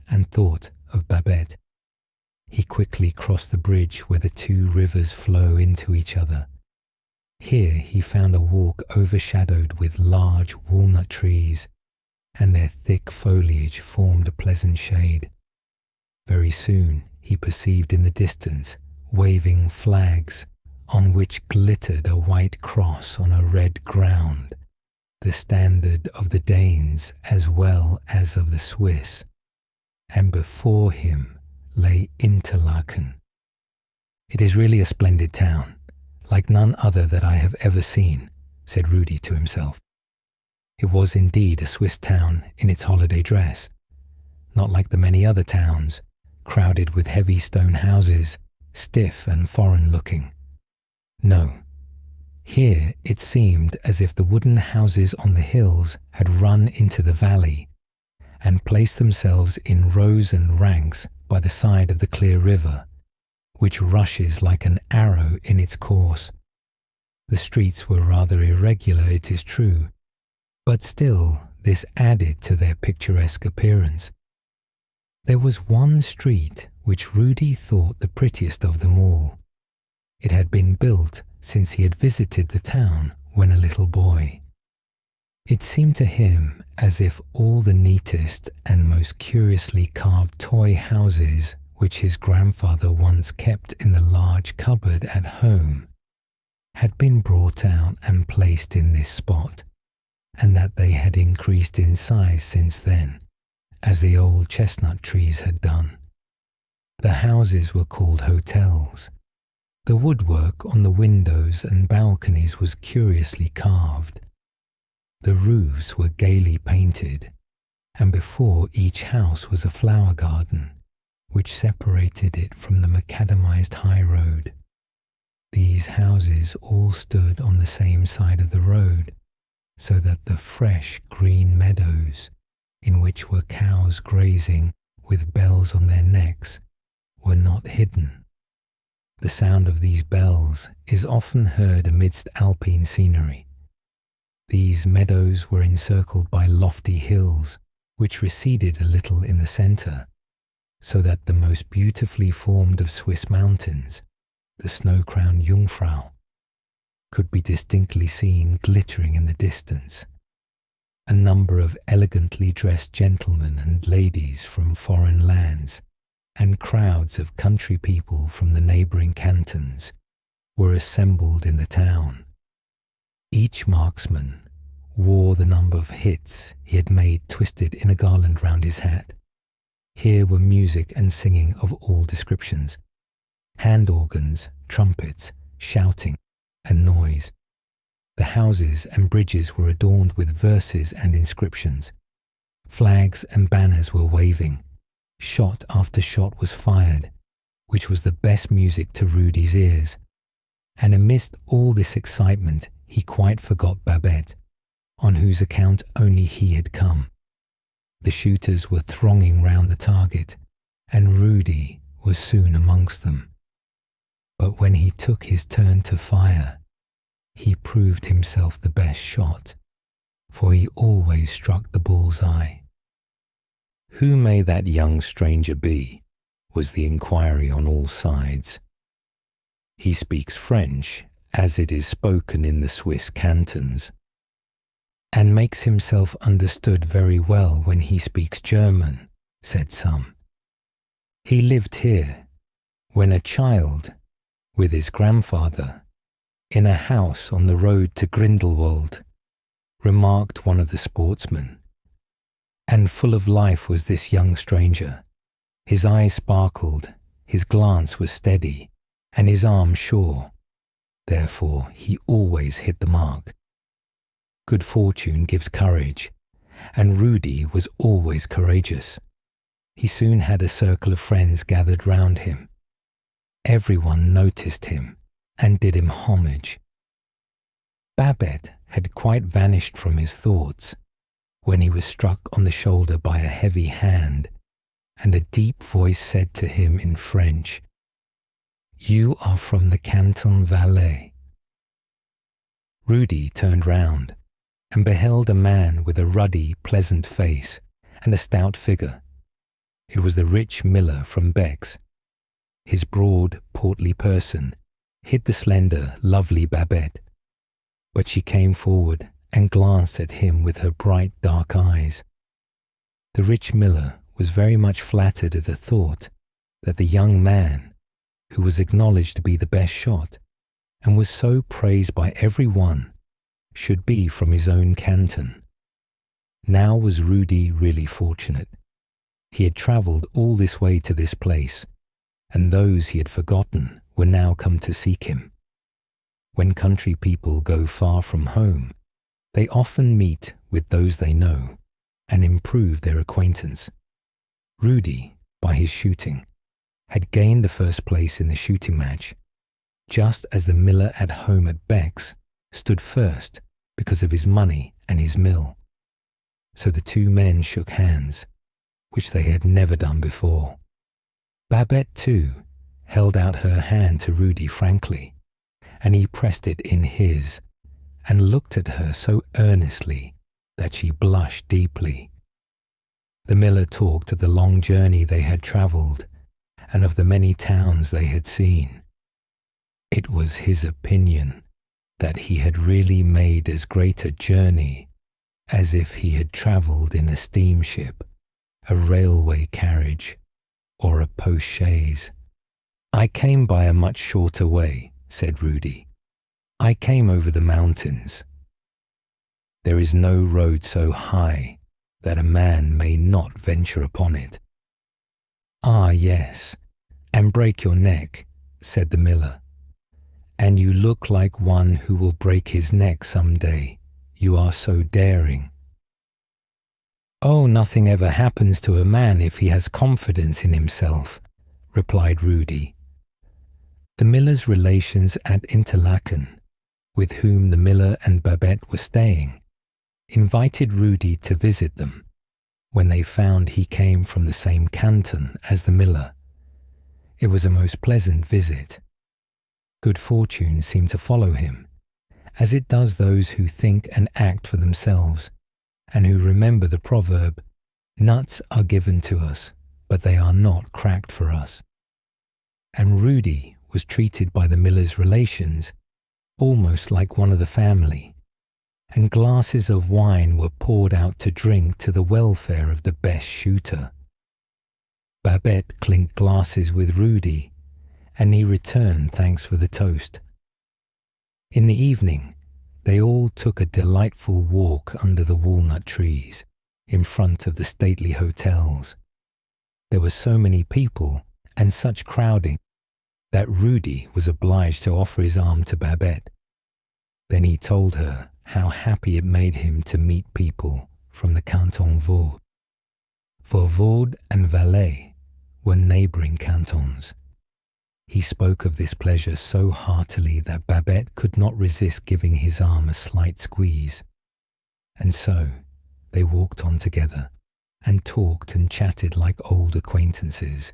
and thought of Babette. He quickly crossed the bridge where the two rivers flow into each other. Here he found a walk overshadowed with large walnut trees, and their thick foliage formed a pleasant shade. Very soon he perceived in the distance waving flags on which glittered a white cross on a red ground, the standard of the Danes as well as of the Swiss, and before him lay Interlaken. "It is really a splendid town, like none other that I have ever seen," said Rudy to himself. It was indeed a Swiss town in its holiday dress, not like the many other towns, crowded with heavy stone houses, stiff and foreign-looking. No, here it seemed as if the wooden houses on the hills had run into the valley and placed themselves in rows and ranks by the side of the clear river, which rushes like an arrow in its course. The streets were rather irregular, it is true, but still this added to their picturesque appearance. There was one street which Rudy thought the prettiest of them all. It had been built since he had visited the town when a little boy. It seemed to him as if all the neatest and most curiously carved toy houses which his grandfather once kept in the large cupboard at home had been brought out and placed in this spot, and that they had increased in size since then, as the old chestnut trees had done. The houses were called hotels. The woodwork on the windows and balconies was curiously carved. The roofs were gaily painted, and before each house was a flower garden, which separated it from the macadamized high road. These houses all stood on the same side of the road, so that the fresh green meadows, in which were cows grazing with bells on their necks, were not hidden. The sound of these bells is often heard amidst alpine scenery. These meadows were encircled by lofty hills, which receded a little in the centre, so that the most beautifully formed of Swiss mountains, the snow-crowned Jungfrau, could be distinctly seen glittering in the distance. A number of elegantly dressed gentlemen and ladies from foreign lands, and crowds of country people from the neighbouring cantons, were assembled in the town. Each marksman wore the number of hits he had made twisted in a garland round his hat. Here were music and singing of all descriptions, hand organs, trumpets, shouting, and noise. The houses and bridges were adorned with verses and inscriptions. Flags and banners were waving. Shot after shot was fired, which was the best music to Rudy's ears. And amidst all this excitement, he quite forgot Babette, on whose account only he had come. The shooters were thronging round the target, and Rudy was soon amongst them. But when he took his turn to fire, he proved himself the best shot, for he always struck the bull's eye. "Who may that young stranger be?" was the inquiry on all sides. "He speaks French, as it is spoken in the Swiss cantons, and makes himself understood very well when he speaks German," said some. "He lived here, when a child, with his grandfather, in a house on the road to Grindelwald," remarked one of the sportsmen. And full of life was this young stranger. His eyes sparkled, his glance was steady, and his arm sure. Therefore he always hit the mark. Good fortune gives courage, and Rudy was always courageous. He soon had a circle of friends gathered round him. Everyone noticed him and did him homage. Babette had quite vanished from his thoughts when he was struck on the shoulder by a heavy hand, and a deep voice said to him in French, "You are from the Canton Valais." Rudy turned round and beheld a man with a ruddy, pleasant face and a stout figure. It was the rich miller from Bex. His broad, portly person hid the slender, lovely Babette, but she came forward and glanced at him with her bright, dark eyes. The rich miller was very much flattered at the thought that the young man, who was acknowledged to be the best shot, and was so praised by every one, should be from his own canton. Now was Rudy really fortunate. He had travelled all this way to this place, and those he had forgotten were now come to seek him. When country people go far from home, they often meet with those they know and improve their acquaintance. Rudy, by his shooting, had gained the first place in the shooting match, just as the miller at home at Bex stood first because of his money and his mill. So the two men shook hands, which they had never done before. Babette, too, held out her hand to Rudy frankly, and he pressed it in his, and looked at her so earnestly that she blushed deeply. The miller talked of the long journey they had travelled, and of the many towns they had seen. It was his opinion that he had really made as great a journey as if he had travelled in a steamship, a railway carriage, or a post-chaise. "I came by a much shorter way," said Rudy. "I came over the mountains. There is no road so high that a man may not venture upon it." "Ah, yes, and break your neck," said the miller. "And you look like one who will break his neck some day. You are so daring." "Oh, nothing ever happens to a man if he has confidence in himself," replied Rudy. The miller's relations at Interlaken, with whom the miller and Babette were staying, invited Rudy to visit them when they found he came from the same canton as the miller. It was a most pleasant visit. Good fortune seemed to follow him, as it does those who think and act for themselves, and who remember the proverb, "Nuts are given to us, but they are not cracked for us." And Rudy was treated by the miller's relations almost like one of the family, and glasses of wine were poured out to drink to the welfare of the best shooter. Babette clinked glasses with Rudy, and he returned thanks for the toast. In the evening, they all took a delightful walk under the walnut trees in front of the stately hotels. There were so many people and such crowding that Rudy was obliged to offer his arm to Babette. Then he told her how happy it made him to meet people from the Canton Vaud, for Vaud and Valais were neighbouring cantons. He spoke of this pleasure so heartily that Babette could not resist giving his arm a slight squeeze. And so they walked on together and talked and chatted like old acquaintances.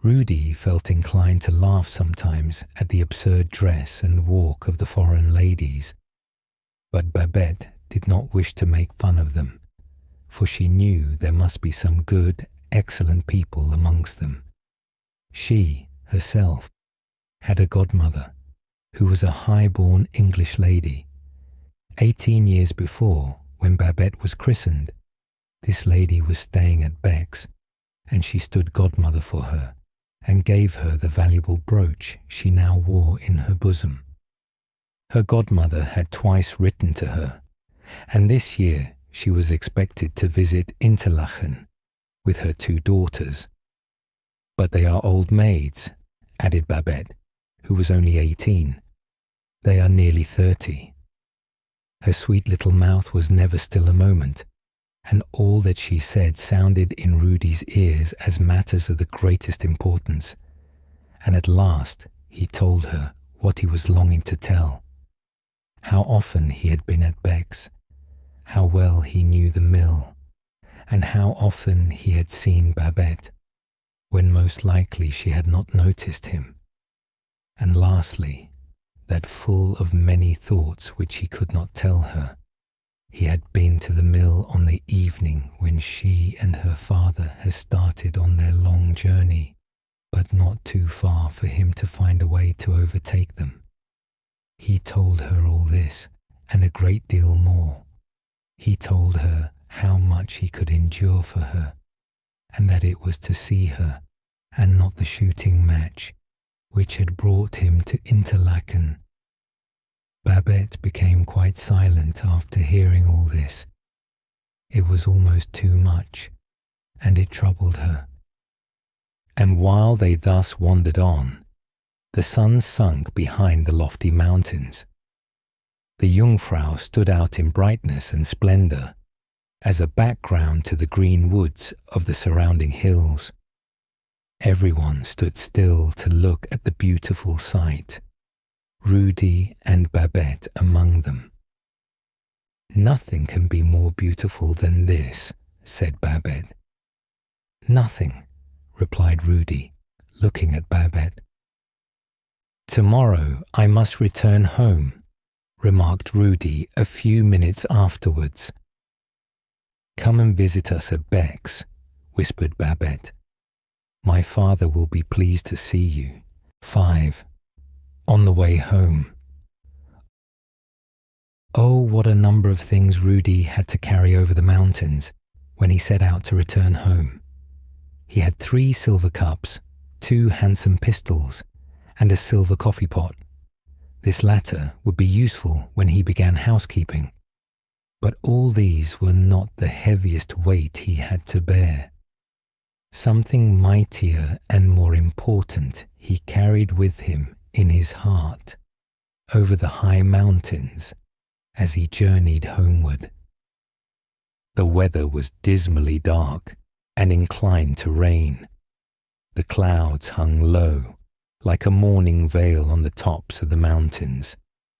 Rudy felt inclined to laugh sometimes at the absurd dress and walk of the foreign ladies, but Babette did not wish to make fun of them, for she knew there must be some good, excellent people amongst them. She, herself, had a godmother who was a high-born English lady. 18 years before, when Babette was christened, this lady was staying at Beck's, and she stood godmother for her and gave her the valuable brooch she now wore in her bosom. Her godmother had twice written to her, and this year she was expected to visit Interlaken with her 2 daughters. But they are old maids, added Babette, who was only 18. They are nearly 30. Her sweet little mouth was never still a moment, and all that she said sounded in Rudy's ears as matters of the greatest importance, and at last he told her what he was longing to tell, how often he had been at Beck's, how well he knew the mill, and how often he had seen Babette, when most likely she had not noticed him, and lastly, that full of many thoughts which he could not tell her, he had been to the mill on the evening when she and her father had started on their long journey, but not too far for him to find a way to overtake them. He told her all this, and a great deal more. He told her how much he could endure for her, and that it was to see her, and not the shooting match, which had brought him to Interlaken. Babette became quite silent after hearing all this. It was almost too much, and it troubled her. And while they thus wandered on, the sun sunk behind the lofty mountains. The Jungfrau stood out in brightness and splendour, as a background to the green woods of the surrounding hills. Everyone stood still to look at the beautiful sight, Rudy and Babette among them. "Nothing can be more beautiful than this," said Babette. "Nothing," replied Rudy, looking at Babette. "Tomorrow I must return home," remarked Rudy a few minutes afterwards. "Come and visit us at Beck's," whispered Babette. "My father will be pleased to see you." 5. On the way home. Oh, what a number of things Rudy had to carry over the mountains when he set out to return home. He had 3 silver cups, 2 handsome pistols, and a silver coffee pot. This latter would be useful when he began housekeeping, but all these were not the heaviest weight he had to bear. Something mightier and more important he carried with him in his heart over the high mountains as he journeyed homeward. The weather was dismally dark and inclined to rain. The clouds hung low like a morning veil on the tops of the mountains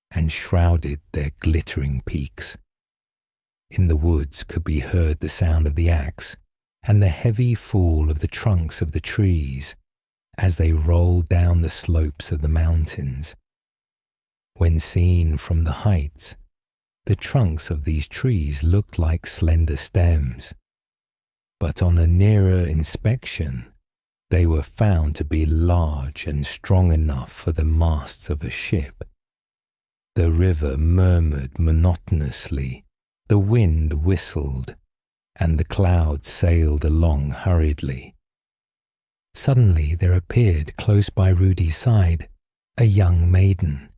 and shrouded their glittering peaks. In the woods could be heard the sound of the axe and the heavy fall of the trunks of the trees as they rolled down the slopes of the mountains. When seen from the heights, the trunks of these trees looked like slender stems, but on a nearer inspection, they were found to be large and strong enough for the masts of a ship. The river murmured monotonously, the wind whistled, and the clouds sailed along hurriedly. Suddenly there appeared close by Rudy's side a young maiden.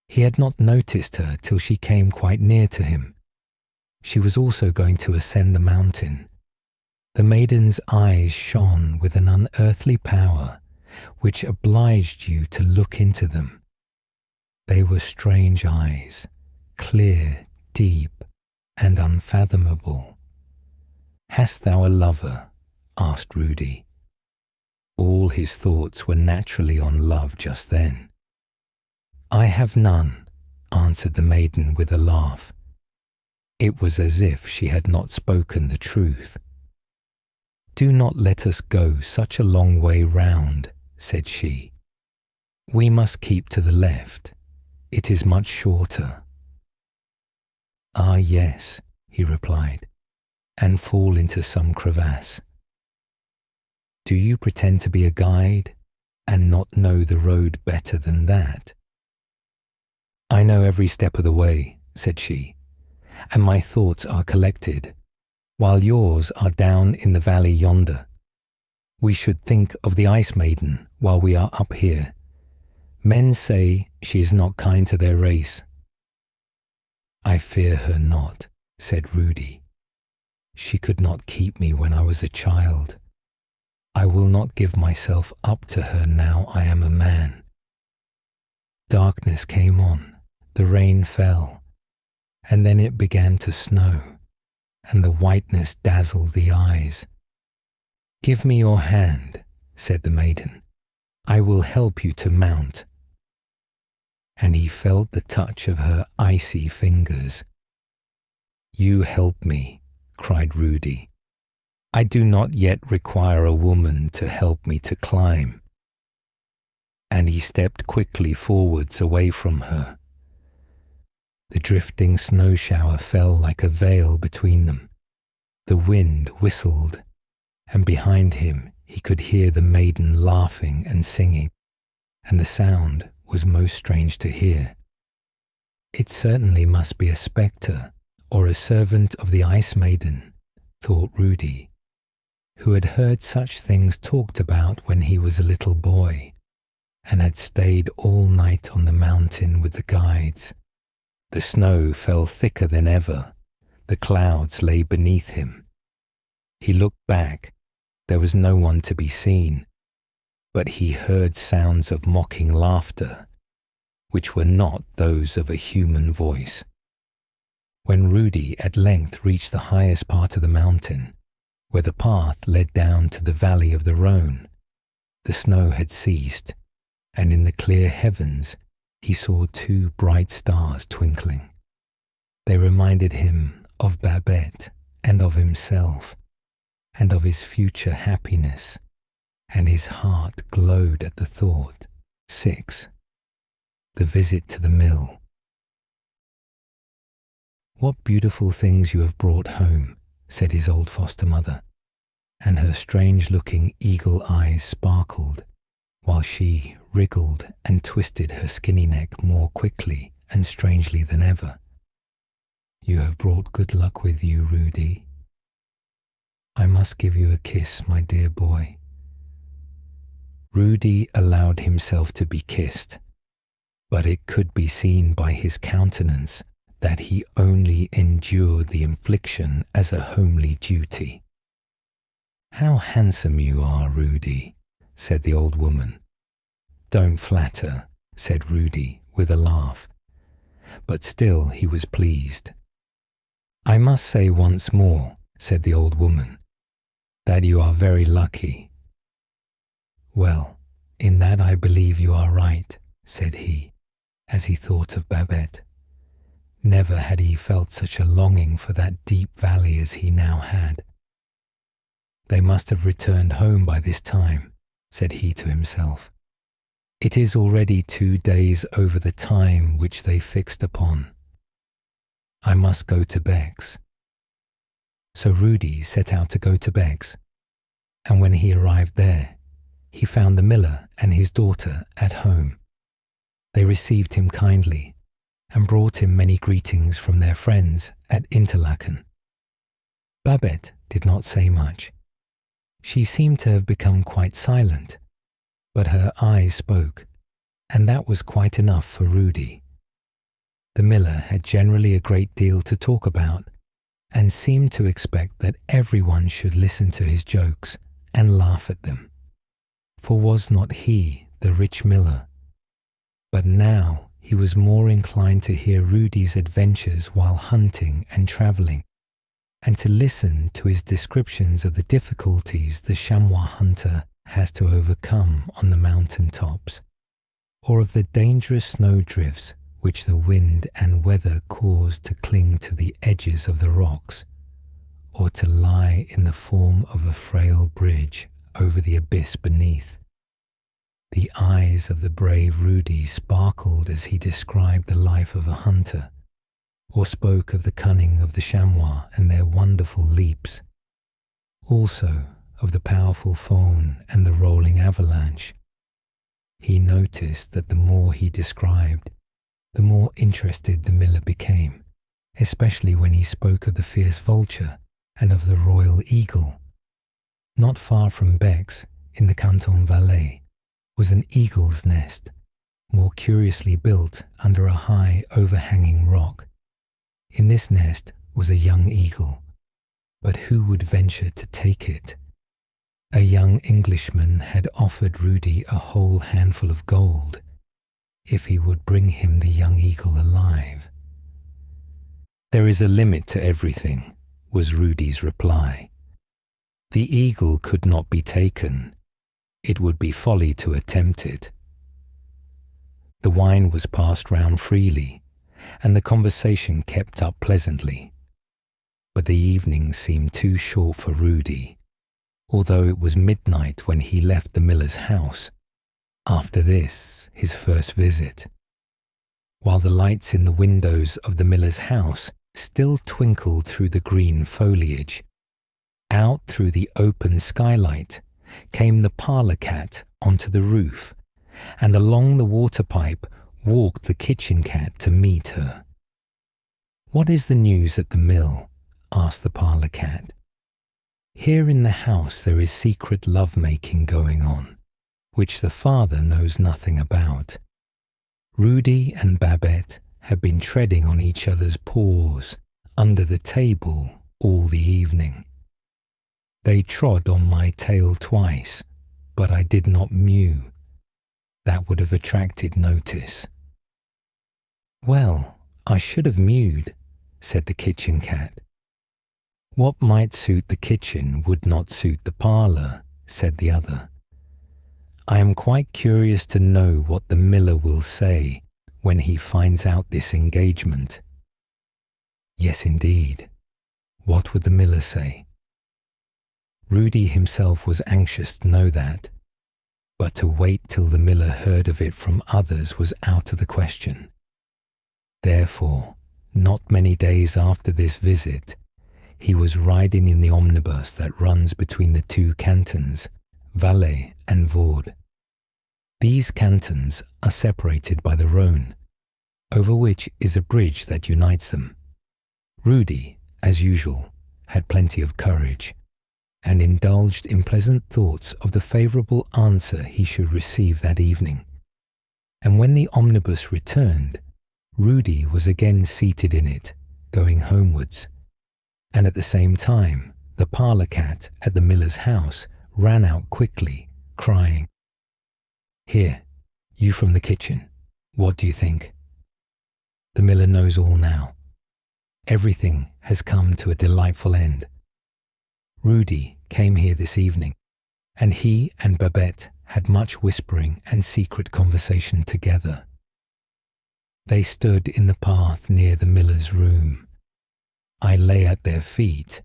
He had not noticed her till she came quite near to him. She was also going to ascend the mountain. The maiden's eyes shone with an unearthly power which obliged you to look into them. They were strange eyes, clear, deep, and unfathomable. Hast thou a lover? Asked Rudy. All his thoughts were naturally on love just then. I have none, answered the maiden with a laugh. It was as if she had not spoken the truth. Do not let us go such a long way round, said she. We must keep to the left. It is much shorter. Ah, yes, he replied, and fall into some crevasse. Do you pretend to be a guide and not know the road better than that? I know every step of the way, said she, and my thoughts are collected, while yours are down in the valley yonder. We should think of the Ice Maiden while we are up here. Men say she is not kind to their race. I fear her not, said Rudy. She could not keep me when I was a child. I will not give myself up to her now I am a man. Darkness came on, the rain fell, and then it began to snow, and the whiteness dazzled the eyes. Give me your hand, said the maiden. I will help you to mount. And he felt the touch of her icy fingers. You help me, cried Rudy. I do not yet require a woman to help me to climb. And he stepped quickly forwards away from her. The drifting snow shower fell like a veil between them. The wind whistled, and behind him he could hear the maiden laughing and singing, and the sound was most strange to hear. It certainly must be a spectre or a servant of the Ice Maiden, thought Rudy, who had heard such things talked about when he was a little boy, and had stayed all night on the mountain with the guides. The snow fell thicker than ever. The clouds lay beneath him. He looked back. There was no one to be seen, but he heard sounds of mocking laughter, which were not those of a human voice. When Rudy at length reached the highest part of the mountain, where the path led down to the valley of the Rhone, the snow had ceased, and in the clear heavens he saw two bright stars twinkling. They reminded him of Babette and of himself, and of his future happiness, and his heart glowed at the thought. 6. The visit to the mill. What beautiful things you have brought home, said his old foster mother, and her strange-looking eagle eyes sparkled, while she wriggled and twisted her skinny neck more quickly and strangely than ever. You have brought good luck with you, Rudy. I must give you a kiss, my dear boy. Rudy allowed himself to be kissed, but it could be seen by his countenance that he only endured the infliction as a homely duty. How handsome you are, Rudy, said the old woman. Don't flatter, said Rudy with a laugh, but still he was pleased. I must say once more, said the old woman, that you are very lucky. Well, in that I believe you are right, said he, as he thought of Babette. Never had he felt such a longing for that deep valley as he now had. They must have returned home by this time, said he to himself. It is already 2 days over the time which they fixed upon. I must go to Beck's. So Rudy set out to go to Beck's, and when he arrived there, he found the miller and his daughter at home. They received him kindly and brought him many greetings from their friends at Interlaken. Babette did not say much. She seemed to have become quite silent, but her eyes spoke, and that was quite enough for Rudy. The miller had generally a great deal to talk about, and seemed to expect that everyone should listen to his jokes and laugh at them. for was not he the rich miller? But now he was more inclined to hear Rudy's adventures while hunting and travelling, and to listen to his descriptions of the difficulties the chamois hunter has to overcome on the mountain tops, or of the dangerous snowdrifts which the wind and weather cause to cling to the edges of the rocks, or to lie in the form of a frail bridge over the abyss beneath. The eyes of the brave Rudy sparkled as he described the life of a hunter, or spoke of the cunning of the chamois and their wonderful leaps, also of the powerful fawn and the rolling avalanche. He noticed that the more he described, the more interested the miller became, especially when he spoke of the fierce vulture and of the royal eagle. Not far from Bex, in the Canton Valais, was an eagle's nest, more curiously built under a high overhanging rock. In this nest was a young eagle, but who would venture to take it? A young Englishman had offered Rudy a whole handful of gold if he would bring him the young eagle alive. "There is a limit to everything," was Rudy's reply. "The eagle could not be taken. It would be folly to attempt it." The wine was passed round freely, and the conversation kept up pleasantly. But the evening seemed too short for Rudy, although it was midnight when he left the miller's house. After this, his first visit, while the lights in the windows of the miller's house still twinkled through the green foliage, out through the open skylight came the parlour cat onto the roof, and along the water pipe walked the kitchen cat to meet her. "What is the news at the mill?" asked the parlour cat. "Here in the house there is secret love-making going on, which the father knows nothing about. Rudy and Babette have been treading on each other's paws under the table all the evening. They trod on my tail twice, but I did not mew. That would have attracted notice." "Well, I should have mewed," said the kitchen cat. "What might suit the kitchen would not suit the parlour," said the other. "I am quite curious to know what the miller will say when he finds out this engagement." Yes, indeed. What would the miller say? Rudy himself was anxious to know that, but to wait till the miller heard of it from others was out of the question. Therefore, not many days after this visit, he was riding in the omnibus that runs between the two cantons, Valais and Vaud. These cantons are separated by the Rhône, over which is a bridge that unites them. Rudy, as usual, had plenty of courage, and indulged in pleasant thoughts of the favourable answer he should receive that evening. And when the omnibus returned, Rudy was again seated in it, going homewards, and at the same time the parlour cat at the miller's house ran out quickly, crying, "Here, you from the kitchen, what do you think? The miller knows all now. Everything has come to a delightful end. Rudy came here this evening, and he and Babette had much whispering and secret conversation together. They stood in the path near the miller's room. I lay at their feet,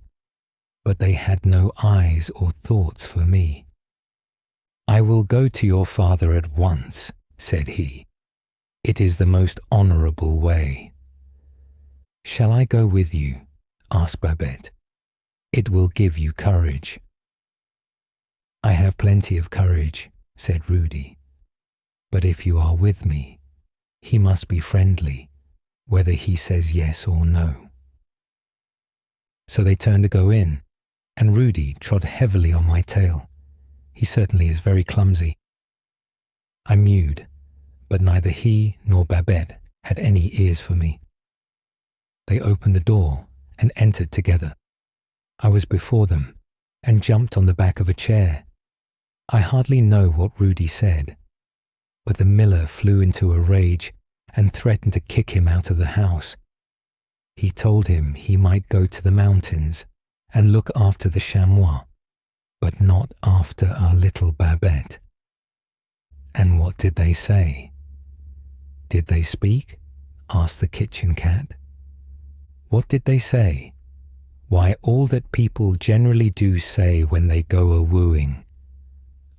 but they had no eyes or thoughts for me. 'I will go to your father at once,' said he. 'It is the most honourable way.' 'Shall I go with you?' asked Babette. 'It will give you courage.' 'I have plenty of courage,' said Rudy. 'But if you are with me, he must be friendly, whether he says yes or no.' So they turned to go in, and Rudy trod heavily on my tail. He certainly is very clumsy. I mewed, but neither he nor Babette had any ears for me. They opened the door and entered together. I was before them and jumped on the back of a chair. I hardly know what Rudy said, but the miller flew into a rage and threatened to kick him out of the house. He told him he might go to the mountains and look after the chamois, but not after our little Babette. And what did they say? Did they speak? Asked the kitchen cat. What did they say? Why, all that people generally do say when they go a-wooing.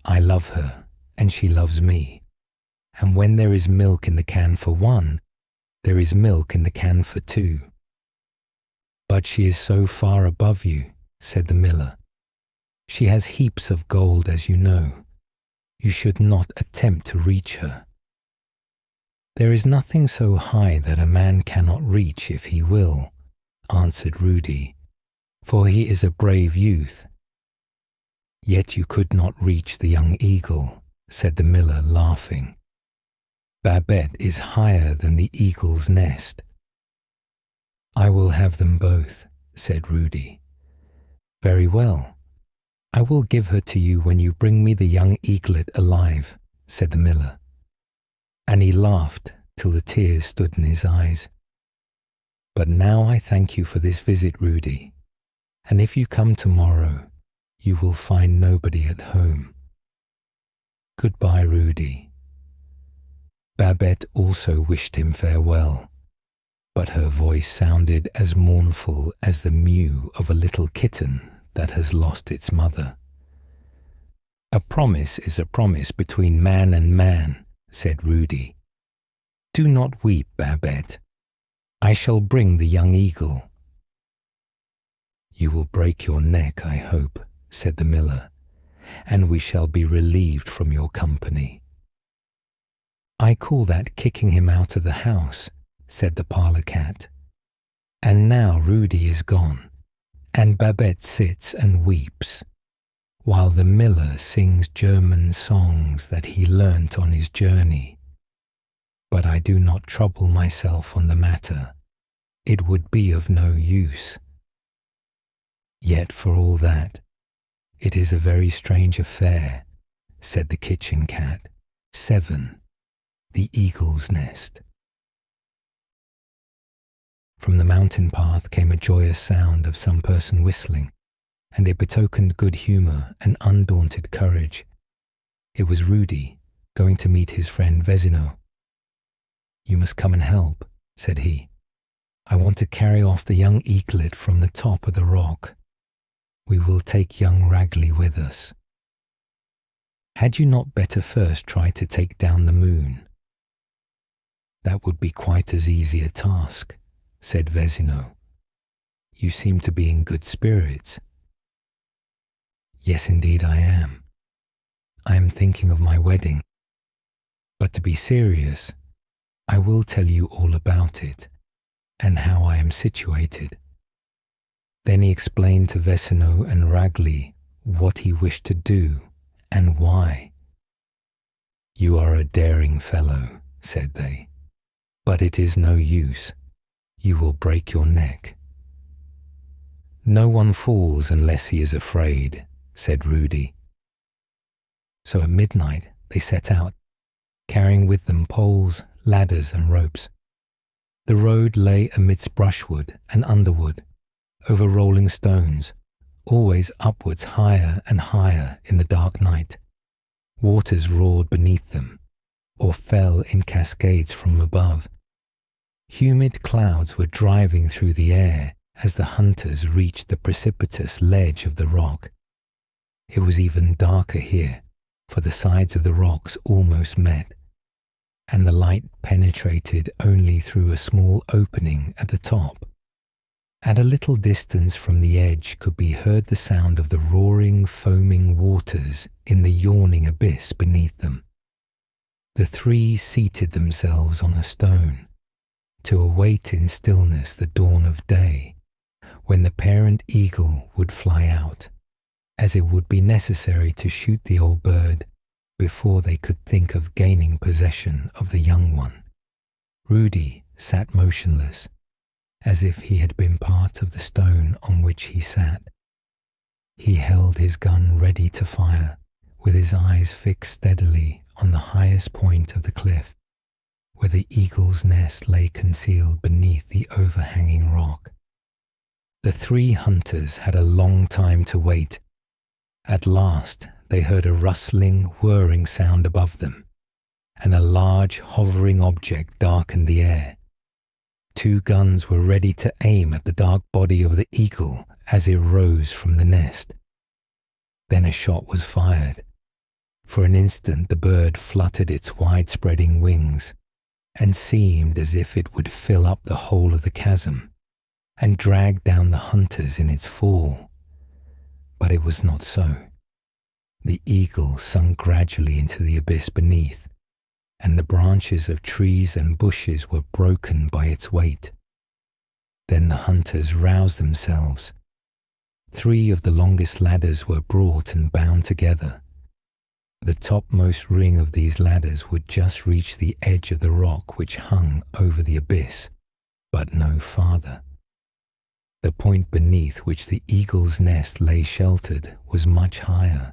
I love her, and she loves me. And when there is milk in the can for one, there is milk in the can for two. But she is so far above you, said the miller. She has heaps of gold, as you know. You should not attempt to reach her. There is nothing so high that a man cannot reach if he will, answered Rudy, for he is a brave youth. Yet you could not reach the young eagle, said the miller, laughing. Babette is higher than the eagle's nest. I will have them both, said Rudy. Very well. I will give her to you when you bring me the young eaglet alive, said the miller. And he laughed till the tears stood in his eyes. But now I thank you for this visit, Rudy, and if you come tomorrow, you will find nobody at home. Goodbye, Rudy. Babette also wished him farewell, but her voice sounded as mournful as the mew of a little kitten that has lost its mother. A promise is a promise between man and man, said Rudy. Do not weep, Babette. I shall bring the young eagle. You will break your neck, I hope, said the miller, and we shall be relieved from your company. I call that kicking him out of the house, said the parlour cat. And now Rudy is gone, and Babette sits and weeps, while the miller sings German songs that he learnt on his journey. But I do not trouble myself on the matter. It would be of no use. Yet for all that, it is a very strange affair, said the kitchen cat. 7. The Eagle's Nest. From the mountain path came a joyous sound of some person whistling, and it betokened good humour and undaunted courage. It was Rudy, going to meet his friend Vezino. You must come and help, said he. I want to carry off the young eaglet from the top of the rock. We will take young Ragley with us. Had you not better first try to take down the moon? That would be quite as easy a task, said Vezino. You seem to be in good spirits. Yes, indeed I am. I am thinking of my wedding. But to be serious, I will tell you all about it, and how I am situated. Then he explained to Vezino and Ragley what he wished to do, and why. You are a daring fellow, said they, but it is no use. You will break your neck. No one falls unless he is afraid, said Rudy. So at midnight they set out, carrying with them poles, ladders and ropes. The road lay amidst brushwood and underwood, over rolling stones, always upwards higher and higher in the dark night. Waters roared beneath them, or fell in cascades from above. Humid clouds were driving through the air as the hunters reached the precipitous ledge of the rock. It was even darker here, for the sides of the rocks almost met, and the light penetrated only through a small opening at the top. At a little distance from the edge could be heard the sound of the roaring, foaming waters in the yawning abyss beneath them. The three seated themselves on a stone to await in stillness the dawn of day, when the parent eagle would fly out, as it would be necessary to shoot the old bird before they could think of gaining possession of the young one. Rudy sat motionless, as if he had been part of the stone on which he sat. He held his gun ready to fire, with his eyes fixed steadily on the highest point of the cliff, where the eagle's nest lay concealed beneath the overhanging rock. The 3 hunters had a long time to wait. At last they heard a rustling, whirring sound above them, and a large, hovering object darkened the air. 2 guns were ready to aim at the dark body of the eagle as it rose from the nest. Then a shot was fired. For an instant the bird fluttered its wide-spreading wings, and seemed as if it would fill up the whole of the chasm, and drag down the hunters in its fall. But it was not so. The eagle sunk gradually into the abyss beneath, and the branches of trees and bushes were broken by its weight. Then the hunters roused themselves. 3 of the longest ladders were brought and bound together. The topmost ring of these ladders would just reach the edge of the rock which hung over the abyss, but no farther. The point beneath which the eagle's nest lay sheltered was much higher,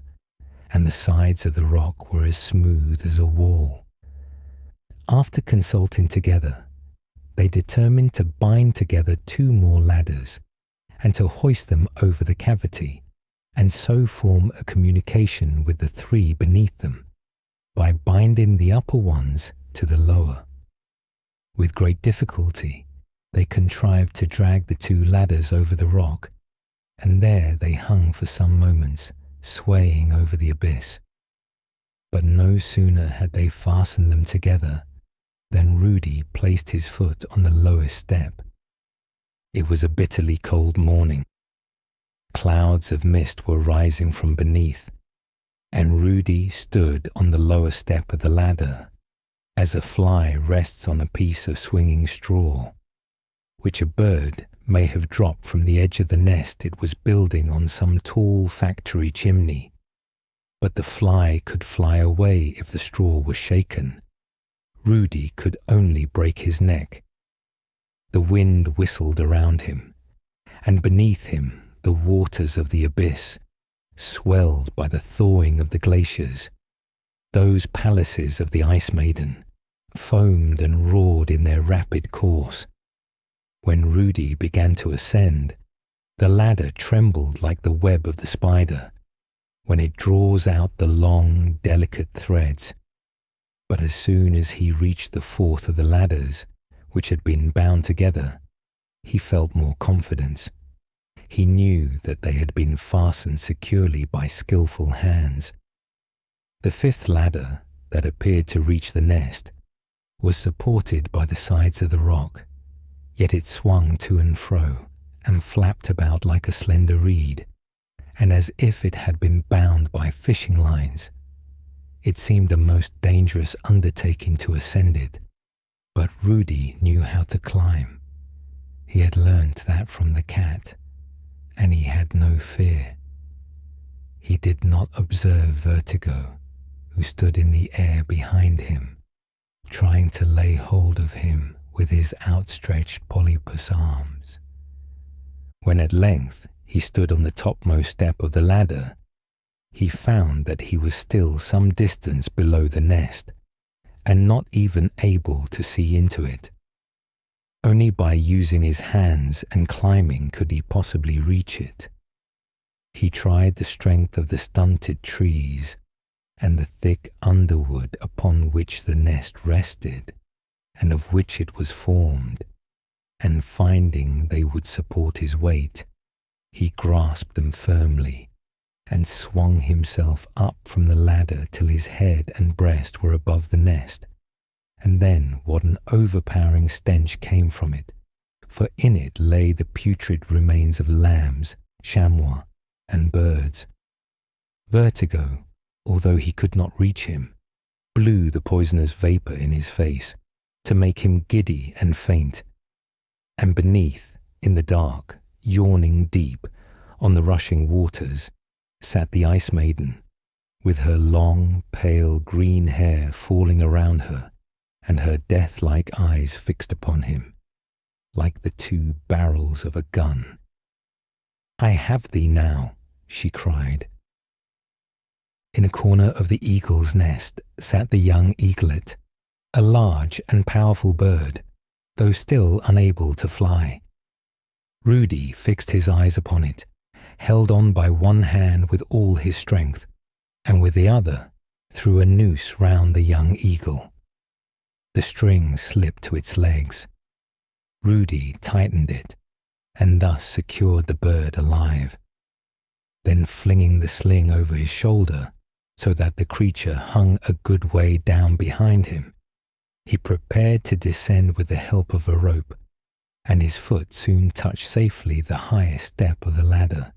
and the sides of the rock were as smooth as a wall. After consulting together, they determined to bind together 2 more ladders, and to hoist them over the cavity, and so form a communication with the 3 beneath them, by binding the upper ones to the lower. With great difficulty, they contrived to drag the 2 ladders over the rock, and there they hung for some moments, swaying over the abyss. But no sooner had they fastened them together than Rudy placed his foot on the lowest step. It was a bitterly cold morning. Clouds of mist were rising from beneath, and Rudy stood on the lower step of the ladder, as a fly rests on a piece of swinging straw, which a bird may have dropped from the edge of the nest it was building on some tall factory chimney. But the fly could fly away if the straw was shaken. Rudy could only break his neck. The wind whistled around him, and beneath him the waters of the abyss, swelled by the thawing of the glaciers, those palaces of the Ice Maiden, foamed and roared in their rapid course. When Rudy began to ascend, the ladder trembled like the web of the spider, when it draws out the long, delicate threads. But as soon as he reached the 4th of the ladders, which had been bound together, he felt more confidence. He knew that they had been fastened securely by skillful hands. The 5th ladder, that appeared to reach the nest, was supported by the sides of the rock, yet it swung to and fro, and flapped about like a slender reed, and as if it had been bound by fishing lines. It seemed a most dangerous undertaking to ascend it, but Rudy knew how to climb. He had learnt that from the cat, and he had no fear. He did not observe Vertigo, who stood in the air behind him, trying to lay hold of him with his outstretched polypus arms. When at length he stood on the topmost step of the ladder, he found that he was still some distance below the nest, and not even able to see into it. Only by using his hands and climbing could he possibly reach it. He tried the strength of the stunted trees and the thick underwood upon which the nest rested, and of which it was formed, and finding they would support his weight, he grasped them firmly, and swung himself up from the ladder till his head and breast were above the nest. And then what an overpowering stench came from it, for in it lay the putrid remains of lambs, chamois, and birds. Vertigo, although he could not reach him, blew the poisonous vapour in his face, to make him giddy and faint. And beneath, in the dark, yawning deep, on the rushing waters, sat the Ice Maiden, with her long, pale green hair falling around her, and her death-like eyes fixed upon him, like the 2 barrels of a gun. "I have thee now," she cried. In a corner of the eagle's nest sat the young eaglet, a large and powerful bird, though still unable to fly. Rudy fixed his eyes upon it, held on by one hand with all his strength, and with the other threw a noose round the young eagle. The string slipped to its legs. Rudy tightened it, and thus secured the bird alive. Then flinging the sling over his shoulder, so that the creature hung a good way down behind him, he prepared to descend with the help of a rope, and his foot soon touched safely the highest step of the ladder.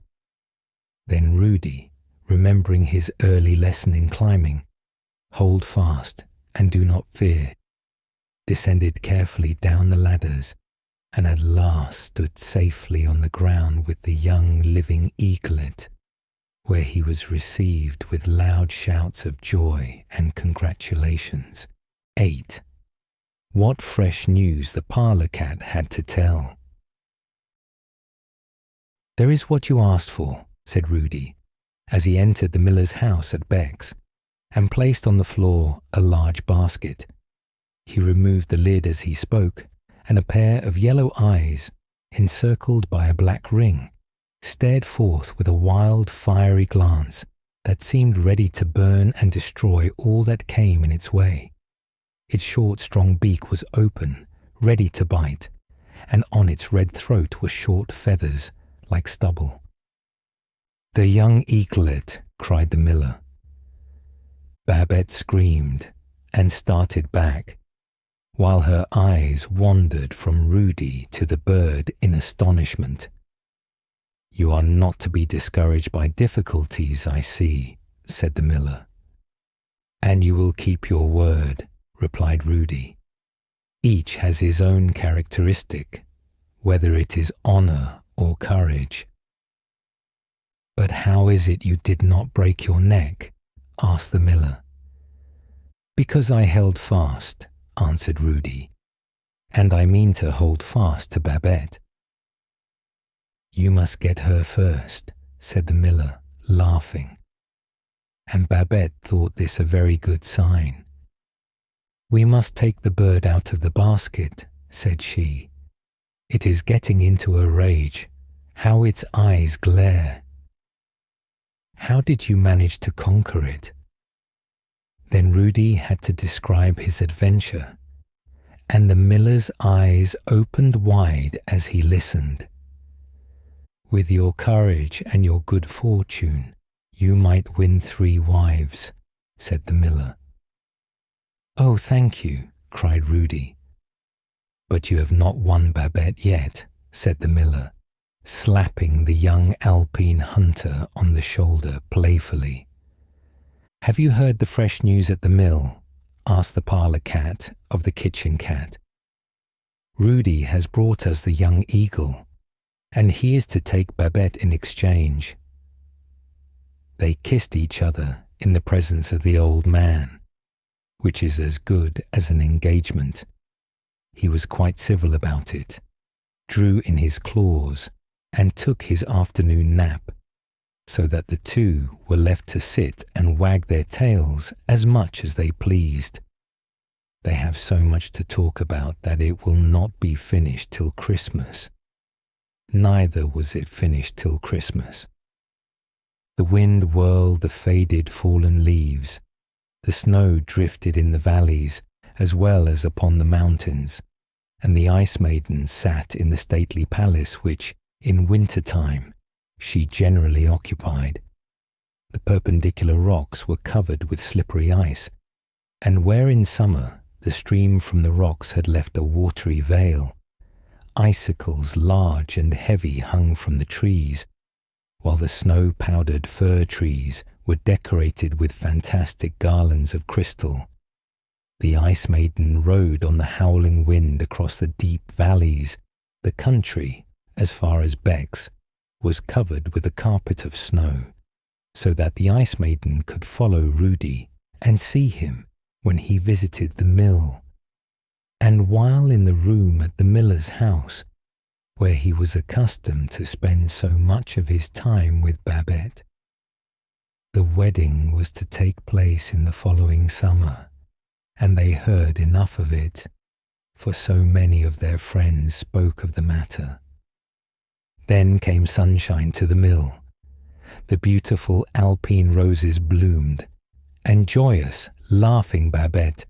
Then Rudy, remembering his early lesson in climbing, "Hold fast and do not fear," descended carefully down the ladders, and at last stood safely on the ground with the young living eaglet, where he was received with loud shouts of joy and congratulations. 8. What fresh news the parlour cat had to tell. "There is what you asked for," said Rudy, as he entered the miller's house at Beck's, and placed on the floor a large basket. He removed the lid as he spoke, and a pair of yellow eyes, encircled by a black ring, stared forth with a wild, fiery glance that seemed ready to burn and destroy all that came in its way. Its short, strong beak was open, ready to bite, and on its red throat were short feathers like stubble. "The young eaglet!" cried the miller. Babette screamed and started back, while her eyes wandered from Rudy to the bird in astonishment. "You are not to be discouraged by difficulties, I see," said the miller. "And you will keep your word," replied Rudy. "Each has his own characteristic, whether it is honour or courage." "But how is it you did not break your neck?" asked the miller. "Because I held fast," answered Rudy, "and I mean to hold fast to Babette." "You must get her first," said the miller, laughing. And Babette thought this a very good sign. "We must take the bird out of the basket," said she. "It is getting into a rage. How its eyes glare!" "How did you manage to conquer it?" Then Rudy had to describe his adventure, and the miller's eyes opened wide as he listened. "With your courage and your good fortune, you might win 3 wives," said the miller. "Oh, thank you," cried Rudy. "But you have not won Babette yet," said the miller, slapping the young Alpine hunter on the shoulder playfully. "Have you heard the fresh news at the mill?" asked the parlour cat of the kitchen cat. "Rudy has brought us the young eagle, and he is to take Babette in exchange." They kissed each other in the presence of the old man, which is as good as an engagement. He was quite civil about it, drew in his claws, and took his afternoon nap, so that the two were left to sit and wag their tails as much as they pleased. They have so much to talk about that it will not be finished till Christmas. Neither was it finished till Christmas. The wind whirled the faded fallen leaves. The snow drifted in the valleys as well as upon the mountains, and the Ice Maiden sat in the stately palace which, in winter time, she generally occupied. The perpendicular rocks were covered with slippery ice, and where in summer the stream from the rocks had left a watery veil, icicles large and heavy hung from the trees, while the snow-powdered fir trees were decorated with fantastic garlands of crystal. The Ice Maiden rode on the howling wind across the deep valleys. The country, as far as Beck's, was covered with a carpet of snow, so that the Ice Maiden could follow Rudy and see him when he visited the mill. And while in the room at the miller's house, where he was accustomed to spend so much of his time with Babette, The wedding was to take place in the following summer, and they heard enough of it, for so many of their friends spoke of the matter. Then came sunshine to the mill. The beautiful alpine roses bloomed, and joyous, laughing Babette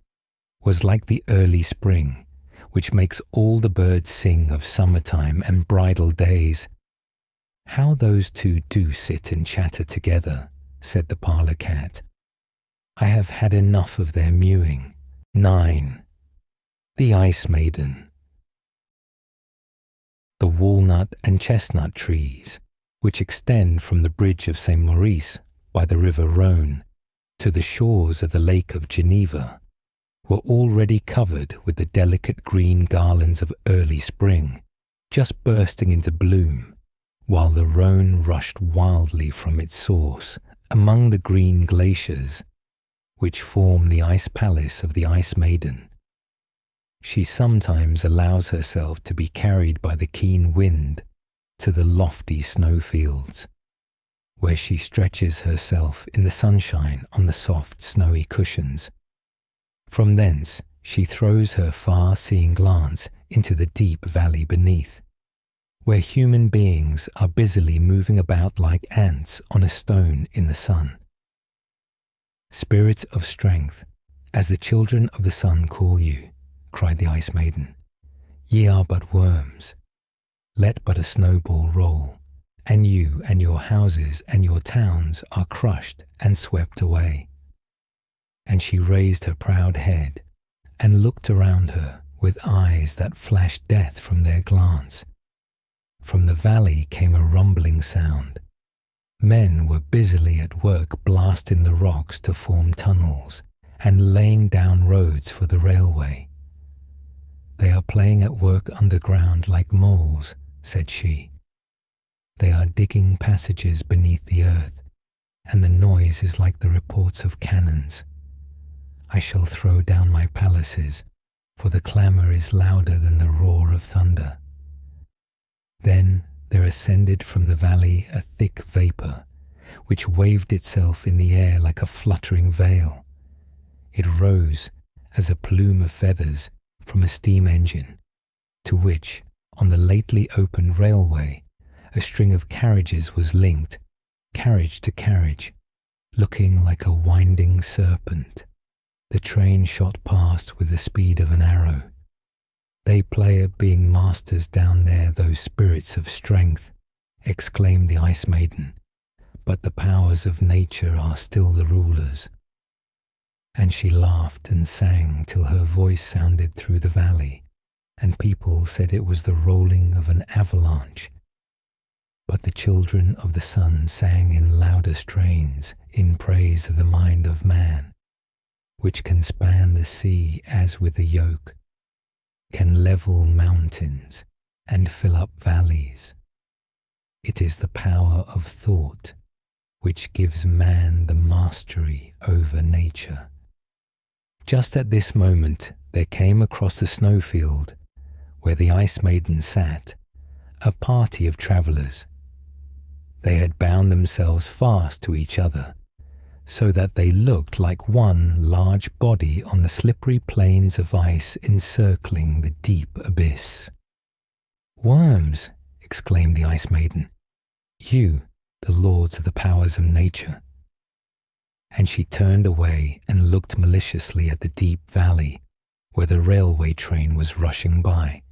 was like the early spring, which makes all the birds sing of summertime and bridal days. "How those two do sit and chatter together," said the parlour cat. "I have had enough of their mewing." 9. The Ice Maiden. The walnut and chestnut trees, which extend from the bridge of St. Maurice by the river Rhone to the shores of the Lake of Geneva, were already covered with the delicate green garlands of early spring, just bursting into bloom, while the Rhone rushed wildly from its source among the green glaciers, which form the ice palace of the Ice Maiden. She sometimes allows herself to be carried by the keen wind to the lofty snowfields, where she stretches herself in the sunshine on the soft snowy cushions. From thence she throws her far-seeing glance into the deep valley beneath, where human beings are busily moving about like ants on a stone in the sun. "Spirits of strength, as the children of the sun call you," cried the Ice Maiden, "ye are but worms. Let but a snowball roll, and you and your houses and your towns are crushed and swept away." And she raised her proud head and looked around her with eyes that flashed death from their glance. From the valley came a rumbling sound. Men were busily at work blasting the rocks to form tunnels and laying down roads for the railway. "They are playing at work underground like moles," said she. "They are digging passages beneath the earth, and the noise is like the reports of cannons. I shall throw down my palaces, for the clamour is louder than the roar of thunder." Then there ascended from the valley a thick vapour, which waved itself in the air like a fluttering veil. It rose as a plume of feathers from a steam engine, to which, on the lately opened railway, a string of carriages was linked, carriage to carriage, looking like a winding serpent. The train shot past with the speed of an arrow. "They play at being masters down there, those spirits of strength," exclaimed the Ice Maiden, "but the powers of nature are still the rulers." And she laughed and sang till her voice sounded through the valley, and people said it was the rolling of an avalanche. But the children of the sun sang in louder strains in praise of the mind of man, which can span the sea as with a yoke, can level mountains and fill up valleys. It is the power of thought which gives man the mastery over nature. Just at this moment there came across the snowfield where the Ice Maiden sat a party of travellers. They had bound themselves fast to each other, so that they looked like one large body on the slippery plains of ice encircling the deep abyss. "Worms!" exclaimed the Ice Maiden. "You, the lords of the powers of nature." And she turned away and looked maliciously at the deep valley where the railway train was rushing by.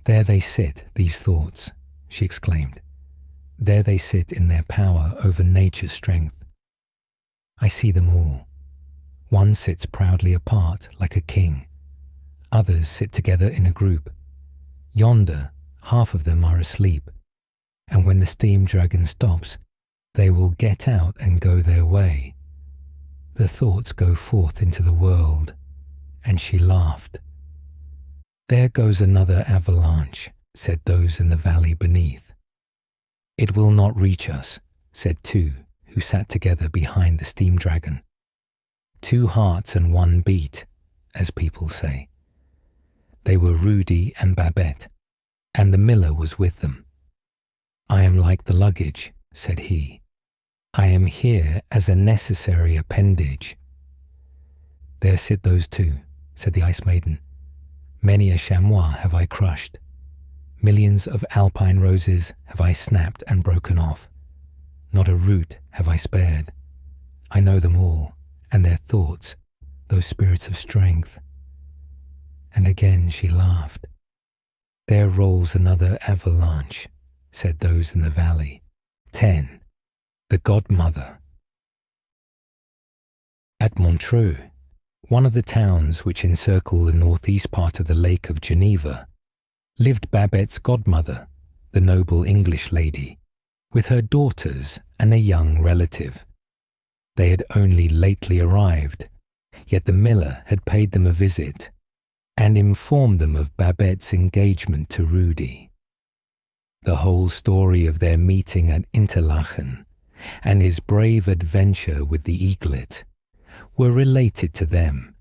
"There they sit, these thoughts," she exclaimed. "There they sit in their power over nature's strength. I see them all. One sits proudly apart like a king. Others sit together in a group. Yonder, half of them are asleep, and when the steam dragon stops, they will get out and go their way. The thoughts go forth into the world." And she laughed. "There goes another avalanche," said those in the valley beneath. "It will not reach us," said two who sat together behind the steam dragon. "Two hearts and one beat," as people say. They were Rudy and Babette, and the miller was with them. "I am like the luggage," said he. I am here as a necessary appendage." "There sit those two," said the Ice Maiden. "Many a chamois have I crushed. Millions of alpine roses have I snapped and broken off. Not a root have I spared. I know them all, and their thoughts, those spirits of strength." And again she laughed. "There rolls another avalanche," said those in the valley. 10. The Godmother. At Montreux, one of the towns which encircle the northeast part of the Lake of Geneva, lived Babette's godmother, the noble English lady, with her daughters and a young relative. They had only lately arrived, yet the miller had paid them a visit and informed them of Babette's engagement to Rudy. The whole story of their meeting at Interlachen and his brave adventure with the eaglet were related to them,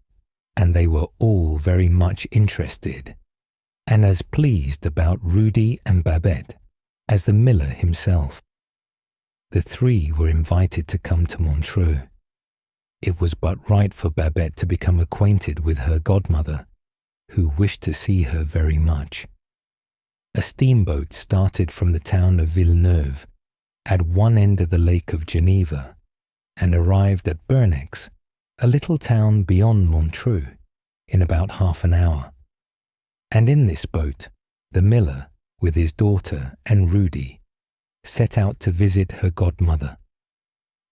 and they were all very much interested and as pleased about Rudy and Babette as the miller himself. The three were invited to come to Montreux. It was but right for Babette to become acquainted with her godmother, who wished to see her very much. A steamboat started from the town of Villeneuve at one end of the Lake of Geneva and arrived at Bernex, a little town beyond Montreux, in about half an hour. And in this boat, the miller, with his daughter and Rudy, set out to visit her godmother.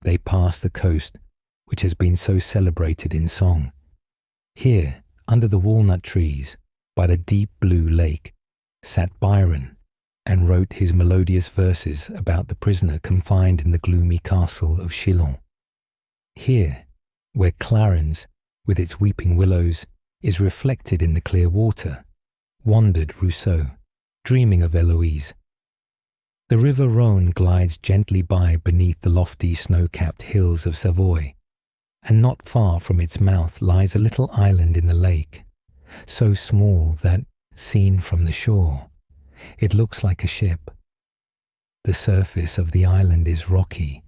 They passed the coast, which has been so celebrated in song. Here, under the walnut trees, by the deep blue lake, sat Byron and wrote his melodious verses about the prisoner confined in the gloomy castle of Chillon. Here, where Clarens, with its weeping willows, is reflected in the clear water, wandered Rousseau, dreaming of Eloise. The river Rhône glides gently by beneath the lofty snow-capped hills of Savoy, and not far from its mouth lies a little island in the lake, so small that, seen from the shore, it looks like a ship. The surface of the island is rocky,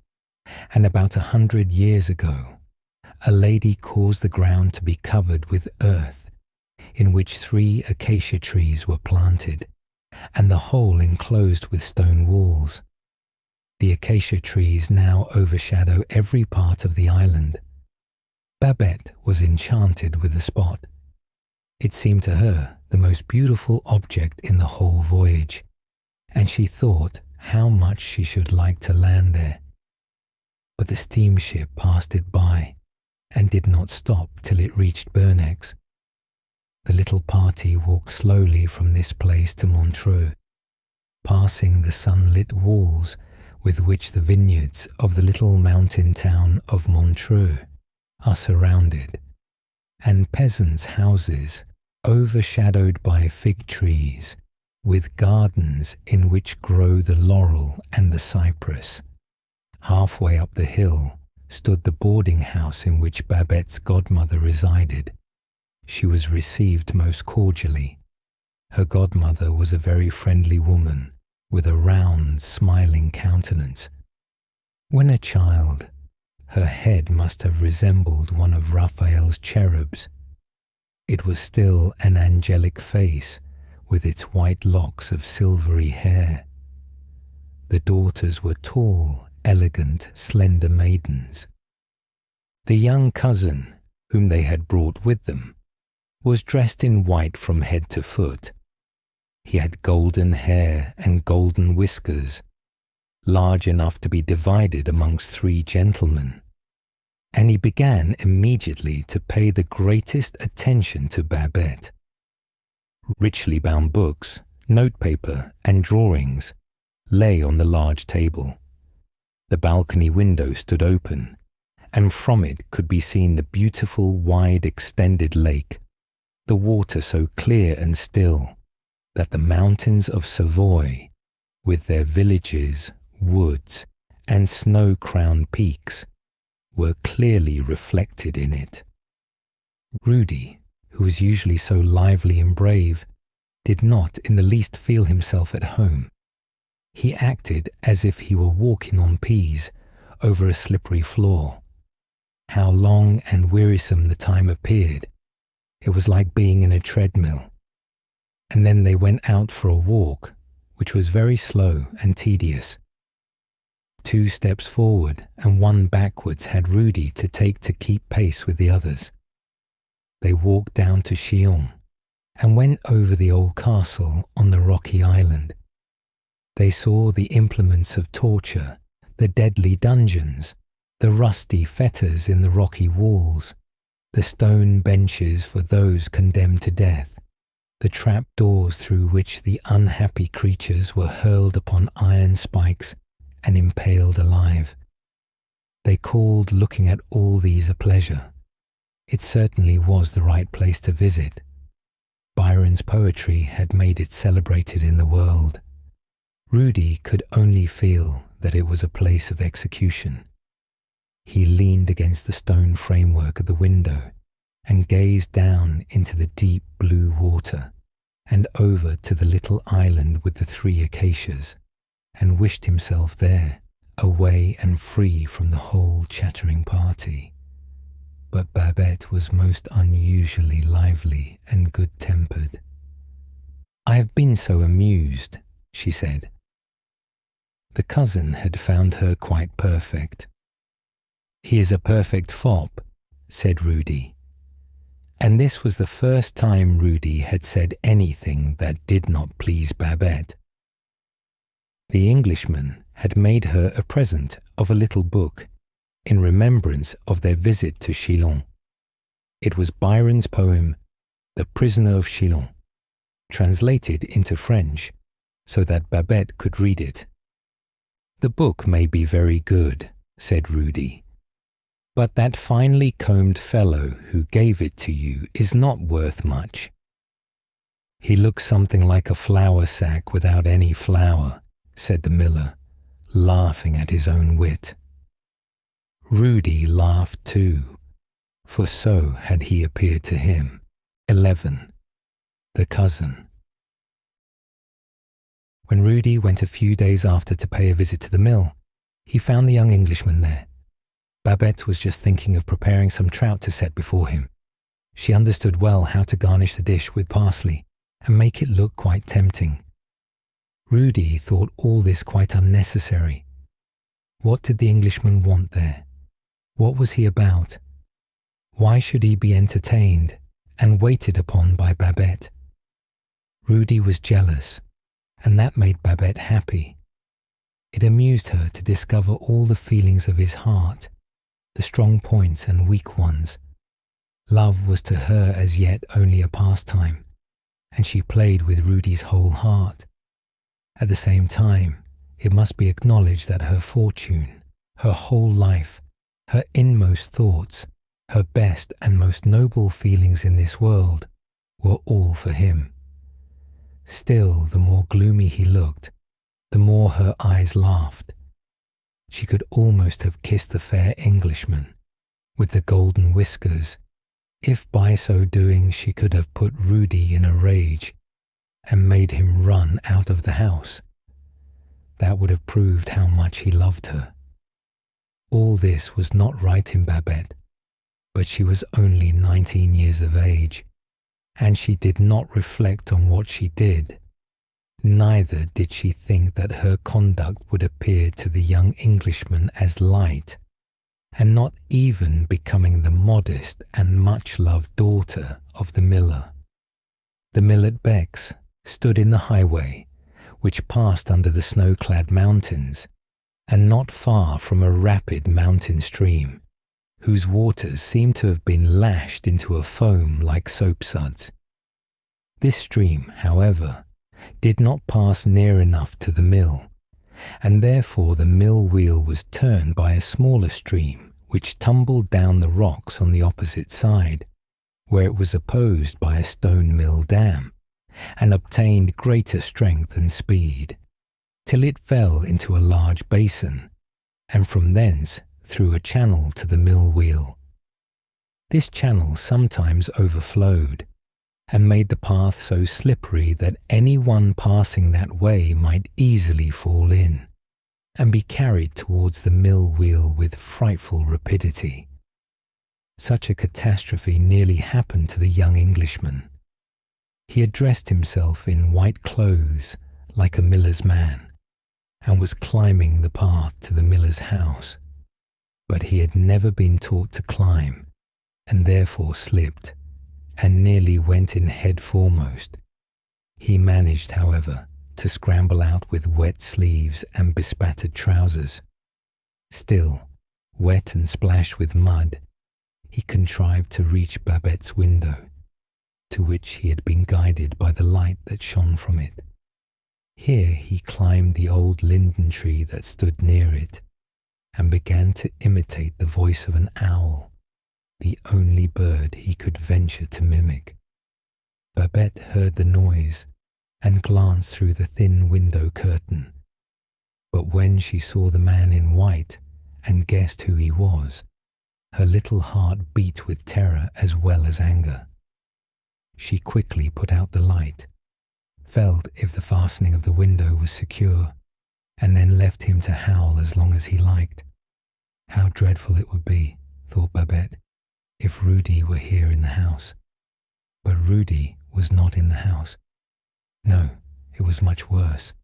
and about 100 years ago, a lady caused the ground to be covered with earth, in which 3 acacia trees were planted, and the whole enclosed with stone walls. The acacia trees now overshadow every part of the island. Babette was enchanted with the spot. It seemed to her the most beautiful object in the whole voyage, and she thought how much she should like to land there. But the steamship passed it by and did not stop till it reached Bernex. The little party walked slowly from this place to Montreux, passing the sunlit walls with which the vineyards of the little mountain town of Montreux are surrounded, and peasants' houses overshadowed by fig trees, with gardens in which grow the laurel and the cypress. Halfway up the hill stood the boarding house in which Babette's godmother resided. She was received most cordially. Her godmother was a very friendly woman, with a round, smiling countenance. When a child, her head must have resembled one of Raphael's cherubs. It was still an angelic face, with its white locks of silvery hair. The daughters were tall, elegant, slender maidens. The young cousin, whom they had brought with them, was dressed in white from head to foot. He had golden hair and golden whiskers, large enough to be divided amongst 3 gentlemen, and he began immediately to pay the greatest attention to Babette. Richly bound books, notepaper, and drawings lay on the large table. The balcony window stood open, and from it could be seen the beautiful, wide, extended lake, the water so clear and still that the mountains of Savoy, with their villages, woods, and snow-crowned peaks, were clearly reflected in it. Rudy, who was usually so lively and brave, did not in the least feel himself at home. He acted as if he were walking on peas, over a slippery floor. How long and wearisome the time appeared. It was like being in a treadmill. And then they went out for a walk, which was very slow and tedious. 2 steps forward and 1 backwards had Rudy to take to keep pace with the others. They walked down to Chillon and went over the old castle on the rocky island. They saw the implements of torture, the deadly dungeons, the rusty fetters in the rocky walls, the stone benches for those condemned to death, the trap doors through which the unhappy creatures were hurled upon iron spikes and impaled alive. They called looking at all these a pleasure. It certainly was the right place to visit. Byron's poetry had made it celebrated in the world. Rudy could only feel that it was a place of execution. He leaned against the stone framework of the window and gazed down into the deep blue water and over to the little island with the 3 acacias, and wished himself there, away and free from the whole chattering party. But Babette was most unusually lively and good-tempered. "I have been so amused," she said. The cousin had found her quite perfect. "He is a perfect fop," said Rudy. And this was the first time Rudy had said anything that did not please Babette. The Englishman had made her a present of a little book in remembrance of their visit to Chillon. It was Byron's poem, The Prisoner of Chillon, translated into French so that Babette could read it. "The book may be very good," said Rudy, "but that finely combed fellow who gave it to you is not worth much. He looks something like a flour sack without any flour," said the miller, laughing at his own wit. Rudy laughed too, for so had he appeared to him. 11. The cousin. When Rudy went a few days after to pay a visit to the mill, he found the young Englishman there. Babette was just thinking of preparing some trout to set before him. She understood well how to garnish the dish with parsley and make it look quite tempting. Rudy thought all this quite unnecessary. What did the Englishman want there? What was he about? Why should he be entertained and waited upon by Babette? Rudy was jealous, and that made Babette happy. It amused her to discover all the feelings of his heart, the strong points and weak ones. Love was to her as yet only a pastime, and she played with Rudy's whole heart. At the same time, it must be acknowledged that her fortune, her whole life, her inmost thoughts, her best and most noble feelings in this world were all for him. Still, the more gloomy he looked, the more her eyes laughed. She could almost have kissed the fair Englishman with the golden whiskers, if by so doing she could have put Rudy in a rage and made him run out of the house. That would have proved how much he loved her. All this was not right in Babette, but she was only 19 years of age, and she did not reflect on what she did. Neither did she think that her conduct would appear to the young Englishman as light, and not even becoming the modest and much-loved daughter of the miller. The mill at Bex stood in the highway, which passed under the snow-clad mountains, and not far from a rapid mountain stream, whose waters seemed to have been lashed into a foam like soapsuds. This stream, however, did not pass near enough to the mill, and therefore the mill wheel was turned by a smaller stream which tumbled down the rocks on the opposite side, where it was opposed by a stone mill dam, and obtained greater strength and speed, till it fell into a large basin, and from thence through a channel to the mill wheel. This channel sometimes overflowed, and made the path so slippery that any one passing that way might easily fall in. and be carried towards the mill wheel with frightful rapidity. Such a catastrophe nearly happened to the young Englishman. He had dressed himself in white clothes like a miller's man, and was climbing the path to the miller's house. But he had never been taught to climb, and therefore slipped, and nearly went in head foremost. He managed, however, to scramble out with wet sleeves and bespattered trousers. Still, wet and splashed with mud, he contrived to reach Babette's window, to which he had been guided by the light that shone from it. Here he climbed the old linden tree that stood near it, and began to imitate the voice of an owl, the only bird he could venture to mimic. Babette heard the noise and glanced through the thin window curtain. But when she saw the man in white and guessed who he was, her little heart beat with terror as well as anger. She quickly put out the light, felt if the fastening of the window was secure, and then left him to howl as long as he liked. How dreadful it would be, thought Babette, if Rudy were here in the house. But Rudy was not in the house. No, it was much worse.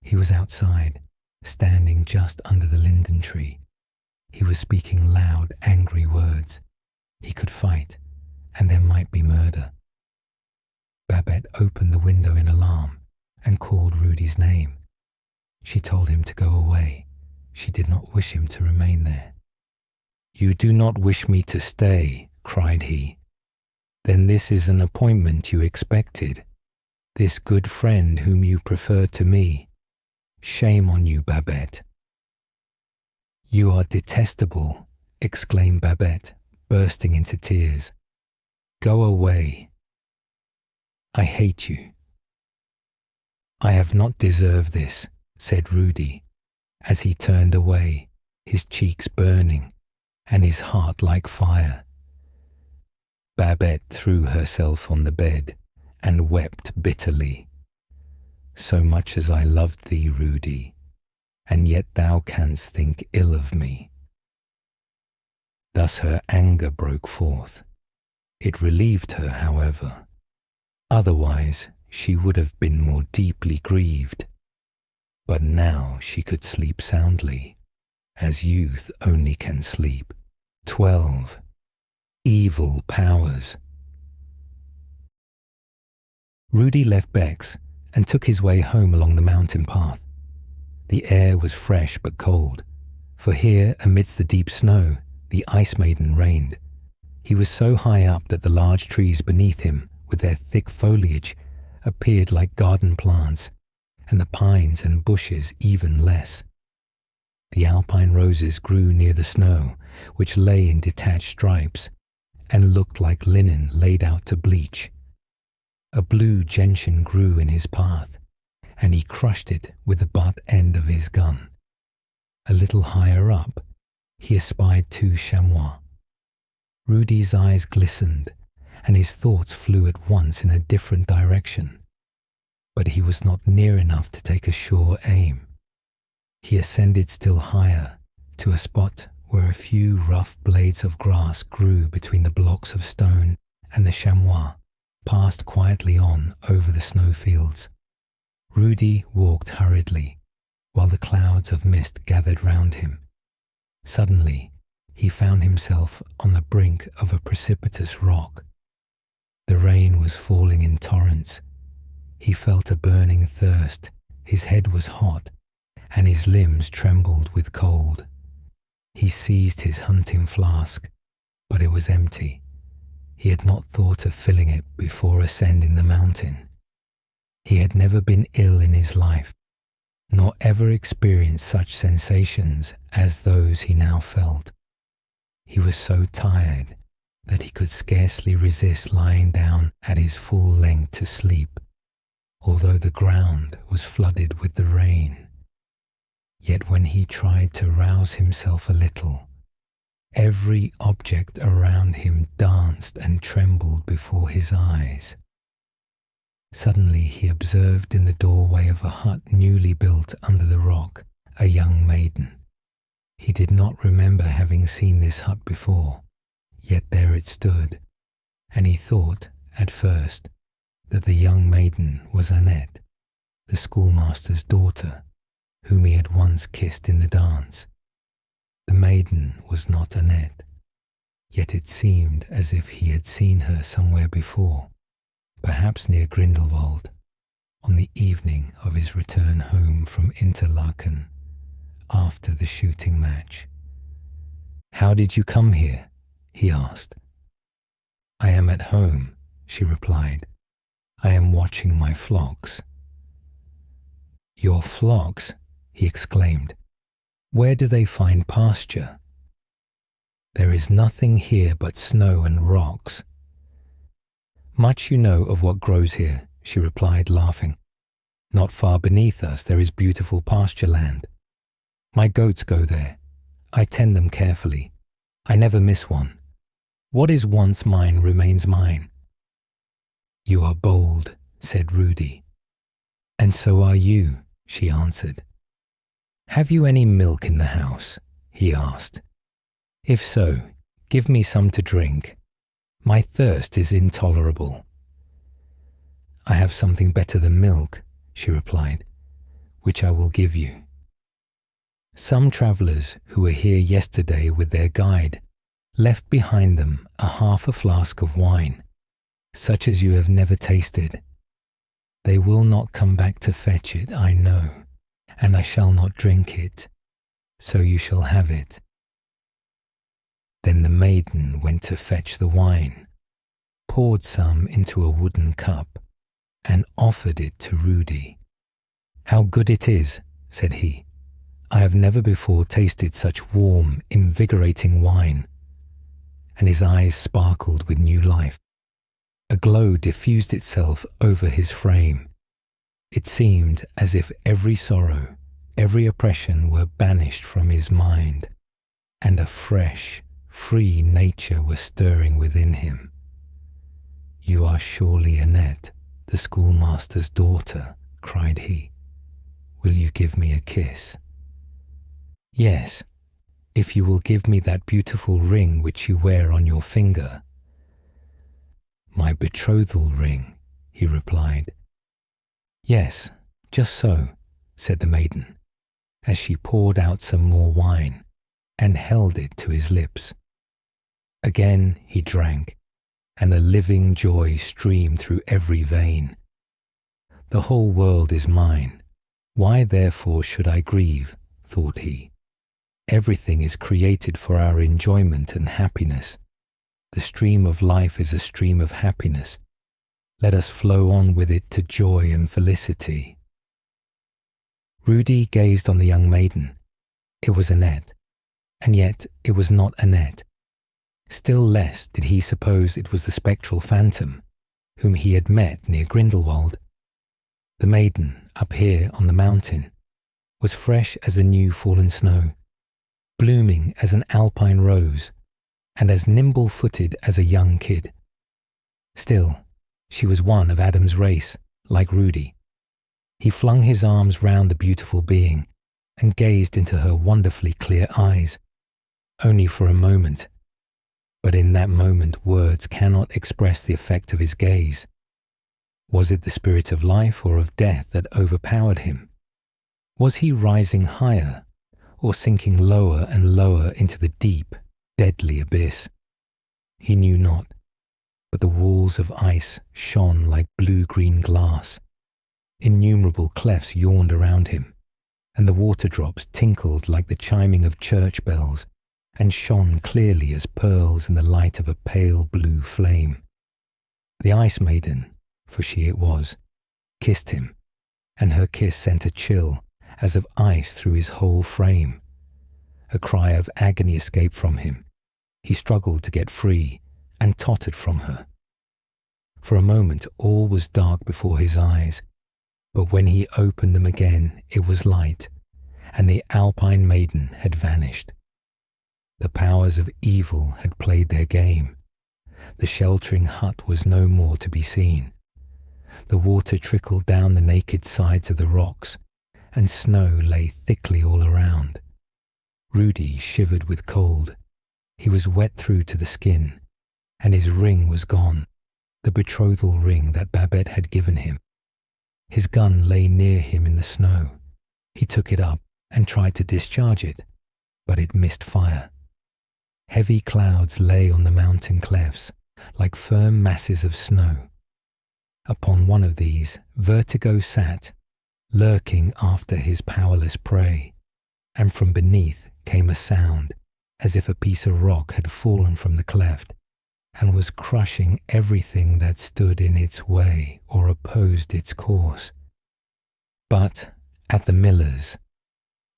He was outside, standing just under the linden tree. He was speaking loud, angry words. He could fight, and there might be murder. Babette opened the window in alarm and called Rudy's name. She told him to go away. She did not wish him to remain there. "You do not wish me to stay," cried he. "Then this is an appointment you expected. This good friend whom you prefer to me. Shame on you, Babette." "You are detestable," exclaimed Babette, bursting into tears. "Go away. I hate you." "I have not deserved this," said Rudy, as he turned away, his cheeks burning and his heart like fire. Babette threw herself on the bed and wept bitterly. "So much as I loved thee, Rudy, and yet thou canst think ill of me." Thus her anger broke forth. It relieved her, however. Otherwise, she would have been more deeply grieved. But now she could sleep soundly, as youth only can sleep. 12. Evil powers. Rudy left Bex and took his way home along the mountain path. The air was fresh but cold, for here, amidst the deep snow, the Ice Maiden reigned. He was so high up that the large trees beneath him, with their thick foliage, appeared like garden plants, and the pines and bushes even less. The alpine roses grew near the snow, which lay in detached stripes, and looked like linen laid out to bleach. A blue gentian grew in his path, and he crushed it with the butt end of his gun. A little higher up, he espied 2 chamois. Rudy's eyes glistened, and his thoughts flew at once in a different direction. But he was not near enough to take a sure aim. He ascended still higher, to a spot where a few rough blades of grass grew between the blocks of stone, and the chamois passed quietly on over the snowfields. Rudy walked hurriedly, while the clouds of mist gathered round him. Suddenly, he found himself on the brink of a precipitous rock. The rain was falling in torrents. He felt a burning thirst, his head was hot, and his limbs trembled with cold. He seized his hunting flask, but it was empty. He had not thought of filling it before ascending the mountain. He had never been ill in his life, nor ever experienced such sensations as those he now felt. He was so tired that he could scarcely resist lying down at his full length to sleep, although the ground was flooded with the rain. Yet when he tried to rouse himself a little, every object around him danced and trembled before his eyes. Suddenly he observed in the doorway of a hut newly built under the rock a young maiden. He did not remember having seen this hut before, yet there it stood, and he thought, at first, that the young maiden was Annette, the schoolmaster's daughter, whom he had once kissed in the dance. The maiden was not Annette, yet it seemed as if he had seen her somewhere before, perhaps near Grindelwald, on the evening of his return home from Interlaken after the shooting match. "How did you come here?" he asked. "I am at home," she replied. "I am watching my flocks." "Your flocks?" he exclaimed. "Where do they find pasture?" "There is nothing here but snow and rocks." "Much you know of what grows here," she replied, laughing. "Not far beneath us there is beautiful pasture land. My goats go there. I tend them carefully. I never miss one. What is once mine remains mine." "You are bold," said Rudy. "And so are you," she answered. "Have you any milk in the house?" he asked. "If so, give me some to drink. My thirst is intolerable." "I have something better than milk," she replied, "which I will give you. Some travellers who were here yesterday with their guide left behind them half a flask of wine, such as you have never tasted. They will not come back to fetch it, I know, and I shall not drink it, so you shall have it." Then the maiden went to fetch the wine, poured some into a wooden cup, and offered it to Rudy. "How good it is," said he. "I have never before tasted such warm, invigorating wine." And his eyes sparkled with new life. A glow diffused itself over his frame. It seemed as if every sorrow, every oppression were banished from his mind, and a fresh, free nature was stirring within him. "You are surely Annette, the schoolmaster's daughter," cried he. "Will you give me a kiss?" "Yes, if you will give me that beautiful ring which you wear on your finger." "My betrothal ring," he replied. "Yes, just so," said the maiden, as she poured out some more wine and held it to his lips. Again he drank, and a living joy streamed through every vein. "The whole world is mine. Why therefore should I grieve?" thought he. "Everything is created for our enjoyment and happiness. The stream of life is a stream of happiness. Let us flow on with it to joy and felicity." Rudy gazed on the young maiden. It was Annette, and yet it was not Annette. Still less did he suppose it was the spectral phantom whom he had met near Grindelwald. The maiden, up here on the mountain, was fresh as the new fallen snow, blooming as an alpine rose, and as nimble-footed as a young kid. Still, she was one of Adam's race, like Rudy. He flung his arms round the beautiful being and gazed into her wonderfully clear eyes, only for a moment. But in that moment words cannot express the effect of his gaze. Was it the spirit of life or of death that overpowered him? Was he rising higher, or sinking lower and lower into the deep, deadly abyss? He knew not, but the walls of ice shone like blue-green glass. Innumerable clefts yawned around him, and the water drops tinkled like the chiming of church bells and shone clearly as pearls in the light of a pale blue flame. The Ice Maiden, for she it was, kissed him, and her kiss sent a chill as of ice through his whole frame. A cry of agony escaped from him. He struggled to get free and tottered from her. For a moment all was dark before his eyes, but when he opened them again it was light, and the Alpine Maiden had vanished. The powers of evil had played their game. The sheltering hut was no more to be seen. The water trickled down the naked sides of the rocks, and snow lay thickly all around. Rudy shivered with cold. He was wet through to the skin, and his ring was gone, the betrothal ring that Babette had given him. His gun lay near him in the snow. He took it up and tried to discharge it, but it missed fire. Heavy clouds lay on the mountain clefts, like firm masses of snow. Upon one of these, Vertigo sat, lurking after his powerless prey, and from beneath came a sound, as if a piece of rock had fallen from the cleft, and was crushing everything that stood in its way or opposed its course. But at the miller's,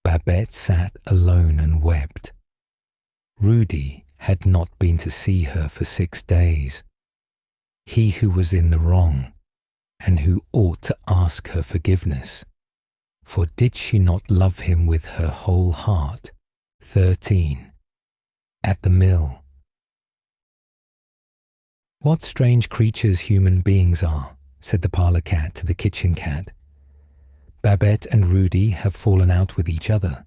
Babette sat alone and wept. Rudy had not been to see her for 6 days. He who was in the wrong, and who ought to ask her forgiveness. For did she not love him with her whole heart? 13. At the mill. What strange creatures human beings are, said the parlour cat to the kitchen cat. Babette and Rudy have fallen out with each other.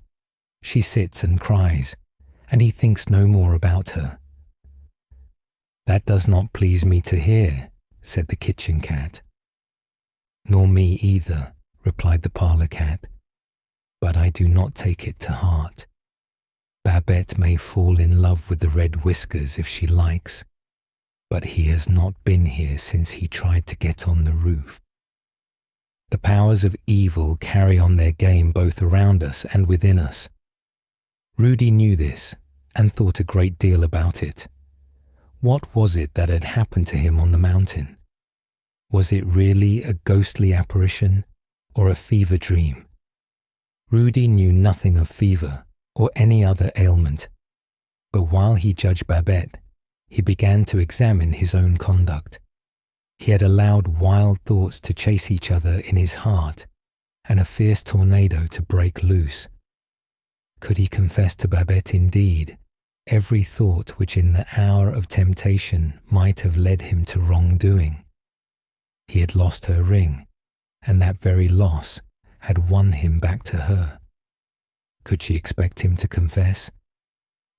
She sits and cries, and he thinks no more about her. That does not please me to hear, said the kitchen cat. Nor me either, replied the parlour cat, but I do not take it to heart. Babette may fall in love with the red whiskers if she likes, but he has not been here since he tried to get on the roof. The powers of evil carry on their game both around us and within us. Rudy knew this and thought a great deal about it. What was it that had happened to him on the mountain? Was it really a ghostly apparition or a fever dream? Rudy knew nothing of fever or any other ailment, but while he judged Babette, he began to examine his own conduct. He had allowed wild thoughts to chase each other in his heart and a fierce tornado to break loose. Could he confess to Babette indeed every thought which in the hour of temptation might have led him to wrongdoing? He had lost her ring, and that very loss had won him back to her. Could she expect him to confess?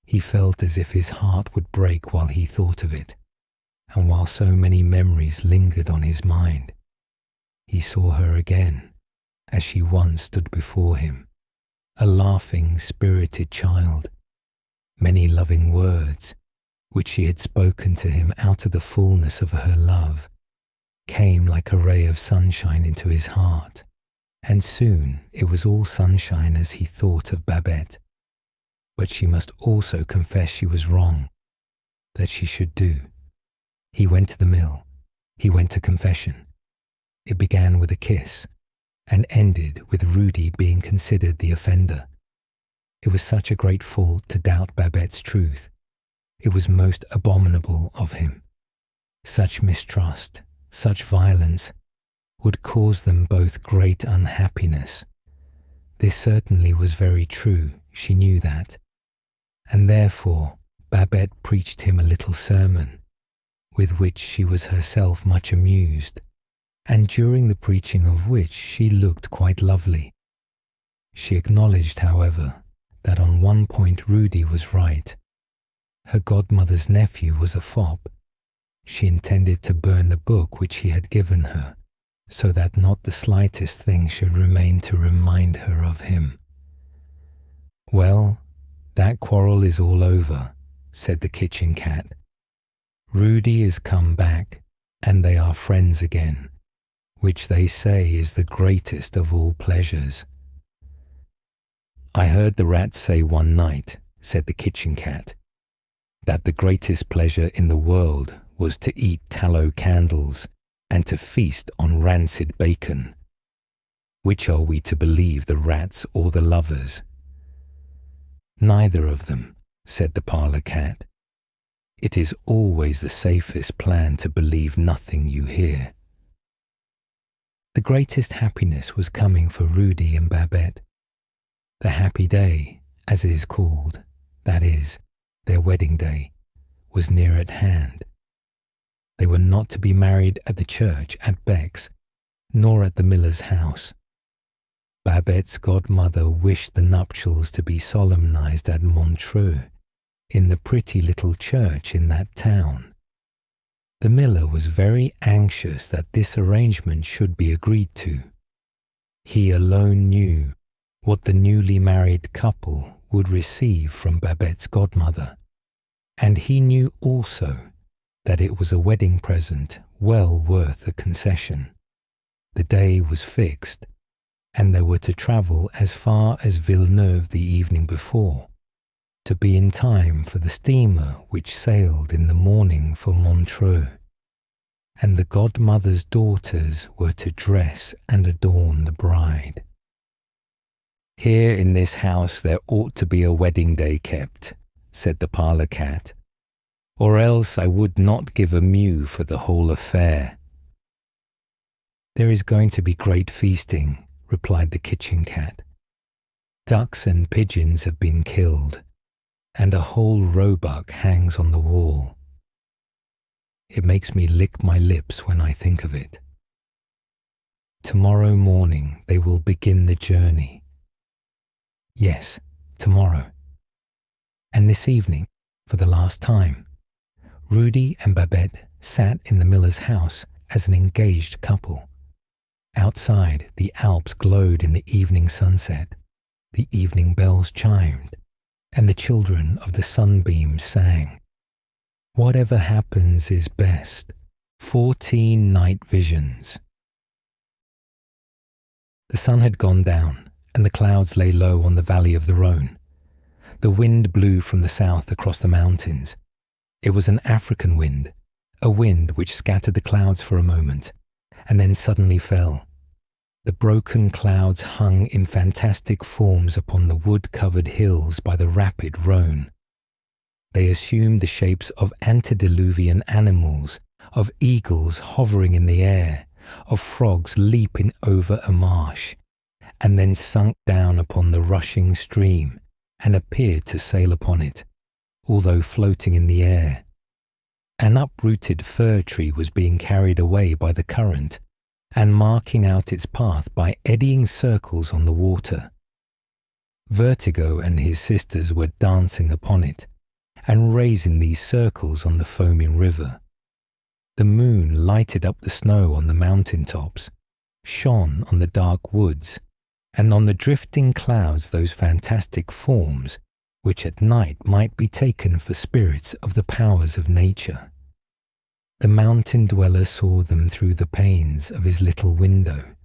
He felt as if his heart would break while he thought of it, and while so many memories lingered on his mind. He saw her again, as she once stood before him, a laughing, spirited child. Many loving words, which she had spoken to him out of the fullness of her love, came like a ray of sunshine into his heart, and soon it was all sunshine as he thought of Babette. But she must also confess she was wrong, that she should do. He went to the mill. He went to confession. It began with a kiss, and ended with Rudy being considered the offender. It was such a great fault to doubt Babette's truth. It was most abominable of him. Such mistrust, such violence, would cause them both great unhappiness. This certainly was very true, she knew that, and therefore Babette preached him a little sermon, with which she was herself much amused, and during the preaching of which she looked quite lovely. She acknowledged, however, that on one point Rudy was right. Her godmother's nephew was a fop. She intended to burn the book which he had given her, so that not the slightest thing should remain to remind her of him. Well, that quarrel is all over, said the kitchen cat. Rudy is come back, and they are friends again, which they say is the greatest of all pleasures. I heard the rat say one night, said the kitchen cat, that the greatest pleasure in the world was to eat tallow candles and to feast on rancid bacon. Which are we to believe, the rats or the lovers? Neither of them, said the parlour cat. It is always the safest plan to believe nothing you hear. The greatest happiness was coming for Rudy and Babette. The happy day, as it is called, that is, their wedding day, was near at hand. They were not to be married at the church at Beck's, nor at the miller's house. Babette's godmother wished the nuptials to be solemnized at Montreux, in the pretty little church in that town. The miller was very anxious that this arrangement should be agreed to. He alone knew what the newly married couple would receive from Babette's godmother, and he knew also that it was a wedding present well worth a concession. The day was fixed, and they were to travel as far as Villeneuve the evening before, to be in time for the steamer which sailed in the morning for Montreux, and the godmother's daughters were to dress and adorn the bride. "Here in this house there ought to be a wedding day kept," said the parlour cat, "or else I would not give a mew for the whole affair." "There is going to be great feasting," replied the kitchen cat. "Ducks and pigeons have been killed, and a whole roebuck hangs on the wall. It makes me lick my lips when I think of it. Tomorrow morning they will begin the journey. Yes, tomorrow. And this evening, for the last time, Rudy and Babette sat in the miller's house as an engaged couple. Outside, the Alps glowed in the evening sunset, the evening bells chimed, and the children of the sunbeams sang. Whatever happens is best. 14 night visions. The sun had gone down, and the clouds lay low on the valley of the Rhone. The wind blew from the south across the mountains. It was an African wind, a wind which scattered the clouds for a moment, and then suddenly fell. The broken clouds hung in fantastic forms upon the wood-covered hills by the rapid Rhone. They assumed the shapes of antediluvian animals, of eagles hovering in the air, of frogs leaping over a marsh, and then sunk down upon the rushing stream and appeared to sail upon it, although floating in the air. An uprooted fir tree was being carried away by the current and marking out its path by eddying circles on the water. Vertigo and his sisters were dancing upon it and raising these circles on the foaming river. The moon lighted up the snow on the mountain tops, shone on the dark woods, and on the drifting clouds those fantastic forms which at night might be taken for spirits of the powers of nature. The mountain dweller saw them through the panes of his little window.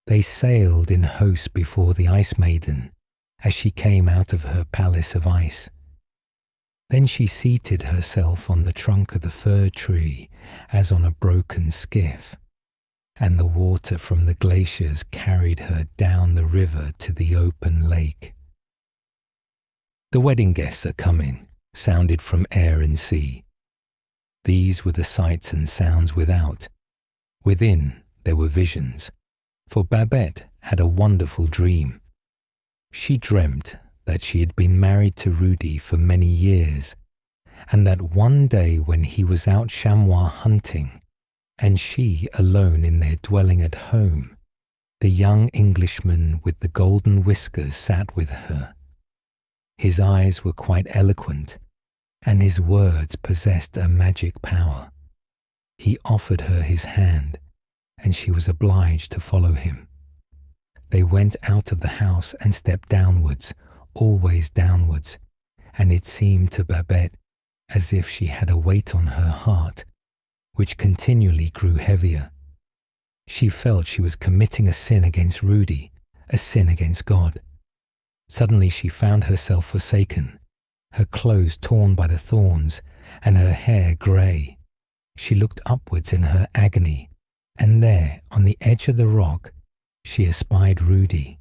They sailed in hosts before the Ice Maiden as she came out of her palace of ice. Then she seated herself on the trunk of the fir tree as on a broken skiff, and the water from the glaciers carried her down the river to the open lake. "The wedding guests are coming," sounded from air and sea. These were the sights and sounds without. Within there were visions, for Babette had a wonderful dream. She dreamt that she had been married to Rudy for many years, and that one day when he was out chamois hunting, and she alone in their dwelling at home, the young Englishman with the golden whiskers sat with her. His eyes were quite eloquent, and his words possessed a magic power. He offered her his hand, and she was obliged to follow him. They went out of the house and stepped downwards, always downwards, and it seemed to Babette as if she had a weight on her heart, which continually grew heavier. She felt she was committing a sin against Rudy, a sin against God. Suddenly she found herself forsaken, her clothes torn by the thorns, and her hair grey. She looked upwards in her agony, and there, on the edge of the rock, she espied Rudy.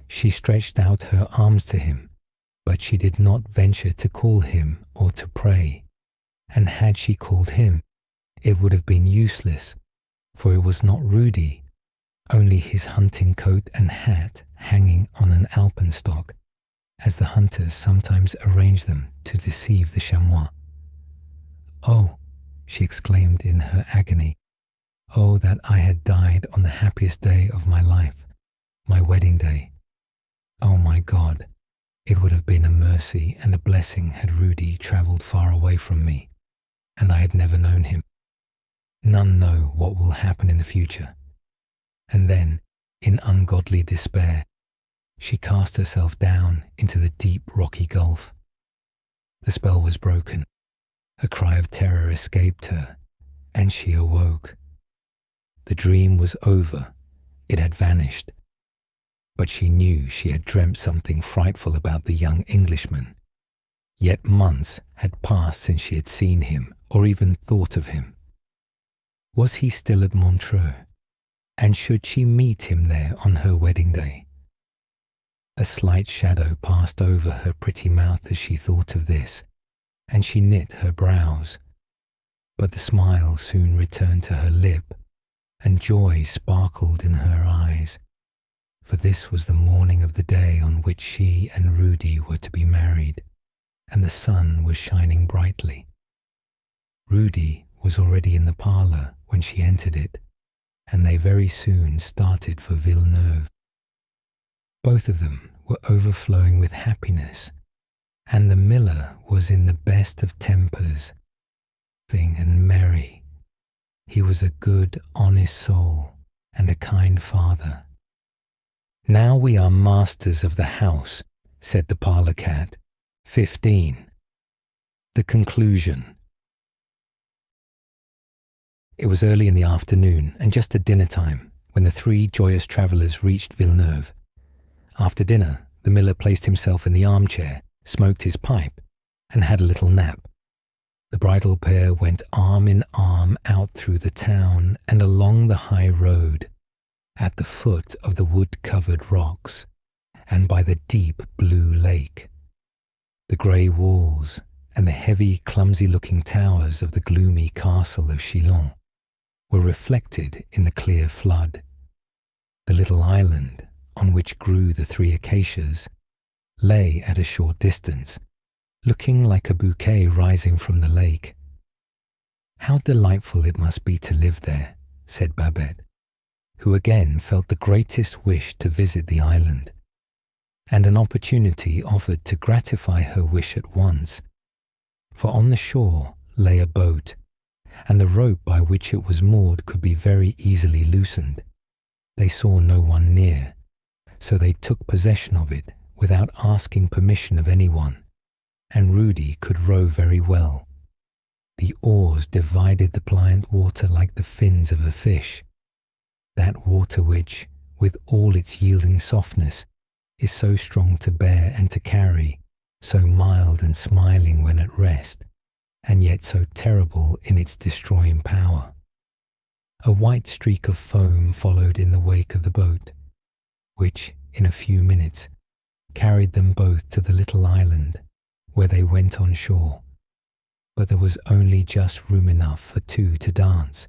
She stretched out her arms to him, but she did not venture to call him or to pray. And had she called him, it would have been useless, for it was not Rudy, only his hunting coat and hat hanging on an alpenstock, as the hunters sometimes arrange them to deceive the chamois. "Oh," she exclaimed in her agony, "oh, that I had died on the happiest day of my life, My wedding day. Oh my God, it would have been a mercy and a blessing had Rudy travelled far away from me, and I had never known him. None know what will happen in the future. And then, in ungodly despair, she cast herself down into the deep rocky gulf. The spell was broken. A cry of terror escaped her, and she awoke. The dream was over. It had vanished. But she knew she had dreamt something frightful about the young Englishman. Yet months had passed since she had seen him or even thought of him. Was he still at Montreux? And should she meet him there on her wedding day? A slight shadow passed over her pretty mouth as she thought of this, and she knit her brows. But the smile soon returned to her lip, and joy sparkled in her eyes, for this was the morning of the day on which she and Rudy were to be married, and the sun was shining brightly. Rudy was already in the parlour when she entered it, and they very soon started for Villeneuve. Both of them were overflowing with happiness, and the miller was in the best of tempers, laughing and merry. He was a good, honest soul and a kind father. "Now we are masters of the house," said the parlour cat. 15. The conclusion. It was early in the afternoon and just at dinner time when the three joyous travellers reached Villeneuve. After dinner, the miller placed himself in the armchair, smoked his pipe, and had a little nap. The bridal pair went arm in arm out through the town and along the high road, at the foot of the wood-covered rocks, and by the deep blue lake. The grey walls and the heavy, clumsy-looking towers of the gloomy castle of Chillon were reflected in the clear flood. The little island, on which grew the three acacias, lay at a short distance, looking like a bouquet rising from the lake. "How delightful it must be to live there," said Babette, who again felt the greatest wish to visit the island, and an opportunity offered to gratify her wish at once, for on the shore lay a boat, and the rope by which it was moored could be very easily loosened. They saw no one near, so they took possession of it without asking permission of anyone, and Rudy could row very well. The oars divided the pliant water like the fins of a fish, that water which, with all its yielding softness, is so strong to bear and to carry, so mild and smiling when at rest, and yet so terrible in its destroying power. A white streak of foam followed in the wake of the boat, which, in a few minutes, carried them both to the little island, where they went on shore, but there was only just room enough for two to dance.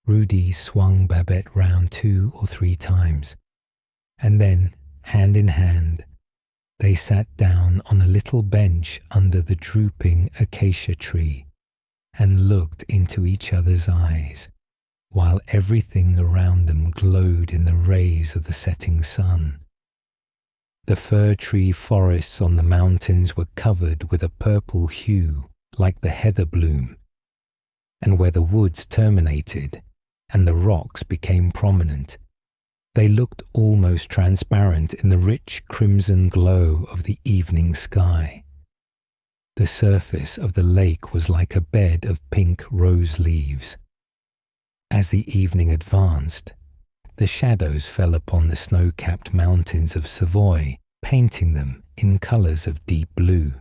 Rudy swung Babette round 2 or 3 times, and then, hand in hand, they sat down on a little bench under the drooping acacia tree and looked into each other's eyes, while everything around them glowed in the rays of the setting sun. The fir tree forests on the mountains were covered with a purple hue like the heather bloom, and where the woods terminated and the rocks became prominent, they looked almost transparent in the rich crimson glow of the evening sky. The surface of the lake was like a bed of pink rose leaves. As the evening advanced, the shadows fell upon the snow-capped mountains of Savoy, painting them in colours of deep blue,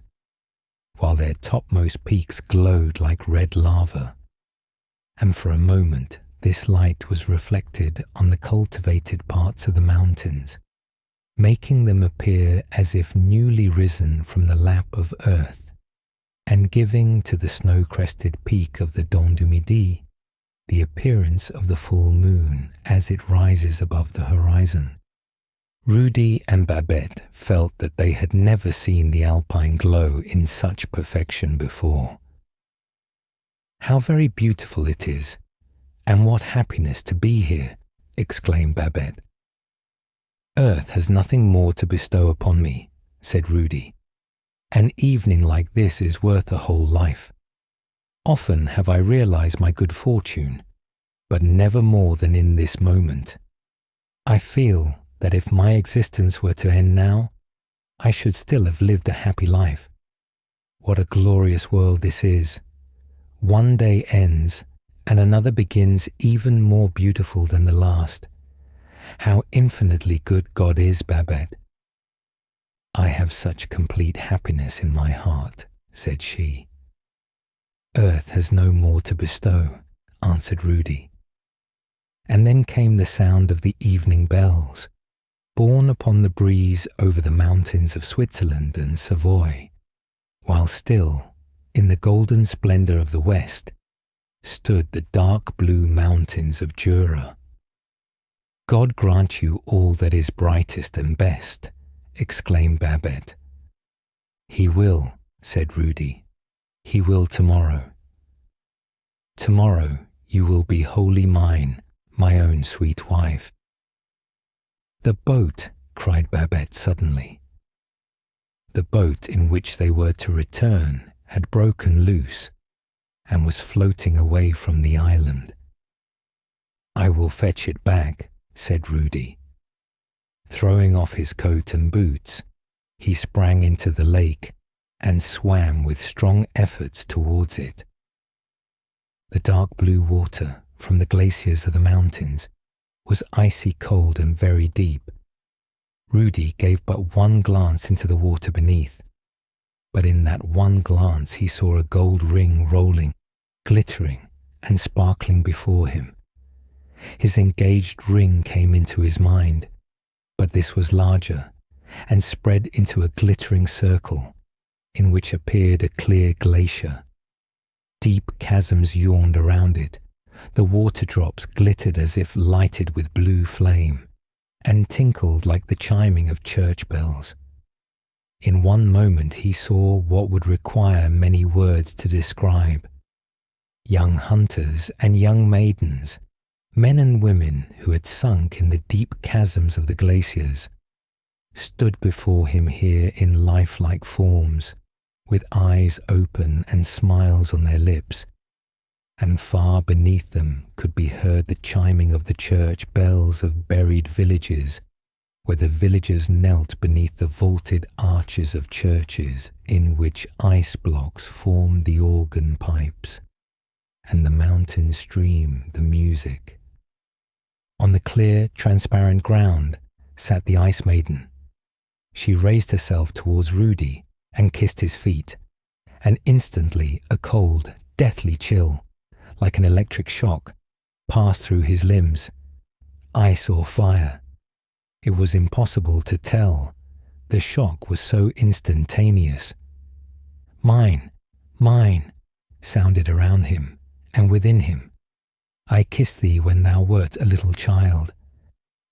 while their topmost peaks glowed like red lava. And for a moment this light was reflected on the cultivated parts of the mountains, making them appear as if newly risen from the lap of earth, and giving to the snow-crested peak of the Dent du Midi the appearance of the full moon as it rises above the horizon. Rudy and Babette felt that they had never seen the alpine glow in such perfection before. "How very beautiful it is, and what happiness to be here!" exclaimed Babette. Earth has nothing more to bestow upon me, said Rudy. An evening like this is worth a whole life. Often have I realized my good fortune, but never more than in this moment. I feel that if my existence were to end now, I should still have lived a happy life. What a glorious world this is. One day ends, and another begins even more beautiful than the last. How infinitely good God is, Babette. I have such complete happiness in my heart, said she. Earth has no more to bestow, answered Rudy. And then came the sound of the evening bells, borne upon the breeze over the mountains of Switzerland and Savoy, while still, in the golden splendour of the west, stood the dark blue mountains of Jura. God grant you all that is brightest and best, exclaimed Babette. He will, said Rudy. He will tomorrow. Tomorrow you will be wholly mine, my own sweet wife. The boat, cried Babette suddenly. The boat in which they were to return had broken loose and was floating away from the island. I will fetch it back, said Rudy. Throwing off his coat and boots, he sprang into the lake and swam with strong efforts towards it. The dark blue water from the glaciers of the mountains was icy cold and very deep. Rudy gave but one glance into the water beneath, but in that one glance he saw a gold ring rolling, glittering and sparkling before him. His engaged ring came into his mind, but this was larger and spread into a glittering circle in which appeared a clear glacier. Deep chasms yawned around it. The water drops glittered as if lighted with blue flame, and tinkled like the chiming of church bells. In one moment he saw what would require many words to describe. Young hunters and young maidens, men and women who had sunk in the deep chasms of the glaciers, stood before him here in lifelike forms, with eyes open and smiles on their lips, and far beneath them could be heard the chiming of the church bells of buried villages, where the villagers knelt beneath the vaulted arches of churches in which ice blocks formed the organ pipes, and the mountain streamed the music. On the clear, transparent ground sat the Ice Maiden. She raised herself towards Rudy and kissed his feet, and instantly a cold, deathly chill, like an electric shock, passed through his limbs. Ice or fire? It was impossible to tell. The shock was so instantaneous. Mine, mine, sounded around him and within him. I kissed thee when thou wert a little child.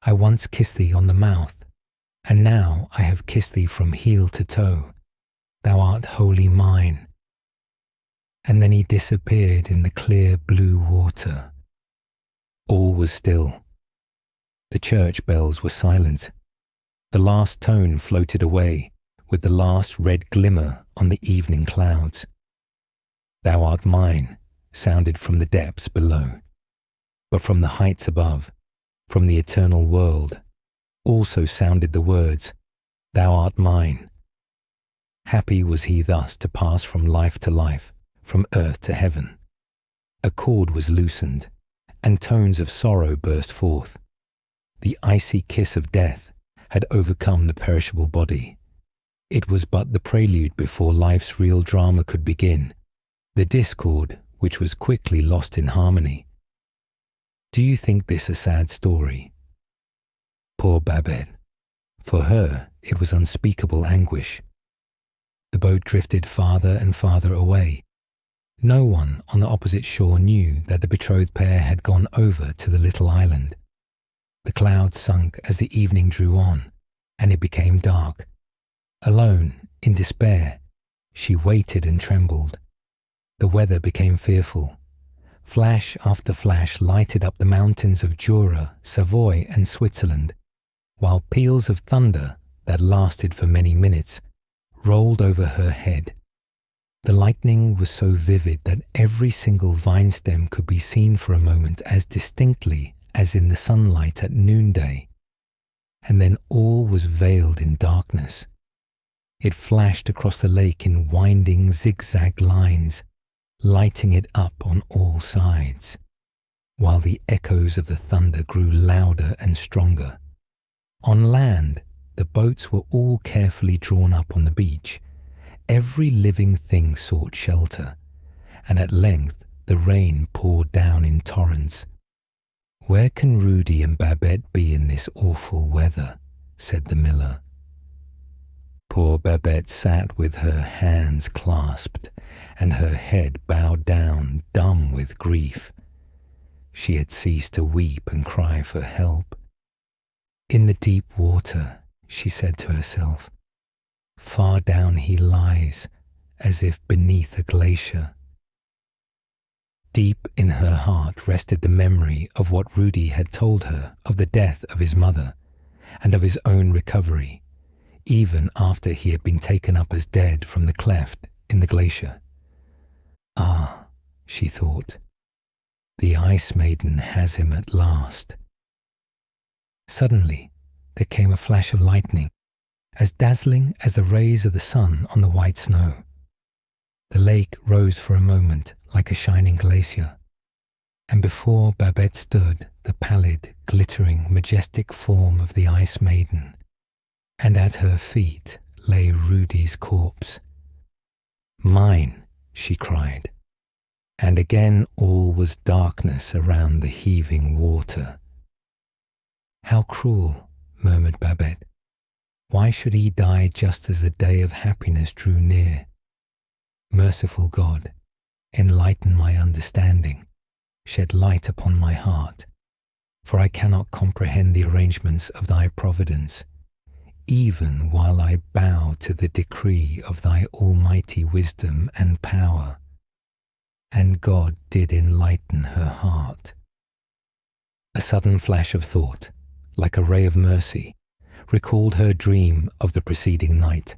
I once kissed thee on the mouth, and now I have kissed thee from heel to toe. Thou art wholly mine. And then he disappeared in the clear blue water. All was still. The church bells were silent. The last tone floated away with the last red glimmer on the evening clouds. Thou art mine sounded from the depths below, but from the heights above, from the eternal world, also sounded the words, Thou art mine. Happy was he thus to pass from life to life, from earth to heaven. A cord was loosened, and tones of sorrow burst forth. The icy kiss of death had overcome the perishable body. It was but the prelude before life's real drama could begin, the discord which was quickly lost in harmony. Do you think this a sad story? Poor Babette. For her, it was unspeakable anguish. The boat drifted farther and farther away. No one on the opposite shore knew that the betrothed pair had gone over to the little island. The clouds sunk as the evening drew on, and it became dark. Alone, in despair, she waited and trembled. The weather became fearful. Flash after flash lighted up the mountains of Jura, Savoy, and Switzerland, while peals of thunder that lasted for many minutes rolled over her head. The lightning was so vivid that every single vine stem could be seen for a moment as distinctly as in the sunlight at noonday, and then all was veiled in darkness. It flashed across the lake in winding zigzag lines, lighting it up on all sides, while the echoes of the thunder grew louder and stronger. On land, the boats were all carefully drawn up on the beach. Every living thing sought shelter, and at length the rain poured down in torrents. "Where can Rudy and Babette be in this awful weather?" said the miller. Poor Babette sat with her hands clasped and her head bowed down, dumb with grief. She had ceased to weep and cry for help. "In the deep water," she said to herself. "Far down he lies, as if beneath a glacier." Deep in her heart rested the memory of what Rudy had told her of the death of his mother and of his own recovery, even after he had been taken up as dead from the cleft in the glacier. "Ah," she thought, "the Ice Maiden has him at last." Suddenly there came a flash of lightning, as dazzling as the rays of the sun on the white snow. The lake rose for a moment like a shining glacier, and before Babette stood the pallid, glittering, majestic form of the Ice Maiden, and at her feet lay Rudy's corpse. "Mine," she cried, and again all was darkness around the heaving water. "How cruel," murmured Babette. "Why should he die just as the day of happiness drew near? Merciful God, enlighten my understanding, shed light upon my heart, for I cannot comprehend the arrangements of thy providence, even while I bow to the decree of thy almighty wisdom and power." And God did enlighten her heart. A sudden flash of thought, like a ray of mercy, recalled her dream of the preceding night.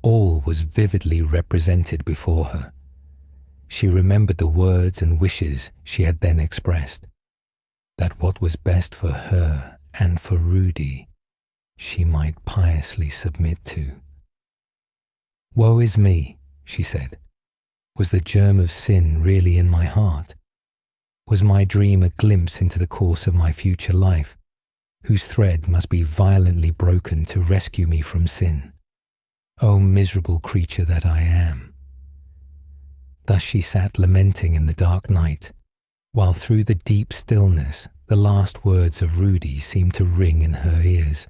All was vividly represented before her. She remembered the words and wishes she had then expressed, that what was best for her and for Rudy she might piously submit to. "Woe is me," she said. "Was the germ of sin really in my heart? Was my dream a glimpse into the course of my future life, whose thread must be violently broken to rescue me from sin? O miserable creature that I am!" Thus she sat lamenting in the dark night, while through the deep stillness the last words of Rudy seemed to ring in her ears.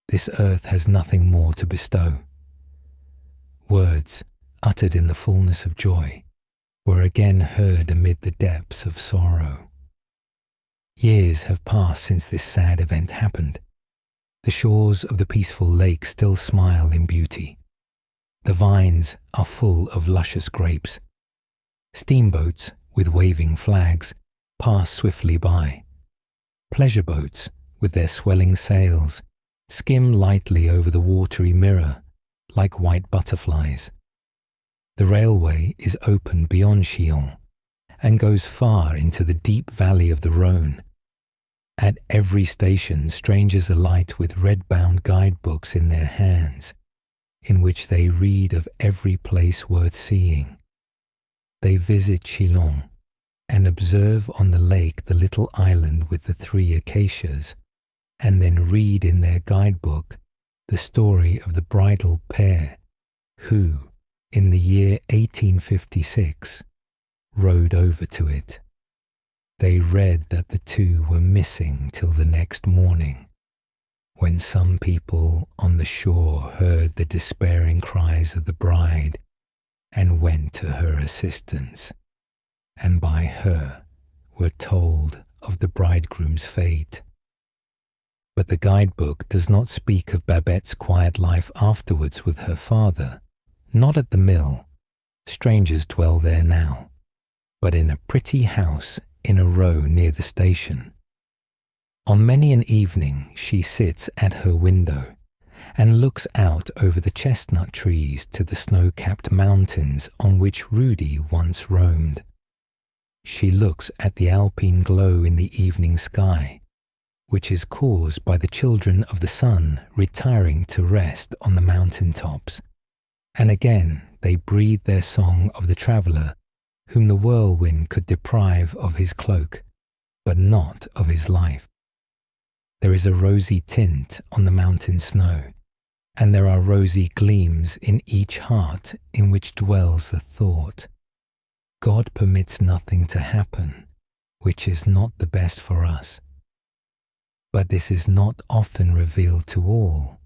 "This earth has nothing more to bestow." Words, uttered in the fullness of joy, were again heard amid the depths of sorrow. Years have passed since this sad event happened. The shores of the peaceful lake still smile in beauty. The vines are full of luscious grapes. Steamboats with waving flags pass swiftly by. Pleasure boats, with their swelling sails, skim lightly over the watery mirror like white butterflies. The railway is open beyond Chillon and goes far into the deep valley of the Rhône. At every station, strangers alight with red-bound guidebooks in their hands, in which they read of every place worth seeing. They visit Chillon and observe on the lake the little island with the 3 acacias, and then read in their guidebook the story of the bridal pair who, in the year 1856, rode over to it. They read that the two were missing till the next morning, when some people on the shore heard the despairing cries of the bride and went to her assistance, and by her were told of the bridegroom's fate. But the guidebook does not speak of Babette's quiet life afterwards with her father, not at the mill, strangers dwell there now, but in a pretty house in a row near the station. On many an evening she sits at her window and looks out over the chestnut trees to the snow-capped mountains on which Rudy once roamed. She looks at the alpine glow in the evening sky, which is caused by the children of the sun retiring to rest on the mountain tops. And again they breathe their song of the traveller whom the whirlwind could deprive of his cloak, but not of his life. There is a rosy tint on the mountain snow, and there are rosy gleams in each heart in which dwells the thought, God permits nothing to happen which is not the best for us. But this is not often revealed to all,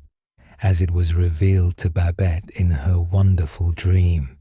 as it was revealed to Babette in her wonderful dream.